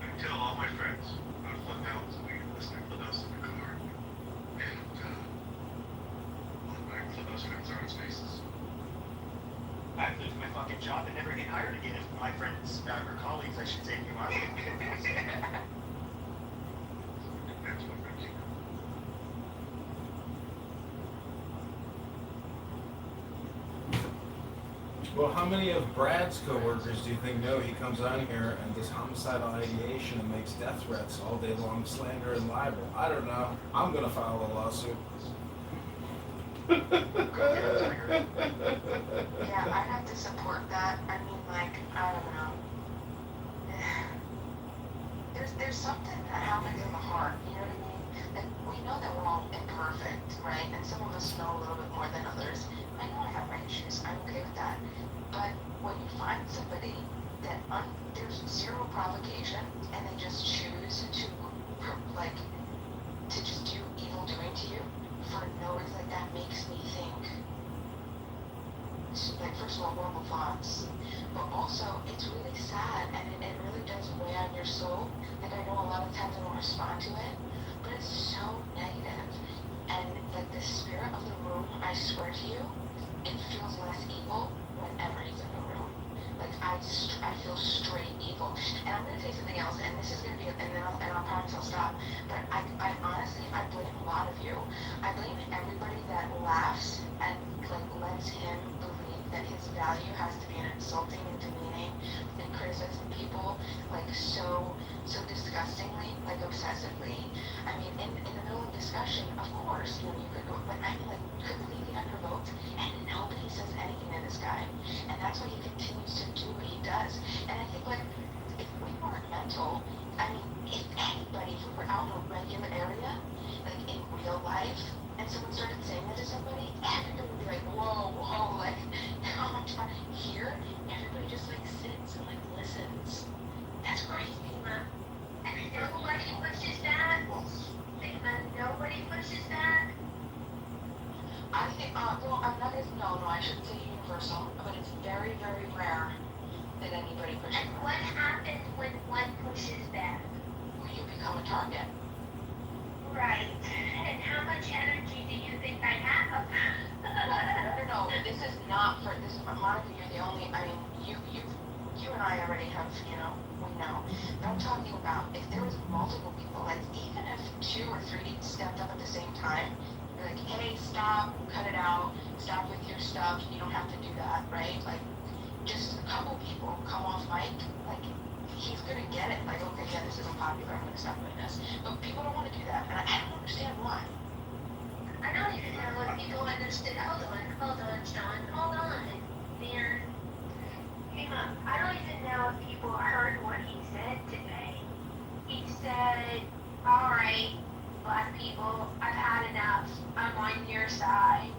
I tell all my friends about Clubhouse, and we can listen to Clubhouse in the car. And all of my Clubhouse friends are on Spaces. I've lived my fucking job and never get hired again if my friends, or colleagues, I should say, you are. That's what I'm keeping. Well, how many of Brad's coworkers do you think know he comes on here and does homicidal ideation and makes death threats all day long, slander and libel? I don't know. I'm gonna file a lawsuit. Yeah, I have to support that. I mean, like, I don't know. There's something that happens in the heart, you know what I mean? Like, we know that we're all imperfect, right? And some of us know a little bit more than others. I know I have my issues. I'm okay with that. But when you find somebody that there's zero provocation and they just choose to, like, to just do evil doing to you for no reason, like, that makes me think, like, first of all, horrible thoughts, but also it's really sad and it really does weigh on your soul. Like, I know a lot of times I don't respond to it, but it's so negative. And like the spirit of the room, I swear to you, it feels less evil whenever he's in the room. Like, I feel straight evil. And I'm gonna say something else, and this is gonna be, and I'll promise I'll stop. But I honestly, I blame a lot of you. I blame everybody that laughs and like lets him believe that his value has to be in insulting and demeaning and criticizing people like so disgustingly, like obsessively. I mean, in the middle of discussion, of course, you know, you could go, but I mean, like, completely unprovoked, and nobody says anything to this guy, and that's why he continues to do what he does. And I think, like, if we weren't mental, I mean, if anybody, if we were out in a regular area, like in real life, and someone started saying that to somebody, everybody would be like, whoa, like, how much fun. Here, everybody just like sits and like listens. That's crazy, man. And nobody pushes back. And nobody pushes back. I think, well, I'm not gonna, no, I shouldn't say universal, but it's very, very rare that anybody pushes And back. what happens when one pushes back? Well, you become a target. Right. And how much energy do you think I have? No, this is not for, this is, Monica, you're the only, I mean, you and I already have, you know, we know. But I'm talking about if there was multiple people, like even if 2 or 3 stepped up at the same time, you're like, hey, stop, cut it out, stop with your stuff, you don't have to do that, right? Like, just a couple people come off mic, like, he's gonna get it, like, okay, yeah, this isn't popular, I'm gonna stop doing this. But people don't wanna do that, and I don't understand why. I don't even know what people understood. Hold on, John. Hold on. Man. Hang on. I don't even know if people heard what he said today. He said, alright, black people, I've had enough. I'm on your side.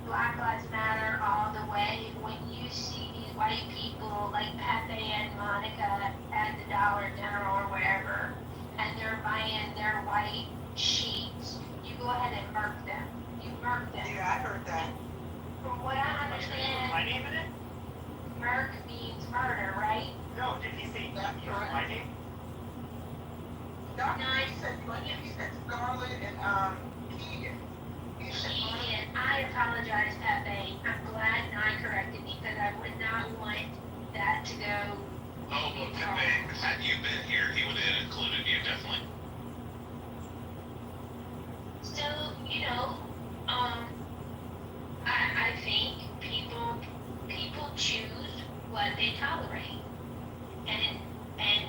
Black Lives Matter all the way. When you see these white people like Pepe and Monica at the Dollar General or wherever, and they're buying their white sheets, you go ahead and murk them. You murk them. Yeah, I heard that. From what I understand, My name in it? murk means murder, right? No, did he say my name? Dr. said, he said Scarlett and Keegan. Keegan, I apologize, Pepe. I'm glad Nye corrected me because I would not want that to go. Oh, look, had you been here, he would have included you, definitely. So, you know, I think people choose what they tolerate. and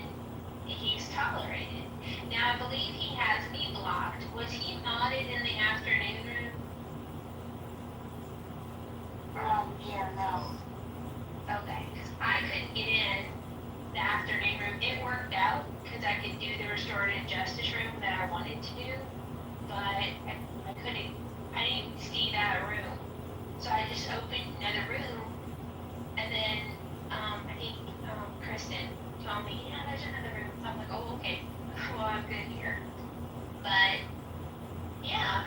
he's tolerated. Now I believe he has me blocked. Was he modded in the afternoon room? Yeah, no. Okay, because I couldn't get in the afternoon room. It worked out because I could do the restorative justice room that I wanted to do, but I couldn't. I didn't see that room, so I just opened another room, and then I think Kristen told me, yeah, there's another room. I'm like, oh, okay, well, I'm good here. But yeah,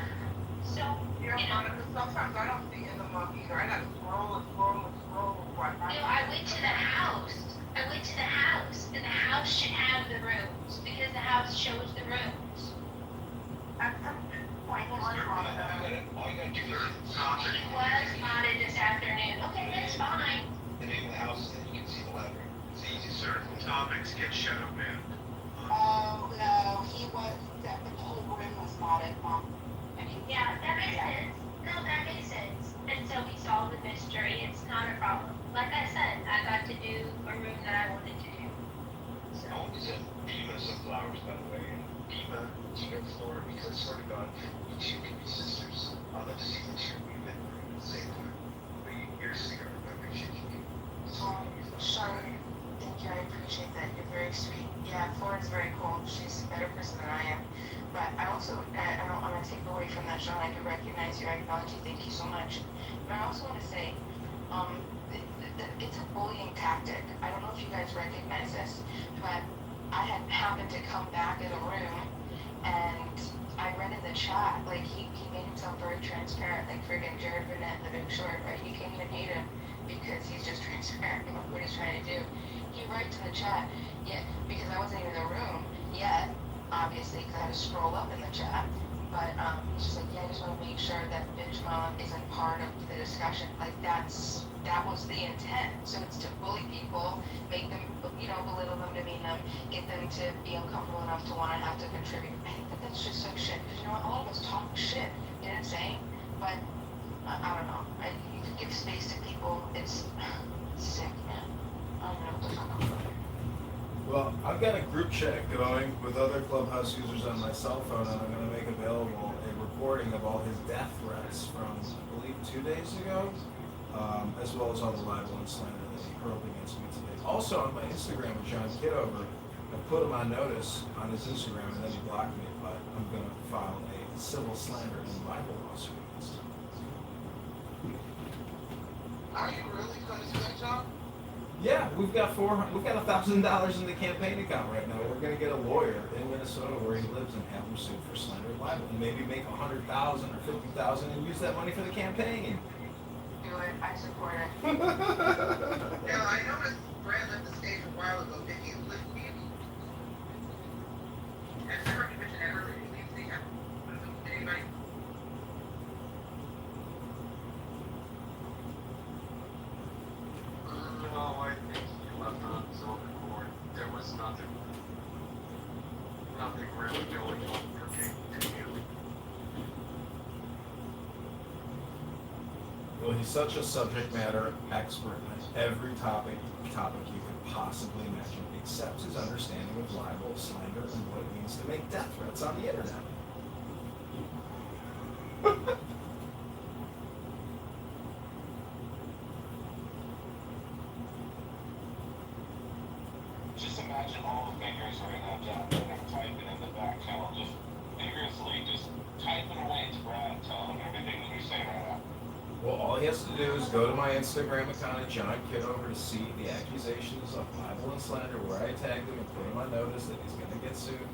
so Yeah, Monica, sometimes I don't see in the month either. I gotta scroll and scroll and scroll before I find no, I went to the house. And the house should have the rooms because the house shows the rooms. At some point, Monica, All you gotta do is He was modded this afternoon. Okay, that's fine. the name of the house, and you can see the library. It's easy, sir. Topics get shadow banned. Oh, no, the whole room was modded, Mom. And he, Yeah, that makes sense. No, that makes sense. And so we solved the mystery. It's not a problem. Like I said, I got to do a room that I wanted to do. So. I always have Pima sunflowers, by the way, and Pima, Tina Flora, because swear to God, you two can be sisters. I'd love to see the two of you in the room at the same time. But here's the cigar. I appreciate you. Charlotte, thank you. I appreciate that. You're very sweet. Yeah, Flora's very cool. She's a better person than I am. But I also, I don't want to take away from that, Sean. I do recognize your acknowledgement. Thank you so much. But I also want to say, it's a bullying tactic. I don't know if you guys recognize this, but I had happened to come back in the room, and I read in the chat, like, he made himself very transparent, like friggin' Jared Burnett, the Big Short, right? You can't even hate him because he's just transparent about what he's trying to do. He writes in the chat, yeah, because I wasn't even in the room yet, obviously, because I had to scroll up in the chat. But he's just like, yeah, I just want to make sure that bitch mom isn't part of the discussion. Like that was the intent. So it's to bully people, make them, belittle them, demean them, get them to be uncomfortable enough to want to have to contribute. I think that's just like shit. Because a lot of us talk shit. You know what I'm saying? But I don't know. You can give space to people. It's sick, man. I don't know what the fuck I'm doing. Well, I've got a group chat going with other Clubhouse users on my cell phone, and I'm going to make available a recording of all his death threats from, I believe, 2 days ago, as well as all the libel and slander that he hurled against me today. Also on my Instagram with John Kitover, I put him on notice on his Instagram, and then he blocked me, but I'm going to file a civil slander and libel lawsuit against him. are you really going to do that, John? Yeah, we've got $1,000 in the campaign account right now. We're gonna get a lawyer in Minnesota where he lives and have him sued for slander and libel, and maybe make $100,000 or $50,000 and use that money for the campaign. Do it. I support it. Now, I noticed Brad left the stage a while ago. Did he lift me? And I heard you mention that earlier. Did you see him? Anybody? No, I think he left on his own accord. There was nothing really going on pertaining to him. Well, he's such a subject matter expert on every topic you could possibly imagine, except his understanding of libel, slander, and what it means to make death threats on the internet. Just imagine all the fingers right now, John, that are typing in the back channel, just vigorously, just typing away to Brad and telling him everything that you're saying right now. Well, all he has to do is go to my Instagram account at John Kitover to see the accusations of libel and slander where I tagged him and put him on notice that he's going to get sued.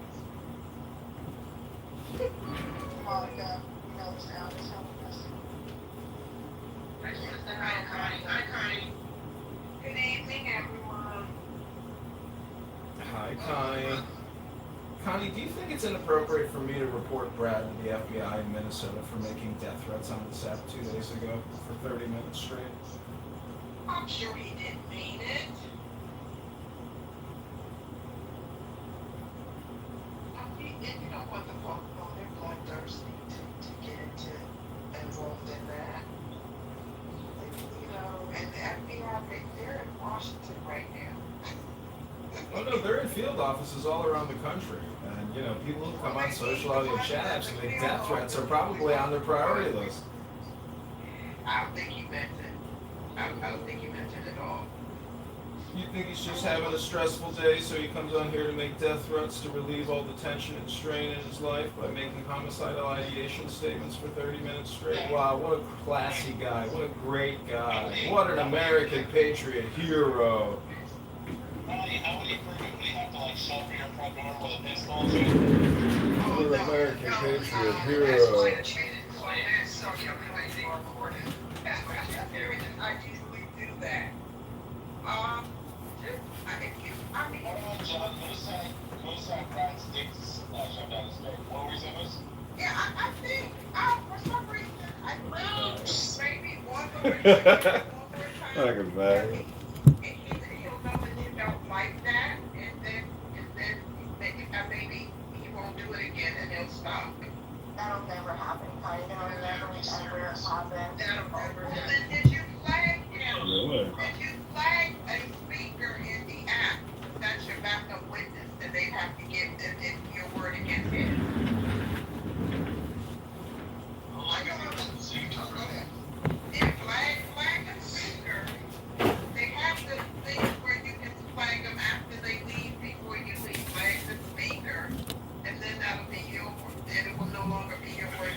Monica, knows now is helping us. I just want to say hi to Connie. Hi, Connie. Good evening, everyone. Hi, Connie. Connie, do you think it's inappropriate for me to report Brad to the FBI in Minnesota for making death threats on this app 2 days ago for 30 minutes straight? I'm sure he didn't mean it. I mean, you know what the fuck, they're bloodthirsty to get involved in that. And the FBI, they're in Washington right now. Oh no, they're in field offices all around the country, and people who come on social audio chat apps and make death threats are probably on their priority list. I don't think he meant it. I don't think he meant it at all. You think he's just having a stressful day, so he comes on here to make death threats to relieve all the tension and strain in his life by making homicidal ideation statements for 30 minutes straight? Wow, what a classy guy. What a great guy. What an American patriot hero. How many frequently have to like shelter your front door with a pistol? What an American patriot hero. I usually do that. I mean, John, those rats sticks shoved down his throat. What were you saying? yeah, I think, for some reason, I think maybe one more time. Like a bag. He'll know that you don't like that, and then maybe he won't do it again, and he'll stop. That'll never happen. I don't remember ever happened. That'll never happen. Then did you flag him? Really? Did you flag a speaker in the app? That's your backup witness, and they have to give your word against him. I don't know. Yeah, flag a speaker. They have the thing where you can flag them after they leave before you leave. Flag the speaker, and then that'll be your word. Then it will no longer be your word.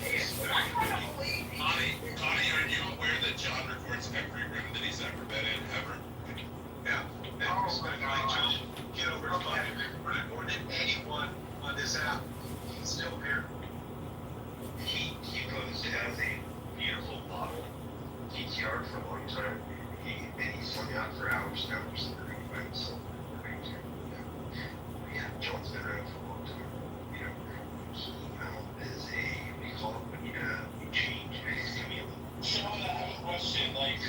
I kind of believe Connie, are you aware that John records every room that he's ever been in, ever? Yeah. John Kitover recorded more than anyone on this app. He's still here. He has a beautiful bottle PTR for a long time. He's hung out for hours and hours in the green by himself. Yeah, John's been around for a long time. He is we call it when you change. He's a chameleon. Sean, I have a question. Like,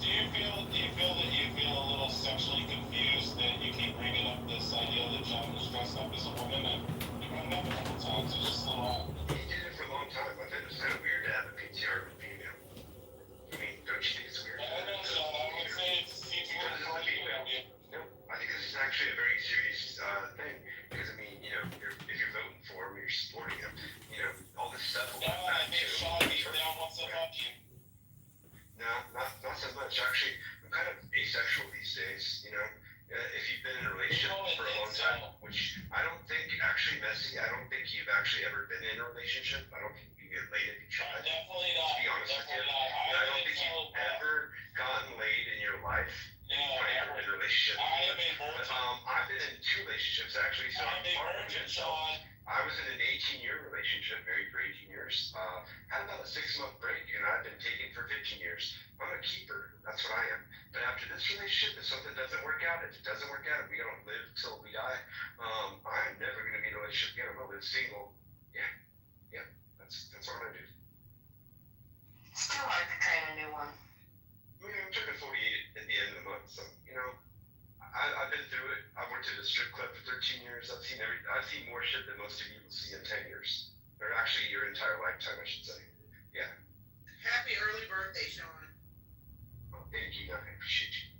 do you feel that you feel a little sexually confused that you keep bringing up this idea that John was dressed up as a woman, and you brought it up a couple times? It's just a little odd. He did it for a long time. I think it's kind of weird to have a PTR of a female. I mean, don't you think it's weird? I don't know, Sean. I would say it seems Because it's a female. No, I think this is actually a very serious thing. Because I mean, if you're voting for him, you're supporting him. All this stuff. No, I think Sean deep down wants to fuck you. No, not so much. Actually, I'm kind of asexual these days. If you've been in a relationship for a long time, which I don't think actually, Messi, I don't think you've actually ever been in a relationship. I don't think you get laid if you try. Definitely not. To be honest with you, and I don't think you've ever gotten laid in your life. No, Ever in a relationship. I am a virgin. I've been in 2 relationships actually. So I'm a virgin, Sean. I was in an 18-year relationship, married for 18 years. Had about a 6-month break, and I've been taken for 15 years. I'm a keeper. That's what I am. But after this relationship, if something doesn't work out, if it doesn't work out, if we don't live till we die, I'm never going to be in a relationship again. I'm going to live single. Yeah. That's what I'm going to do. Still hard to train a new one. I mean, I'm turning 48 at the end of the month, so I've been through it. I've worked at a strip club for 13 years. I've seen more shit than most of you will see in 10 years, or actually your entire lifetime, I should say. Yeah. Happy early birthday, Sean. Oh, thank you. I appreciate you.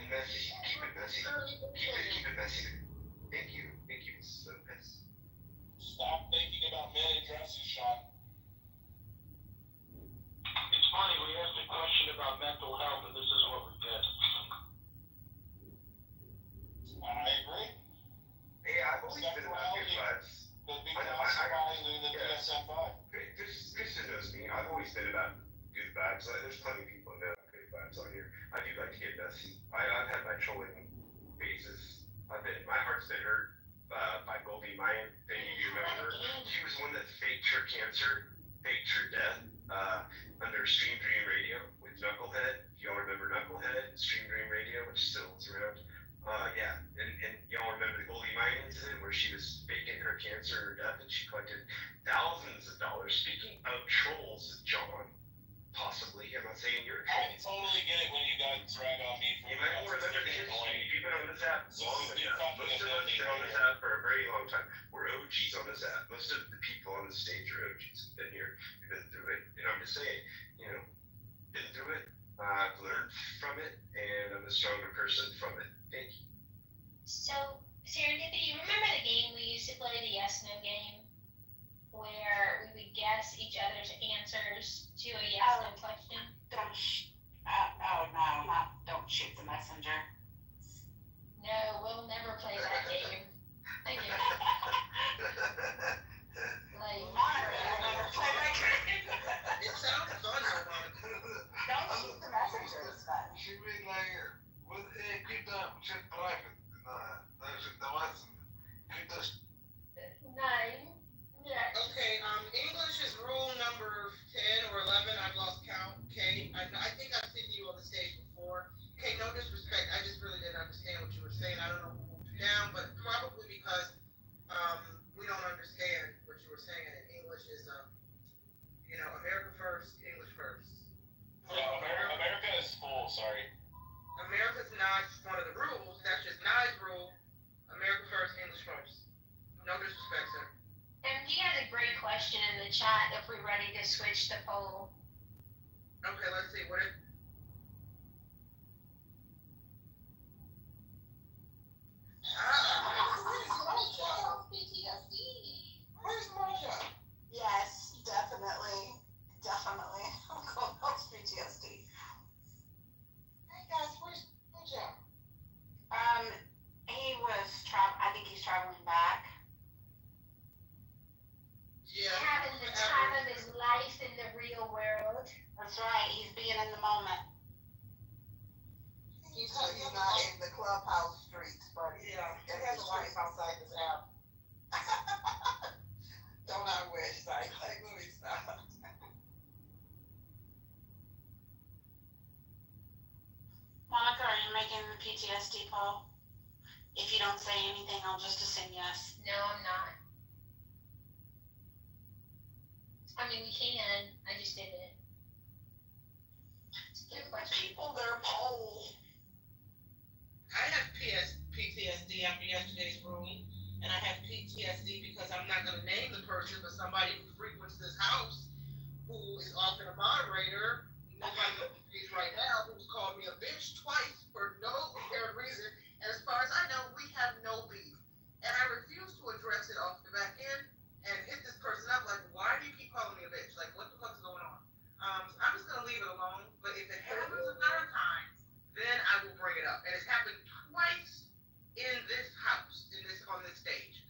And messy, keep it messy. Keep it messy. Thank you. So that's. Stop thinking about men in dresses, Sean. It's funny, we asked a question about mental health, and this is what we get. I agree. Hey, I've always been about good vibes. The big mastermind in the DSM-5. Kristen knows me. I've always been about good vibes. There's plenty of people that know good vibes on here. I do like to get messy. I've had my trolling phases. My heart's been hurt by Goldie Mayan. If any of you remember her, she was one that faked her cancer, faked her death under Stream Dream Radio with Knucklehead. Y'all remember Knucklehead, Stream Dream Radio, which still is around. Yeah, and y'all remember the Goldie Mayan incident where she was faking her cancer or death and she collected thousands of dollars. Speaking of trolls, John, possibly, I'm not saying you're a troll. I totally get it when you guys drag on me for you might want to remember the history. You've been on this app long enough. Most of us have been on this app for a very long time. We're OGs on this app. Most of the people on the stage are OGs. Been here, been through it. And I'm just saying, been through it. I've learned from it, and and I'm the stronger person from it. Thank you. So, Serendipity, remember the game we used to play, the yes no game? Where we would guess each other's answers to a yes no question? Don't shoot the messenger. No, we'll never play that game again. Like, Monica, never play that game. It sounds fun, though, Monica. Don't shoot the messenger, it's fun. She be like, keep that shit private. That shit, the lesson. Keep this. 9. Next. Okay, English is rule number 10 or 11. I've lost count. Okay, I think I've seen you on the stage before. Okay, no disrespect. I just really didn't understand what you were saying. I don't know who moved you down, but probably because we don't understand what you were saying. And English is, America first, English first. America is full, sorry. America's not one of the rules. That's just Nye's rule. America first, English first. No disrespect, sir. MG has a great question in the chat if we're ready to switch the poll. Okay, let's see. What it? PTSD. Where's Moja? Yes, definitely. I'm going post PTSD. Hey guys, where's Moja? I think he's traveling back. Yeah. Having the time of his life in the real world. That's right, he's being in the moment. He's not in the clubhouse streets, but He has a life outside this app. don't I wish? Like, let me stop. Monica, are you making the PTSD poll? If you don't say anything, I'll just assume yes. No, I'm not. I mean, we can. I just didn't. It's a good question. People, their poll. I have PTSD after yesterday's room, and I have PTSD because I'm not going to name the person, but somebody who frequents this house, who is often a moderator, nobody knows who he is right now, who's called me a bitch twice for no apparent reason. And as far as I know, we have no beef. And I refuse to address it off the back end and hit this person up like, why do you keep calling me a bitch? Like, what the fuck is going on? So I'm just going to leave it alone. But if it happens another time, then I will bring it up. And it's happened twice in this house, on this stage.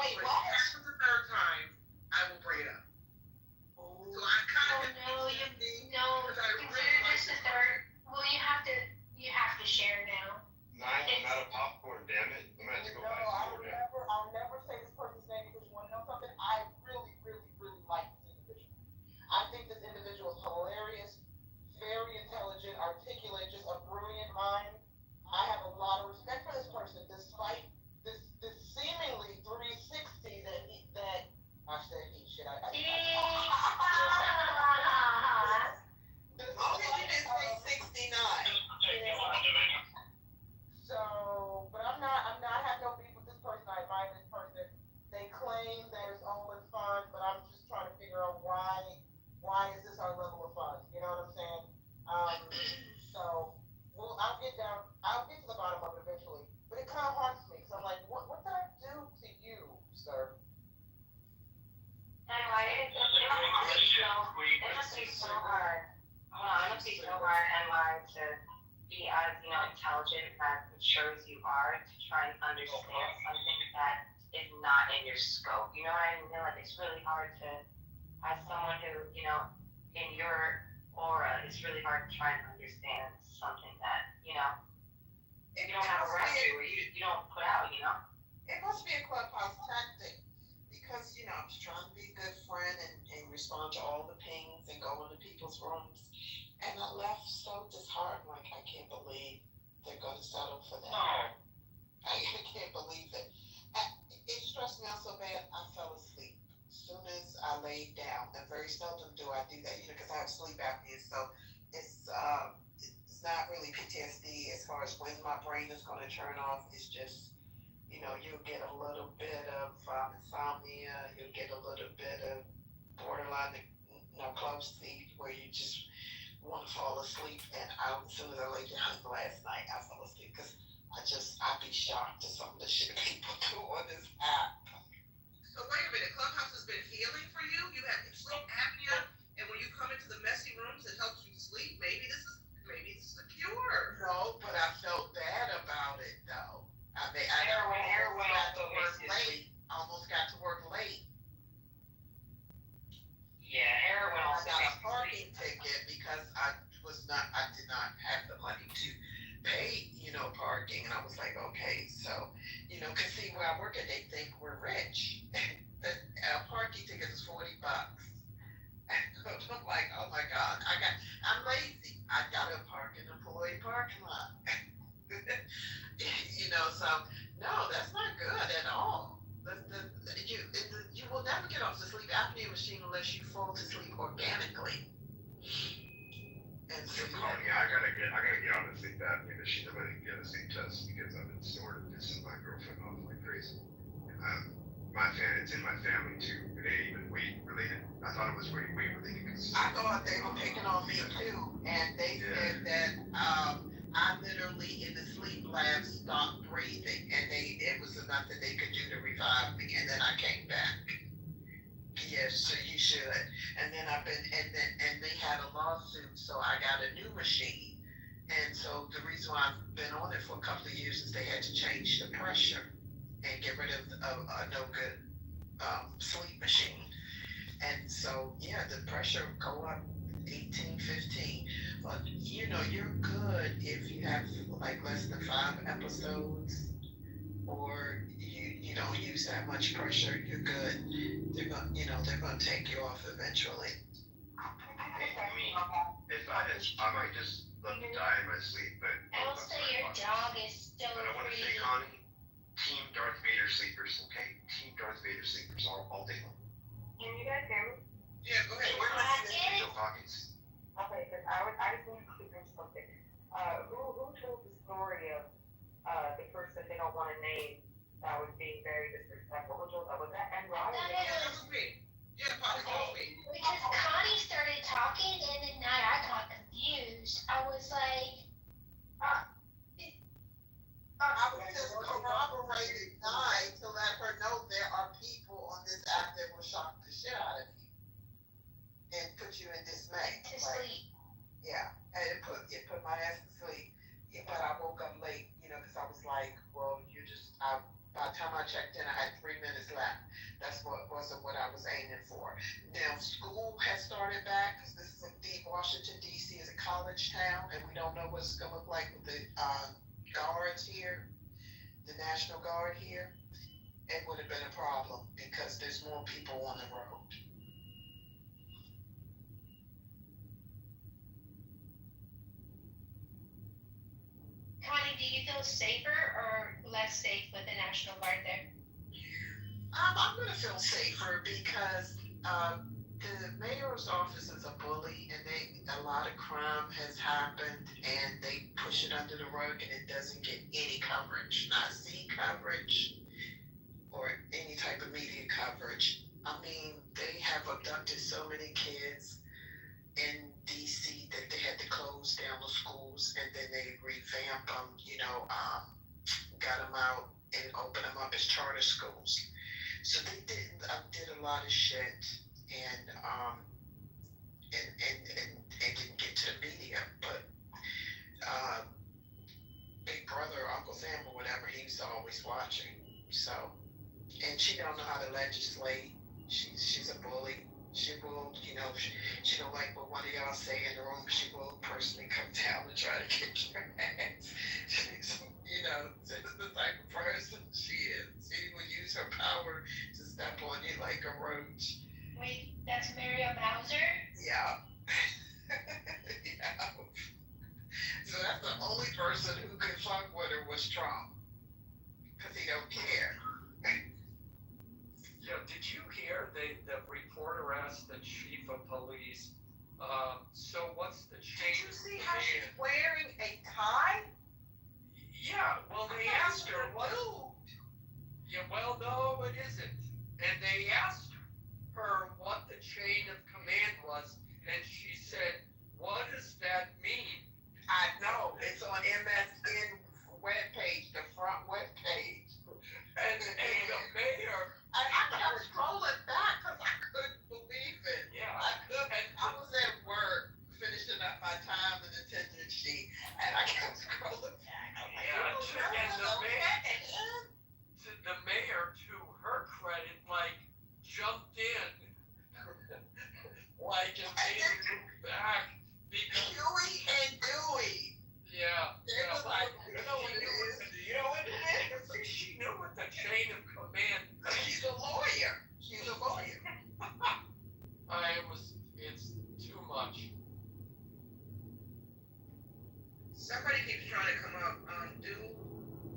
Wait, but what? if it happens a third time, I will bring it up. So I kind of Consider this the third. Well, you have to share now. I'm not a popcorn, damn it. I'm gonna have to go buy popcorn now. I'll never say this person's name because you want to know something? I really, really, really like this individual. I think this individual is hilarious, very intelligent, articulate, just a brilliant mind. I have a lot of respect for this person, despite this seemingly 360 that I said he shit. Only you didn't say 69. So, but I'm not having no beef with this person. I admire this person. They claim that it's all in fun, but I'm just trying to figure out why is this our level of fun? You know what I'm saying? So, I'll get to the bottom of it eventually. But it kind of haunts me, because I'm like, what did I do to you, sir? Anyway, it must be so hard. It must be so hard, NY, to be as, intelligent, as mature as you are, to try and understand something that is not in your scope. You know what I mean? Like, it's really hard to, as someone who, in your aura, it's really hard to try and understand something that, you don't have a right to, or you don't put out, It must be a clubhouse tactic because, I'm just trying to be a good friend and respond to all the pings and go into people's rooms. And I left so disheartened, like, I can't believe they're going to settle for that. No. I can't believe it. It stressed me out so bad, I fell asleep. As soon as I laid down, and very seldom do I do that, because I have sleep apnea, so it's not really PTSD as far as when my brain is going to turn off. It's just, you'll get a little bit of insomnia, you'll get a little bit of borderline clumsy, where you just want to fall asleep, and as soon as I laid down last night, I fell asleep because I'd be shocked at some of the shit people do on this app. So wait a minute, Clubhouse has been healing for you? You have sleep apnea, and when you come into the messy rooms, it helps you sleep? Maybe this is a cure. No, but I felt bad about it though. I mean, I Heroin got to also work makes you late. Almost got to work late. Yeah, heroin I also got a makes you parking ticket because I did not have the money to pay, parking. And I was like, okay, so, cause see where I work at, they think we're rich. A parking ticket is $40. I'm like, oh my God, I'm lazy. I gotta park in employee parking lot. So no, that's not good at all. You will never get off the sleep apnea machine unless you fall to sleep organically. And so I gotta get on the sleep apnea machine. I'm gonna get a sleep test because I've been snoring and pissing my girlfriend off like crazy. It's in my family too. It ain't even weight related. I thought it was weight related. I thought they were picking on me too, and they said that I literally in the sleep lab stopped breathing, and it was nothing they could do to revive me, and then I came back. Yes, so you should. And then and they had a lawsuit, so I got a new machine. And so the reason why I've been on it for a couple of years is they had to change the pressure and get rid of a no good sleep machine. And so, yeah, the pressure would go up 18, 15. But, you're good if you have like less than 5 episodes or you don't use that much pressure, you're good. They're going to take you off eventually. I mean, I might just let me die in my sleep, but Elsa, your dog is so but I want to say, pretty. Connie, Team Darth Vader sleepers, okay? Team Darth Vader sleepers all day long. Can you guys hear me? Yeah, go ahead. Joe Hawkins. Okay, because I just want to mention something. Who told the story of the person they don't want to name that was being very disrespectful? Who told that? Was that and Ryan? Yeah, that was me. Yeah, Poppy told me. Because Connie started talking, and then I got confused. I was like, I was just corroborating Nye to let her know there are people on this app that will shock the shit out of you and put you in dismay. to sleep. Yeah, and it put my ass to sleep. Yeah, but I woke up late, because I was like, well, by the time I checked in, I had 3 minutes left. That's wasn't what I was aiming for. Now, school has started back, because this is Washington, D.C. is a college town, and we don't know what it's going to look like with the guards here, the National Guard here. It would have been a problem, because there's more people on the road. Connie, do you feel safer or less safe with the National Guard there? I'm going to feel safer because the mayor's office is a bully, and a lot of crime has happened, and they push it under the rug, and it doesn't get any coverage, not C coverage or any type of media coverage. I mean, they have abducted so many kids in DC that they had to close down the schools, and then they revamped them, got them out and opened them up as charter schools. So they did a lot of shit, and didn't get to the media. But Big Brother, Uncle Sam, or whatever, he was always watching. So, and she don't know how to legislate. She's a bully. She will, she don't like what one of y'all say in the room. She will personally come down and try to kick your ass. She's, the type of person she is. She will use her power to step on you like a roach. Wait, that's Mario Bowser? Yeah. Yeah. So that's the only person who could fuck with her was Trump. Because he don't care. Yeah, did you hear the reporter asked the chief of police, so what's the change? Did you see how she's wearing a tie? Yeah, well, they asked her what. Yeah, well, no, it isn't. And they asked her what the chain of command was, and she said What does that mean? I know, it's on MSN webpage, the front webpage. And the mayor. I kept scrolling back because I couldn't believe it. Yeah. I was at work finishing up my time and attendance sheet, and I kept scrolling back. I'm like, The mayor, to her credit, like jumped in, like and made it move back. Huey and Dewey. Yeah. You know what it is? She knew what the chain of command. She's a lawyer. It's too much. Somebody keeps trying to come up. Do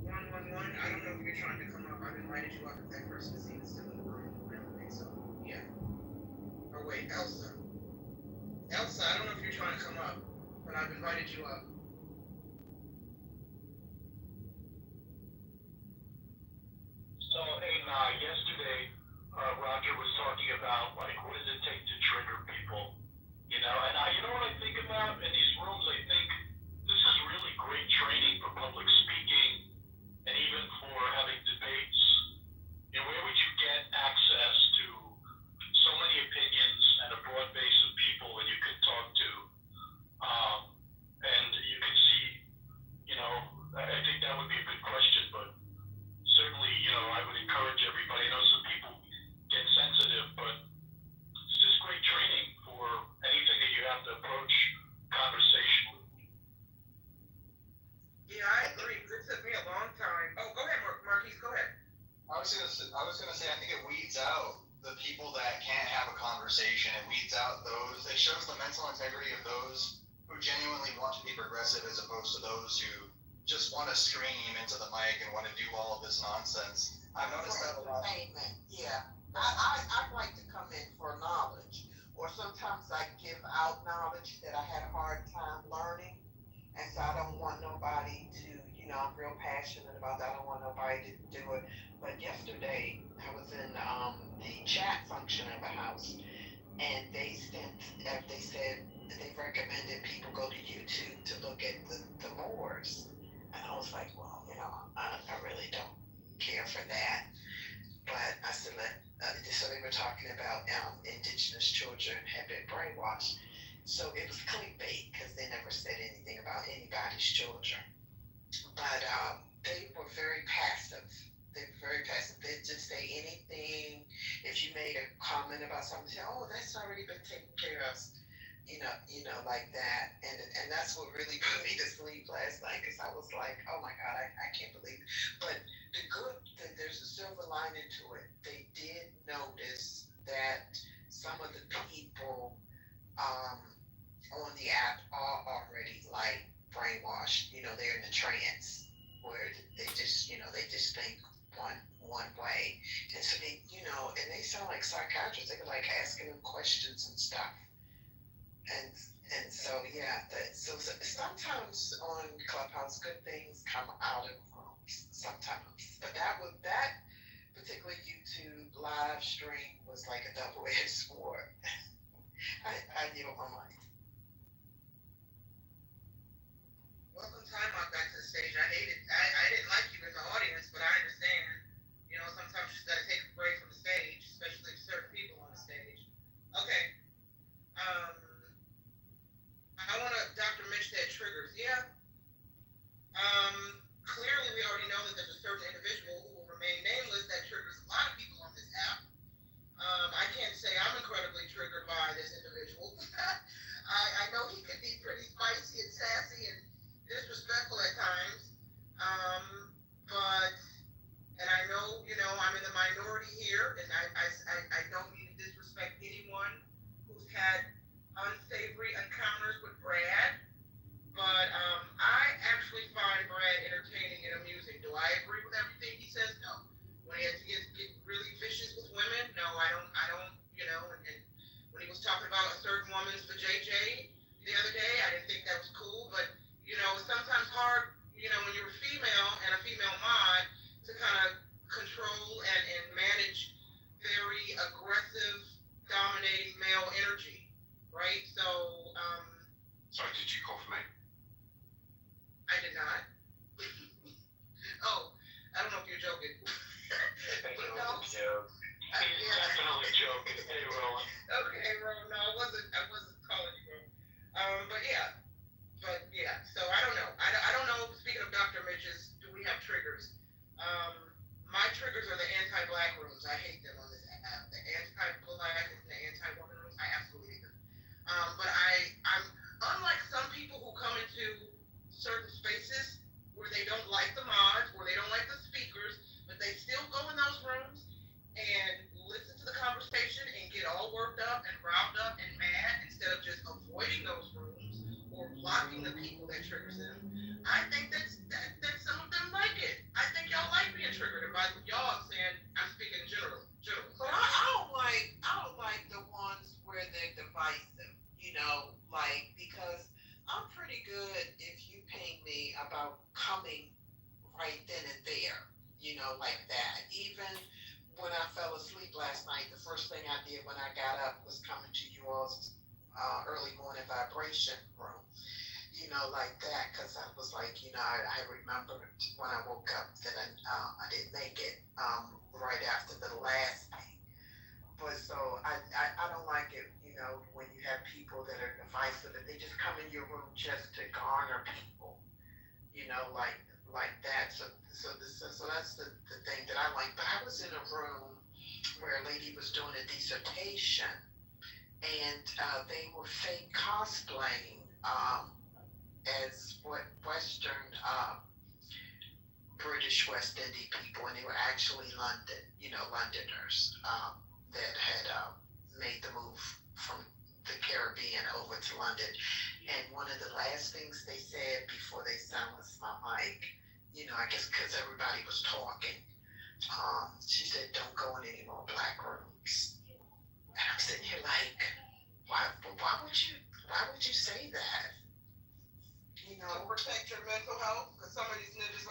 111. I don't know if you're trying to come up. I've invited you up. If that person is even still in the room, I don't think so. Yeah. Oh wait, Elsa. I don't know if you're trying to come up, but I've invited you up. So, yesterday, Roger was talking about, like, what does it take to trigger people? You know, and you know what I think about in these rooms? I think this is really great training for public speaking and even for having debates. You know, where would you get access to so many opinions and a broad base of people that you could talk to? And you can see, you know, I think that would be a good question, but certainly, you know, I would encourage everybody. I know some people get sensitive, but it's just great training for anything that you have to approach conversation with. Yeah, I agree. It took me a long time. Oh, go ahead, Marquise. Go ahead. I was gonna say I think it weeds out the people that can't have a conversation. It weeds out those. It shows the mental integrity of those who genuinely want to be progressive, as opposed to those who just want to scream into the mic and want to do all of this nonsense. I've noticed that a lot. Yeah, I like to come in for knowledge, or sometimes I give out knowledge that I had a hard time learning, and so I don't want nobody to, you know, I'm real passionate about that. I don't want nobody to do it. But yesterday I was in the chat function of the house, and they said they recommended people go to YouTube to look at the Moors. And I was like, well, you know, I really don't care for that. But I said, so they were talking about indigenous children have been brainwashed. So it was clickbait because they never said anything about anybody's children. But they were very passive. They'd just say anything. If you made a comment about something, say, oh, that's already been taken care of. You know, like that, and that's what really put me to sleep last night, because I was like, oh my God, I can't believe it. But there's a silver lining to it. They did notice that some of the people on the app are already like brainwashed. You know, they're in the trance where they just think one way, and so they, you know, and they sound like psychiatrists. They were like asking them questions and stuff. And so yeah, so sometimes on Clubhouse good things come out of rooms sometimes, but that particular YouTube live stream was like a double-edged sword. I yield my mic. Welcome, Time back to the stage. I didn't like you in the audience, but I understand. You know, sometimes you just gotta take a break from the stage, especially certain people on the stage. Okay. I want to, Dr. Mitch said triggers. Yeah. Clearly we already know that there's a certain individual who will remain nameless that triggers a lot of people on this app. I can't say I'm incredibly triggered by this individual. I know he can be pretty spicy and sassy and disrespectful at times. And I know, you know, I'm in the minority here, and I don't mean to disrespect anyone who's had unsavory encounters with Brad, but I actually find Brad entertaining and amusing. Do I agree with everything he says? No. When he has to get really vicious with women, no, I don't, you know, and when he was talking about a certain woman's vajayjay the other day, I didn't think that was cool, but, you know, it's sometimes hard, you know, when you're a female and a female mod to kind of control and manage very aggressive, dominating male energy. Right? So, Sorry, did you call for me? I did not. Oh, I don't know if you're joking. It But was no. a joke. He's definitely joking. Hey, Roland. Okay, Ron. No, I wasn't calling you Ron. But yeah. So I don't know. I don't know. Speaking of Dr. Mitch's, do we have triggers? My triggers are the anti-black rooms. I hate them on this app. The anti-black and the anti-woman rooms. I absolutely hate them. But I'm unlike some people who come into certain spaces where they don't like the mods, where they don't like the speakers, but they still go in those rooms and listen to the conversation and get all worked up and riled up and mad instead of just avoiding those rooms or blocking the people that triggers them. I think that some of them like it. I think y'all like being triggered. And by y'all, I'm saying I'm speaking in general. But I don't like the ones where they're divisive. Because I'm pretty good if you ping me about coming right then and there. Like that. Even when I fell asleep last night, the first thing I did when I got up was coming to you all's early morning vibration room. Like that, because I was like, I remembered when I woke up that I didn't make it right after the last thing. But so I don't like it, when you have people that are divisive and they just come in your room just to garner people, like that. So that's the thing that I like. But I was in a room where a lady was doing a dissertation, and they were fake cosplaying as what Western British West Indian people, and they were actually Londoners that had made the move from the Caribbean over to London. And one of the last things they said before they silenced my mic, I guess because everybody was talking, she said, "Don't go in any more black rooms." And I'm sitting here like, why would you say that? To protect your mental health, because some of these ninjas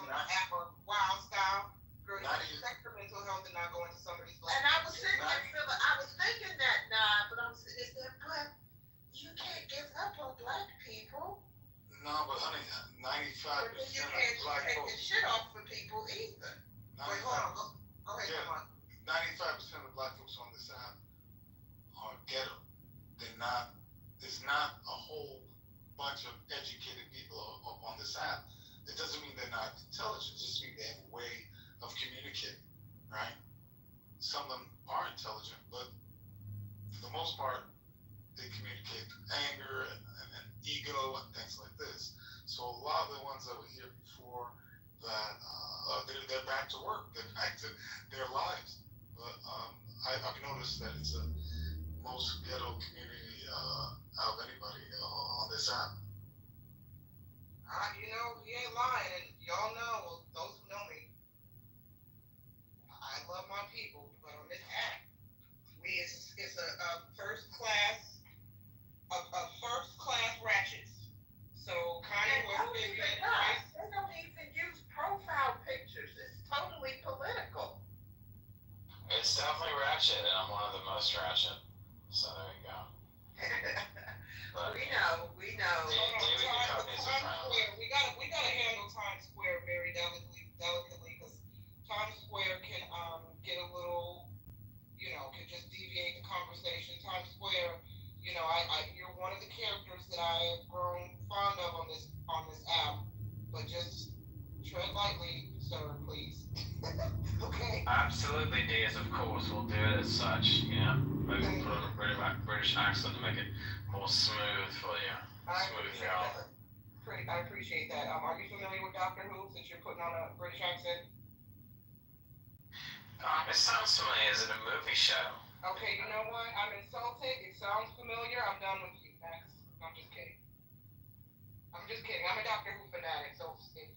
on the app are wild style. Girl, you protect your mental health and not go into somebody's life. And I was sitting there feeling, I was thinking that now, but I'm sitting there, but you can't give up on black people. No, but honey, 95% But then you of can't black take folks. your shit off for people either. Wait, hold on. Go ahead, come on. 95% of black folks on this app are ghetto. There's not a whole bunch of educated people on this app. It doesn't mean they're not intelligent. It just means they have a way of communicating, right? Some of them are intelligent, but for the most part, they communicate through anger and ego and things like this. So a lot of the ones that were here before that, they're back to work. They're back to their lives. But I've noticed that it's the most ghetto community out of anybody on this app. You ain't lying, and y'all know, those who know me, I love my people, but on this app, it's a first class ratchets. So Kanye was thinking, they don't even use profile pictures. It's totally political. It's definitely ratchet, and I'm one of the most ratchet. So there you go. But, we know. Times Square, we gotta handle Times Square very delicately, because Times Square can get a little, can just deviate the conversation. Times Square, you're one of the characters that I have grown fond of on this app, but just tread lightly, sir, please. Okay. absolutely, Diaz, of course. We'll do it as such. Maybe put on a British accent to make it more smooth for you. I appreciate that. Are you familiar with Doctor Who, since you're putting on a British accent? It sounds familiar. Is it a movie show? Okay, you know what? I'm insulted. It sounds familiar. I'm done with you. Next. I'm just kidding. I'm a Doctor Who fanatic, so I'm just kidding.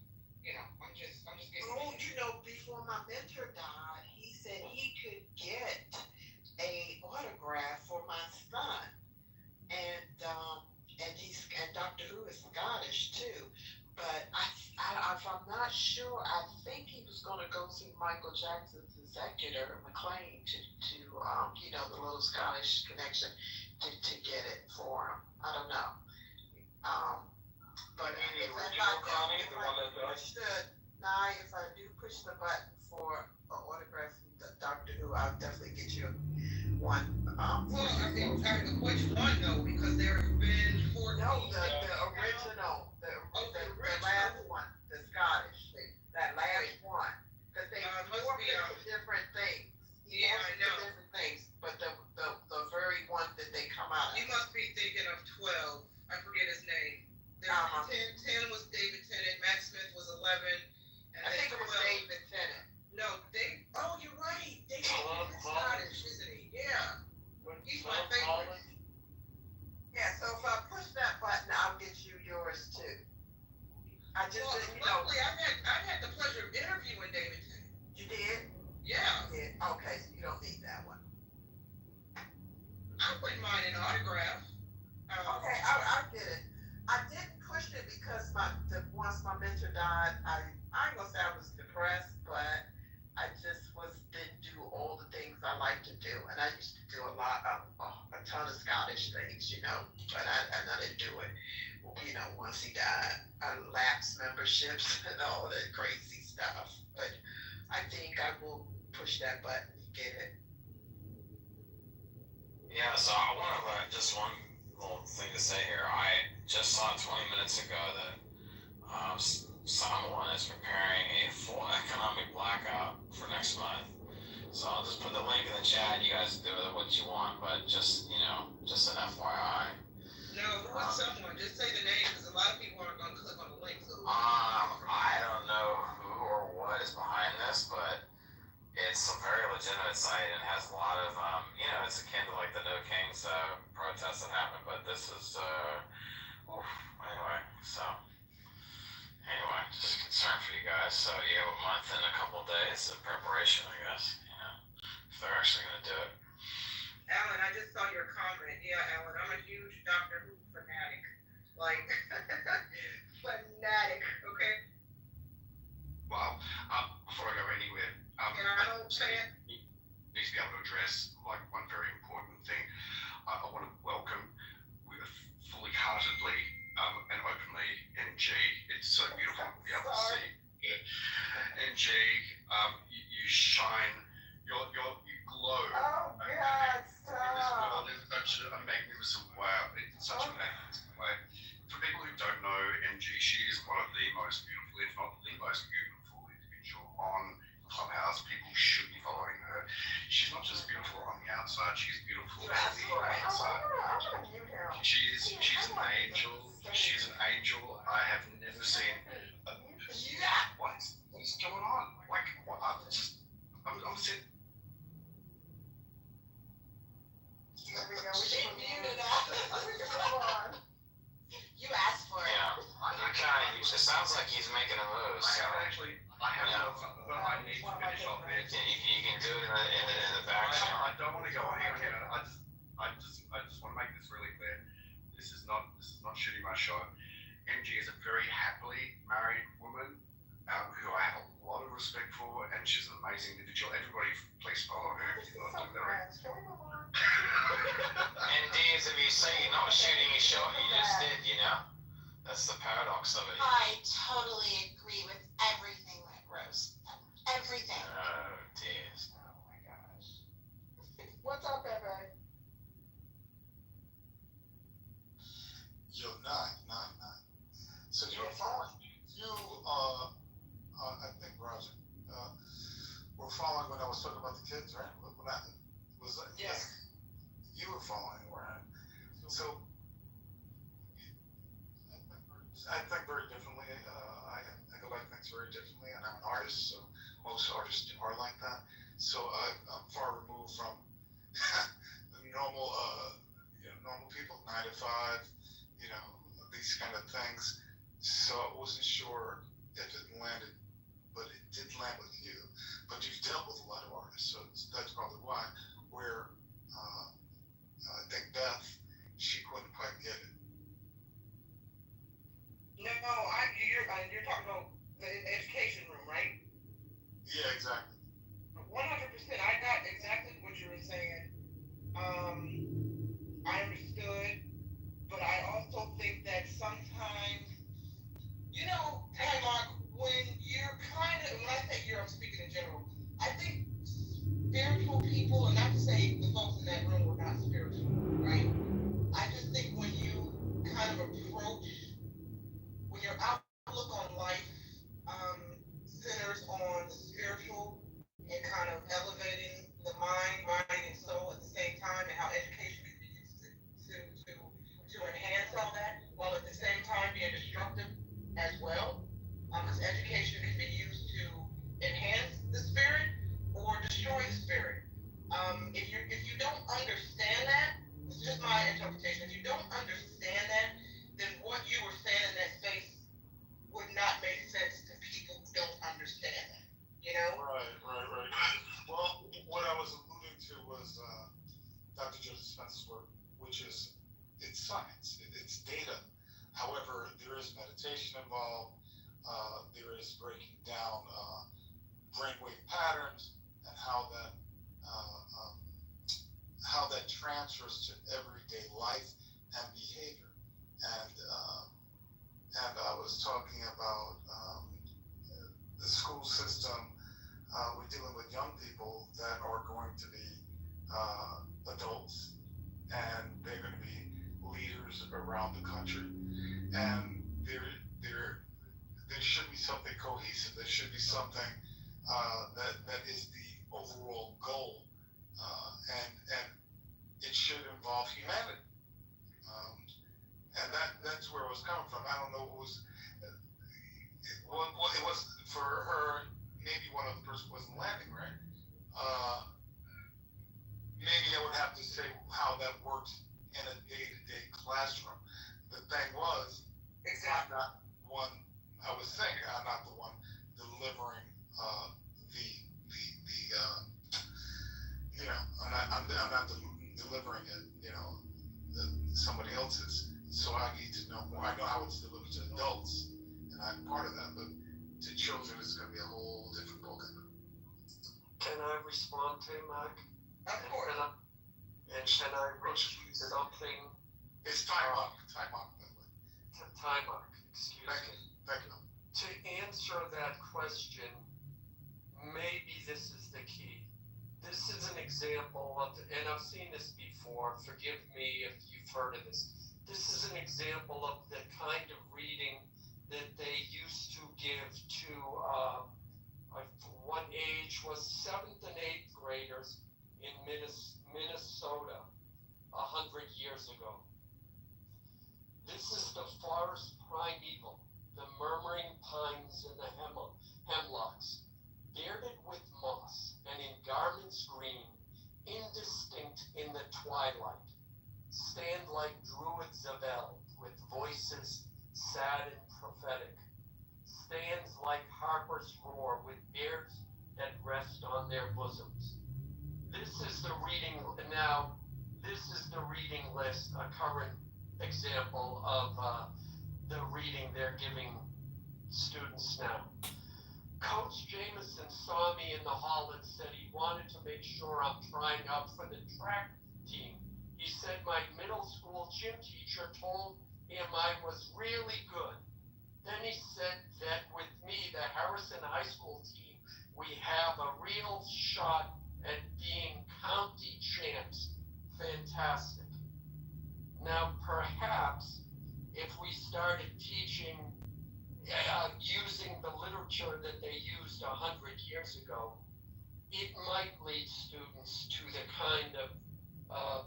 Oh, before my mentor died, he said he could get a autograph for my son, and Doctor Who is Scottish too. But if I'm not sure, I think he was going to go see Michael Jackson's executor, McLean, to the little Scottish connection, to get it for him. I don't know. But The if original Connie, the one that died? if I do push the button for an autograph from Doctor Who, I'll definitely get you one. Well, I mean, which one though? Because there have been 14. No, the original, the last one, the Scottish, that last one. Because they morphed into different things. Yeah, I know. Different things, but the very one that they come out of. You must be thinking of 12. I forget his name. 10 was David Tennant. Matt Smith was 11. And I think it was 12. David Tennant. No, oh, you're right. David Tennant is Scottish, isn't he? Yeah. He's my favorite. Yeah, so if I push that button, I'll get you yours too. I just didn't, luckily, I had the pleasure of interviewing David Tennant. You did? Yeah. Okay, so you don't need that one. I wouldn't mind an autograph. Okay, I get it. I didn't push it because once my mentor died, I ain't gonna say I was depressed, but I just didn't do all the things I like to do, and I used to do a ton of Scottish things, but I didn't do it. Once he died, I lapsed memberships and all that crazy stuff. But I think I will push that button and get it. Yeah, so I want to just one little thing to say here. I just saw 20 minutes ago that someone is preparing a full economic blackout for next month. So I'll just put the link in the chat. You guys do with it what you want, but just an FYI. No, who is someone? Just say the name, because a lot of people aren't going to click on the link. So I don't know who or what is behind this, but it's a very legitimate site and has a lot of, it's akin to like the No Kings protests that happened, but this is, anyway, just concerned for you guys. So you have a month and a couple of days of preparation, I guess, if they're actually going to do it. Alan, I just saw your comment. Yeah, Alan, I'm a huge Doctor Who fanatic. Fanatic, okay? Wow. Before I go anywhere, And I don't say it. need to be able to address one very important thing. I want to welcome fully heartedly and openly NG. It's so beautiful to be able to see. NG, you shine, you glow. Oh God, stop. In this world is such a magnificent way. It's such a magnificent way. For people who don't know NG, she is one of the most beautiful, if not the most beautiful individual on Clubhouse. People should be following her. She's not just beautiful on the outside, she's beautiful on the inside. She's an angel. She's an angel. I have never seen what's going on? I'm sitting. There we go. We should mute it up. Come on. You asked for it. Yeah, it sounds like he's making a move. So. I need to finish off this. You can do it in the back channel. I don't want to go on here. I just want to make this really clear. This is not shooting my shot. MG is a very happily married woman who I have a lot of respect for, and she's an amazing individual. Everybody, please follow her. And Deez, if you say you're not shooting your shot, you just did, That's the paradox of it. I totally agree with everything that Rose said. Everything. Oh, Deez. Oh my gosh. What's up, Pepe? Yo, nine. So you're following. I think Roger, were following when I was talking about the kids, right? Yes. You were following, right? So I think very differently. I go like things very differently, and I'm an artist, so most artists are like that. So I'm far removed from normal people, 9 to 5, these kind of things. So I wasn't sure if it landed, but it did land with you. But you've dealt with a lot of artists, so that's probably why. Where I think Beth, she couldn't quite get it. No, you're talking about the education room, right? Yeah, exactly. 100%. I got exactly what you were saying. I understood, but I also think that some Hey, Mark, when you're when I say you're, I'm speaking in general, I think spiritual people, and not to say the folks in that room were not spiritual, right? I just think when you kind of approach, when your outlook on life centers on the spiritual and kind of elevating the mind, body, and soul at the same time, and how education can be used to enhance all that, while at the same time being destructive as well. Because education can be used to enhance the spirit or destroy the spirit. If you don't understand that, it's just my interpretation. If you don't understand that, then what you were saying in that space would not make sense to people who don't understand that. You know? Right. Well, what I was alluding to was Dr. Joseph Spence's work, which is it's science, it's data. However, there is meditation involved. There is breaking down brainwave patterns and how that transfers to everyday life and behavior. And I was talking about the school system. We're dealing with young people that are going to be adults, and they're going to be leaders around the country. And there should be something cohesive. There should be something that is the overall goal, and it should involve humanity. And that's where it was coming from. I don't know who was. Well, it was for her. Maybe one of the person wasn't landing right. Maybe I would have to say how that works in a day-to-day classroom. The thing was, I'm not one. I was saying I'm not the one delivering I'm not delivering it. Somebody else's. So I need to know more. I know how it's delivered to adults, and I'm part of that. But to children, it's going to be a whole different ballgame. Can I respond to Mark? Of course. And can I read something? It's time up, by the way. Time up, excuse me. Thank you. To answer that question, maybe this is the key. This is an example of, and I've seen this before, forgive me if you've heard of this. This is an example of the kind of reading that they used to give to, one age was 7th and 8th graders in Minnesota 100 years ago. This is the forest primeval, the murmuring pines and the hemlocks, bearded with moss and in garments green, indistinct in the twilight, stand like druids of eld with voices sad and prophetic, stands like harpers roar with beards that rest on their bosoms. This is the reading list, a current example of the reading they're giving students now. Coach Jameson saw me in the hall and said he wanted to make sure I'm trying out for the track team. He said my middle school gym teacher told him I was really good. Then he said that with me, the Harrison High School team, we have a real shot at being county champs. Fantastic. Now, perhaps if we started teaching, using the literature that they used 100 years ago, it might lead students to the kind of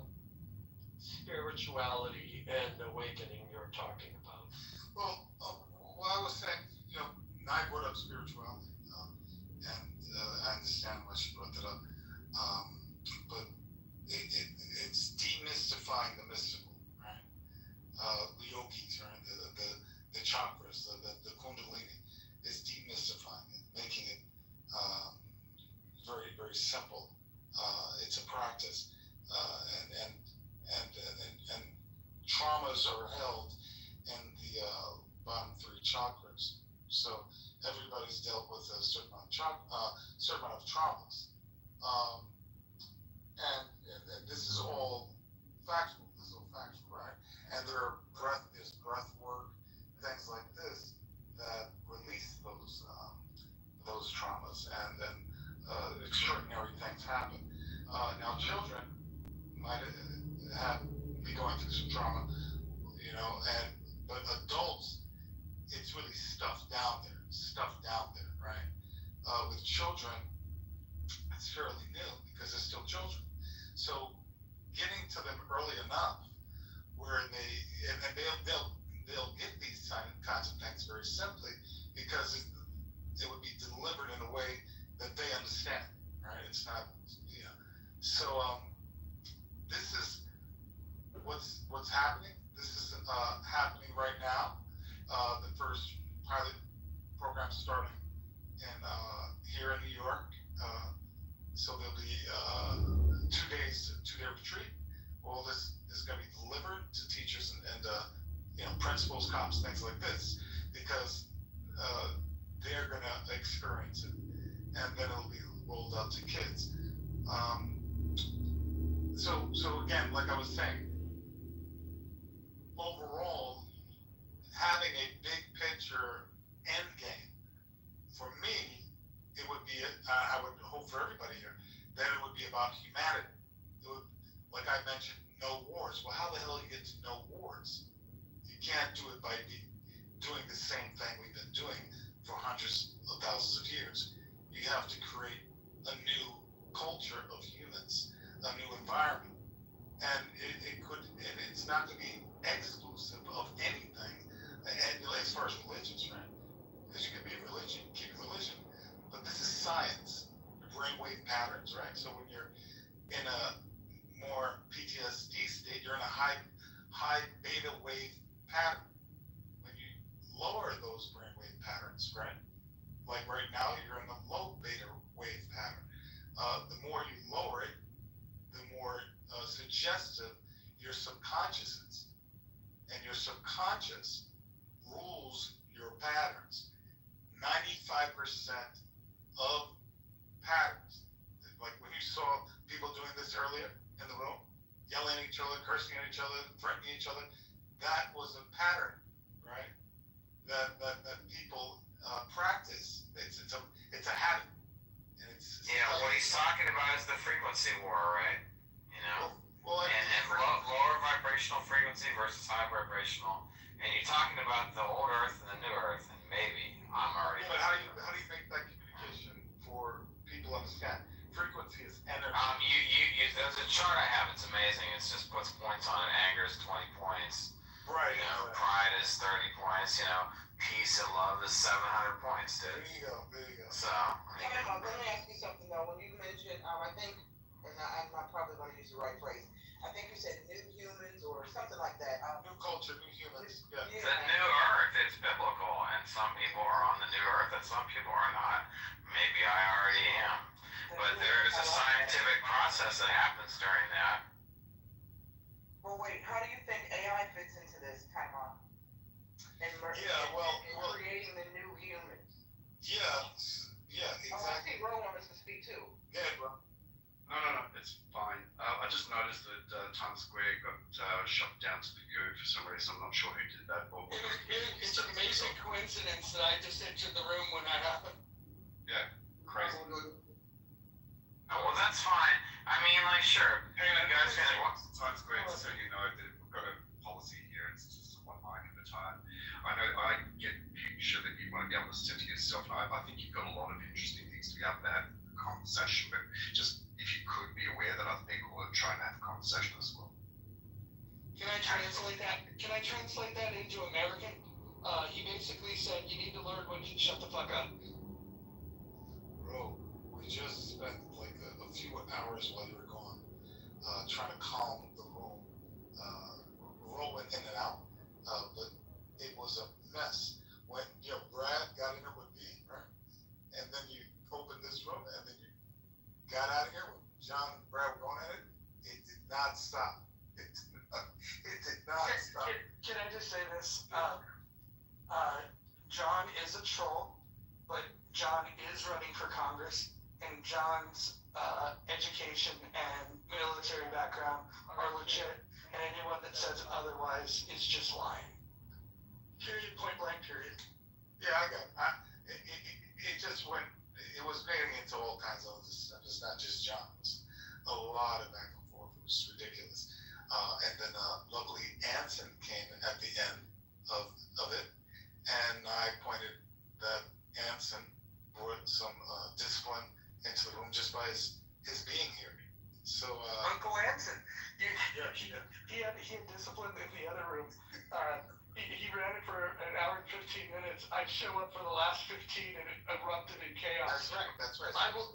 spirituality and awakening you're talking about. Well, I was saying, I brought up spirituality, and I understand why she brought that up, but it's demystifying the mystical, right? The yogis, right? The chakras, the kundalini, is demystifying it, making it very, very simple. It's a practice, and traumas are held in the bottom 3 chakras. So everybody's dealt with a certain amount of traumas, and this is all factual. Right? And there's breath work, things like this. that release those traumas, and then extraordinary things happen. Now, children might be going through some trauma, but adults, it's really stuffed down there, right? With children, it's fairly new because they're still children. So getting to them early enough where they'll get these kinds of things very simply because it would be delivered in a way that they understand, right? It's not, So this is what's happening. This is happening right now. The first pilot program starting here in New York. So there'll be 2-day retreat. All this is going to be delivered to teachers and principals, cops, things like this, because they're going to experience it, and then it'll be rolled out to kids. So again, like I was saying, overall, having a big picture end game, for me, it would be, I would hope for everybody here, that it would be about humanity. It would, like I mentioned, no wars. Well, how the hell do you get to no wars? You can't do it by doing the same thing we've been doing for hundreds of thousands of years. You have to create a new culture of humans, a new environment. And it's not to be exclusive of anything, and as far as religions, right? Because you can be religion, keep religion, but this is science, brainwave patterns, right? So when you're in a more PTSD state, you're in a high beta wave pattern. When you lower those brainwave patterns, right? Like right now, you're in a low beta wave pattern. The more you lower it, the more suggestive your subconscious is. And your subconscious rules your patterns. 95% of patterns, like when you saw people doing this earlier in the room, yelling at each other, cursing at each other, threatening each other, that was a pattern, right? That people practice. It's a habit. And what he's talking about is the frequency war, right? And lower vibrational frequency versus high vibrational. And you're talking about the old Earth and the new Earth, and maybe I'm already. Yeah, but how do you make that communication for people to understand? Frequency is energy. There's a chart I have. It's amazing. It just puts points on it. Anger is 20 points. Right. Pride is 30 points. Peace and love is 700 points, dude. There you go. So. Let me ask you something though. When you mentioned, I think, and I'm not probably going to use the right phrase. I think you said new humans or something like that. New culture, new humans. Yeah. The new Earth, it's biblical, and some people are on the new Earth, and some people are not. Maybe I already am. But there's a scientific process that happens during that. Well, wait. How do you think AI fits into this timeline? And creating the new humans. Yeah, exactly. Oh, I see Ro wants to speak too. Yeah, bro. No, it's fine. I just noticed that Times Square got shut down to the goo for some reason. I'm not sure who did that. It's an amazing coincidence that I just entered the room when that happened. Yeah, crazy. Oh, well, that's fine. I mean, sure. Hey, you guys can. Times Square, just so you know, that we've got a policy here. It's just one mic at a time. I know I get the picture that you want to be able to center yourself. And I think you've got a lot of interesting things to be able to have a conversation, but just if you could be aware that other people are trying to have a conversation as well. Can I translate that into American? He basically said you need to learn when to shut the fuck up. Bro, we just spent a few hours while you were gone trying to calm the room, rolling in and out, but it was a mess. When Brad got in there with me, right? And then you opened this room, and then you got out of here when John and Brad were going at it. It did not stop. It did not stop. Can I just say this? John is a troll, but John is running for Congress, and John's education and military background are legit, and anyone that says otherwise is just lying. Period, point blank, period. Yeah, I got it. It just went, it was getting into all kinds of other stuff. It's not just John. It was a lot of back and forth. It was ridiculous. And then luckily Anson came at the end of it. And I pointed that Anson brought some discipline into the room just by his being here. So Uncle Anson, he had discipline in the other room. He ran it for an hour and 15 minutes. I show up for the last 15 and it erupted in chaos. That's right. I will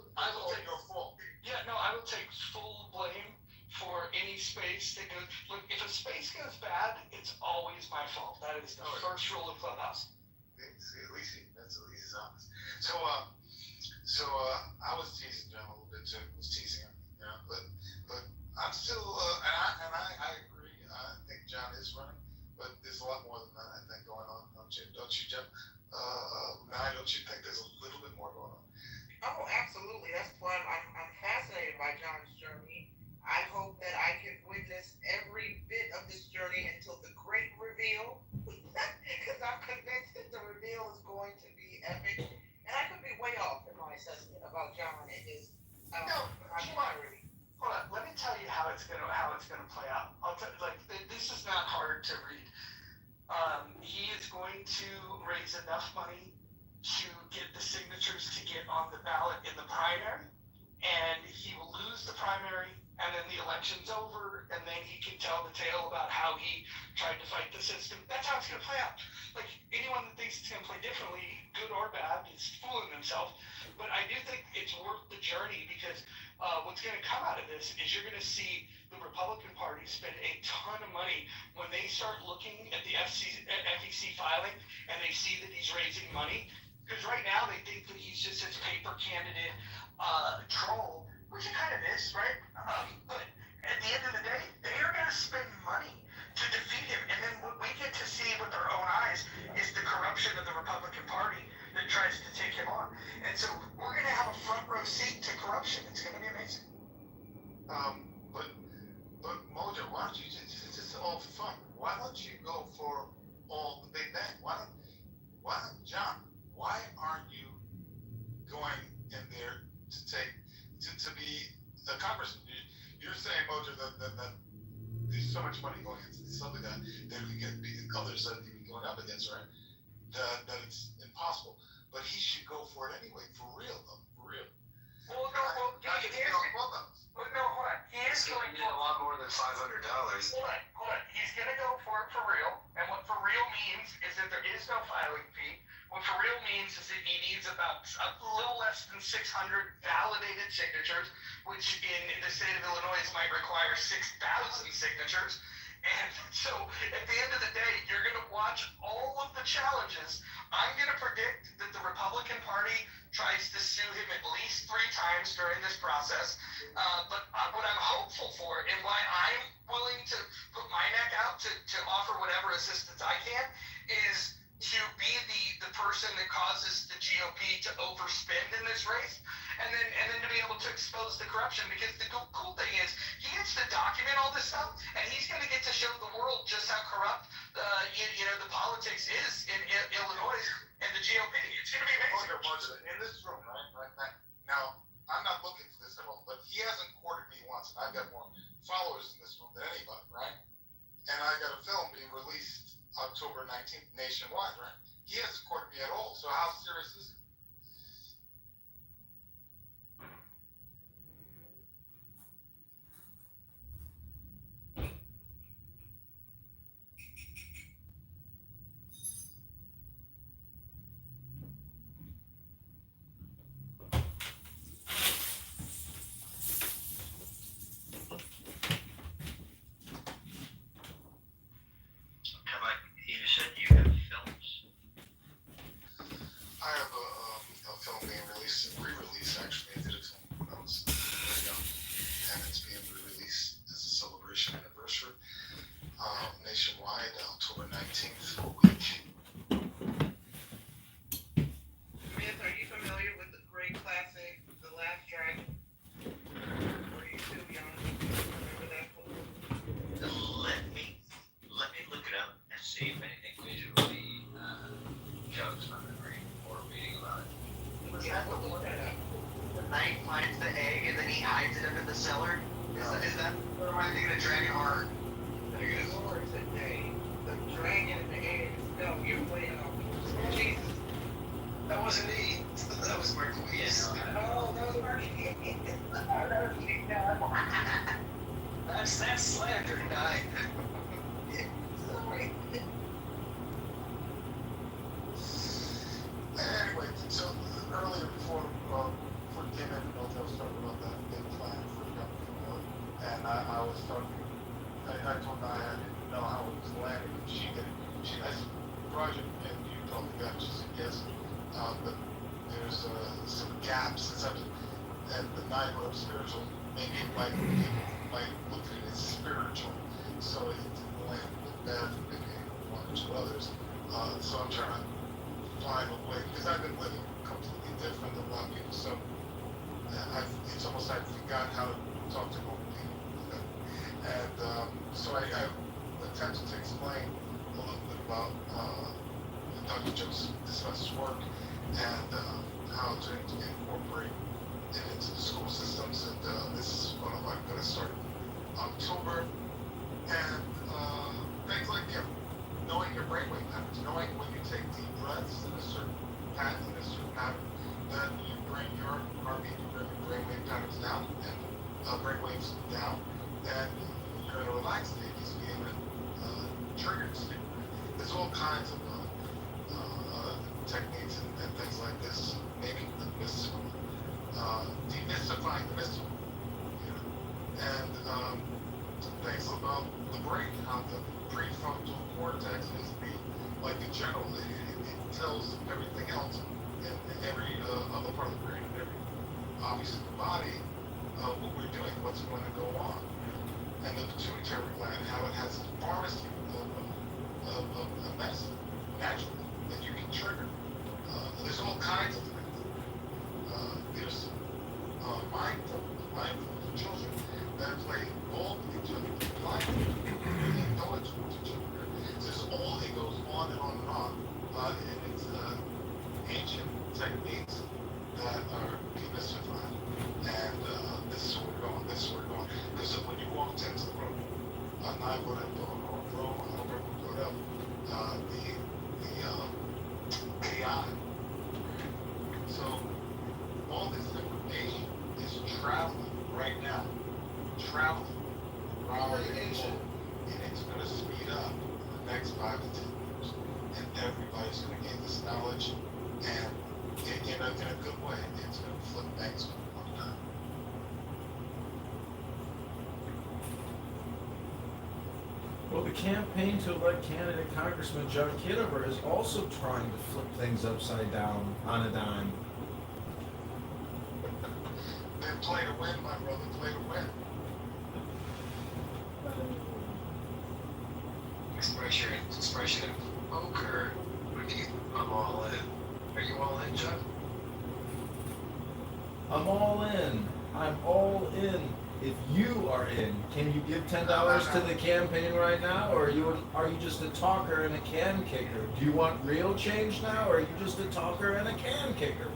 take your fault. Yeah, no, I will take full blame for any space that goes. Look, if a space goes bad, it's always my fault. That is the first rule of Clubhouse. See, at least that's at least his honest. So I was teasing John a little bit too. I was teasing him, you know, but I'm still and I agree. I think John is running, but there's a lot more than that I think going on. Don't you, Jeff? Now, don't you think there's a little bit more going on? Oh, absolutely. That's why I'm fascinated by John's journey. I hope that I can witness every bit of this journey until the great reveal, because I'm convinced that the reveal is going to be epic. And I could be way off in my assessment about John and his popularity. Hold on, let me tell you how it's gonna play out. I'll tell you, like, this is not hard to read. He is going to raise enough money to get the signatures to get on the ballot in the primary, and he will lose the primary, and then the election's over, and then he can tell the tale about how he tried to fight the system. That's how it's gonna play out. Like, anyone that thinks it's gonna play differently, good or bad, is fooling themselves. But I do think it's worth the journey, because what's going to come out of this is you're going to see the Republican Party spend a ton of money when they start looking at the FEC filing and they see that he's raising money. Because right now they think that he's just this paper candidate troll, which he kind of is, right? But at the end of the day, they are going to spend money to defeat him. And then what we get to see with our own eyes is the corruption of the Republican Party that tries to take him on. And so we're going to have a front row seat to corruption. It's going to be amazing. But Mojo, why don't you just all for fun? Why don't you go for all the big bang? Why John? Why aren't you going in there to be a congressman? You're saying, Mojo, that there's so much money going into this other guy that we get the others that he'd be going up against, right? That it's impossible. But he should go for it anyway, for real though, for real. Well, hold on. He is going to a lot more than $500. Hold on. He's going to go for it for real. And what for real means is that there is no filing fee. What for real means is that he needs about a little less than 600 validated signatures, which in the state of Illinois might require 6,000 signatures. And so at the end of the day, you're going to watch all of the challenges. I'm going to predict that the Republican Party tries to sue him at least 3 times during this process. But what I'm hopeful for, and why I'm willing to put my neck out to offer whatever assistance I can, is to be the person that causes the GOP to overspend in this race, and then to be able to expose the corruption. Because the cool thing is, he gets to document all this stuff, and he's going to get to show the world just how corrupt the politics is in Illinois and the GOP. It's going to be amazing. In this room, right now, I'm not looking for this at all, but he hasn't courted me once, and I've got more followers in this room than anybody, right? And I got a film being released October 19th nationwide, right? He hasn't courted me at all, so how serious is it? You said you have films? I have a he hides it up in the cellar? Is that or am I thinking of Dragon Heart? Lord, today, the dragon and the eggs. No, you're way off. Jesus. That wasn't me. That was Marquise. Oh, that was Marquise. That's slander, guy. Sorry. Anyway, so earlier before we came in, I was talking about that big plan for the government, and I was talking. I told her I didn't know how it was landing. I said, Roger, and you told me that. She said yes, but there's some gaps and the neighborhood of spiritual. Maybe people might look at it as spiritual, so it didn't land with Bev, maybe one or two others. So I'm trying to find a way, because I've been living completely different than a lot of people, so it's almost like I forgot how to talk to normal people. And so I attempted to explain a little bit about Dr. Joe's discussed work and how to incorporate it into the school systems, and this is what I'm going to start in October. And things like knowing your brainwave patterns, knowing when you take deep breaths in a certain pattern, then you bring your heartbeat, you bring your brainwave patterns down, and brainwaves down, and you're in a relaxed state, you see in a triggered state. There's all kinds of techniques and things like this, maybe the mystical, demystifying the mystical, and things about the brain, how the prefrontal cortex is like in general, it tells everything else in every other part of the brain, and obviously the body, what we're doing, what's going to go on, and the pituitary gland, how it has a pharmacy of medicine, naturally, that you can trigger. There's all kinds of things. There's mindful children that play ball with each other, blindfolded, and indulge with each other. It goes on and on and on, and it's ancient techniques that are demystified, and this is where we're going, because when you walked into the room, I would have the AI. So all this information is traveling right now, around the nation, and it's going to speed up in the next 5 to 10 years, and everybody's going to gain this knowledge, and in a good way, it's going to flip things one time. Well, the campaign to elect candidate Congressman John Kitover is also trying to flip things upside down on a dime. Then play to win, my brother, play to win. Expression of poker. I'm all in. Are you all in, John? I'm all in. I'm all in. If you are in, can you give $10 to the campaign right now, or are you just a talker and a can kicker? Do you want real change now, or are you just a talker and a can kicker?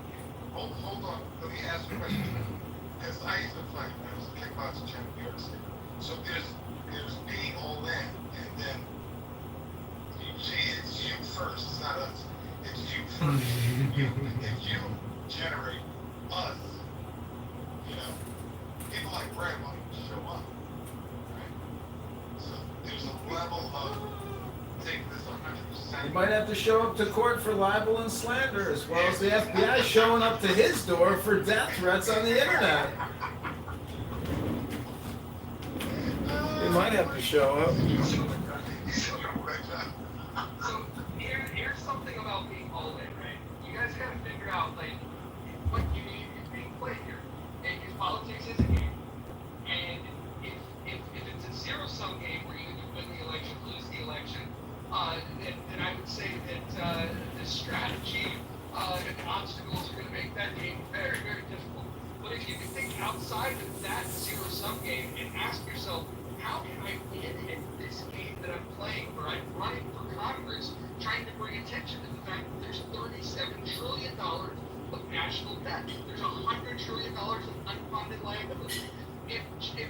Hold on. Let me ask you a question. Because I used to fight when I was a kickboxing champ in New York City. So there's being all in, and then it's you first. It's not us. It's you first. If you generate us, people like Brad want to show up, right? So there's a level of take this 100%. You might have to show up to court for libel and slander, as well as the FBI showing up to his door for death threats on the internet. You might have to show up. So here's something about being all in, right? You guys gotta figure out what you need is being played here. And because politics is a game. And if it's a zero-sum game where you either win the election, lose the election, then I would say that the strategy and the obstacles are going to make that game very, very difficult. But if you can think outside of that zero-sum game and ask yourself, how can I win in this game that I'm playing, where I'm running for Congress, trying to bring attention to the fact that there's $37 trillion of national debt. There's $100 trillion of unfunded liability. If he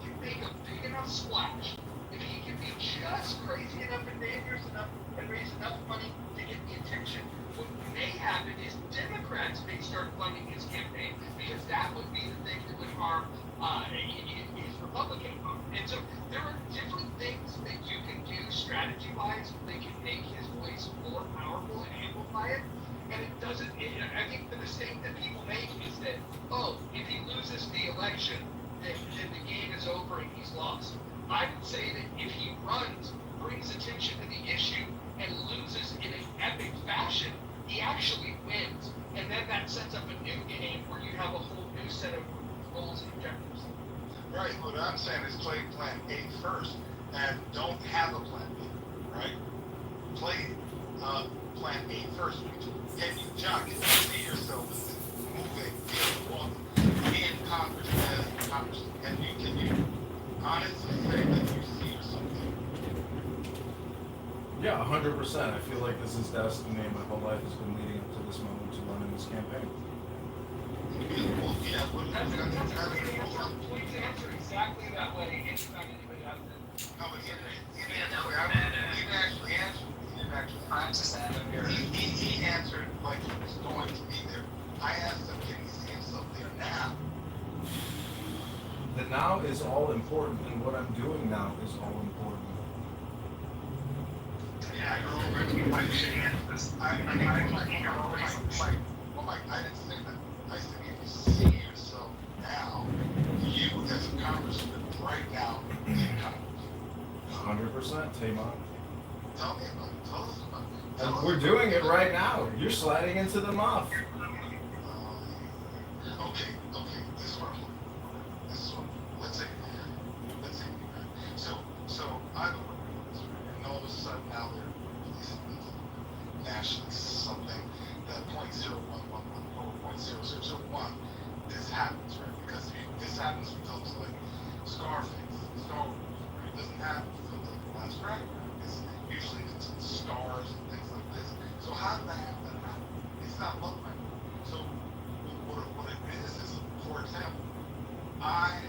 can make a big enough splash, if he can be just crazy enough and dangerous enough and raise enough money to get the attention, what may happen is Democrats may start funding his campaign, because that would be the thing that would harm his Republican vote. And so there are different things that you can do strategy-wise that can make his voice more powerful and amplify it. And it doesn't, I think the mistake that people make is that, oh, if he loses the election, then the game is over and he's lost. I would say that if he runs, brings attention to the issue, and loses in an epic fashion, he actually wins. And then that sets up a new game where you have a whole new set of goals and objectives. Right, what I'm saying is play plan A first and don't have a plan B, right? Play plan A first. And you, John, can you see yourself moving, in Congress as Congressman? And can you honestly say that you see yourself there? Yeah, 100%. I feel like this is destiny. My whole life has been leading up to this moment to run in this campaign. Well, yeah, but That's a great answer. Please answer exactly that way anytime anybody has it. no, but he didn't actually answer. He didn't actually answer. He answered like he was going to be there. I asked him, can he see himself there now? The now is all important, and what I'm doing now is all important. Yeah, I know. I should answer this. I didn't say that. I said, if you see yourself now, you as a congressman right now in Congress. 100%, Tamon. Tell me about it. Tell us about it. And we're doing it right now. You're sliding into the muff. Okay. This is what I'm looking for. This is what, let's say, so I'm a and all of a sudden now they're releasing nationally something that 0.0111 or 0.0001, this happens, right? Because this happens with films like Scarface, Star Wars, right? It doesn't happen with films like The Last Dragon, right? It's usually it's stars and things like this. So how did that happen? It's not love language. So what it is, for example, I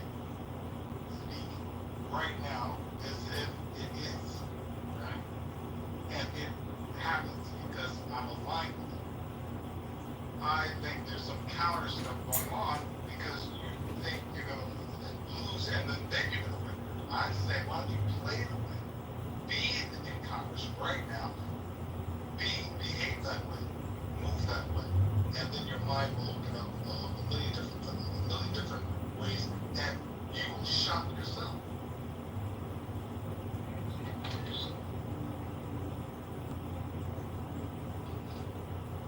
speak right now as if it is, right? And it happens because I'm aligned with it. I think there's some counter stuff going on because you think you're going to lose and then you're going to win. I say, why don't you play the way? Be in Congress right now. Behave that way. Move that way. And then your mind will open up a million different ways, and you will shock yourself.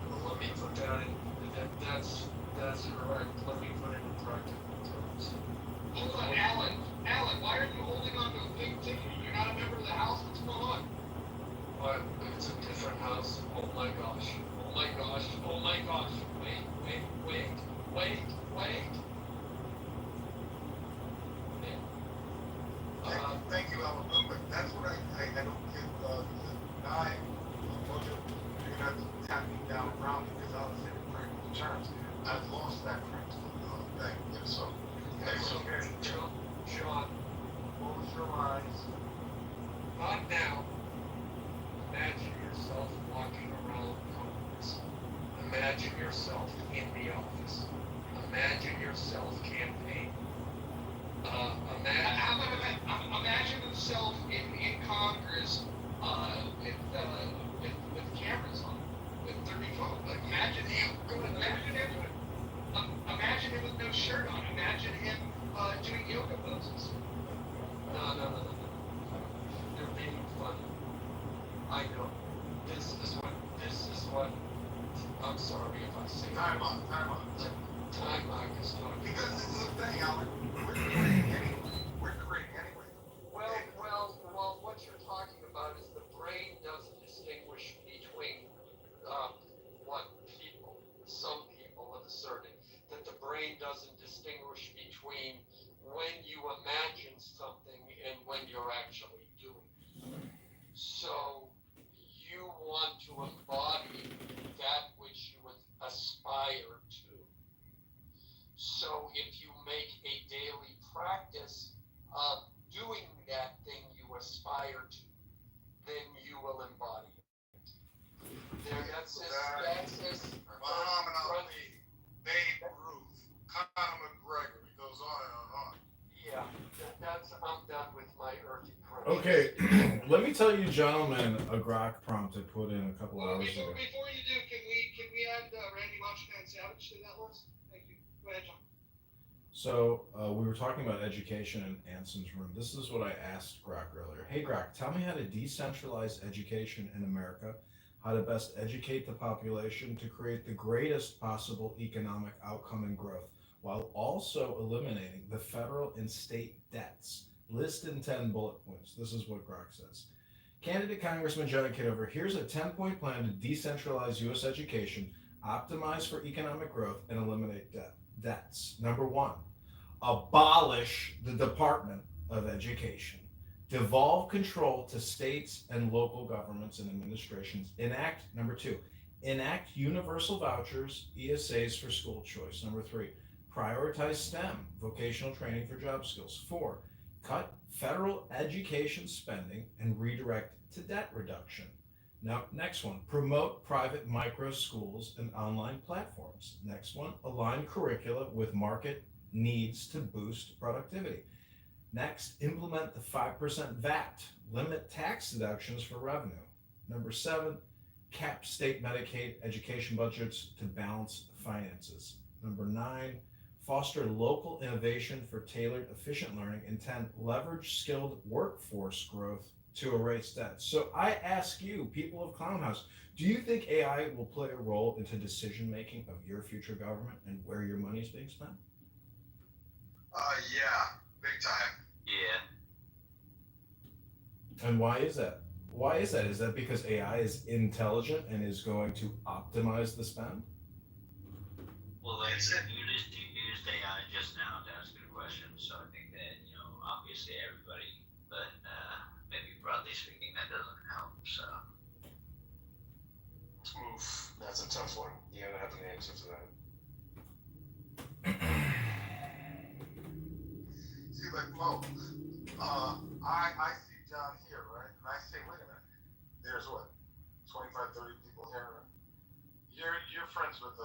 Well, let me put that in, that's correct, let me put it in practical terms. Hold on, Alan, why are you holding on to a big ticket? You're not a member of the House? What's going on? But it's a different house, oh my gosh, wait. Thank you, Alan. But that's what I don't give nine mojo. You're gonna have to tap me down around because I was in practical terms. I've lost that practical thing. And so, Okay, John, close your eyes. Not now. Imagine yourself walking around Congress. Imagine yourself in the office. Imagine yourself campaigning. Imagine himself in Congress with cameras on, with 30 phones. Like, imagine him with no shirt on. Imagine him doing yoga poses. No. You're being funny. I know. This is what, I'm sorry if I say time on. Time on is not. Because this is the thing, Alan. We're creating anyway. Well, what you're talking about is the brain doesn't distinguish between what some people have asserted, that the brain doesn't distinguish between when you imagine something and when you're actually doing it. So you want to embody that which you aspire Okay, let me tell you, gentlemen, a grok prompt I put in a couple Well, hours before, ago. before you do, can we add Randy Moshman Savage to that list? Thank you. Go ahead, John. So we were talking about education in Anson's room. This is what I asked Grok earlier. Hey Grok, tell me how to decentralize education in America, how to best educate the population to create the greatest possible economic outcome and growth, while also eliminating the federal and state debts. List in 10 bullet points. This is what Grok says. Candidate Congressman John Kitover, here's a 10-point plan to decentralize U.S. education, optimize for economic growth, and eliminate debts. Number one, abolish the Department of Education. Devolve control to states and local governments and administrations. Number two, enact universal vouchers, ESAs for school choice. Number three, prioritize STEM, vocational training for job skills. 4, cut federal education spending and redirect to debt reduction. Now, next one, promote private micro schools and online platforms. Next one, align curricula with market needs to boost productivity. Next, implement the 5% VAT, limit tax deductions for revenue. Number 7, cap state Medicaid education budgets to balance finances. Number 9, foster local innovation for tailored, efficient learning. And 10, leverage skilled workforce growth to erase debt. So I ask you, people of Clownhouse, do you think AI will play a role into decision making of your future government and where your money is being spent? Yeah, big time. Yeah. And why is that? Why is that? Is that because AI is intelligent and is going to optimize the spend? Well, like, you used AI just now to ask a question, so I think that, obviously everybody, but maybe broadly speaking, that doesn't help, so. Oof, that's a tough one. You gotta have an answer to that. See, like Mo, I see down here, right? And I say, wait a minute, there's what, 25, 30 people here, right? You're friends with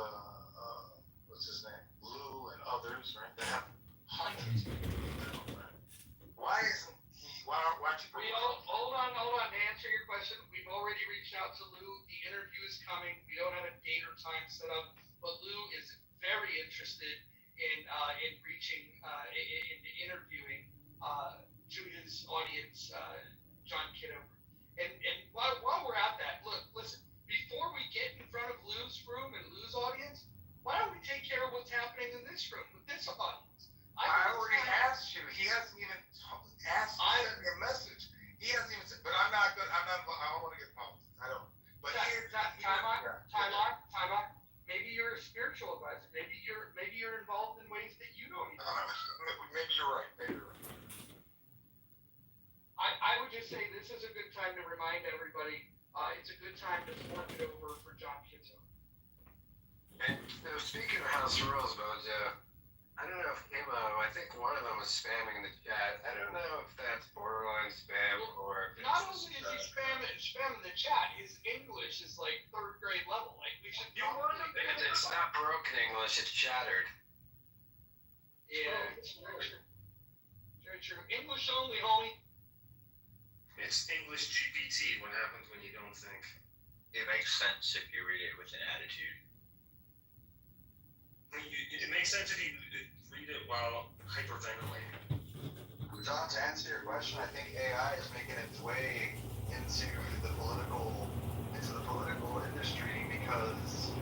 what's his name, Lou and others, right? They have hundreds of people now, right? Why isn't he? Why aren't you? Hold on. To answer your question, we've already reached out to Lou. The interview is coming. We don't have a date or time set up, but Lou is very interested in reaching in interviewing to his audience, John Kitover. And while we're at that, listen. Before we get in front of Lou's room and Lou's audience, why don't we take care of what's happening in this room with this audience? I already asked you. He hasn't even asked me, sent me a message. He hasn't even said, but I'm not good. I don't want to get politics. I don't. But time out. Maybe you're a spiritual advisor. Maybe you're involved in ways that you don't even know. Maybe you're right. I would just say this is a good time to remind everybody. It's a good time to fork it over for John Kitover. And speaking of house rules, Bojo, I don't know if I think one of them was spamming in the chat. I don't know if that's borderline spam or. Not only is he spamming the chat, his English is like 3rd grade level. Like we should. It's not broken English; it's shattered. Yeah, very true. English only, homie. It's English GPT. What happens when you don't think? It makes sense if you read it with an attitude. It makes sense if you read it while hyperventilating. John, to answer your question, I think AI is making its way into the political industry because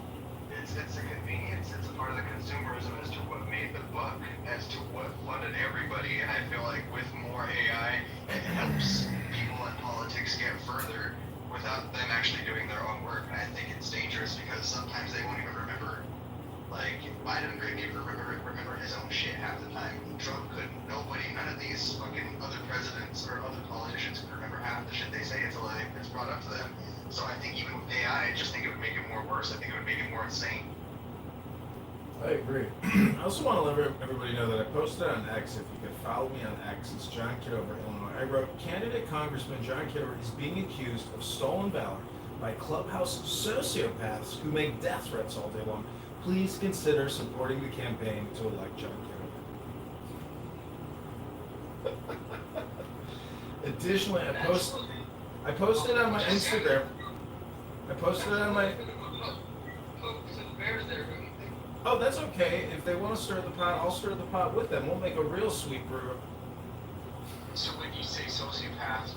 it's a convenience. It's a part of the consumerism as to what made the buck, as to what flooded everybody. And I feel like with more AI, it helps people in politics get further without them actually doing their own work. And I think it's dangerous because sometimes they won't even remember. Like, Biden couldn't even remember his own shit half the time. Trump couldn't. Nobody, none of these fucking other presidents or other politicians could remember half the shit they say until it's brought up to them. So I think even with AI, I just think it would make it more worse. I think it would make it more insane. I agree. I also want to let everybody know that I posted on X. If you could follow me on X, it's John Kitover, Illinois. I wrote, Candidate Congressman John Kitover is being accused of stolen valor by clubhouse sociopaths who make death threats all day long. Please consider supporting the campaign to elect John Kitover. Additionally, I posted on my Instagram. I posted it on my. Oh, that's okay. If they want to stir the pot, I'll stir the pot with them. We'll make a real sweet brew. So when you say sociopaths,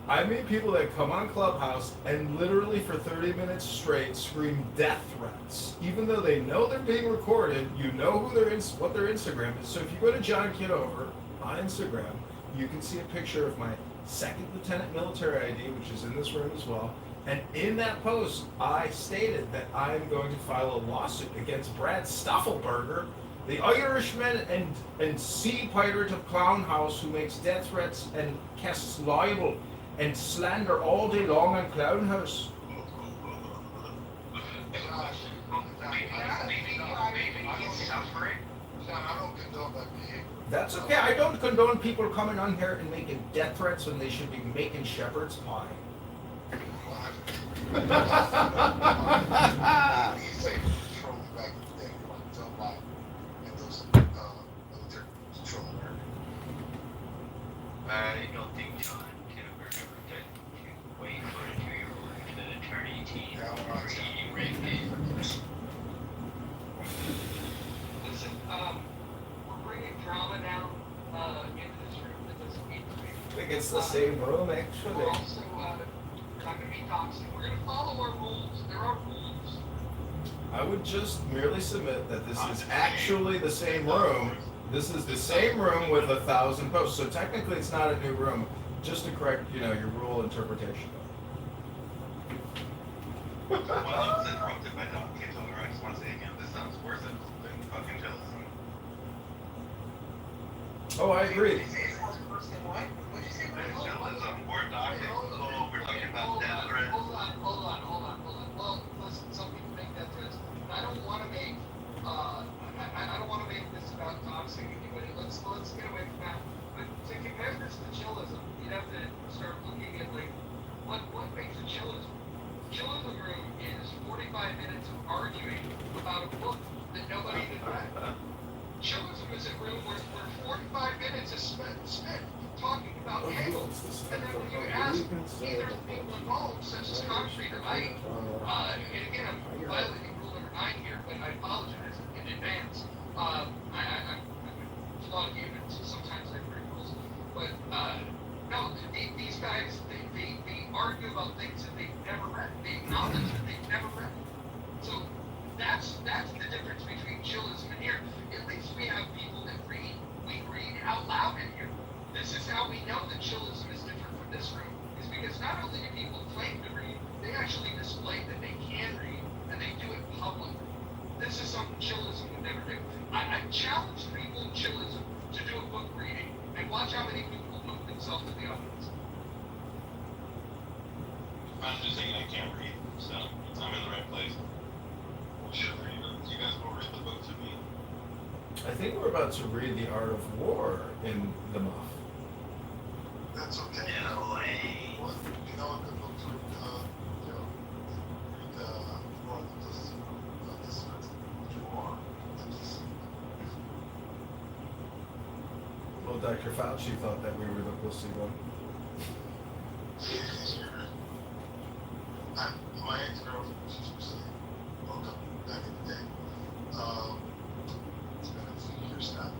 I meet people that come on Clubhouse and literally for 30 minutes straight scream death threats. Even though they know they're being recorded, you know who what their Instagram is. So if you go to John Kitover on Instagram, you can see a picture of my second lieutenant military ID, which is in this room as well. And in that post, I stated that I'm going to file a lawsuit against Brad Stuffelberger, the Irishman and sea pirate of Clown House who makes death threats and casts libel and slander all day long on Clown House. That's okay. I don't condone people coming on here and making death threats when they should be making shepherd's pie. I don't think John Kitover ever did wait for a 2-year-old to the attorney team or he raped me. Listen, we're bringing drama now into this room with this week. I think it's the same room, actually. We're also not going to be toxic. We're going to follow our rules. There are rules. I would just merely submit that this is actually the same room. This is the same room with 1,000 posts. So technically it's not a new room, just to correct, your rule interpretation. Well, I was interrupted by John Kitover. I just want to say again, this sounds worse than fucking jealousy. Oh, I agree. Jealousy, we're talking about death threats. Hold on. Well, listen, some people make death threats. I don't want to make, I don't want to make this about toxic anybody. Let's get away from that. But to compare this to chillism, you'd have to start looking at what makes a chillism. Chillism room is 45 minutes of arguing about a book that nobody even read. Chillism is a room where 45 minutes is spent talking about angles. And then when you ask either of the people involved, such as Concrete or Mike, and again, I'm violating rule number 9 here, but I apologize in advance. I'm flawed human, so sometimes I break rules. But no, these guys, they argue about things that they've never read. They acknowledge that they've never read. So that's the difference between chillism and here. At least we have people that read. We read out loud in here. This is how we know that chillism is different from this room, is because not only do people claim to read, they actually display that they can read, and they do it publicly. This is something chillism would never do. I challenge people in chillism to do a book reading, and watch how many people move themselves to the audience. I'm just saying I can't read, so I'm in the right place. Sure, you guys will read the book to me. I think we're about to read The Art of War in the Muff. That's okay. No way. Well, you know, a good book to read, more than just war. Well, Dr. Fauci thought that we were the placebo. My ex-girlfriend, she used to say, woke up back in the day. It's been a few years now.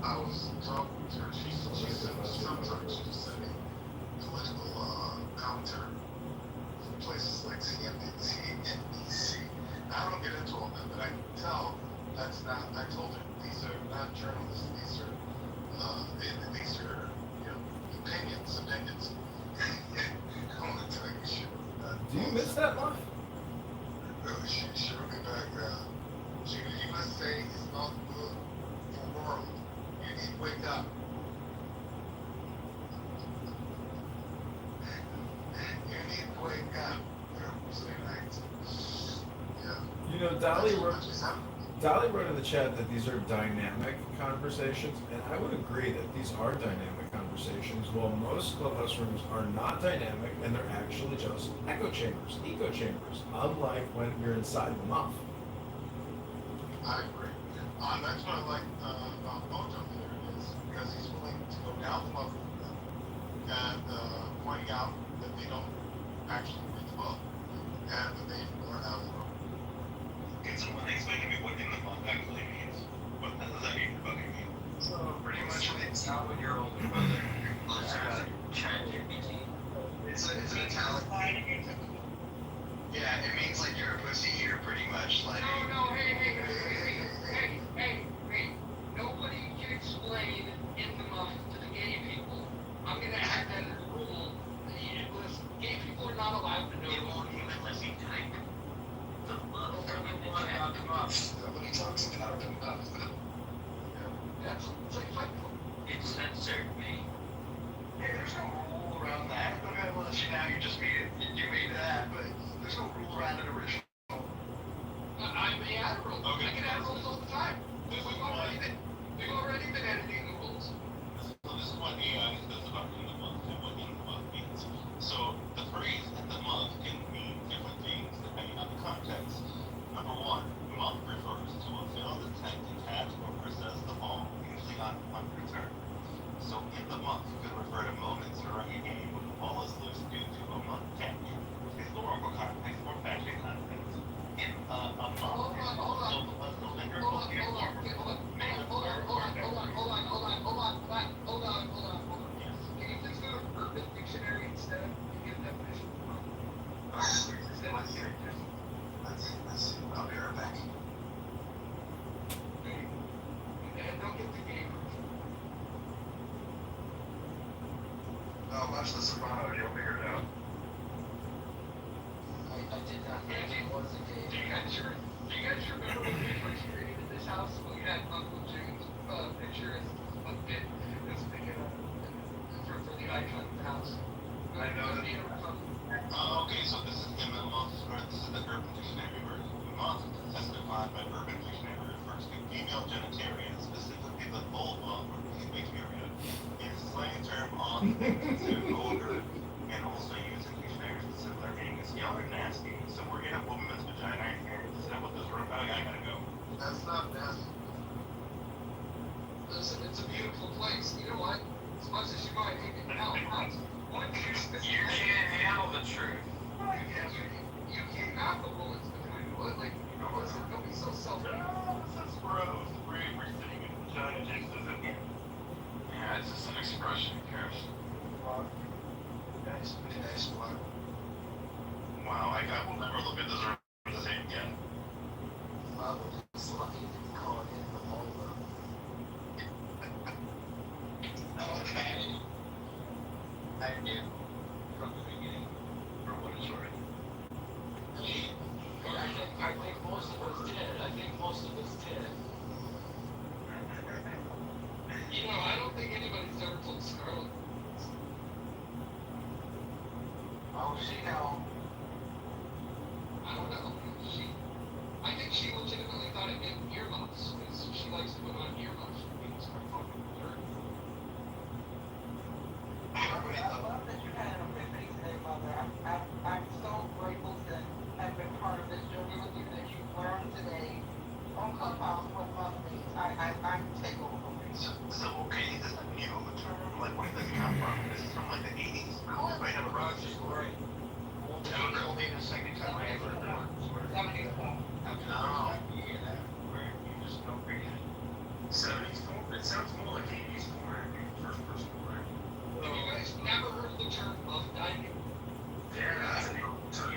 I was talking to her. She said sometimes she just sent me political commentary from places like CNBC, NBC. I don't get into all that, but I can tell that's not. I told her these are not journalists. These are opinions. I want to tell you shit. Do you miss that Muff? She wrote me back. You must say it's not good for the world. You need to wake up. You need to wake up. Yeah. Dolly wrote in the chat that these are dynamic conversations, and I would agree that these are dynamic conversations, while most clubhouse rooms are not dynamic, and they're actually just echo chambers, unlike when you're inside the Muff. I agree. That's what I like about Mojo here is because he's willing to go down the muff with them and pointing out that they don't actually read the book and that they learn how to vote. Can someone explain to me what in the month actually means? What does that mean for bugging me? So pretty much it's not what your older brother. ChatGPT. It's an italic. Yeah, it means like you're a pussy eater pretty much. Like No, hey. Nobody can explain in the muff to the gay people. I'm gonna add that as a rule. Listen, gay people are not allowed to know. It won't even let me type the muff. nobody talks about the muff. That's it's like fight club. It censored me. Hey, there's no rule around that. Okay, well, see, now you just made it. You made that, but there's no rule around it original. I may add a rule. Okay. I can add rules all the time. We've already been editing the rules. So this is what AI says about in the month and what in the month means. So the phrase in the month can mean different things depending on the context. Number one, month refers to a failed attempt to catch or possess the ball, usually on punt return. So in the month could refer to moments during a game when the ball is loose due to a month catch. Historical context or fashion context. In a month, Hold on. Can you please go to Urban Dictionary instead and get a definition of month? Let's see. I'll be right back. And don't get the game version. Oh, watch The Sopranos. You'll figure it out. I did not think it was a game. Do you guys remember when we first created this house? We had Uncle June's picture as a bit as big for the icon of the house. I know that. Okay, so this is in the month, or this is the Urban Dictionary version. Month, as defined by Urban Dictionary, refers to female genitalia, specifically the vulva or pubic area. It is a slang term often considered older and also used in dictionaries with similar meaning as young or nasty. So we're in a woman's vagina here. Is that what this room? I gotta go. That's not nasty. Listen, it's a beautiful place. You know what? As much as you might hate it now, You can't handle the truth. you can't have the woman's vagina. What? Like, listen, don't be so selfish. That's gross. We're sitting in vagina just as a Yeah, it's just an expression, Chris. Nice one. Wow, I will never look at this room the same again. It's lucky to call it in the vulva. Okay. I knew from the beginning, for what it's worth. I think most of us did. You know, I don't think anybody's ever told Scarlett. Oh, she know. I don't know. I think she legitimately thought it meant earmuffs because she likes to put on earmuffs when people start talking to her. I love that you had an epiphany today, Mother. I'm so grateful to have been part of this journey with you that you learned today on Clubhouse what love means. I'm tickled. So okay, this is a new term. Like, where does this come from? This is from like the 80s. Cool. I never heard this story. Never told me the second time I ever heard it. No, you hear that? Where you just don't bring it. 70s porn? It sounds more like 80s porn. First person porn. Have you guys never heard the term muff diving? Yeah, that's a new term.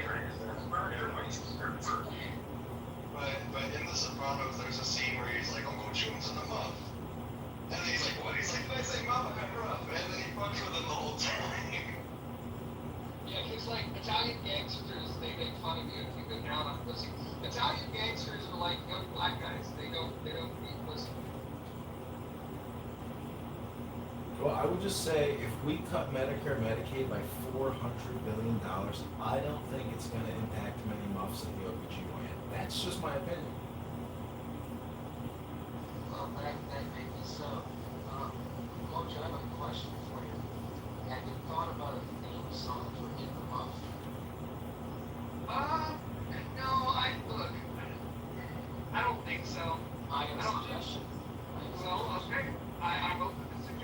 Everybody's But in The Sopranos, there's a scene where he's like, Uncle June's in the muff. And then he's like, what? He's like, did I say muff? I'm rough. And then he fucks with him the whole time. Yeah, because like Italian gangsters, they make fun of you if you go down on pussy. Italian gangsters are like young black guys. They don't eat pussy. Well, I would just say if we cut Medicare and Medicaid by $400 billion, I don't think it's going to impact many muffs in the OBGYN. That's just my opinion. Well, that may be so. Coach, I have a question for you. Have you thought about a theme song for In the Muff? No, look, I don't think so. I have a suggestion. Well, okay, I'm open to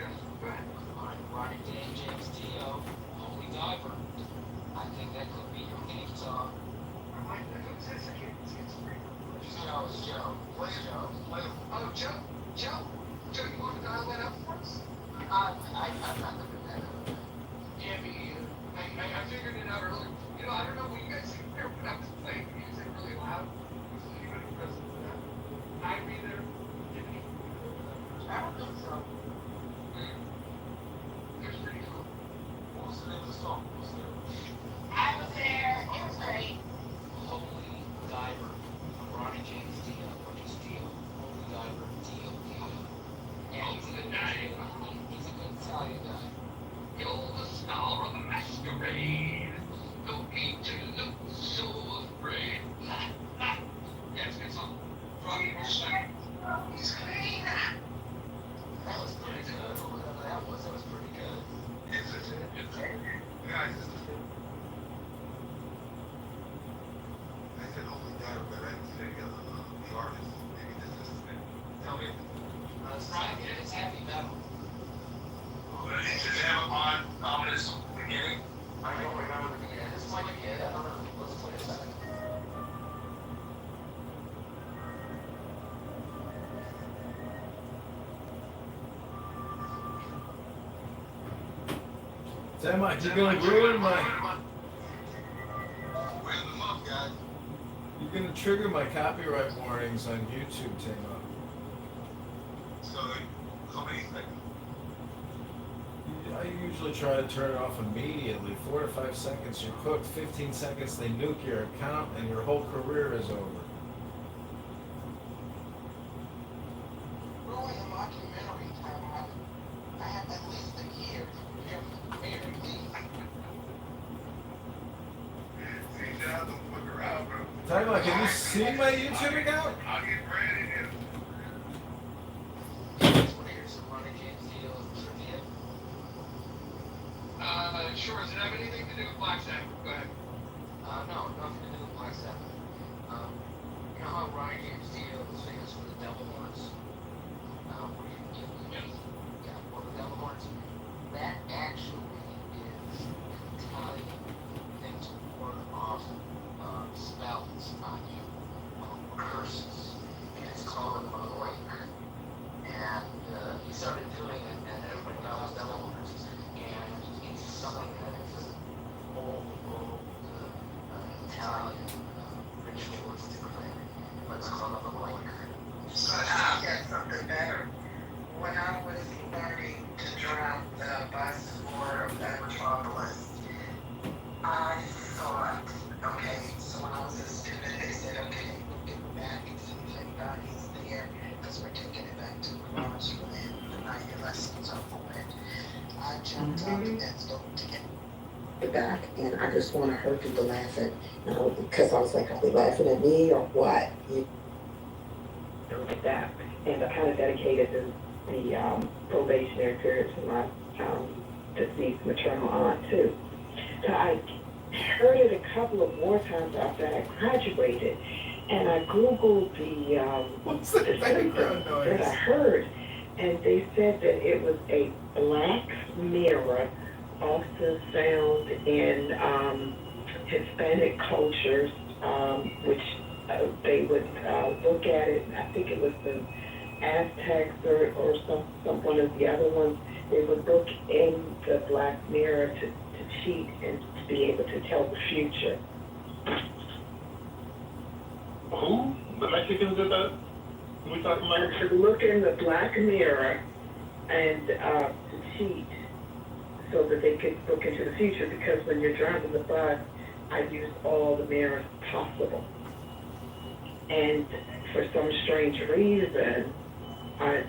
He's clean. That was pretty good. Whatever that was pretty good. I said only that, but I didn't say the artist. Maybe this is it. Tell me. Right, it's heavy metal. Does it have an ominous beginning? I don't remember the beginning. This might be it. I don't know. Let's play it back. Say, Mike, you're gonna ruin my. Where's the month, guys? You're gonna trigger my copyright warnings on YouTube, Timo. So, how many seconds? I usually try to turn it off immediately. 4 to 5 seconds, you're cooked. 15 seconds, they nuke your account, and your whole career is over. Ruin the documentary time. I have at least a year to prepare for the very least. See, John, don't fuck around, bro. Timo, can you see my YouTube account? I'll get ready to. Sure, does it have anything to do with Black Sabbath? Go ahead. No, nothing to do with Black Sabbath. You know how Ryan James Dio was famous for the devil horns? Yeah, well, the devil horns, that actually is an Italian thing to ward off spells on you, curses, and it's called a link. And he started doing it, and everybody knows devil horns. And it's something that is old Italian ritualistic thing. Let's call it a link. So I get something better. When I was learning to drive the bus for the metropolis, I thought, okay, so when I was a student, they said, okay, we'll get back and see if anybody's there, because we're taking it back to the garage when the night your lessons are over. I jumped up and started to get back, and I just want to hear people laughing, because I was like, are they laughing at me or what? Like that, and I kind of dedicated the probationary period to my deceased maternal aunt too. So I heard it a couple of more times after I graduated, and I googled the What's the background noise? that I heard, and they said that it was a black mirror, often found in Hispanic cultures, which they would look at it. I think it was the Aztecs or some one of the other ones. They would look in the black mirror to cheat and to be able to tell the future. Who? The Mexicans did that? We talking about? To look in the black mirror and to cheat so that they could look into the future, because when you're driving the bus, I use all the mirrors possible. And for some strange reason, I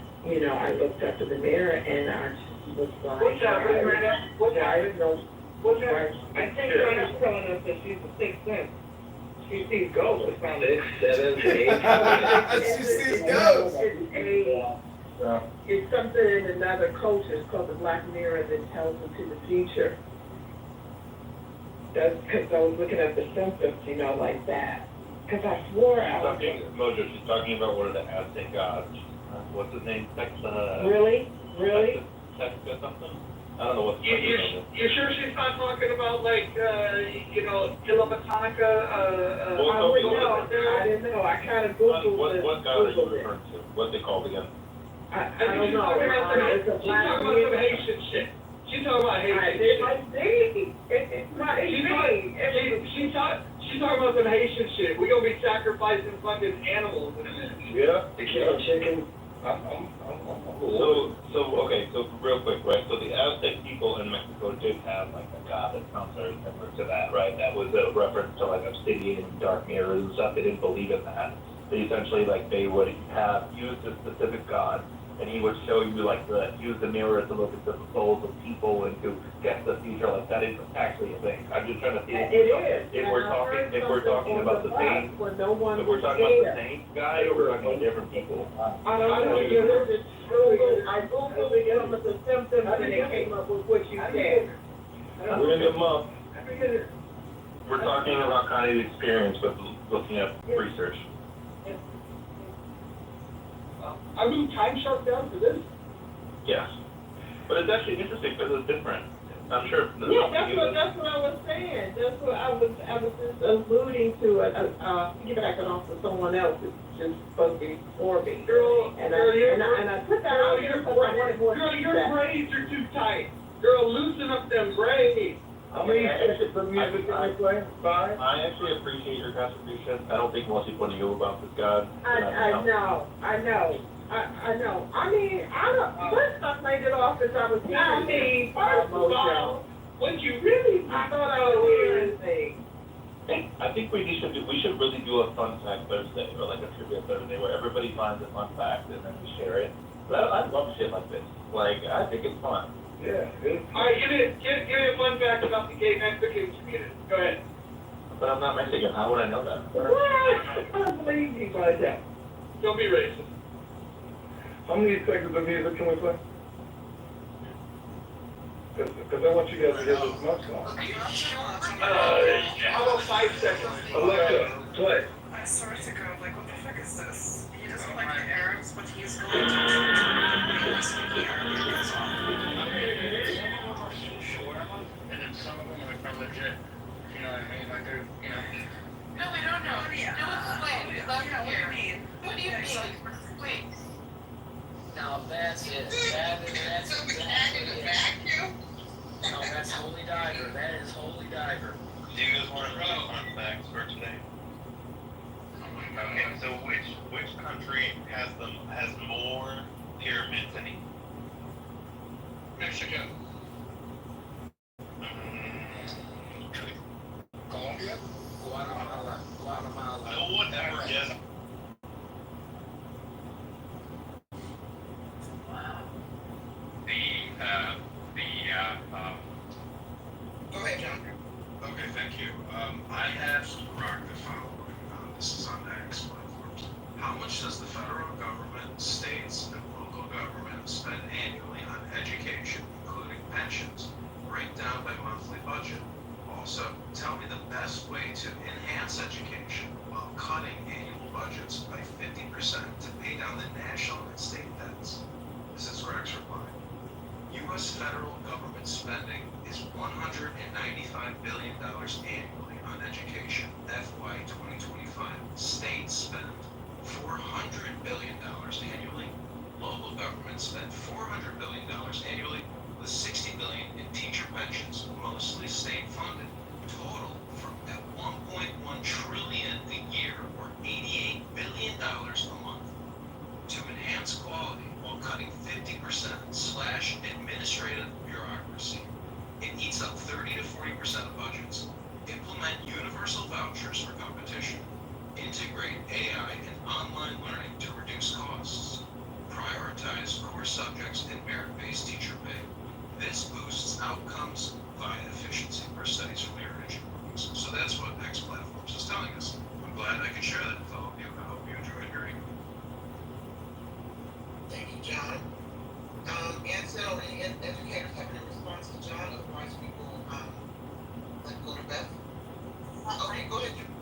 looked up in the mirror and I just was like, What's up, Rita? What's up? I don't know. What's up? I think Rita's telling us that she's a sixth sense. She sees ghosts. It's found at 7, 8. She sees ghosts. It's something in another culture. It's called the black mirror that tells into the future. That's because I was looking at the symptoms, like that. Because I swore I was... Mojo, she's talking about one of the Aztec gods. What's his name? Really? Tex or something? I don't know what's the name. You sure she's not talking about, like, Illa Botanica? I didn't know. I kind of Googled What god are you referring to? What's it called again? I don't know. She's talking about some Haitian shit. She's talking about Haitian shit. It's not Haitian. She's talking about some Haitian shit. We're gonna be sacrificing fucking animals in a minute. Yeah? They kill chicken. So real quick, right? So the Aztec people in Mexico did have like a god that sounds very similar to that, right? That was a reference to like obsidian and dark mirrors and stuff. They didn't believe in that. They essentially they would have used a specific god and he would show you like use the mirror to look into the souls of people and to guess the future. Like that is actually a thing. I'm just trying to see if we're talking about the same, if we're talking about the same guy or we're talking about different people. I don't know. I Googled some of the symptoms and it came up with what you said. We're gonna give them up. We're talking about kind of the experience with looking at research. I mean, time shut down for this. Yes, but it's actually interesting because it's different. I'm sure. Yeah, that's what I was saying. That's what I was just alluding to. Piggybacking off of someone else who just spoke before me. Girl, and I put that out there because I wanted more your feedback. braids are too tight. Girl, loosen up them braids. How many pieces of music can you play? 5? I actually appreciate your contribution. I don't think most people knew about this god. I know. I mean, first I played it off as I was hearing. I mean, first of all, when you really, I thought I was hearing things. I think we should really do a fun fact Thursday or like a trivia Thursday where everybody finds a fun fact and then we share it. But I love shit like this. Like I think it's fun. Yeah. All right, give me a fun fact about the gay Mexican community. Go ahead. But I'm not Mexican. How would I know that? What? I don't believe you by that. Don't be racist. How many seconds of music can we play? Because I want you guys to get this much long. How about 5 seconds? Alexa, play. I swear to God, like, what the fuck is this? He doesn't like the Arabs, but he's going to make speaking Arabic in his And then some of them are legit. You know what I mean? Like they're, you know. No, we don't know. Yeah. No, wait, what do you mean? What do you mean? Wait. Now that's it. That's exactly it. No, that's Holy Diver. That is Holy Diver. Do you guys want to run fun facts for today? Okay, so which country has more pyramids than any? Michigan. Colombia? Guatemala. No one ever guessed. Go ahead, John. Okay, thank you. I asked Greg the following. This is on the X platforms. How much does the federal government, states, and local government spend annually on education, including pensions, breakdown by monthly budget? Also, tell me the best way to enhance education while cutting annual budgets by 50% to pay down the national and state debts. This is Greg's reply. U.S. federal government spending is $195 billion annually on education, FY 2025. States spend $400 billion annually. Local governments spend $400 billion annually, with $60 billion in teacher pensions, mostly state funded. Total from at $1.1 trillion a year, or $88 billion a month. To enhance quality while cutting 50% slash administrative bureaucracy. It eats up 30 to 40% of budgets. Implement universal vouchers for competition. Integrate AI and online learning to reduce costs. Prioritize core subjects and merit-based teacher pay. This boosts outcomes via efficiency per studies from Heritage. So that's what X Platforms is telling us. I'm glad I could share that with all of you. I hope you enjoyed hearing. Thank you, John. Ansel, any educators have any response to John? Otherwise, we will go to Beth. Okay, go ahead, John.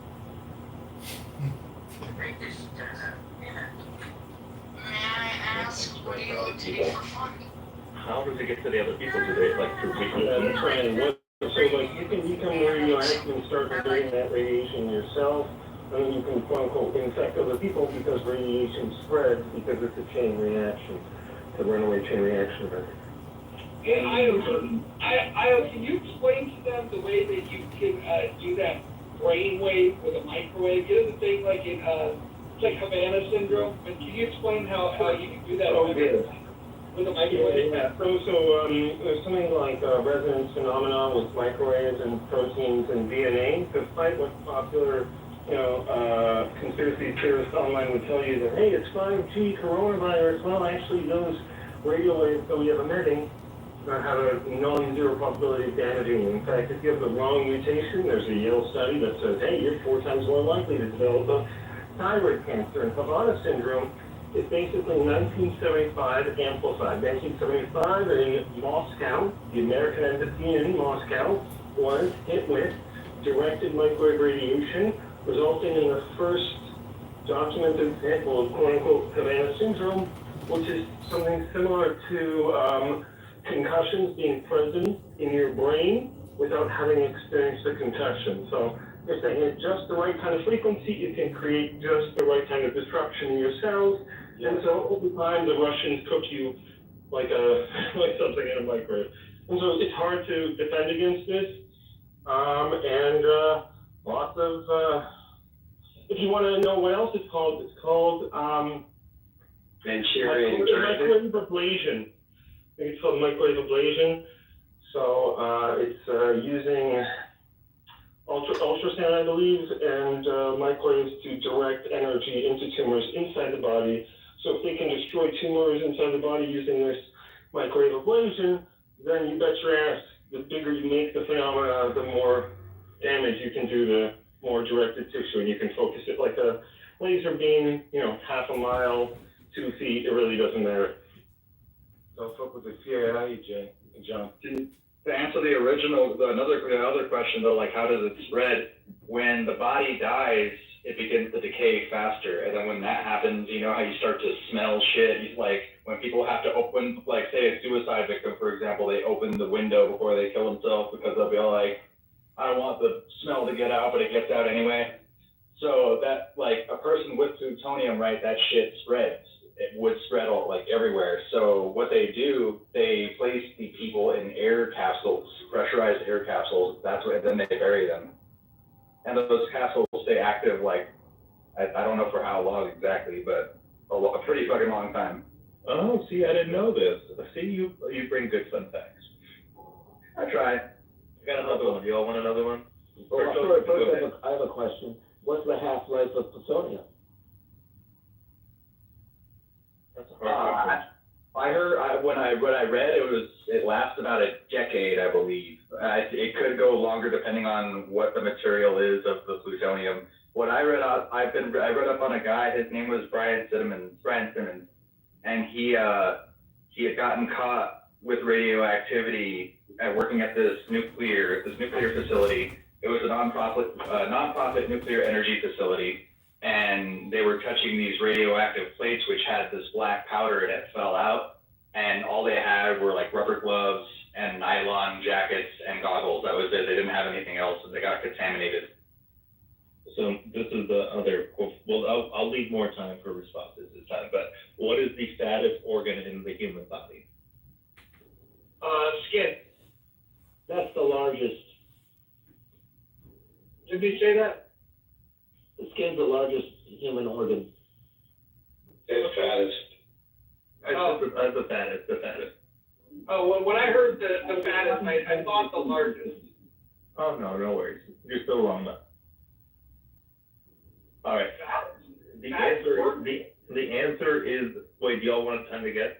May I ask, what do you take for fun? How does it get to the other people? Do they like to So like you can radioactive and start doing that radiation yourself, and then you can quote unquote infect other people because radiation spreads because it's a chain reaction, the runaway chain reaction event. Hey, Io, can you explain to them the way that you can do that brainwave with a microwave? You know the thing like in it's like Havana syndrome, but can you explain how you can do that with a microwave? Yeah. So there's something like resonance phenomena with microwaves and proteins and DNA. Despite what's popular conspiracy theorists online would tell you that, hey, it's 5G coronavirus. Well, actually, those radio waves that we have emitting have a non-zero possibility of damaging you. In fact, if you have the wrong mutation, there's a Yale study that says, hey, you're 4 times more likely to develop a thyroid cancer. And Havana syndrome is basically 1975 amplified. 1975 in Moscow, the American embassy in Moscow was hit with directed microwave radiation, resulting in the first documented example of quote-unquote Havana syndrome, which is something similar to concussions being present in your brain without having experienced a concussion. So if they hit just the right kind of frequency, you can create just the right kind of disruption in your cells. Yeah. And so over time, the Russians cook you like something in a microwave. And so it's hard to defend against this. And lots of, if you want to know what else it's called Manchurian microwave ablation. I think it's called microwave ablation. So it's using ultrasound, I believe, and microwaves to direct energy into tumors inside the body. So if they can destroy tumors inside the body using this microwave ablation, then you bet your ass, the bigger you make the phenomena, the more damage you can do to more directed tissue, and you can focus it like a laser beam, half a mile, 2 feet, it really doesn't matter. Don't fuck with the CIA, John. To answer another question though, like how does it spread? When the body dies, it begins to decay faster, and then when that happens, you know how you start to smell shit. Like when people have to open, like say a suicide victim, for example, they open the window before they kill themselves because they'll be all like, I don't want the smell to get out, but it gets out anyway. So that, like a person with plutonium, right, that shit spreads. It would spread all like everywhere. So what they do, they place the people in air capsules, pressurized air capsules. That's where then they bury them. And those capsules stay active like, I don't know for how long exactly, but a pretty fucking long time. Oh, see, I didn't know this. See, you bring good fun facts. I try. I got another one. You all want another one? First, I have a question. What's the half-life of plutonium? That's a hard question. I heard when I read it lasts about a decade, I believe. It could go longer depending on what the material is of the plutonium. What I read read up on a guy. His name was Brian Simmons, and he had gotten caught with radioactivity working at this nuclear facility. It was a nonprofit nuclear energy facility. And they were touching these radioactive plates, which had this black powder, and it fell out. And all they had were like rubber gloves and nylon jackets and goggles. That was it. They didn't have anything else, and they got contaminated. So this is the other. Well, I'll leave more time for responses this time. But what is the fattest organ in the human body? Skin. That's the largest. Did we say that? The skin's the largest human organ. It's fattest. The fattest. Oh, well, when I heard the fattest, I thought the largest. Oh, no worries. You're still wrong, though. All right. The answer is, wait, do y'all want time to guess?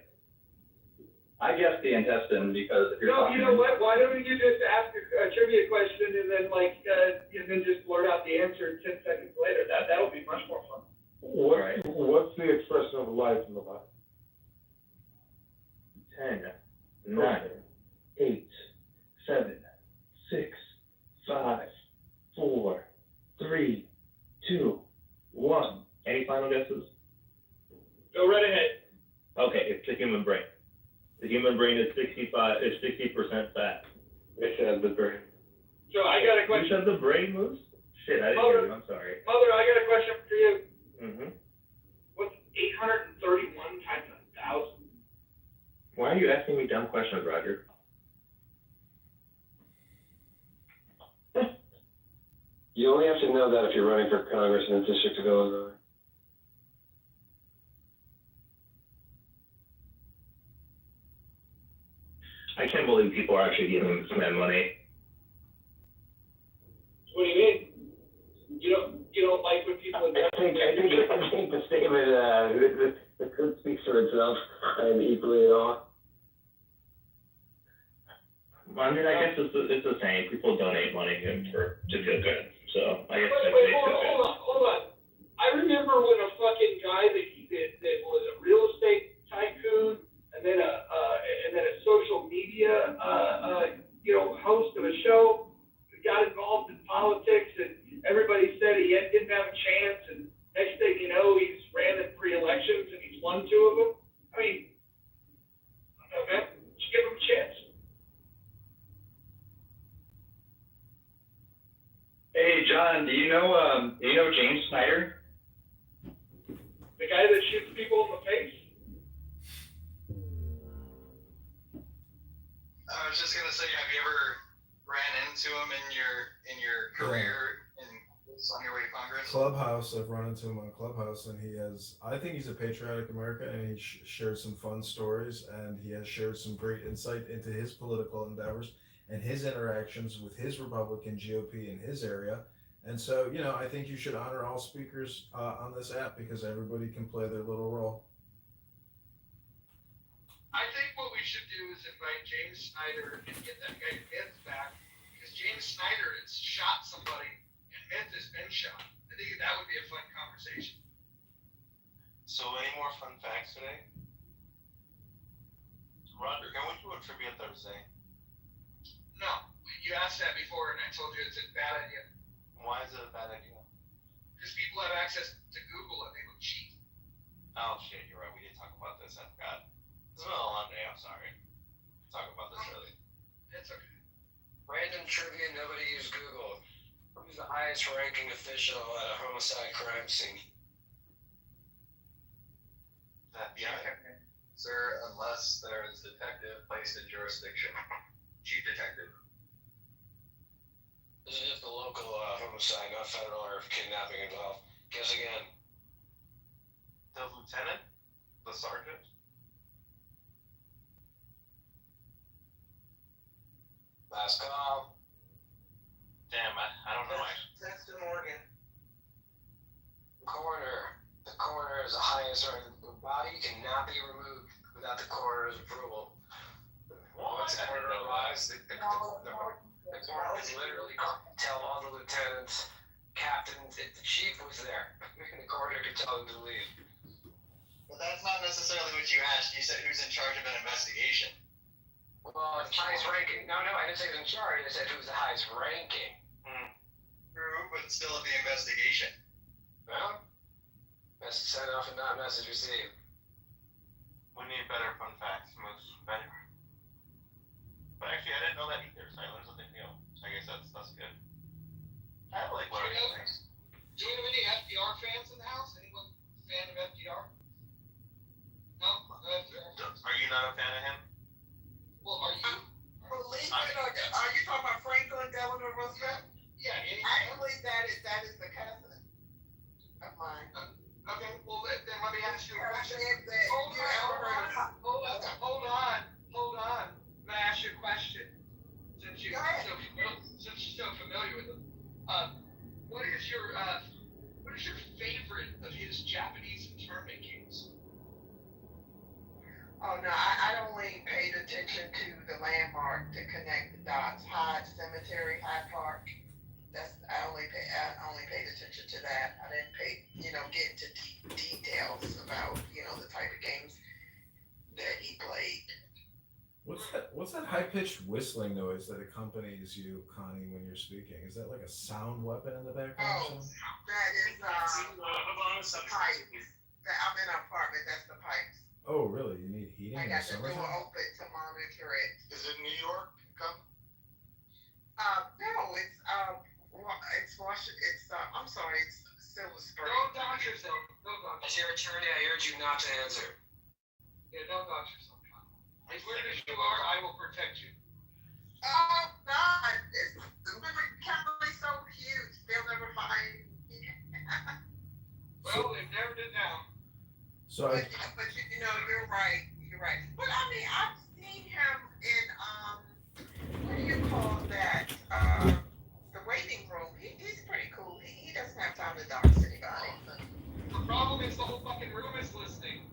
I guess the intestine, because if you're No, you know what? Why don't you just ask a trivia question and then just blurt out the answer 10 seconds later? That would be much more fun. What's the expression of life in the body? 10, 9, 8, 7, 6, 5, 4, 3, 2, 1. Any final guesses? Go right ahead. Okay, it's the human brain. The human brain is 60% fat. I said the brain. So I got a question. You said the brain moves? Shit, I didn't hear you. I'm sorry. Mother, I got a question for you. Mm-hmm. What's 831 times 1,000? Why are you asking me dumb questions, Roger? You only have to know that if you're running for Congress in the District of Illinois. I can't believe people are actually giving this man money. What do you mean? You don't like when people. I think the statement speaks for itself. I'm equally at all. I mean, I guess it's the same. People donate money to feel good. So I guess Wait, hold on. I remember when a fucking guy that was a real estate tycoon and then a social media host of a show got involved in politics, and everybody said he didn't have a chance, and next thing you know, he's ran in pre-elections and he's won 2 of them. I mean, I don't know, man. Just give him a chance. Hey, John, do you know James Snyder? The guy that shoots people in the face? I was just gonna say, have you ever ran into him in your career on your way to Congress? Clubhouse, I've run into him on Clubhouse, and I think he's a patriotic American, and he shared some fun stories, and he has shared some great insight into his political endeavors and his interactions with his Republican GOP in his area. And so, I think you should honor all speakers on this app because everybody can play their little role. I think what we should do is invite James Snyder and get that guy Myth back, because James Snyder has shot somebody and Myth has been shot. I think that would be a fun conversation. So any more fun facts today? Roger, can we do a trivia Thursday? No, you asked that before and I told you it's a bad idea. Why is it a bad idea? Because people have access to Google and they will cheat. Oh shit, you're right. We did talk about this. I forgot. It's been a long day. I'm sorry. Talk about this early. It's okay. Random trivia, nobody used Google. Who's the highest ranking official at a homicide crime scene? Sir, unless there is detective placed in jurisdiction. Chief detective. This is just a local homicide, not federal or kidnapping involved. Guess again. The lieutenant? The sergeant? Last call. Damn, I don't know actually. That's the Morgan. The coroner is the highest ranking. The body cannot be removed without the coroner's approval. Once the coroner arrives, the coroner can literally tell all the lieutenants, captains, if the chief was there, the coroner could tell them to leave. But that's not necessarily what you asked. You said who's in charge of an investigation. Well, it's highest ranking. No, I didn't say who's in charge. I said who's the highest ranking. True, but still at the investigation. Well, message sent off and not message received. We need better fun facts. Much better. But actually, I didn't know that either, so I learned something new. So I guess that's good. I like learning things. Do you have any FDR fans in the house? Anyone a fan of FDR? No? No FDR. Are you not a fan of him? Well, are you? Believe it or not, are you talking about Franklin Delano Roosevelt? Yeah, actually, that is the cousin of mine. Okay, well then let me ask you a question. Hold on. Let me ask you a question. Since you're so familiar with him, what is your favorite of his Japanese internment games? Oh no, I only paid attention to the landmark to connect the dots. Hyde Cemetery, Hyde Park. I only paid attention to that. I didn't get into details about the type of games that he played. What's that high-pitched whistling noise that accompanies you, Connie, when you're speaking? Is that like a sound weapon in the background or something? That is pipes. I'm in an apartment. That's the pipes. Oh, really? You need heating I in got the the door summertime? open to monitor it. Is it New York? No, it's Washington. I'm sorry, it's Silver Spring. Don't dox yourself. Don't dox As your attorney, I urge you not to answer. Yeah, don't dox yourself. As weird as you are, I will protect you. Oh God, the county's so huge. They'll never find me. Well, they never did now. So but you're right. You're right. But I mean, I've seen him in what do you call that? The waiting room. He's pretty cool. He doesn't have time to dox The problem is the whole fucking room is listening.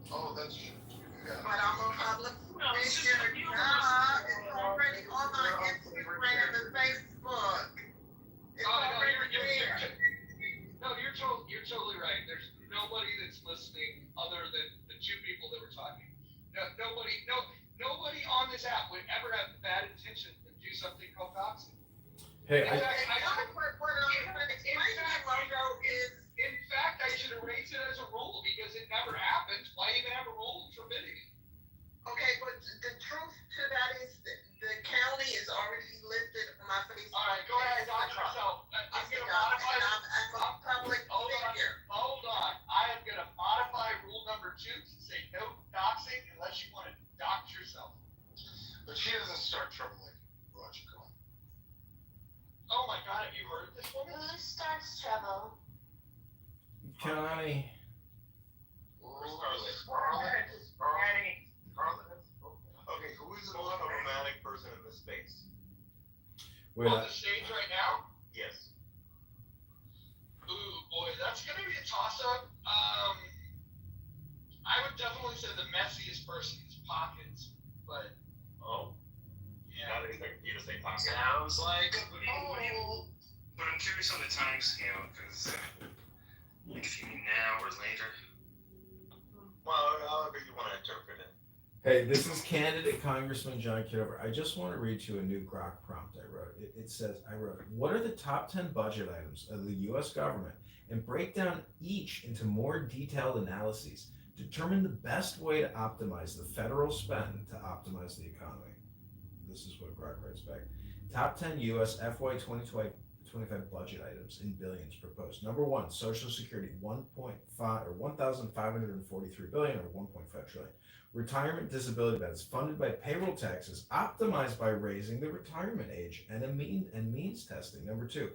Oh, that's true. Yeah. But I'm on public figure now. It's already on my Instagram and Facebook. It's already there. No, you're totally right. There's nobody that's listening other than the two people that were talking. Nobody on this app would ever have the bad intention to do something called doxing. Hey, In fact, I should have raised it as a rule because it never happened. Why even have a rule forbidding it? Okay, but the truth to that is that the county is already listed on my Facebook. All right, go ahead, dox yourself. I'm going to modify. I'm a public figure. Hold on. I am going to modify rule number 2 to say no doxing unless you want to dox yourself. But she doesn't start trouble like Roger Cohen. Oh my God, have you heard this woman? Who starts trouble? Connie. Okay, who is the most problematic person in this space? Wait, on the stage right now? Yes. Ooh, boy, that's going to be a toss-up. I would definitely say the messiest person is Pockets, but... Oh. Yeah. Not expecting you to say Pockets. Sounds like But I'm curious on the time scale, because if you mean now or later. Well, however you want to interpret it. Hey, this is candidate Congressman John Kitover. I just want to read you a new Grok prompt I wrote. It says, what are the top 10 budget items of the U.S. government, and break down each into more detailed analyses. Determine the best way to optimize the federal spend to optimize the economy. This is what Grok writes back. Top 10 U.S. FY 2025 budget items in billions proposed. Number 1, Social Security, 1,543 billion or 1.5 trillion. Retirement disability benefits funded by payroll taxes, optimized by raising the retirement age and means testing. Number 2,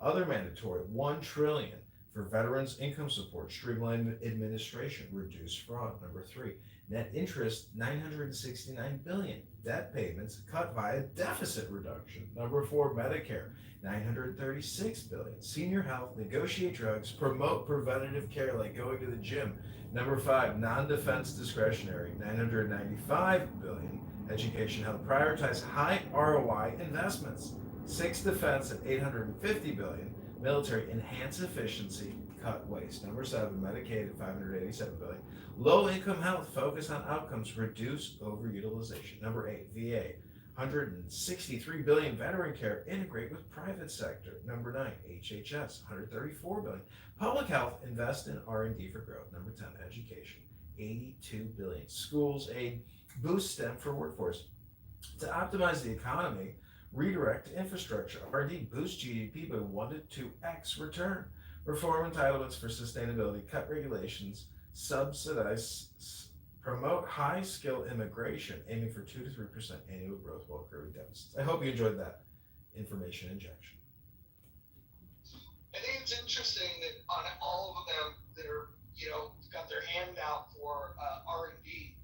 other mandatory, 1 trillion for veterans income support, streamlined administration, reduce fraud. Number 3, net interest, 969 billion. Debt payments cut via deficit reduction. Number 4, Medicare, 936 billion. Senior health, negotiate drugs, promote preventative care like going to the gym. Number 5, non-defense discretionary, 995 billion. Education, health, prioritize high ROI investments. 6, defense at 850 billion. Military, enhance efficiency, cut waste. Number 7, Medicaid at 587 billion. Low income health, focus on outcomes, reduce overutilization. Number 8, VA, 163 billion. Veteran care, integrate with private sector. Number 9, HHS, 134 billion. Public health, invest in R&D for growth. Number 10, education, 82 billion. Schools aid, boost STEM for workforce. To optimize the economy, redirect to infrastructure. R&D, boost GDP by 1 to 2x return. Reform entitlements for sustainability, cut regulations, subsidize, promote high skill immigration, aiming for 2 to 3% annual growth while curbing deficits. I hope you enjoyed that information injection. I think it's interesting that on all of them, they're, got their hand out for R&D.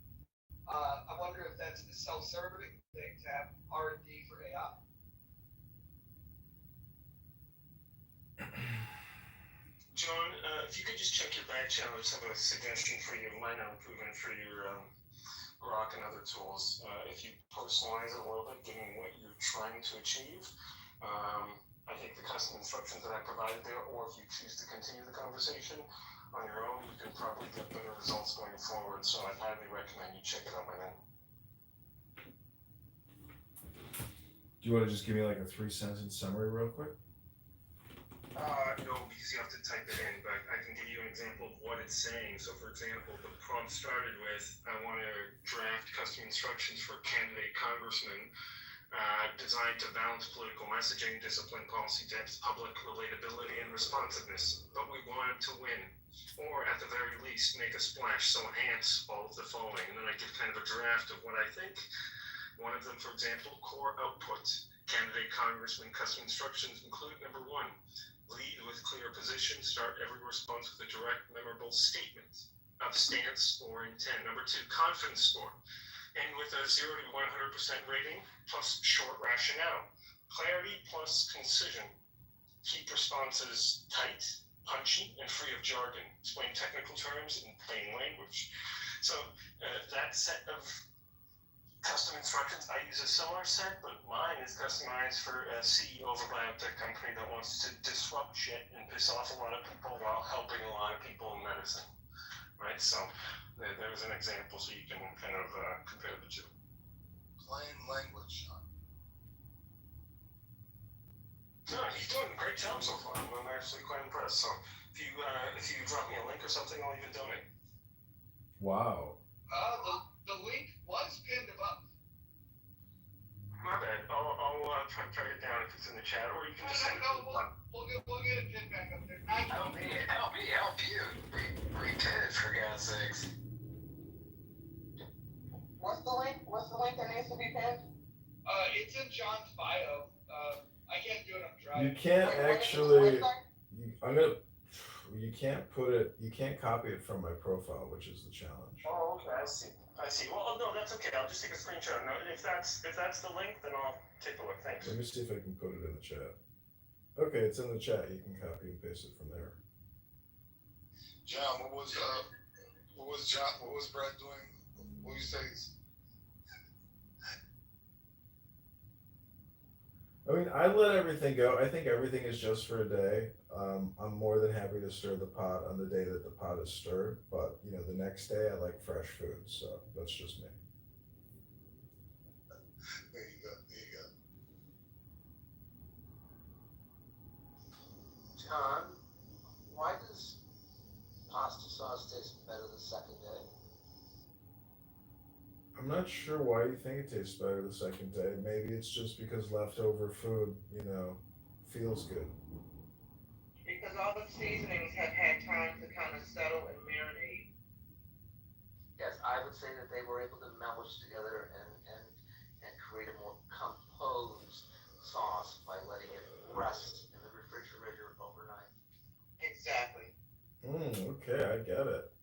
I wonder if that's a self-serving thing to have R&D for AI. John, if you could just check your back channel, just have a suggestion for your minor improvement for your Grok and other tools. If you personalize it a little bit, given what you're trying to achieve, I think the custom instructions that I provided there, or if you choose to continue the conversation on your own, you can probably get better results going forward. So I'd highly recommend you check it out, my man. Do you want to just give me like a 3-sentence summary real quick? No, because you have to type it in, but I can give you an example of what it's saying. So for example, the prompt started with, I want to draft custom instructions for candidate congressman designed to balance political messaging, discipline, policy depth, public relatability, and responsiveness. But we want it to win, or at the very least, make a splash, so enhance all of the following. And then I give kind of a draft of what I think. One of them, for example, core output. Candidate congressman custom instructions include number 1, lead with clear position, start every response with a direct, memorable statement of stance or intent. Number 2, confidence score, and with a 0 to 100% rating plus short rationale. Clarity plus concision. Keep responses tight, punchy and free of jargon. Explain technical terms in plain language. So that set of custom instructions, I use a similar set, but mine is customized for a CEO of a biotech company that wants to disrupt shit and piss off a lot of people while helping a lot of people in medicine, right? So there's an example so you can kind of compare the two. Plain language, Sean. No, he's doing a great job so far. I'm actually quite impressed. So if you drop me a link or something, I'll even donate. Wow. The link was pinned above. My bad. I'll try to get down if it's in the chat, or you can just send it. We'll get it pinned back up there. Help you. Repin it, for God's sakes. What's the link that needs to be pinned? It's in John's bio. I can't do it, I'm driving. You can't actually. You can't put it. You can't copy it from my profile, which is the challenge. Oh, okay. I see. Well, no, that's okay. I'll just take a screenshot. No, if that's the link, then I'll take a look. Thanks. Let me see if I can put it in the chat. Okay, it's in the chat. You can copy and paste it from there. John, what was Brad doing? What you say? I mean, I let everything go. I think everything is just for a day. I'm more than happy to stir the pot on the day that the pot is stirred. But, the next day I like fresh food. So that's just me. There you go. John, why does pasta sauce taste better the second day? I'm not sure why you think it tastes better the second day. Maybe it's just because leftover food, feels good. Because all the seasonings have had time to kind of settle and marinate. Yes, I would say that they were able to mellish together and create a more composed sauce by letting it rest in the refrigerator overnight. Exactly. Okay, I get it.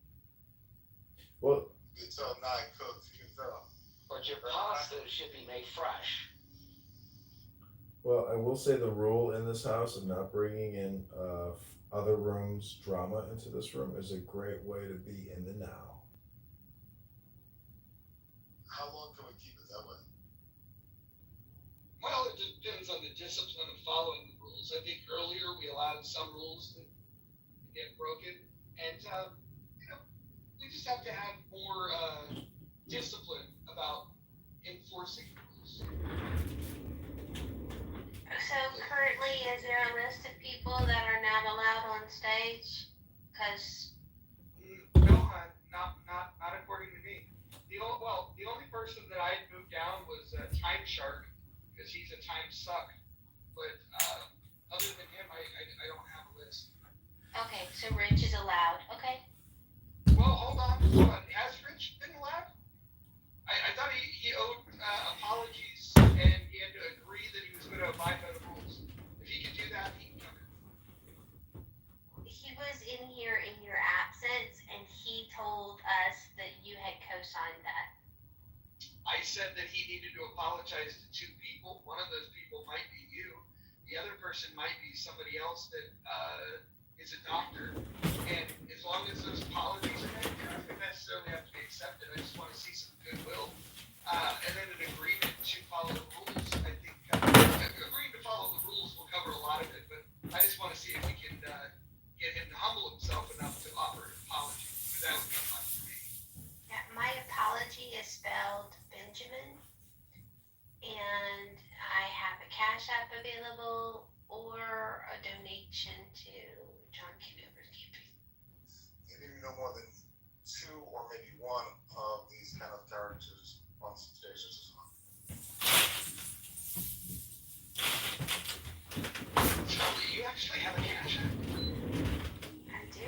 Well, You can tell now it cooks. You can tell. But your pasta should be made fresh. Well, I will say the rule in this house of not bringing in other rooms' drama into this room is a great way to be in the now. How long can we keep it that way? Well, it depends on the discipline of following the rules. I think earlier we allowed some rules to get broken, and we just have to have more discipline about enforcing rules. So currently, is there a list of people that are not allowed on stage? Because No, not according to me. The only person that I had moved down was Time Shark, because he's a time suck. But other than him, I don't have a list. okay, so Rich is allowed. Okay. Well, hold on. Has Rich been allowed? I thought he owed apologies and he had to agree that he was going to abide by the rules. If he can do that, he can come in. He was in here in your absence, and he told us that you had co-signed that. I said that he needed to apologize to two people. One of those people might be you. The other person might be somebody else that is a doctor. And as long as those apologies are made, they don't necessarily have to be accepted. I just want to see some goodwill. And then an agreement to follow the rules. I think agreeing to follow the rules will cover a lot of it, but I just want to see if we can get him to humble himself enough to offer an apology, because that would be fun for me. Yeah, my apology is spelled Benjamin, and I have a Cash App available or a donation to John Kitover's campaign. You need no more than two or maybe one of these kind of characters on stage. Shelby, you actually have a Cash App? I do.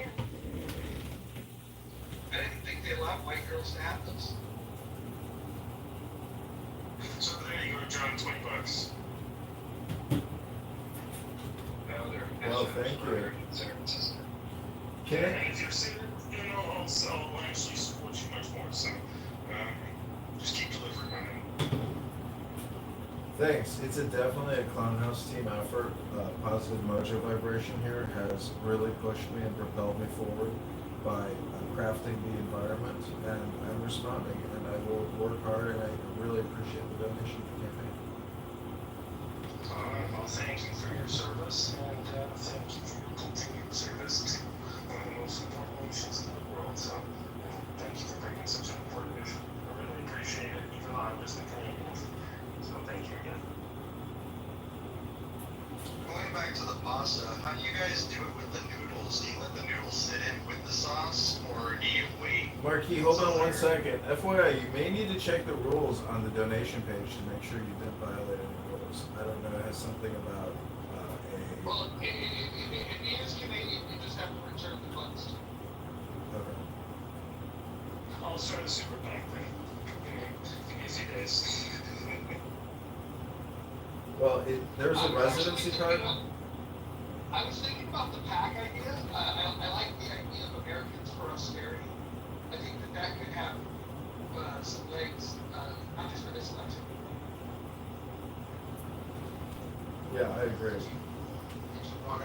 I didn't think they allowed white girls to have those. So there you go, John. $20. Well, thank you. And if you're saying, I'll actually support you much more. So just keep delivering, man. Thanks. It's definitely a Clown House team effort. Positive mojo vibration here has really pushed me and propelled me forward by crafting the environment, and I'm responding, and I will work hard, and I really appreciate the donation campaign. Well, thank you for your service, and thank you for your continued service to one of the most important nations in the world. So, thank you for bringing such an important issue. I really appreciate it, even though I'm just a Canadian. So, thank you again. Going back to the pasta, how do you guys do it with the noodles? Do you let the noodles sit in with the sauce, or do you wait? Marquis, hold on 1 second. FYI, you may need to check the rules on the donation page to make sure you didn't violate any rules. I don't know, it has something about Well, it is Canadian, you just have to return the funds to. Okay. I'll start a super bank thing. Easy days. Well, there's a residency card. I was thinking about the pack idea. I like the idea of Americans for austerity. I think that could have some legs, not just for this election. Yeah, I agree. Well,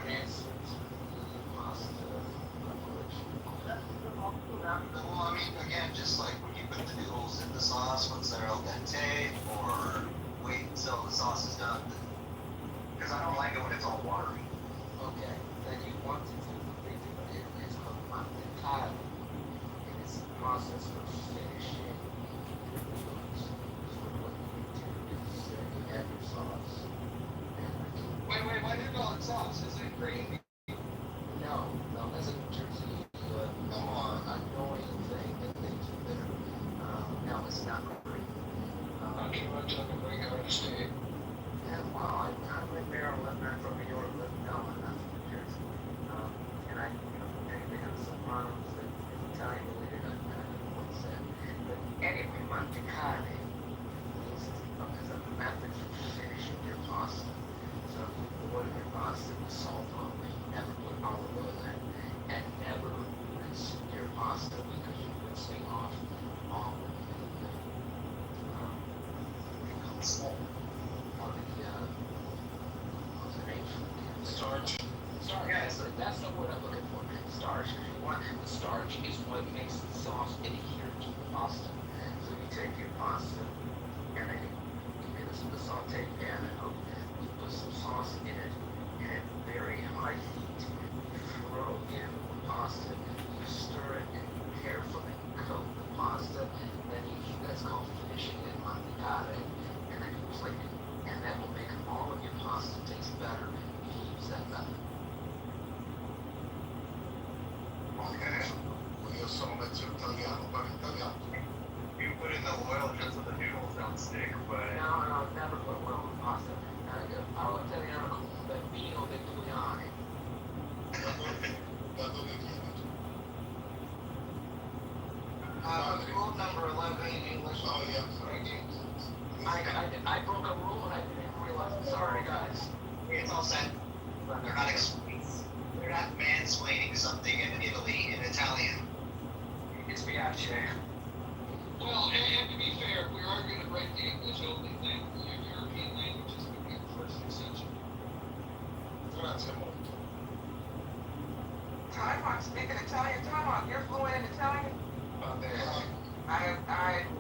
I mean, again, just like when you put the noodles in the sauce once they're al dente, or wait until the sauce is done. Because I don't like it when it's all watery. Okay, then you want to do the thing that it's called mantecado. And it's a process for finishing the noodles. So what you do is you have your sauce. Wait, why do you call it sauce? Is it gravy? No, that's a Jersey annoying thing that they do there. No, it's not gravy. Okay, well, tell me where you're going to stay. Yeah, well, I'm in Maryland, I'm from New York, but no, I'm not from New Jersey. And they have Sopranos and Italian related, I don't know what's that. But anyway, mantecare is a method for finishing your pasta. So you boil your pasta with salt only, never put olive oil in, and never rinse your pasta because you're rinsing off all of the salt. Starch. Yeah, that's the word I'm looking for. Starch. The starch is what makes the sauce adhere to the pasta. So you take your pasta and then you get the saute pan out. You put some sauce in it, and at very high heat, you throw in the pasta. You stir it and you carefully coat the pasta. Then that's called finishing it mantecare, and then you plate it. And that will make all of your pasta taste better. That method. Okay. Io sono mezzo italiano, parlo italiano. You put in the oil just so the noodles don't stick, but... No, never put oil in pasta. Parlo italiano con un vino dei Giuliani. Rule number 11 in English. Oh, yeah. I broke a rule and I didn't realize. Sorry, guys. It's all set. They're not mansplaining something in Italy in Italian. It's Biace. Well, and to be fair, we are going to break the English only thing. European languages would be the first exception. Grazie molto. Time on speaking Italian. Time on. You're fluent in Italian? I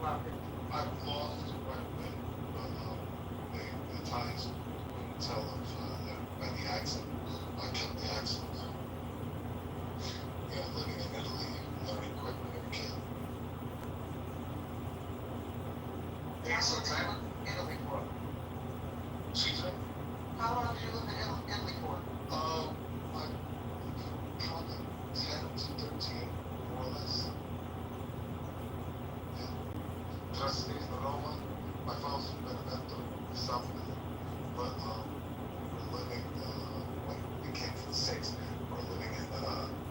love it. I've lost quite a bit, but the Italians wouldn't tell by the accent. I kept the accent. Yeah, living in Italy, learning quick when you're a kid. How long did you live in Italy for? Excuse me? How long did you live in Italy for? Like probably 10 to 13, more or less. Yeah. Just in Roma, my father's from Benevento, South Italy. But we're living, when we came to the States, we're living in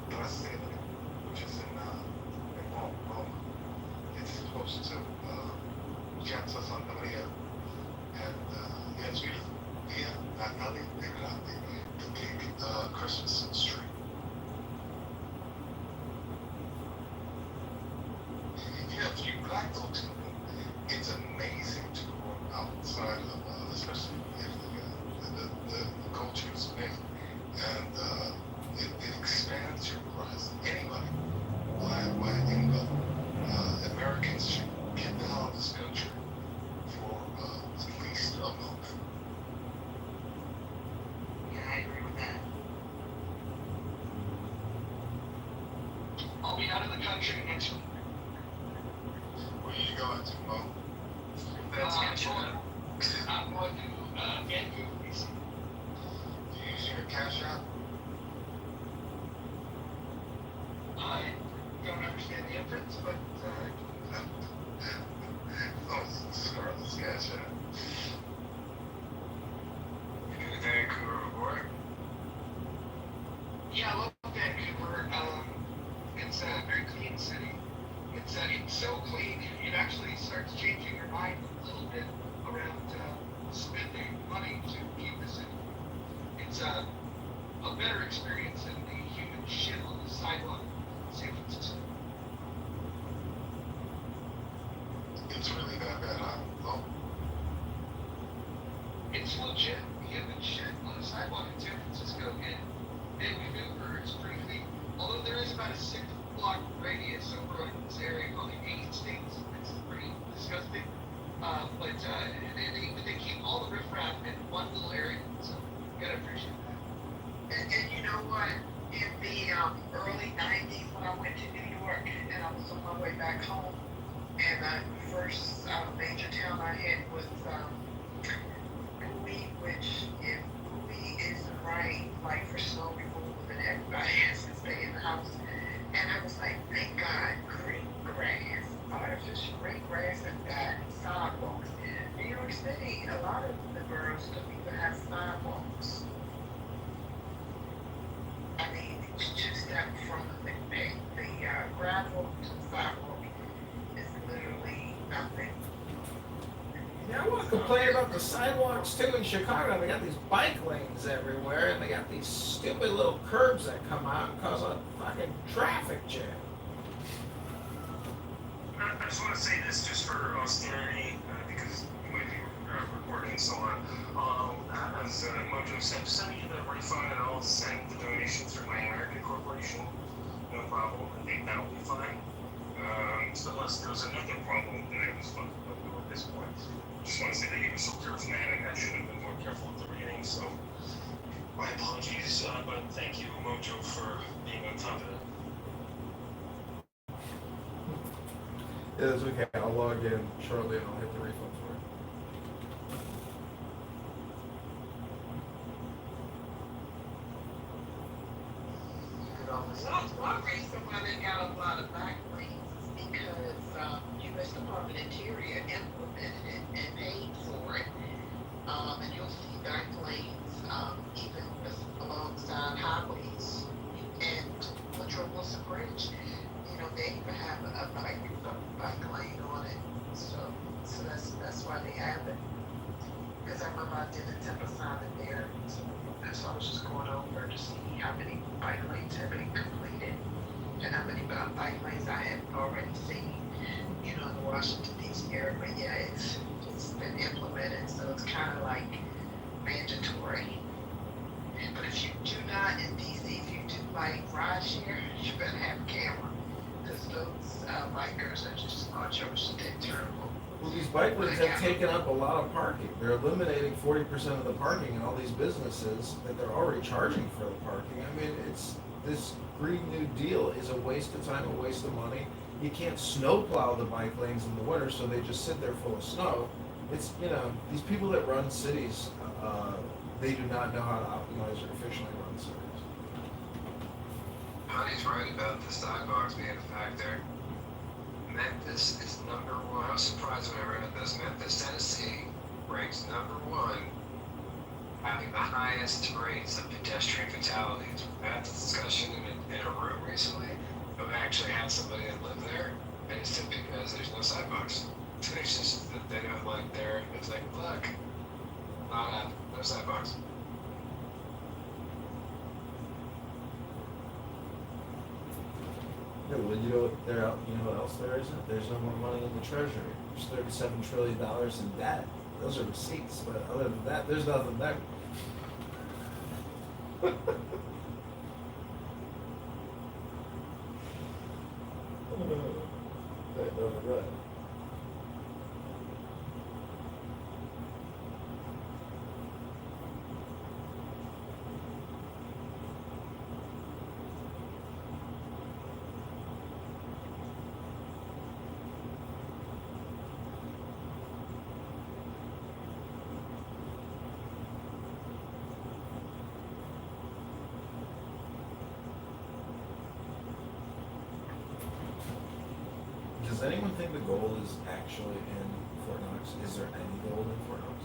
Brasile, which is in Roma. It's close to Piazza Santa Maria. And yeah, it's beautiful. Yeah, Natale, the big Christmas tree. You have few black folks in the room. It's amazing to go outside of, especially country next week. Where are you going to, Mo? I'm going to Vancouver, BC. Do you use your cash app? I don't understand the inference, but Oh, it's Scarlett's cash app. You go to Vancouver before? yeah, I love Vancouver. It's a very clean city. It's so clean, it actually starts changing your mind a little bit around spending money to keep the city. It's a better experience than the human shit on the sidewalk in San Francisco. It's really that bad, huh? Mo? It's legit human shit on the sidewalk in San Francisco, and Vancouver is pretty clean. Although there is about a 6-block radius over this area called the 8 states. It's pretty disgusting. But they keep all the riffraff in one little area, so you gotta appreciate that. And you know what? In the early 90s when I went to New York and I was on my way back home, and the first major town I hit was Bowie, which if Bowie isn't right, like for snow removal, then everybody has to stay in the house. And I was like, thank God, green grass, artificial green grass and bad sidewalks. New York City, a lot of the boroughs don't even have sidewalks. I mean, it's just that from the gravel to the sidewalk is literally nothing. Yeah, I want to complain about the sidewalks too in Chicago. They got these bike lanes everywhere, and they got these stupid little curbs that come out and cause a fucking traffic jam. I just want to say this just for austerity, because you might be recording and so on. As Mojo said, send me the refund and I'll send the donation through my American corporation. No problem. I think that will be fine. So unless there's another problem that I was fucking up with at this point. Just want to say that he was so charismatic, I should have been more careful with the reading, so my apologies, but thank you, Mojo, for being on top of it. Yeah, that's okay. I'll log in shortly and I'll hit the refund for it. One reason why they got a lot of bike lanes is because U.S. Department of Interior implemented it and paid for it. And you'll see bike lanes even alongside highways. And Woodrow Wilson Bridge, you know, they even have a bike lane on it. So that's why they have it. Because I remember I did a temp assignment there. So I was just going over to see how many bike lanes have been completed and how many bike lanes I have already seen, you know, in the Washington D.C. area. But yeah, it's been implemented, so it's kind of like mandatory. But if you do not in D.C., if you do like rideshare, you better have a camera because those bikers are just atrocious. They're terrible. Well, these bike lanes have taken up a lot of parking. They're eliminating 40% of the parking in all these businesses that they're already charging for the parking. I mean, it's this Green New Deal is a waste of time, a waste of money. You can't snow plow the bike lanes in the winter, so they just sit there full of snow. It's, you know, these people that run cities, they do not know how to optimize or efficiently run cities. Honey's right about the sidewalks being a factor. Memphis is number one. I was surprised when I read this. Memphis, Tennessee ranks number one, having the highest rates of pedestrian fatalities. We had this discussion in a room recently. I've actually had somebody that lived there, and it's simply because there's no sidewalks. It's just that they don't like there. It's like, look, not happening. No sidewalks. Yeah, well, you know what else there isn't? There's no more money in the treasury. There's $37 trillion in debt. Those are receipts, but other than that, there's nothing there. Right. Does anyone think the gold is actually in Fort Knox? Is there any gold in Fort Knox?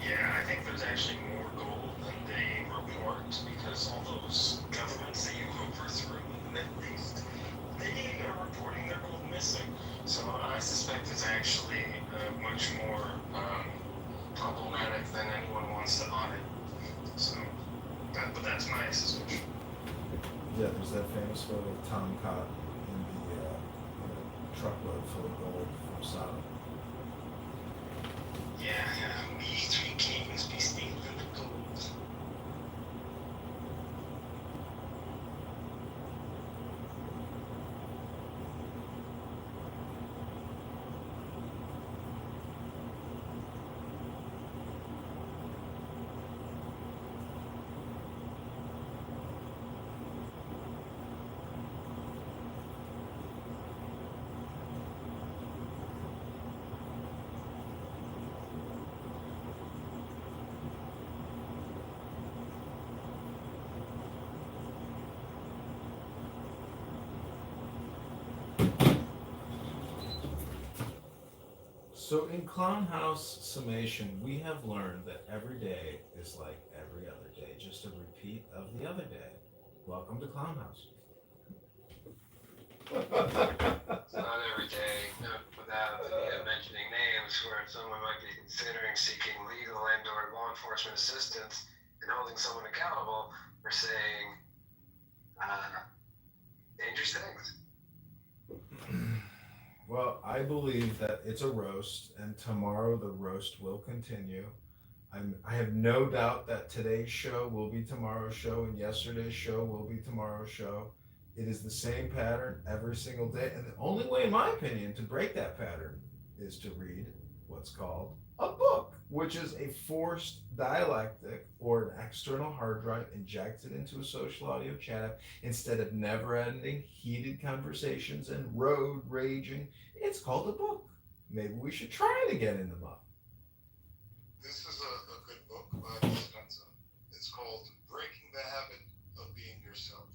Yeah, I think there's actually more gold than they report because all those governments that you overthrew in the Middle East, they are reporting their gold missing. So I suspect it's actually much more problematic than anyone wants to audit. So, but that's my suspicion. Yeah, there's that famous photo of Tom caught in the truckload full of gold from Sodom. Yeah, we three kings be stealing the gold. So in Clown House summation, we have learned that every day is like every other day, just a repeat of the other day. Welcome to Clown House. It's not every day, without mentioning names, where someone might be considering seeking legal and/or law enforcement assistance and holding someone accountable for saying dangerous things. Well, I believe that it's a roast, and tomorrow the roast will continue. I have no doubt that today's show will be tomorrow's show, and yesterday's show will be tomorrow's show. It is the same pattern every single day, and the only way, in my opinion, to break that pattern is to read what's called a book, which is a forced dialectic or an external hard drive injected into a social audio chat app instead of never-ending heated conversations and road raging. It's called a book. Maybe we should try it again in the month. This is a good book by Dispenza. It's called Breaking the Habit of Being Yourself.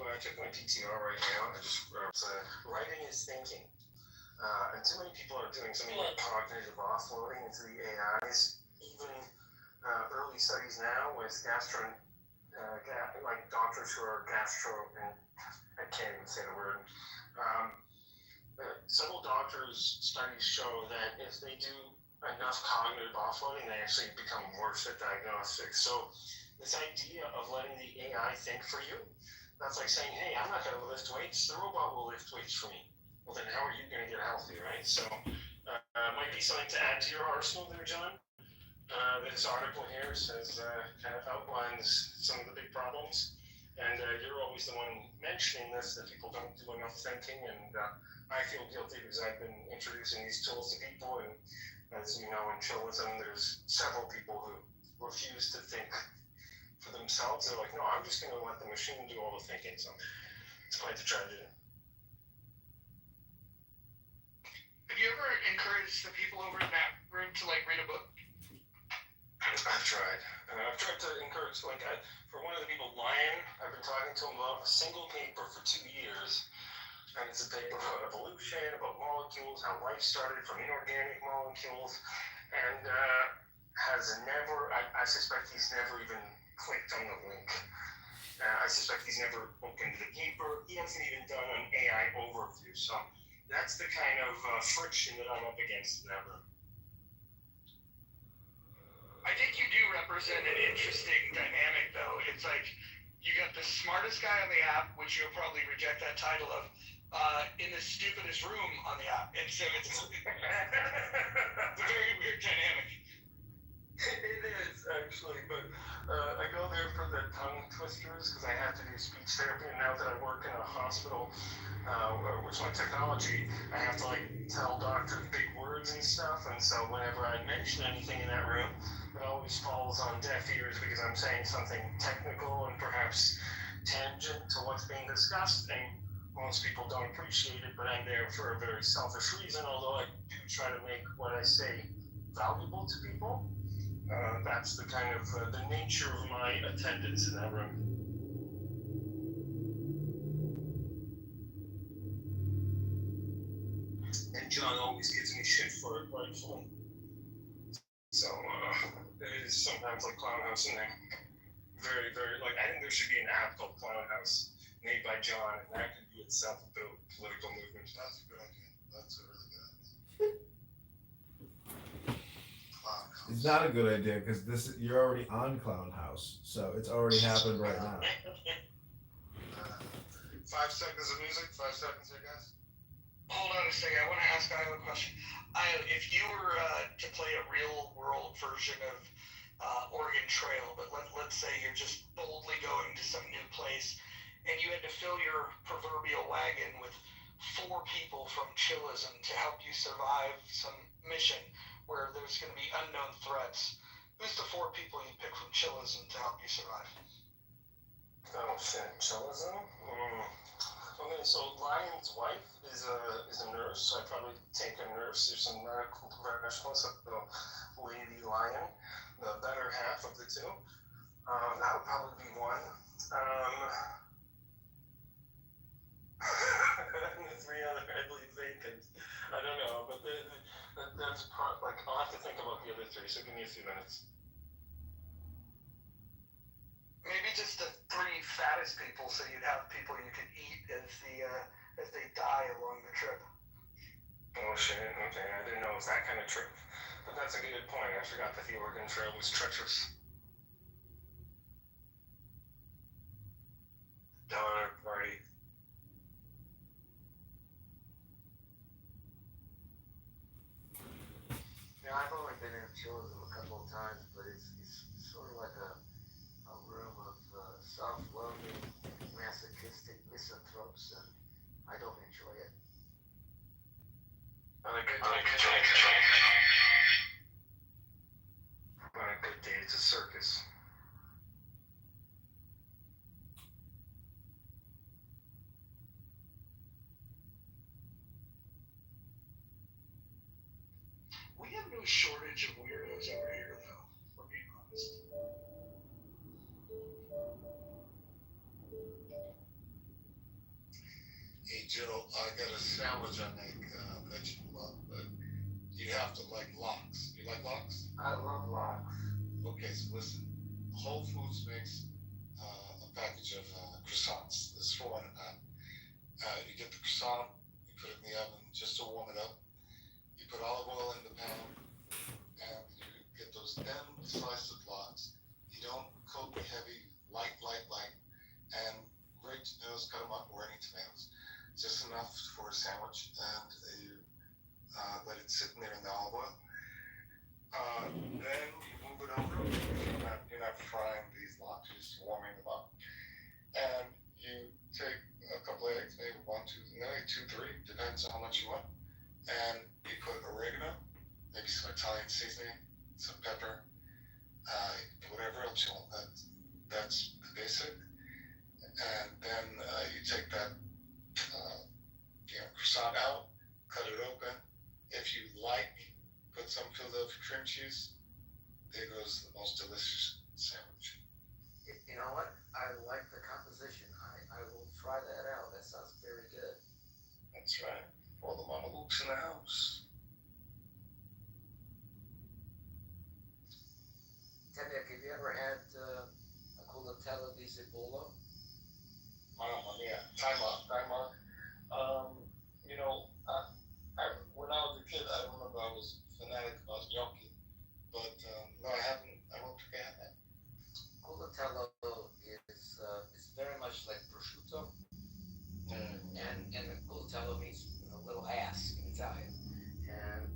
I took my PTR right now. Writing is thinking. And too many people are doing something like cognitive offloading into the AIs. Even early studies now with like doctors who are I can't even say the word. Several doctors' studies show that if they do enough cognitive offloading, they actually become worse at diagnostics. So this idea of letting the AI think for you, that's like saying, hey, I'm not going to lift weights. The robot will lift weights for me. Well, then how are you going to get healthy, right? So might be something to add to your arsenal there, John. This article here says, kind of outlines some of the big problems. And you're always the one mentioning this, that people don't do enough thinking. And I feel guilty because I've been introducing these tools to people. And as you know, in chillism, there's several people who refuse to think for themselves. They're like, no, I'm just going to let the machine do all the thinking. So it's quite the tragedy. Have you ever encouraged the people over in that room to read a book? I've tried. I've tried to encourage, for one of the people, Lion, I've been talking to him about a single paper for 2 years. And it's a paper about evolution, about molecules, how life started from inorganic molecules. And has never, I suspect he's never even clicked on the link. I suspect he's never opened the paper. He hasn't even done an AI overview. So that's the kind of friction that I'm up against in that room. I think you do represent an interesting dynamic, though. It's like you got the smartest guy on the app, which you'll probably reject that title of, in the stupidest room on the app. And so it's a very weird dynamic. It is, actually, but I go there for the tongue twisters because I have to do speech therapy, and now that I work in a hospital with my technology, I have to tell doctors big words and stuff, and so whenever I mention anything in that room, it always falls on deaf ears because I'm saying something technical and perhaps tangent to what's being discussed, and most people don't appreciate it, but I'm there for a very selfish reason, although I do try to make what I say valuable to people. That's the kind of the nature of my attendance in that room. And John always gives me shit for it, rightfully. So it is sometimes like Clown House in there. Very, very, like, I think there should be an app called Clown House made by John, and that could be itself a political movement. That's a good idea. That's a really good idea. Clown House. It's not a good idea because you're already on Clown House, so it's already happened right now. 5 seconds of music. 5 seconds here, guys. Hold on a second. I want to ask Kyle a question. If you were to play a real world version of Oregon Trail, but let's say you're just boldly going to some new place, and you had to fill your proverbial wagon with 4 people from Chillism to help you survive some mission where there's going to be unknown threats. Who's the 4 people you pick from Chillism to help you survive? Oh shit, Chillism? Okay, so Lion's wife is a nurse, so I'd probably take a nurse. There's some medical professionals, so Lady Lion, the better half of the 2. That would probably be one. And the 3 other, I believe, vacant. I don't know, but that's like, I'll have to think about the other 3, so give me a few minutes. Maybe just the 3 fattest people, so you'd have people you could eat as they die along the trip. Oh shit, okay, I didn't know it was that kind of trip. But that's a good point. I forgot that the Oregon Trail was treacherous. Donner party. Yeah, I've only been in Chillism a couple of times, but it's sort of like a room of self-loathing, masochistic misanthropes, and I don't enjoy it. On a good day, it's a circus. We have no shortage of weirdos over here, though. We're being honest. Hey Joe, I got a sandwich I make that you love, but you have to like lox. You like lox? I love lox. Okay, so listen. Whole Foods makes a package of croissants. There's 4 in a pack. You get the croissant, you put it in the oven just to warm it up. You put olive oil in the pan, and you get those thin sliced lox. You don't coat me heavy, light, and great tomatoes, cut them up, or any tomatoes. Just enough for a sandwich, and you let it sit in there in the olive oil. Then you move it over. You're not frying these lox, you're just warming them up. And you take a couple of eggs, maybe 1, 2, maybe 2, 3, depends on how much you want. And you put oregano, maybe some Italian seasoning, some pepper, whatever else you want. That's the basic. And then you take that croissant out, cut it open. If you like, put some Philadelphia cream cheese. There goes the most delicious sandwich. You know what? I like the composition. I will try that out. That sounds very good. That's right. All the mama looks in the house. Tell me, have you ever had a culatella di cebolla? Mamma mia. Time out. When I was a kid, I remember I was fanatic about gnocchi, but no, I haven't. I don't think I have that. Culatello is very much like prosciutto, and culatello means little ass in Italian, and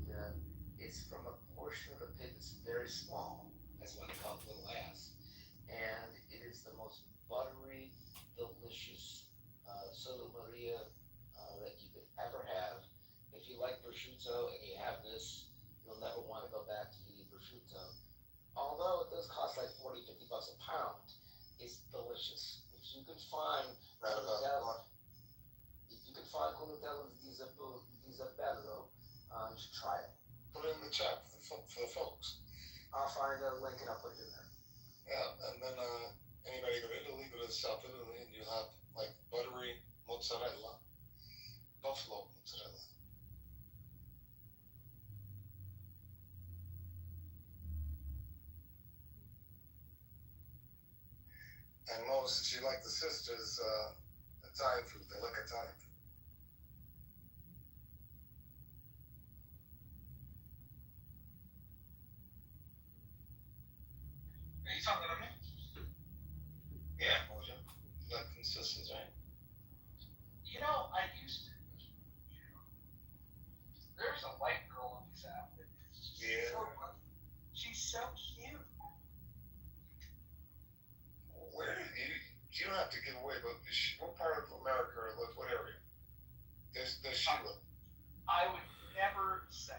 it's from a portion of the pig that's very small. That's why they call it little ass, and it is the most buttery, delicious soda Maria that you could ever have. If you like prosciutto and you have this, you'll never want to go back to eating prosciutto. Although it does cost like $40, $50 a pound, it's delicious. If you could find fala quando ela desapelou, to try it. Put it in the chat for the folks. I'll find a link and I'll put it in there. Yeah, and then anybody go to Italy, go to South Italy, and you have like buttery mozzarella, buffalo mozzarella. And most, if you like the sisters, Italian food, they like Italian food. Are you talking to me? Yeah, Mojo. You like them sisters, right? You know, I used to. There's a white girl on this app that is Yeah. she's so cute. Where you don't have to give away, but what part of America or what area? Does she live? I would never say.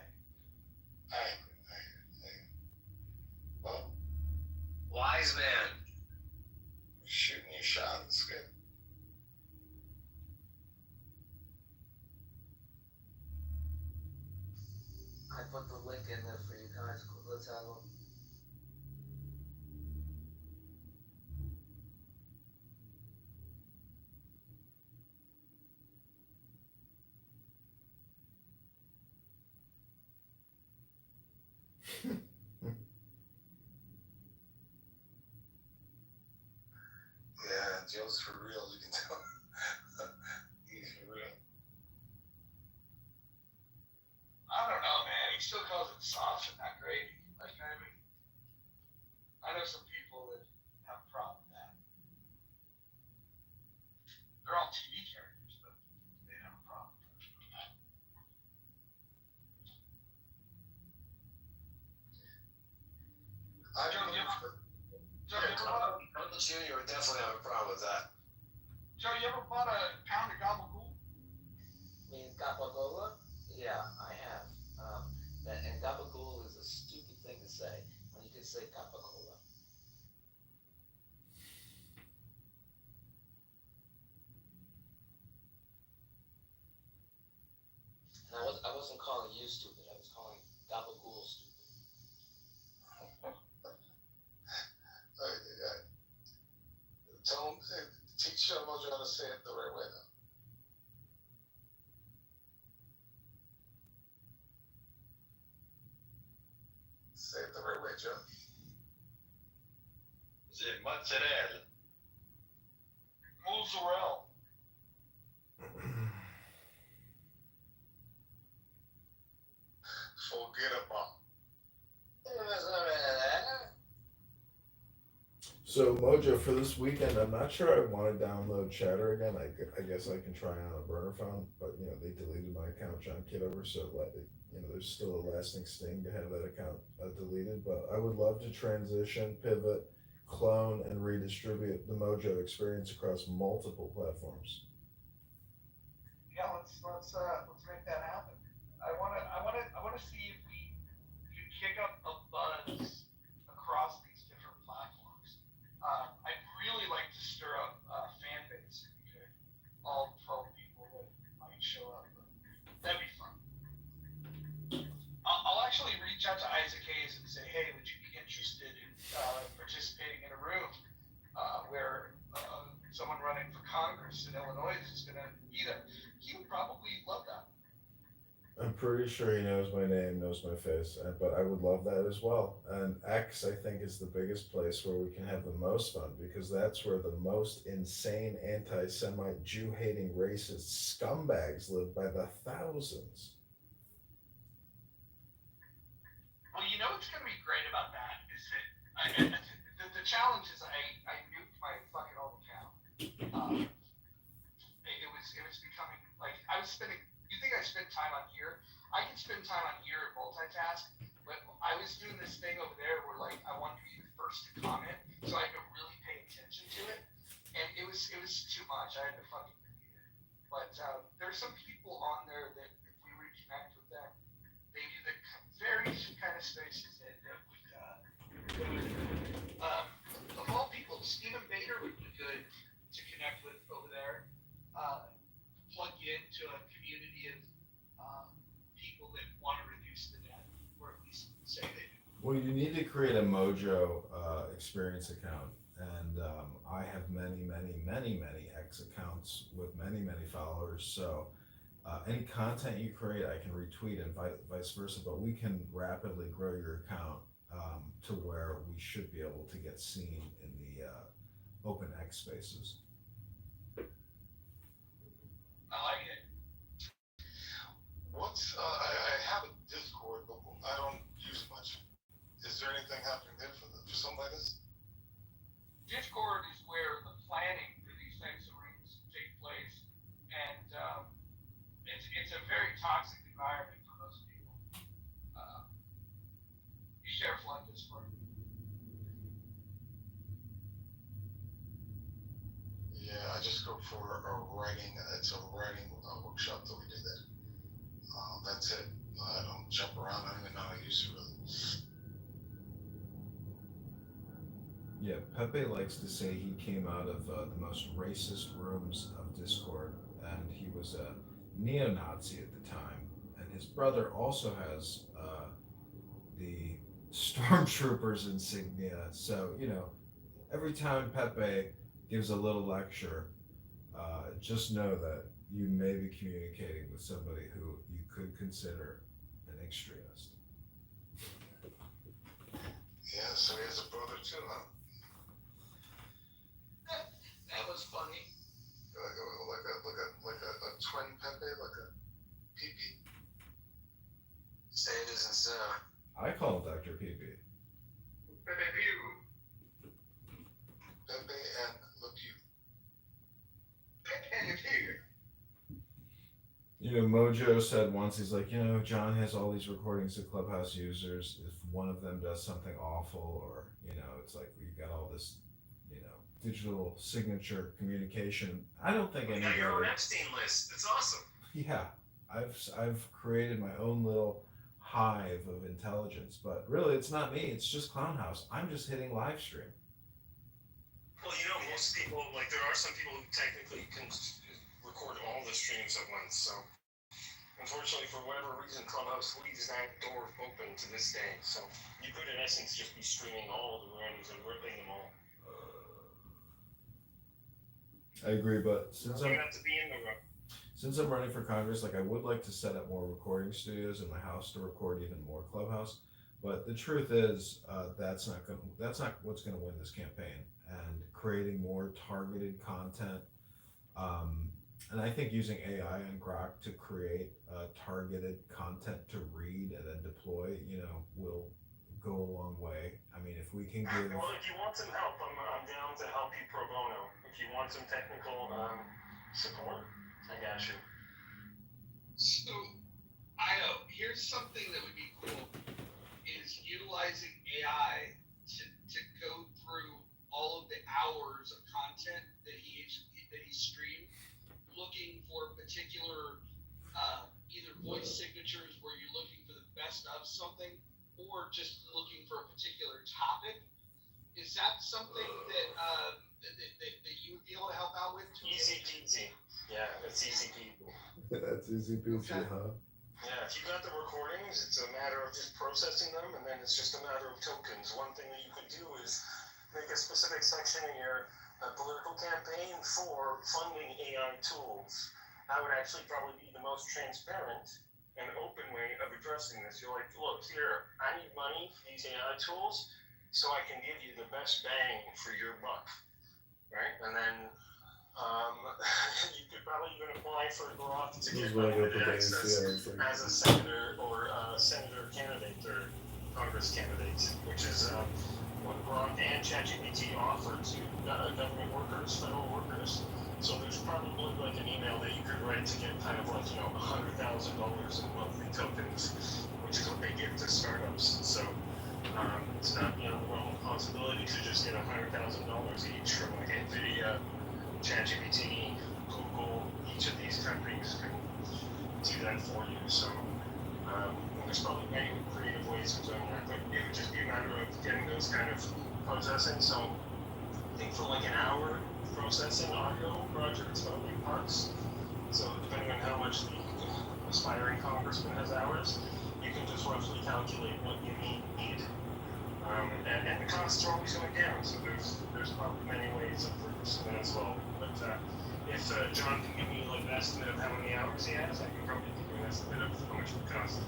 Well, Wise man. shooting your shot in the skin. I put the link in there for you guys. Let's have a Yeah, Joe's for real, you can tell. He's for real. I don't know, man. He still calls it sauce and not gravy. Like, I mean, I know some people that have a problem with that. They're all TV characters, but they have a problem. Junior would definitely have a problem with that. Joe, you ever bought a pound of gabagool? I mean, gabagola? Yeah, I have. And gabagool is a stupid thing to say when you can say gabagola. And I wasn't calling you stupid. I was calling gabagool stupid. Tell him, teach Mojo how to say it the right way now. Say it the right way, Joe. Is it mozzarella? Mozzarella. Forget about. So Mojo, for this weekend, I'm not sure I want to download Chatter again. I guess I can try on a burner phone, but they deleted my account, John Kitover, so there's still a lasting sting to have that account deleted. But I would love to transition, pivot, clone, and redistribute the Mojo experience across multiple platforms. Yeah, let's make that happen. I wanna see if we can kick up a buzz across these different platforms. I'd really like to stir up a fan base. Okay? All 12 people that might show up. That'd be fun. I'll actually reach out to Isaac Hayes and say, hey, would you be interested in participating in a room where someone running for Congress in Illinois is going to be there? He would probably love that. I'm pretty sure he knows my name, knows my face, but I would love that as well. And X, I think, is the biggest place where we can have the most fun because that's where the most insane anti-Semite, Jew-hating, racist scumbags live by the thousands. Well, you know what's going to be great about that is that the challenge is I nuked my fucking old account. It was becoming like I was spending. You think I spend time on here? I can spend time on here and multitask, but I was doing this thing over there where like I wanted to be the first to comment, so I could really pay attention to it, and it was too much. I had to fucking delete it. But there's some people on there that if we reconnect with them, they do the very kind of spaces that would. Of all people, Stephen Bader would be good to connect with over there. Plug into Well, you need to create a Mojo experience account, and I have many X accounts with many followers. So any content you create, I can retweet and vice versa. But we can rapidly grow your account to where we should be able to get seen in the open X spaces. I like it. What's I have a Discord, but I don't use it much. Is there anything happening there for something like this? Discord is where the planning for these types of rooms take place, and it's a very toxic environment for most people. Be careful on Discord. Yeah, I just go for a writing. It's a writing workshop that we do there. That's it. I don't jump around. I don't even know how to use it really. Yeah, Pepe likes to say he came out of the most racist rooms of Discord, and he was a neo-Nazi at the time. And his brother also has the stormtroopers insignia. So, every time Pepe gives a little lecture, just know that you may be communicating with somebody who you could consider an extremist. Yeah, so he has a brother too, huh? That was funny. Like a twin Pepe, like a PP. Say it isn't so. I call him Dr. PP. Pepe and Le Pew. Pepe and Le Pew. Mojo said once, he's like, John has all these recordings of Clubhouse users. If one of them does something awful, or, it's like we've got all this, digital signature communication. I don't think anybody. You got your own Epstein list. It's awesome. Yeah, I've created my own little hive of intelligence, but really it's not me. It's just Clownhouse. I'm just hitting live stream. Well, most people, there are some people who technically can record all the streams at once, so unfortunately, for whatever reason, Clubhouse leaves that door open to this day. So you could, in essence, just be streaming all the rooms and ripping them all. I agree, but since You have to be in the room. I'm running for Congress, I would like to set up more recording studios in my house to record even more Clubhouse. But the truth is, that's not what's going to win this campaign. And creating more targeted content, and I think using AI and Grok to create targeted content to read and then deploy, will go a long way. I mean, if we can give. Well, if you want some help, I'm down to help you pro bono. If you want some technical support, I got you. So, here's something that would be cool, is utilizing AI to go through all of the hours of content that he streamed, looking for particular either voice signatures where you're looking for the best of something, or just looking for a particular topic. Is that something that you would be able to help out with? Easy peasy. Yeah, it's easy peasy. That's easy peasy, huh? Yeah, if you got the recordings, it's a matter of just processing them, and then it's just a matter of tokens. One thing that you could do is make a specific section in your political campaign for funding AI tools. That would actually probably be the most transparent and open way of addressing this. You're like, look, here, I need money for these AI tools so I can give you the best bang for your buck, right? And then you could probably even apply for Grok to get limited access as a senator or senator candidate or Congress candidate, which is what Grok and ChatGPT offer to government workers, federal workers. So there's probably an email that you could write to get kind of $100,000 in monthly tokens, which is what they give to startups. So it's not the wrong possibility to just get $100,000 each from NVIDIA, ChatGPT, Google. Each of these companies can do that for you. So there's probably many creative ways of doing that, but it would just be a matter of getting those kind of processing. So I think for an hour processing audio, Roger, it's about 8 parts. So depending on how much the aspiring congressman has hours, you can just roughly calculate what you need And the costs are always going down, so there's probably many ways of reducing that as well. But if John can give me like an estimate of how many hours he has, I can probably give you an estimate of how much it would cost.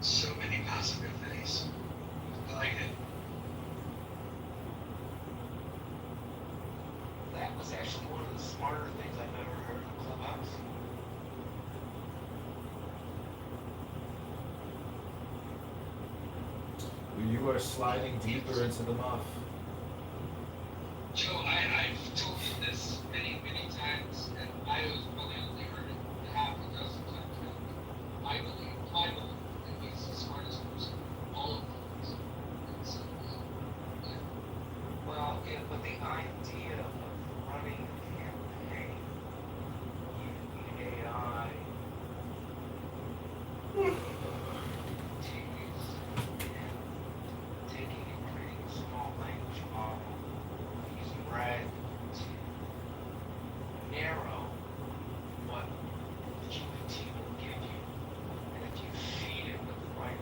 So many possibilities. I like it. That was actually one of the smarter things I've ever heard in Clubhouse. You are sliding deeper into the muff. Joe, I've told you this many, many times, and I was probably only heard it half a dozen times. I believe, that he's the smartest person in all of us. And so, yeah. Well, yeah, but the idea of running a campaign using AI taking and creating a small language model, using RAG to narrow what GPT will give you. And if you feed it with the right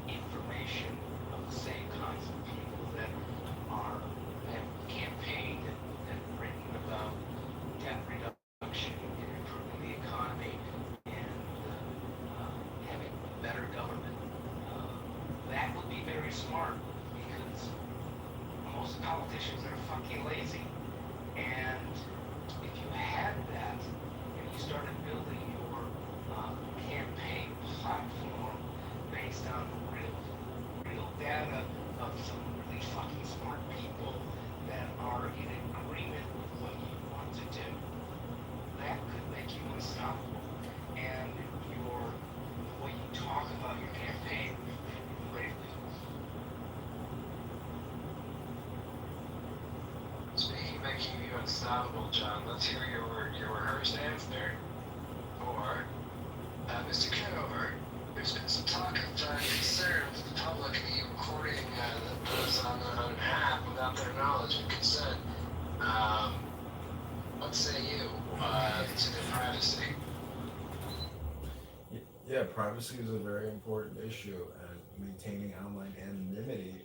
information of the same kinds of people that have campaigned and written about debt reduction and improving the economy and having better government, that would be very smart because most politicians are fucking lazy. And if you had that and you started building your campaign platform based on real data of some really fucking smart people that are in agreement with what you want to do, that could make you unstoppable. And the way you talk about your campaign greatly. Speaking of making you unstoppable, John, let's hear your rehearsed answer for Mr. Kitover. There's been some talk of concern with the public of you recording those on an app without their knowledge and consent. What say you to their privacy? Yeah, privacy is a very important issue, and maintaining online anonymity,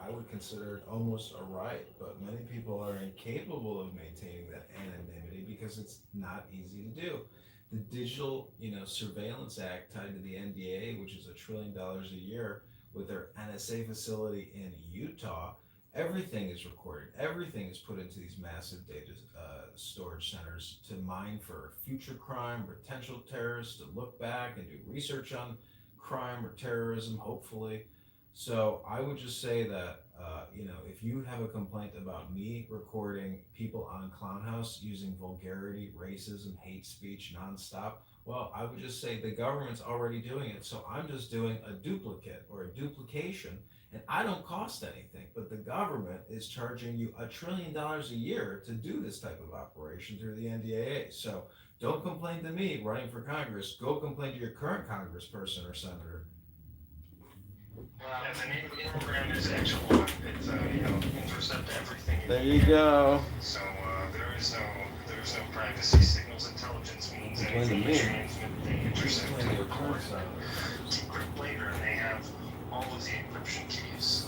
I would consider it almost a right, but many people are incapable of maintaining that anonymity because it's not easy to do. The Digital, Surveillance Act tied to the NDAA, which is $1 trillion a year, with their NSA facility in Utah, everything is recorded. Everything is put into these massive data storage centers to mine for future crime, potential terrorists, to look back and do research on crime or terrorism, hopefully. So I would just say that, if you have a complaint about me recording people on Clown House using vulgarity, racism, hate speech nonstop, well, I would just say the government's already doing it. So I'm just doing a duplicate or a duplication, and I don't cost anything, but the government is charging you $1 trillion a year to do this type of operation through the NDAA. So don't complain to me running for Congress. Go complain to your current congressperson or senator. Yeah, the name of the program is Echelon. It's intercept everything. There you go. So there is no privacy. Signals intelligence means anything you transmit, they intercept and record, decrypt later, and they have all of the encryption keys.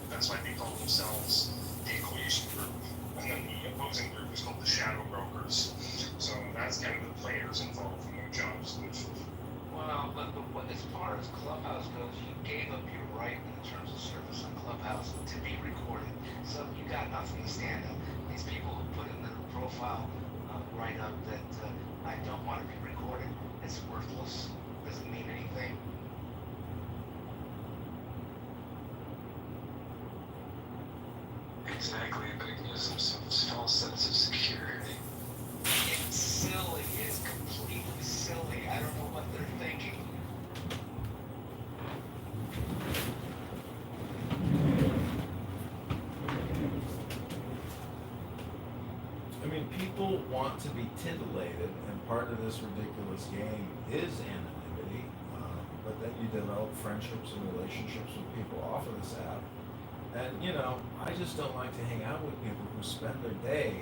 That's why they call themselves the equation group, and then the opposing group is called the shadow brokers. So that's kind of the players involved in their job solution. Well, but as far as Clubhouse goes, you gave up your right in terms of service on Clubhouse to be recorded. So you got nothing to stand on. These people who put in their profile write-up that I don't want to be recorded, it's worthless. Doesn't mean anything. Exactly, but it gives them some false sense of security. It's silly. It's completely silly. I don't know what they're thinking. I mean, people want to be titillated, and part of this ridiculous game is anonymity. But then you develop friendships and relationships with people off of this app, And I just don't like to hang out with people who spend their day,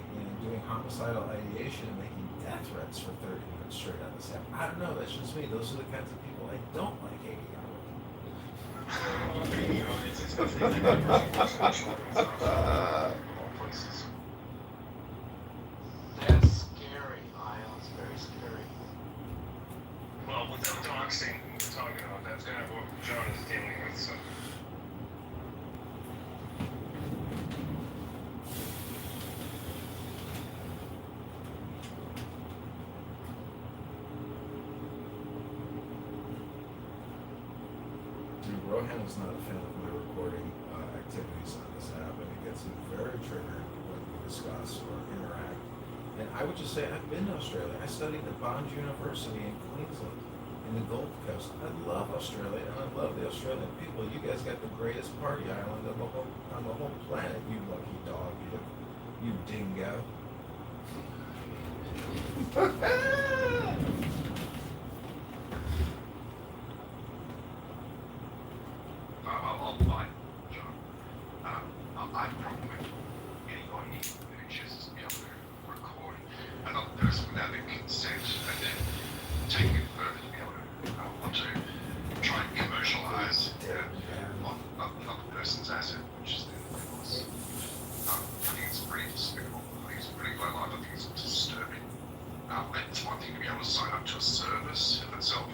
doing homicidal ideation and making death threats for 30 minutes straight on the set. I don't know. That's just me. Those are the kinds of people I don't like hanging out with. That's scary, Lyle. It's very scary. Well, with the doxing we're talking about, that's kind of what John is dealing with, so. Rohan is not a fan of my recording activities on this app, and it gets him very triggered when we discuss or interact. And I would just say, I've been to Australia. I studied at Bond University in Queensland, in the Gold Coast. I love Australia, and I love the Australian people. You guys got the greatest party island on the whole planet, you lucky dog, you dingo. I'll find John. I problem with anybody who chooses to be able to record another person without their consent and then take it further to be able to want to try and commercialize another person's asset, which is their voice. I think it's pretty despicable. I think it's pretty low life. I think it's disturbing. It's one thing to be able to sign up to a service in itself.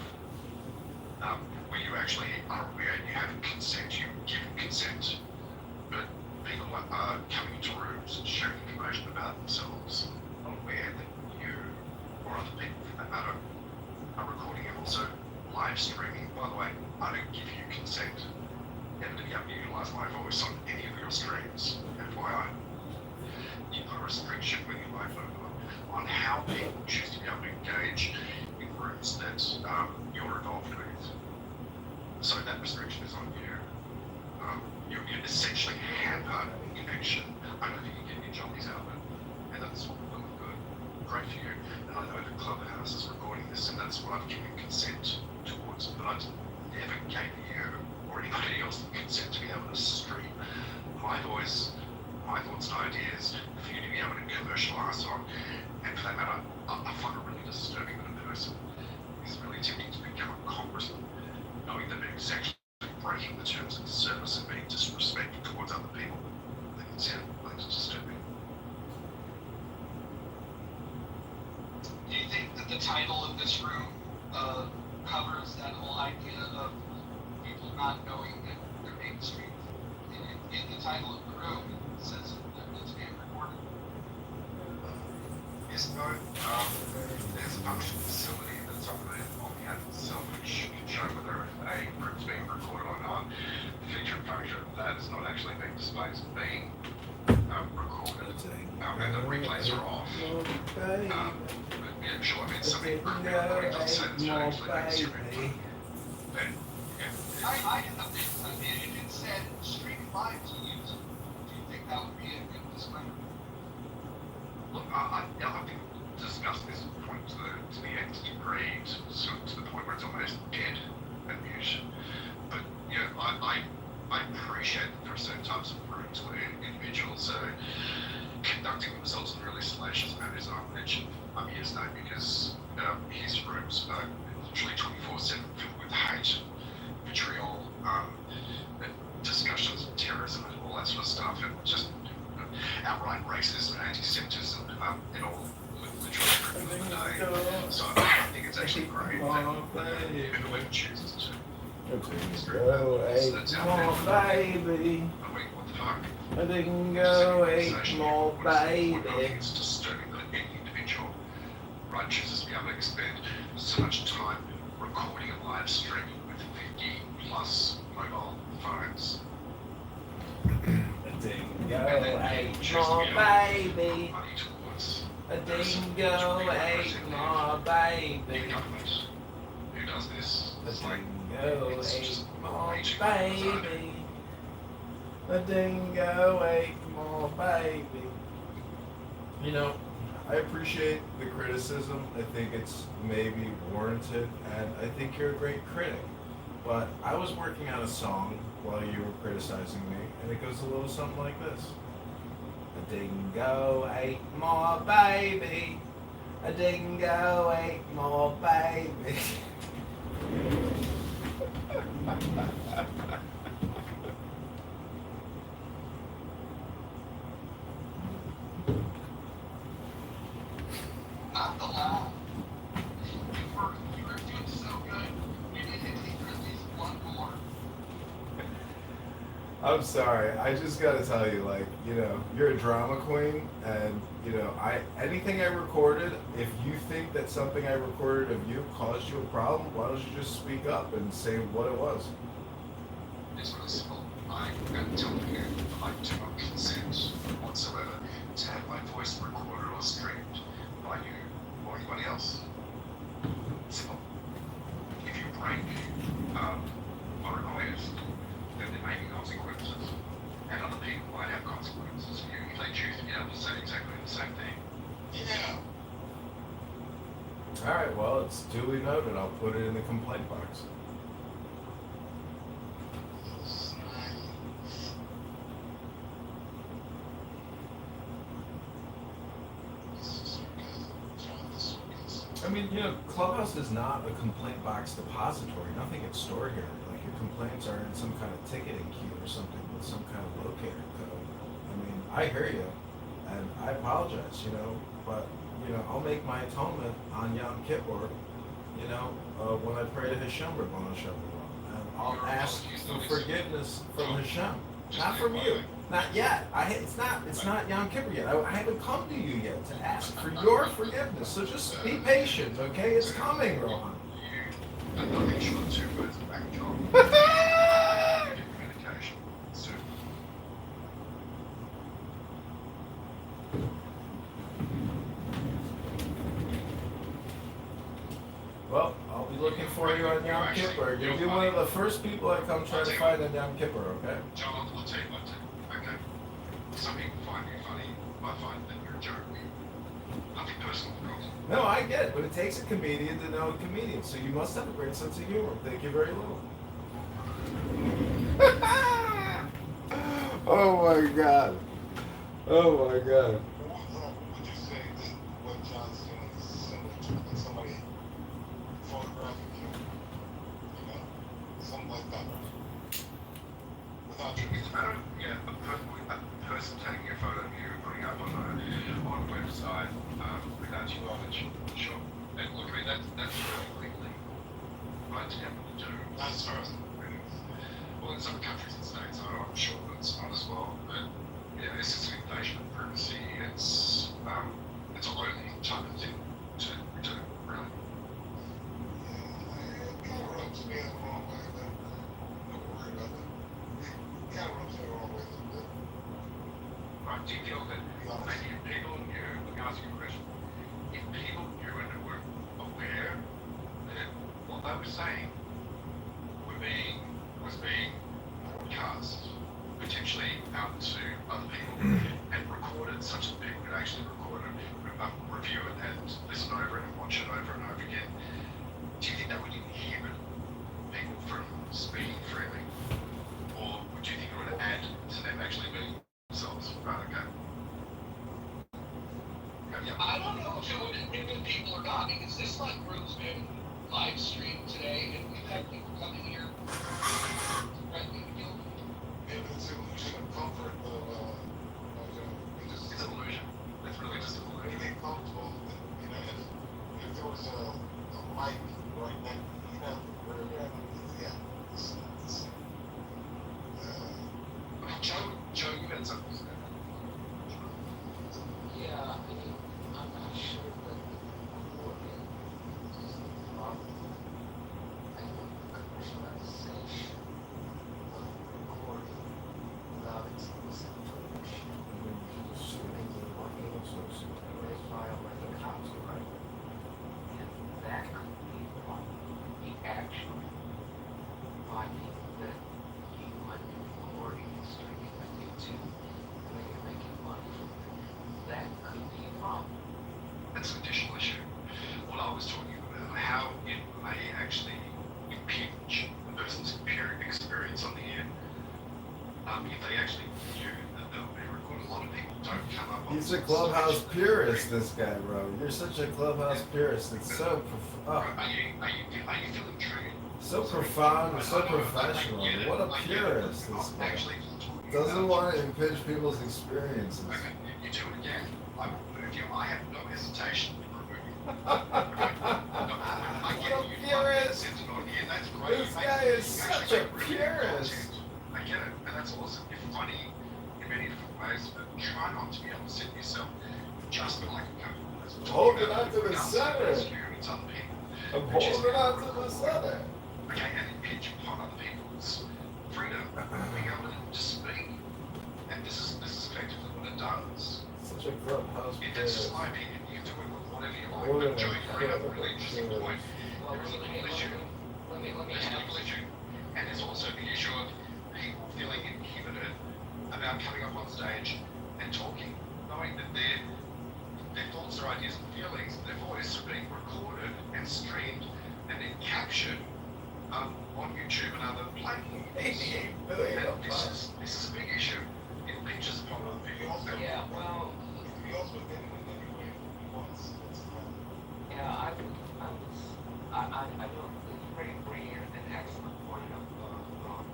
Where you actually are aware you have consent, you give consent, but people are coming into rooms and sharing information about themselves, unaware that you or other people for that matter are recording and also live streaming. By the way, I don't give you consent ever to be able to utilize my voice on any of your streams, FYI. You've got a restriction when you live on how people choose to be able to engage in rooms that you're involved with. So that restriction is on you. You're essentially hampered connection. I don't think you can get your jollies out of it. And that's what we're good. Great for you. And I know that Clubhouse is recording this, and that's what I've given consent towards. But I never gave you or anybody else the consent to be able to stream my voice, my thoughts and ideas for you to be able to commercialize on. And for that matter, I find it really disturbing that a person is really attempting to become a congressman, knowing that it's actually breaking the terms of the service and being disrespectful towards other people. I think it's disturbing. Do you think that the title of this room covers that whole idea of people not knowing that they're being streamed? In the title of the room, it says that it's being recorded. Yes, no. There's a function facility that's on the app itself, which can show whether a group's being recorded or not. The feature and function of that is not actually being displayed as being recorded, and the replays are off. But yeah, sure, I mean, something recording doesn't say it's not actually being streamed. Then, yeah. I mean, if it said streaming live to you, do you think that would be a good disclaimer? Look, I've been discussing this point to the nth degree, to the point where it's almost dead and mute. But I appreciate that there are certain types of rooms where individuals are conducting themselves in really salacious manners. I mentioned his name because his rooms are literally 24/7 filled with hate, vitriol, discussions of terrorism and all that sort of stuff, and just outright racism and anti-Semitism in all literally every of the day. So I think it's actually great that whoever chooses to. Dingo ate more baby. What the fuck? A dingo ate more baby. It's disturbing that any individual chooses to be able to expend so much time recording and live streaming with 50 plus mobile phones. A dingo ate more baby. A dingo ate more baby. Who does this? A dingo ate more baby. A dingo ate more baby. I appreciate the criticism. I think it's maybe warranted, and I think you're a great critic. But I was working on a song while you were criticizing me, and it goes a little something like this. A dingo ate my baby. A dingo ate my baby. Not the law. You were doing so good. We need to keep at least one more. I'm sorry. I just gotta tell you, like, you know, you're a drama queen, and you know, anything I recorded, if you think that something I recorded of you caused you a problem, why don't you just speak up and say what it was? It's really simple. I got told you I do not consent whatsoever to have my voice recorded or streamed by you or anybody else. Simple. If you break or request, then there may be consequences. And other people might have consequences for you if they choose to be able to say exactly the same thing. Yeah. All right. Well, it's duly noted. I'll put it in the complaint box. I mean, you know, Clubhouse is not a complaint box depository. Nothing gets stored here. Like, your complaints are in some kind of ticketing queue or something with some kind of locator code. I mean, I hear you, and I apologize, you know, but, you know, I'll make my atonement on Yom Kippur, you know, when I pray to Hashem, Rabbanu Shalom, and I'll ask for forgiveness from Hashem, not from you. Not yet. It's not Yom Kippur yet. I haven't come to you yet to ask for your forgiveness. So just be patient, okay? It's coming, Rohan. I'm not really sure two words back on. Communication. So. Well, I'll be looking for you on Yom Kippur. You'll be one of the first people I come try to find on Yom Kippur, okay? John, I'll tell you what. Okay. Some people find you funny. I find that you're a joke. Nothing personal, girls. No, I get it, but it takes a comedian to know a comedian, so you must have a great sense of humor. Thank you very little. Oh my god. Oh my god. Would you say that what John's doing is similar to like somebody photographing you? You know? Something like that, right? Without you. It's a matter of, a person taking a photo of you and putting it up on a website without your knowledge. Sure. And look, I mean, that's perfectly right to have to do. That's first. Well, in some countries and states, I'm sure that it's not as well, but yeah, this is an invasion of privacy. It's a lonely type of thing to do, really. Yeah, it kind of rubs me the wrong way, but don't worry about that. It kind of rubs me the wrong way a little bit. Right, do you feel that maybe if people knew, let me ask you a question, if people knew and were aware that what they were saying was being broadcast potentially out to other people and recorded such that people could actually record it, review it and listen over it and watch it over and over again, do you think that would inhibit people from speaking freely? Or would you think it would add to them actually being themselves? Right, okay. I don't know if it would inhibit people or not, because this room's been live streamed today, and we've had people coming here. Right, Maybe it's an illusion of comfort, it's an illusion. It's really just an illusion. When you get comfortable, you know, if there was a mic right next, you know, where Joe, you had something to say. Yeah, I mean, I'm not sure that recording is the problem. I think the commercialization of recording without explicit permission, making it more able to file like a clubhouse purist, this guy, bro. You're such a clubhouse purist. It's so Are you feeling triggered? so profound and so professional. What a purist, this guy. Doesn't want to impinge people's experiences. Okay, you do it again, I will remove you. I have no hesitation to remove you. What a purist! This guy is such a purist. I get it, and that's awesome. You're funny in many different ways, but try not to be able to sit yourself just like a couple. Holding on to the center. I'm holding on to the center. Okay, and impinge upon other people's freedom, being able to speak. And this is effectively what it does. Such a clubhouse That's just my opinion. You do it with whatever you like. But Joey, you bring up a really interesting point. There is a legal issue. There's a legal issue. And there's also the issue of people feeling inhibited about coming up on stage and talking, knowing that their thoughts, their ideas and feelings, their voice are being recorded and streamed and then captured on YouTube and other platforms. This is a big issue. It impinges upon other people. Yeah, well, He also did it in any way he wants. yeah, I don't, it's bringing an excellent point up, Ron.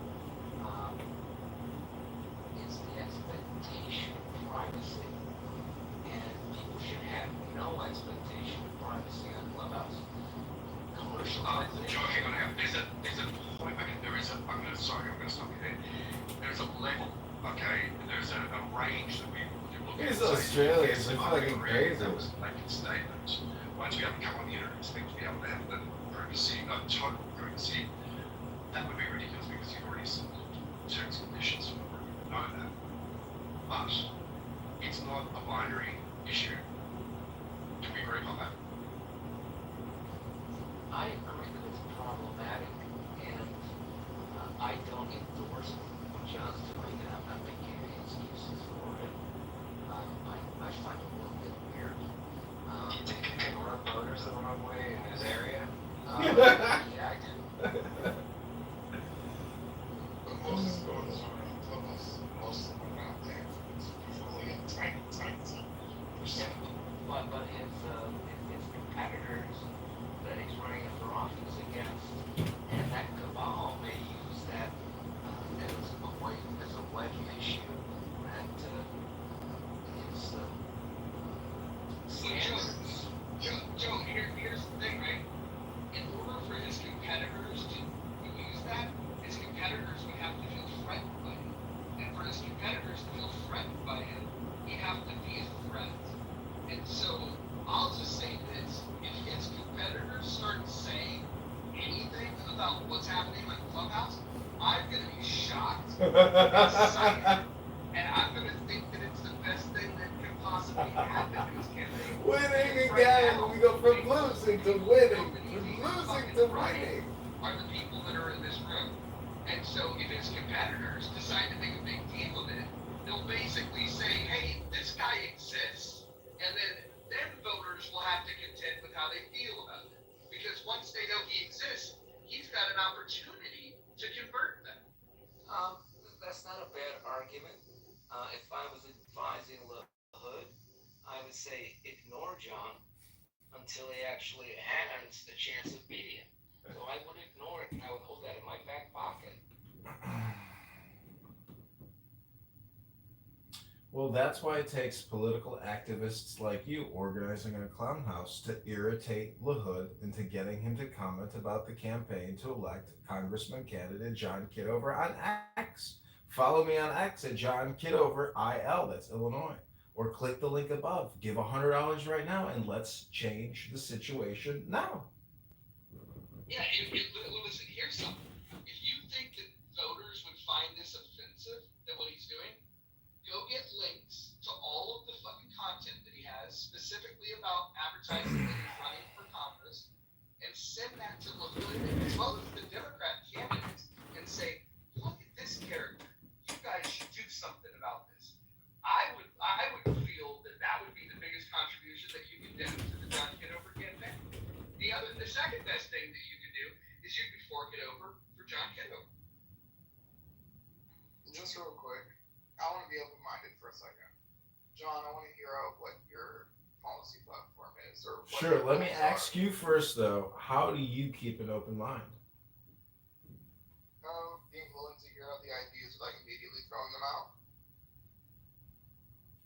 It's the expectation of privacy, and people should have no expectation of privacy on Clubhouse. Joe, hang on now. There's a point, okay, I'm gonna stop you there. There's a level, okay, there's a range that we look at. He's Australian, so I'm fucking crazy. That was making statements. Once we have to come on the internet, expect to be able to have the privacy, total privacy, that would be ridiculous because you've already seen terms and conditions for it. We know that. But it's not a binary issue. Can we agree on that? I agree that it's problematic, and I don't endorse what John's doing, and I'm not making any excuses for it. I find it a little bit weird. You think you can rub voters the wrong way in his area? Yeah, I do. But most voters are on Clubhouse. Most of them are not there. It's usually a tiny percentage. But his competitors that he's running for office against, and that cabal may use that as a wedge issue that is standards. Joe, here's the thing, right? In order for his competitors to use that, his competitors would have to feel threatened by him. And for his competitors to feel threatened by him, he'd have to be a threat. And so, I'll just say this, if his competitors start saying anything about what's happening on Clubhouse, I'm gonna be shocked, excited, and I'm gonna think that it's the best thing that could possibly happen to his campaign. Winning again! We go from losing to winning! From losing to winning! Are the people that are in this room. And so if his competitors decide to make a big deal of it, they'll basically say, hey, this guy exists. And then voters will have to contend with how they feel about it. Because once they know he exists, he's got an opportunity to convert them. That's not a bad argument. If I was advising the Hood, I would say ignore John until he actually has a chance of beating him. So I would ignore it, and I would hold that in my back pocket. Well, that's why it takes political activists like you organizing a clown house to irritate LaHood into getting him to comment about the campaign to elect Congressman candidate John Kitover on X. Follow me on X at John Kitover IL, that's Illinois. Or click the link above. Give $100 right now and let's change the situation now. Yeah, listen, here's something. If you think that voters would find this offensive, that what he's doing, go get links to all of the fucking content that he has, specifically about advertising that he's running for Congress, and send that to LaHood as well as the Democrat candidates and say, look at this character. You guys should do something about this. I would feel that would be the biggest contribution that you can do to the John Kitover campaign. The second best thing that you can do is you can fork it over for John Kitover. Just real quick, I want to be open-minded for a second. John, I want to hear out what points or what Sure. their Let me goals ask you first, though. How do you keep an open mind? being willing to hear out the ideas without immediately throwing them out.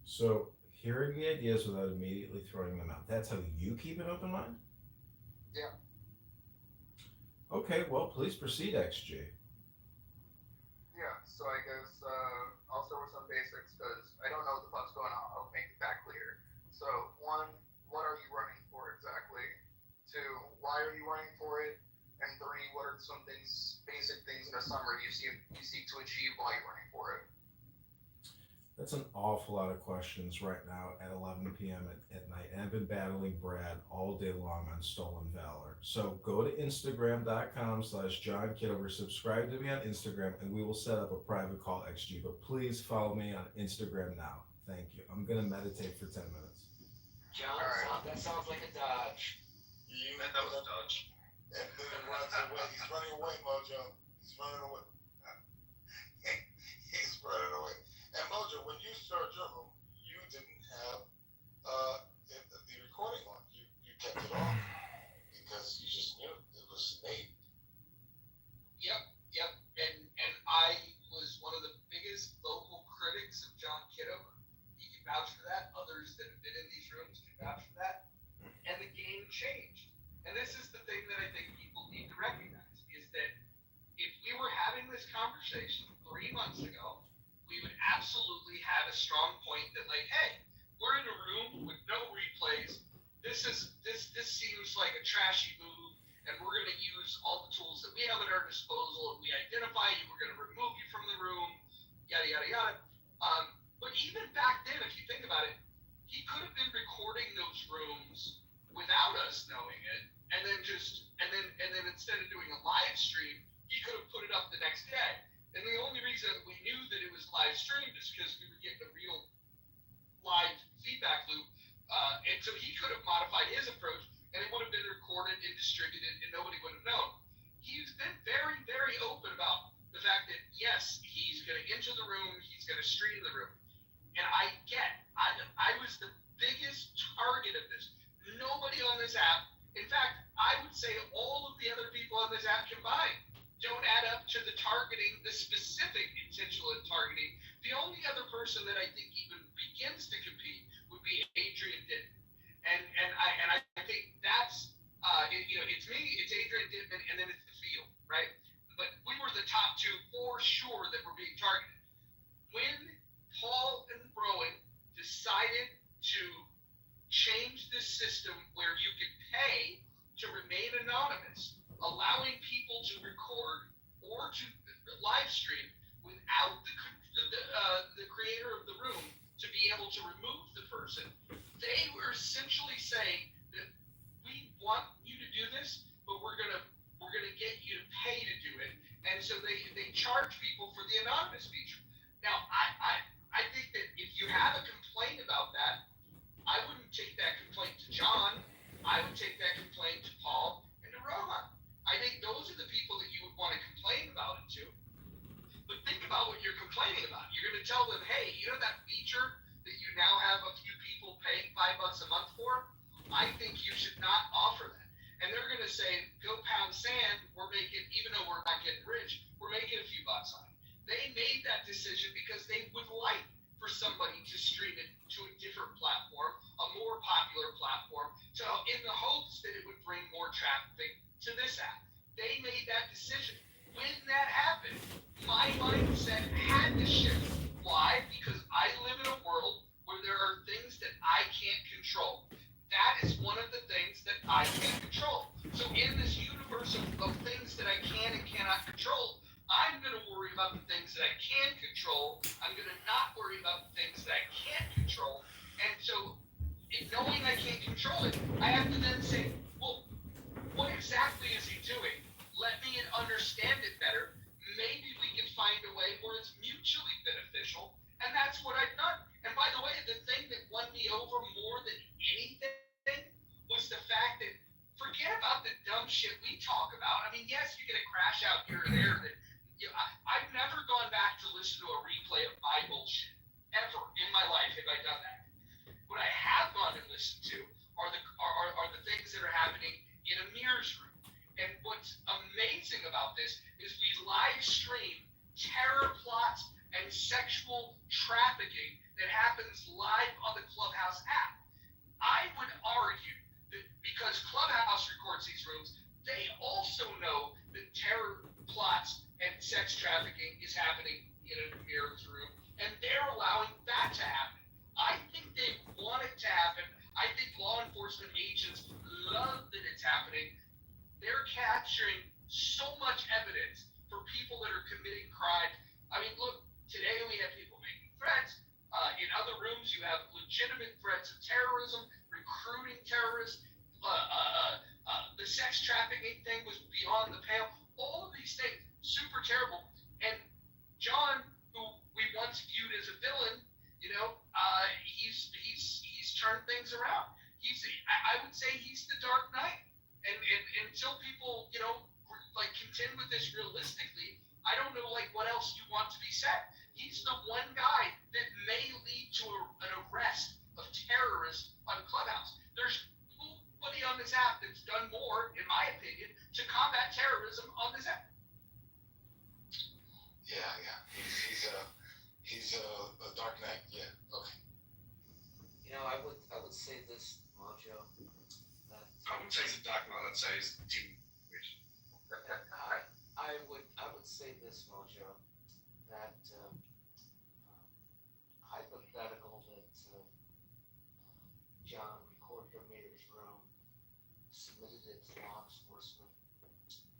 So, hearing the ideas without immediately throwing them out. That's how you keep an open mind? Yeah. Okay, well, please proceed, XG. Yeah, so I guess I'll start with some basics because I don't know what the fuck's going on. I'll make that clear. So, one, what are you running for exactly? Two, why are you running for it? And three, what are some things, basic things in a summary you seek to achieve while you're running for it? That's an awful lot of questions right now at 11 p.m. at night. And I've been battling Brad all day long on Stolen Valor. So go to Instagram.com/John Kitover. Subscribe to me on Instagram, and we will set up a private call, XG. But please follow me on Instagram now. Thank you. I'm going to meditate for 10 minutes. John, that sounds like a dodge. That was a dodge. And then he runs away. He's running away, Mojo. He's running away. He's running away. And Mojo, when you started your room, you didn't have the recording on. You kept it on because you just knew it was Nate. Yep. And I was one of the biggest vocal critics of John Kitover. He can vouch for that. Others that have been in these rooms can vouch for that. And the game changed. And this is the thing that I think people need to recognize is that if we were having this conversation 3 months ago, we would absolutely have a strong point that like, hey, we're in a room with no replays. This seems like a trashy move, and we're going to use all the tools that we have at our disposal. If we identify you, we're going to remove you from the room, yada yada yada. But even back then, if you think about it, he could have been recording those rooms without us knowing it, and then instead of doing a live stream, he could have put it up the next day. And the only reason we knew that it was live streamed is because we were getting a real live feedback loop. And so he could have modified his approach, and it would have been recorded and distributed, and nobody would have known. He's been very, very open about the fact that, yes, he's going to enter the room, he's going to stream the room. And I was the biggest target of this. Nobody on this app, in fact, I would say all of the other people on this app combined don't add up to the targeting, the specific intentional targeting. The only other person that I think even begins to compete would be Adrian Dittman. And I think that's, it's me, it's Adrian Dittman, and then it's the field, right? But we were the top two for sure that were being targeted. When Paul and Rowan decided to change this system where you could pay to remain anonymous, allowing people to record or to live stream without the creator of the room to be able to remove the person, they were essentially saying that we want you to do this, but we're gonna get you to pay to do it. And so they charge people for the anonymous feature. Now I think that if you have a complaint about that, I wouldn't take that complaint to John. I would take that complaint to Paul and to Rohan. I think those are the people that you would want to complain about it to. But think about what you're complaining about. You're going to tell them, hey, you know that feature that you now have a few people paying $5 a month for? I think you should not offer that. And they're going to say, go pound sand. We're making, even though we're not getting rich, we're making a few bucks on it. They made that decision because they would like for somebody to stream it to a different platform, a more popular platform, so in the hopes that it would bring more traffic to this app. They made that decision. When that happened, my mindset had to shift. Why? Because I live in a world where there are things that I can't control. That is one of the things that I can't control. So in this universe of things that I can and cannot control, I'm going to worry about the things that I can control. I'm going to not worry about the things that I can't control. And so, knowing I can't control it, I have to then say, well, what exactly is he doing? Let me understand it better. Maybe we can find a way where it's mutually beneficial. And that's what I've done. And by the way, the thing that won me over more than anything was the fact that, forget about the dumb shit we talk about. I mean, yes, you get a crash out here or there that, I've never gone back to listen to a replay of my bullshit. Ever in my life have I done that. What I have gone and listened to are the things that are happening in Amir's room. And what's amazing about this is we live stream terror plots and sexual trafficking that happens live on the Clubhouse app. I would argue that because Clubhouse records these rooms, they also know that terror plots and sex trafficking is happening in Amir's room, and they're allowing that to happen. I think they want it to happen. I think law enforcement agents love that it's happening. They're capturing so much evidence for people that are committing crimes. I mean, look, today we have people making threats. In other rooms, you have legitimate threats of terrorism, recruiting terrorists. The sex trafficking thing was beyond the pale. All of these things, super terrible. And John, who we once viewed as a villain, he's turned things around. I would say he's the Dark Knight. And until people, contend with this realistically, I don't know, what else you want to be said. He's the one guy that may lead to an arrest of terrorists on Clubhouse. There's nobody on this app that's done more, in my opinion, to combat terrorism on this app. Yeah. He's a Dark Knight. Yeah. Okay. I would say this, Mojo, that I wouldn't say he's a Dark Knight. I'd say he's Team Witch. I would say this, Mojo, that hypothetical that John recorded Amir's room, submitted it to law enforcement,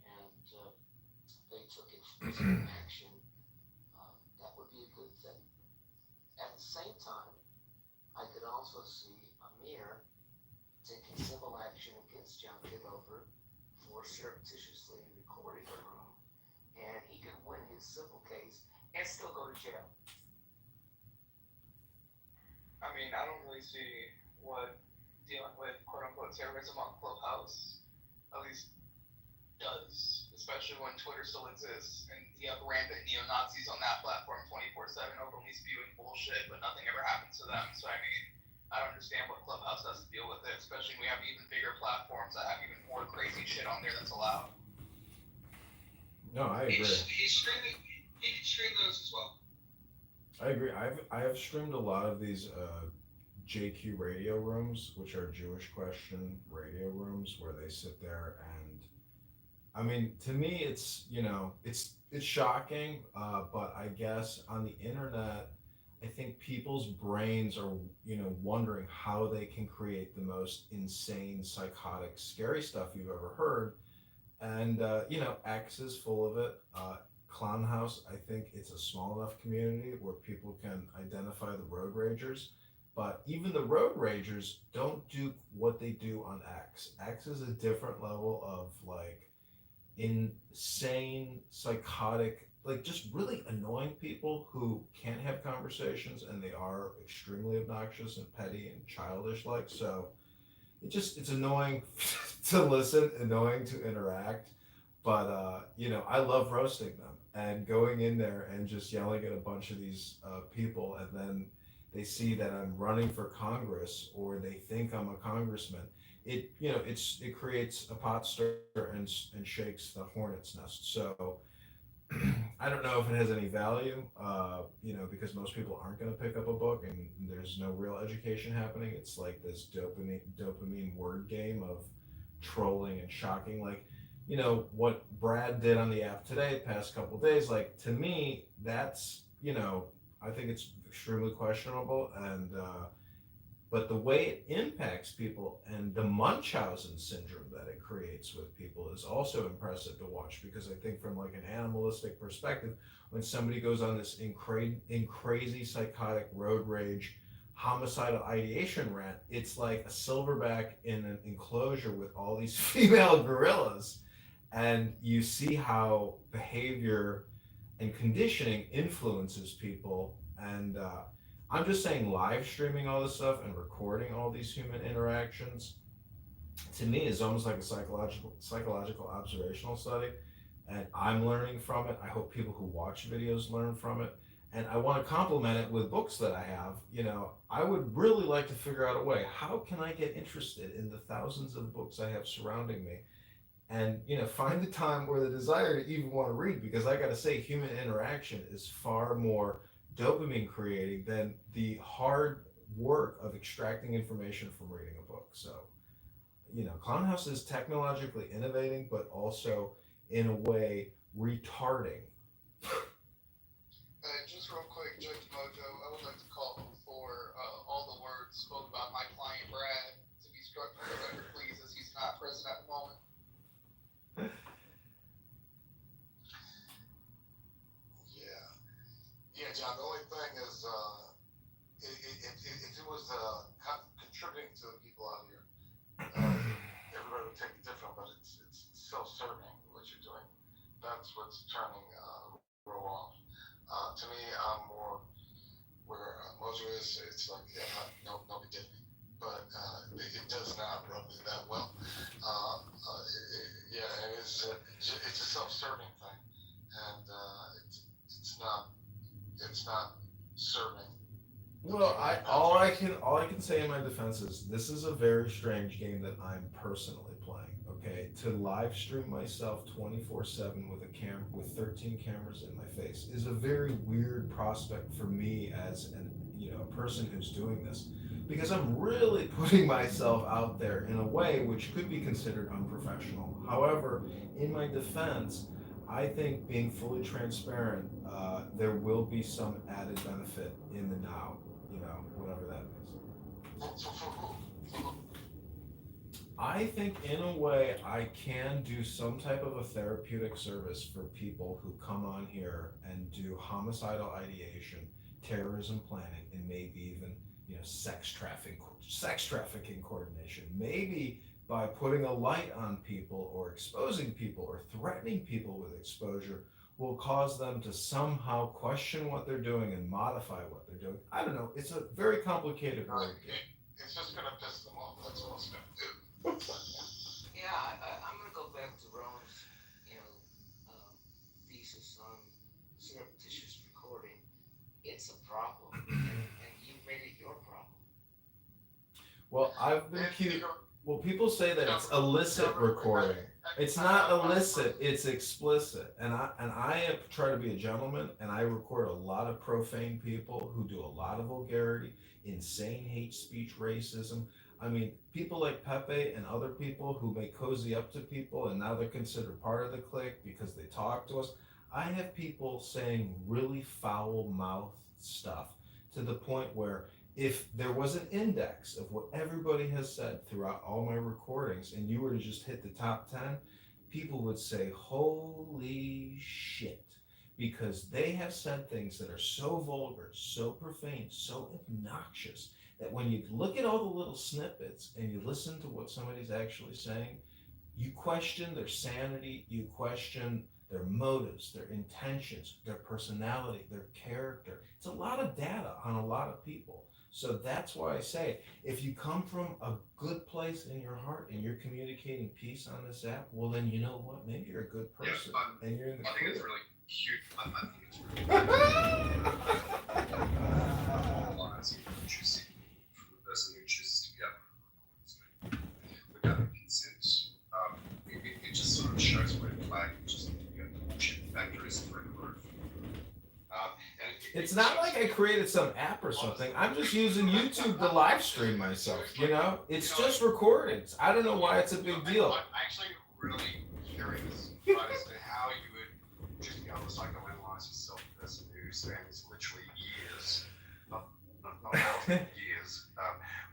and they took enforcement action. That would be a good thing. At the same time, I could also see Amir taking civil action against John Kitover for surreptitiously recording the room, and he could win his civil case and still go to jail. I mean, I don't really see what dealing with quote-unquote terrorism on Clubhouse at least does, especially when Twitter still exists and you have rampant neo-Nazis on that platform 24/7 openly spewing bullshit, but nothing ever happens to them. So I mean, I don't understand what Clubhouse has to deal with it, especially when we have even bigger platforms that have even more crazy shit on there that's allowed. No, I agree. He can stream those as well. I agree. I have streamed a lot of these JQ radio rooms, which are Jewish question radio rooms, where they sit there and, I mean, to me, it's shocking, but I guess on the internet, I think people's brains are, wondering how they can create the most insane, psychotic, scary stuff you've ever heard. And, X is full of it. Clown House, I think it's a small enough community where people can identify the road ragers. But even the road ragers don't do what they do on X. X is a different level of insane, psychotic, just really annoying people who can't have conversations, and they are extremely obnoxious and petty and childish so it's annoying to listen, annoying to interact, but I love roasting them and going in there and just yelling at a bunch of these people, and then they see that I'm running for Congress, or they think I'm a congressman. It creates a pot stir and shakes the hornet's nest. So I don't know if it has any value, because most people aren't going to pick up a book, and there's no real education happening. It's like this dopamine word game of trolling and shocking. What Brad did on the app today, past couple days, to me, that's, I think it's extremely questionable, and but the way it impacts people and the Munchausen syndrome that it creates with people is also impressive to watch, because I think from an animalistic perspective, when somebody goes on this crazy psychotic road rage homicidal ideation rant, it's like a silverback in an enclosure with all these female gorillas, and you see how behavior and conditioning influences people. And I'm just saying, live streaming all this stuff and recording all these human interactions, to me, is almost like a psychological observational study, and I'm learning from it. I hope people who watch videos learn from it, and I want to complement it with books that I have, you know, I would really like to figure out a way, how can I get interested in the thousands of books I have surrounding me? And, you know, find the time or the desire to even want to read, because I got to say, human interaction is far more dopamine creating than the hard work of extracting information from reading a book. So, you know, Clownhouse is technologically innovating, but also in a way retarding. Just real quick, Judge Mojo, I would like to call for all the words spoken about my client Brad to be struck from the record, please, as he's not present at the moment. Yeah, John. The only thing is, if it was contributing to the people out here, everybody would take it different. But it's self-serving what you're doing. That's what's turning Roe off. To me, I'm more where Mojo is. It's like, yeah, no big deal. But it does not rub me that well. It's a self-serving thing, and it's not serving. Well, all I can say in my defense is this is a very strange game that I'm personally playing. Okay, to live stream myself 24/7 with with 13 cameras in my face is a very weird prospect for me as a person who's doing this, because I'm really putting myself out there in a way which could be considered unprofessional. However, in my defense, I think being fully transparent, there will be some added benefit in the now, whatever that means. I think in a way I can do some type of a therapeutic service for people who come on here and do homicidal ideation, terrorism planning, and maybe even sex trafficking coordination. Maybe by putting a light on people or exposing people or threatening people with exposure will cause them to somehow question what they're doing and modify what they're doing. I don't know. It's a very complicated word. It's just going to piss them off. That's all it's going to do. Yeah, I'm going to go back to Ron's, thesis on surreptitious recording. It's a problem, and you made it your problem. Well, I've been accused. Well, people say that it's illicit recording. It's not illicit, it's explicit. And I try to be a gentleman, and I record a lot of profane people who do a lot of vulgarity, insane hate speech, racism. I mean, people like Pepe and other people who may cozy up to people, and now they're considered part of the clique because they talk to us. I have people saying really foul-mouthed stuff to the point where if there was an index of what everybody has said throughout all my recordings and you were to just hit the top 10, people would say, holy shit, because they have said things that are so vulgar, so profane, so obnoxious, that when you look at all the little snippets and you listen to what somebody's actually saying, you question their sanity, you question their motives, their intentions, their personality, their character. It's a lot of data on a lot of people. So that's why I say, if you come from a good place in your heart and you're communicating peace on this app, well then you know what? Maybe you're a good person and you're in the I think it's clear. really cute. I think it's really normalizing what you see from the person who chooses to be up without consent. It just sort of shows red flag, just the bullshit factor is through the roof. It's not like I created some app or something. I'm just using YouTube to live stream myself, It's just recordings. I don't know why it's a big deal. I'm actually really curious as to how you would just be able to psychoanalyze yourself, a person who spends literally years, not years,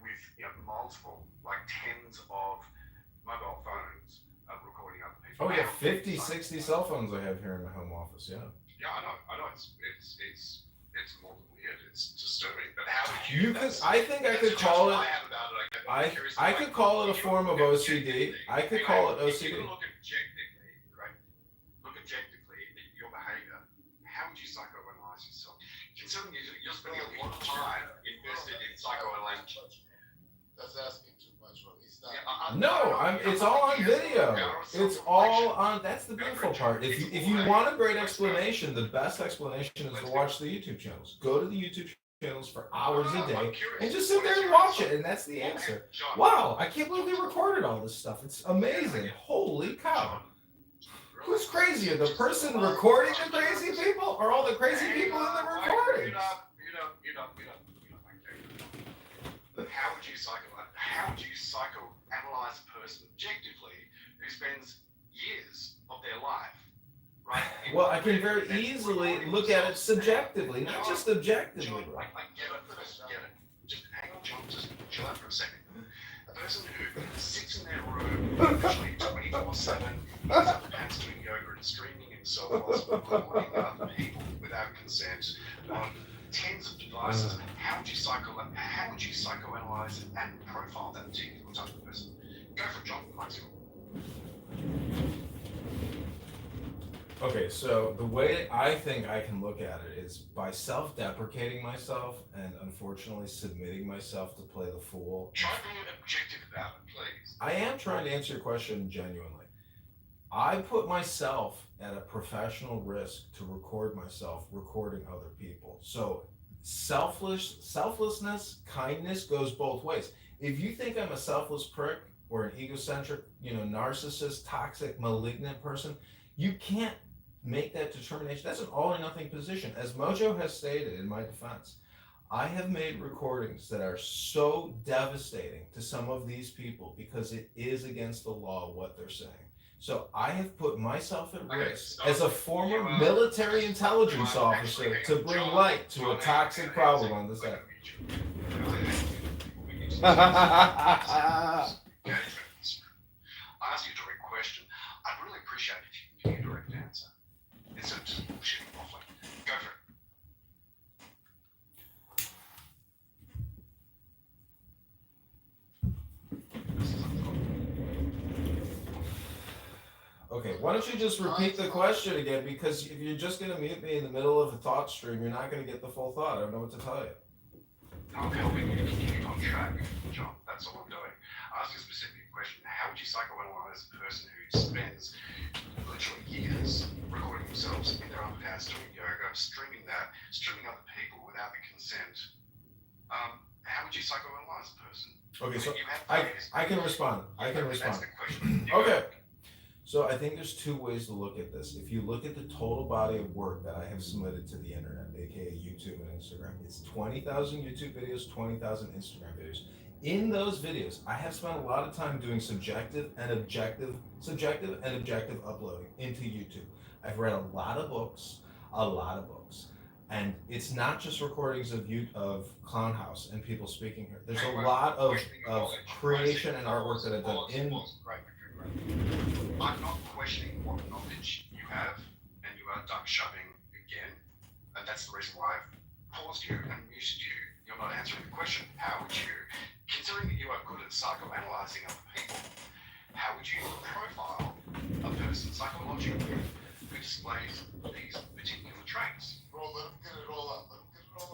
with multiple, like tens of mobile phones recording other people. Oh yeah, 50, 60 cell phones I have here in my home office, yeah. Yeah, I know. It's more than weird. It's disturbing. But how would you? I think I could call it. I could call it a form of OCD. I could call it OCD. If you look objectively, right? Look objectively at your behavior. How would you psychoanalyze yourself? Considering you're spending a lot of time invested in psychoanalysis. That's asking too much. Well, he's No, it's all on video. It's all on. That's the beautiful part. If you want a great explanation, the best explanation is to watch the YouTube channels. Go to the YouTube channels for hours a day and just sit there and watch it, and that's the answer. Wow, I can't believe they recorded all this stuff. It's amazing. Holy cow. Who's crazier, the person recording the crazy people, or all the crazy people in the recordings? How would you psychoanalyze a person objectively who spends years of their life, right? Well, I can very easily look at it subjectively, not just objectively, John, right? I get it. Just hang on, John. Just chill out for a second. A person who sits in their room literally 24/7, is underpants doing yoga and streaming himself whilst recording other people without consent on tens of devices. How would you psychoanalyze and profile that particular type of person? Go for it, John. Mike's yours. Okay, so the way I think I can look at it is by self-deprecating myself and unfortunately submitting myself to play the fool. Try being objective about it, please. I am trying to answer your question genuinely. I put myself at a professional risk to record myself recording other people. So selflessness, kindness goes both ways. If you think I'm a selfless prick or an egocentric, narcissist, toxic, malignant person, you can't make that determination. That's an all or nothing position. As Mojo has stated in my defense, I have made recordings that are so devastating to some of these people because it is against the law what they're saying. So I have put myself at risk as a former military intelligence officer to bring light to a toxic problem on this earth. I ask you a direct question. I'd really appreciate it if you can give me a direct answer instead of just bullshitting off like go for it. Okay, why don't you just repeat the question again? Because if you're just going to mute me in the middle of a thought stream, you're not going to get the full thought. I don't know what to tell you. I'm helping you to keep on track, John. That's all I'm doing. I ask you a specific question. How would you psychoanalyze a person who spends literally years recording themselves in their underpants, doing yoga, streaming other people without the consent? How would you psychoanalyze a person? Okay, so I can respond. That's the question. Okay. So I think there's two ways to look at this. If you look at the total body of work that I have submitted to the internet, aka YouTube and Instagram, it's 20,000 YouTube videos, 20,000 Instagram videos. In those videos, I have spent a lot of time doing subjective and objective uploading into YouTube. I've read a lot of books, and it's not just recordings of Clown House and people speaking here. There's a lot of creation and artwork that I've done in. I'm not questioning what knowledge you have, and you are duck shoving again, and that's the reason why I've paused you and muted you. You're not answering the question. How would you, considering that you are good at psychoanalyzing other people, how would you profile a person psychologically who displays these particular traits? Bro, let him get it all out.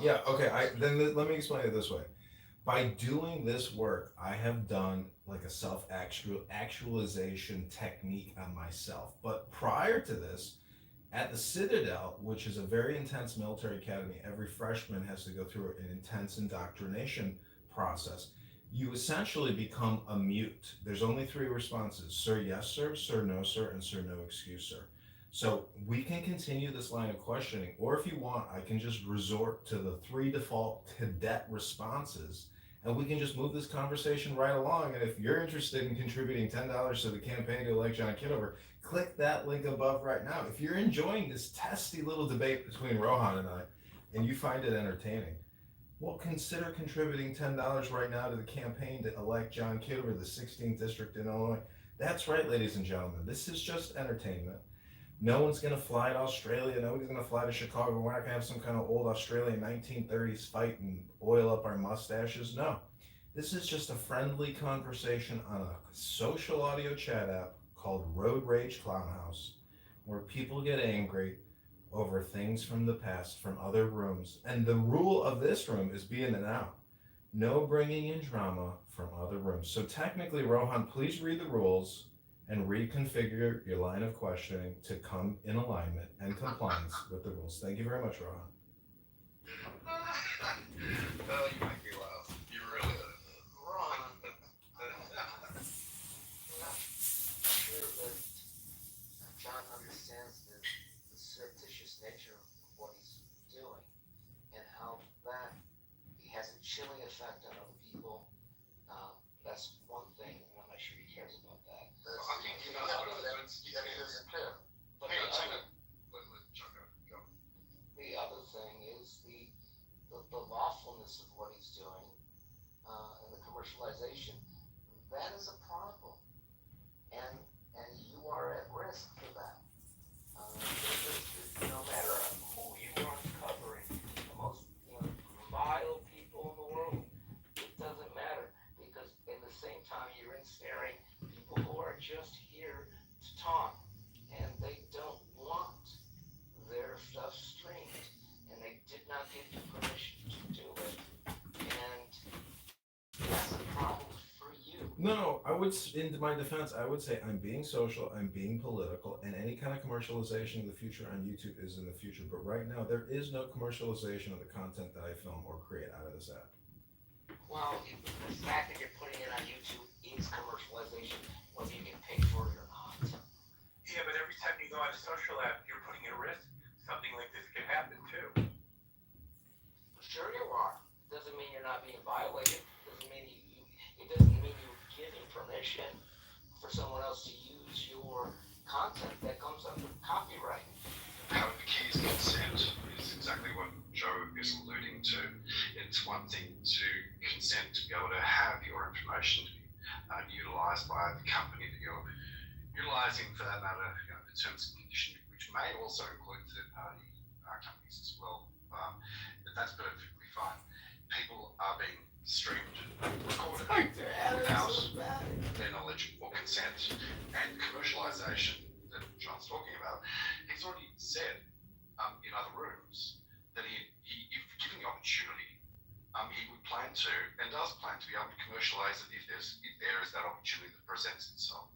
Yeah, okay, then let me explain it this way. By doing this work, I have done like a self-actualization technique on myself. But prior to this, at the Citadel, which is a very intense military academy, every freshman has to go through an intense indoctrination process. You essentially become a mute. There's only 3 responses: sir, yes, sir, no, sir, and sir, no excuse, sir. So we can continue this line of questioning, or if you want, I can just resort to the 3 default cadet responses, and we can just move this conversation right along. And if you're interested in contributing $10 to the campaign to elect John Kitover, click that link above right now. If you're enjoying this testy little debate between Rohan and I, and you find it entertaining, well, consider contributing $10 right now to the campaign to elect John Kitover, the 16th district in Illinois. That's right, ladies and gentlemen. This is just entertainment. No one's going to fly to Australia. Nobody's going to fly to Chicago. We're not going to have some kind of old Australian 1930s fight and oil up our mustaches. No. This is just a friendly conversation on a social audio chat app called Road Rage Clown House, where people get angry over things from the past, from other rooms. And the rule of this room is be in and out. No bringing in drama from other rooms. So technically, Rohan, please read the rules and reconfigure your line of questioning to come in alignment and compliance with the rules. Thank you very much, Rohan. Oh, you make me laugh. You really do. Ron, I'm sure that John understands the surreptitious nature of what he's doing and how that he has a chilling effect on other people. That's one thing, and I'm not sure he cares about that. I think he knows what it is. He doesn't care. But Hang on, hang on. Let Chuck go. the other thing is the lawfulness of what he's doing and the commercialization. That is a problem, and you are at risk for that. No matter who you are uncovering, the most vile people in the world, it doesn't matter because in the same time you're ensnaring people who are just here to talk and they don't want their stuff streamed and they did not give you permission to do it, and that's a problem for you. No, in my defense, I would say I'm being social, I'm being political, and any kind of commercialization in the future on YouTube is in the future. But right now, there is no commercialization of the content that I film or create out of this app. Well, the fact that you're putting it on YouTube is commercialization, whether you get paid for it or not. Yeah, but every time you go on a social app, you're putting at risk something like this can happen too. Sure you are. Doesn't mean you're not being violated. Doesn't mean it doesn't mean you're giving permission for someone else to use your content that comes under copyright. How the key is consent is exactly what Joe is alluding to. It's one thing to consent to be able to have your information to be utilized by the company that you're utilizing, for that matter, the terms and conditions, which may also include third-party companies as well. But that's perfectly fine. People are being streamed, recorded without their knowledge or consent, and commercialization that John's talking about. He's already said in other rooms that if given the opportunity, he would plan to and does plan to be able to commercialize it if there is that opportunity that presents itself.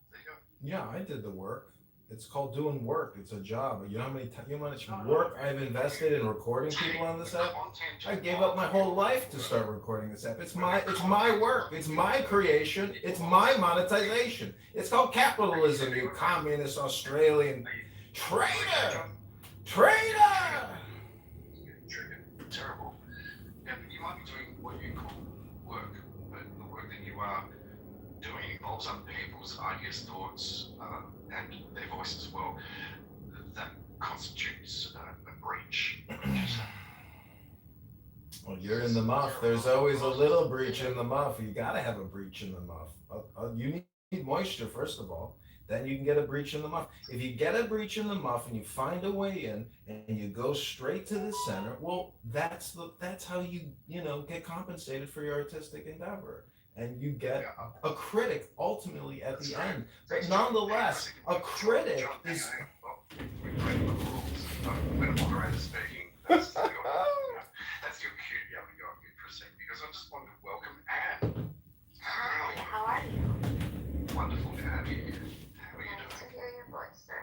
There you go. Yeah, I did the work. It's called doing work. It's a job. You know how much work I've invested in recording people on this app? I gave up my whole life to start recording this app. It's my work. It's my creation. It's my monetization. It's called capitalism, you communist Australian traitor! Traitor! Terrible. Yeah, but you might be doing what you call work, but the work that you are doing involves other people's ideas, thoughts, and their voice as well. That constitutes a breach. Well, you're in the muff. There's always a little breach in the muff. You gotta have a breach in the muff. You need moisture, first of all. Then you can get a breach in the muff. If you get a breach in the muff and you find a way in and you go straight to the center, well, that's how you get compensated for your artistic endeavor. And you get a critic ultimately at the end. But nonetheless, a critic is. When a moderator is speaking, that's your cue to be able to go on mute for a second, because I just wanted to welcome Anne. Hi, how are you? Wonderful to have you here. How are you Nice to doing? hear your voice, sir.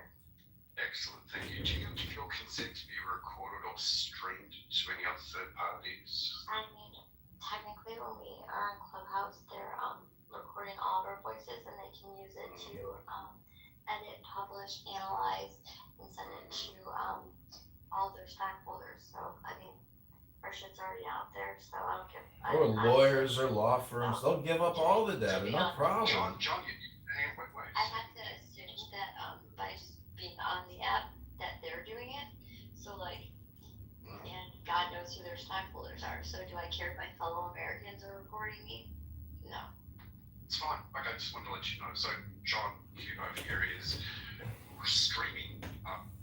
Excellent, thank you. Do you give your consent to be recorded or streamed to any other third parties? I mean, technically, when we are in Clubhouse, they're recording all of our voices, and they can use it to edit, publish, analyze, and send it to all their stockholders. So I mean, our shit's already out there. So I don't give. Or lawyers or law firms, they'll give up all the data, no problem. John, hang on, wait. I have to assume that by just being on the app that they're doing it. So like, and God knows who their stockholders are. So do I care if my fellow Americans are recording me? No. It's fine. Okay, just wanted to let you know. So John Kitover here is streaming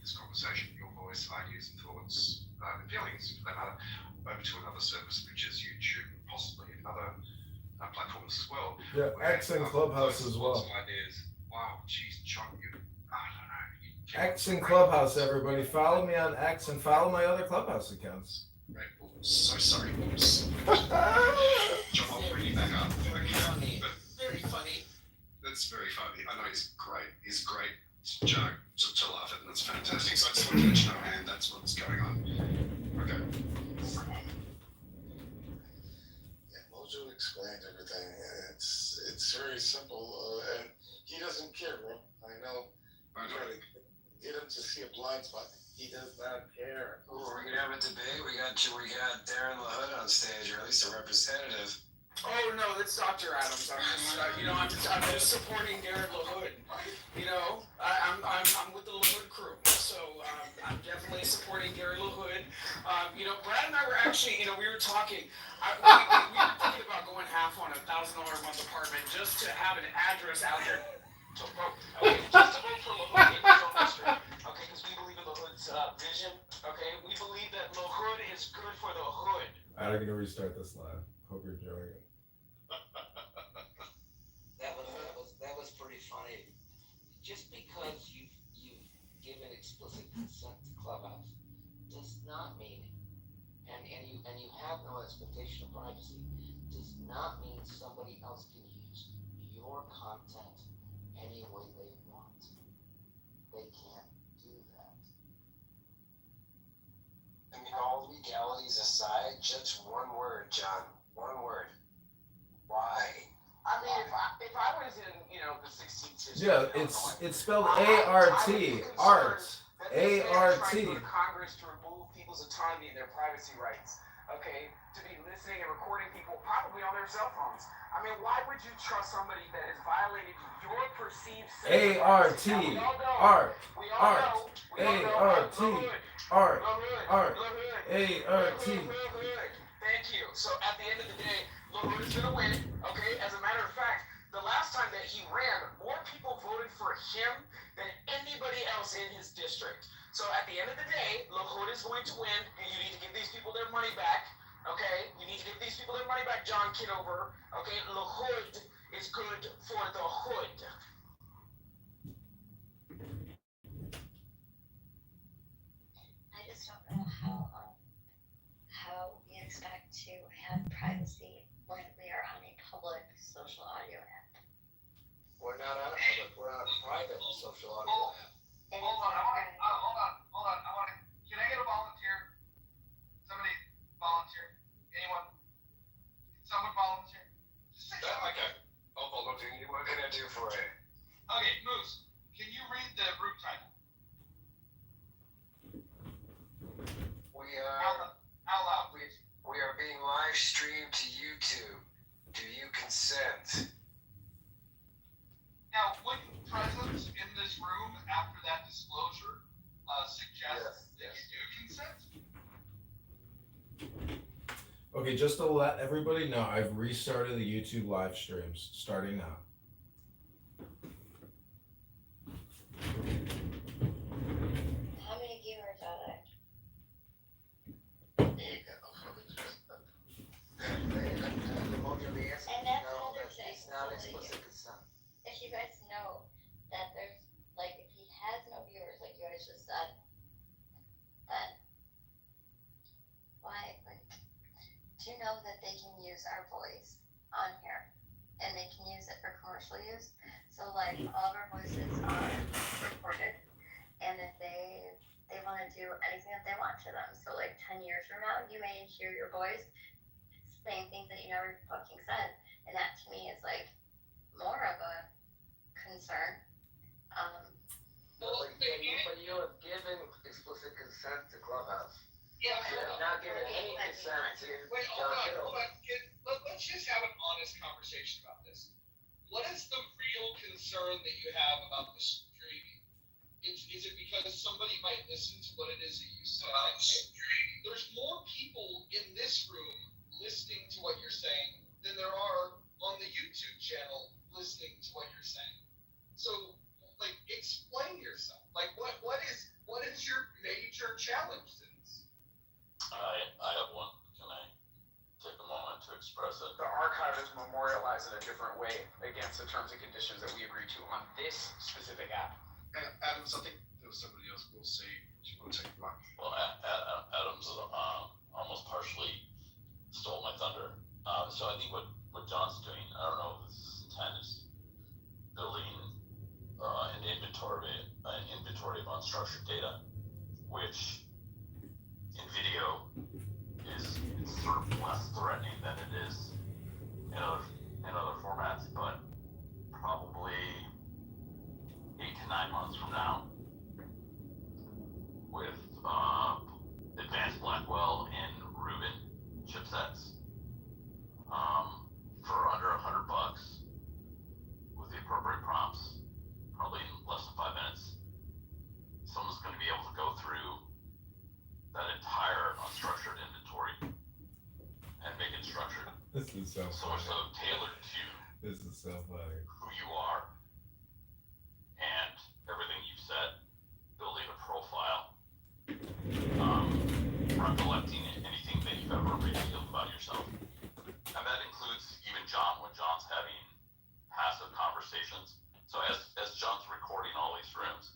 this conversation, your voice, ideas and thoughts, and feelings, for that matter, over to another service, which is YouTube, and possibly other platforms as well. Yeah, X and Clubhouse as well. Ideas. Wow, geez, John, I don't know. X and Clubhouse, everybody. Follow me on X and follow my other Clubhouse accounts. Grateful So sorry. John, I'll bring you back up. Very funny. But Very funny. that's very funny. I know he's great. He's a great joke to laugh at, and that's fantastic. So I just wanted to let you know, man, that's what's going on. Okay. Yeah, Mojo explained everything. It's very simple, and he doesn't care, bro. I know. I'm trying to get him to see a blind spot. He does not care. Ooh, we're gonna have a debate. We got Darren LaHood on stage, or at least a representative. Oh no, that's Dr. Adams. I'm just, I'm just supporting Darren LaHood. I'm with the LaHood crew, so I'm definitely supporting Gary LaHood. Brad and I were actually, we were talking. We were thinking about going half on $1,000 a month apartment just to have an address out there to vote. Okay, just to vote for LaHood in his own district. Okay, because we believe in LaHood's vision. Okay, we believe that LaHood is good for the hood. I'm gonna restart this live. Hope you're enjoying it. That was pretty funny. Just because you've given explicit consent to Clubhouse does not mean, and you have no expectation of privacy, does not mean somebody else can use your content any way they want. They can't do that. I mean, all legalities aside, just one word, John. One word. Why? I mean, if I was in, the 16th district. Yeah, it's spelled A-R-T. Art. A-R-T. Trying to go to Congress to remove people's autonomy and their privacy rights. Okay, to be listening and recording people probably on their cell phones. I mean, why would you trust somebody that has violated your perceived A-R-T. Art. Art. A-R-T. Art. Art. A-R-T. Thank you. So at the end of the day, LaHood is going to win. Okay, as a matter of fact, the last time that he ran, more people voted for him than anybody else in his district. So at the end of the day, LaHood is going to win, and you need to give these people their money back. Okay, you need to give these people their money back, John Kitover. Okay, LaHood is good for the hood. I just don't know how we expect to have privacy when we are on a public social audio app. We're not on a public, we're on a private social audio app. Hold on. Can I get a volunteer? Somebody volunteer. Anyone? Can someone volunteer? Just say something. Okay. I'll volunteer. What can I do for you? Okay, Moose, can you read the group title? We are Out loud, please. We are being live streamed to YouTube. Do you consent? Now, would presence in this room after that disclosure suggest that you do consent? Okay, just to let everybody know, I've restarted the YouTube live streams starting now. How many viewers are there? And that's another thing. It's not explicit consent. If you guys know that there's, if he has no viewers, like you guys just said, then why, do you know that they can use our voice on here? And they can use it for commercial use? So all of our voices are recorded, and if they want to do anything that they want to them, so 10 years from now, you may hear your voice saying things that you never fucking said, and that to me is more of a concern. But you have given explicit consent to Clubhouse. Yeah, You have not given any consent to Wait, John hold on. Kittle. Let's just have an honest conversation about this. What is the real concern that you have about the streaming? Is it because somebody might listen to what it is that you say? There's more people in this room listening to what you're saying than there are on the YouTube channel listening to what you're saying. So, explain yourself. What is your major challenge to this? I have one. Can I take a moment to express it? The archive is memorialized in a different way against the terms and conditions that we agreed to on this specific app. Adams, I think there was somebody else will say, she will take one. Well, Adams almost partially stole my thunder. So I think what John's doing, I don't know if his intent is building an inventory of unstructured data, which in video is sort of less threatening than it is in other formats, but probably 8 to 9 months from now, with advanced Blackwell and Rubin chipsets, for under $100 with the appropriate prompts, probably in less than 5 minutes, someone's going to be able to go through that entire unstructured inventory and make it structured. This is so So funny. much so tailored to This is so funny. who you are and everything you've said, building a profile, recollecting anything that you've ever revealed about yourself. And that includes even John, when John's having passive conversations. So as John's recording all these rooms,